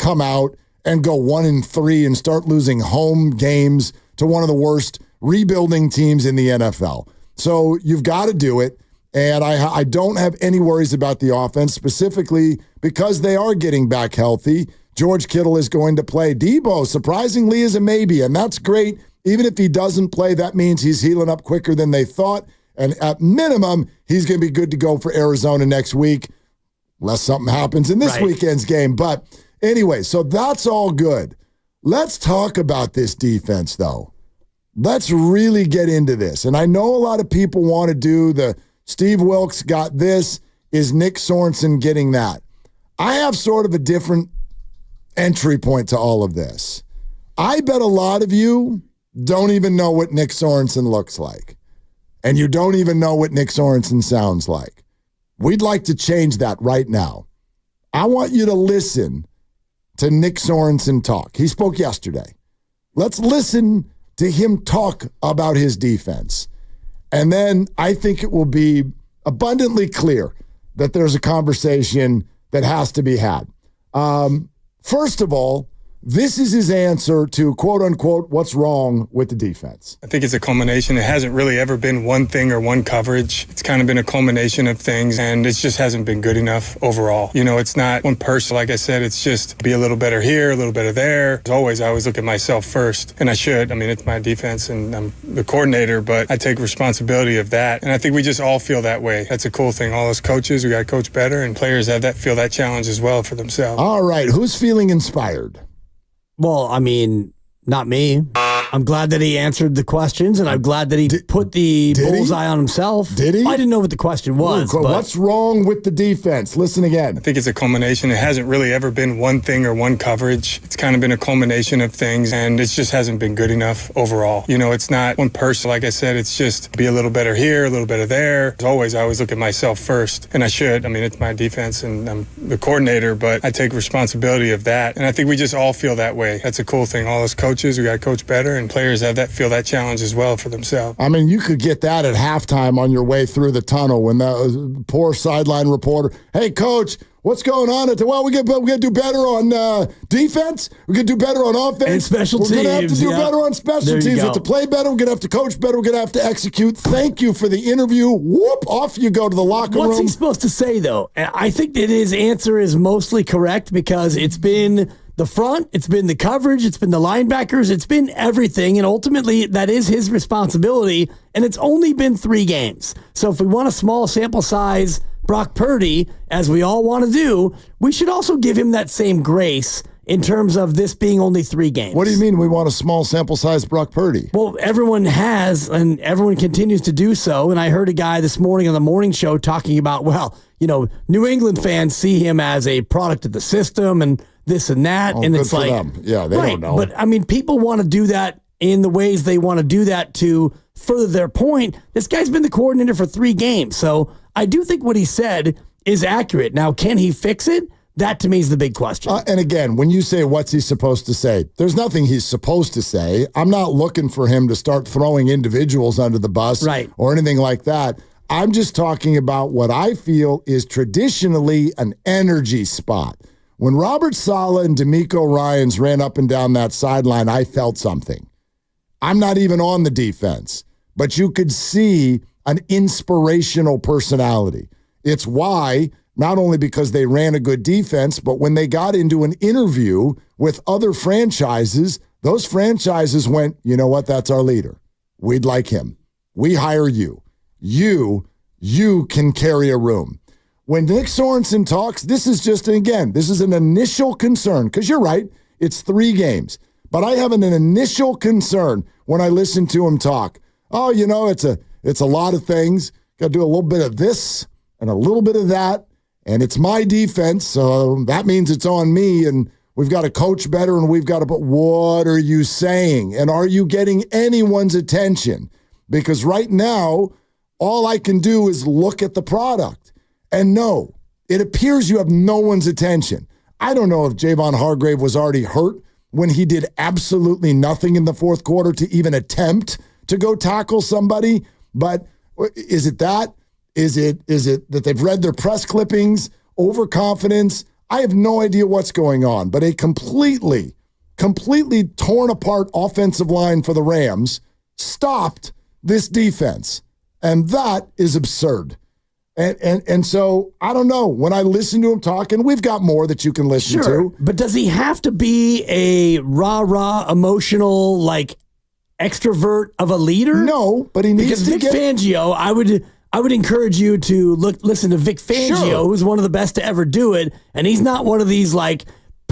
come out and go 1-3 and start losing home games to one of the worst rebuilding teams in the NFL. So you've got to do it. And I don't have any worries about the offense, specifically because they are getting back healthy. George Kittle is going to play. Debo, surprisingly, is a maybe, and that's great. Even if he doesn't play, that means he's healing up quicker than they thought. And at minimum, he's going to be good to go for Arizona next week, unless something happens in this weekend's game. But anyway, so that's all good. Let's talk about this defense, though. Let's really get into this. And I know a lot of people want to do the Steve Wilkes got this. Is Nick Sorensen getting that? I have sort of a different entry point to all of this. I bet a lot of you don't even know what Nick Sorensen looks like. And you don't even know what Nick Sorensen sounds like. We'd like to change that right now. I want you to listen to Nick Sorensen talk. He spoke yesterday. Let's listen to him talk about his defense. And then I think it will be abundantly clear that there's a conversation that has to be had. First of all, this is his answer to, quote unquote, what's wrong with the defense. I think it's a culmination. It hasn't really ever been one thing or one coverage. It's kind of been a culmination of things, and it just hasn't been good enough overall. You know, it's not one person. Like I said, it's just be a little better here, a little better there. As always, I always look at myself first, and I should. I mean, it's my defense, and I'm the coordinator, but I take responsibility of that. And I think we just all feel that way. That's a cool thing. All us coaches, we got to coach better, and players have that, feel that challenge as well for themselves. All right, who's feeling inspired? Well, I mean, not me. I'm glad that he answered the questions, and I'm glad that he put the bullseye on himself. Did he? I didn't know what the question was. What's wrong with the defense? Listen again. I think it's a culmination. It hasn't really ever been one thing or one coverage. It's kind of been a culmination of things, and it just hasn't been good enough overall. You know, it's not one person. Like I said, it's just be a little better here, a little better there. As always, I always look at myself first, and I should. I mean, it's my defense, and I'm the coordinator, but I take responsibility of that. And I think we just all feel that way. That's a cool thing. All us coaches, we got to coach better, and players have that, feel that challenge as well for themselves. I mean, you could get that at halftime on your way through the tunnel when the poor sideline reporter, hey, coach, what's going on? Well, we're going to do better on defense. We're going to do better on offense. And special teams. We're going to have to do better on special teams. We have to play better. We're going to have to coach better. We're going to have to execute. Thank you for the interview. Whoop, off you go to the locker room. What's he supposed to say, though? I think that his answer is mostly correct because it's been the front, it's been the coverage, it's been the linebackers, it's been everything, and ultimately that is his responsibility, and it's only been 3 games. So if we want a small sample size Brock Purdy, as we all want to do, we should also give him that same grace in terms of this being only 3 games. What do you mean we want a small sample size Brock Purdy? Well, everyone has, and everyone continues to do so, and I heard a guy this morning on the morning show talking about, well, you know, New England fans see him as a product of the system and this and that, and it's like, yeah, they don't know. But I mean, people want to do that in the ways they want to do that to further their point. This guy's been the coordinator for 3 games, so I do think what he said is accurate. Now, can he fix it? That to me is the big question. And again, when you say what's he supposed to say, there's nothing he's supposed to say. I'm not looking for him to start throwing individuals under the bus or anything like that. I'm just talking about what I feel is traditionally an energy spot. When Robert Saleh and D'Amico Ryans ran up and down that sideline, I felt something. I'm not even on the defense, but you could see an inspirational personality. It's why, not only because they ran a good defense, but when they got into an interview with other franchises, those franchises went, you know what, that's our leader. We'd like him. We hire you. You can carry a room. When Nick Sorensen talks, this is just, again, this is an initial concern, because you're right, it's 3 games. But I have an initial concern when I listen to him talk. Oh, you know, it's a lot of things. Got to do a little bit of this and a little bit of that, and it's my defense, so that means it's on me, and we've got to coach better, and we've got to, but what are you saying? And are you getting anyone's attention? Because right now, all I can do is look at the product. And no, it appears you have no one's attention. I don't know if Javon Hargrave was already hurt when he did absolutely nothing in the 4th quarter to even attempt to go tackle somebody. But is it that? Is it that they've read their press clippings, overconfidence? I have no idea what's going on. But a completely torn apart offensive line for the Rams stopped this defense. And that is absurd. And so, I don't know. When I listen to him talking, we've got more that you can listen to. But does he have to be a rah-rah, emotional, like, extrovert of a leader? No, but he needs Vic Fangio, I would encourage you to listen to Vic Fangio, who's one of the best to ever do it, and he's not one of these, like,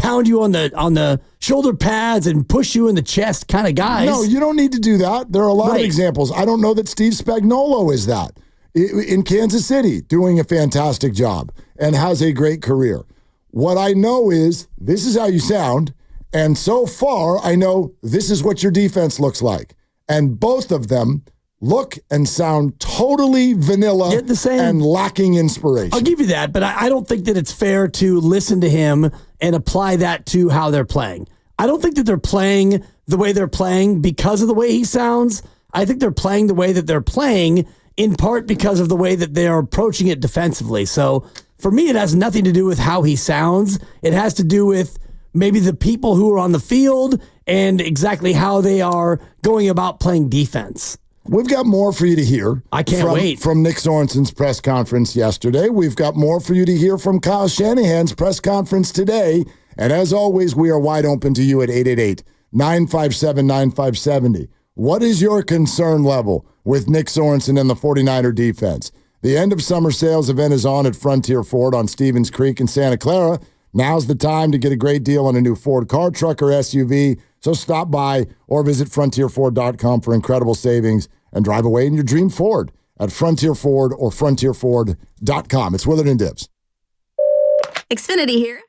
pound you on the shoulder pads and push you in the chest kind of guys. No, you don't need to do that. There are a lot of examples. I don't know that Steve Spagnuolo is that in Kansas City, doing a fantastic job and has a great career. What I know is this is how you sound, and so far I know this is what your defense looks like. And both of them look and sound totally vanilla and lacking inspiration. I'll give you that, but I don't think that it's fair to listen to him and apply that to how they're playing. I don't think that they're playing the way they're playing because of the way he sounds. I think they're playing the way that they're playing in part because of the way that they are approaching it defensively. So for me, it has nothing to do with how he sounds. It has to do with maybe the people who are on the field and exactly how they are going about playing defense. We've got more for you to hear. I can't wait. From Nick Sorensen's press conference yesterday. We've got more for you to hear from Kyle Shanahan's press conference today. And as always, we are wide open to you at 888-957-9570. What is your concern level with Nick Sorensen and the 49er defense? The end of summer sales event is on at Frontier Ford on Stevens Creek in Santa Clara. Now's the time to get a great deal on a new Ford car, truck, or SUV. So stop by or visit frontierford.com for incredible savings and drive away in your dream Ford at Frontier Ford or frontierford.com. It's Willard and Dibbs. Xfinity here.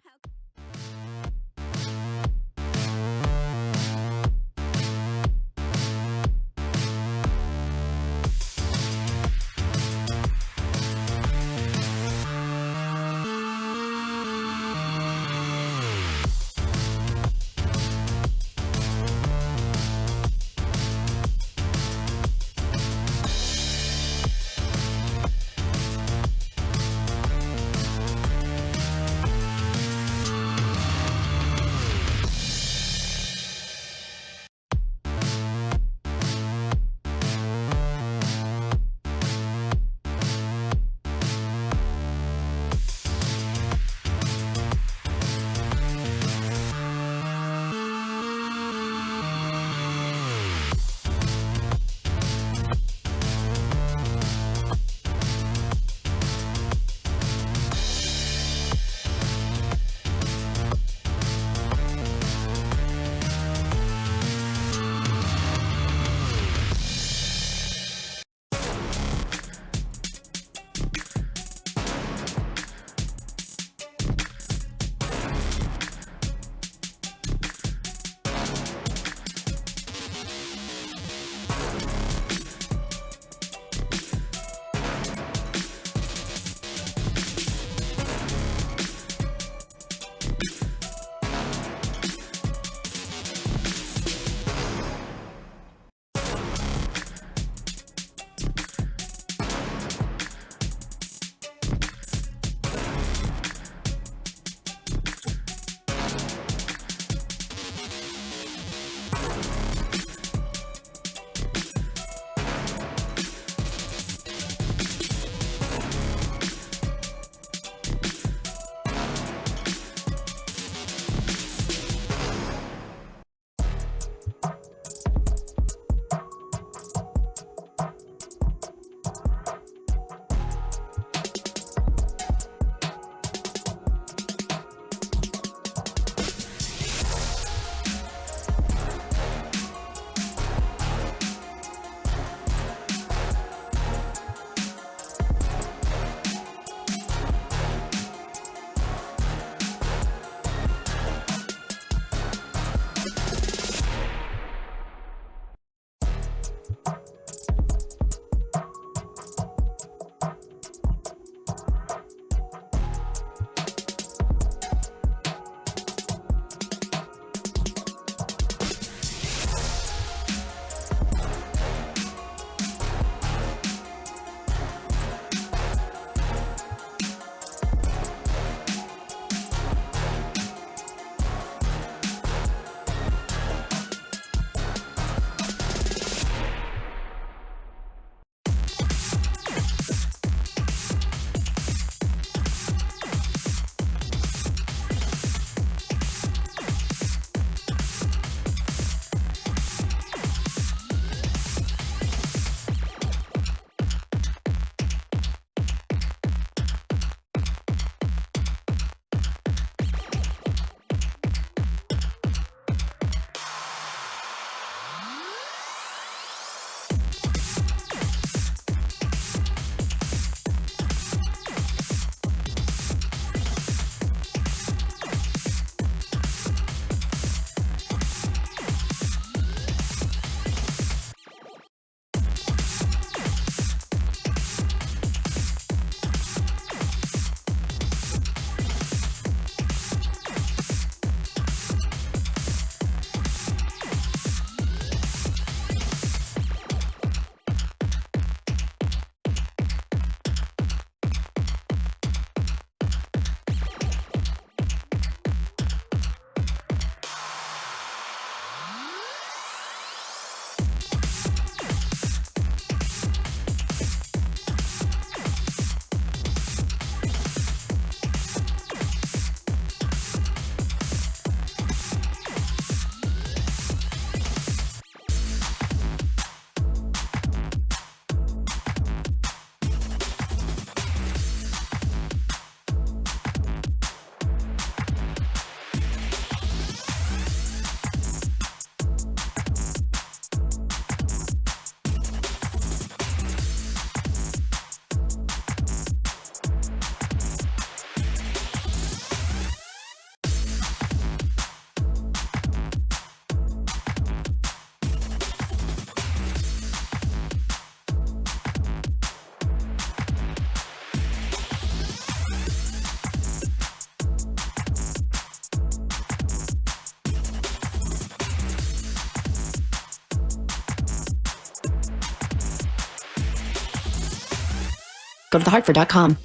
Go to thehartford.com.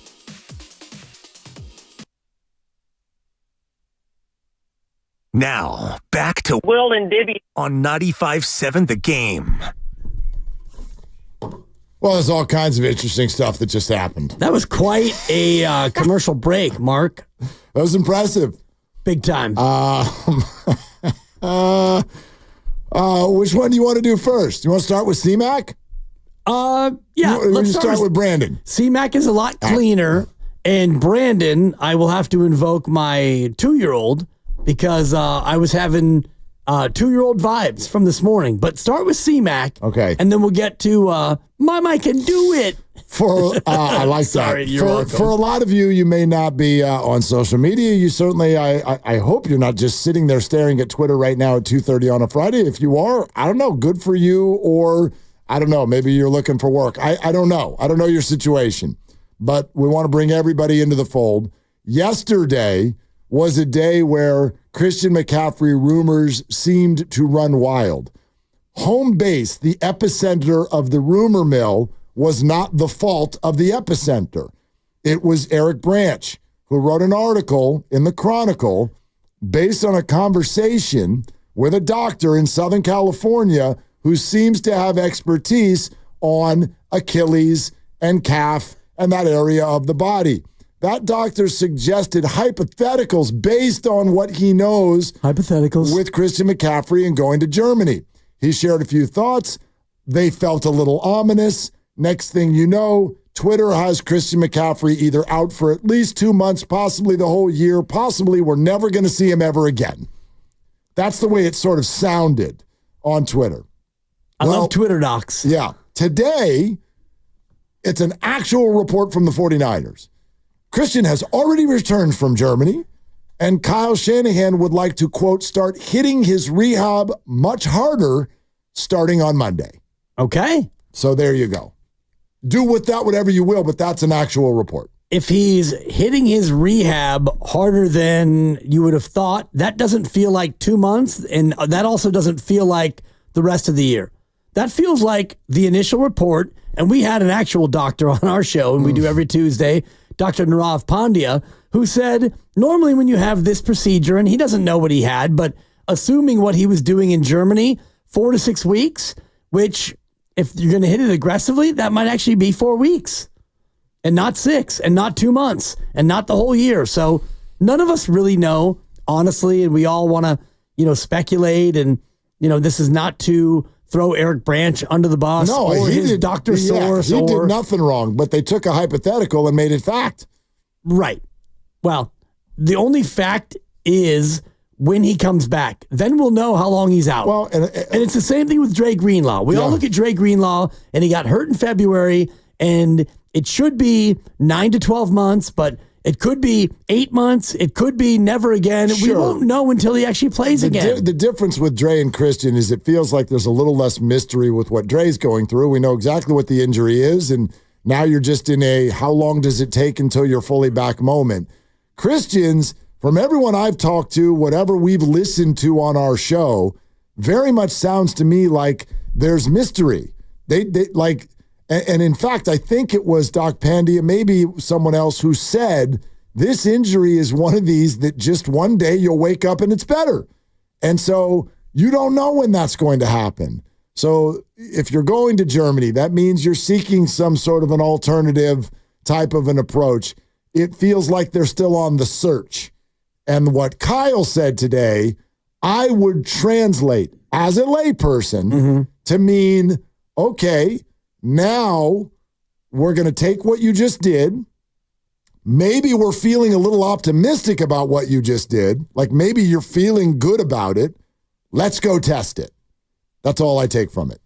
Now, back to Will and Dibby on 95.7 The Game. Well, there's all kinds of interesting stuff that just happened. That was quite a commercial break, Mark. That was impressive. Big time. Which one do you want to do first? You want to start with C-Mac? Yeah. Let's start with Brandon. C-Mac is a lot cleaner. And Brandon, I will have to invoke my 2-year-old because I was having 2-year-old vibes from this morning. But start with C-Mac. Okay. And then we'll get to Mama Can Do It. I like Sorry, that. you're welcome. For a lot of you may not be on social media. You certainly, I hope you're not just sitting there staring at Twitter right now at 2:30 on a Friday. If you are, I don't know, good for you, or I don't know, maybe you're looking for work. I don't know. I don't know your situation, but we want to bring everybody into the fold. Yesterday was a day where Christian McCaffrey rumors seemed to run wild. Home base, the epicenter of the rumor mill, was not the fault of the epicenter. It was Eric Branch, who wrote an article in the Chronicle based on a conversation with a doctor in Southern California who seems to have expertise on Achilles and calf and that area of the body. That doctor suggested hypotheticals based on what he knows with Christian McCaffrey and going to Germany. He shared a few thoughts. They felt a little ominous. Next thing you know, Twitter has Christian McCaffrey either out for at least 2 months, possibly the whole year, possibly we're never going to see him ever again. That's the way it sort of sounded on Twitter. I love Twitter docs. Yeah. Today, it's an actual report from the 49ers. Christian has already returned from Germany, and Kyle Shanahan would like to, quote, start hitting his rehab much harder starting on Monday. Okay. So there you go. Do with that whatever you will, but that's an actual report. If he's hitting his rehab harder than you would have thought, that doesn't feel like 2 months, and that also doesn't feel like the rest of the year. That feels like the initial report, and we had an actual doctor on our show, and we do every Tuesday, Dr. Narav Pandya, who said, normally when you have this procedure, and he doesn't know what he had, but assuming what he was doing in Germany, 4 to 6 weeks, which if you're going to hit it aggressively, that might actually be 4 weeks and not 6 and not 2 months and not the whole year. So none of us really know, honestly, and we all want to, speculate. And, this is not to throw Eric Branch under the bus or his doctor source. He did nothing wrong, but they took a hypothetical and made it fact. Right. Well, the only fact is when he comes back, then we'll know how long he's out. Well, and it's the same thing with Dre Greenlaw. We all look at Dre Greenlaw, and he got hurt in February, and it should be 9 to 12 months, but it could be 8 months. It could be never again. Sure. We won't know until he actually plays again. The difference with Dre and Christian is it feels like there's a little less mystery with what Dre's going through. We know exactly what the injury is, and now you're just in a how long does it take until you're fully back moment. Christian's, from everyone I've talked to, whatever we've listened to on our show, very much sounds to me like there's mystery. They like, and in fact, I think it was Doc Pandya, maybe someone else, who said this injury is one of these that just one day you'll wake up and it's better. And so you don't know when that's going to happen. So if you're going to Germany, that means you're seeking some sort of an alternative type of an approach. It feels like they're still on the search. And what Kyle said today, I would translate as a layperson to mean, okay, now we're going to take what you just did. Maybe we're feeling a little optimistic about what you just did. Like maybe you're feeling good about it. Let's go test it. That's all I take from it.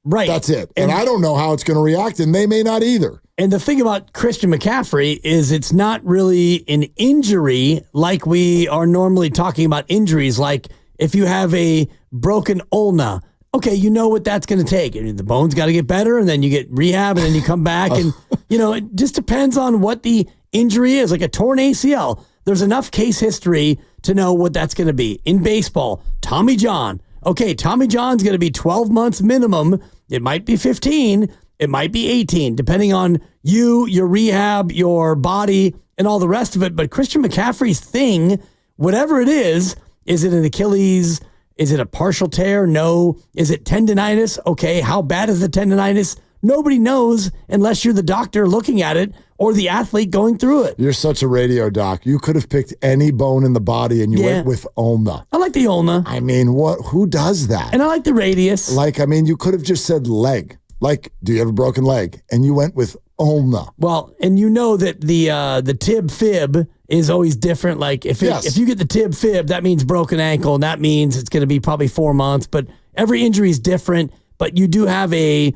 Right. That's it. And I don't know how it's going to react, and they may not either. And the thing about Christian McCaffrey is it's not really an injury like we are normally talking about injuries. Like if you have a broken ulna, okay, you know what that's going to take. I mean, the bone's got to get better, and then you get rehab, and then you come back. And, it just depends on what the injury is. Like a torn ACL, there's enough case history to know what that's going to be. In baseball, Tommy John. Okay, Tommy John's going to be 12 months minimum. It might be 15. It might be 18, depending on you, your rehab, your body, and all the rest of it. But Christian McCaffrey's thing, whatever it is it an Achilles? Is it a partial tear? No. Is it tendonitis? Okay, how bad is the tendonitis? Nobody knows unless you're the doctor looking at it or the athlete going through it. You're such a radio doc. You could have picked any bone in the body and you went with ulna. I like the ulna. I mean, who does that? And I like the radius. You could have just said leg. Like, do you have a broken leg? And you went with ulna. Well, and you know that the tib fib is always different. Like if you get the tib fib, that means broken ankle, and that means it's going to be probably 4 months. But every injury is different. But you do have a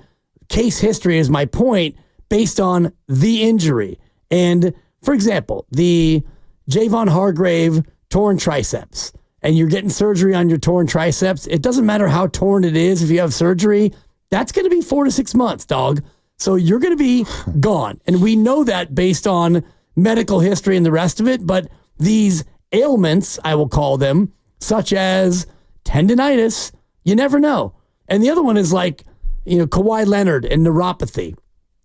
case history, is my point, based on the injury. And for example, the Javon Hargrave torn triceps, and you're getting surgery on your torn triceps. It doesn't matter how torn it is. If you have surgery, that's going to be 4 to 6 months, dog. So you're going to be gone. And we know that based on medical history and the rest of it. But these ailments, I will call them, such as tendonitis, you never know. And the other one is like, Kawhi Leonard and neuropathy,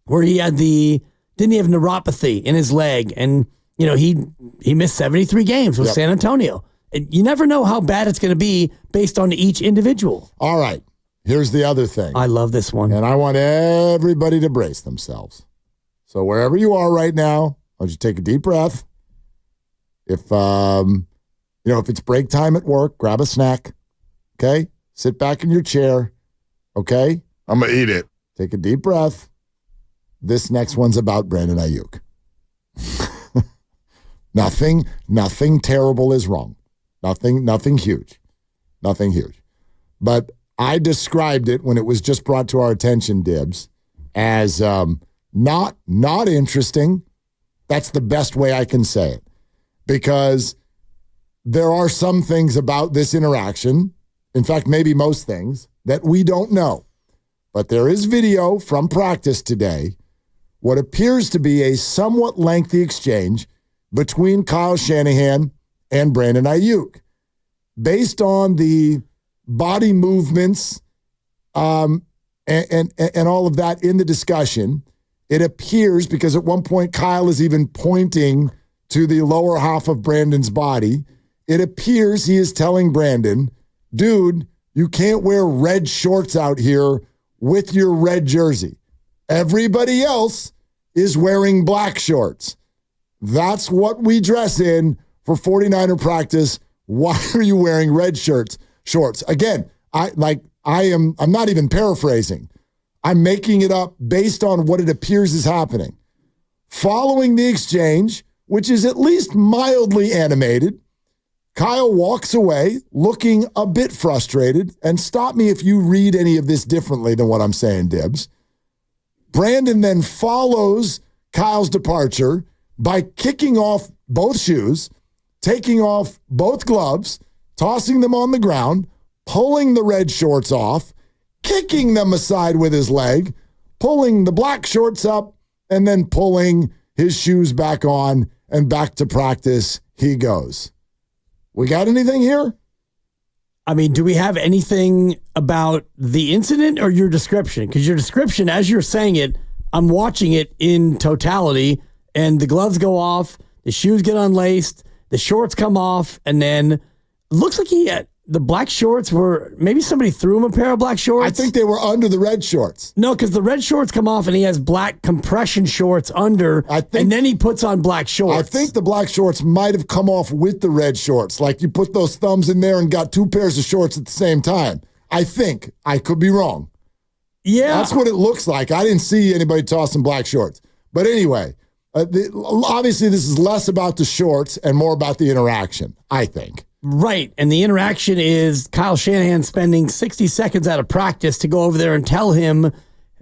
where he had didn't he have neuropathy in his leg? And, he missed 73 games with San Antonio. And you never know how bad it's going to be based on each individual. All right. Here's the other thing. I love this one. And I want everybody to brace themselves. So wherever you are right now, I want you to take a deep breath. If it's break time at work, grab a snack. Okay? Sit back in your chair. Okay? I'm going to eat it. Take a deep breath. This next one's about Brandon Aiyuk. Nothing terrible is wrong. Nothing huge. Nothing huge. But I described it when it was just brought to our attention, Dibs, as not interesting. That's the best way I can say it. Because there are some things about this interaction, in fact, maybe most things, that we don't know. But there is video from practice today, what appears to be a somewhat lengthy exchange between Kyle Shanahan and Brandon Aiyuk. Based on the body movements and all of that in the discussion, it appears, because at one point Kyle is even pointing to the lower half of Brandon's body, it appears he is telling Brandon, dude, you can't wear red shorts out here with your red jersey. Everybody else is wearing black shorts. That's what we dress in for 49er practice. Why are you wearing red shorts? Again, I'm not even paraphrasing. I'm making it up based on what it appears is happening. Following the exchange, which is at least mildly animated, Kyle walks away looking a bit frustrated, and stop me if you read any of this differently than what I'm saying, Dibs. Brandon then follows Kyle's departure by kicking off both shoes, taking off both gloves, tossing them on the ground, pulling the red shorts off, kicking them aside with his leg, pulling the black shorts up, and then pulling his shoes back on, and back to practice he goes. We got anything here? I mean, do we have anything about the incident or your description? Because your description, as you're saying it, I'm watching it in totality, and the gloves go off, the shoes get unlaced, the shorts come off, and then it looks like the black shorts were, maybe somebody threw him a pair of black shorts. I think they were under the red shorts. No, because the red shorts come off and he has black compression shorts under, and then he puts on black shorts. I think the black shorts might have come off with the red shorts. Like you put those thumbs in there and got two pairs of shorts at the same time. I think. I could be wrong. Yeah. That's what it looks like. I didn't see anybody tossing black shorts. But anyway, obviously this is less about the shorts and more about the interaction, I think. Right. And the interaction is Kyle Shanahan spending 60 seconds out of practice to go over there and tell him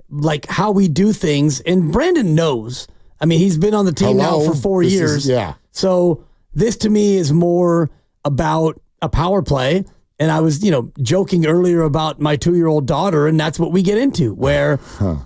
like how we do things. And Brandon knows. I mean, he's been on the team now for 4 years. So this to me is more about a power play. And I was, joking earlier about my 2-year-old daughter, and that's what we get into, where,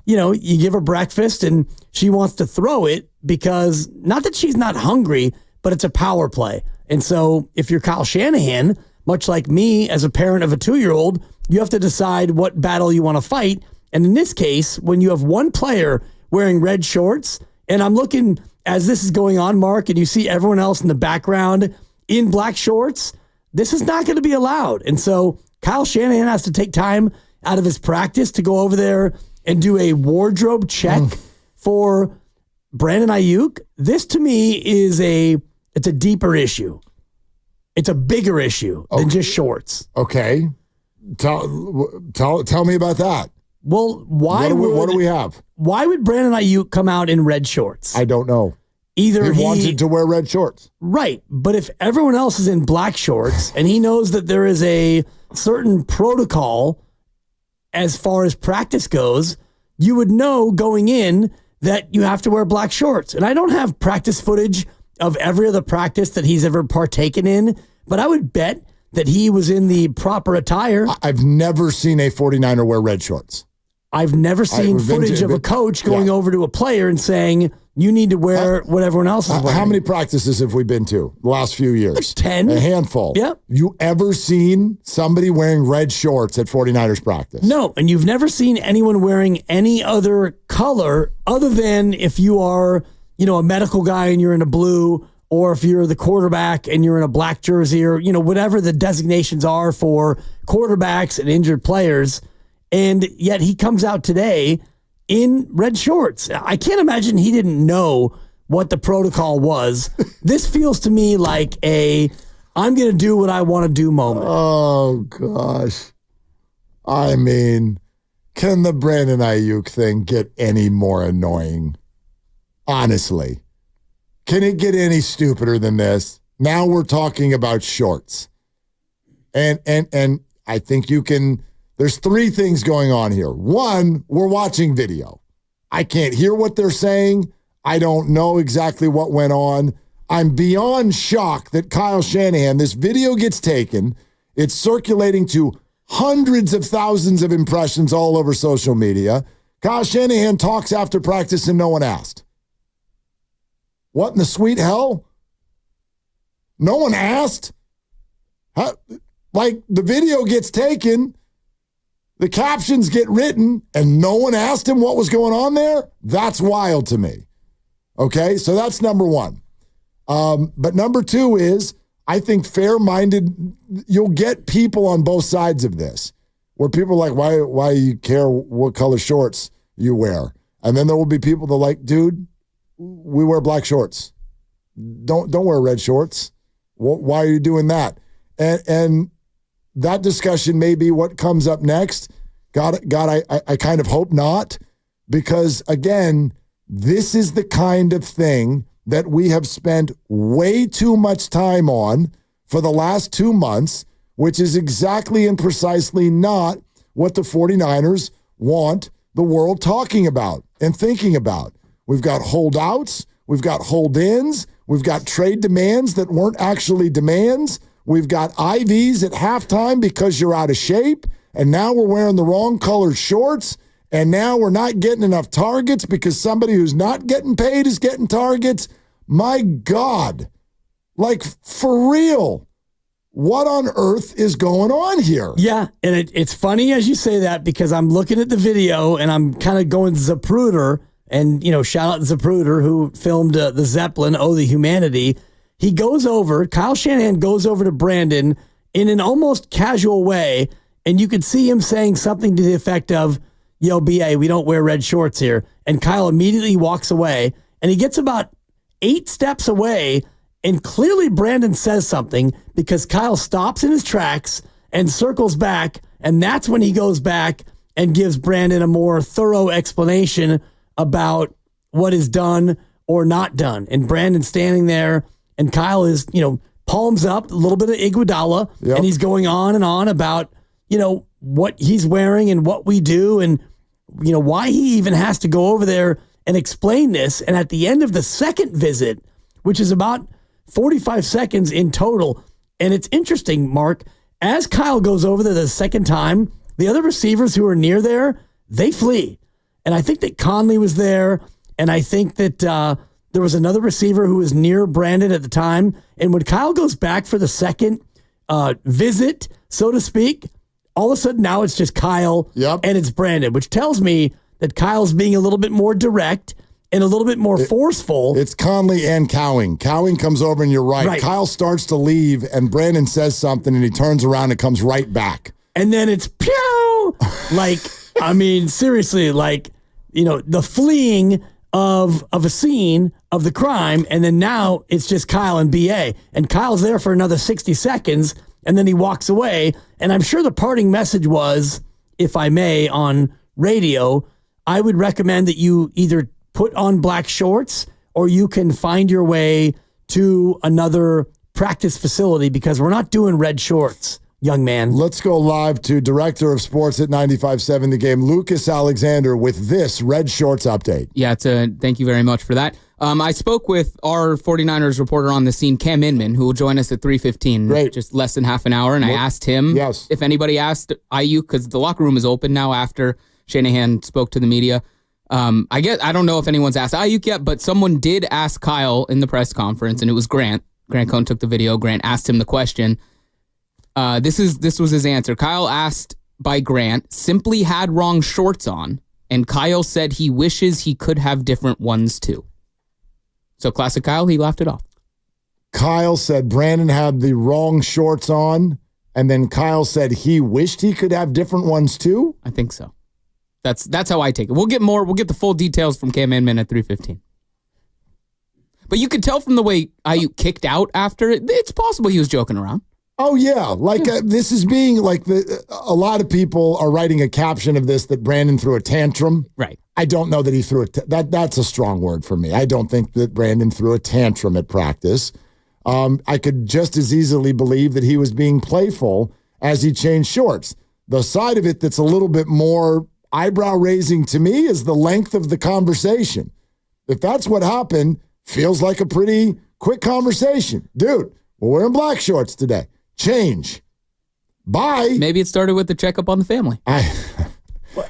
you give her breakfast and she wants to throw it because, not that she's not hungry, but it's a power play. And so if you're Kyle Shanahan, much like me as a parent of a 2-year-old, you have to decide what battle you want to fight. And in this case, when you have one player wearing red shorts, and I'm looking as this is going on, Mark, and you see everyone else in the background in black shorts, this is not going to be allowed. And so Kyle Shanahan has to take time out of his practice to go over there and do a wardrobe check for Brandon Aiyuk. This to me is it's a deeper issue. It's a bigger issue than just shorts. Okay. Tell me about that. Well, what do we have? Why would Brandon Aiyuk come out in red shorts? I don't know. Either he wanted to wear red shorts. Right. But if everyone else is in black shorts and he knows that there is a certain protocol as far as practice goes, you would know going in that you have to wear black shorts. And I don't have practice footage of every other practice that he's ever partaken in, but I would bet that he was in the proper attire. I've never seen a 49er wear red shorts. I've never seen footage of a coach going over to a player and saying, you need to wear what everyone else is wearing. How many practices have we been to the last few years? Like 10. A handful. Yep. You ever seen somebody wearing red shorts at 49ers practice? No, and you've never seen anyone wearing any other color other than if you are, a medical guy and you're in a blue, or if you're the quarterback and you're in a black jersey, or, whatever the designations are for quarterbacks and injured players. And yet he comes out today in red shorts. I can't imagine he didn't know what the protocol was. This feels to me like I'm going to do what I want to do moment. Oh, gosh. I mean, can the Brandon Aiyuk thing get any more annoying? Honestly. Can it get any stupider than this? Now we're talking about shorts. And I think you can... There's three things going on here. One, we're watching video. I can't hear what they're saying. I don't know exactly what went on. I'm beyond shocked that Kyle Shanahan, this video gets taken. It's circulating to hundreds of thousands of impressions all over social media. Kyle Shanahan talks after practice and no one asked. What in the sweet hell? No one asked? The video gets taken, the captions get written, and no one asked him what was going on there? That's wild to me. Okay, so that's number one. But number two is, I think fair-minded, you'll get people on both sides of this, where people are like, why you care what color shorts you wear? And then there will be people that are like, dude, we wear black shorts. Don't wear red shorts. Why are you doing that? And that discussion may be what comes up next. God, I kind of hope not, because again, this is the kind of thing that we have spent way too much time on for the last 2 months, which is exactly and precisely not what the 49ers want the world talking about and thinking about. We've got holdouts, we've got hold-ins, we've got trade demands that weren't actually demands. We've got IVs at halftime because you're out of shape, and now we're wearing the wrong colored shorts, and now we're not getting enough targets because somebody who's not getting paid is getting targets. My God, for real, what on earth is going on here? Yeah, and it's funny as you say that, because I'm looking at the video and I'm kind of going Zapruder, and, shout out Zapruder who filmed the Zeppelin, Oh, the Humanity. Kyle Shanahan goes over to Brandon in an almost casual way, and you could see him saying something to the effect of, yo, BA, we don't wear red shorts here. And Kyle immediately walks away, and he gets about 8 steps away, and clearly Brandon says something because Kyle stops in his tracks and circles back, and that's when he goes back and gives Brandon a more thorough explanation about what is done or not done. And Brandon's standing there, and Kyle is, palms up, a little bit of Iguodala, and he's going on and on about, what he's wearing and what we do and, why he even has to go over there and explain this. And at the end of the second visit, which is about 45 seconds in total, and it's interesting, Mark, as Kyle goes over there the second time, the other receivers who are near there, they flee. And I think that Conley was there, and I think that there was another receiver who was near Brandon at the time. And when Kyle goes back for the second visit, so to speak, all of a sudden now it's just Kyle and it's Brandon, which tells me that Kyle's being a little bit more direct and a little bit more forceful. It's Conley and Cowing. Cowing comes over and you're right. Kyle starts to leave and Brandon says something and he turns around and comes right back. And then it's pew! Like, I mean, seriously, like, you know, the fleeing of a scene of the crime, and then now it's just Kyle and BA. And Kyle's there for another 60 seconds, and then he walks away. And I'm sure the parting message was, if I may, on radio, I would recommend that you either put on black shorts or you can find your way to another practice facility because we're not doing red shorts, young man. Let's go live to Director of Sports at 95.7 The Game, Lucas Alexander, with this Red Shorts update. Yeah, thank you very much for that. I spoke with our 49ers reporter on the scene, Cam Inman, who will join us at 3:15, just less than half an hour, and I asked him if anybody asked Aiyuk, because the locker room is open now after Shanahan spoke to the media. I don't know if anyone's asked Aiyuk yet, but someone did ask Kyle in the press conference, and it was Grant. Grant Cohn took the video. Grant asked him the question. This was his answer. Kyle asked by Grant, simply had wrong shorts on, and Kyle said he wishes he could have different ones too. So classic Kyle, he laughed it off. Kyle said Brandon had the wrong shorts on, and then Kyle said he wished he could have different ones too? I think so. That's how I take it. We'll get the full details from Cam Inman at 3:15. But you could tell from the way Aiyuk kicked out after it, it's possible he was joking around. Oh, yeah. This is being like a lot of people are writing a caption of this that Brandon threw a tantrum. Right. I don't know that he threw that's a strong word for me. I don't think that Brandon threw a tantrum at practice. I could just as easily believe that he was being playful as he changed shorts. The side of it that's a little bit more eyebrow raising to me is the length of the conversation. If that's what happened, feels like a pretty quick conversation. Dude, we're wearing black shorts today. Change. Bye. Maybe it started with the checkup on the family. And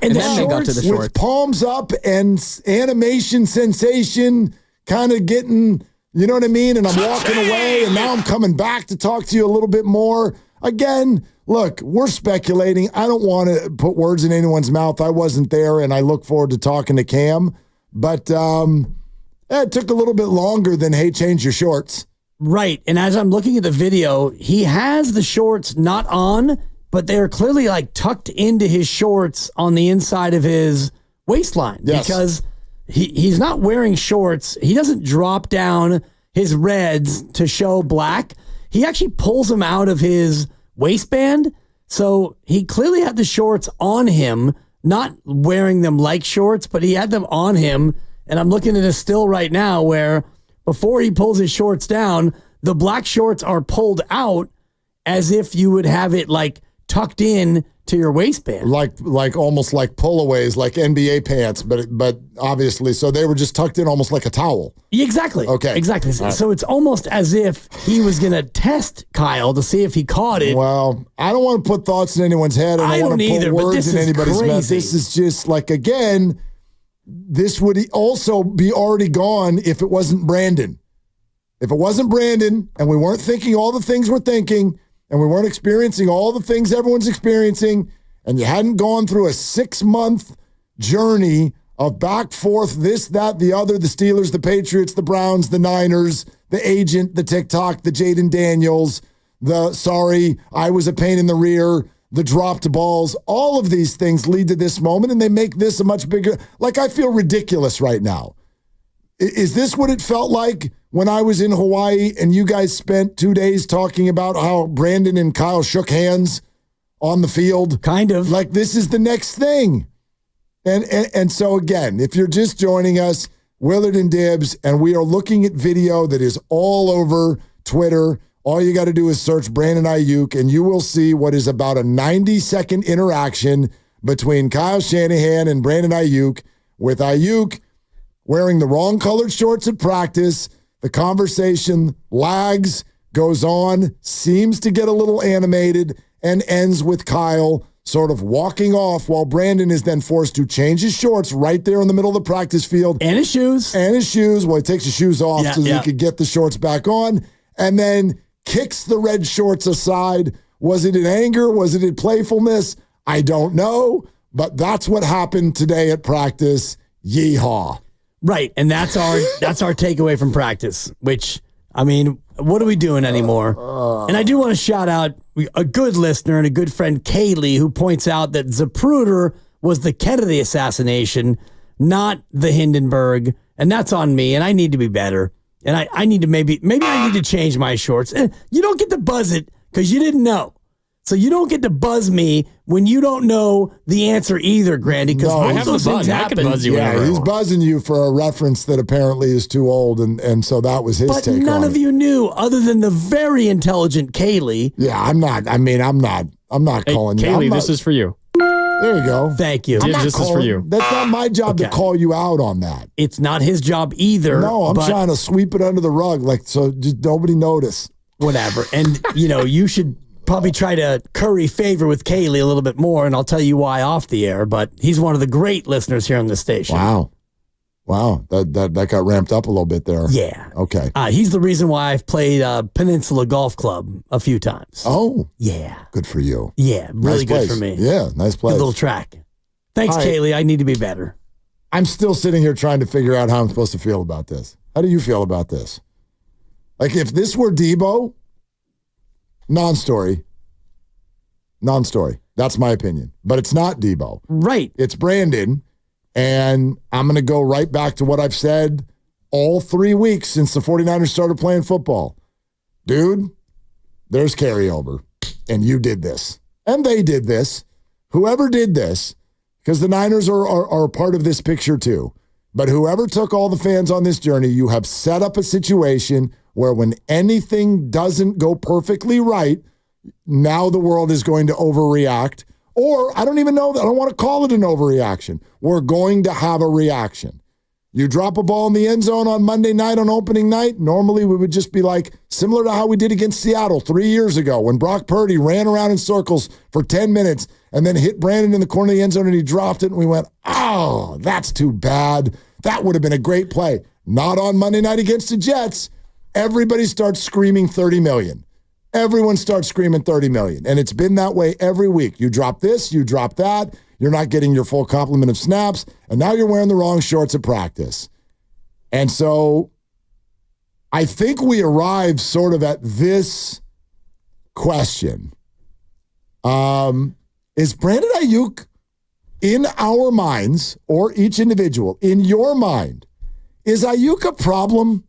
then they got to the shorts. With palms up and animation sensation kind of getting, you know what I mean? And I'm walking away, and now I'm coming back to talk to you a little bit more. Again, look, we're speculating. I don't want to put words in anyone's mouth. I wasn't there, and I look forward to talking to Cam. But it took a little bit longer than, hey, change your shorts. Right. And as I'm looking at the video, he has the shorts not on, but they're clearly like tucked into his shorts on the inside of his waistline. Yes. Because he's not wearing shorts. He doesn't drop down his reds to show black. He actually pulls them out of his waistband. So he clearly had the shorts on him, not wearing them like shorts, but he had them on him. And I'm looking at a still right now where before he pulls his shorts down, the black shorts are pulled out as if you would have it like tucked in to your waistband. Like almost like pullaways, like NBA pants, but obviously, so they were just tucked in almost like a towel. Exactly. Okay. Exactly. Right. So it's almost as if he was going to test Kyle to see if he caught it. Well, I don't want to put thoughts in anyone's head. I don't want to put words in anybody's mouth. This is just like, again, this would also be already gone if it wasn't Brandon. If it wasn't Brandon and we weren't thinking all the things we're thinking and we weren't experiencing all the things everyone's experiencing and you hadn't gone through a 6-month journey of back, forth, this, that, the other, the Steelers, the Patriots, the Browns, the Niners, the agent, the TikTok, the Jaden Daniels, the sorry, I was a pain in the rear, the dropped balls, all of these things lead to this moment, and they make this a much bigger, like I feel ridiculous right now. Is this what it felt like when I was in Hawaii and you guys spent 2 days talking about how Brandon and Kyle shook hands on the field? Kind of. Like this is the next thing. And so again, if you're just joining us, Willard and Dibbs, and we are looking at video that is all over Twitter. All you got to do is search Brandon Aiyuk, and you will see what is about a 90-second interaction between Kyle Shanahan and Brandon Aiyuk, with Aiyuk wearing the wrong colored shorts at practice. The conversation lags, goes on, seems to get a little animated, and ends with Kyle sort of walking off while Brandon is then forced to change his shorts right there in the middle of the practice field. And his shoes. Well, he takes his shoes off so that he could get the shorts back on, and then kicks the red shorts aside Was it in anger? Was it in playfulness? I don't know, but that's what happened today at practice. Yeehaw. Right, and that's our takeaway from practice, which, I mean, what are we doing anymore? And I do want to shout out a good listener and a good friend, Kaylee, who points out that Zapruder was the Kennedy assassination, not the Hindenburg, and that's on me, and I need to be better. And I need to maybe I need to change my shorts. And you don't get to buzz it because you didn't know. So you don't get to buzz me when you don't know the answer either, Grandy, because I have the buzz. I can buzz you whenever I he's want. buzzing you for a reference that apparently is too old, and so that was his But take on it. none of you knew, other than the very intelligent Kaylee. Yeah, I'm not calling you. Kaylee, this is for you. There you go. Thank you. This is for you. That's not my job to call you out on that. It's not his job either. No, I'm trying to sweep it under the rug, so just nobody notice. Whatever. And, you should probably try to curry favor with Kaylee a little bit more, and I'll tell you why off the air, but he's one of the great listeners here on the station. Wow. That got ramped up a little bit there. Yeah. Okay. He's the reason why I've played Peninsula Golf Club a few times. Oh. Yeah. Good for you. Yeah, really Nice good place. for me. Yeah, nice place. Good little track. Thanks, All right. Kaylee. I need to be better. I'm still sitting here trying to figure out how I'm supposed to feel about this. How do you feel about this? Like, if this were Debo, non-story. That's my opinion. But it's not Debo. Right. It's Brandon. And I'm going to go right back to what I've said all 3 weeks since the 49ers started playing football. Dude, there's carryover. And you did this. And they did this. Whoever did this, because the Niners are a part of this picture too. But whoever took all the fans on this journey, you have set up a situation where when anything doesn't go perfectly right, now the world is going to overreact. Or I don't even know that. I don't want to call it an overreaction. We're going to have a reaction. You drop a ball in the end zone on Monday night on opening night, normally we would just be like, similar to how we did against Seattle 3 years ago when Brock Purdy ran around in circles for 10 minutes and then hit Brandon in the corner of the end zone and he dropped it and we went, oh, that's too bad. That would have been a great play. Not on Monday night against the Jets. Everybody starts screaming 30 million. Everyone starts screaming 30 million. And it's been that way every week. You drop this, you drop that. You're not getting your full complement of snaps. And now you're wearing the wrong shorts at practice. And so I think we arrived sort of at this question. Is Brandon Aiyuk in our minds, or each individual, in your mind, is Aiyuk a problem?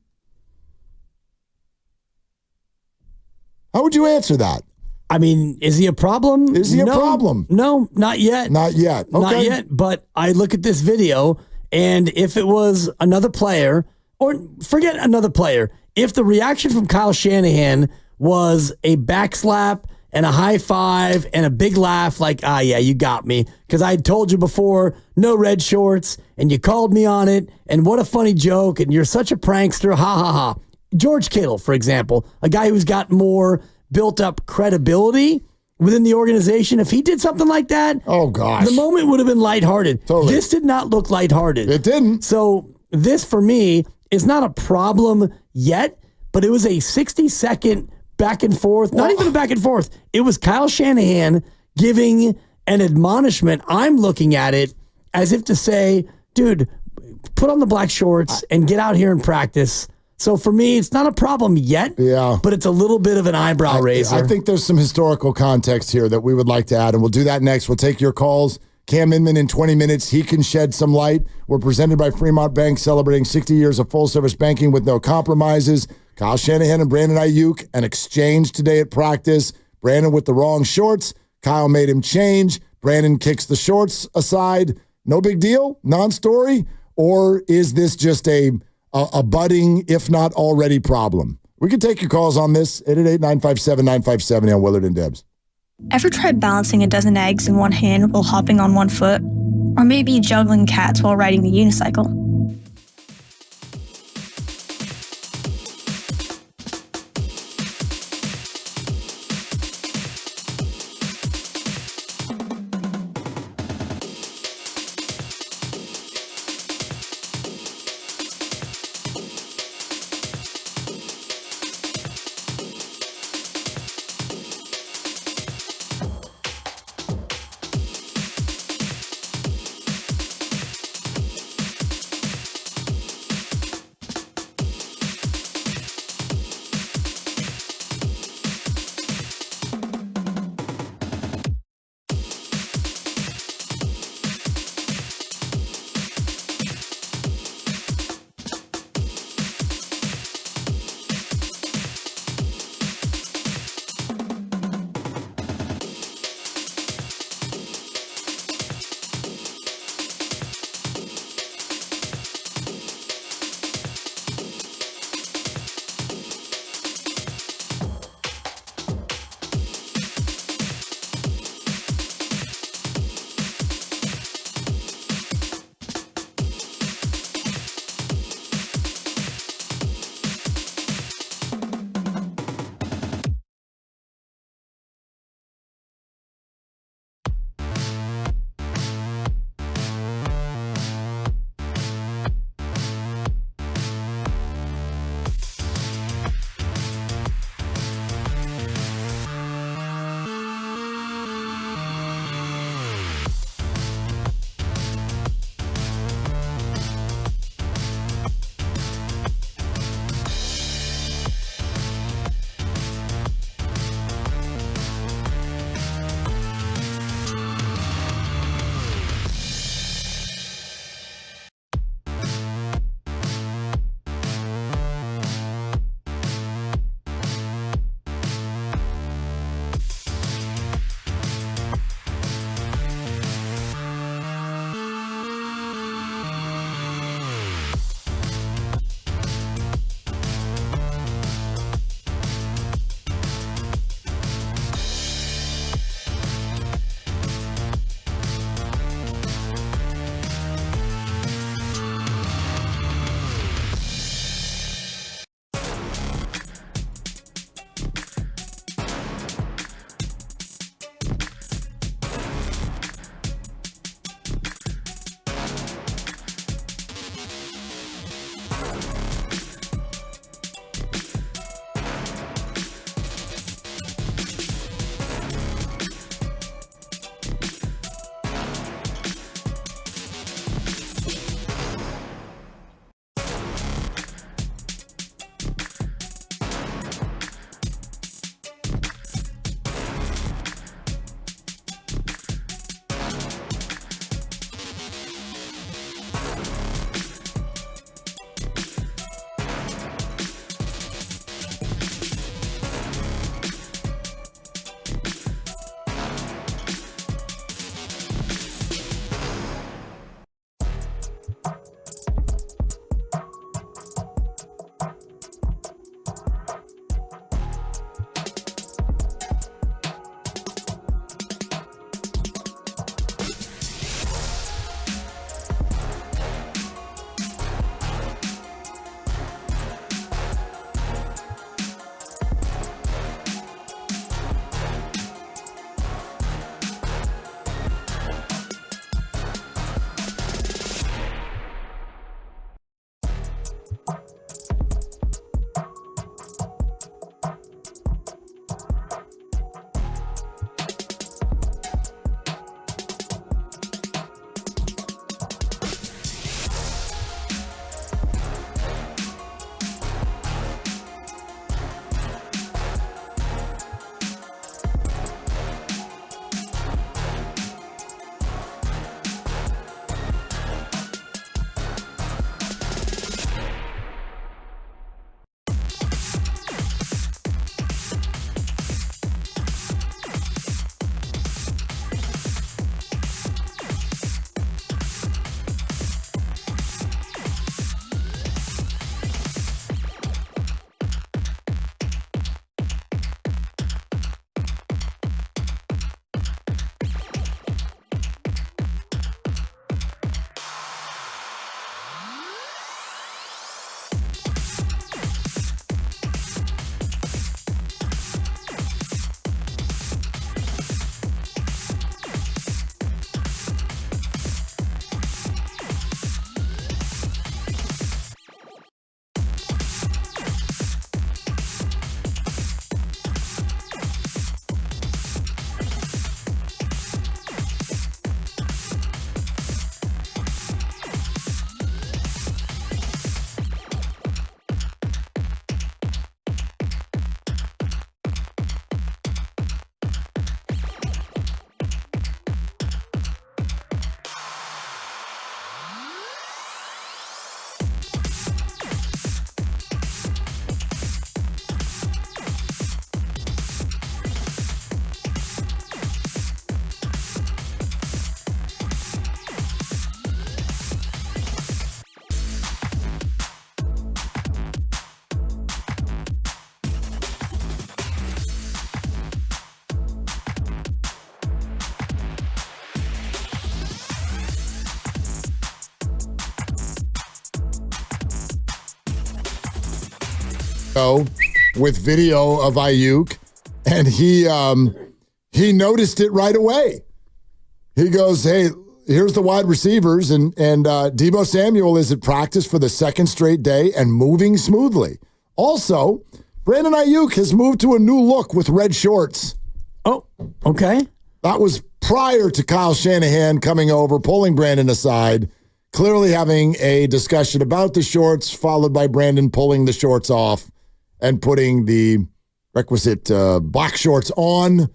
How would you answer that? I mean, is he a problem? Is he a problem? No, not yet. Not yet. Okay. Not yet. But I look at this video, and if it was another player, or forget another player, if the reaction from Kyle Shanahan was a backslap and a high five and a big laugh like, yeah, you got me, because I told you before, no red shorts, and you called me on it, and what a funny joke, and you're such a prankster, ha, ha, ha. George Kittle, for example, a guy who's got more built-up credibility within the organization, if he did something like that, oh gosh, the moment would have been lighthearted. Totally. This did not look lighthearted. It didn't. So this, for me, is not a problem yet, but it was a 60-second back and forth, not even a back and forth. It was Kyle Shanahan giving an admonishment. I'm looking at it as if to say, dude, put on the black shorts and get out here and practice. So for me, it's not a problem yet, but it's a little bit of an eyebrow raiser. I think there's some historical context here that we would like to add, and we'll do that next. We'll take your calls. Cam Inman in 20 minutes. He can shed some light. We're presented by Fremont Bank, celebrating 60 years of full-service banking with no compromises. Kyle Shanahan and Brandon Aiyuk, an exchange today at practice. Brandon with the wrong shorts. Kyle made him change. Brandon kicks the shorts aside. No big deal? Non-story? Or is this just a budding, if not already, problem? We can take your calls on this, 888-957-9570 on Willard and Debs. Ever tried balancing a dozen eggs in one hand while hopping on one foot? Or maybe juggling cats while riding the unicycle? with video of Aiyuk, and he noticed it right away. He goes, "Hey, here's the wide receivers, and Deebo Samuel is at practice for the second straight day and moving smoothly. Also, Brandon Aiyuk has moved to a new look with red shorts." Oh, okay. That was prior to Kyle Shanahan coming over, pulling Brandon aside, clearly having a discussion about the shorts, followed by Brandon pulling the shorts off and putting the requisite black shorts on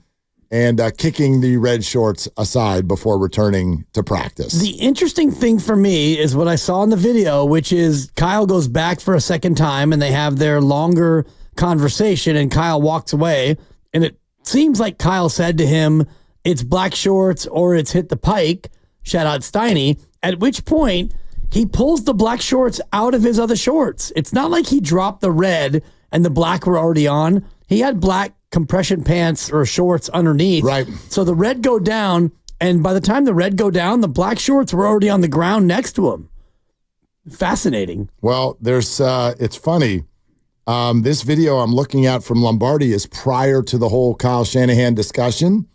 and kicking the red shorts aside before returning to practice. The interesting thing for me is what I saw in the video, which is Kyle goes back for a second time and they have their longer conversation, and Kyle walks away, and it seems like Kyle said to him, "It's black shorts or it's hit the pike." Shout out Steiny. At which point he pulls the black shorts out of his other shorts. It's not like he dropped the red and the black were already on. He had black compression pants or shorts underneath. Right. So the red go down, and by the time the red go down, the black shorts were already on the ground next to him. Fascinating. Well, it's funny. This video I'm looking at from Lombardi is prior to the whole Kyle Shanahan discussion.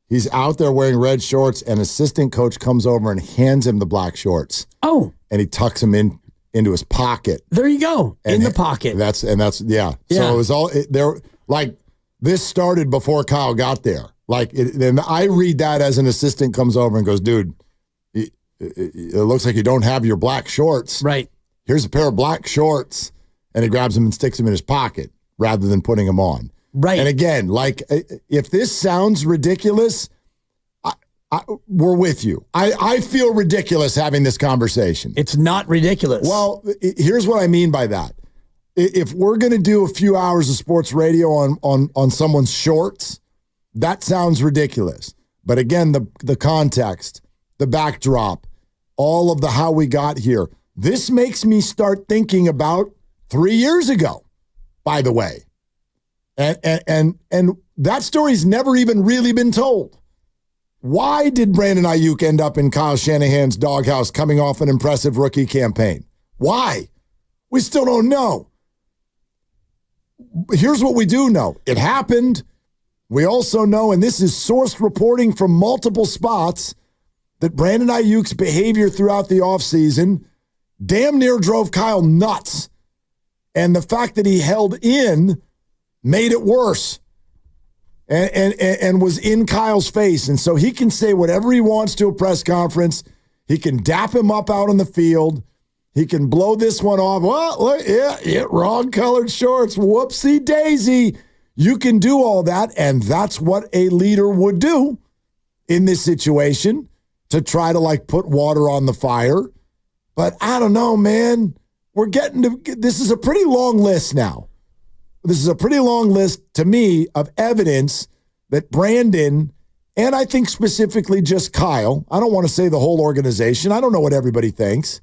He's out there wearing red shorts, and assistant coach comes over and hands him the black shorts. Oh. And he tucks them into his pocket. There you go. In the pocket. That's yeah. So it was all there. Like, this started before Kyle got there. Like, and I read that as an assistant comes over and goes, "Dude, it looks like you don't have your black shorts. Right. Here's a pair of black shorts." And he grabs them and sticks them in his pocket rather than putting them on. Right. And again, like, if this sounds ridiculous, we're with you. I feel ridiculous having this conversation. It's not ridiculous. Well, here's what I mean by that. If we're going to do a few hours of sports radio on someone's shorts, that sounds ridiculous. But again, the context, the backdrop, all of the how we got here, this makes me start thinking about 3 years ago, by the way. And that story's never even really been told. Why did Brandon Aiyuk end up in Kyle Shanahan's doghouse coming off an impressive rookie campaign? Why? We still don't know. Here's what we do know. It happened. We also know, and this is sourced reporting from multiple spots, that Brandon Aiyuk's behavior throughout the offseason damn near drove Kyle nuts. And the fact that he held in made it worse and was in Kyle's face. And so he can say whatever he wants to a press conference. He can dap him up out on the field. He can blow this one off. Well, look, yeah, wrong colored shorts. Whoopsie daisy. You can do all that. And that's what a leader would do in this situation, to try to like put water on the fire. But I don't know, man. We're getting to, this is a pretty long list now. This is a pretty long list to me of evidence that Brandon, and I think specifically just Kyle, I don't want to say the whole organization, I don't know what everybody thinks,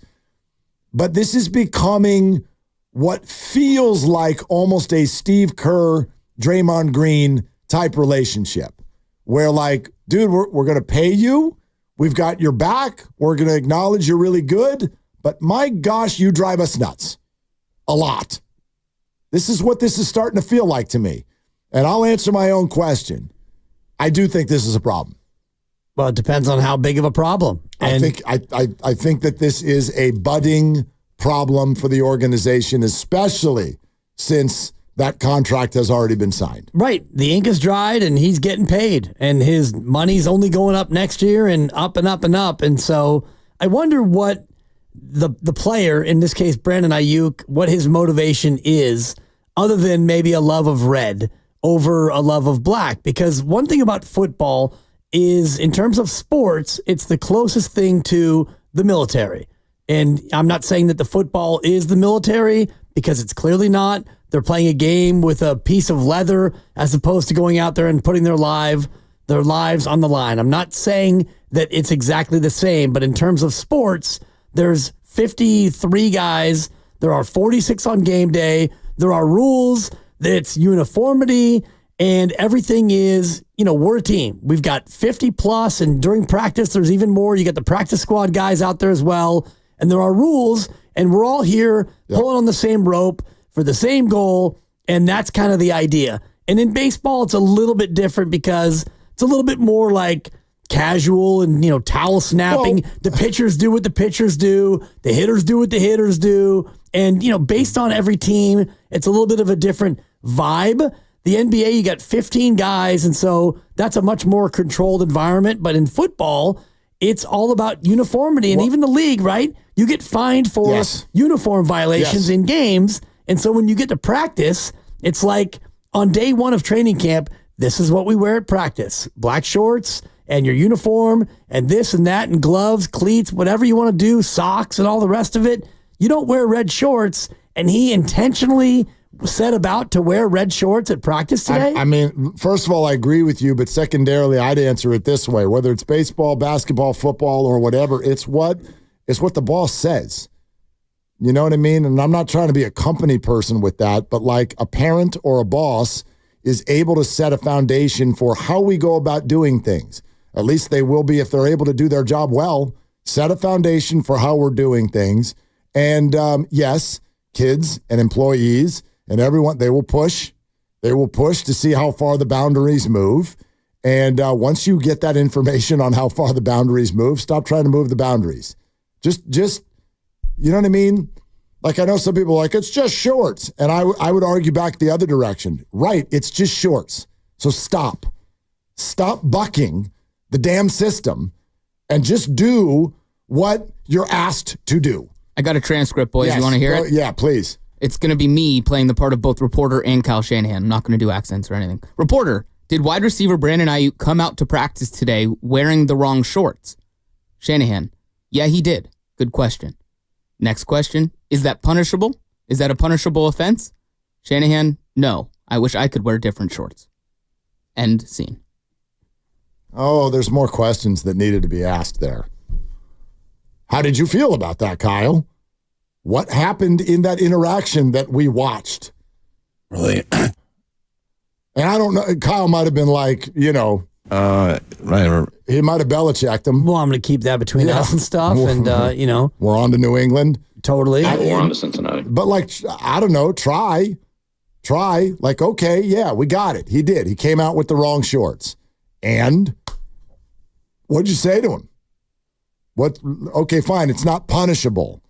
but this is becoming what feels like almost a Steve Kerr, Draymond Green type relationship, where like, dude, we're going to pay you. We've got your back. We're going to acknowledge you're really good. But my gosh, you drive us nuts a lot. This is what this is starting to feel like to me. And I'll answer my own question. I do think this is a problem. Well, it depends on how big of a problem. And I think that this is a budding problem for the organization, especially since that contract has already been signed. Right. The ink is dried and he's getting paid. And his money's only going up next year and up and up and up. And so I wonder what the player, in this case, Brandon Aiyuk, what his motivation is, other than maybe a love of red over a love of black. Because one thing about football is, in terms of sports, it's the closest thing to the military. And I'm not saying that the football is the military, because it's clearly not. They're playing a game with a piece of leather as opposed to going out there and putting their lives on the line. I'm not saying that it's exactly the same, but in terms of sports, there's 53 guys. There are 46 on game day. There are rules. It's uniformity. And everything is, we're a team. We've got 50 plus. And during practice, there's even more. You got the practice squad guys out there as well. And there are rules. And we're all here pulling on the same rope, for the same goal, and that's kind of the idea. And in baseball, it's a little bit different because it's a little bit more like casual and, towel snapping. Well, the pitchers do what the pitchers do. The hitters do what the hitters do. And, based on every team, it's a little bit of a different vibe. The NBA, you got 15 guys, and so that's a much more controlled environment. But in football, it's all about uniformity. And even the league, right? You get fined for uniform violations in games. And so when you get to practice, it's like on day one of training camp, this is what we wear at practice. Black shorts and your uniform and this and that and gloves, cleats, whatever you want to do, socks and all the rest of it. You don't wear red shorts. And he intentionally set about to wear red shorts at practice today? I mean, first of all, I agree with you, but secondarily, I'd answer it this way. Whether it's baseball, basketball, football, or whatever, it's what the boss says. You know what I mean? And I'm not trying to be a company person with that, but like a parent or a boss is able to set a foundation for how we go about doing things. At least they will be if they're able to do their job well. Set a foundation for how we're doing things. And yes, kids and employees and everyone, they will push to see how far the boundaries move. And once you get that information on how far the boundaries move, stop trying to move the boundaries. Just, you know what I mean? Like, I know some people are like, it's just shorts. And I would argue back the other direction. Right, it's just shorts. So stop. Stop bucking the damn system and just do what you're asked to do. I got a transcript, boys. Yes, you want to hear it? Yeah, please. It's going to be me playing the part of both reporter and Kyle Shanahan. I'm not going to do accents or anything. Reporter, did wide receiver Brandon Aiyuk come out to practice today wearing the wrong shorts? Shanahan, yeah, he did. Good question. Next question, is that punishable? Is that a punishable offense? Shanahan, no. I wish I could wear different shorts. End scene. Oh, there's more questions that needed to be asked there. How did you feel about that, Kyle? What happened in that interaction that we watched? Really? And I don't know. Kyle might have been like, right. He might have Belichicked him. Well, I'm going to keep that between us and stuff. And, We're on to New England. Totally. We're on to Cincinnati. But, like, I don't know. Try. Like, okay, yeah, we got it. He did. He came out with the wrong shorts. And what'd you say to him? Okay, fine. It's not punishable.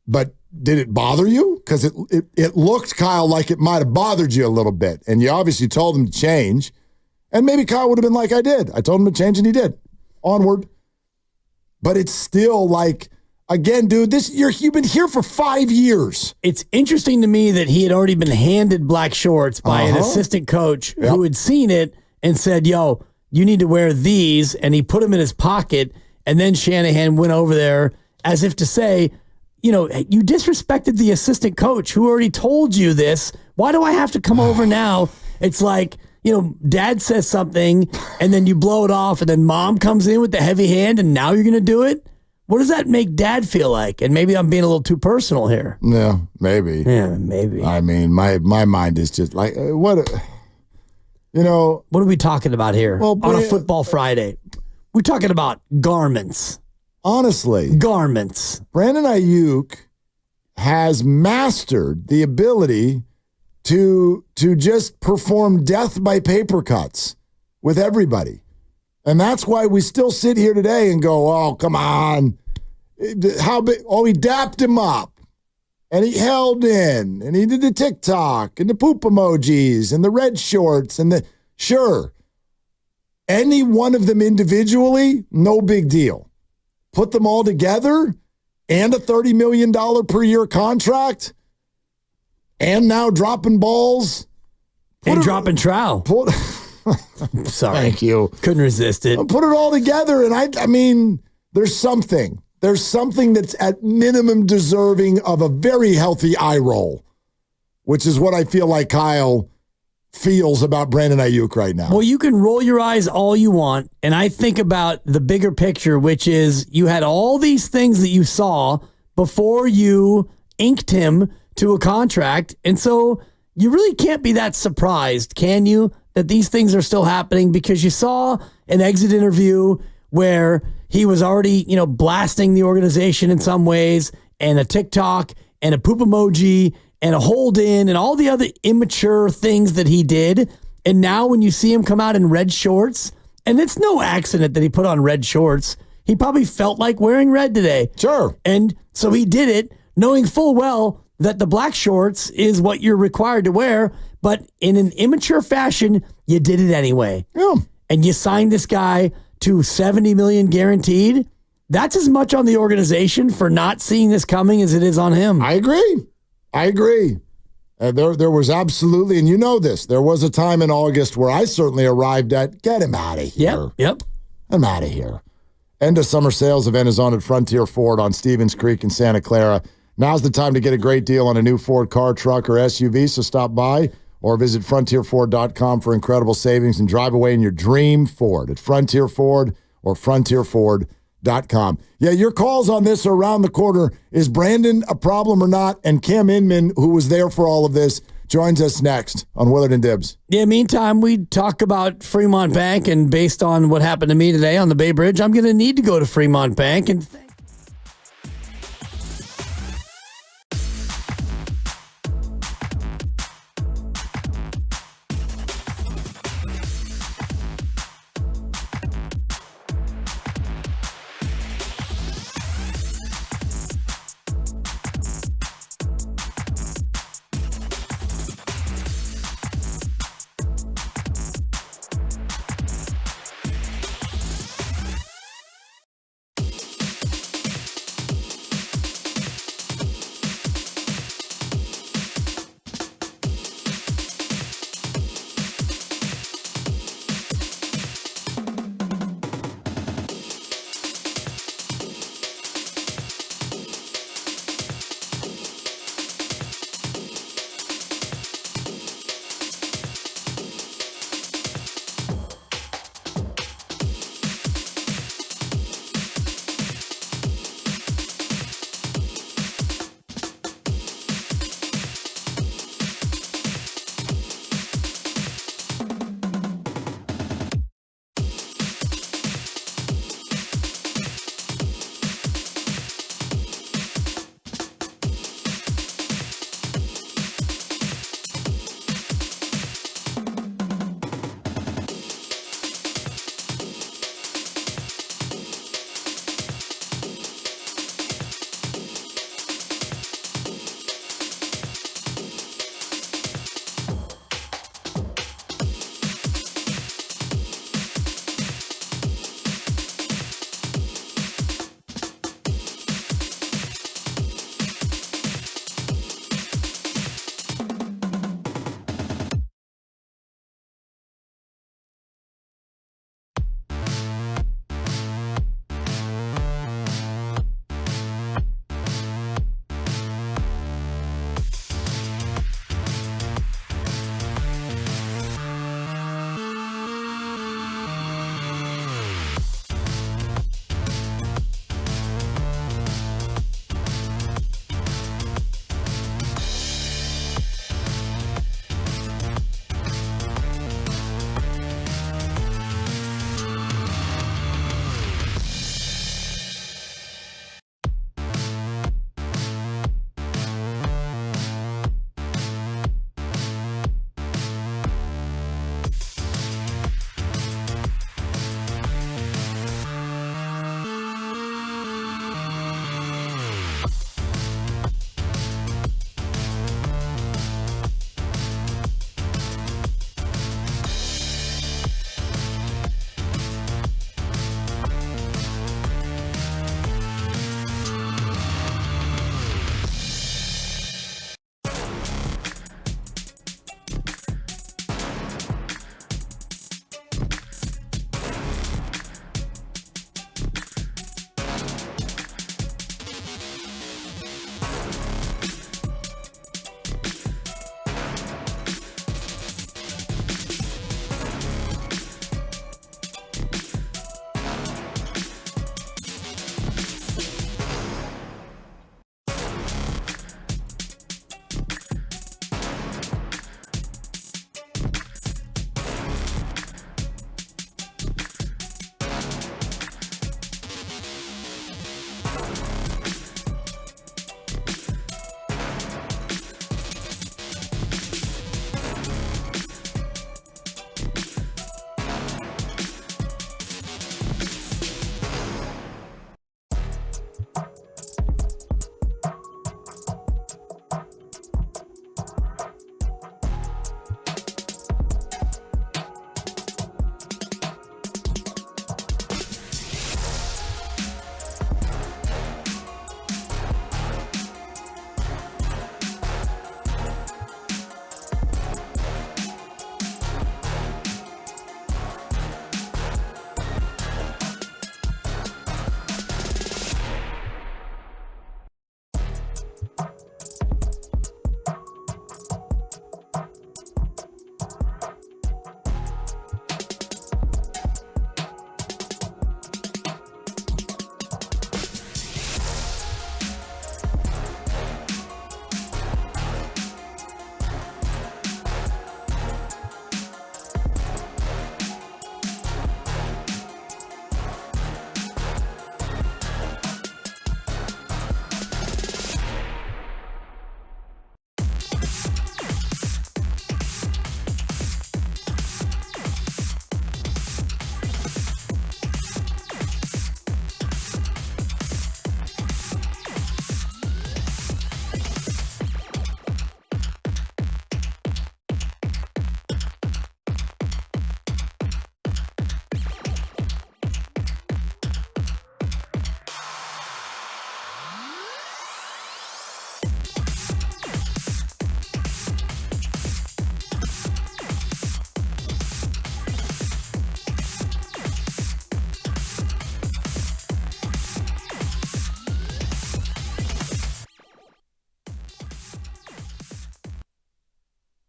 But did it bother you? Because it looked, Kyle, like it might have bothered you a little bit. And you obviously told him to change. And maybe Kyle would have been like, I did. I told him to change, and he did. Onward. But it's still like, again, dude, you've been here for 5 years. It's interesting to me that he had already been handed black shorts by an assistant coach who had seen it and said, yo, you need to wear these. And he put them in his pocket. And then Shanahan went over there as if to say, you disrespected the assistant coach who already told you this. Why do I have to come over now? It's like, dad says something and then you blow it off and then mom comes in with the heavy hand and now you're going to do it? What does that make dad feel like? And maybe I'm being a little too personal here. Yeah, maybe. I mean, my mind is just like, what are we talking about here on a football Friday? We're talking about garments. Honestly. Garments. Brandon Aiyuk has mastered the ability to just perform death by paper cuts with everybody. And that's why we still sit here today and go, oh, come on. How big? Oh, he dapped him up. And he held in. And he did the TikTok and the poop emojis and the red shorts and sure. Any one of them individually, no big deal. Put them all together and a $30 million per year contract and now dropping balls. And dropping trowel. Sorry. Thank you. Couldn't resist it. Put it all together and I mean, there's something. There's something that's at minimum deserving of a very healthy eye roll, which is what I feel like Kyle feels about Brandon Aiyuk right now. Well, you can roll your eyes all you want, and I think about the bigger picture, which is you had all these things that you saw before you inked him to a contract, and so you really can't be that surprised, can you, that these things are still happening because you saw an exit interview where he was already, blasting the organization in some ways, and a TikTok and a poop emoji and a hold in and all the other immature things that he did. And now when you see him come out in red shorts, and it's no accident that he put on red shorts, he probably felt like wearing red today. Sure. And so he did it knowing full well that the black shorts is what you're required to wear, but in an immature fashion, you did it anyway. Yeah. And you signed this guy to $70 million guaranteed. That's as much on the organization for not seeing this coming as it is on him. I agree. There was absolutely, and you know this, there was a time in August where I certainly arrived at, get him out of here. Yep. I'm out of here. End of summer sales event is on at Frontier Ford on Stevens Creek in Santa Clara. Now's the time to get a great deal on a new Ford car, truck, or SUV, so stop by or visit frontierford.com for incredible savings and drive away in your dream Ford at Frontier Ford or frontierford.com. Yeah, your calls on this are around the corner. Is Brandon a problem or not? And Cam Inman, who was there for all of this, joins us next on Willard and Dibs. Yeah, meantime, we talk about Fremont Bank, and based on what happened to me today on the Bay Bridge, I'm going to need to go to Fremont Bank and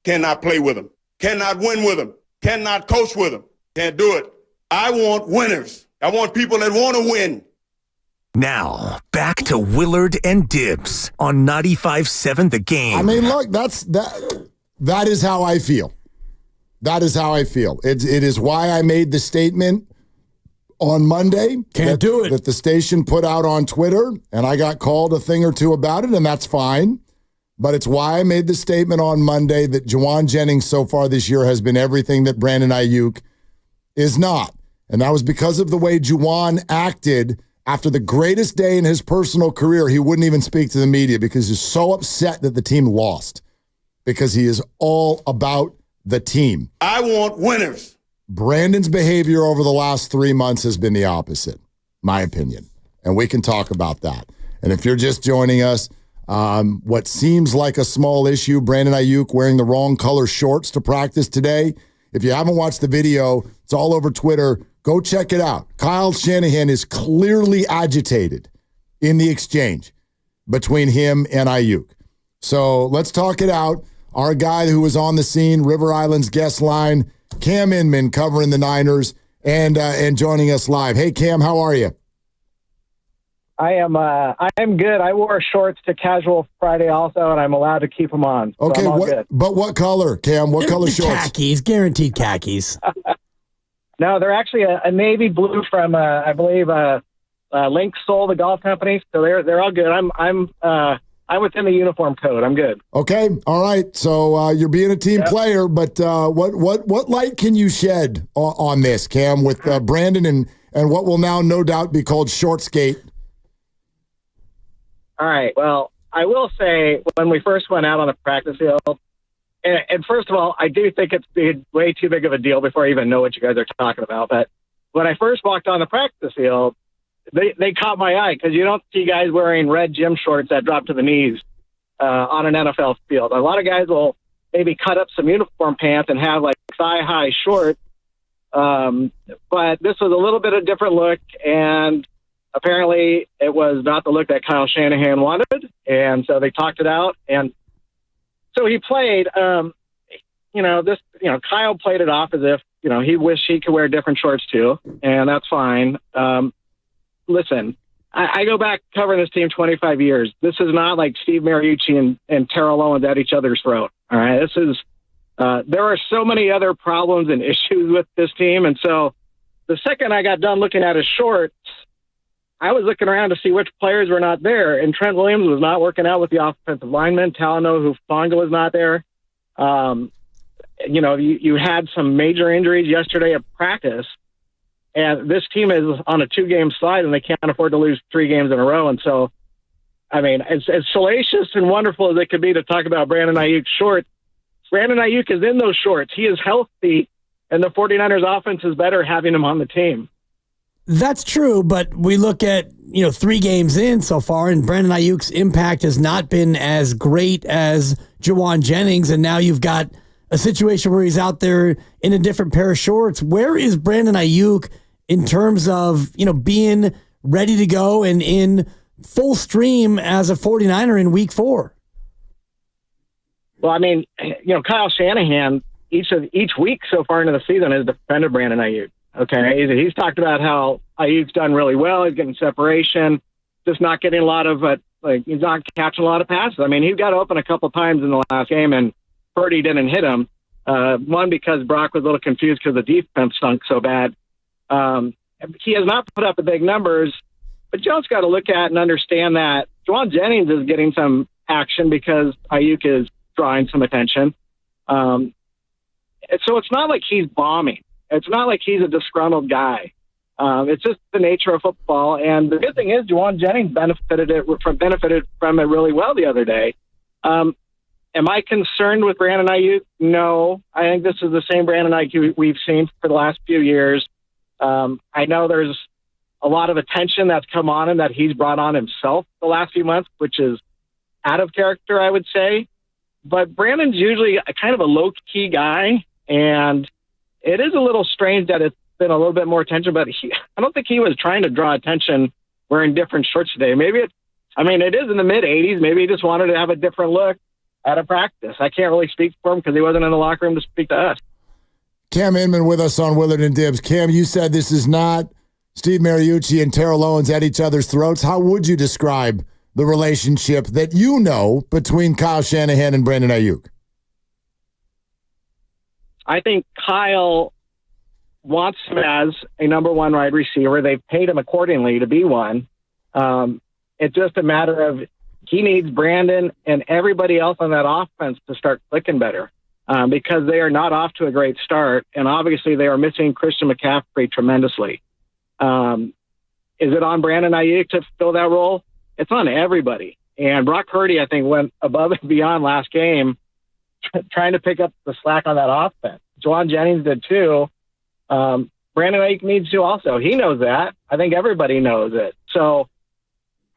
cannot play with them, cannot win with them, cannot coach with them. Can't do it. I want winners. I want people that want to win. Now, back to Willard and Dibs on 95.7 The Game. I mean, look, that is how I feel. That is how I feel. It is why I made the statement on Monday. Can't do it. That the station put out on Twitter, and I got called a thing or two about it, and that's fine. But it's why I made the statement on Monday that Juwan Jennings so far this year has been everything that Brandon Aiyuk is not. And that was because of the way Juwan acted after the greatest day in his personal career. He wouldn't even speak to the media because he's so upset that the team lost, because he is all about the team. I want winners. Brandon's behavior over the last 3 months has been the opposite, my opinion. And we can talk about that. And if you're just joining us, what seems like a small issue, Brandon Aiyuk wearing the wrong color shorts to practice today. If you haven't watched the video, it's all over Twitter. Go check it out. Kyle Shanahan is clearly agitated in the exchange between him and Aiyuk. So let's talk it out. Our guy who was on the scene, River Island's guest line, Cam Inman, covering the Niners and joining us live. Hey, Cam, how are you? I am good. I wore shorts to Casual Friday also, and I'm allowed to keep them on. So Okay, I'm all good. but what color, Cam? What color shorts? Khakis, guaranteed khakis. No, they're actually a navy blue from I believe Link Soul, the golf company. So they're all good. I'm within the uniform code. I'm good. Okay, all right. So you're being a team player, but what light can you shed on this, Cam, with Brandon and what will now no doubt be called Shortskate? All right. Well, I will say when we first went out on the practice field, and first of all, I do think it's way too big of a deal before I even know what you guys are talking about. But when I first walked on the practice field, they caught my eye because you don't see guys wearing red gym shorts that drop to the knees on an NFL field. A lot of guys will maybe cut up some uniform pants and have like thigh-high shorts. But this was a little bit of a different look, and apparently it was not the look that Kyle Shanahan wanted, and so they talked it out. And so he played, Kyle played it off as if, he wished he could wear different shorts too, and that's fine. Listen, I go back covering this team 25 years. This is not like Steve Mariucci and Terrell Owens at each other's throat. All right. This is, there are so many other problems and issues with this team. And so the second I got done looking at his shorts, I was looking around to see which players were not there. And Trent Williams was not working out with the offensive lineman. Talanoa Hufanga was not there. You had some major injuries yesterday at practice. And this team is on a 2-game slide, and they can't afford to lose 3 games in a row. And so, I mean, as salacious and wonderful as it could be to talk about Brandon Aiyuk's shorts, Brandon Aiyuk is in those shorts. He is healthy, and the 49ers offense is better having him on the team. That's true, but we look at, 3 games in so far, and Brandon Aiyuk's impact has not been as great as Juwan Jennings, and now you've got a situation where he's out there in a different pair of shorts. Where is Brandon Aiyuk in terms of, being ready to go and in full stream as a 49er in week 4? Well, I mean, Kyle Shanahan, each week so far into the season has defended Brandon Aiyuk. Okay. He's talked about how Aiyuk's done really well. He's getting separation, just not getting a lot of, he's not catching a lot of passes. I mean, he got open a couple times in the last game and Purdy didn't hit him. One, because Brock was a little confused because the defense stunk so bad. He has not put up the big numbers, but you also got to look at and understand that Juwan Jennings is getting some action because Aiyuk is drawing some attention. So it's not like he's bombing. It's not like he's a disgruntled guy. It's just the nature of football. And the good thing is Juwan Jennings benefited from it really well the other day. Am I concerned with Brandon Aiyuk? No. I think this is the same Brandon Aiyuk we've seen for the last few years. I know there's a lot of attention that's come on him that he's brought on himself the last few months, which is out of character, I would say. But Brandon's usually kind of a low-key guy, and it is a little strange that it's been a little bit more attention, but I don't think he was trying to draw attention wearing different shorts today. Maybe it is in the mid-'80s. Maybe he just wanted to have a different look. at a practice. I can't really speak for him because he wasn't in the locker room to speak to us. Cam Inman with us on Willard and Dibs. Cam, you said this is not Steve Mariucci and Terrell Owens at each other's throats. How would you describe the relationship that you know between Kyle Shanahan and Brandon Aiyuk? I think Kyle wants him as a number one wide receiver. They've paid him accordingly to be one. It's just a matter of he needs Brandon and everybody else on that offense to start clicking better because they are not off to a great start. And obviously they are missing Christian McCaffrey tremendously. Is it on Brandon Aiyuk to fill that role? It's on everybody. And Brock Purdy, I think, went above and beyond last game trying to pick up the slack on that offense. Juwan Jennings did too. Brandon Aiyuk needs to also. He knows that. I think everybody knows it. So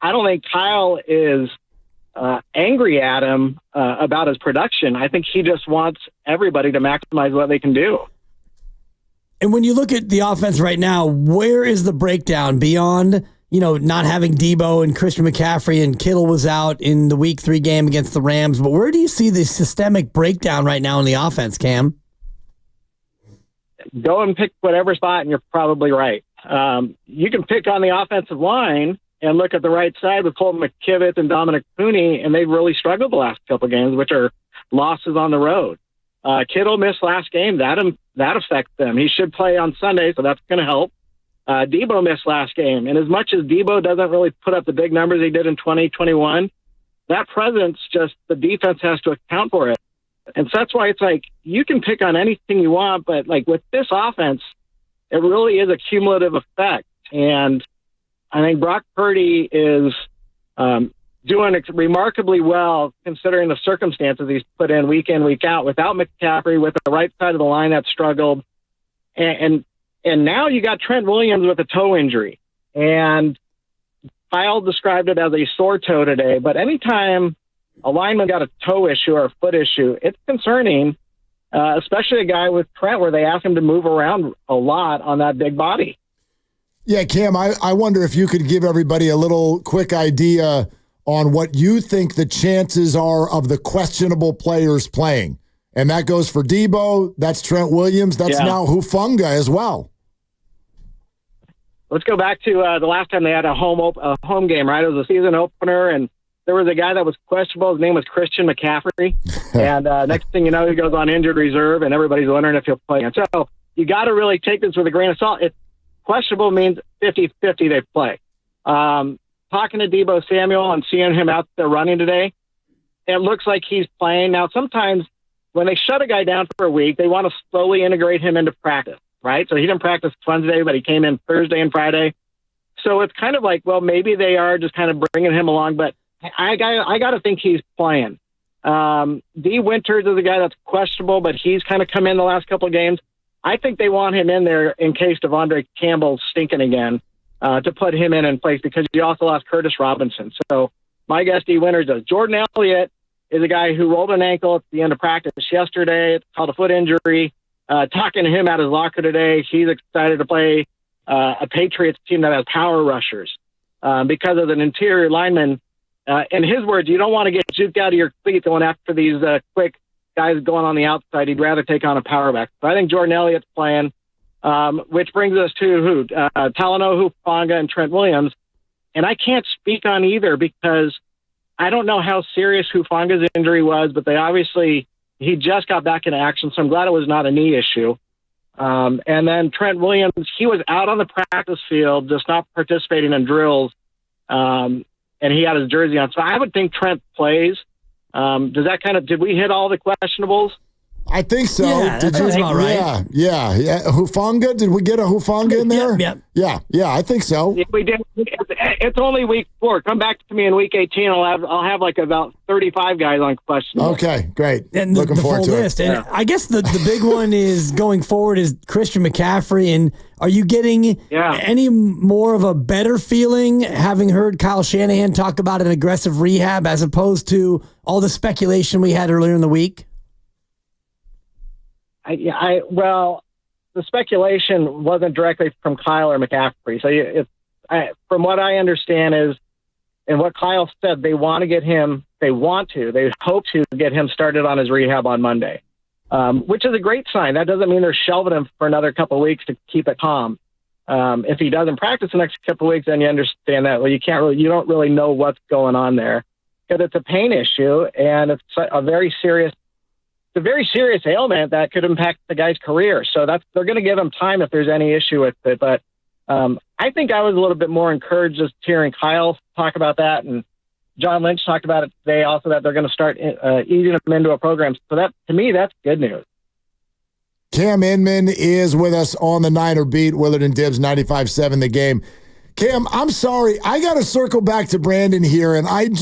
I don't think Kyle is angry at him about his production. I think he just wants everybody to maximize what they can do. And when you look at the offense right now, where is the breakdown beyond, not having Debo and Christian McCaffrey and Kittle was out in the Week 3 game against the Rams? But where do you see the systemic breakdown right now in the offense, Cam? Go and pick whatever spot, and you're probably right. You can pick on the offensive line and look at the right side with Colton McKivitz and Dominic Cooney, and they've really struggled the last couple of games, which are losses on the road. Kittle missed last game. That affects them. He should play on Sunday, so that's going to help. Debo missed last game, and as much as Debo doesn't really put up the big numbers he did in 2021, that presence, just the defense has to account for it. And so that's why it's like you can pick on anything you want, but like with this offense, it really is a cumulative effect. And I think Brock Purdy is doing remarkably well considering the circumstances he's put in, week out, without McCaffrey, with the right side of the line that struggled. And now you got Trent Williams with a toe injury. And Kyle described it as a sore toe today, but anytime a lineman got a toe issue or a foot issue, it's concerning, especially a guy with Trent where they ask him to move around a lot on that big body. Yeah, Cam, I wonder if you could give everybody a little quick idea on what you think the chances are of the questionable players playing. And that goes for Debo, that's Trent Williams, that's now Hufanga as well. Let's go back to the last time they had a home game, right? It was a season opener, and there was a guy that was questionable. His name was Christian McCaffrey. And next thing you know, he goes on injured reserve, and everybody's wondering if he'll play. And so you got to really take this with a grain of salt. Questionable means 50-50 they play. Talking to Debo Samuel and seeing him out there running today, it looks like he's playing. Now, sometimes when they shut a guy down for a week, they want to slowly integrate him into practice, right? So he didn't practice Wednesday, but he came in Thursday and Friday. So it's kind of like, well, maybe they are just kind of bringing him along, but I got to think he's playing. D. Winters is a guy that's questionable, but he's kind of come in the last couple of games. I think they want him in there in case Devondre Campbell's stinking again, to put him in place because you also lost Curtis Robinson. So my guess, D. Winters does. Jordan Elliott is a guy who rolled an ankle at the end of practice yesterday. It's called a foot injury. Talking to him at his locker today, he's excited to play a Patriots team that has power rushers because of an interior lineman. In his words, you don't want to get juked out of your cleats going after these quick guys going on the outside. He'd rather take on a power back. So I think Jordan Elliott's playing, which brings us to Talanoa Hufanga and Trent Williams. And I can't speak on either because I don't know how serious Hufanga's injury was, but he just got back into action, so I'm glad it was not a knee issue. And then Trent Williams, he was out on the practice field, just not participating in drills, and he had his jersey on. So I would think Trent plays. Does that did we hit all the questionables? I think so. Yeah, that's about right. Yeah. Hufanga, did we get a Hufanga in there? Yeah, I think so. Yeah, we did. It's only week 4. Come back to me in week 18. I'll have like about 35 guys on questionable. Okay, great. And looking the forward full to list. it. And I guess the big one is going forward is Christian McCaffrey. And are you getting any more of a better feeling having heard Kyle Shanahan talk about an aggressive rehab as opposed to all the speculation we had earlier in the week? Well, the speculation wasn't directly from Kyle or McCaffrey. So from what I understand is And what Kyle said, they hope to get him started on his rehab on Monday, which is a great sign. That doesn't mean they're shelving him for another couple of weeks to keep it calm. If he doesn't practice the next couple of weeks, then you understand that. Well, you don't really know what's going on there, because it's a pain issue and it's a very serious ailment that could impact the guy's career. So they're going to give him time if there's any issue with it. But I think I was a little bit more encouraged just hearing Kyle talk about that, and John Lynch talked about it today also, that they're going to start easing him into a program. So that, to me, that's good news. Cam Inman is with us on the Niner Beat, Willard and Dibbs, 95.7 The Game. Cam, I'm sorry. I got to circle back to Brandon here, and I'm not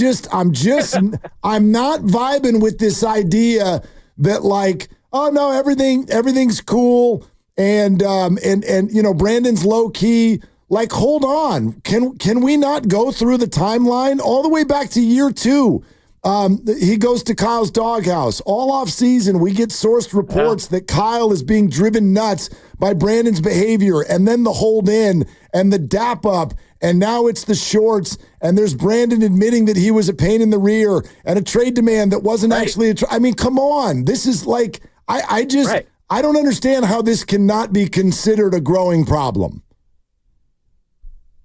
vibing with this idea that, like, oh no, everything's cool, and Brandon's low key. Like, hold on. Can we not go through the timeline all the way back to year 2? He goes to Kyle's doghouse. All off season, we get sourced reports that Kyle is being driven nuts by Brandon's behavior, and then the hold in and the dap up, and now it's the shorts, and there's Brandon admitting that he was a pain in the rear and a trade demand that wasn't actually I mean, come on. This is like, I don't understand how this cannot be considered a growing problem.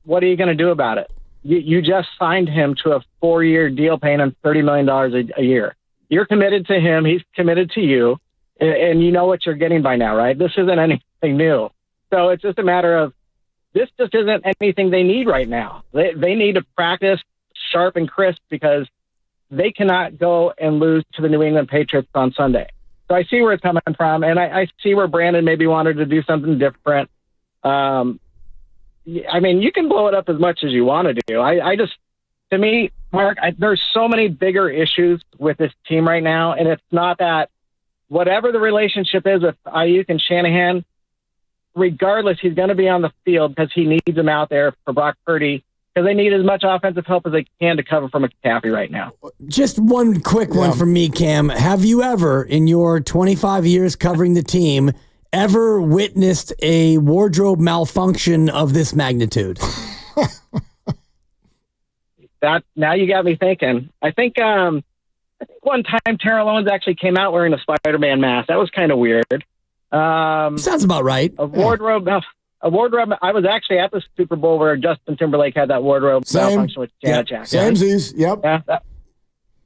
What are you going to do about it? You just signed him to a 4-year deal paying him $30 million a year. You're committed to him. He's committed to you. And you know what you're getting by now, right? This isn't anything new. So it's just a matter of, this just isn't anything they need right now. They need to practice sharp and crisp, because they cannot go and lose to the New England Patriots on Sunday. So I see where it's coming from, and I see where Brandon maybe wanted to do something different. I mean, you can blow it up as much as you want to do. To me, Mark, there's so many bigger issues with this team right now, and it's not that. Whatever the relationship is with Aiyuk and Shanahan, regardless, he's going to be on the field because he needs him out there for Brock Purdy, because they need as much offensive help as they can to cover for McCaffrey right now. Just one quick one from me, Cam. Have you ever, in your 25 years covering the team, ever witnessed a wardrobe malfunction of this magnitude? Now you got me thinking. I think one time Terrell Owens actually came out wearing a Spider-Man mask. That was kind of weird. Sounds about right. A wardrobe. I was actually at the Super Bowl where Justin Timberlake had that wardrobe malfunction with Janet Jackson. Samesies. Yep.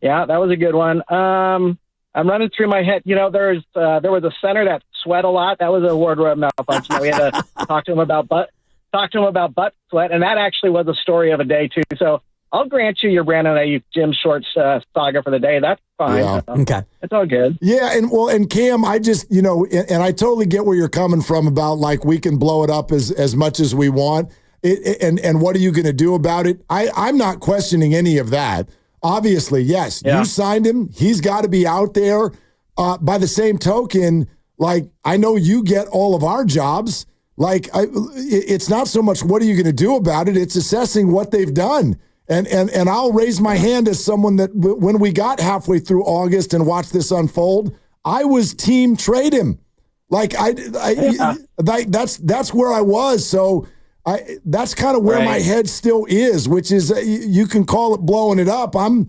Yeah, that was a good one. I'm running through my head. There was a center that sweat a lot. That was a wardrobe malfunction. We had to talk to him about butt sweat, and that actually was a story of a day too. So I'll grant you your Brandon Aiyuk gym shorts saga for the day. That's fine. Yeah. Okay, it's all good. Yeah, and Cam, I just and I totally get where you're coming from about, like, we can blow it up as much as we want. And what are you going to do about it? I'm not questioning any of that. Obviously, yes, you signed him. He's got to be out there. By the same token, like, I know you get all of our jobs. Like, it's not so much what are you going to do about it, it's assessing what they've done. And I'll raise my hand as someone that, when we got halfway through August and watched this unfold, I was team trade him. Like, that's where I was. So that's kind of where my head still is, which is, you can call it blowing it up. I'm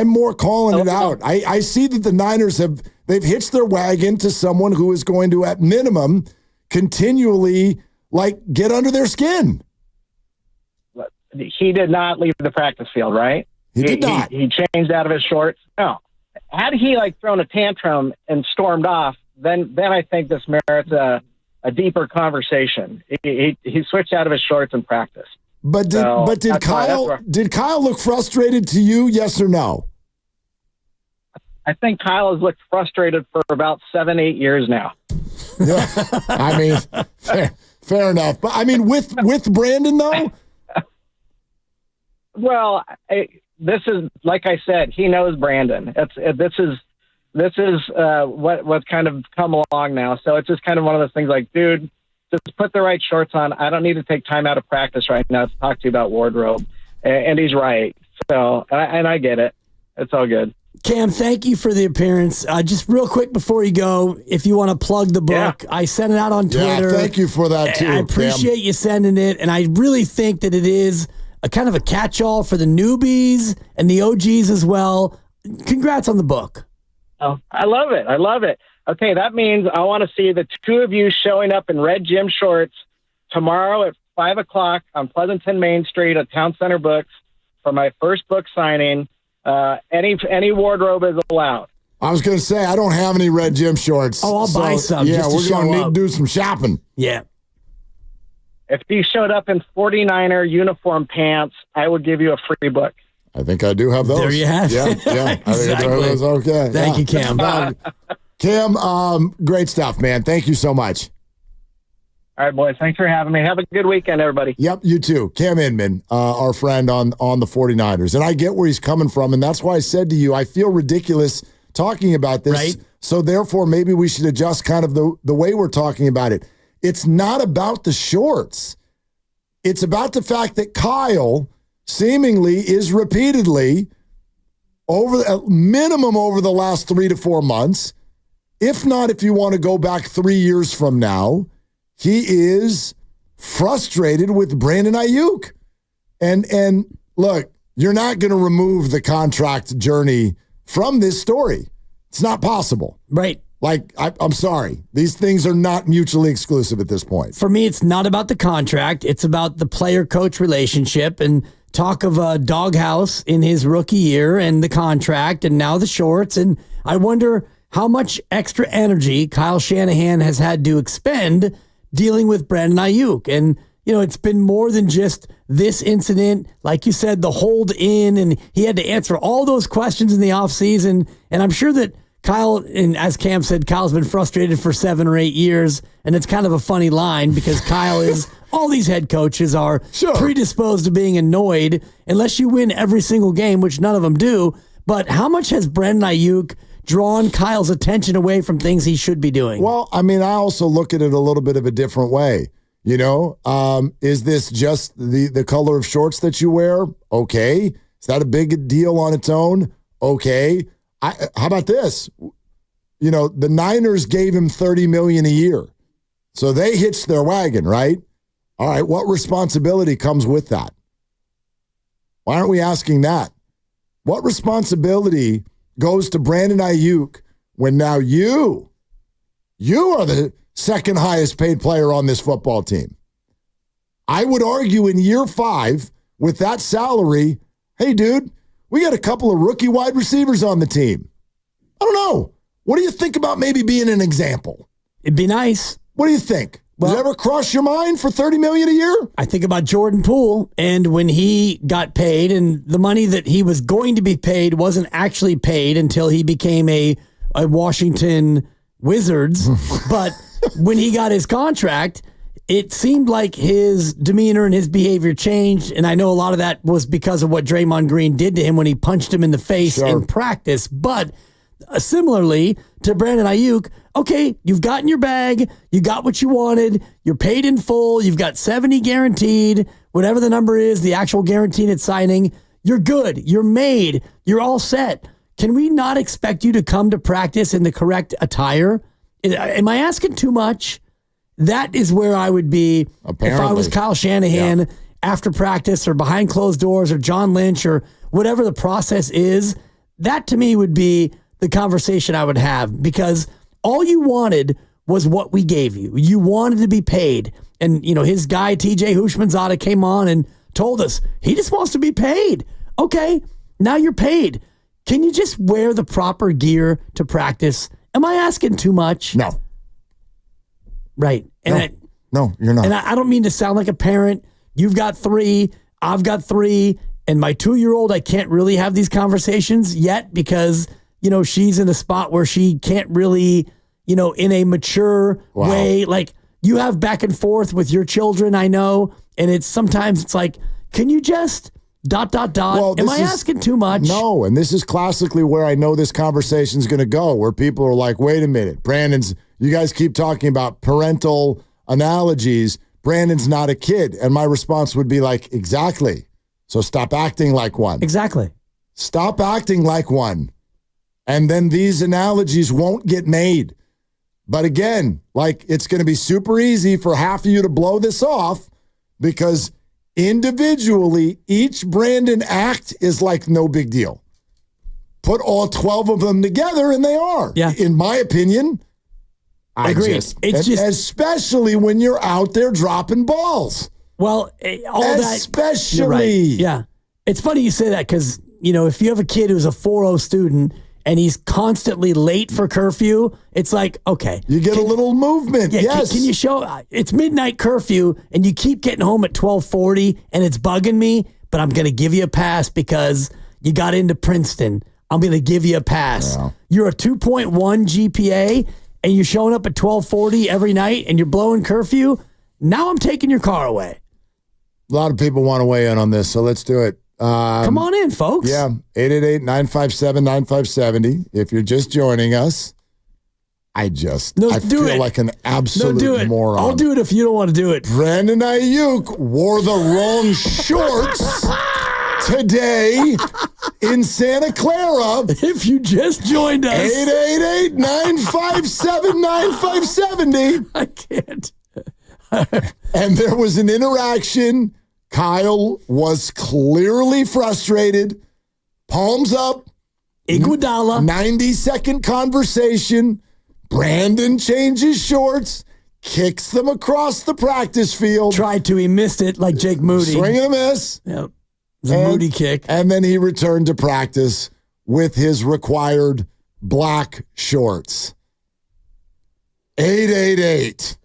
more calling it out. I see that the Niners they've hitched their wagon to someone who is going to, at minimum, continually, like, get under their skin. He did not leave the practice field, right? He did not. He changed out of his shorts. No. Had he, like, thrown a tantrum and stormed off, then I think this merits a deeper conversation. He switched out of his shorts in practice. But did Kyle look frustrated to you? Yes or no? I think Kyle has looked frustrated for about 7-8 years now. Yeah, I mean, fair enough. But I mean, with Brandon though. Well, this is, like I said, he knows Brandon. This is what's kind of come along now. So it's just kind of one of those things, like, dude, just put the right shorts on. I don't need to take time out of practice right now to talk to you about wardrobe. And he's right. So, and I get it. It's all good. Cam, thank you for the appearance. Just real quick before you go, if you want to plug the book, I sent it out on Twitter. Yeah, thank you for that too. I appreciate you sending it, and I really think that it is a kind of a catch-all for the newbies and the OGs as well. Congrats on the book. Oh, I love it. I love it. Okay, that means I want to see the two of you showing up in red gym shorts tomorrow at 5 o'clock on Pleasanton Main Street at Town Center Books for my first book signing. Any wardrobe is allowed. I was going to say, I don't have any red gym shorts. Oh, I'll buy some. Yeah, just we're going to need to do some shopping. Yeah. If you showed up in 49er uniform pants, I would give you a free book. I think I do have those. There you have it. Yeah. I think I do have those. Okay. Thank you, Cam. Cam, great stuff, man. Thank you so much. All right, boys. Thanks for having me. Have a good weekend, everybody. Yep, you too. Cam Inman, our friend on the 49ers. And I get where he's coming from, and that's why I said to you, I feel ridiculous talking about this. Right. So therefore, maybe we should adjust kind of the way we're talking about it. It's not about the shorts. It's about the fact that Kyle seemingly is repeatedly minimum over the last 3 to 4 months, if not, if you want to go back 3 years from now, he is frustrated with Brandon Aiyuk. And look, you're not going to remove the contract journey from this story. It's not possible. Right. Like, I'm sorry. These things are not mutually exclusive at this point. For me, it's not about the contract. It's about the player-coach relationship and talk of a doghouse in his rookie year and the contract and now the shorts. And I wonder how much extra energy Kyle Shanahan has had to expend dealing with Brandon Aiyuk. And, it's been more than just this incident. Like you said, the hold in, and he had to answer all those questions in the offseason. And I'm sure that Kyle, and as Cam said, Kyle's been frustrated for 7 or 8 years. And it's kind of a funny line because Kyle is, all these head coaches are predisposed to being annoyed unless you win every single game, which none of them do. But how much has Brandon Aiyuk drawn Kyle's attention away from things he should be doing? Well, I mean, I also look at it a little bit of a different way. Is this just the color of shorts that you wear? Okay. Is that a big deal on its own? Okay. How about this? The Niners gave him $30 million a year. So they hitched their wagon, right? All right, what responsibility comes with that? Why aren't we asking that? What responsibility goes to Brandon Aiyuk when now you are the second highest paid player on this football team? I would argue in year 5 with that salary, hey, dude, we got a couple of rookie wide receivers on the team. I don't know. What do you think about maybe being an example? It'd be nice. What do you think? Does it ever cross your mind for $30 million a year? I think about Jordan Poole, and when he got paid, and the money that he was going to be paid wasn't actually paid until he became a Washington Wizards. But when he got his contract, it seemed like his demeanor and his behavior changed, and I know a lot of that was because of what Draymond Green did to him when he punched him in the face in practice. But similarly to Brandon Aiyuk, okay, you've gotten your bag, you got what you wanted, you're paid in full, you've got 70 guaranteed, whatever the number is, the actual guaranteed at signing, you're good, you're made, you're all set. Can we not expect you to come to practice in the correct attire? Am I asking too much? That is where I would be if I was Kyle Shanahan after practice or behind closed doors or John Lynch or whatever the process is. That to me would be the conversation I would have, because all you wanted was what we gave you. You wanted to be paid. And, his guy, TJ Hushmanzada, came on and told us he just wants to be paid. Okay, now you're paid. Can you just wear the proper gear to practice? Am I asking too much? No. Right. And no, you're not. And I don't mean to sound like a parent. You've got 3, I've got 3, and my 2-year-old, I can't really have these conversations yet because, she's in a spot where she can't really, in a mature way. Like, you have back and forth with your children, I know, and sometimes it's like, can you just ... Well, am I asking too much? No, and this is classically where I know this conversation is going to go, where people are like, wait a minute, you guys keep talking about parental analogies. Brandon's not a kid. And my response would be like, exactly. So stop acting like one. Exactly. Stop acting like one. And then these analogies won't get made. But again, it's going to be super easy for half of you to blow this off because Individually, each Brandon act is like no big deal. Put all 12 of them together, and they are. Yeah. In my opinion, Agreed. It's just especially when you're out there dropping balls. Well, all especially. You're right. Yeah. It's funny you say that because, if you have a kid who's a 4.0 student and he's constantly late for curfew, it's like, okay. You get a little movement. Yeah, yes. Can you show it's midnight curfew and you keep getting home at 12:40 and it's bugging me, but I'm going to give you a pass because you got into Princeton. I'm going to give you a pass. Yeah. You're a 2.1 GPA and you're showing up at 12:40 every night and you're blowing curfew. Now I'm taking your car away. A lot of people want to weigh in on this, so let's do it. Come on in, folks. Yeah, 888-957-9570. If you're just joining us, I feel like an absolute moron. I'll do it if you don't want to do it. Brandon Aiyuk wore the wrong shorts today in Santa Clara. If you just joined us. 888-957-9570. I can't. And there was an interaction. Kyle was clearly frustrated. Palms up. Iguodala. 90-second conversation. Brandon changes shorts, kicks them across the practice field. Tried to. He missed it like Jake Moody. Swing and a miss. Yep. It was a Moody kick. And then he returned to practice with his required black shorts. 888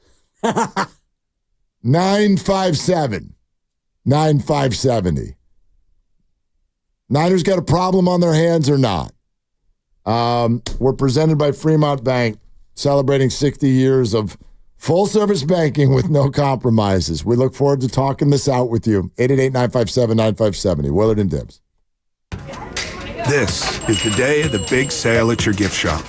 957 9570. Niners got a problem on their hands or not? We're presented by Fremont Bank, celebrating 60 years of full-service banking with no compromises. We look forward to talking this out with you. 888-957-9570. Willard and Dibs. This is the day of the big sale at your gift shop.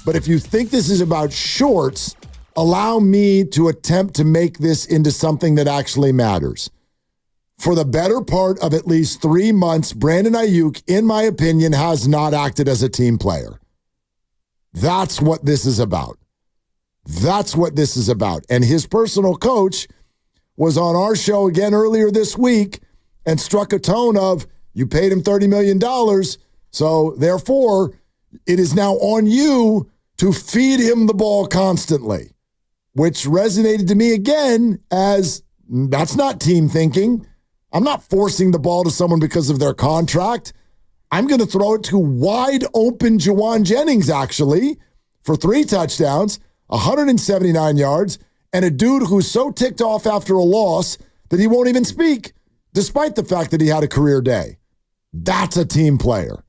But if you think this is about shorts, allow me to attempt to make this into something that actually matters. For the better part of at least 3 months, Brandon Aiyuk, in my opinion, has not acted as a team player. That's what this is about. That's what this is about. And his personal coach was on our show again earlier this week and struck a tone of, you paid him $30 million, so therefore it is now on you to feed him the ball constantly, which resonated to me again as that's not team thinking. I'm not forcing the ball to someone because of their contract. I'm going to throw it to wide open Juwan Jennings, actually, for 3 touchdowns, 179 yards, and a dude who's so ticked off after a loss that he won't even speak, despite the fact that he had a career day. That's a team player.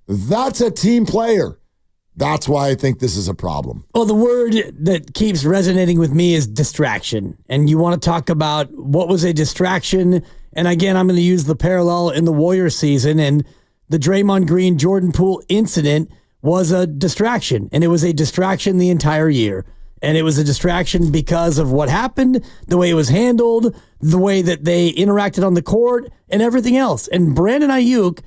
That's a team player. That's why I think this is a problem. Well, the word that keeps resonating with me is distraction. And you want to talk about what was a distraction. And again, I'm going to use the parallel in the Warriors season. And the Draymond Green, Jordan Poole incident was a distraction. And it was a distraction the entire year. And it was a distraction because of what happened, the way it was handled, the way that they interacted on the court, and everything else. And Brandon Aiyuk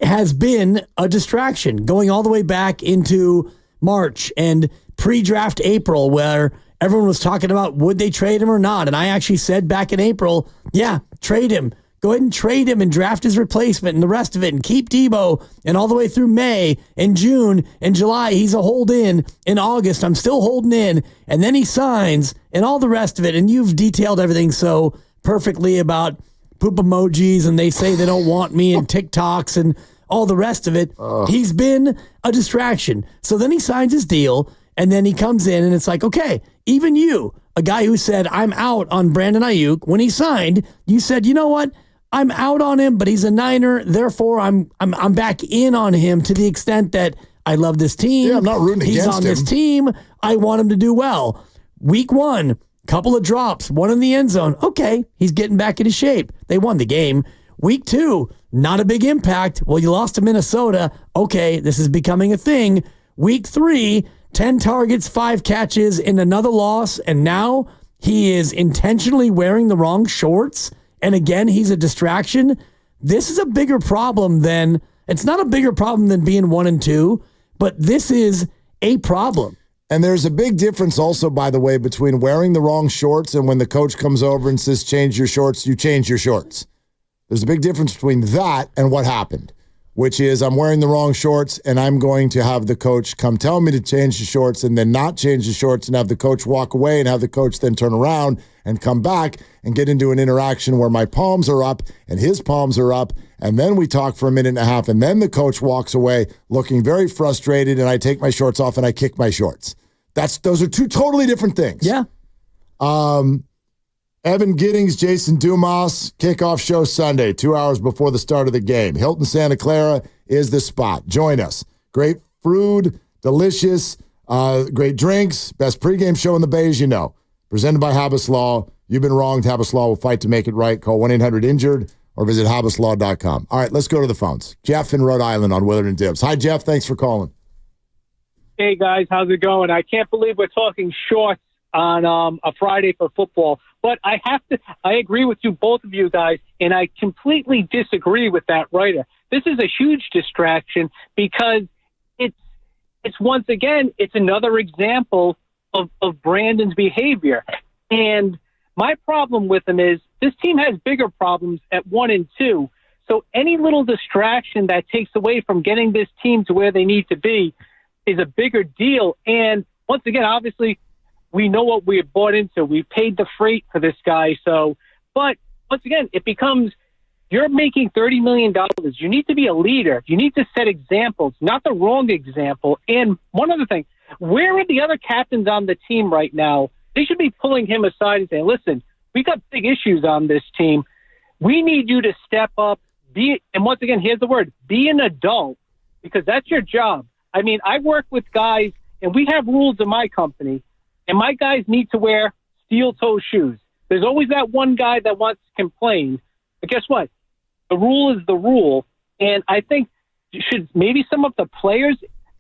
has been a distraction going all the way back into March and pre-draft April, where everyone was talking about would they trade him or not. And I actually said back in April, yeah, trade him. Go ahead and trade him and draft his replacement and the rest of it and keep Debo. And all the way through May and June and July, he's a hold in August. I'm still holding in. And then he signs and all the rest of it. And you've detailed everything so perfectly about poop emojis, and they say they don't want me, and TikToks and all the rest of it. He's been a distraction. So then he signs his deal, and then he comes in, and it's like, okay, even you, a guy who said, I'm out on Brandon Aiyuk, when he signed, you said, you know what? I'm out on him, but he's a Niner. Therefore, I'm back in on him to the extent that I love this team. Yeah, I'm not rooting against him. He's on this team. I want him to do well. Week 1, couple of drops, one in the end zone. Okay, he's getting back into shape. They won the game. Week 2, not a big impact. Well, you lost to Minnesota. Okay, this is becoming a thing. Week 3, 10 targets, 5 catches in another loss, and now he is intentionally wearing the wrong shorts. And again, he's a distraction. This is a bigger problem than, it's not a bigger problem than being 1-2, but this is a problem. And there's a big difference also, by the way, between wearing the wrong shorts and when the coach comes over and says, change your shorts, you change your shorts. There's a big difference between that and what happened, which is I'm wearing the wrong shorts and I'm going to have the coach come tell me to change the shorts and then not change the shorts and have the coach walk away and have the coach then turn around and come back and get into an interaction where my palms are up and his palms are up. And then we talk for a minute and a half and then the coach walks away looking very frustrated and I take my shorts off and I kick my shorts. Those are 2 totally different things. Yeah. Evan Giddings, Jason Dumas, kickoff show Sunday, 2 hours before the start of the game. Hilton Santa Clara is the spot. Join us. Great food, delicious, great drinks, best pregame show in the Bay, as you know. Presented by Habas Law. You've been wronged. Habas Law will fight to make it right. Call 1-800-INJURED or visit habaslaw.com. All right, let's go to the phones. Jeff in Rhode Island on Willard and Dibs. Hi, Jeff. Thanks for calling. Hey, guys. How's it going? I can't believe we're talking shorts on a Friday for football. But I agree with you, both of you guys, and I completely disagree with that writer. This is a huge distraction because it's once again, it's another example of Brandon's behavior. And my problem with him is this team has bigger problems at 1-2. So any little distraction that takes away from getting this team to where they need to be is a bigger deal. And once again, obviously, we know what we have bought into. We paid the freight for this guy. So, but once again, it becomes you're making $30 million. You need to be a leader. You need to set examples, not the wrong example. And one other thing, where are the other captains on the team right now? They should be pulling him aside and saying, listen, we got big issues on this team. We need you to step up. And once again, here's the word, be an adult, because that's your job. I mean, I work with guys, and we have rules in my company. And my guys need to wear steel-toe shoes. There's always that one guy that wants to complain. But guess what? The rule is the rule. And I think maybe some of the players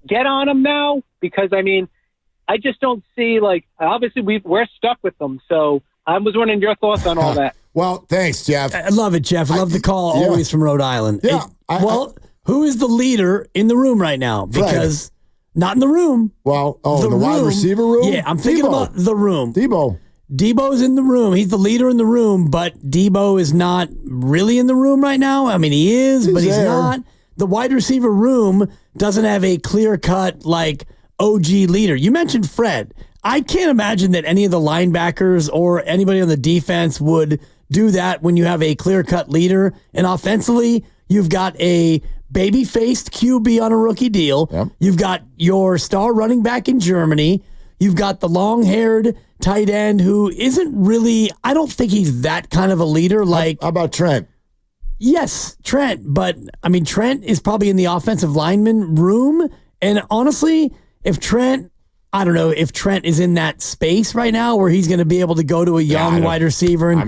get on them now? Because, I mean, I just don't see, like, obviously we're stuck with them. So I was wondering your thoughts on all that. Well, thanks, Jeff. I love it, Jeff. I love the call always from Rhode Island. Yeah. Who is the leader in the room right now? Because not in the room. Well, in the wide receiver room? Yeah, I'm thinking about the room. Debo's in the room. He's the leader in the room, but Debo is not really in the room right now. I mean, he is, but he's not. The wide receiver room doesn't have a clear-cut, like, OG leader. You mentioned Fred. I can't imagine that any of the linebackers or anybody on the defense would do that when you have a clear-cut leader. And offensively, you've got a baby-faced QB on a rookie deal. Yep. You've got your star running back in Germany. You've got the long-haired tight end who isn't really, I don't think he's that kind of a leader. Like, how about Trent? Yes, Trent. But, I mean, Trent is probably in the offensive lineman room. And honestly, if Trent is in that space right now where he's going to be able to go to a young wide receiver. And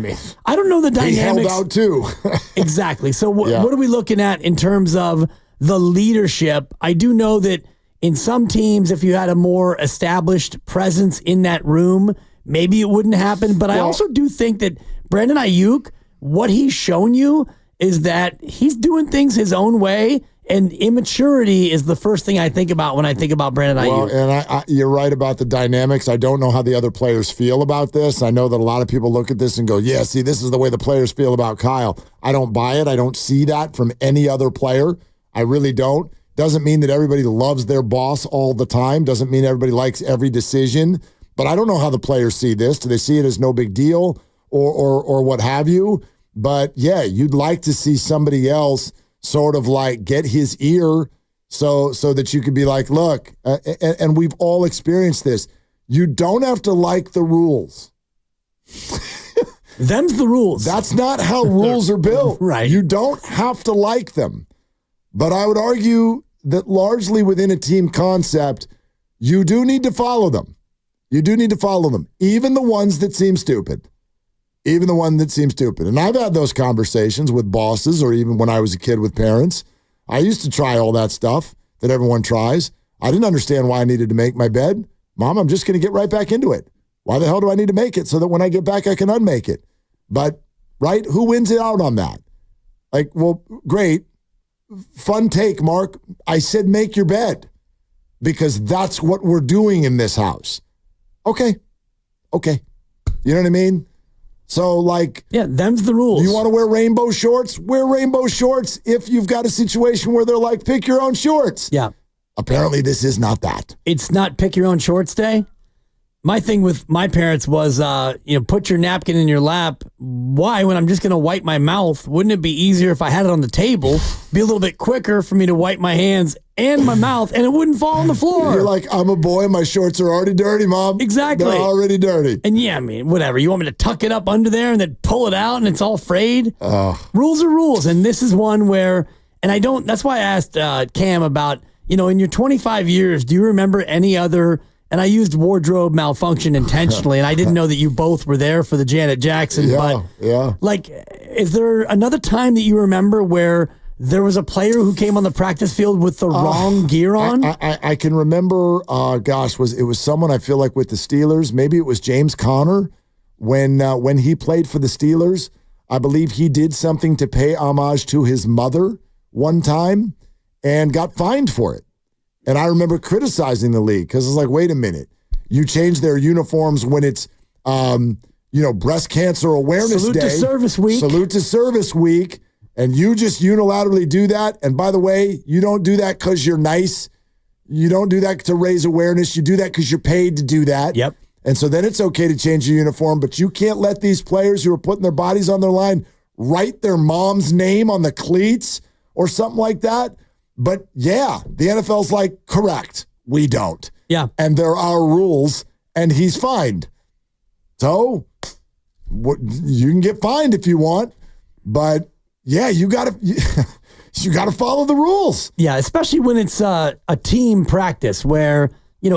I don't know the dynamics. He held out too. Exactly. So what are we looking at in terms of the leadership? I do know that in some teams, if you had a more established presence in that room, maybe it wouldn't happen. But I also do think that Brandon Aiyuk, what he's shown you is that he's doing things his own way. And immaturity is the first thing I think about when I think about Brandon Aiyuk. Well, and you're right about the dynamics. I don't know how the other players feel about this. I know that a lot of people look at this and go, yeah, see, this is the way the players feel about Kyle. I don't buy it. I don't see that from any other player. I really don't. Doesn't mean that everybody loves their boss all the time. Doesn't mean everybody likes every decision. But I don't know how the players see this. Do they see it as no big deal or what have you? But, yeah, you'd like to see somebody else sort of like get his ear so that you could be like, look, and we've all experienced this. You don't have to like the rules. Them's the rules. That's not how rules are built. Right. You don't have to like them. But I would argue that largely within a team concept, you do need to follow them. You do need to follow them, even the ones that seem stupid. Even the one that seems stupid. And I've had those conversations with bosses or even when I was a kid with parents. I used to try all that stuff that everyone tries. I didn't understand why I needed to make my bed. Mom, I'm just going to get right back into it. Why the hell do I need to make it so that when I get back, I can unmake it? But, right, who wins it out on that? Like, well, great. Fun take, Mark. I said make your bed because that's what we're doing in this house. Okay. You know what I mean? So, like... Yeah, them's the rules. You want to wear rainbow shorts? Wear rainbow shorts if you've got a situation where they're like, pick your own shorts. Yeah. Apparently, this is not that. It's not pick your own shorts day? My thing with my parents was, put your napkin in your lap. Why? When I'm just going to wipe my mouth, wouldn't it be easier if I had it on the table? Be a little bit quicker for me to wipe my hands and my mouth, and it wouldn't fall on the floor. You're like, I'm a boy, my shorts are already dirty, Mom. Exactly. They're already dirty. And yeah, I mean, whatever. You want me to tuck it up under there and then pull it out and it's all frayed? Rules are rules. And this is one where, that's why I asked Cam about, in your 25 years, do you remember any other... And I used wardrobe malfunction intentionally, and I didn't know that you both were there for the Janet Jackson. Yeah. Like, is there another time that you remember where there was a player who came on the practice field with the wrong gear on? I can remember, it was someone I feel like with the Steelers. Maybe it was James Conner when he played for the Steelers. I believe he did something to pay homage to his mother one time and got fined for it. And I remember criticizing the league because it's like, wait a minute. You change their uniforms when it's, Breast Cancer Awareness Day. Salute to Service Week. Salute to Service Week. And you just unilaterally do that. And by the way, you don't do that because you're nice. You don't do that to raise awareness. You do that because you're paid to do that. Yep. And so then it's okay to change your uniform, but you can't let these players who are putting their bodies on their line write their mom's name on the cleats or something like that. But yeah, the NFL's like, correct, we don't. Yeah. And there are rules, and he's fined. So you can get fined if you want, but yeah, you gotta follow the rules. Yeah, especially when it's a team practice where,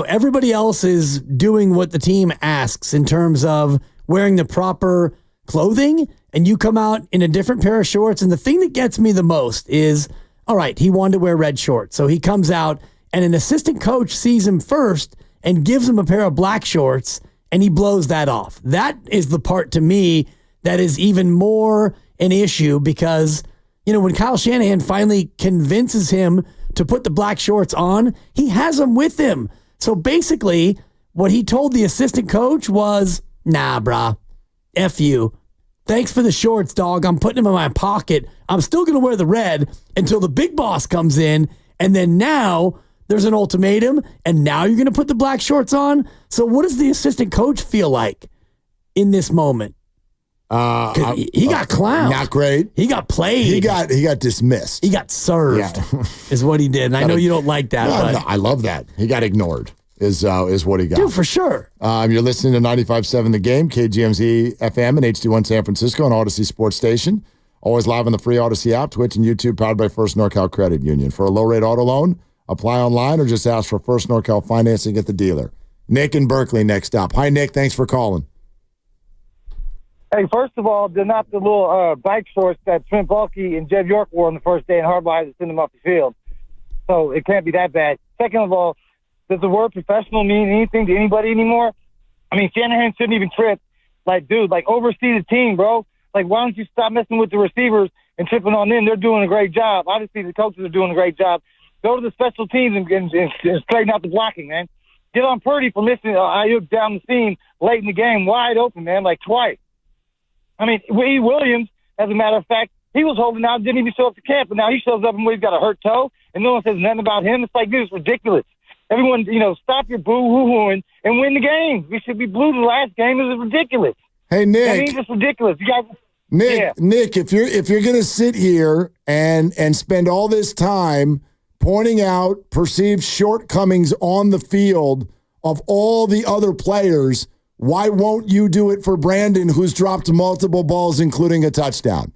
everybody else is doing what the team asks in terms of wearing the proper clothing, and you come out in a different pair of shorts. And the thing that gets me the most is, all right, he wanted to wear red shorts. So he comes out and an assistant coach sees him first and gives him a pair of black shorts, and he blows that off. That is the part to me that is even more an issue because, when Kyle Shanahan finally convinces him to put the black shorts on, he has them with him. So basically, what he told the assistant coach was, nah, brah, F you. Thanks for the shorts, dog. I'm putting them in my pocket. I'm still going to wear the red until the big boss comes in. And then now there's an ultimatum, and now you're going to put the black shorts on? So what does the assistant coach feel like in this moment? He got clowned. Not great. He got played. He got dismissed. He got served, is what he did. And I know you don't like that. No, I love that. He got ignored. Is what he got. Dude, for sure. You're listening to 95.7 The Game, KGMZ FM and HD1 San Francisco and Odyssey Sports Station. Always live on the free Odyssey app, Twitch and YouTube, powered by First NorCal Credit Union. For a low-rate auto loan, apply online or just ask for First NorCal financing at the dealer. Nick in Berkeley next up. Hi, Nick. Thanks for calling. Hey, first of all, they're not the little bike shorts that Trent Baalke and Jeff York wore on the first day, and Harbaugh had to send them off the field. So it can't be that bad. Second of all, does the word professional mean anything to anybody anymore? I mean, Shanahan shouldn't even trip. Oversee the team, bro. Why don't you stop messing with the receivers and tripping on them? They're doing a great job. Obviously, the coaches are doing a great job. Go to the special teams and straighten out the blocking, man. Get on Purdy for missing Aiyuk down the seam late in the game, wide open, man, twice. I mean, E. Williams, as a matter of fact, he was holding out, didn't even show up to camp, but now he shows up and he's got a hurt toe, and no one says nothing about him. It's dude, it's ridiculous. Everyone, stop your boo-hoo-hooing and win the game. We should be blue the last game. It was ridiculous. Hey, Nick. I mean, it's ridiculous. You guys, Nick, if you're going to sit here and spend all this time pointing out perceived shortcomings on the field of all the other players, why won't you do it for Brandon, who's dropped multiple balls, including a touchdown?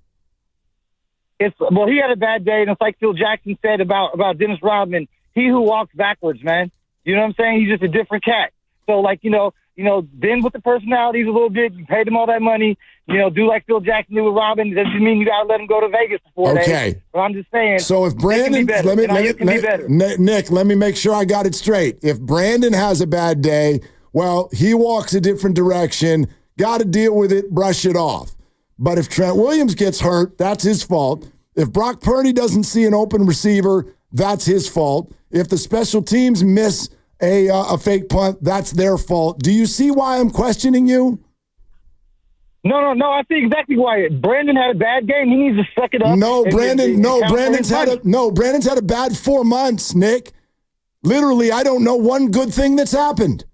He had a bad day, and it's like Phil Jackson said about Dennis Rodman. He who walks backwards, man. You know what I'm saying? He's just a different cat. So, Ben with the personalities a little bit, you paid him all that money, do like Phil Jackson did with Robin. It doesn't mean you got to let him go to Vegas for 4 days. Okay. But I'm just saying. So if Brandon, Nick, let me make sure I got it straight. If Brandon has a bad day, well, he walks a different direction, got to deal with it, brush it off. But if Trent Williams gets hurt, that's his fault. If Brock Purdy doesn't see an open receiver, that's his fault. If the special teams miss a fake punt, that's their fault. Do you see why I'm questioning you? No. I see exactly why. Brandon had a bad game. He needs to suck it up. Brandon's had a bad 4 months, Nick. Literally, I don't know one good thing that's happened.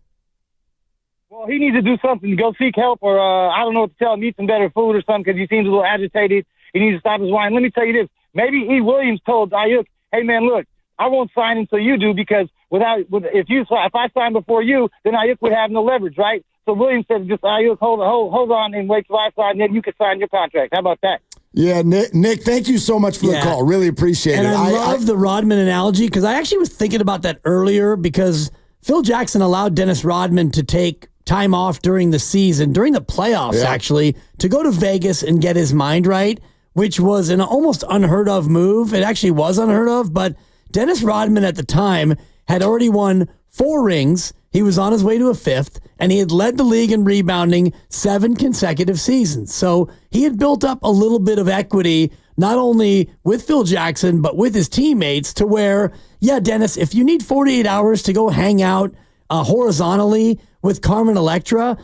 Well, he needs to do something. Go seek help, or I don't know what to tell him. Eat some better food or something, because he seems a little agitated. He needs to stop his whine. Let me tell you this. Maybe E. Williams told Aiyuk, "Hey, man, look, I won't sign until you do, because if I sign before you, then Aiyuk would have no leverage, right?" So Williams said, "Just Aiyuk, hold on, and wait till I sign, and then you can sign your contract." How about that? Yeah, Nick, thank you so much for the call. Really appreciate it. And I love the Rodman analogy, because I actually was thinking about that earlier, because Phil Jackson allowed Dennis Rodman to take time off during the season, during the playoffs, actually, to go to Vegas and get his mind right, which was an almost unheard of move. It actually was unheard of, but Dennis Rodman at the time had already won 4 rings. He was on his way to a 5th, and he had led the league in rebounding 7 consecutive seasons. So he had built up a little bit of equity, not only with Phil Jackson, but with his teammates, to where, yeah, Dennis, if you need 48 hours to go hang out horizontally with Carmen Electra,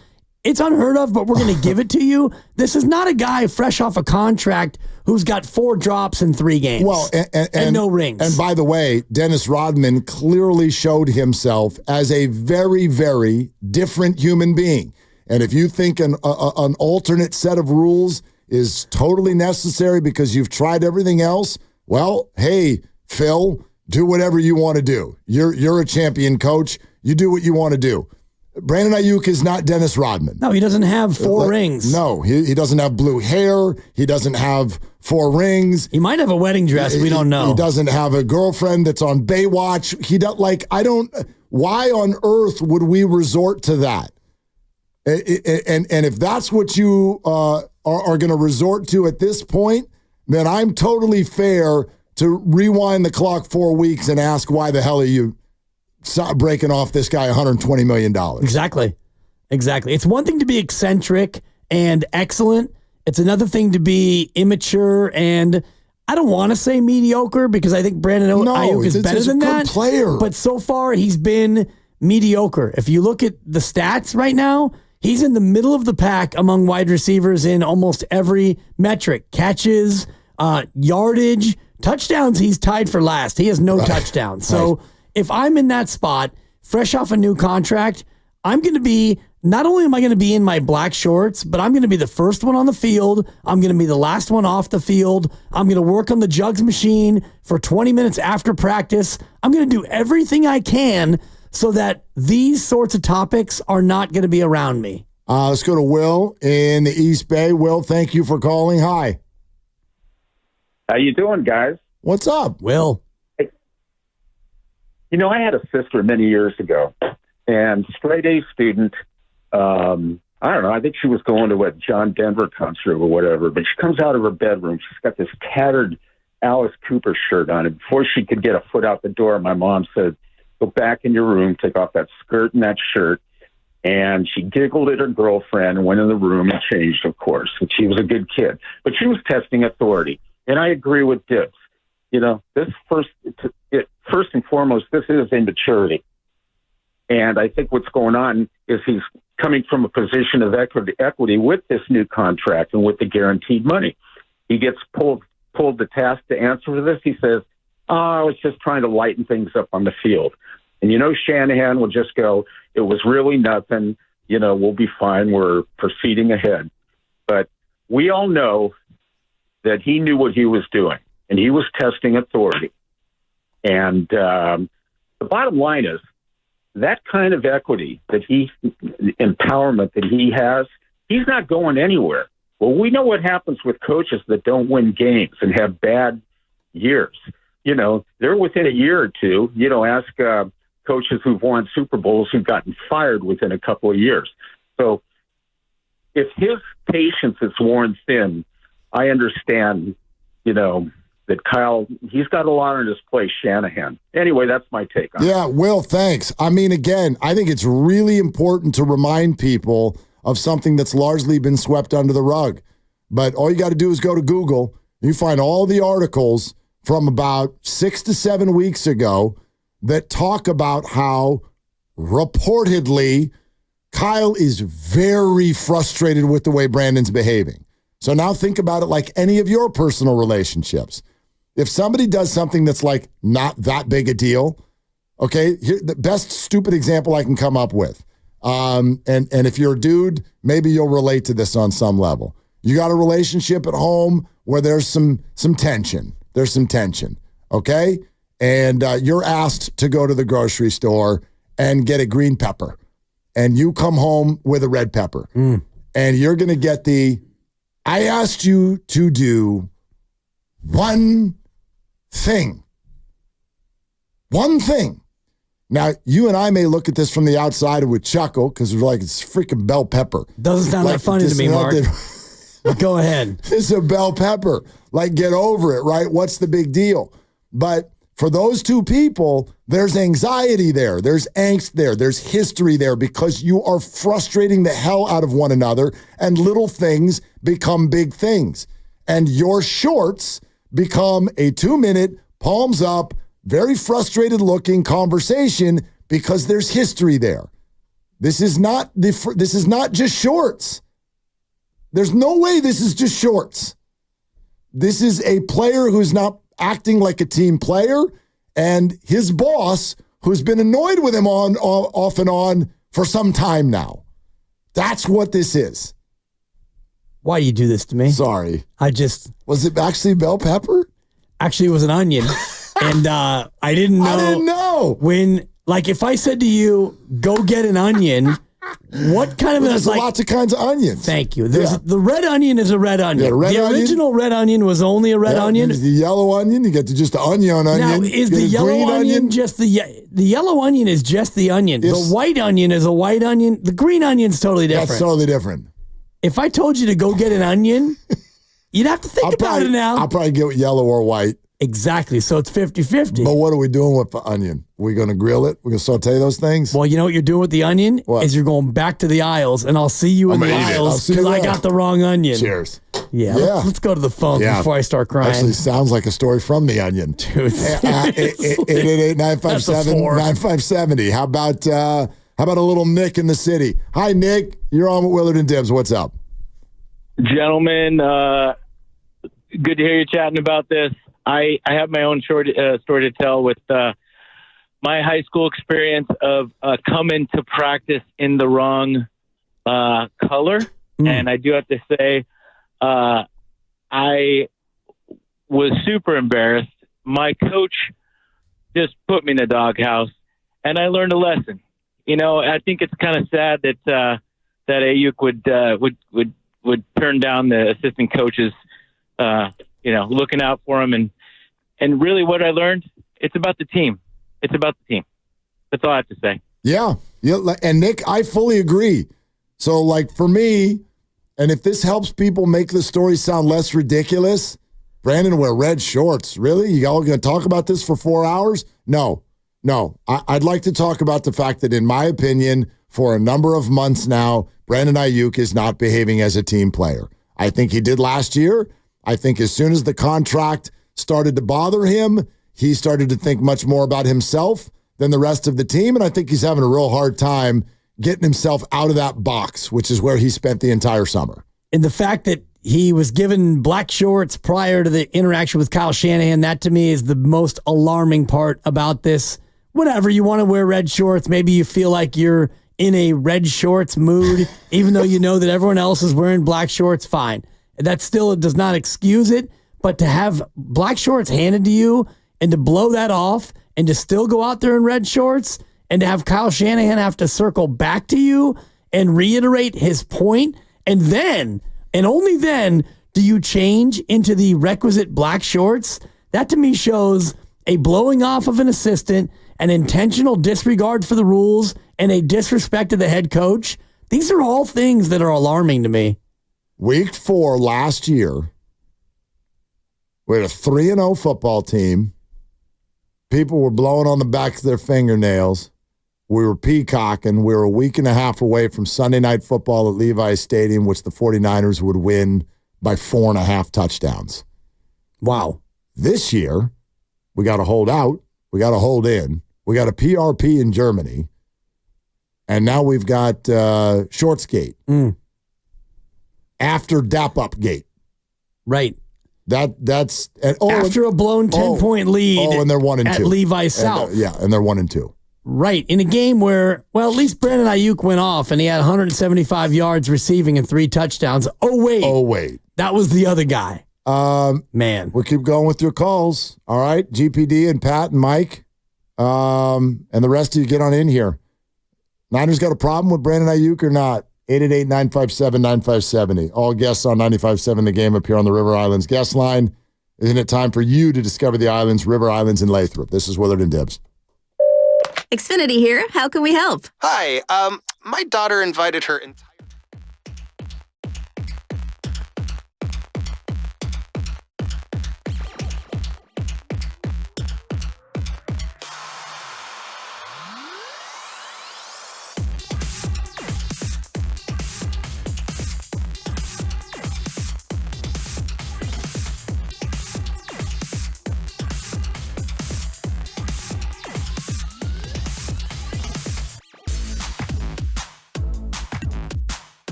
it's unheard of, but we're going to give it to you. This is not a guy fresh off a contract who's got 4 drops in 3 games. Well, and no rings. And by the way, Dennis Rodman clearly showed himself as a very, very different human being. And if you think an alternate set of rules is totally necessary because you've tried everything else, well, hey, Phil, do whatever you want to do. You're a champion coach. You do what you want to do. Brandon Aiyuk is not Dennis Rodman. No, he doesn't have 4 rings. No, he doesn't have blue hair. He doesn't have 4 rings. He might have a wedding dress. We don't know. He doesn't have a girlfriend that's on Baywatch. Why on earth would we resort to that? And if that's what you are going to resort to at this point, then I'm totally fair to rewind the clock 4 weeks and ask, why the hell are you breaking off this guy $120 million. Exactly. It's one thing to be eccentric and excellent. It's another thing to be immature and I don't want to say mediocre because I think Brandon Aiyuk is better than that. Player. But so far he's been mediocre. If you look at the stats right now, he's in the middle of the pack among wide receivers in almost every metric. Catches, yardage, touchdowns, he's tied for last. He has no touchdowns. So if I'm in that spot, fresh off a new contract, I'm going to be, not only am I going to be in my black shorts, but I'm going to be the first one on the field. I'm going to be the last one off the field. I'm going to work on the jugs machine for 20 minutes after practice. I'm going to do everything I can so that these sorts of topics are not going to be around me. Let's go to Will in the East Bay. Will, thank you for calling. Hi. How you doing, guys? What's up? Will. Hey, I had a sister many years ago, and straight A student. I don't know. I think she was going to a John Denver concert or whatever, but she comes out of her bedroom. She's got this tattered Alice Cooper shirt on. And before she could get a foot out the door, my mom said, "Go back in your room, take off that skirt and that shirt." And she giggled at her girlfriend and went in the room and changed, of course. And she was a good kid, but she was testing authority. And I agree with Dibs. This first and foremost, this is immaturity. And I think what's going on is he's coming from a position of equity with this new contract and with the guaranteed money. He gets pulled to task to answer for this. He says, "I was just trying to lighten things up on the field." And Shanahan will just go, "It was really nothing. We'll be fine. We're proceeding ahead." But we all know that he knew what he was doing, and he was testing authority. And the bottom line is, that kind of equity empowerment that he has, he's not going anywhere. Well, we know what happens with coaches that don't win games and have bad years. They're within a year or two. Ask coaches who've won Super Bowls who've gotten fired within a couple of years. So if his patience is worn thin, I understand, that Kyle, he's got a lot on his plate, Shanahan. Anyway, that's my take on it. Yeah, Will, thanks. I mean, again, I think it's really important to remind people of something that's largely been swept under the rug. But all you got to do is go to Google. You find all the articles from about 6 to 7 weeks ago that talk about how reportedly Kyle is very frustrated with the way Brandon's behaving. So now think about it like any of your personal relationships. If somebody does something that's like not that big a deal, okay, here, the best stupid example I can come up with, and if you're a dude, maybe you'll relate to this on some level. You got a relationship at home where there's some tension. There's some tension, okay? And you're asked to go to the grocery store and get a green pepper. And you come home with a red pepper. And you're going to get I asked you to do one thing. One thing. Now, you and I may look at this from the outside and would chuckle because we're like, it's freaking bell pepper. Doesn't sound that funny to me, Mark. Go ahead. It's a bell pepper. Like, get over it, right? What's the big deal? But for those two people, there's anxiety there. There's angst there. There's history there because you are frustrating the hell out of one another and little things become big things. And your shorts become a 2-minute, palms up, very frustrated looking conversation because there's history there. This is not just shorts. There's no way this is just shorts. This is a player who's not acting like a team player, and his boss, who's been annoyed with him off and on for some time now. That's what this is. Why do you do this to me? Sorry. Was it actually bell pepper? Actually, it was an onion. And I didn't know. I didn't know. When, if I said to you, go get an onion, what kind of there's lots of kinds of onions. Thank you. The red onion is a red onion. Yeah, the original red onion was only a red onion. There's the yellow onion. You get to just the onion. Now, is the yellow onion just the yellow onion is just the onion. The white onion is a white onion. The green onion's totally different. That's totally different. If I told you to go get an onion, you'd have to think about it now. I'll probably get yellow or white. Exactly. So it's 50-50. But what are we doing with the onion? We going to grill it? We're going to sautee those things? Well, you know what you're doing with the onion? What? Is you're going back to the aisles, and I'll see you in the aisles because I got the wrong onion. Cheers. Yeah. Let's go to the phone before I start crying. Actually, sounds like a story from The Onion. Dude. 888-957-9570. How about a little Nick in the city? Hi, Nick. You're on with Willard and Dibs. What's up? Gentlemen, good to hear you chatting about this. I have my own story to tell with my high school experience of coming to practice in the wrong color. And I do have to say, I was super embarrassed. My coach just put me in the doghouse, and I learned a lesson. You know, I think it's kind of sad that Aiyuk would turn down the assistant coaches, looking out for him. And really what I learned, it's about the team. It's about the team. That's all I have to say. Yeah. And Nick, I fully agree. So like for me, and if this helps people make the story sound less ridiculous, Brandon wear red shorts. Really? You all going to talk about this for 4 hours? No. I'd like to talk about the fact that in my opinion, for a number of months now, Brandon Aiyuk is not behaving as a team player. I think he did last year. I think as soon as the contract started to bother him, he started to think much more about himself than the rest of the team. And I think he's having a real hard time getting himself out of that box, which is where he spent the entire summer. And the fact that he was given black shorts prior to the interaction with Kyle Shanahan, that to me is the most alarming part about this. Whatever, you want to wear red shorts, maybe you feel like you're in a red shorts mood, even though you know that everyone else is wearing black shorts, fine. That still does not excuse it, but to have black shorts handed to you and to blow that off and to still go out there in red shorts and to have Kyle Shanahan have to circle back to you and reiterate his point, and then, and only then, do you change into the requisite black shorts, that to me shows a blowing off of an assistant, an intentional disregard for the rules, and a disrespect to the head coach. These are all things that are alarming to me. Week 4 last year, we had a 3-0 football team. People were blowing on the backs of their fingernails. We were peacocking. We were a week and a half away from Sunday Night Football at Levi's Stadium, which the 49ers would win by 4.5 touchdowns. Wow. This year, we got to hold out. We got to hold in. We got a PRP in Germany. And now we've got Shortsgate. After Dap-Up Gate. Right. That's after a blown 10-point lead. And they're 1-2 at Levi's South. And they're 1-2. Right. In a game where, well, at least Brandon Aiyuk went off and he had 175 yards receiving and 3 touchdowns. Oh, wait. That was the other guy. Man. We'll keep going with your calls. All right. GPD and Pat and Mike. And the rest of you get on in here. Niners got a problem with Brandon Aiyuk or not? 888-957-9570. All guests on 95.7 The Game up here on the River Islands guest line. Isn't it time for you to discover the islands, River Islands, and Lathrop? This is Willard and Dibs. Xfinity here. How can we help? Hi. My daughter invited her entire...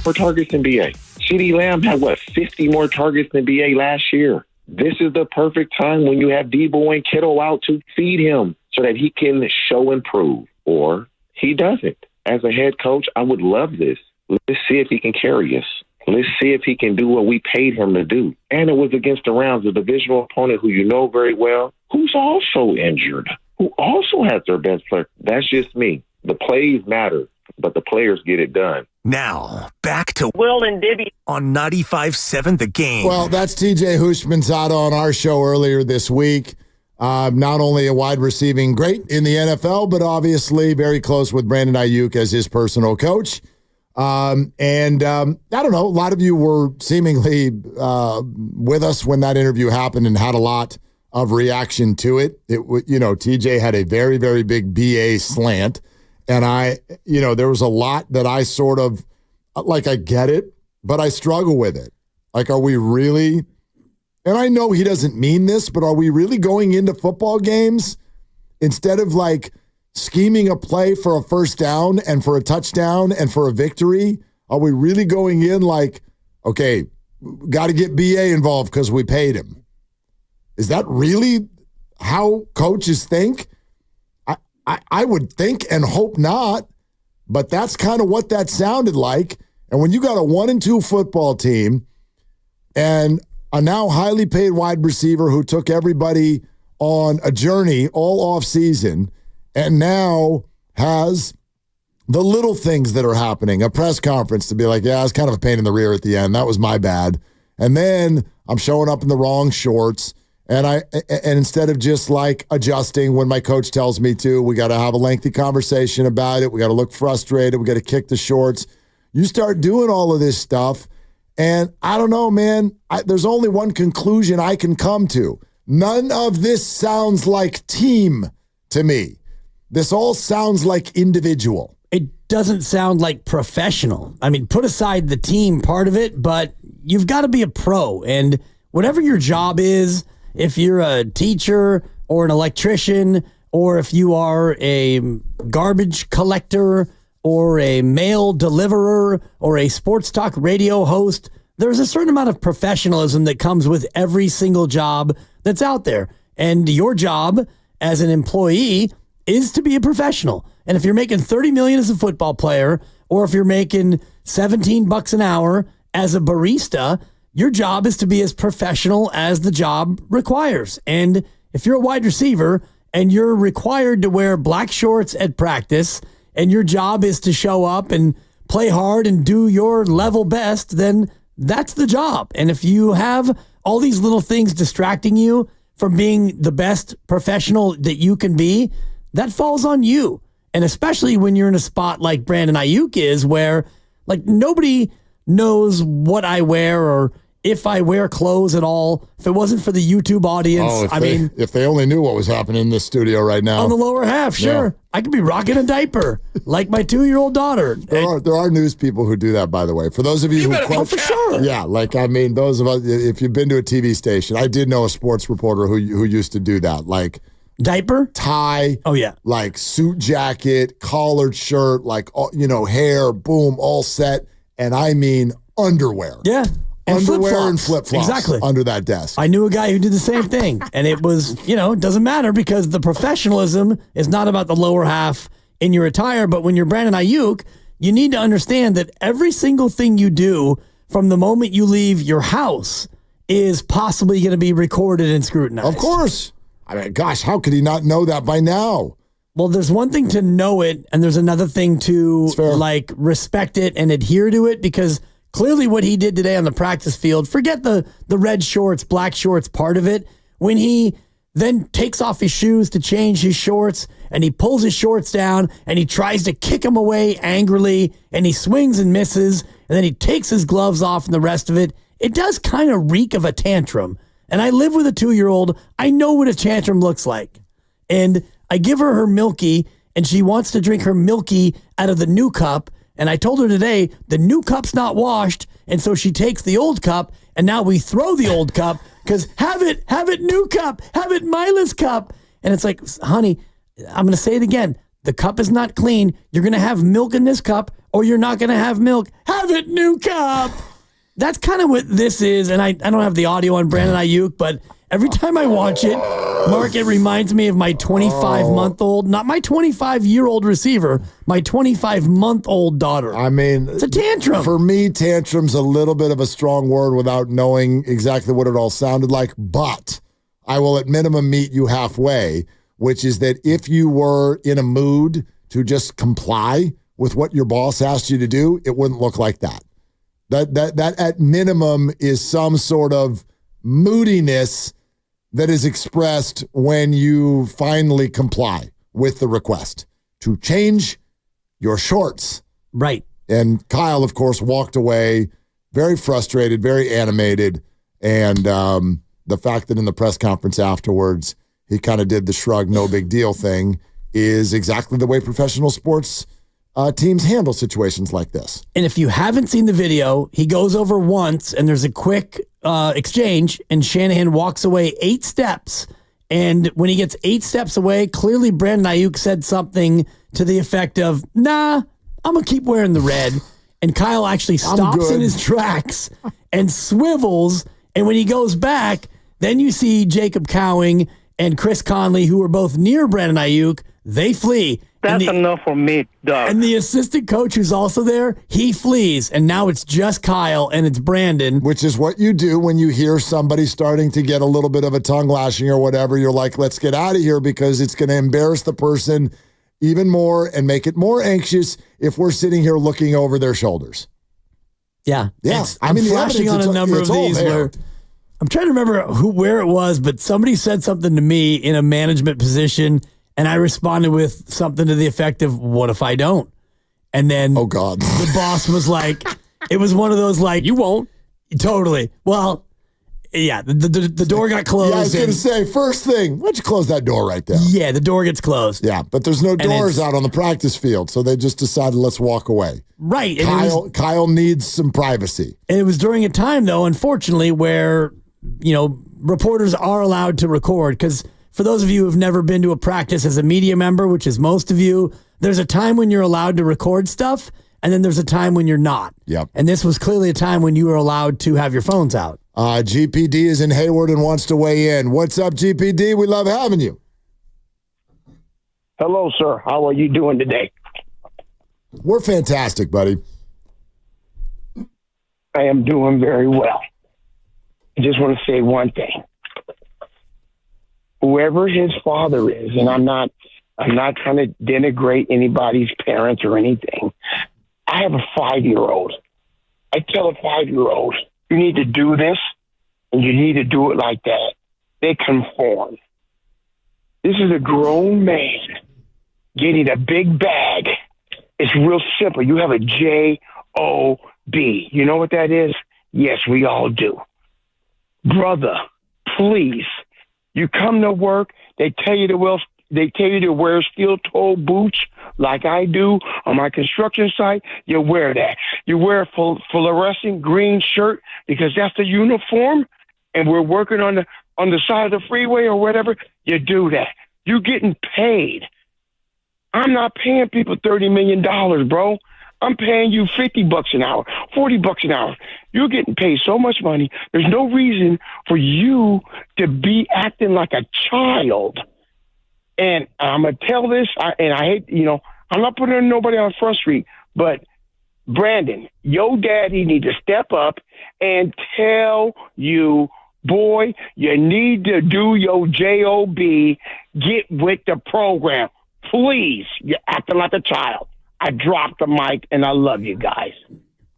more targets than BA. CeeDee Lamb had, 50 more targets than BA last year. This is the perfect time when you have Debo and Kittle out to feed him so that he can show and prove, or he doesn't. As a head coach, I would love this. Let's see if he can carry us. Let's see if he can do what we paid him to do. And it was against the Rams, a divisional opponent who you know very well, who's also injured, who also has their best player. That's just me. The plays matter, but the players get it done. Now, back to Will and Dibby on 95.7 The Game. Well, that's TJ Hushmanzada on our show earlier this week. Not only a wide receiving great in the NFL, but obviously very close with Brandon Aiyuk as his personal coach. I don't know, a lot of you were seemingly with us when that interview happened and had a lot of reaction to it. TJ had a very, very big BA slant. And there was a lot that I sort of, I get it, but I struggle with it. Are we really, and I know he doesn't mean this, but are we really going into football games instead of scheming a play for a first down and for a touchdown and for a victory? Are we really going in okay, got to get BA involved because we paid him? Is that really how coaches think? I would think and hope not, but that's kind of what that sounded like. And when you got a 1-2 football team and a now highly paid wide receiver who took everybody on a journey all off season and now has the little things that are happening, a press conference to be yeah, it's kind of a pain in the rear at the end. That was my bad. And then I'm showing up in the wrong shorts. And instead of just adjusting when my coach tells me to, we got to have a lengthy conversation about it. We got to look frustrated. We got to kick the shorts. You start doing all of this stuff. And I don't know, man, there's only one conclusion I can come to. None of this sounds like team to me. This all sounds like individual. It doesn't sound like professional. I mean, put aside the team part of it, but you've got to be a pro. And whatever your job is, if you're a teacher or an electrician, or if you are a garbage collector or a mail deliverer or a sports talk radio host, there's a certain amount of professionalism that comes with every single job that's out there. And your job as an employee is to be a professional. And if you're making $30 million as a football player, or if you're making $17 an hour as a barista, your job is to be as professional as the job requires. And if you're a wide receiver and you're required to wear black shorts at practice and your job is to show up and play hard and do your level best, then that's the job. And if you have all these little things distracting you from being the best professional that you can be, that falls on you. And especially when you're in a spot like Brandon Aiyuk is, where nobody knows what I wear or if I wear clothes at all. If it wasn't for the YouTube audience, if they only knew what was happening in this studio right now. On the lower half, sure. Yeah. I could be rocking a diaper like my 2-year-old daughter. There are news people who do that, by the way. For those of you who for sure. Yeah, those of us, if you've been to a TV station, I did know a sports reporter who used to do that. Diaper? Tie. Oh, yeah. Suit jacket, collared shirt, hair, boom, all set. And I mean underwear. Yeah. And underwear and flip-flops exactly. Under that desk. I knew a guy who did the same thing. And it was, it doesn't matter because the professionalism is not about the lower half in your attire. But when you're Brandon Aiyuk, you need to understand that every single thing you do from the moment you leave your house is possibly going to be recorded and scrutinized. Of course. I mean, gosh, how could he not know that by now? Well, there's one thing to know it, and there's another thing to respect it and adhere to it, because clearly what he did today on the practice field, forget the red shorts, black shorts part of it, when he then takes off his shoes to change his shorts and he pulls his shorts down and he tries to kick them away angrily and he swings and misses and then he takes his gloves off and the rest of it, it does kind of reek of a tantrum. And I live with a 2-year-old. I know what a tantrum looks like. And I give her Milky and she wants to drink her Milky out of the new cup. And I told her today, the new cup's not washed. And so she takes the old cup and now we throw the old cup because have it new cup, have it Mila's cup. And it's like, honey, I'm going to say it again. The cup is not clean. You're going to have milk in this cup or you're not going to have milk. Have it, new cup. That's kind of what this is. And I don't have the audio on Brandon Aiyuk, but every time I watch it, Mark, it reminds me of my 25-month-old, not my 25-year-old receiver, my 25-month-old daughter. I mean, it's a tantrum. For me, tantrum's a little bit of a strong word without knowing exactly what it all sounded like, but I will at minimum meet you halfway, which is that if you were in a mood to just comply with what your boss asked you to do, it wouldn't look like that. That at minimum is some sort of moodiness that is expressed when you finally comply with the request to change your shorts. Right. And Kyle, of course, walked away very frustrated, very animated. And the fact that in the press conference afterwards, he kind of did the shrug, no big deal thing is exactly the way professional sports teams handle situations like this. And if you haven't seen the video, he goes over once and there's a quick exchange and Shanahan walks away 8 steps. And when he gets 8 steps away, clearly Brandon Aiyuk said something to the effect of, nah, I'm going to keep wearing the red. And Kyle actually stops in his tracks and swivels. And when he goes back, then you see Jacob Cowing and Chris Conley, who were both near Brandon Aiyuk, they flee. That's enough for me, Doug. And the assistant coach who's also there, he flees. And now it's just Kyle and it's Brandon. Which is what you do when you hear somebody starting to get a little bit of a tongue lashing or whatever. You're like, let's get out of here because it's going to embarrass the person even more and make it more anxious if we're sitting here looking over their shoulders. Yeah. Yeah. I'm flashing on a number of these where I'm trying to remember where it was, but somebody said something to me in a management position. And I responded with something to the effect of, what if I don't? And then oh God, the boss was like, it was one of those like, you won't. Totally. Well, yeah, the door got closed. Yeah, I was going to say, first thing, why don't you close that door right there? Yeah, the door gets closed. Yeah, but there's no doors out on the practice field, so they just decided, let's walk away. Right. Kyle needs some privacy. And it was during a time, though, unfortunately, where, reporters are allowed to record because for those of you who've never been to a practice as a media member, which is most of you, there's a time when you're allowed to record stuff, and then there's a time when you're not. Yep. And this was clearly a time when you were allowed to have your phones out. GPD is in Hayward and wants to weigh in. What's up, GPD? We love having you. Hello, sir. How are you doing today? We're fantastic, buddy. I am doing very well. I just want to say one thing. Whoever his father is, and I'm not trying to denigrate anybody's parents or anything. I have a 5-year-old. I tell a 5-year-old, you need to do this, and you need to do it like that. They conform. This is a grown man getting a big bag. It's real simple. You have a J-O-B. You know what that is? Yes, we all do. Brother, please. You come to work, they tell you to wear steel-toe boots like I do on my construction site. You wear that. You wear a fluorescent green shirt because that's the uniform, and we're working on the side of the freeway or whatever. You do that. You're getting paid. I'm not paying people $30 million, bro. I'm paying you $50 an hour, $40 an hour. You're getting paid so much money. There's no reason for you to be acting like a child. And I'm going to tell this, I hate, I'm not putting nobody on Front Street, but Brandon, your daddy need to step up and tell you, boy, you need to do your JOB, get with the program. Please, you're acting like a child. I dropped the mic, and I love you guys.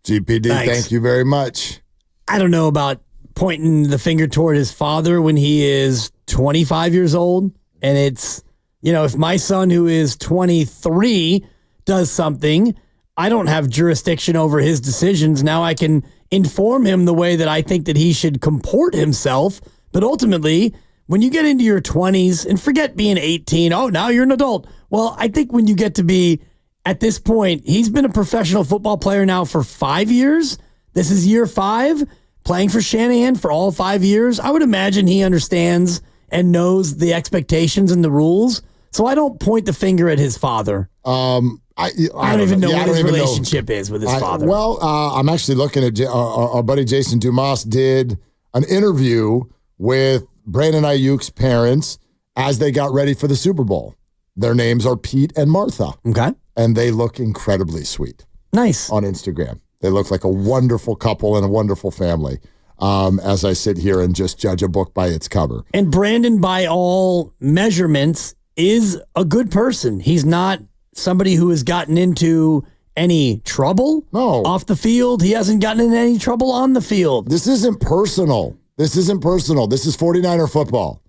GPD, thank you very much. I don't know about pointing the finger toward his father when he is 25 years old. And it's, if my son who is 23 does something, I don't have jurisdiction over his decisions. Now I can inform him the way that I think that he should comport himself. But ultimately, when you get into your 20s, and forget being 18, now you're an adult. Well, I think when you get to be at this point, he's been a professional football player now for 5 years. This is year 5, playing for Shanahan for all 5 years. I would imagine he understands and knows the expectations and the rules. So I don't point the finger at his father. I don't even know what his relationship is with his father. Well, I'm actually looking at our buddy Jason Dumas did an interview with Brandon Aiyuk's parents as they got ready for the Super Bowl. Their names are Pete and Martha. Okay. And they look incredibly sweet. Nice. On Instagram. They look like a wonderful couple and a wonderful family. As I sit here and just judge a book by its cover. And Brandon, by all measurements, is a good person. He's not somebody who has gotten into any trouble off the field. He hasn't gotten in any trouble on the field. This isn't personal. This is 49er football.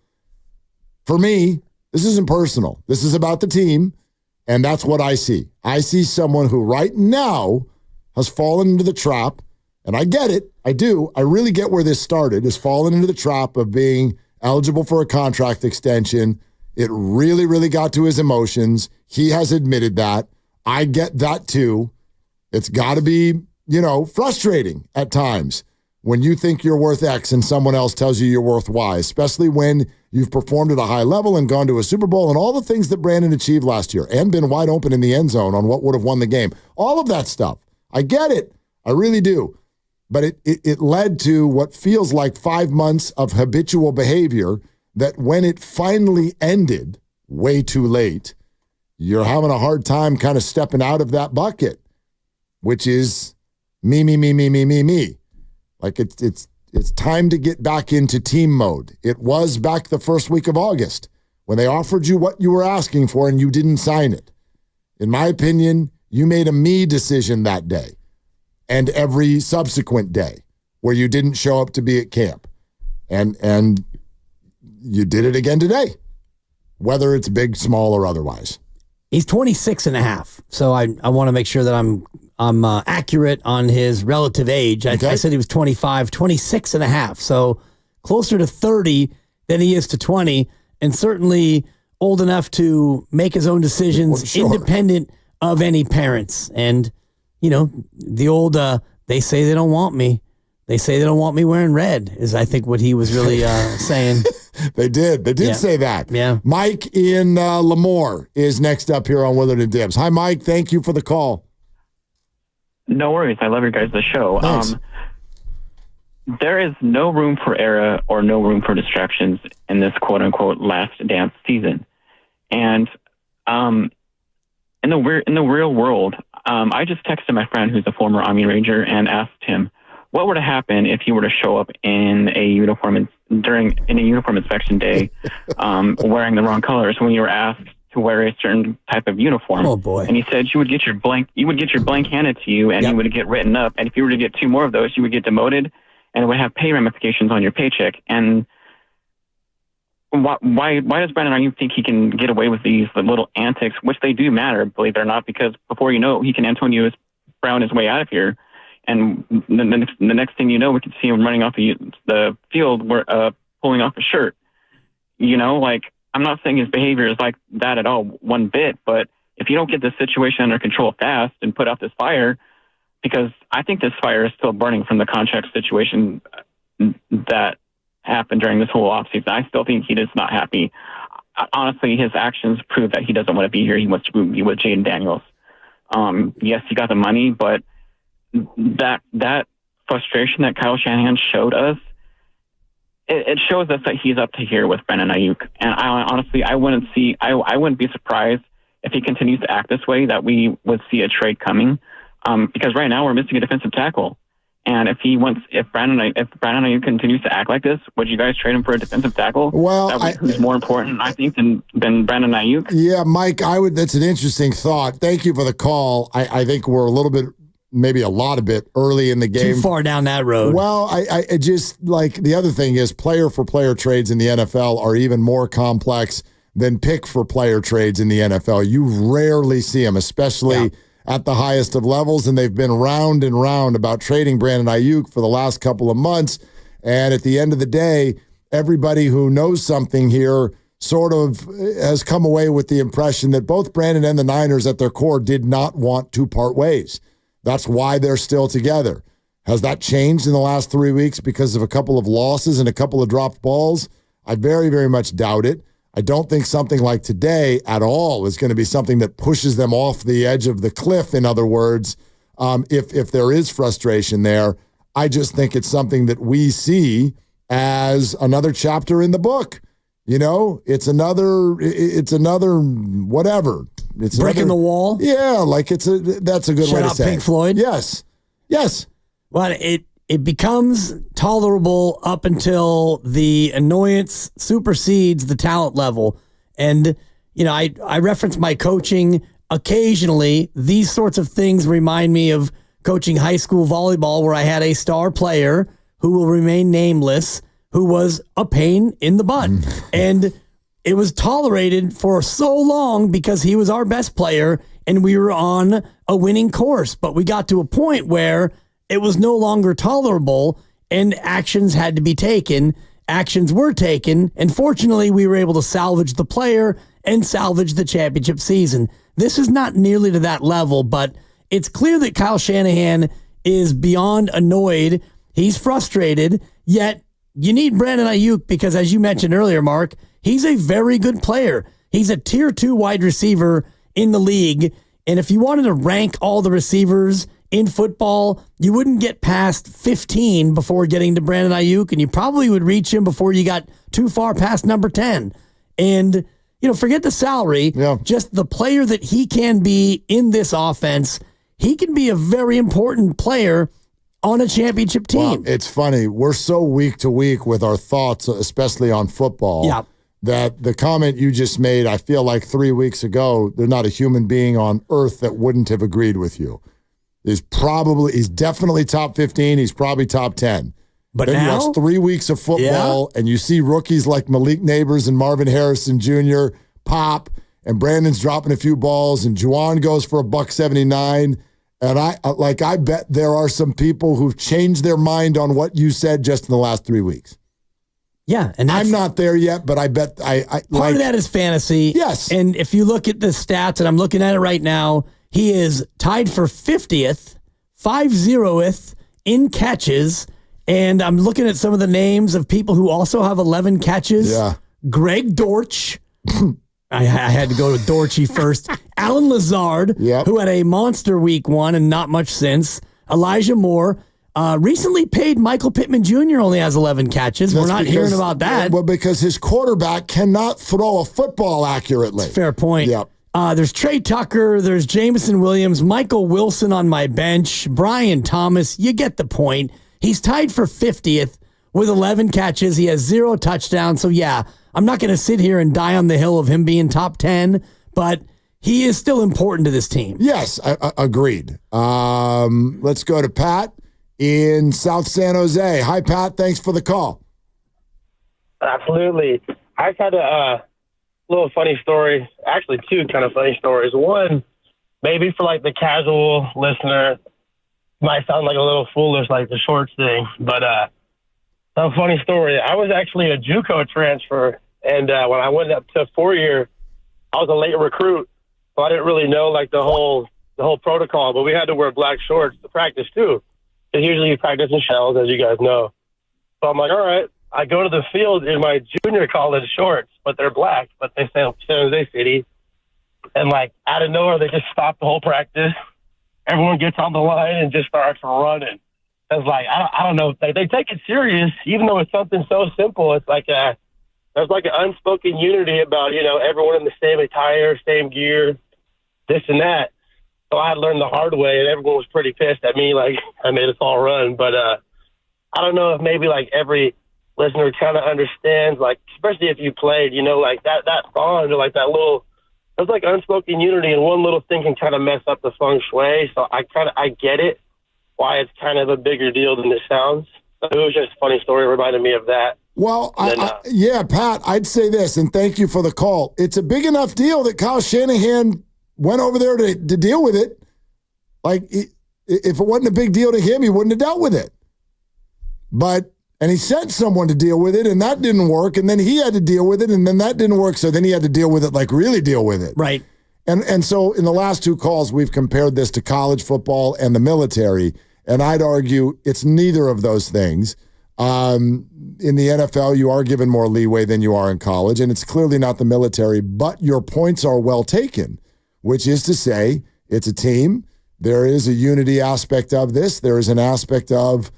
For me, this isn't personal. This is about the team, and that's what I see. I see someone who right now has fallen into the trap, and I get it. I do. I really get where this started, is fallen into the trap of being eligible for a contract extension. It really, really got to his emotions. He has admitted that. I get that too. It's got to be, frustrating at times when you think you're worth X and someone else tells you you're worth Y, especially when you've performed at a high level and gone to a Super Bowl and all the things that Brandon achieved last year and been wide open in the end zone on what would have won the game. All of that stuff. I get it. I really do. But it led to what feels like 5 months of habitual behavior that when it finally ended, way too late, you're having a hard time kind of stepping out of that bucket, which is me. Like it's time to get back into team mode. It was back the first week of August when they offered you what you were asking for and you didn't sign it. In my opinion, you made a me decision that day and every subsequent day where you didn't show up to be at camp. And you did it again today, whether it's big, small, or otherwise. He's 26 and a half. So I want to make sure that I'm accurate on his relative age. I said he was 25, 26 and a half. So closer to 30 than he is to 20, and certainly old enough to make his own decisions independent of any parents. And, the old, they say they don't want me. They say they don't want me wearing red is, I think, what he was really saying. They did. They did say that. Yeah. Mike in Lemoore is next up here on Willard and Dibs. Hi, Mike. Thank you for the call. No worries. I love your guys' show. Thanks. There is no room for error or no room for distractions in this quote-unquote last dance season. And in the real world, I just texted my friend who's a former Army Ranger and asked him, what would have happened if he were to show up in a uniform inspection day, wearing the wrong colors when you were asked to wear a certain type of uniform? Oh boy! And he said you would get your blank handed to you, and you would get written up. And if you were to get 2 more of those, you would get demoted, and it would have pay ramifications on your paycheck. And why does Brandon Aiyuk think he can get away with these little antics, which they do matter, believe it or not? Because before you know it, he can Antonio Brown his way out of here. And the next thing you know, we could see him running off the field, pulling off a shirt. I'm not saying his behavior is like that at all, one bit. But if you don't get this situation under control fast and put out this fire, because I think this fire is still burning from the contract situation that happened during this whole offseason. I still think he is not happy. Honestly, his actions prove that he doesn't want to be here. He wants to be with Jaden Daniels. Yes, he got the money, but that frustration that Kyle Shanahan showed us, it shows us that he's up to here with Brandon Aiyuk. And I wouldn't be surprised if he continues to act this way, that we would see a trade coming. Because right now we're missing a defensive tackle. And if Brandon Aiyuk continues to act like this, would you guys trade him for a defensive tackle? Well, who's more important, I think, than Brandon Aiyuk? Yeah, Mike, that's an interesting thought. Thank you for the call. I think we're maybe a lot of bit early in the game. Too far down that road. Well, I just the other thing is player for player trades in the NFL are even more complex than pick for player trades in the NFL. You rarely see them, especially at the highest of levels, and they've been round and round about trading Brandon Aiyuk for the last couple of months. And at the end of the day, everybody who knows something here sort of has come away with the impression that both Brandon and the Niners at their core did not want to part ways. That's why they're still together. Has that changed in the last 3 weeks because of a couple of losses and a couple of dropped balls? I very, very much doubt it. I don't think something like today at all is going to be something that pushes them off the edge of the cliff, in other words, if there is frustration there. I just think it's something that we see as another chapter in the book. It's another whatever. It's breaking the wall. Yeah, that's a good way to say Pink Floyd. Yes. Well, it becomes tolerable up until the annoyance supersedes the talent level. And, I reference my coaching occasionally. These sorts of things remind me of coaching high school volleyball, where I had a star player who will remain nameless, who was a pain in the butt. And it was tolerated for so long because he was our best player and we were on a winning course. But we got to a point where it was no longer tolerable and actions had to be taken. Actions were taken. And fortunately, we were able to salvage the player and salvage the championship season. This is not nearly to that level, but it's clear that Kyle Shanahan is beyond annoyed. He's frustrated, yet you need Brandon Aiyuk because, as you mentioned earlier, Mark, he's a very good player. He's a tier 2 wide receiver in the league. And if you wanted to rank all the receivers in football, you wouldn't get past 15 before getting to Brandon Aiyuk, and you probably would reach him before you got too far past number 10. And, forget the salary, just the player that he can be in this offense. He can be a very important player on a championship team. Well, it's funny. We're so week to week with our thoughts, especially on football, that the comment you just made, I feel like 3 weeks ago, there's not a human being on earth that wouldn't have agreed with you. He's definitely top 15. He's probably top 10. But then now, you watch 3 weeks of football and you see rookies like Malik Neighbors and Marvin Harrison Jr. pop, and Brandon's dropping a few balls, and Juwan goes for $179. And I bet there are some people who've changed their mind on what you said just in the last 3 weeks. Yeah, and I'm not there yet, but I bet part of that is fantasy. Yes. And if you look at the stats, and I'm looking at it right now, he is tied for 50th in catches. And I'm looking at some of the names of people who also have 11 catches. Yeah. Greg Dortch. I had to go to Dorchy first. Alan Lazard, who had a monster week 1 and not much since. Elijah Moore. Recently paid Michael Pittman Jr. only has 11 catches. We're not hearing about that. Well, because his quarterback cannot throw a football accurately. Fair point. Yep. There's Trey Tucker. There's Jameson Williams. Michael Wilson on my bench. Brian Thomas. You get the point. He's tied for 50th with 11 catches. He has 0 touchdowns. So, yeah, I'm not going to sit here and die on the hill of him being top 10, but he is still important to this team. Yes, agreed. Let's go to Pat in South San Jose. Hi, Pat. Thanks for the call. Absolutely. I had a little funny story. Actually, 2 kind of funny stories. One, maybe for like the casual listener, might sound like a little foolish, like the shorts thing, but a funny story. I was actually a JUCO transfer, and when I went up to 4-year, I was a late recruit, so I didn't really know like the whole protocol. But we had to wear black shorts to practice too, because usually you practice in shells, as you guys know. So I'm like, all right. I go to the field in my junior college shorts, but they're black, but they say San Jose City, and like out of nowhere, they just stop the whole practice. Everyone gets on the line and just starts running. It's like, I don't know. They take it serious, even though it's something so simple. It's like there's like an unspoken unity about, everyone in the same attire, same gear, this and that. So I had to learn the hard way, and everyone was pretty pissed at me, like I made us all run. But I don't know if maybe like every listener kind of understands, like, especially if you played, like that bond or like that little, there's like unspoken unity, and one little thing can kind of mess up the feng shui. So I get it, why it's kind of a bigger deal than it sounds. It was just a funny story. It reminded me of that. Well, yeah, Pat, I'd say this, and thank you for the call. It's a big enough deal that Kyle Shanahan went over there to deal with it. Like, if it wasn't a big deal to him, he wouldn't have dealt with it. And he sent someone to deal with it, and that didn't work. And then he had to deal with it, and then that didn't work. So then he had to deal with it, like really deal with it. Right. And so in the last 2 calls, we've compared this to college football and the military. And I'd argue it's neither of those things. In the NFL, you are given more leeway than you are in college, and it's clearly not the military, but your points are well taken, which is to say it's a team. There is a unity aspect of this. There is an aspect of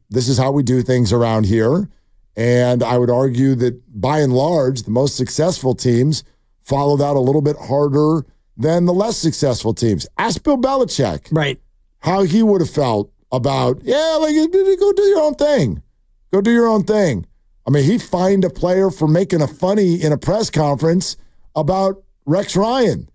this is how we do things around here. And I would argue that by and large, the most successful teams follow that a little bit harder than the less successful teams. Ask Bill Belichick. Right. How he would have felt about, go do your own thing. Go do your own thing. I mean, he fined a player for making a funny in a press conference about Rex Ryan.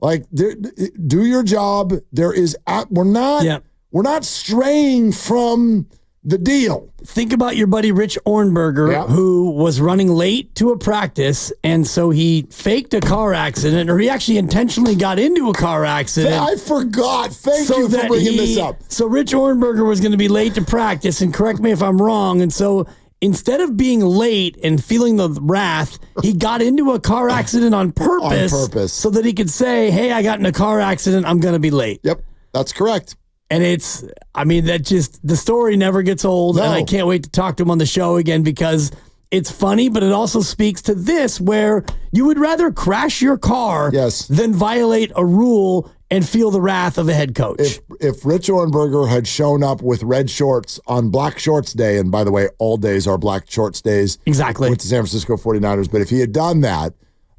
Like, do your job. We're not straying from the deal. Think about your buddy Rich Ornberger, who was running late to a practice, and so he faked a car accident, or he actually intentionally got into a car accident. I forgot. Thank you for bringing this up. So Rich Ornberger was going to be late to practice, and correct me if I'm wrong, and so instead of being late and feeling the wrath, he got into a car accident on purpose. So that he could say, hey, I got in a car accident, I'm going to be late. Yep, that's correct. And the story never gets old, and I can't wait to talk to him on the show again because it's funny, but it also speaks to this where you would rather crash your car than violate a rule and feel the wrath of a head coach. If Rich Ornberger had shown up with red shorts on Black Shorts Day, and by the way, all days are Black Shorts Days. Exactly. With the San Francisco 49ers, but if he had done that,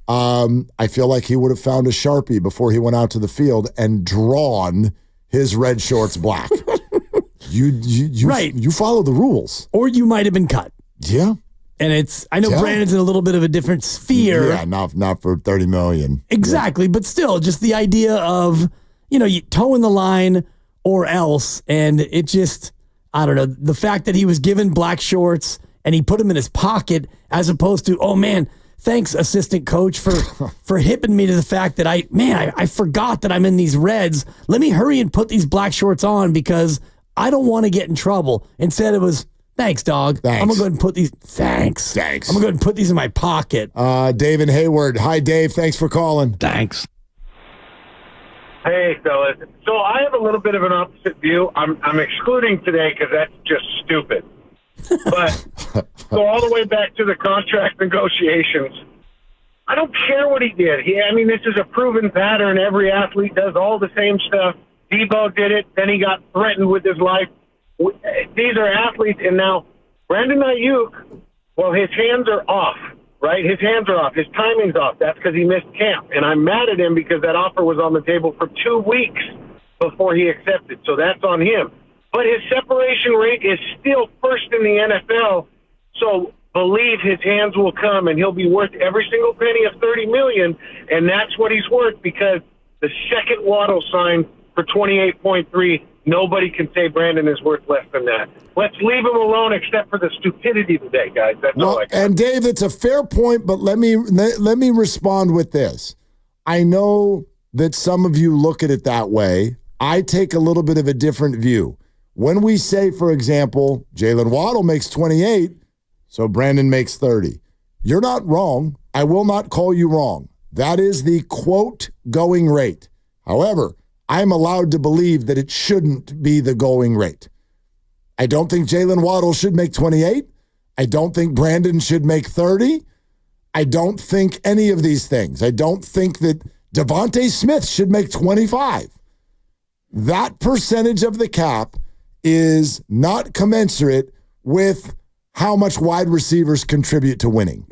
I feel like he would have found a Sharpie before he went out to the field and drawn his red shorts black. You follow the rules. Or you might have been cut. Yeah. And I know Brandon's in a little bit of a different sphere. Yeah, not for $30 million. Exactly. But still, just the idea of, you toeing the line or else. And it just, I don't know, the fact that he was given black shorts and he put them in his pocket as opposed to, oh man, thanks, assistant coach, for hipping me to the fact that I forgot that I'm in these reds. Let me hurry and put these black shorts on because I don't want to get in trouble. Instead, it was, thanks, dog. Thanks. I'm going to go ahead and put these, thanks. I'm going to go ahead and put these in my pocket. Dave in Hayward. Hi, Dave. Thanks for calling. Thanks. Hey, fellas. So I have a little bit of an opposite view. I'm excluding today because that's just stupid. But go all the way back to the contract negotiations. I don't care what he did. This is a proven pattern. Every athlete does all the same stuff. Debo did it. Then he got threatened with his life. These are athletes. And now Brandon Aiyuk, well, his hands are off, right? His hands are off. His timing's off. That's because he missed camp. And I'm mad at him because that offer was on the table for 2 weeks before he accepted. So that's on him. But his separation rate is still first in the NFL, so believe his hands will come, and he'll be worth every single penny of $30 million, and that's what he's worth because the second Waddle signed for $28.3. Nobody can say Brandon is worth less than that. Let's leave him alone, except for the stupidity today, guys. That's all I got. And Dave, it's a fair point, but let me respond with this. I know that some of you look at it that way. I take a little bit of a different view. When we say, for example, Jalen Waddle makes 28, so Brandon makes 30. You're not wrong. I will not call you wrong. That is the quote going rate. However, I'm allowed to believe that it shouldn't be the going rate. I don't think Jalen Waddle should make 28. I don't think Brandon should make 30. I don't think any of these things. I don't think that Devontae Smith should make 25. That percentage of the cap is not commensurate with how much wide receivers contribute to winning,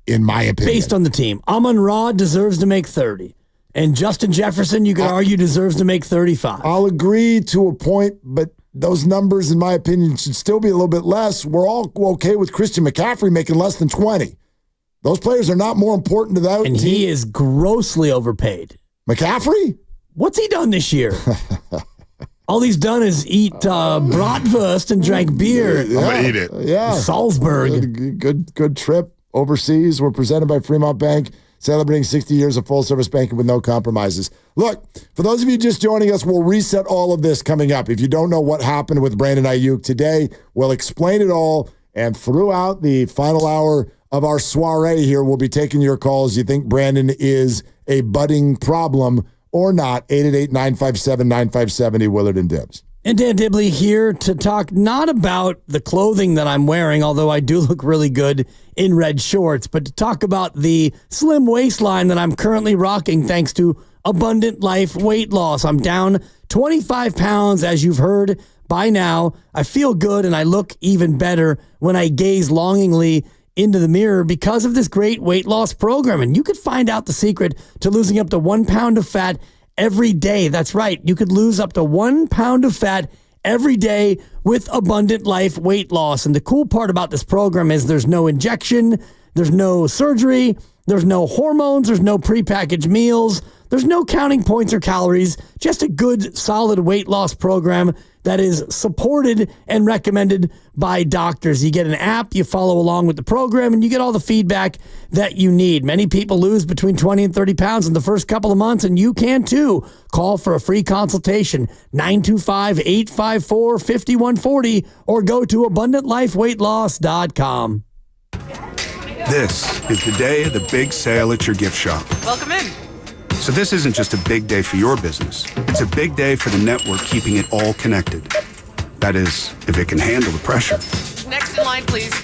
in my opinion. Based on the team. Amon-Ra deserves to make 30. And Justin Jefferson, you could argue, deserves to make 35. I'll agree to a point, but those numbers, in my opinion, should still be a little bit less. We're all okay with Christian McCaffrey making less than 20. Those players are not more important to that team. And he is grossly overpaid. McCaffrey? What's he done this year? All he's done is eat bratwurst and drank beer. I'm going to eat it. Yeah. Salzburg. Good trip overseas. We're presented by Fremont Bank, celebrating 60 years of full-service banking with no compromises. Look, for those of you just joining us, we'll reset all of this coming up. If you don't know what happened with Brandon Aiyuk today, we'll explain it all. And throughout the final hour of our soiree here, we'll be taking your calls. You think Brandon is a budding problem or not? 888-957-9570, Willard and Dibs. And Dan Dibley here to talk not about the clothing that I'm wearing, although I do look really good in red shorts, but to talk about the slim waistline that I'm currently rocking thanks to Abundant Life weight loss. I'm down 25 pounds, as you've heard by now. I feel good and I look even better when I gaze longingly into the mirror because of this great weight loss program. And you could find out the secret to losing up to 1 pound of fat every day. That's right. You could lose up to 1 pound of fat every day with Abundant Life weight loss. And the cool part about this program is there's no injection, there's no surgery, there's no hormones, there's no prepackaged meals, there's no counting points or calories, just a good, solid weight loss program that is supported and recommended by doctors. You get an app, you follow along with the program, and you get all the feedback that you need. Many people lose between 20 and 30 pounds in the first couple of months, and you can too. Call for a free consultation, 925-854-5140, or go to AbundantLifeWeightLoss.com. This is the day of the big sale at your gift shop. Welcome in. So this isn't just a big day for your business. It's a big day for the network keeping it all connected. That is, if it can handle the pressure. Next in line, please.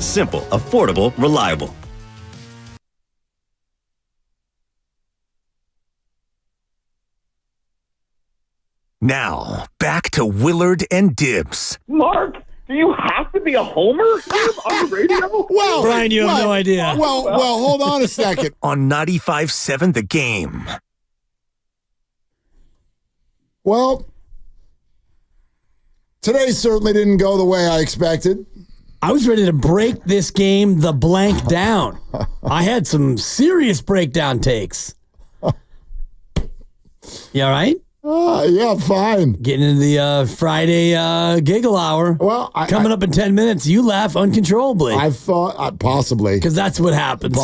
Simple, affordable, reliable. Now, back to Willard and Dibs. Mark, do you have to be a homer on the radio? Well, Brian, you have no idea. Well, hold on a second. On 95.7 The Game. Well, today certainly didn't go the way I expected. I was ready to break this game the blank down. I had some serious breakdown takes. You all right? Yeah, fine. Getting into the Friday giggle hour. Well, coming up in 10 minutes, you laugh uncontrollably. I thought possibly. Because that's what happens.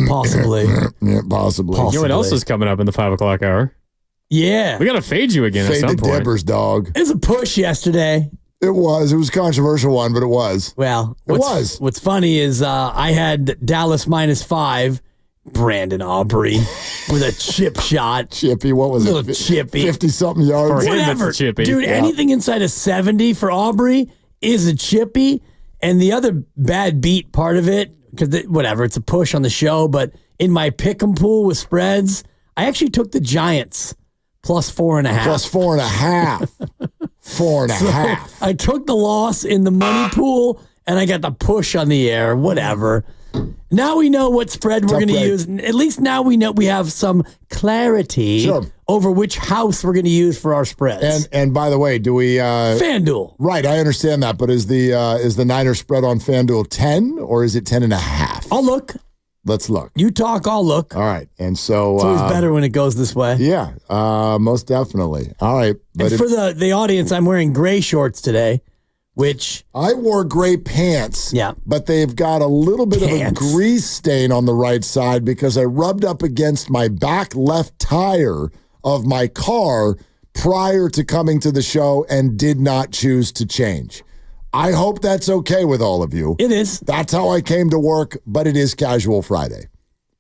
Possibly. Yeah, possibly. You know what else is coming up in the 5 o'clock hour? Yeah. We got to fade you again Fade at some the point. Dibbers, dog. It was a push yesterday. It was. It was a controversial one, but it was. Well, was. What's funny is I had Dallas -5, Brandon Aubrey with a chip shot. Chippy, what was Little it? chippy. 50-something yards. For him, Whatever. it's a chippy. Dude, Yeah. anything inside of 70 for Aubrey is a chippy. And the other bad beat part of it, because whatever, it's a push on the show, but in my pick'em pool with spreads, I actually took the Giants +4.5. +4.5. 4.5. I took the loss in the money pool, and I got the push on the air. Whatever. Now we know what spread we're going to use. At least now we know we have some clarity over which house we're going to use for our spreads. And by the way, do we FanDuel? Right, I understand that, but is the Niners spread on FanDuel 10 or is it 10.5? I'll look. Let's look. You talk, I'll look. All right, and so It's always better when it goes this way. Yeah, most definitely. All right, But for the audience, I'm wearing gray shorts today, which I wore gray pants. Yeah, but they've got a little bit of a grease stain on the right side because I rubbed up against my back left tire of my car prior to coming to the show and did not choose to change. I hope that's okay with all of you. It is. That's how I came to work, but it is Casual Friday.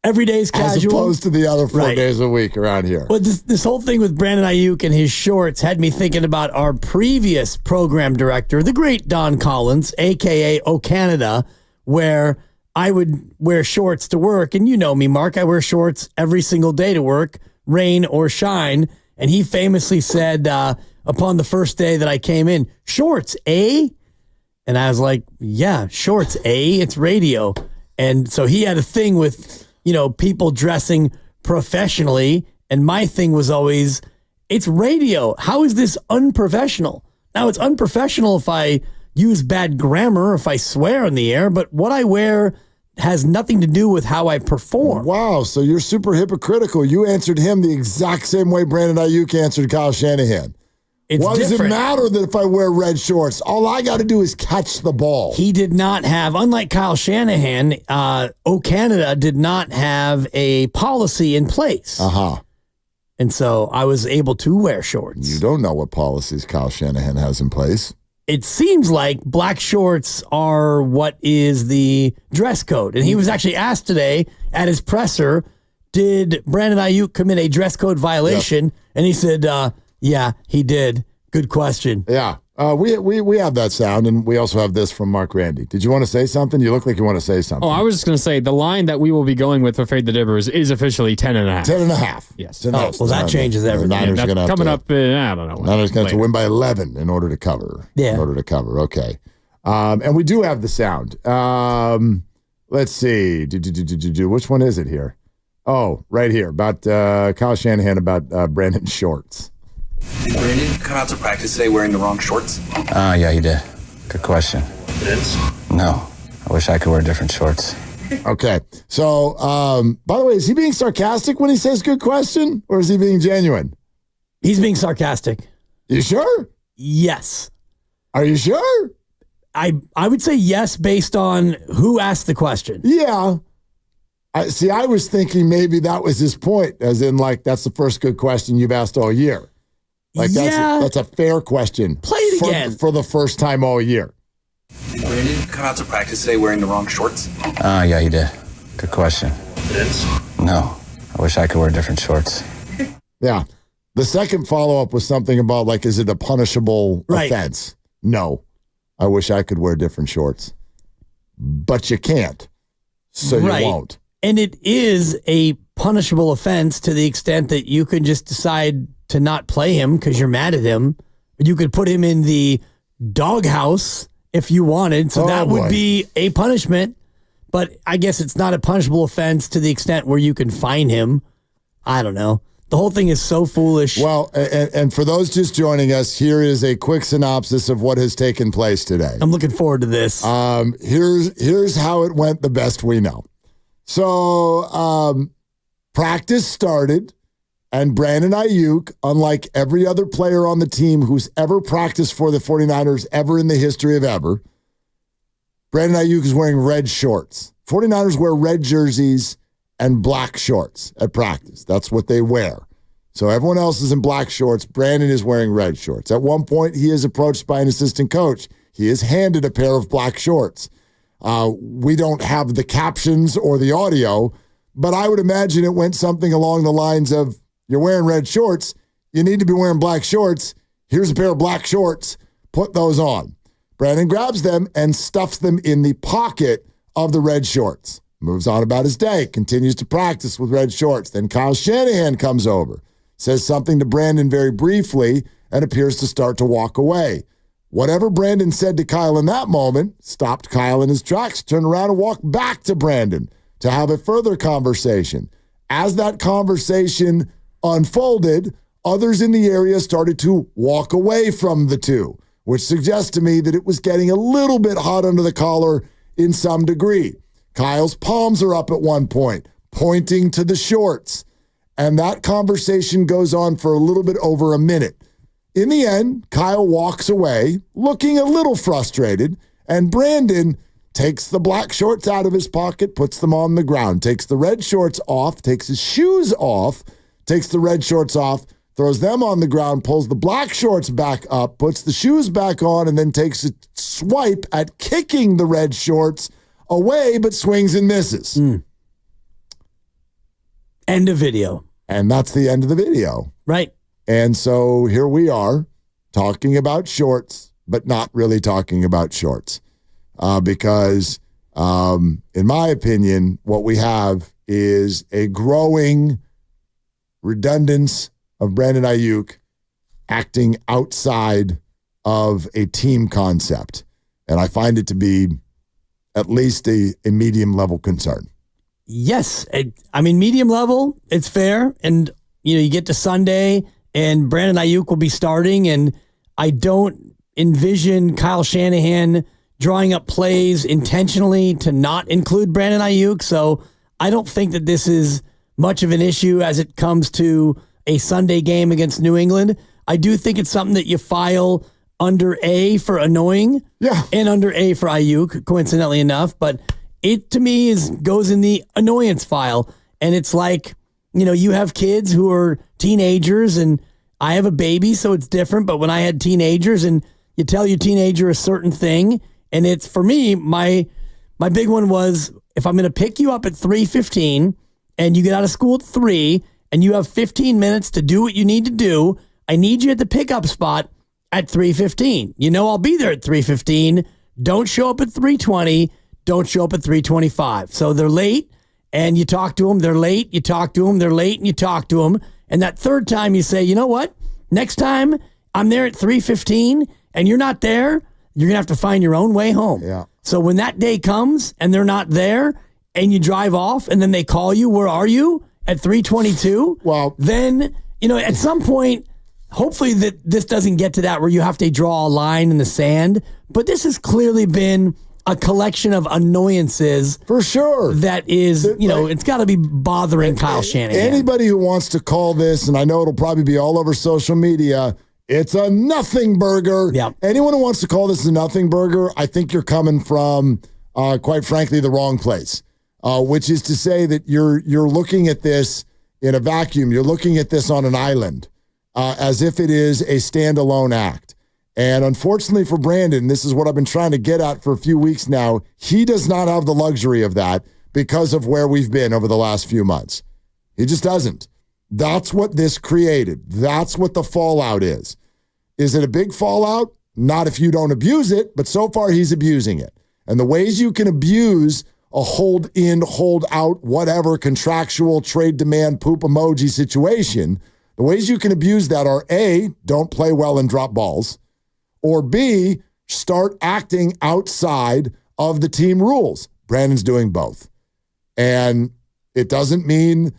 Every day is casual. As opposed to the other 4 days a week around here. Well, this whole thing with Brandon Aiyuk and his shorts had me thinking about our previous program director, the great Don Collins, a.k.a. O Canada, where I would wear shorts to work. And you know me, Mark. I wear shorts every single day to work, rain or shine. And he famously said upon the first day that I came in, shorts, eh? And I was like, yeah, shorts, eh? It's radio. And so he had a thing with, people dressing professionally. And my thing was always, it's radio. How is this unprofessional? Now, it's unprofessional if I use bad grammar, if I swear on the air, but what I wear has nothing to do with how I perform. Wow, so you're super hypocritical. You answered him the exact same way Brandon Aiyuk answered Kyle Shanahan. What does it matter that if I wear red shorts? All I got to do is catch the ball. He did not have, unlike Kyle Shanahan, O Canada did not have a policy in place. Uh-huh. And so I was able to wear shorts. You don't know what policies Kyle Shanahan has in place. It seems like black shorts are what is the dress code. And he was actually asked today at his presser, did Brandon Aiyuk commit a dress code violation? Yep. And he said, yeah, he did. Good question. Yeah. We have that sound, and we also have this from Mark Randy. Did you want to say something? You look like you want to say something. Oh, I was just going to say, the line that we will be going with for Fade the Dibbers is officially 10.5. 10.5. Yes. Oh, well, that changes everything. Niners That's gonna coming up, I don't know. Niners going to have to win by 11 in order to cover. Yeah. In order to cover, okay. And we do have the sound. Let's see. Which one is it here? Oh, right here. About Kyle Shanahan about Brandon's shorts. Did Brandon come out to practice today wearing the wrong shorts? Yeah, he did. Good question. Vince? No. I wish I could wear different shorts. Okay. So, by the way, is he being sarcastic when he says good question, or is he being genuine? He's being sarcastic. You sure? Yes. Are you sure? I would say yes based on who asked the question. Yeah. I was thinking maybe that was his point, as in, like, that's the first good question you've asked all year. Like, that's a fair question. Play it again. For the first time all year. Did Brandon come out to practice today wearing the wrong shorts? Yeah, he did. Good question. Vince? No. I wish I could wear different shorts. Yeah. The second follow-up was something about, like, is it a punishable offense? No. I wish I could wear different shorts. but you can't. So you won't. And it is a punishable offense to the extent that you could just decide to not play him because you're mad at him. You could put him in the doghouse if you wanted. So that would be a punishment. But I guess it's not a punishable offense to the extent where you can fine him. I don't know. The whole thing is so foolish. Well, and for those just joining us, here is a quick synopsis of what has taken place today. I'm looking forward to this. Here's how it went the best we know. So practice started, and Brandon Aiyuk, unlike every other player on the team who's ever practiced for the 49ers ever in the history of ever, Brandon Aiyuk is wearing red shorts. 49ers wear red jerseys and black shorts at practice. That's what they wear. So everyone else is in black shorts. Brandon is wearing red shorts. At one point, he is approached by an assistant coach. He is handed a pair of black shorts. We don't have the captions or the audio, but I would imagine it went something along the lines of, you're wearing red shorts. You need to be wearing black shorts. Here's a pair of black shorts. Put those on. Brandon grabs them and stuffs them in the pocket of the red shorts. Moves on about his day, continues to practice with red shorts. Then Kyle Shanahan comes over, says something to Brandon very briefly, and appears to start to walk away. Whatever Brandon said to Kyle in that moment stopped Kyle in his tracks, turned around and walked back to Brandon to have a further conversation. As that conversation unfolded, others in the area started to walk away from the two, which suggests to me that it was getting a little bit hot under the collar in some degree. Kyle's palms are up at one point, pointing to the shorts. And that conversation goes on for a little bit over a minute. In the end, Kyle walks away, looking a little frustrated, and Brandon takes the black shorts out of his pocket, puts them on the ground, takes the red shorts off, takes his shoes off, takes the red shorts off, throws them on the ground, pulls the black shorts back up, puts the shoes back on, and then takes a swipe at kicking the red shorts away, but swings and misses. End of video. And that's the end of the video. Right. And so here we are talking about shorts, but not really talking about shorts. Because in my opinion, what we have is a growing redundance of Brandon Aiyuk acting outside of a team concept. And I find it to be at least a medium level concern. Yes. I mean, medium level, it's fair. And, you get to Sunday and Brandon Aiyuk will be starting. And I don't envision Kyle Shanahan drawing up plays intentionally to not include Brandon Aiyuk. So I don't think that this is much of an issue as it comes to a Sunday game against New England. I do think it's something that you file under A for annoying, and under A for Aiyuk, coincidentally enough. But it to me goes in the annoyance file, and it's like you have kids who are teenagers, and I have a baby, so it's different. But when I had teenagers, and you tell your teenager a certain thing, and it's for me, my big one was if I'm going to pick you up at 3:15, and you get out of school at 3. And you have 15 minutes to do what you need to do, I need you at the pickup spot at 3:15. I'll be there at 3:15. Don't show up at 3:20. Don't show up at 3:25. So they're late, and you talk to them. They're late. You talk to them. They're late, and you talk to them. And that third time you say, you know what? Next time I'm there at 3:15, and you're not there, you're going to have to find your own way home. Yeah. So when that day comes, and they're not there, and you drive off, and then they call you, where are you? At 3:22, well, then, at some point, hopefully that this doesn't get to that where you have to draw a line in the sand. But this has clearly been a collection of annoyances. For sure. That is, it's got to be bothering Kyle Shanahan. Anybody who wants to call this, and I know it'll probably be all over social media, it's a nothing burger. Yeah. Anyone who wants to call this a nothing burger, I think you're coming from, quite frankly, the wrong place. Which is to say that you're looking at this in a vacuum. You're looking at this on an island as if it is a standalone act. And unfortunately for Brandon, this is what I've been trying to get at for a few weeks now. He does not have the luxury of that because of where we've been over the last few months. He just doesn't. That's what this created. That's what the fallout is. Is it a big fallout? Not if you don't abuse it, but so far he's abusing it. And the ways you can abuse a hold in, hold out, whatever contractual trade demand poop emoji situation, the ways you can abuse that are A, don't play well and drop balls, or B, start acting outside of the team rules. Brandon's doing both. And it doesn't mean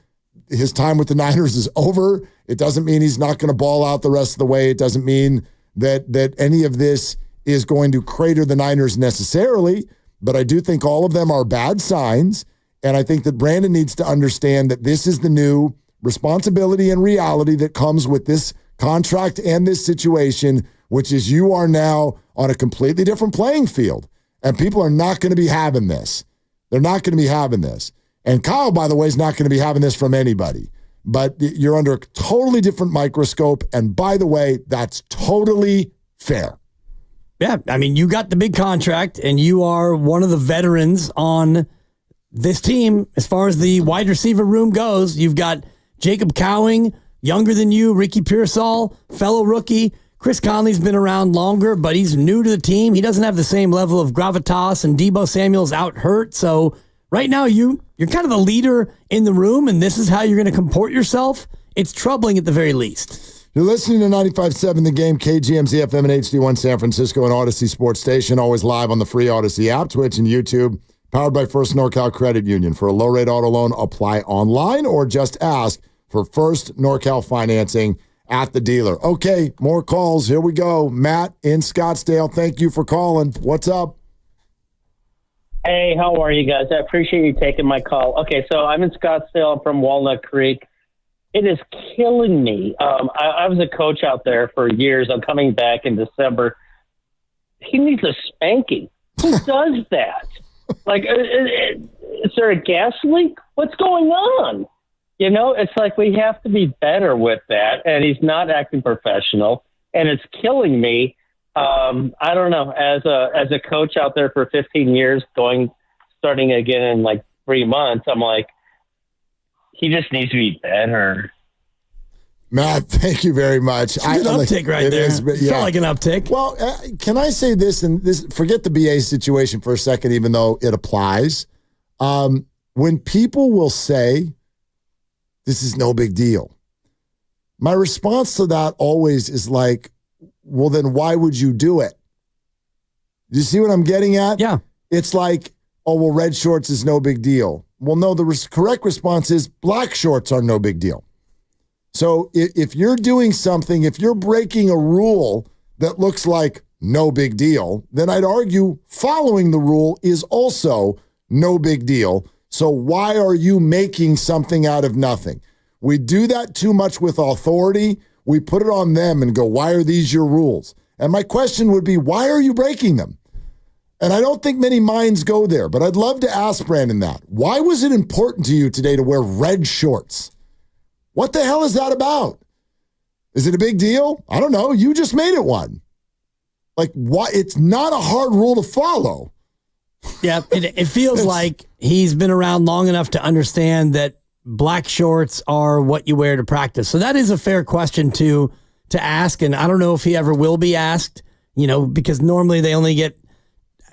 his time with the Niners is over. It doesn't mean he's not going to ball out the rest of the way. It doesn't mean that any of this is going to crater the Niners necessarily, but I do think all of them are bad signs, and I think that Brandon needs to understand that this is the new responsibility and reality that comes with this contract and this situation, which is you are now on a completely different playing field, and people are not going to be having this. They're not going to be having this. And Kyle, by the way, is not going to be having this from anybody. But you're under a totally different microscope. And by the way, that's totally fair. Yeah, I mean, you got the big contract, and you are one of the veterans on this team as far as the wide receiver room goes. You've got Jacob Cowing, younger than you, Ricky Pearsall, fellow rookie. Chris Conley's been around longer, but he's new to the team. He doesn't have the same level of gravitas, and Deebo Samuel's out hurt. So right now, you're kind of the leader in the room, and this is how you're going to comport yourself. It's troubling at the very least. You're listening to 95.7 The Game, KGMZ FM and HD1 San Francisco and Odyssey Sports Station, always live on the free Odyssey app, Twitch, and YouTube. Powered by First NorCal Credit Union. For a low-rate auto loan, apply online or just ask for First NorCal financing at the dealer. Okay, more calls. Here we go. Matt in Scottsdale, thank you for calling. What's up? Hey, how are you guys? I appreciate you taking my call. Okay, so I'm in Scottsdale. I'm from Walnut Creek. It is killing me. I was a coach out there for years. I'm coming back in December. He needs a spanking. Who does that? Like, is there a gas leak? What's going on? You know, it's like we have to be better with that, and he's not acting professional, and it's killing me. I don't know. As a coach out there for 15 years, starting again in like 3 months, I'm like, he just needs to be better. Matt, thank you very much. It's an uptick right there. Felt like an uptick. Well, can I say this? And this, forget the BA situation for a second, even though it applies. When people will say, this is no big deal, my response to that always is like, well, then why would you do it? You see what I'm getting at? Yeah. It's like, oh, well, red shorts is no big deal. Well, no, the correct response is black shorts are no big deal. So if you're doing something, if you're breaking a rule that looks like no big deal, then I'd argue following the rule is also no big deal. So why are you making something out of nothing? We do that too much with authority. We put it on them and go, why are these your rules? And my question would be, why are you breaking them? And I don't think many minds go there, but I'd love to ask Brandon that. Why was it important to you today to wear red shorts? What the hell is that about? Is it a big deal? I don't know. You just made it one. Like, why? It's not a hard rule to follow. Yeah, it feels like he's been around long enough to understand that black shorts are what you wear to practice. So that is a fair question to ask, and I don't know if he ever will be asked, because normally they only get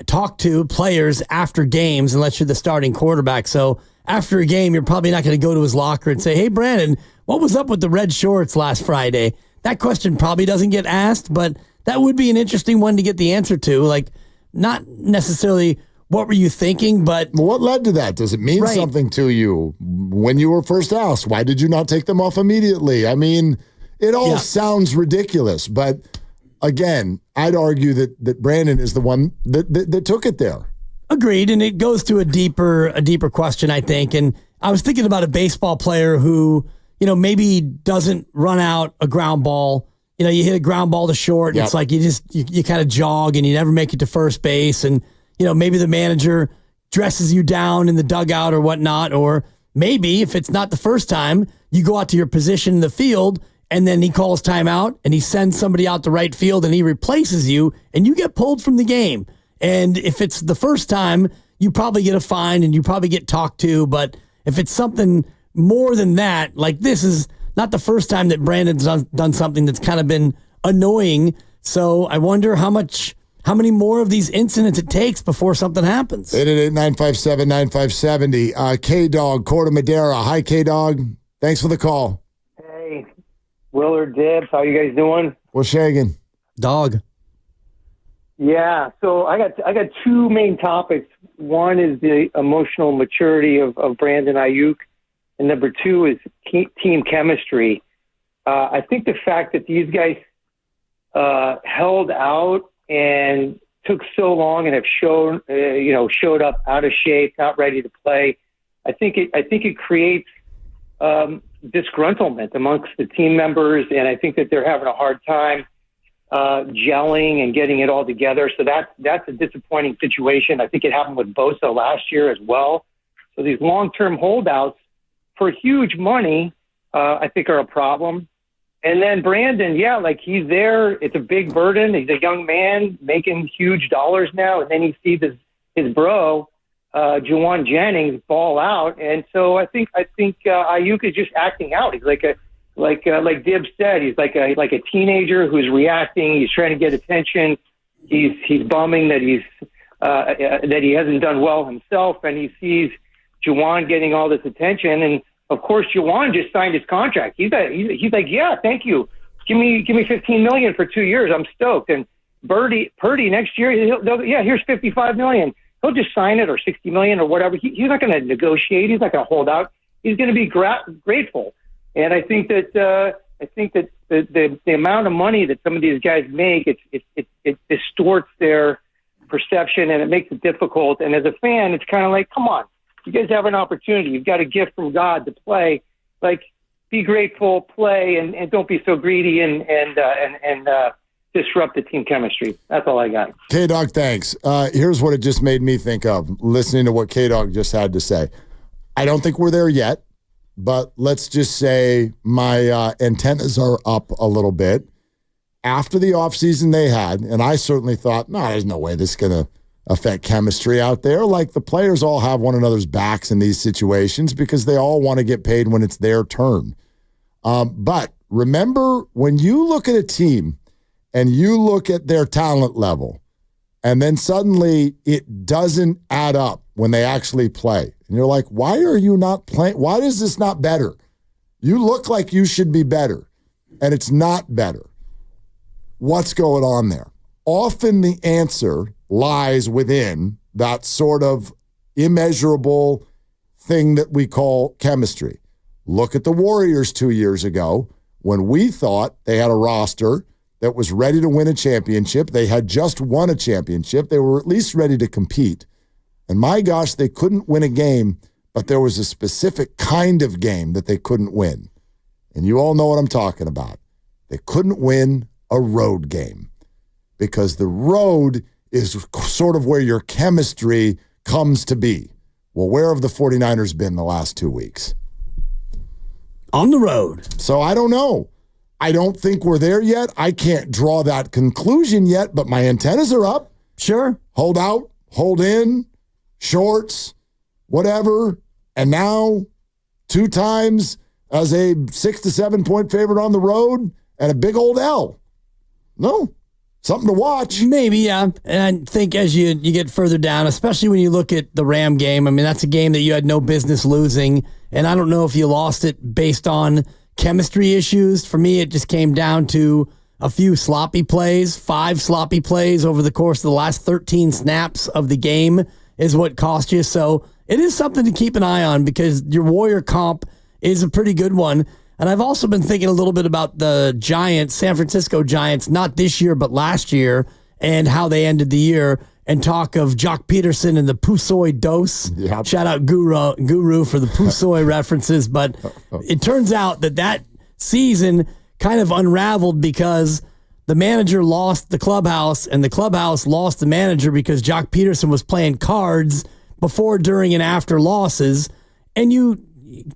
talked to players after games unless you're the starting quarterback. So after a game, you're probably not going to go to his locker and say, hey, Brandon, what was up with the red shorts last Friday? That question probably doesn't get asked, but that would be an interesting one to get the answer to. Like, not necessarily what were you thinking, but what led to that? Does it mean something to you when you were first asked? Why did you not take them off immediately? I mean, it all sounds ridiculous, but again, I'd argue that Brandon is the one that took it there. Agreed, and it goes to a deeper question, I think. And I was thinking about a baseball player who, maybe doesn't run out a ground ball. You hit a ground ball to short, and it's like you kind of jog and you never make it to first base. And, maybe the manager dresses you down in the dugout or whatnot. Or maybe if it's not the first time, you go out to your position in the field and then he calls timeout and he sends somebody out to right field and he replaces you and you get pulled from the game. And if it's the first time, you probably get a fine and you probably get talked to. But if it's something more than that, like this is not the first time that Brandon's done something that's kind of been annoying. So I wonder how much how many more of these incidents it takes before something happens. 888-957-9570. K-Dog, Corte Madera. Hi, K-Dog. Thanks for the call. Hey, Willard, Dibs, how you guys doing? What's shagging? Dog. Yeah, so I got two main topics. One is the emotional maturity of Brandon Aiyuk, and number two is team chemistry. I think the fact that these guys held out and took so long and have showed up out of shape, not ready to play. I think it creates disgruntlement amongst the team members, and I think that they're having a hard time gelling and getting it all together. So that's a disappointing situation. I think it happened with Bosa last year as well. So these long-term holdouts for huge money, I think, are a problem. And then Brandon, he's there. It's a big burden. He's a young man making huge dollars now. And then he sees his bro, Juwan Jennings, ball out. And so I think Aiyuk is just acting out. He's like Dibs said, he's like a teenager who's reacting. He's trying to get attention. He's bumming that he hasn't done well himself. And he sees Juwan getting all this attention. And of course, Juwan just signed his contract. He's like, yeah, thank you. Give me $15 million for 2 years. I'm stoked. And Purdy next year, here's $55 million. He'll just sign it, or $60 million or whatever. He's not going to negotiate. He's not going to hold out. He's going to be grateful. And I think that the amount of money that some of these guys make, it distorts their perception, and it makes it difficult. And as a fan, it's kind of like, come on. You guys have an opportunity. You've got a gift from God to play. Like, be grateful, play, and don't be so greedy and disrupt the team chemistry. That's all I got. K-Dog, thanks. Here's what it just made me think of, listening to what K-Dog just had to say. I don't think we're there yet, but let's just say my antennas are up a little bit. After the offseason they had, and I certainly thought, no, there's no way this is going to affect chemistry out there. Like, the players all have one another's backs in these situations because they all want to get paid when it's their turn. But remember, when you look at a team and you look at their talent level, and then suddenly it doesn't add up when they actually play, and you're like, why are you not playing? Why is this not better? You look like you should be better, and it's not better. What's going on there? Often the answer lies within that sort of immeasurable thing that we call chemistry. Look at the Warriors 2 years ago, when we thought they had a roster that was ready to win a championship. They had just won a championship. They were at least ready to compete. And my gosh, they couldn't win a game, but there was a specific kind of game that they couldn't win. And you all know what I'm talking about. They couldn't win a road game, because the road is sort of where your chemistry comes to be. Well, where have the 49ers been the last 2 weeks? On the road. So I don't know. I don't think we're there yet. I can't draw that conclusion yet, but my antennas are up. Sure. Hold out, hold in, shorts, whatever. And now 2 times as a 6 to 7 point favorite on the road and a big old L. No. Something to watch. Maybe, yeah. And I think as you get further down, especially when you look at the Ram game, I mean, that's a game that you had no business losing. And I don't know if you lost it based on chemistry issues. For me, it just came down to a few sloppy plays. 5 sloppy plays over the course of the last 13 snaps of the game is what cost you. So it is something to keep an eye on, because your Warrior comp is a pretty good one. And I've also been thinking a little bit about the Giants, San Francisco Giants, not this year, but last year, and how they ended the year, and talk of Jock Peterson and the Pusoy dose. Yep. Shout out Guru for the Pusoy references. But it turns out that season kind of unraveled because the manager lost the clubhouse, and the clubhouse lost the manager because Jock Peterson was playing cards before, during, and after losses. And you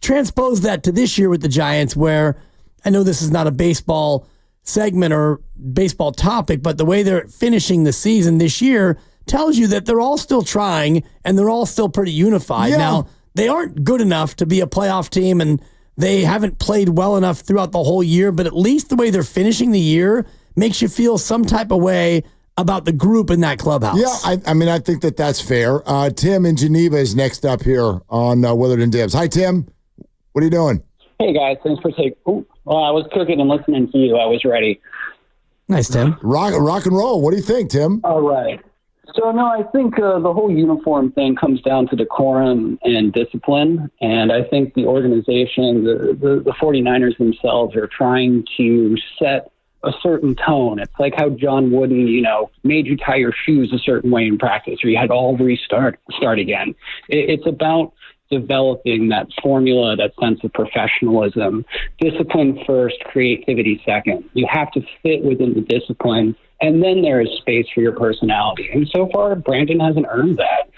transpose that to this year with the Giants, where I know this is not a baseball segment or baseball topic, but the way they're finishing the season this year tells you that they're all still trying and they're all still pretty unified. Yeah. Now, they aren't good enough to be a playoff team, and they haven't played well enough throughout the whole year, but at least the way they're finishing the year makes you feel some type of way about the group in that clubhouse. Yeah, I mean, I think that's fair. Tim in Geneva is next up here on Willard and Dibs. Hi, Tim. What are you doing? Hey, guys. Thanks for taking. Well, I was cooking and listening to you. I was ready. Nice, Tim. Rock and roll. What do you think, Tim? All right. So, no, I think the whole uniform thing comes down to decorum and discipline. And I think the organization, the 49ers themselves are trying to set a certain tone. It's like how John Wooden, made you tie your shoes a certain way in practice, or you had to all start again. It's about developing that formula, that sense of professionalism. Discipline first, creativity second. You have to fit within the discipline, and then there is space for your personality. And so far, Brandon hasn't earned that.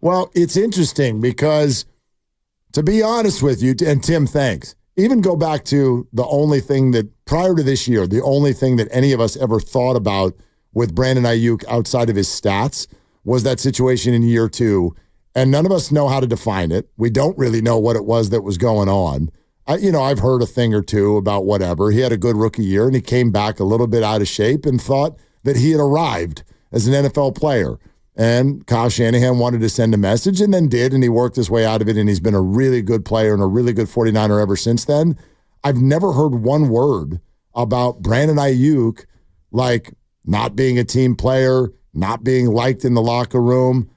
Well, it's interesting because, to be honest with you, and Tim, thanks, even go back to the only thing that, prior to this year, the only thing that any of us ever thought about with Brandon Aiyuk outside of his stats was that situation in year 2. And none of us know how to define it. We don't really know what it was that was going on. I've heard a thing or two about whatever. He had a good rookie year, and he came back a little bit out of shape and thought that he had arrived as an NFL player. And Kyle Shanahan wanted to send a message and then did, and he worked his way out of it, and he's been a really good player and a really good 49er ever since then. I've never heard one word about Brandon Aiyuk, like not being a team player, not being liked in the locker room.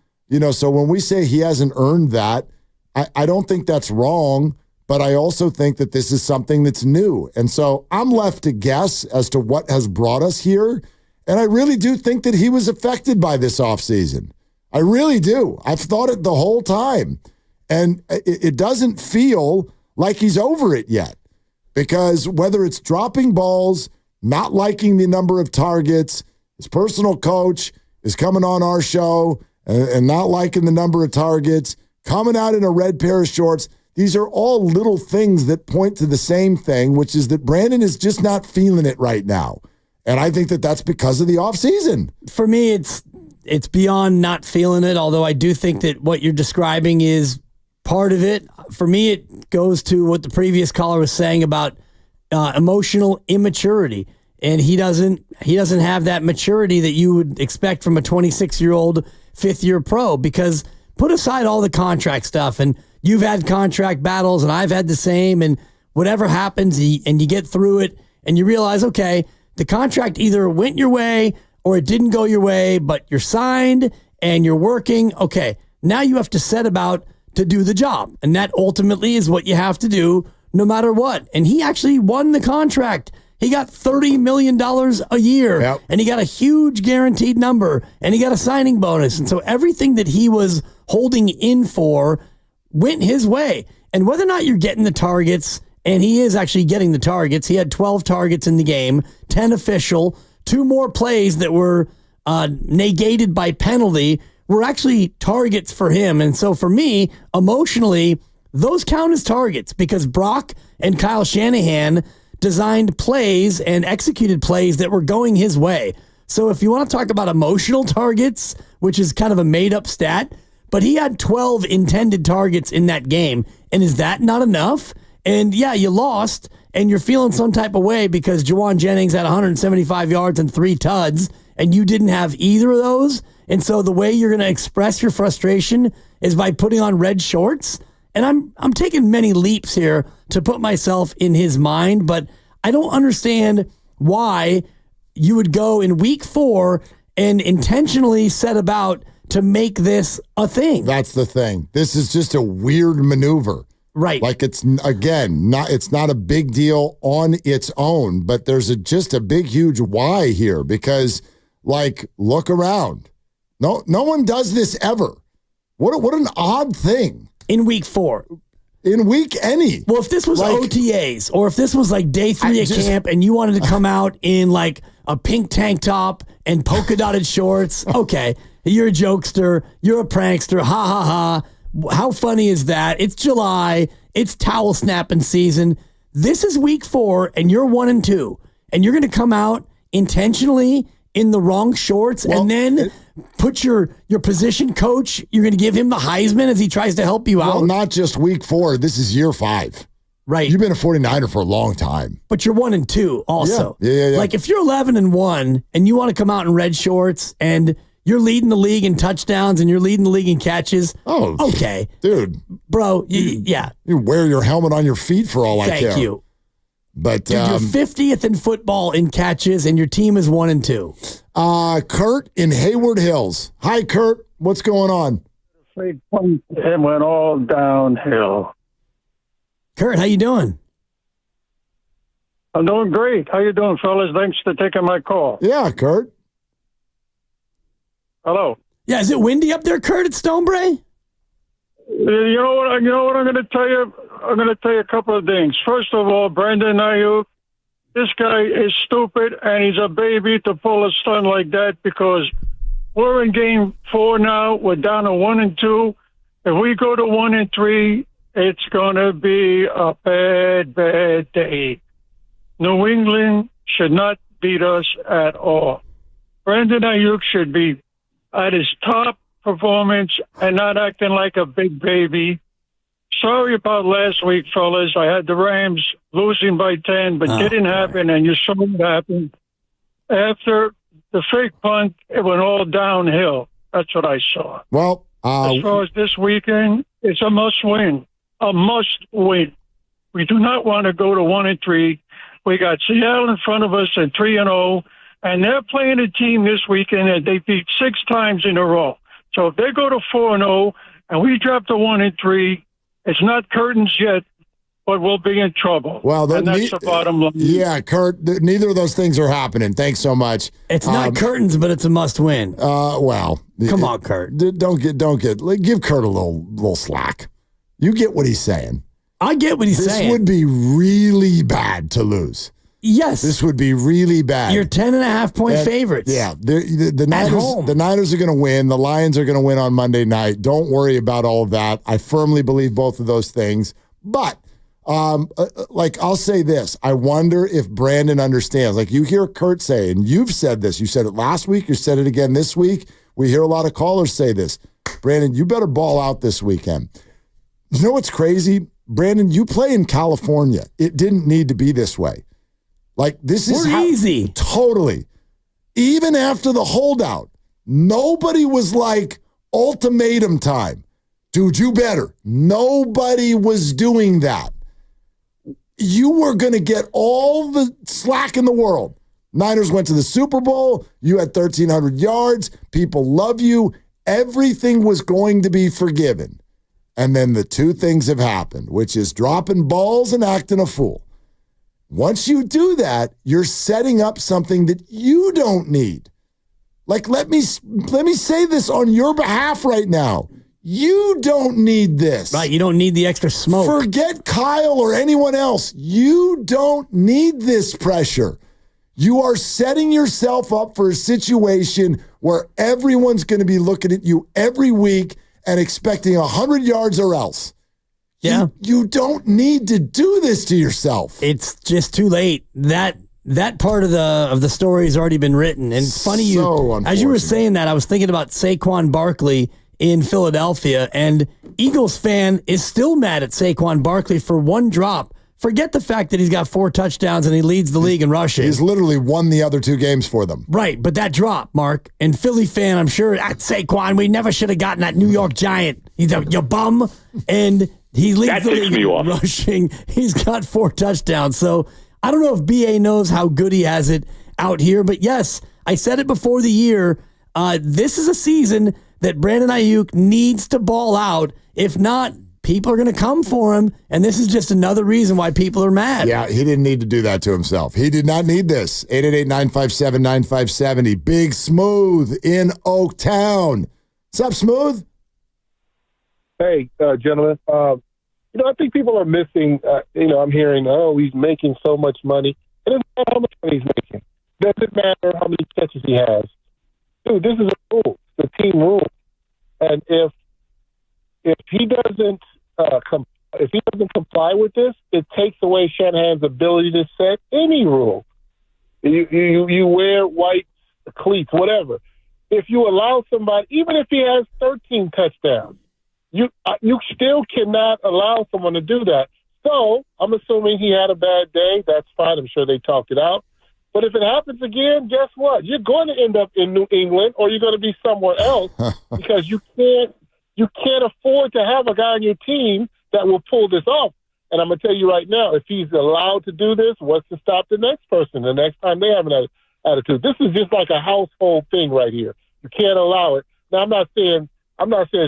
So when we say he hasn't earned that, I don't think that's wrong, but I also think that this is something that's new. And so I'm left to guess as to what has brought us here. And I really do think that he was affected by this offseason. I really do. I've thought it the whole time. And it doesn't feel like he's over it yet. Because whether it's dropping balls, not liking the number of targets, his personal coach is coming on our show and not liking the number of targets, coming out in a red pair of shorts. These are all little things that point to the same thing, which is that Brandon is just not feeling it right now. And I think that that's because of the offseason. For me, it's beyond not feeling it, although I do think that what you're describing is part of it. For me, it goes to what the previous caller was saying about emotional immaturity. And he doesn't have that maturity that you would expect from a 26-year-old fifth-year pro, because put aside all the contract stuff, and you've had contract battles and I've had the same, and whatever happens and you get through it and you realize, okay, the contract either went your way or it didn't go your way, but you're signed and you're working. Okay, now you have to set about to do the job. And that ultimately is what you have to do no matter what. And he actually won the contract. He got $30 million a year, and he got a huge guaranteed number, and he got a signing bonus. And so everything that he was holding in for went his way. And whether or not you're getting the targets, and he is actually getting the targets. He had 12 targets in the game, 10 official, 2 more plays that were negated by penalty were actually targets for him. And so for me, emotionally, those count as targets because Brock and Kyle Shanahan designed plays and executed plays that were going his way. So if you want to talk about emotional targets, which is kind of a made-up stat, but he had 12 intended targets in that game. And is that not enough? And yeah, you lost, and you're feeling some type of way because Juwan Jennings had 175 yards and 3 tuds, and you didn't have either of those. And so the way you're going to express your frustration is by putting on red shorts. And I'm taking many leaps here to put myself in his mind, but I don't understand why you would go in week 4 and intentionally set about to make this a thing. That's the thing. This is just a weird maneuver. Right. Like it's not a big deal on its own, but there's just a big, huge why here because, like, look around. No one does this ever. What an odd thing. In week 4. In week any. Well, if this was like, OTAs, or if this was like day 3 of camp and you wanted to come out in like a pink tank top and polka dotted shorts, okay, you're a jokester, you're a prankster, ha ha ha. How funny is that? It's July, it's towel snapping season. This is week 4 and you're 1-2, and you're going to come out intentionally in the wrong shorts and then put your position coach, you're going to give him the Heisman as he tries to help you out. Well, not just week 4. This is year 5. Right. You've been a 49er for a long time. But you're 1-2 also. Yeah. Like if you're 11-1 and you want to come out in red shorts and you're leading the league in touchdowns and you're leading the league in catches. Oh, okay. Dude. Bro, yeah. You wear your helmet on your feet for all I care. Thank you. But Dude, you're 50th in football in catches and your team is 1-2. Kurt in Hayward Hills. Hi, Kurt. What's going on? It went all downhill. Kurt, how you doing? I'm doing great. How you doing, fellas? Thanks for taking my call. Yeah, Kurt. Hello. Yeah, is it windy up there, Kurt, at Stonebray? You know what I'm going to tell you? I'm going to tell you a couple of things. First of all, Brandon Aiyuk, this guy is stupid, and he's a baby to pull a stunt like that because we're in game 4 now. We're down to 1-2. If we go to 1-3, it's going to be a bad, bad day. New England should not beat us at all. Brandon Aiyuk should be at his top performance and not acting like a big baby. Sorry about last week, fellas. I had the Rams losing by 10, but didn't happen, and you saw what happened. After the fake punt, it went all downhill. That's what I saw. Well, as far as this weekend, it's a must-win. A must-win. We do not want to go to 1-3. We got Seattle in front of us at 3-0, and they're playing a team this weekend that they beat 6 times in a row. So if they go to 4-0 and we drop to 1-3, it's not curtains yet, but we'll be in trouble. Well, and that's the bottom line. Yeah, Kurt, neither of those things are happening. Thanks so much. It's not curtains, but it's a must-win. Well, come on, Kurt. Give Kurt a little slack. You get what he's saying. I get what he's saying. This would be really bad to lose. Yes. This would be really bad. You're 10.5-point favorites. Yeah. The Niners, at home. The Niners are going to win. The Lions are going to win on Monday night. Don't worry about all of that. I firmly believe both of those things. But, I'll say this. I wonder if Brandon understands. Like you hear Kurt say, and you've said this. You said it last week. You said it again this week. We hear a lot of callers say this. Brandon, you better ball out this weekend. You know what's crazy? Brandon, you play in California. It didn't need to be this way. Like, this is easy. Totally. Even after the holdout, nobody was like, ultimatum time. Dude, you better. Nobody was doing that. You were going to get all the slack in the world. Niners went to the Super Bowl. You had 1,300 yards. People love you. Everything was going to be forgiven. And then the two things have happened, which is dropping balls and acting a fool. Once you do that, you're setting up something that you don't need. Like, let me say this on your behalf right now. You don't need this. Right, you don't need the extra smoke. Forget Kyle or anyone else. You don't need this pressure. You are setting yourself up for a situation where everyone's going to be looking at you every week and expecting 100 yards or else. Yeah. You don't need to do this to yourself. It's just too late. That part of the story has already been written. And it's funny, as you were saying that, I was thinking about Saquon Barkley in Philadelphia, and Eagles fan is still mad at Saquon Barkley for one drop. Forget the fact that he's got 4 touchdowns and he leads the league in rushing. He's literally won the other 2 games for them. Right, but that drop, Mark, and Philly fan, I'm sure, at Saquon, we never should have gotten that New York Giant. He's a bum, and he leads the league in rushing. He's got 4 touchdowns. So I don't know if BA knows how good he has it out here, but yes, I said it before the year. This is a season that Brandon Aiyuk needs to ball out. If not, people are going to come for him, and this is just another reason why people are mad. Yeah, he didn't need to do that to himself. He did not need this. 888-957-9570. Big Smooth in Oaktown. What's up, Smooth? Hey, gentlemen. I think people are missing, I'm hearing, he's making so much money. It doesn't matter how much money he's making. It doesn't matter how many catches he has. Dude, this is a rule. It's a team rule. And if he doesn't comply with this, it takes away Shanahan's ability to set any rule. You wear white cleats, whatever. If you allow somebody, even if he has 13 touchdowns, you still cannot allow someone to do that. So I'm assuming he had a bad day. That's fine. I'm sure they talked it out. But if it happens again, guess what? You're going to end up in New England, or you're going to be somewhere else because you can't afford to have a guy on your team that will pull this off. And I'm going to tell you right now, if he's allowed to do this, what's to stop the next person the next time they have an attitude? This is just like a household thing right here. You can't allow it. Now, I'm not saying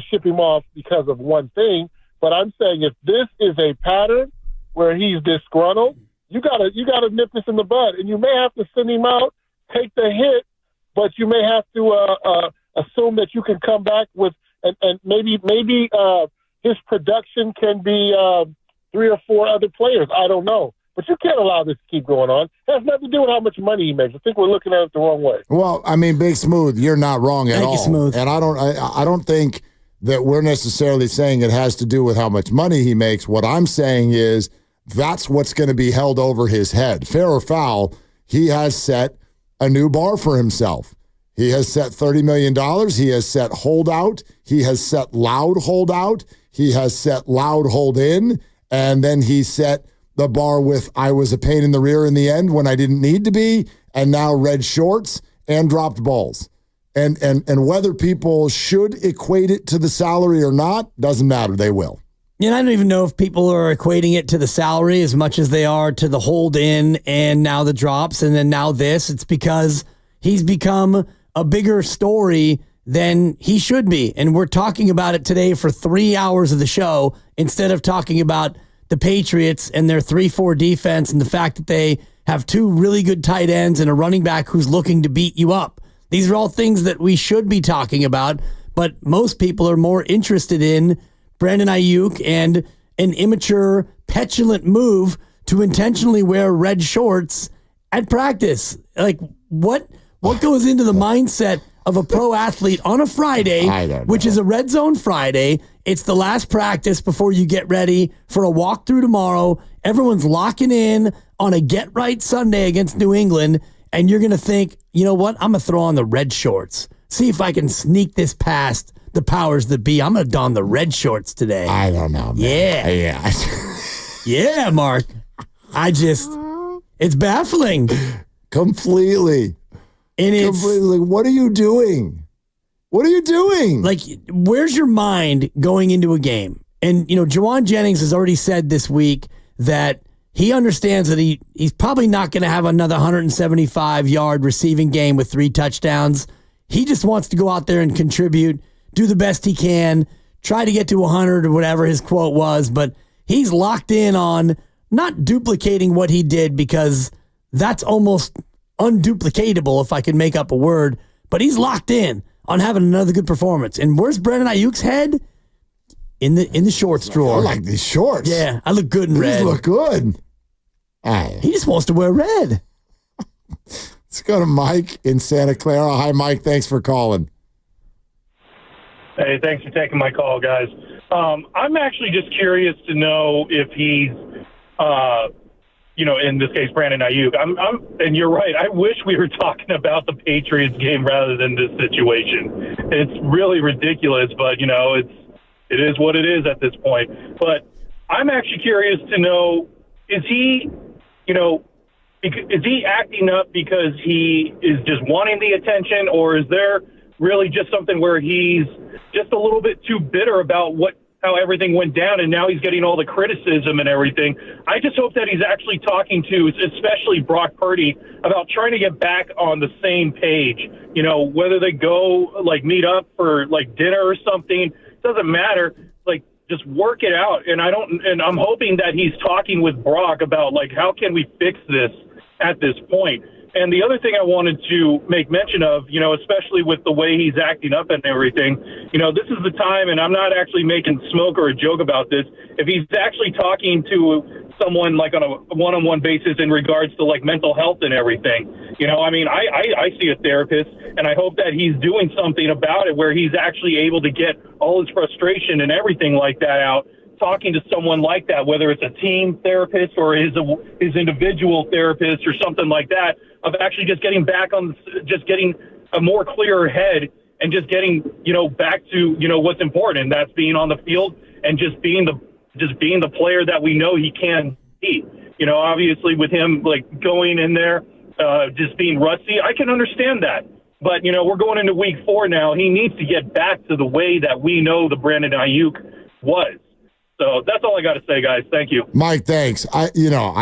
ship him off because of one thing, but I'm saying if this is a pattern where he's disgruntled, you gotta nip this in the bud, and you may have to send him out, take the hit, but you may have to assume that you can come back with and maybe his production can be 3 or 4 other players. I don't know. But you can't allow this to keep going on. It has nothing to do with how much money he makes. I think we're looking at it the wrong way. Well, I mean, Big Smooth, you're not wrong at all. Thank you, Smooth. And I don't think that we're necessarily saying it has to do with how much money he makes. What I'm saying is that's what's going to be held over his head. Fair or foul, he has set a new bar for himself. He has set $30 million. He has set holdout. He has set loud holdout. He has set loud hold in. And then he set the bar with I was a pain in the rear in the end when I didn't need to be, and now red shorts and dropped balls. And whether people should equate it to the salary or not, doesn't matter. They will. I don't even know if people are equating it to the salary as much as they are to the hold in and now the drops and then now this. It's because he's become a bigger story than he should be. And we're talking about it today for 3 hours of the show instead of talking about the Patriots and their 3-4 defense and the fact that they have 2 really good tight ends and a running back who's looking to beat you up. These are all things that we should be talking about, but most people are more interested in Brandon Aiyuk and an immature, petulant move to intentionally wear red shorts at practice. Like, what goes into the mindset of a pro athlete on a Friday, which is a red zone Friday? It's the last practice before you get ready for a walkthrough tomorrow. Everyone's locking in on a get-right Sunday against New England, and you're going to think, you know what? I'm going to throw on the red shorts. See if I can sneak this past the powers that be. I'm going to don the red shorts today. I don't know, man. Yeah. Yeah, Mark. It's baffling. Completely. And it's completely. What are you doing? What are you doing? Like, where's your mind going into a game? And, Jawan Jennings has already said this week that he understands that he's probably not going to have another 175-yard receiving game with 3 touchdowns. He just wants to go out there and contribute, do the best he can, try to get to 100 or whatever his quote was, but he's locked in on not duplicating what he did because that's almost unduplicatable if I can make up a word, but he's locked in on having another good performance. And where's Brandon Ayuk's head? In the shorts drawer. I like these shorts. Yeah, I look good in red. These look good. He just wants to wear red. Let's go to Mike in Santa Clara. Hi, Mike. Thanks for calling. Hey, thanks for taking my call, guys. I'm actually just curious to know if he's, in this case, Brandon Aiyuk. And you're right. I wish we were talking about the Patriots game rather than this situation. It's really ridiculous, but it is what it is at this point. But I'm actually curious to know: is he acting up because he is just wanting the attention, or is there really just something where he's just a little bit too bitter about how everything went down, and now he's getting all the criticism and everything? I just hope that he's actually talking to, especially Brock Purdy, about trying to get back on the same page. Whether they go meet up for dinner or something, doesn't matter. Just work it out. And I'm hoping that he's talking with Brock about how can we fix this at this point. And the other thing I wanted to make mention of, especially with the way he's acting up and everything, this is the time, and I'm not actually making smoke or a joke about this, if he's actually talking to someone on a one-on-one basis in regards to mental health and everything. I see a therapist, and I hope that he's doing something about it where he's actually able to get all his frustration and everything like that out, talking to someone like that, whether it's a team therapist or his individual therapist or something like that, of actually just getting back on, just getting a more clearer head and just getting, back to, what's important. And that's being on the field and just being just being the player that we know he can be. You know, obviously with him like going in there, just being rusty, I can understand that. But, you know, we're going into week 4 now. He needs to get back to the way that we know the Brandon Aiyuk was. So that's all I got to say, guys. Thank you. Mike, thanks. I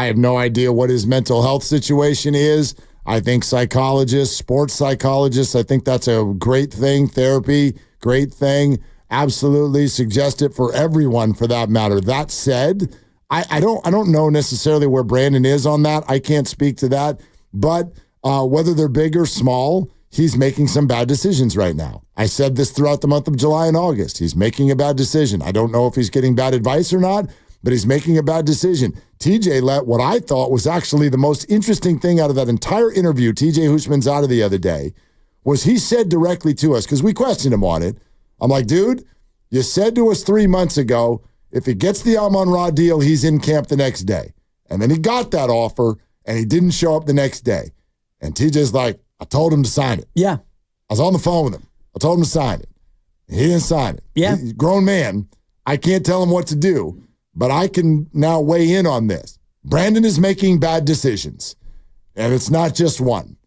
have no idea what his mental health situation is. I think psychologists, sports psychologists, I think that's a great thing. Therapy, great thing. Absolutely suggest it for everyone for that matter. That said, I don't know necessarily where Brandon is on that. I can't speak to that. But whether they're big or small, he's making some bad decisions right now. I said this throughout the month of July and August. He's making a bad decision. I don't know if he's getting bad advice or not, but he's making a bad decision. TJ let what I thought was actually the most interesting thing out of that entire interview TJ Hushmanzada the other day was he said directly to us, because we questioned him on it. I'm like, dude, you said to us 3 months ago, if he gets the Amon-Ra deal, he's in camp the next day. And then he got that offer, and he didn't show up the next day. And TJ's like, I told him to sign it. Yeah. I was on the phone with him. I told him to sign it. He didn't sign it. Yeah. He's a grown man. I can't tell him what to do, but I can now weigh in on this. Brandon is making bad decisions, and it's not just one.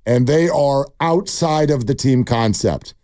And they are outside of the team concept,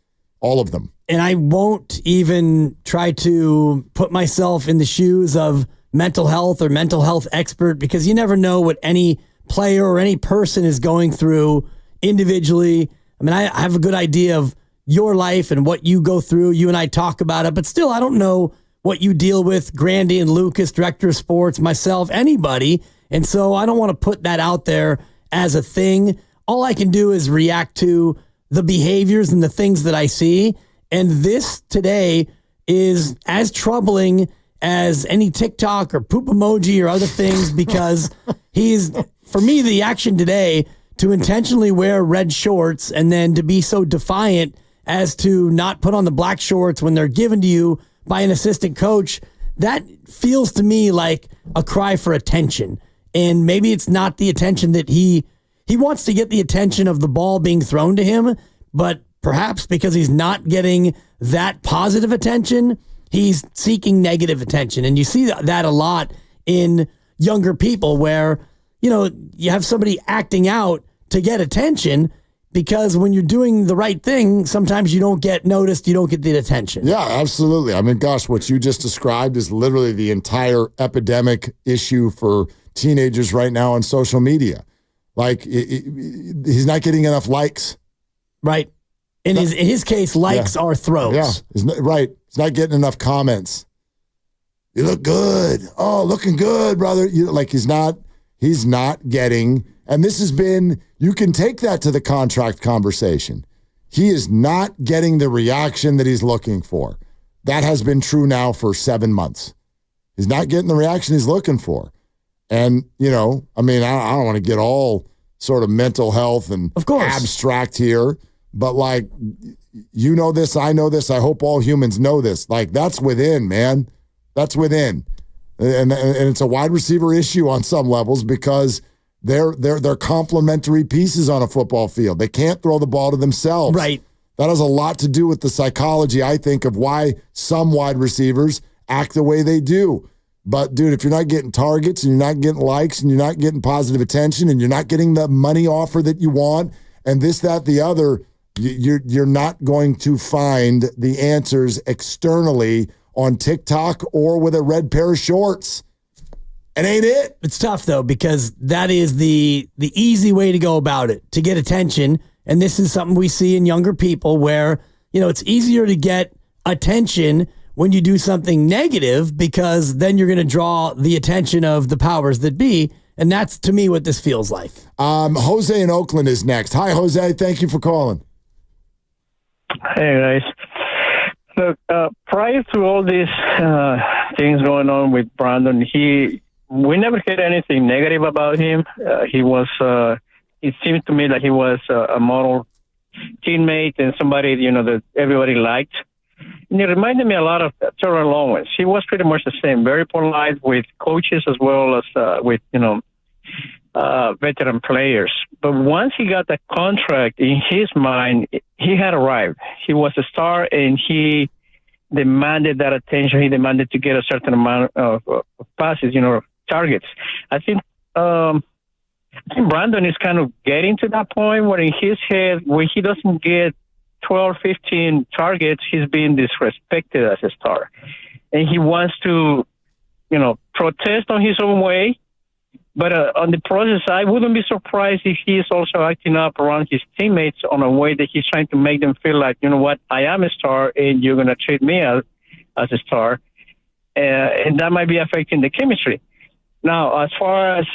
all of them. And I won't even try to put myself in the shoes of mental health or mental health expert, because you never know what any player or any person is going through individually. I mean, I have a good idea of your life and what you go through. You and I talk about it, but still, I don't know what you deal with. Grandy and Lucas, director of sports, myself, anybody. And so I don't want to put that out there as a thing. All I can do is react to the behaviors and the things that I see. And this today is as troubling as any TikTok or poop emoji or other things, because he's, for me, the action today to intentionally wear red shorts and then to be so defiant as to not put on the black shorts when they're given to you by an assistant coach, that feels to me like a cry for attention. And maybe it's not the attention that he wants to get the attention of the ball being thrown to him, but perhaps because he's not getting that positive attention, he's seeking negative attention. And you see that a lot in younger people where, you know, you have somebody acting out to get attention, because when you're doing the right thing, sometimes you don't get noticed, you don't get the attention. Yeah, absolutely. I mean, gosh, what you just described is literally the entire epidemic issue for teenagers right now on social media. Like, he's not getting enough likes. Right. In his case, likes are throws. Yeah, right. He's not getting enough comments. You look good. Oh, looking good, brother. He's not getting, and this has been, you can take that to the contract conversation. He is not getting the reaction that he's looking for. That has been true now for 7 months. He's not getting the reaction he's looking for. And, you know, I mean, I don't want to get all sort of mental health and of course abstract here, but like, you know this, I know this, I hope all humans know this. Like, that's within, man. That's within. And it's a wide receiver issue on some levels, because they're complementary pieces on a football field. They can't throw the ball to themselves. Right. That has a lot to do with the psychology, I think, of why some wide receivers act the way they do. But, dude, if you're not getting targets and you're not getting likes and you're not getting positive attention and you're not getting the money offer that you want and this, that, the other, you're not going to find the answers externally on TikTok or with a red pair of shorts. It ain't it. It's tough, though, because that is the easy way to go about it, to get attention. And this is something we see in younger people where, you know, it's easier to get attention when you do something negative, because then you're going to draw the attention of the powers that be. And that's, to me, what this feels like. Jose in Oakland is next. Hi, Jose. Thank you for calling. Hey, guys. Look, prior to all these things going on with Brandon, we never heard anything negative about him. It seemed to me that he was a model teammate and somebody, you know, that everybody liked. And it reminded me a lot of Terrell Owens. He was pretty much the same, very polite with coaches as well as with, you know, veteran players. But once he got that contract, in his mind, he had arrived. He was a star, and he demanded that attention. He demanded to get a certain amount of passes, targets. I think Brandon is kind of getting to that point where in his head, when he doesn't get 12, 15 targets, he's being disrespected as a star. And he wants to, protest on his own way. But on the process, I wouldn't be surprised if he is also acting up around his teammates on a way that he's trying to make them feel like, you know what, I am a star and you're going to treat me as a star. And that might be affecting the chemistry. Now, as far as,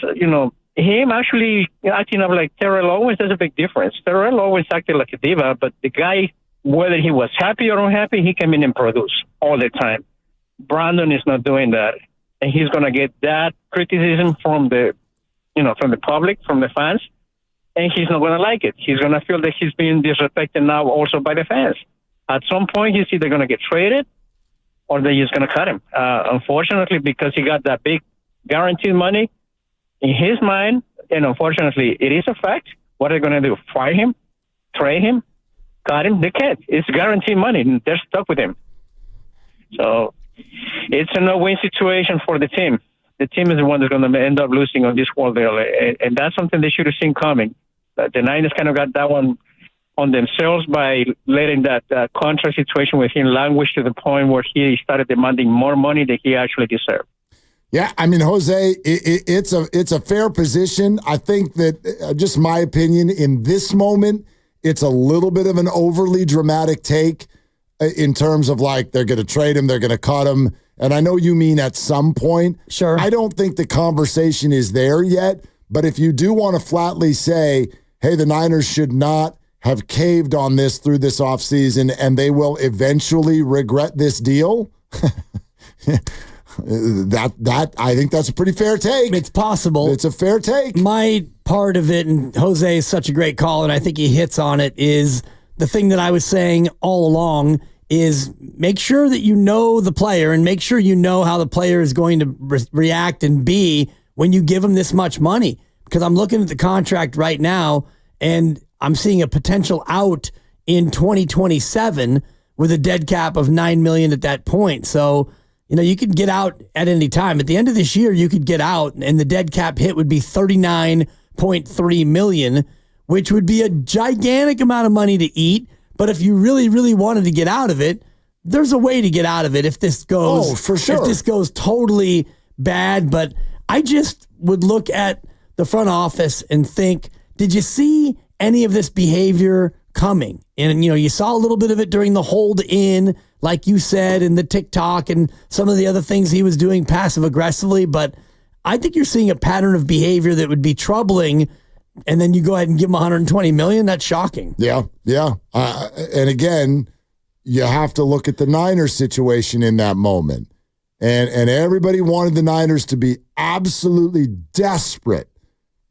him actually acting up like Terrell Owens, there's a big difference. Terrell Owens acted like a diva, but the guy, whether he was happy or unhappy, he came in and produced all the time. Brandon is not doing that. And he's going to get that criticism from the public, from the fans, and he's not going to like it. He's going to feel that he's being disrespected now also by the fans. At some point, he's either going to get traded or they're just going to cut him. Unfortunately, because he got that big guaranteed money in his mind, and unfortunately, it is a fact. What are they going to do? Fire him? Trade him? Cut him? They can't. It's guaranteed money. And they're stuck with him. So it's a no-win situation for the team. The team is the one that's going to end up losing on this whole deal, and that's something they should have seen coming. The Niners kind of got that one on themselves by letting that contract situation with him languish to the point where he started demanding more money than he actually deserved. Yeah, I mean, Jose, it's a fair position. I think that, just my opinion, in this moment, it's a little bit of an overly dramatic take in terms of like they're going to trade him, they're going to cut him. And I know you mean at some point. Sure. I don't think the conversation is there yet. But if you do want to flatly say, hey, the Niners should not have caved on this through this offseason and they will eventually regret this deal, that I think that's a pretty fair take. It's possible. It's a fair take. My part of it, and Jose is such a great call, and I think he hits on it, is the thing that I was saying all along is make sure that you know the player and make sure you know how the player is going to react and be when you give him this much money. Because I'm looking at the contract right now and I'm seeing a potential out in 2027 with a dead cap of $9 million at that point. So, you could get out at any time. At the end of this year, you could get out and the dead cap hit would be $39.3 million, which would be a gigantic amount of money to eat. But if you really, really wanted to get out of it, there's a way to get out of it if this goes. Oh, for sure. If this goes totally bad. But I just would look at the front office and think, did you see any of this behavior coming? And, you saw a little bit of it during the hold in, like you said, and the TikTok and some of the other things he was doing passive aggressively. But I think you're seeing a pattern of behavior that would be troubling. And then you go ahead and give him $120 million. That's shocking. Yeah. And again, you have to look at the Niners situation in that moment. And everybody wanted the Niners to be absolutely desperate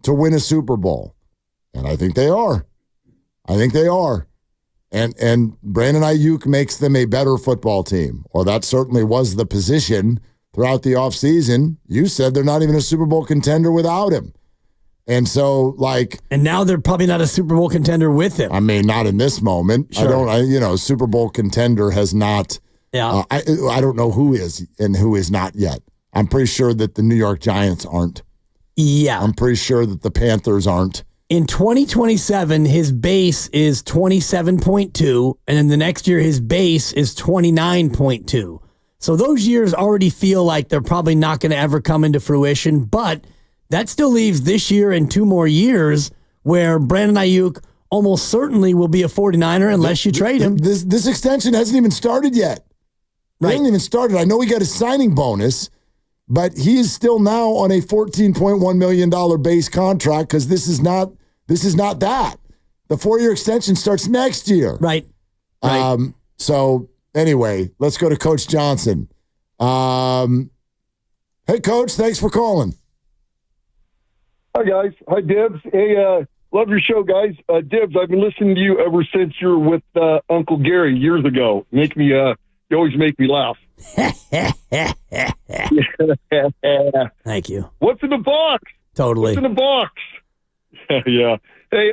to win a Super Bowl. And I think they are. And Brandon Aiyuk makes them a better football team. Or that certainly was the position throughout the offseason. You said they're not even a Super Bowl contender without him. And so, and now they're probably not a Super Bowl contender with him. I mean, not in this moment. Sure. Super Bowl contender has not. Yeah. I don't know who is and who is not yet. I'm pretty sure that the New York Giants aren't. Yeah. I'm pretty sure that the Panthers aren't. In 2027, his base is 27.2, and then the next year his base is 29.2. So those years already feel like they're probably not going to ever come into fruition, but that still leaves this year and 2 more years where Brandon Aiyuk almost certainly will be a 49er unless you trade him. This extension hasn't even started yet. It hasn't even started. I know he got a signing bonus, but he is still now on a $14.1 million base contract because this is not that. The 4-year extension starts next year. Right. So anyway, let's go to Coach Johnson. Hey, Coach, thanks for calling. Hi, guys. Hi, Dibs. Hey, love your show, guys. Dibs, I've been listening to you ever since you were with Uncle Gary years ago. You always make me laugh. Thank you. What's in the box? Totally. What's in the box? Yeah. Hey,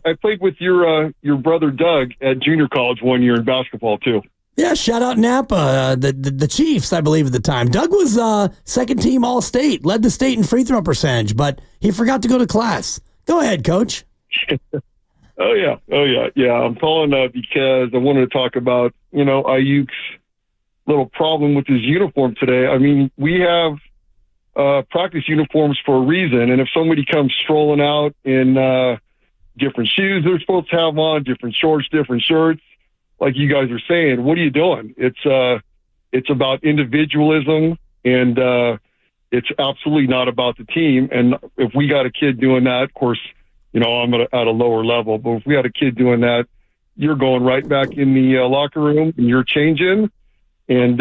I played with your brother Doug at junior college one year in basketball too. Yeah, shout out Napa, the Chiefs, I believe, at the time. Doug was second team All-State, led the state in free throw percentage, but he forgot to go to class. Go ahead, Coach. Oh, yeah. I'm calling because I wanted to talk about, Aiyuk's little problem with his uniform today. I mean, we have practice uniforms for a reason, and if somebody comes strolling out in different shoes they're supposed to have on, different shorts, different shirts, like you guys are saying, what are you doing? It's about individualism, and it's absolutely not about the team. And if we got a kid doing that, of course, I'm at a lower level, but if we had a kid doing that, you're going right back in the locker room and you're changing. And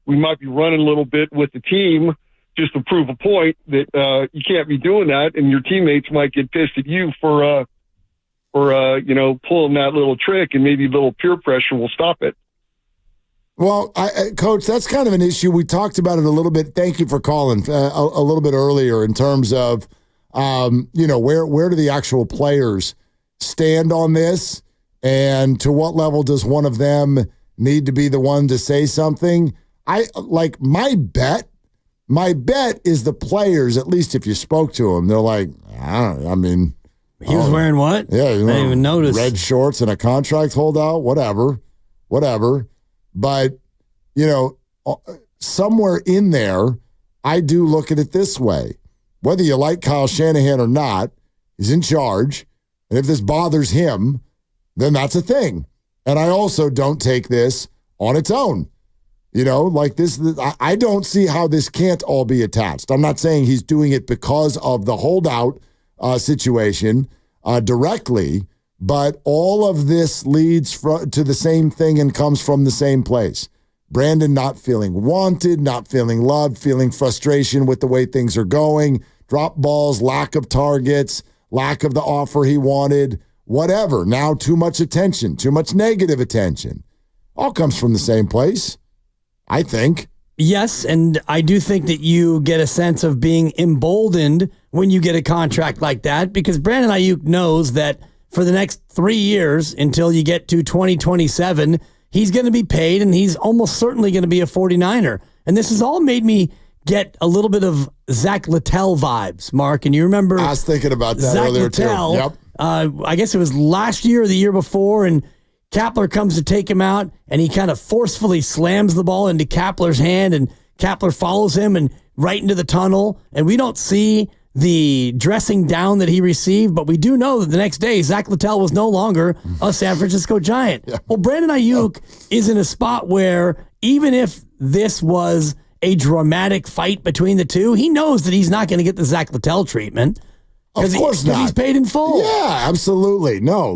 we might be running a little bit with the team just to prove a point that you can't be doing that, and your teammates might get pissed at you for pulling that little trick, and maybe a little peer pressure will stop it. Well, Coach, that's kind of an issue. We talked about it a little bit. Thank you for calling a little bit earlier in terms of, where do the actual players stand on this, and to what level does one of them need to be the one to say something? My bet is the players, at least if you spoke to them, they're like, he was wearing what? Yeah, I didn't even notice. Red shorts and a contract holdout, whatever. But, somewhere in there, I do look at it this way. Whether you like Kyle Shanahan or not, he's in charge. And if this bothers him, then that's a thing. And I also don't take this on its own. I don't see how this can't all be attached. I'm not saying he's doing it because of the holdout situation directly, but all of this leads to the same thing and comes from the same place. Brandon not feeling wanted, not feeling loved, feeling frustration with the way things are going, drop balls, lack of targets, lack of the offer he wanted, whatever. Now too much attention, too much negative attention. All comes from the same place, I think. Yes, and I do think that you get a sense of being emboldened when you get a contract like that, because Brandon Aiyuk knows that for the next 3 years until you get to 2027, he's going to be paid, and he's almost certainly going to be a 49er. And this has all made me get a little bit of Zach Littell vibes, Mark. And you remember I was thinking about that Zach earlier Littell, too. Yep. I guess it was last year or the year before, and Kapler comes to take him out, and he kind of forcefully slams the ball into Kapler's hand, and Kapler follows him and right into the tunnel. And we don't see the dressing down that he received, but we do know that the next day, Zach Littell was no longer a San Francisco Giant. Yeah. Well, Brandon Aiyuk is in a spot where even if this was a dramatic fight between the two, he knows that he's not going to get the Zach Littell treatment. Of course not. Because he's paid in full. Yeah, absolutely. No,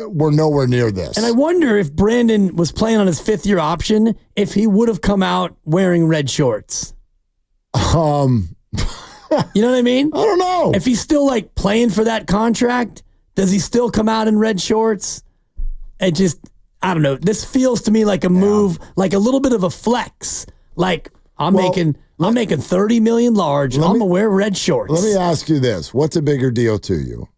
we're nowhere near this. And I wonder if Brandon was playing on his fifth-year option, if he would have come out wearing red shorts. You know what I mean? I don't know. If he's still playing for that contract, does he still come out in red shorts? I don't know. This feels to me like a move, like a little bit of a flex. I'm making $30 million large. I'm gonna wear red shorts. Let me ask you this: what's a bigger deal to you,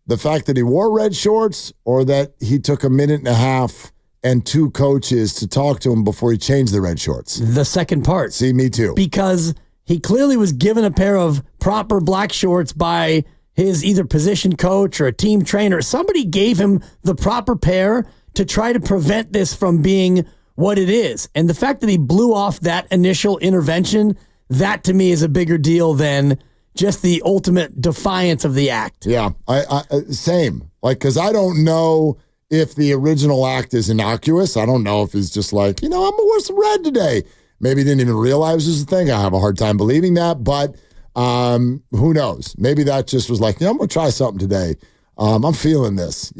the fact that he wore red shorts, or that he took a minute and a half and two coaches to talk to him before he changed the red shorts? The second part. See, me too. Because he clearly was given a pair of proper black shorts by his either position coach or a team trainer. Somebody gave him the proper pair to try to prevent this from being what it is. And the fact that he blew off that initial intervention, that to me is a bigger deal than just the ultimate defiance of the act. Yeah, I same. Because I don't know if the original act is innocuous. I don't know if he's just I'm going to wear some red today. Maybe he didn't even realize it was a thing. I have a hard time believing that, but who knows? Maybe that just was I'm going to try something today. I'm feeling this,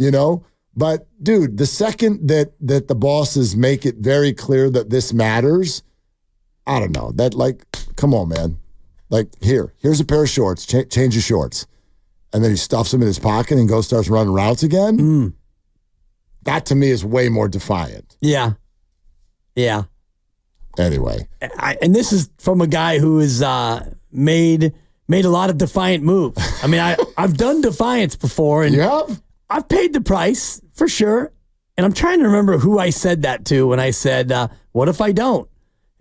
But, dude, the second that the bosses make it very clear that this matters, I don't know. Come on, man. Here's a pair of shorts. Change your shorts. And then he stuffs them in his pocket and starts running routes again. That, to me, is way more defiant. Yeah. Yeah. Anyway. And this is from a guy who has made a lot of defiant moves. I mean, I've done defiance before. And you have? I've paid the price, for sure. And I'm trying to remember who I said that to when I said, what if I don't?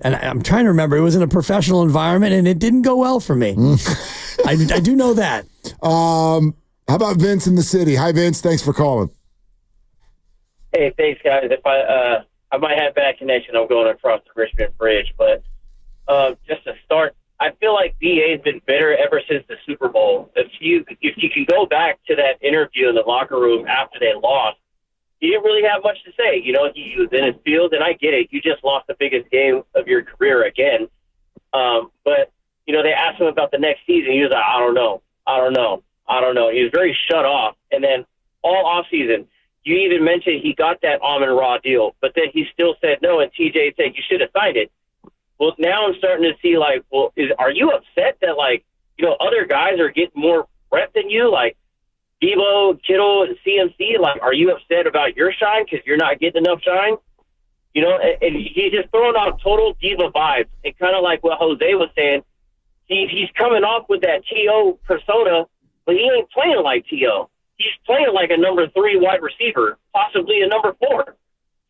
And I'm trying to remember. It was in a professional environment, and it didn't go well for me. I do know that. How about Vince in the city? Hi, Vince. Thanks for calling. Hey, thanks, guys. If I might have bad connection. I'm going across the Richmond Bridge, but just to start, I feel like BA's been bitter ever since the Super Bowl. If you can go back to that interview in the locker room after they lost, he didn't really have much to say. You know, he was in his field, and I get it. You just lost the biggest game of your career again. But, you know, they asked him about the next season. He was like, I don't know. He was very shut off. And then all offseason, you even mentioned he got that Amon Ra deal, but then he still said no, and TJ said you should have signed it. Well, now I'm starting to see, like, well, are you upset that, like, you know, other guys are getting more rep than you? Like, Debo, Kittle, and CMC, like, are you upset about your shine because you're not getting enough shine? You know, and he's just throwing out total diva vibes. And kind of like what Jose was saying, he's coming off with that T.O. persona, but he ain't playing like T.O. He's playing like a number 3 wide receiver, possibly a number 4.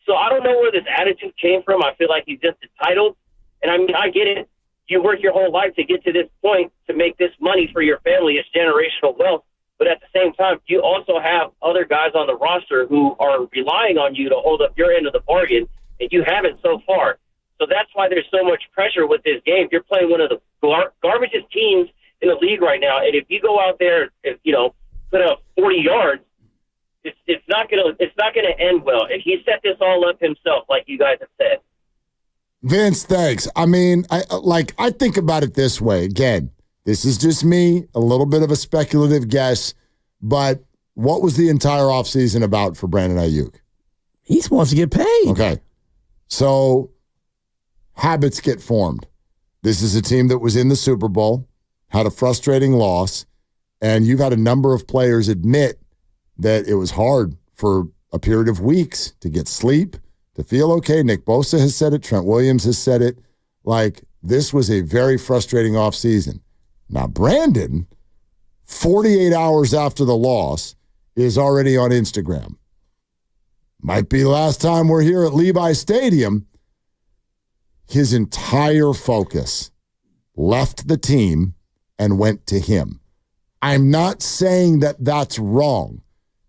So I don't know where this attitude came from. I feel like he's just entitled. And, I mean, I get it. You work your whole life to get to this point to make this money for your family. It's generational wealth. But at the same time, you also have other guys on the roster who are relying on you to hold up your end of the bargain, and you haven't so far. So that's why there's so much pressure with this game. You're playing one of the garbagest teams in the league right now, and if you go out there and, you know, put up 40 yards, it's not gonna end well. And he set this all up himself, like you guys have said. Vince, thanks. I mean, I think about it this way. Again, this is just me, a little bit of a speculative guess, but what was the entire offseason about for Brandon Aiyuk? He wants to get paid. Okay. So habits get formed. This is a team that was in the Super Bowl, had a frustrating loss, and you've had a number of players admit that it was hard for a period of weeks to get sleep, to feel okay. Nick Bosa has said it. Trent Williams has said it. Like, this was a very frustrating offseason. Now, Brandon, 48 hours after the loss, is already on Instagram. Might be the last time we're here at Levi Stadium. His entire focus left the team and went to him. I'm not saying that that's wrong,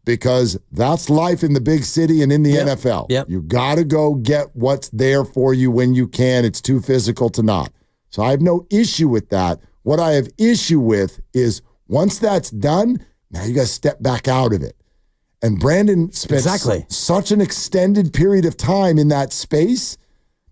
because that's life in the big city and in the NFL. Yep. You got to go get what's there for you when you can. It's too physical to not. So I have no issue with that. What I have issue with is once that's done, now you got to step back out of it. And Brandon spent such an extended period of time in that space.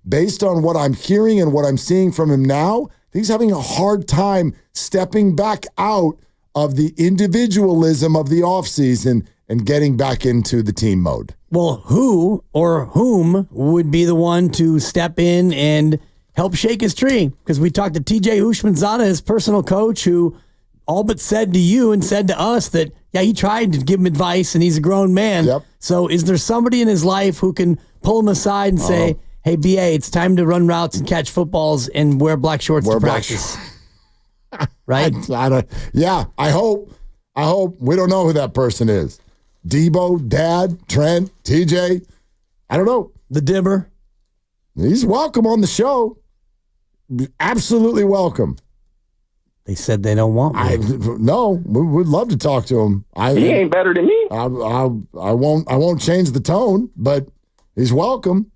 Based on what I'm hearing and what I'm seeing from him now, he's having a hard time stepping back out of the individualism of the offseason and getting back into the team mode. Well, who or whom would be the one to step in and help shake his tree? Because we talked to TJ Houshmandzadeh, his personal coach, who all but said to you and said to us that, yeah, he tried to give him advice and he's a grown man. Yep. So is there somebody in his life who can pull him aside and say, hey, BA, it's time to run routes and catch footballs and wear black shorts to practice? Right? I hope. We don't know who that person is. Debo, Dad, Trent, TJ. I don't know. The Dimmer. He's welcome on the show. Absolutely welcome. They said they don't want me. No, we would love to talk to him. He ain't better than me. I won't change the tone, but he's welcome.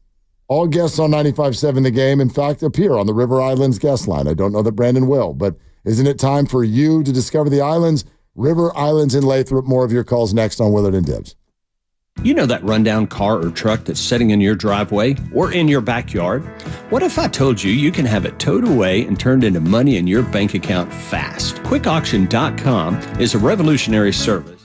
All guests on 95.7 The Game, in fact, appear on the River Islands guest line. I don't know that Brandon will, but isn't it time for you to discover the islands? River Islands in Lathrop. More of your calls next on Willard and Dibs. You know that rundown car or truck that's sitting in your driveway or in your backyard? What if I told you can have it towed away and turned into money in your bank account fast? QuickAuction.com is a revolutionary service.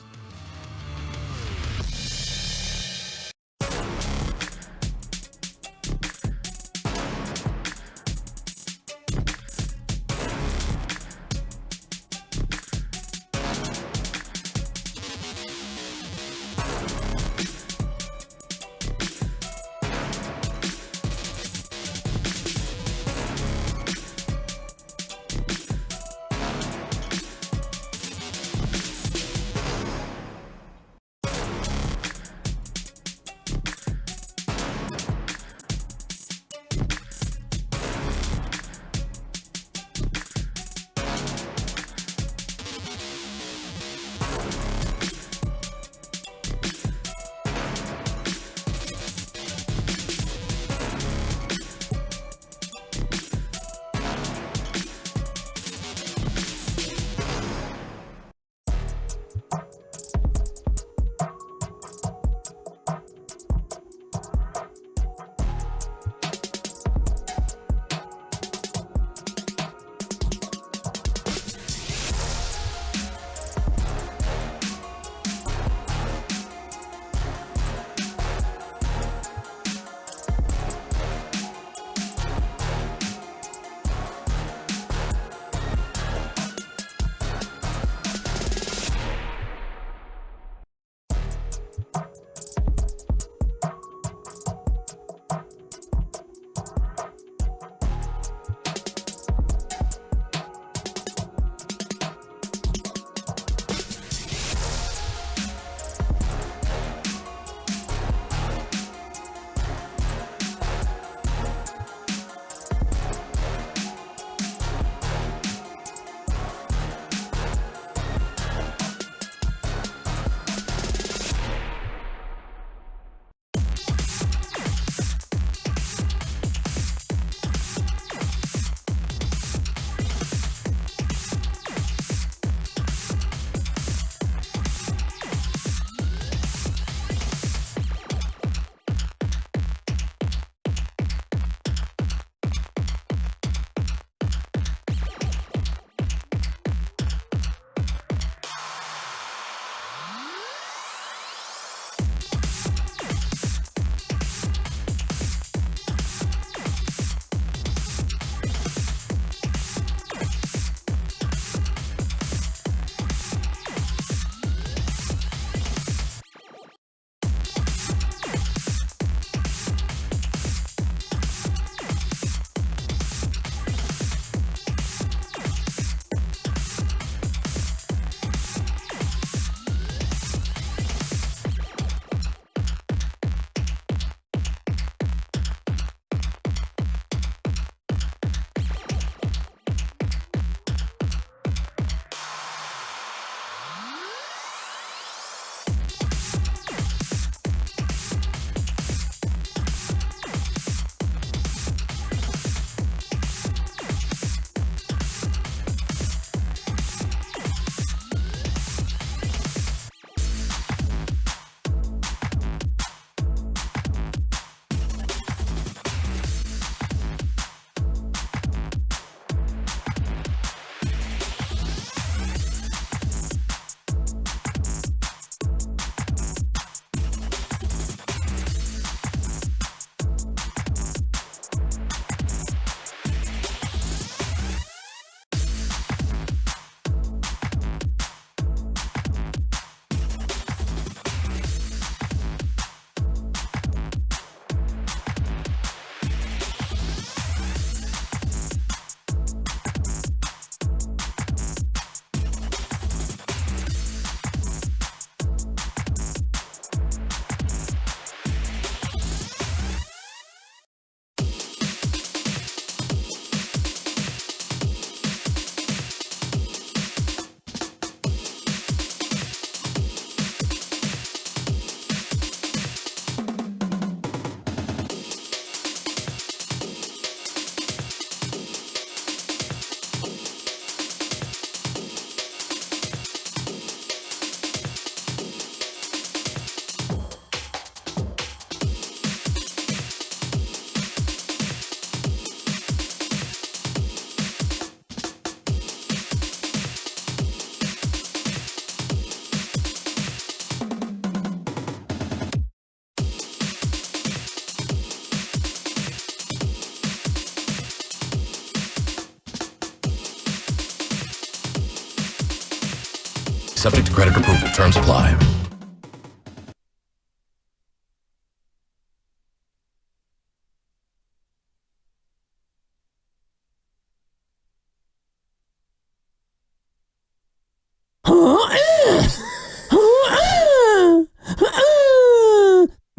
Subject to credit approval. Terms apply.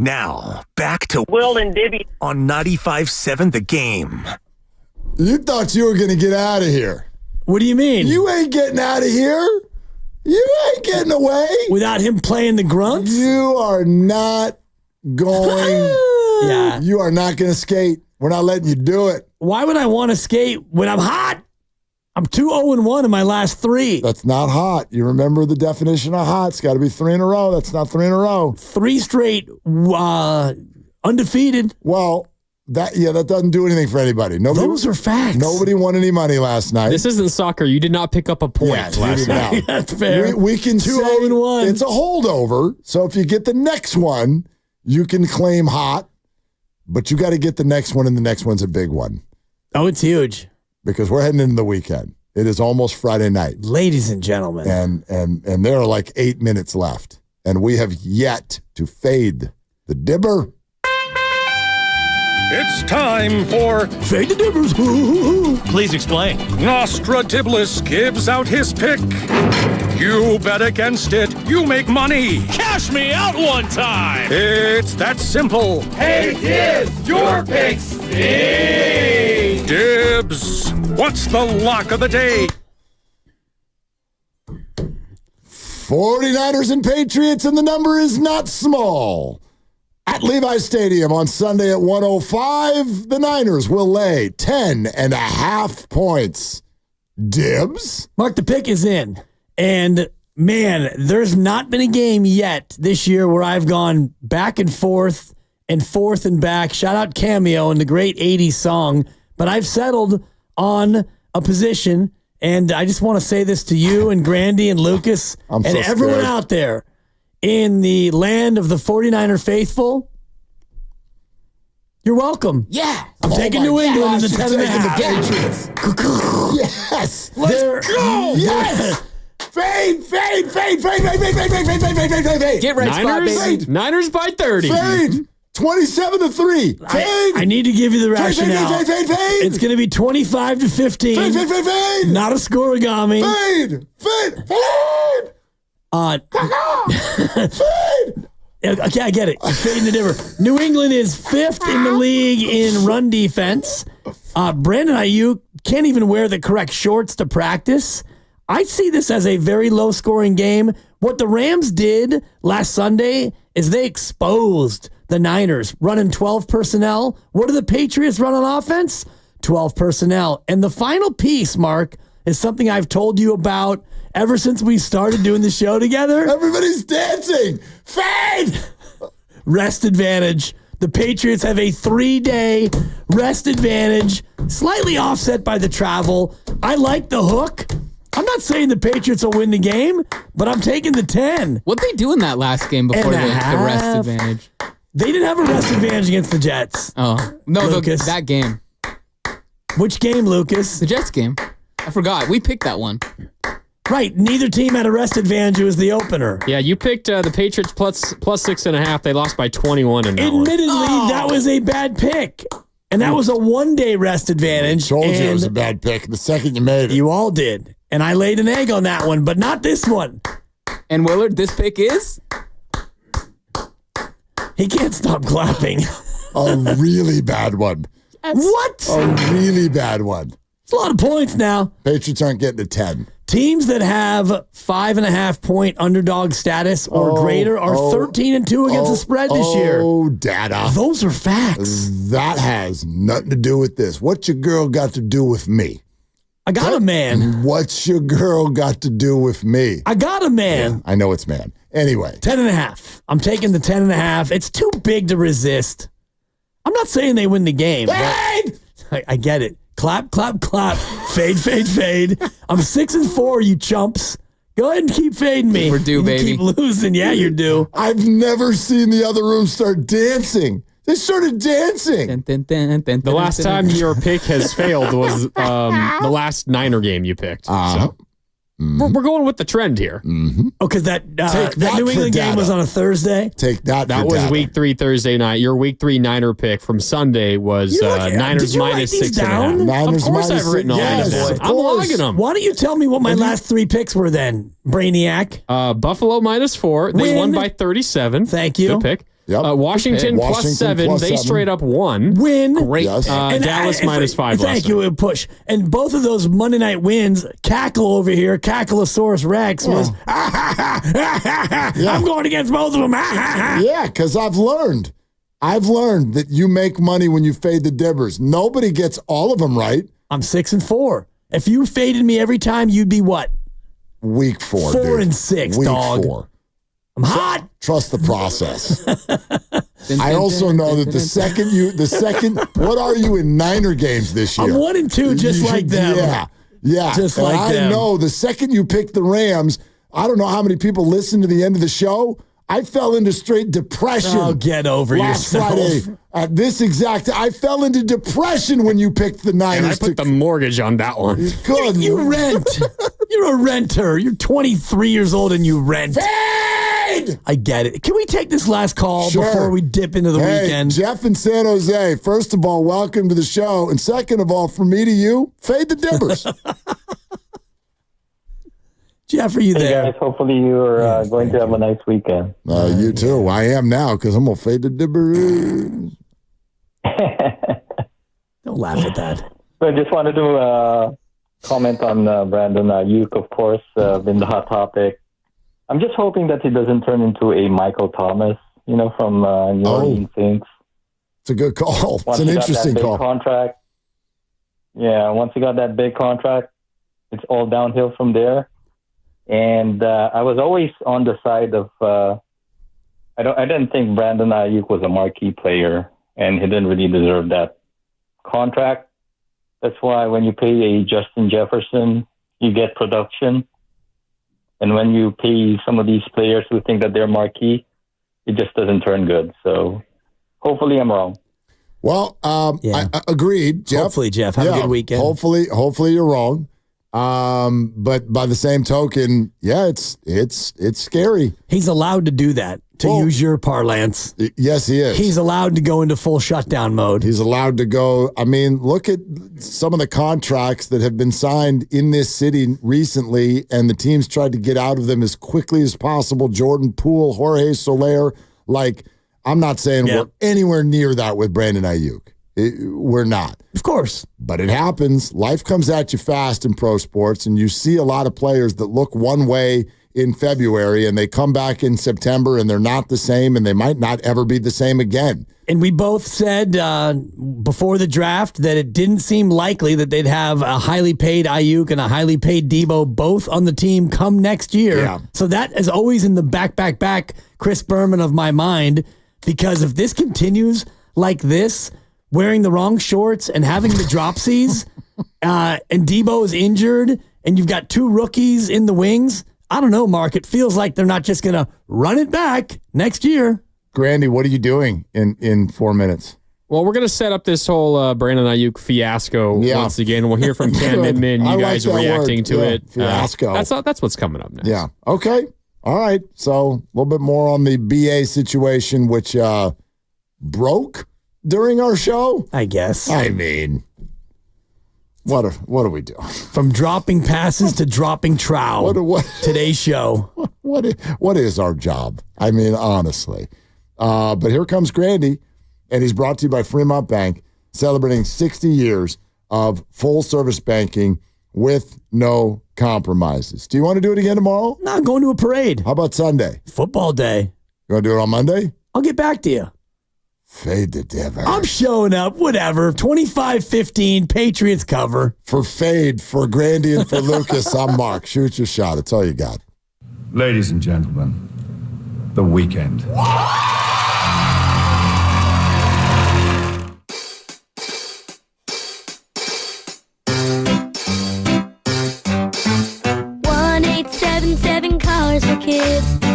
Now, back to Will and Dibby on 95.7 The Game. You thought you were going to get out of here. What do you mean? You ain't getting out of here. You ain't getting away. Without him playing the grunts? You are not going. Yeah. You are not going to skate. We're not letting you do it. Why would I want to skate when I'm hot? I'm 2-0-1 in my last 3. That not hot. You remember the definition of hot. It's got to be 3 in a row. That's not 3 in a row. 3 straight undefeated. Well, that doesn't do anything for anybody. Those are facts. Nobody won any money last night. This isn't soccer. You did not pick up a point last night. That's fair. We can 2-0-1. It's a holdover. So if you get the next one, you can claim hot, but you got to get the next one, and the next one's a big one. Oh, it's huge. Because we're heading into the weekend. It is almost Friday night. Ladies and gentlemen. And there are like 8 minutes left. And we have yet to fade the dibber. It's time for Fade the Dibbers. Please explain. Nostradamus gives out his pick. You bet against it, you make money. Cash me out one time. It's that simple. Hey, Dibs, your picks stink. Dibs, what's the lock of the day? 49ers and Patriots, and the number is not small. At Levi's Stadium on Sunday at 105, the Niners will lay 10.5 points. Dibs? Mark, the pick is in. And, man, there's not been a game yet this year where I've gone back and forth and back. Shout out Cameo and the great 80s song. But I've settled on a position, and I just want to say this to you and Grandy and Lucas and everyone out there. In the land of the 49er faithful, you're welcome. Yeah. I'm taking New England in the 10.5. Yes. Let's go. Yes. Fade. Get right, Niners, Niners by 30. Fade. 27-3. Fade. I need to give you the rationale. Fade. It's going to be 25-15. Fade. Not a scoregami. Fade. Okay, I get it. You're fading the differ. New England is 5th in the league in run defense. Brandon Aiyuk can't even wear the correct shorts to practice. I see this as a very low-scoring game. What the Rams did last Sunday is they exposed the Niners, running 12 personnel. What do the Patriots run on offense? 12 personnel. And the final piece, Mark, is something I've told you about ever since we started doing the show together. Everybody's dancing. Fade. Rest advantage. The Patriots have a 3-day rest advantage, slightly offset by the travel. I like the hook. I'm not saying the Patriots will win the game, but I'm taking the 10. What'd they do in that last game before the rest advantage? They didn't have a rest advantage against the Jets. Oh, no, that game. Which game, Lucas? The Jets game. I forgot. We picked that one. Right. Neither team had a rest advantage. It was the opener. Yeah, you picked the Patriots plus 6.5. They lost by 21 in that Admittedly, that was a bad pick. And that was a 1-day rest advantage. I told you it was a bad pick the second you made it. You all did. And I laid an egg on that one, but not this one. And Willard, this pick is? He can't stop clapping. A really bad one. What? A really bad one. It's a lot of points now. Patriots aren't getting to 10. Teams that have 5.5 point underdog status or greater are 13-2 against the spread this year. Oh, data. Those are facts. That has nothing to do with this. What's your girl got to do with me? I got a man. What's your girl got to do with me? I got a man. Yeah, I know it's man. Anyway. 10.5. I'm taking the 10.5. It's too big to resist. I'm not saying they win the game. Fade! I get it. Clap, clap, clap. Fade. I'm 6-4, you chumps. Go ahead and keep fading me. We're due, baby. Keep losing. Yeah, you're due. I've never seen the other room start dancing. They started dancing. The last time your pick has failed was the last Niner game you picked. So. We're going with the trend here. Mm-hmm. Oh, because that New England game was on a Thursday? Take that That was data. week 3 Thursday night. Your week 3 Niner pick from Sunday was Niners minus 6.5. Niners of course minus I've written all yes, these of down. I'm course. logging them. Why don't you tell me what my last 3 picks were then, Brainiac? Buffalo minus 4. They won by 37. Thank you. Good pick. Yep. Washington plus 7. They straight up won. Win. Great. Yes. Dallas minus 5. Thank last you. night. Push. And both of those Monday night wins, Cackle over here, Cackleosaurus Rex was, I'm going against both of them. Yeah, because I've learned that you make money when you fade the dibbers. Nobody gets all of them right. I'm 6-4. If you faded me every time, you'd be what? Week 4, 4 and 6, Week dog. 4. I'm hot. Trust the process. I also know that the second, what are you in Niner games this year? I'm 1 and 2, just like them. Yeah. Just and like them. I know the second you pick the Rams, I don't know how many people listen to the end of the show. I fell into straight depression. Oh, get over last yourself. Friday at this exact. I fell into depression when you picked the Niners. And I put the mortgage on that one. Good. You rent. You're a renter. You're 23 years old and you rent. Fade! I get it. Can we take this last call Sure. before we dip into the weekend? Jeff in San Jose, first of all, welcome to the show. And second of all, from me to you, fade the dibbers. Jeff, are you there? Hey guys, hopefully you're going to have a nice weekend. You too. I am now because I'm going to fade the dibbers. Don't laugh at that. So I just wanted to comment on Brandon Aiyuk, of course, been the hot topic. I'm just hoping that he doesn't turn into a Michael Thomas, from New Orleans Saints. It's a good call. Once It's an he got interesting that big call. Contract, once he got that big contract, it's all downhill from there. And I was always on the side of I didn't think Brandon Aiyuk was a marquee player, and he didn't really deserve that contract. That's why when you pay a Justin Jefferson, you get production. And when you pay some of these players who think that they're marquee, it just doesn't turn good. So hopefully I'm wrong. Well, I agreed, Jeff. Hopefully, Jeff, have a good weekend. Hopefully you're wrong. But by the same token, it's scary. He's allowed to do that, to use your parlance. Yes, he is. He's allowed to go into full shutdown mode. He's allowed to go. I mean, look at some of the contracts that have been signed in this city recently, and the teams tried to get out of them as quickly as possible. Jordan Poole, Jorge Soler. I'm not saying we're anywhere near that with Brandon Aiyuk. We're not. Of course. But it happens. Life comes at you fast in pro sports, and you see a lot of players that look one way in February, and they come back in September, and they're not the same, and they might not ever be the same again. And we both said before the draft that it didn't seem likely that they'd have a highly paid Aiyuk and a highly paid Debo both on the team come next year. Yeah. So that is always in the back Chris Berman of my mind, because if this continues like this, wearing the wrong shorts and having the dropsies, and Debo is injured, and you've got 2 rookies in the wings, I don't know, Mark. It feels like they're not just going to run it back next year. Grandy, what are you doing in 4 minutes? Well, we're going to set up this whole Brandon Aiyuk fiasco once again. We'll hear from Cam Inman, you guys reacting to it. Fiasco. That's what's coming up next. Yeah. Okay. All right. So a little bit more on the BA situation, which broke during our show, I guess. I mean, what are we doing? From dropping passes to dropping trowel. Today's show. What is our job? I mean, honestly. But here comes Grandy, and he's brought to you by Fremont Bank, celebrating 60 years of full-service banking with no compromises. Do you want to do it again tomorrow? No, I'm going to a parade. How about Sunday? Football day. You want to do it on Monday? I'll get back to you. Fade the diver. I'm showing up, whatever. 25-15, Patriots cover. For Fade, for Grandy, and for Lucas, I'm Mark. Shoot your shot. That's all you got. Ladies and gentlemen, the weekend. Cars for kids.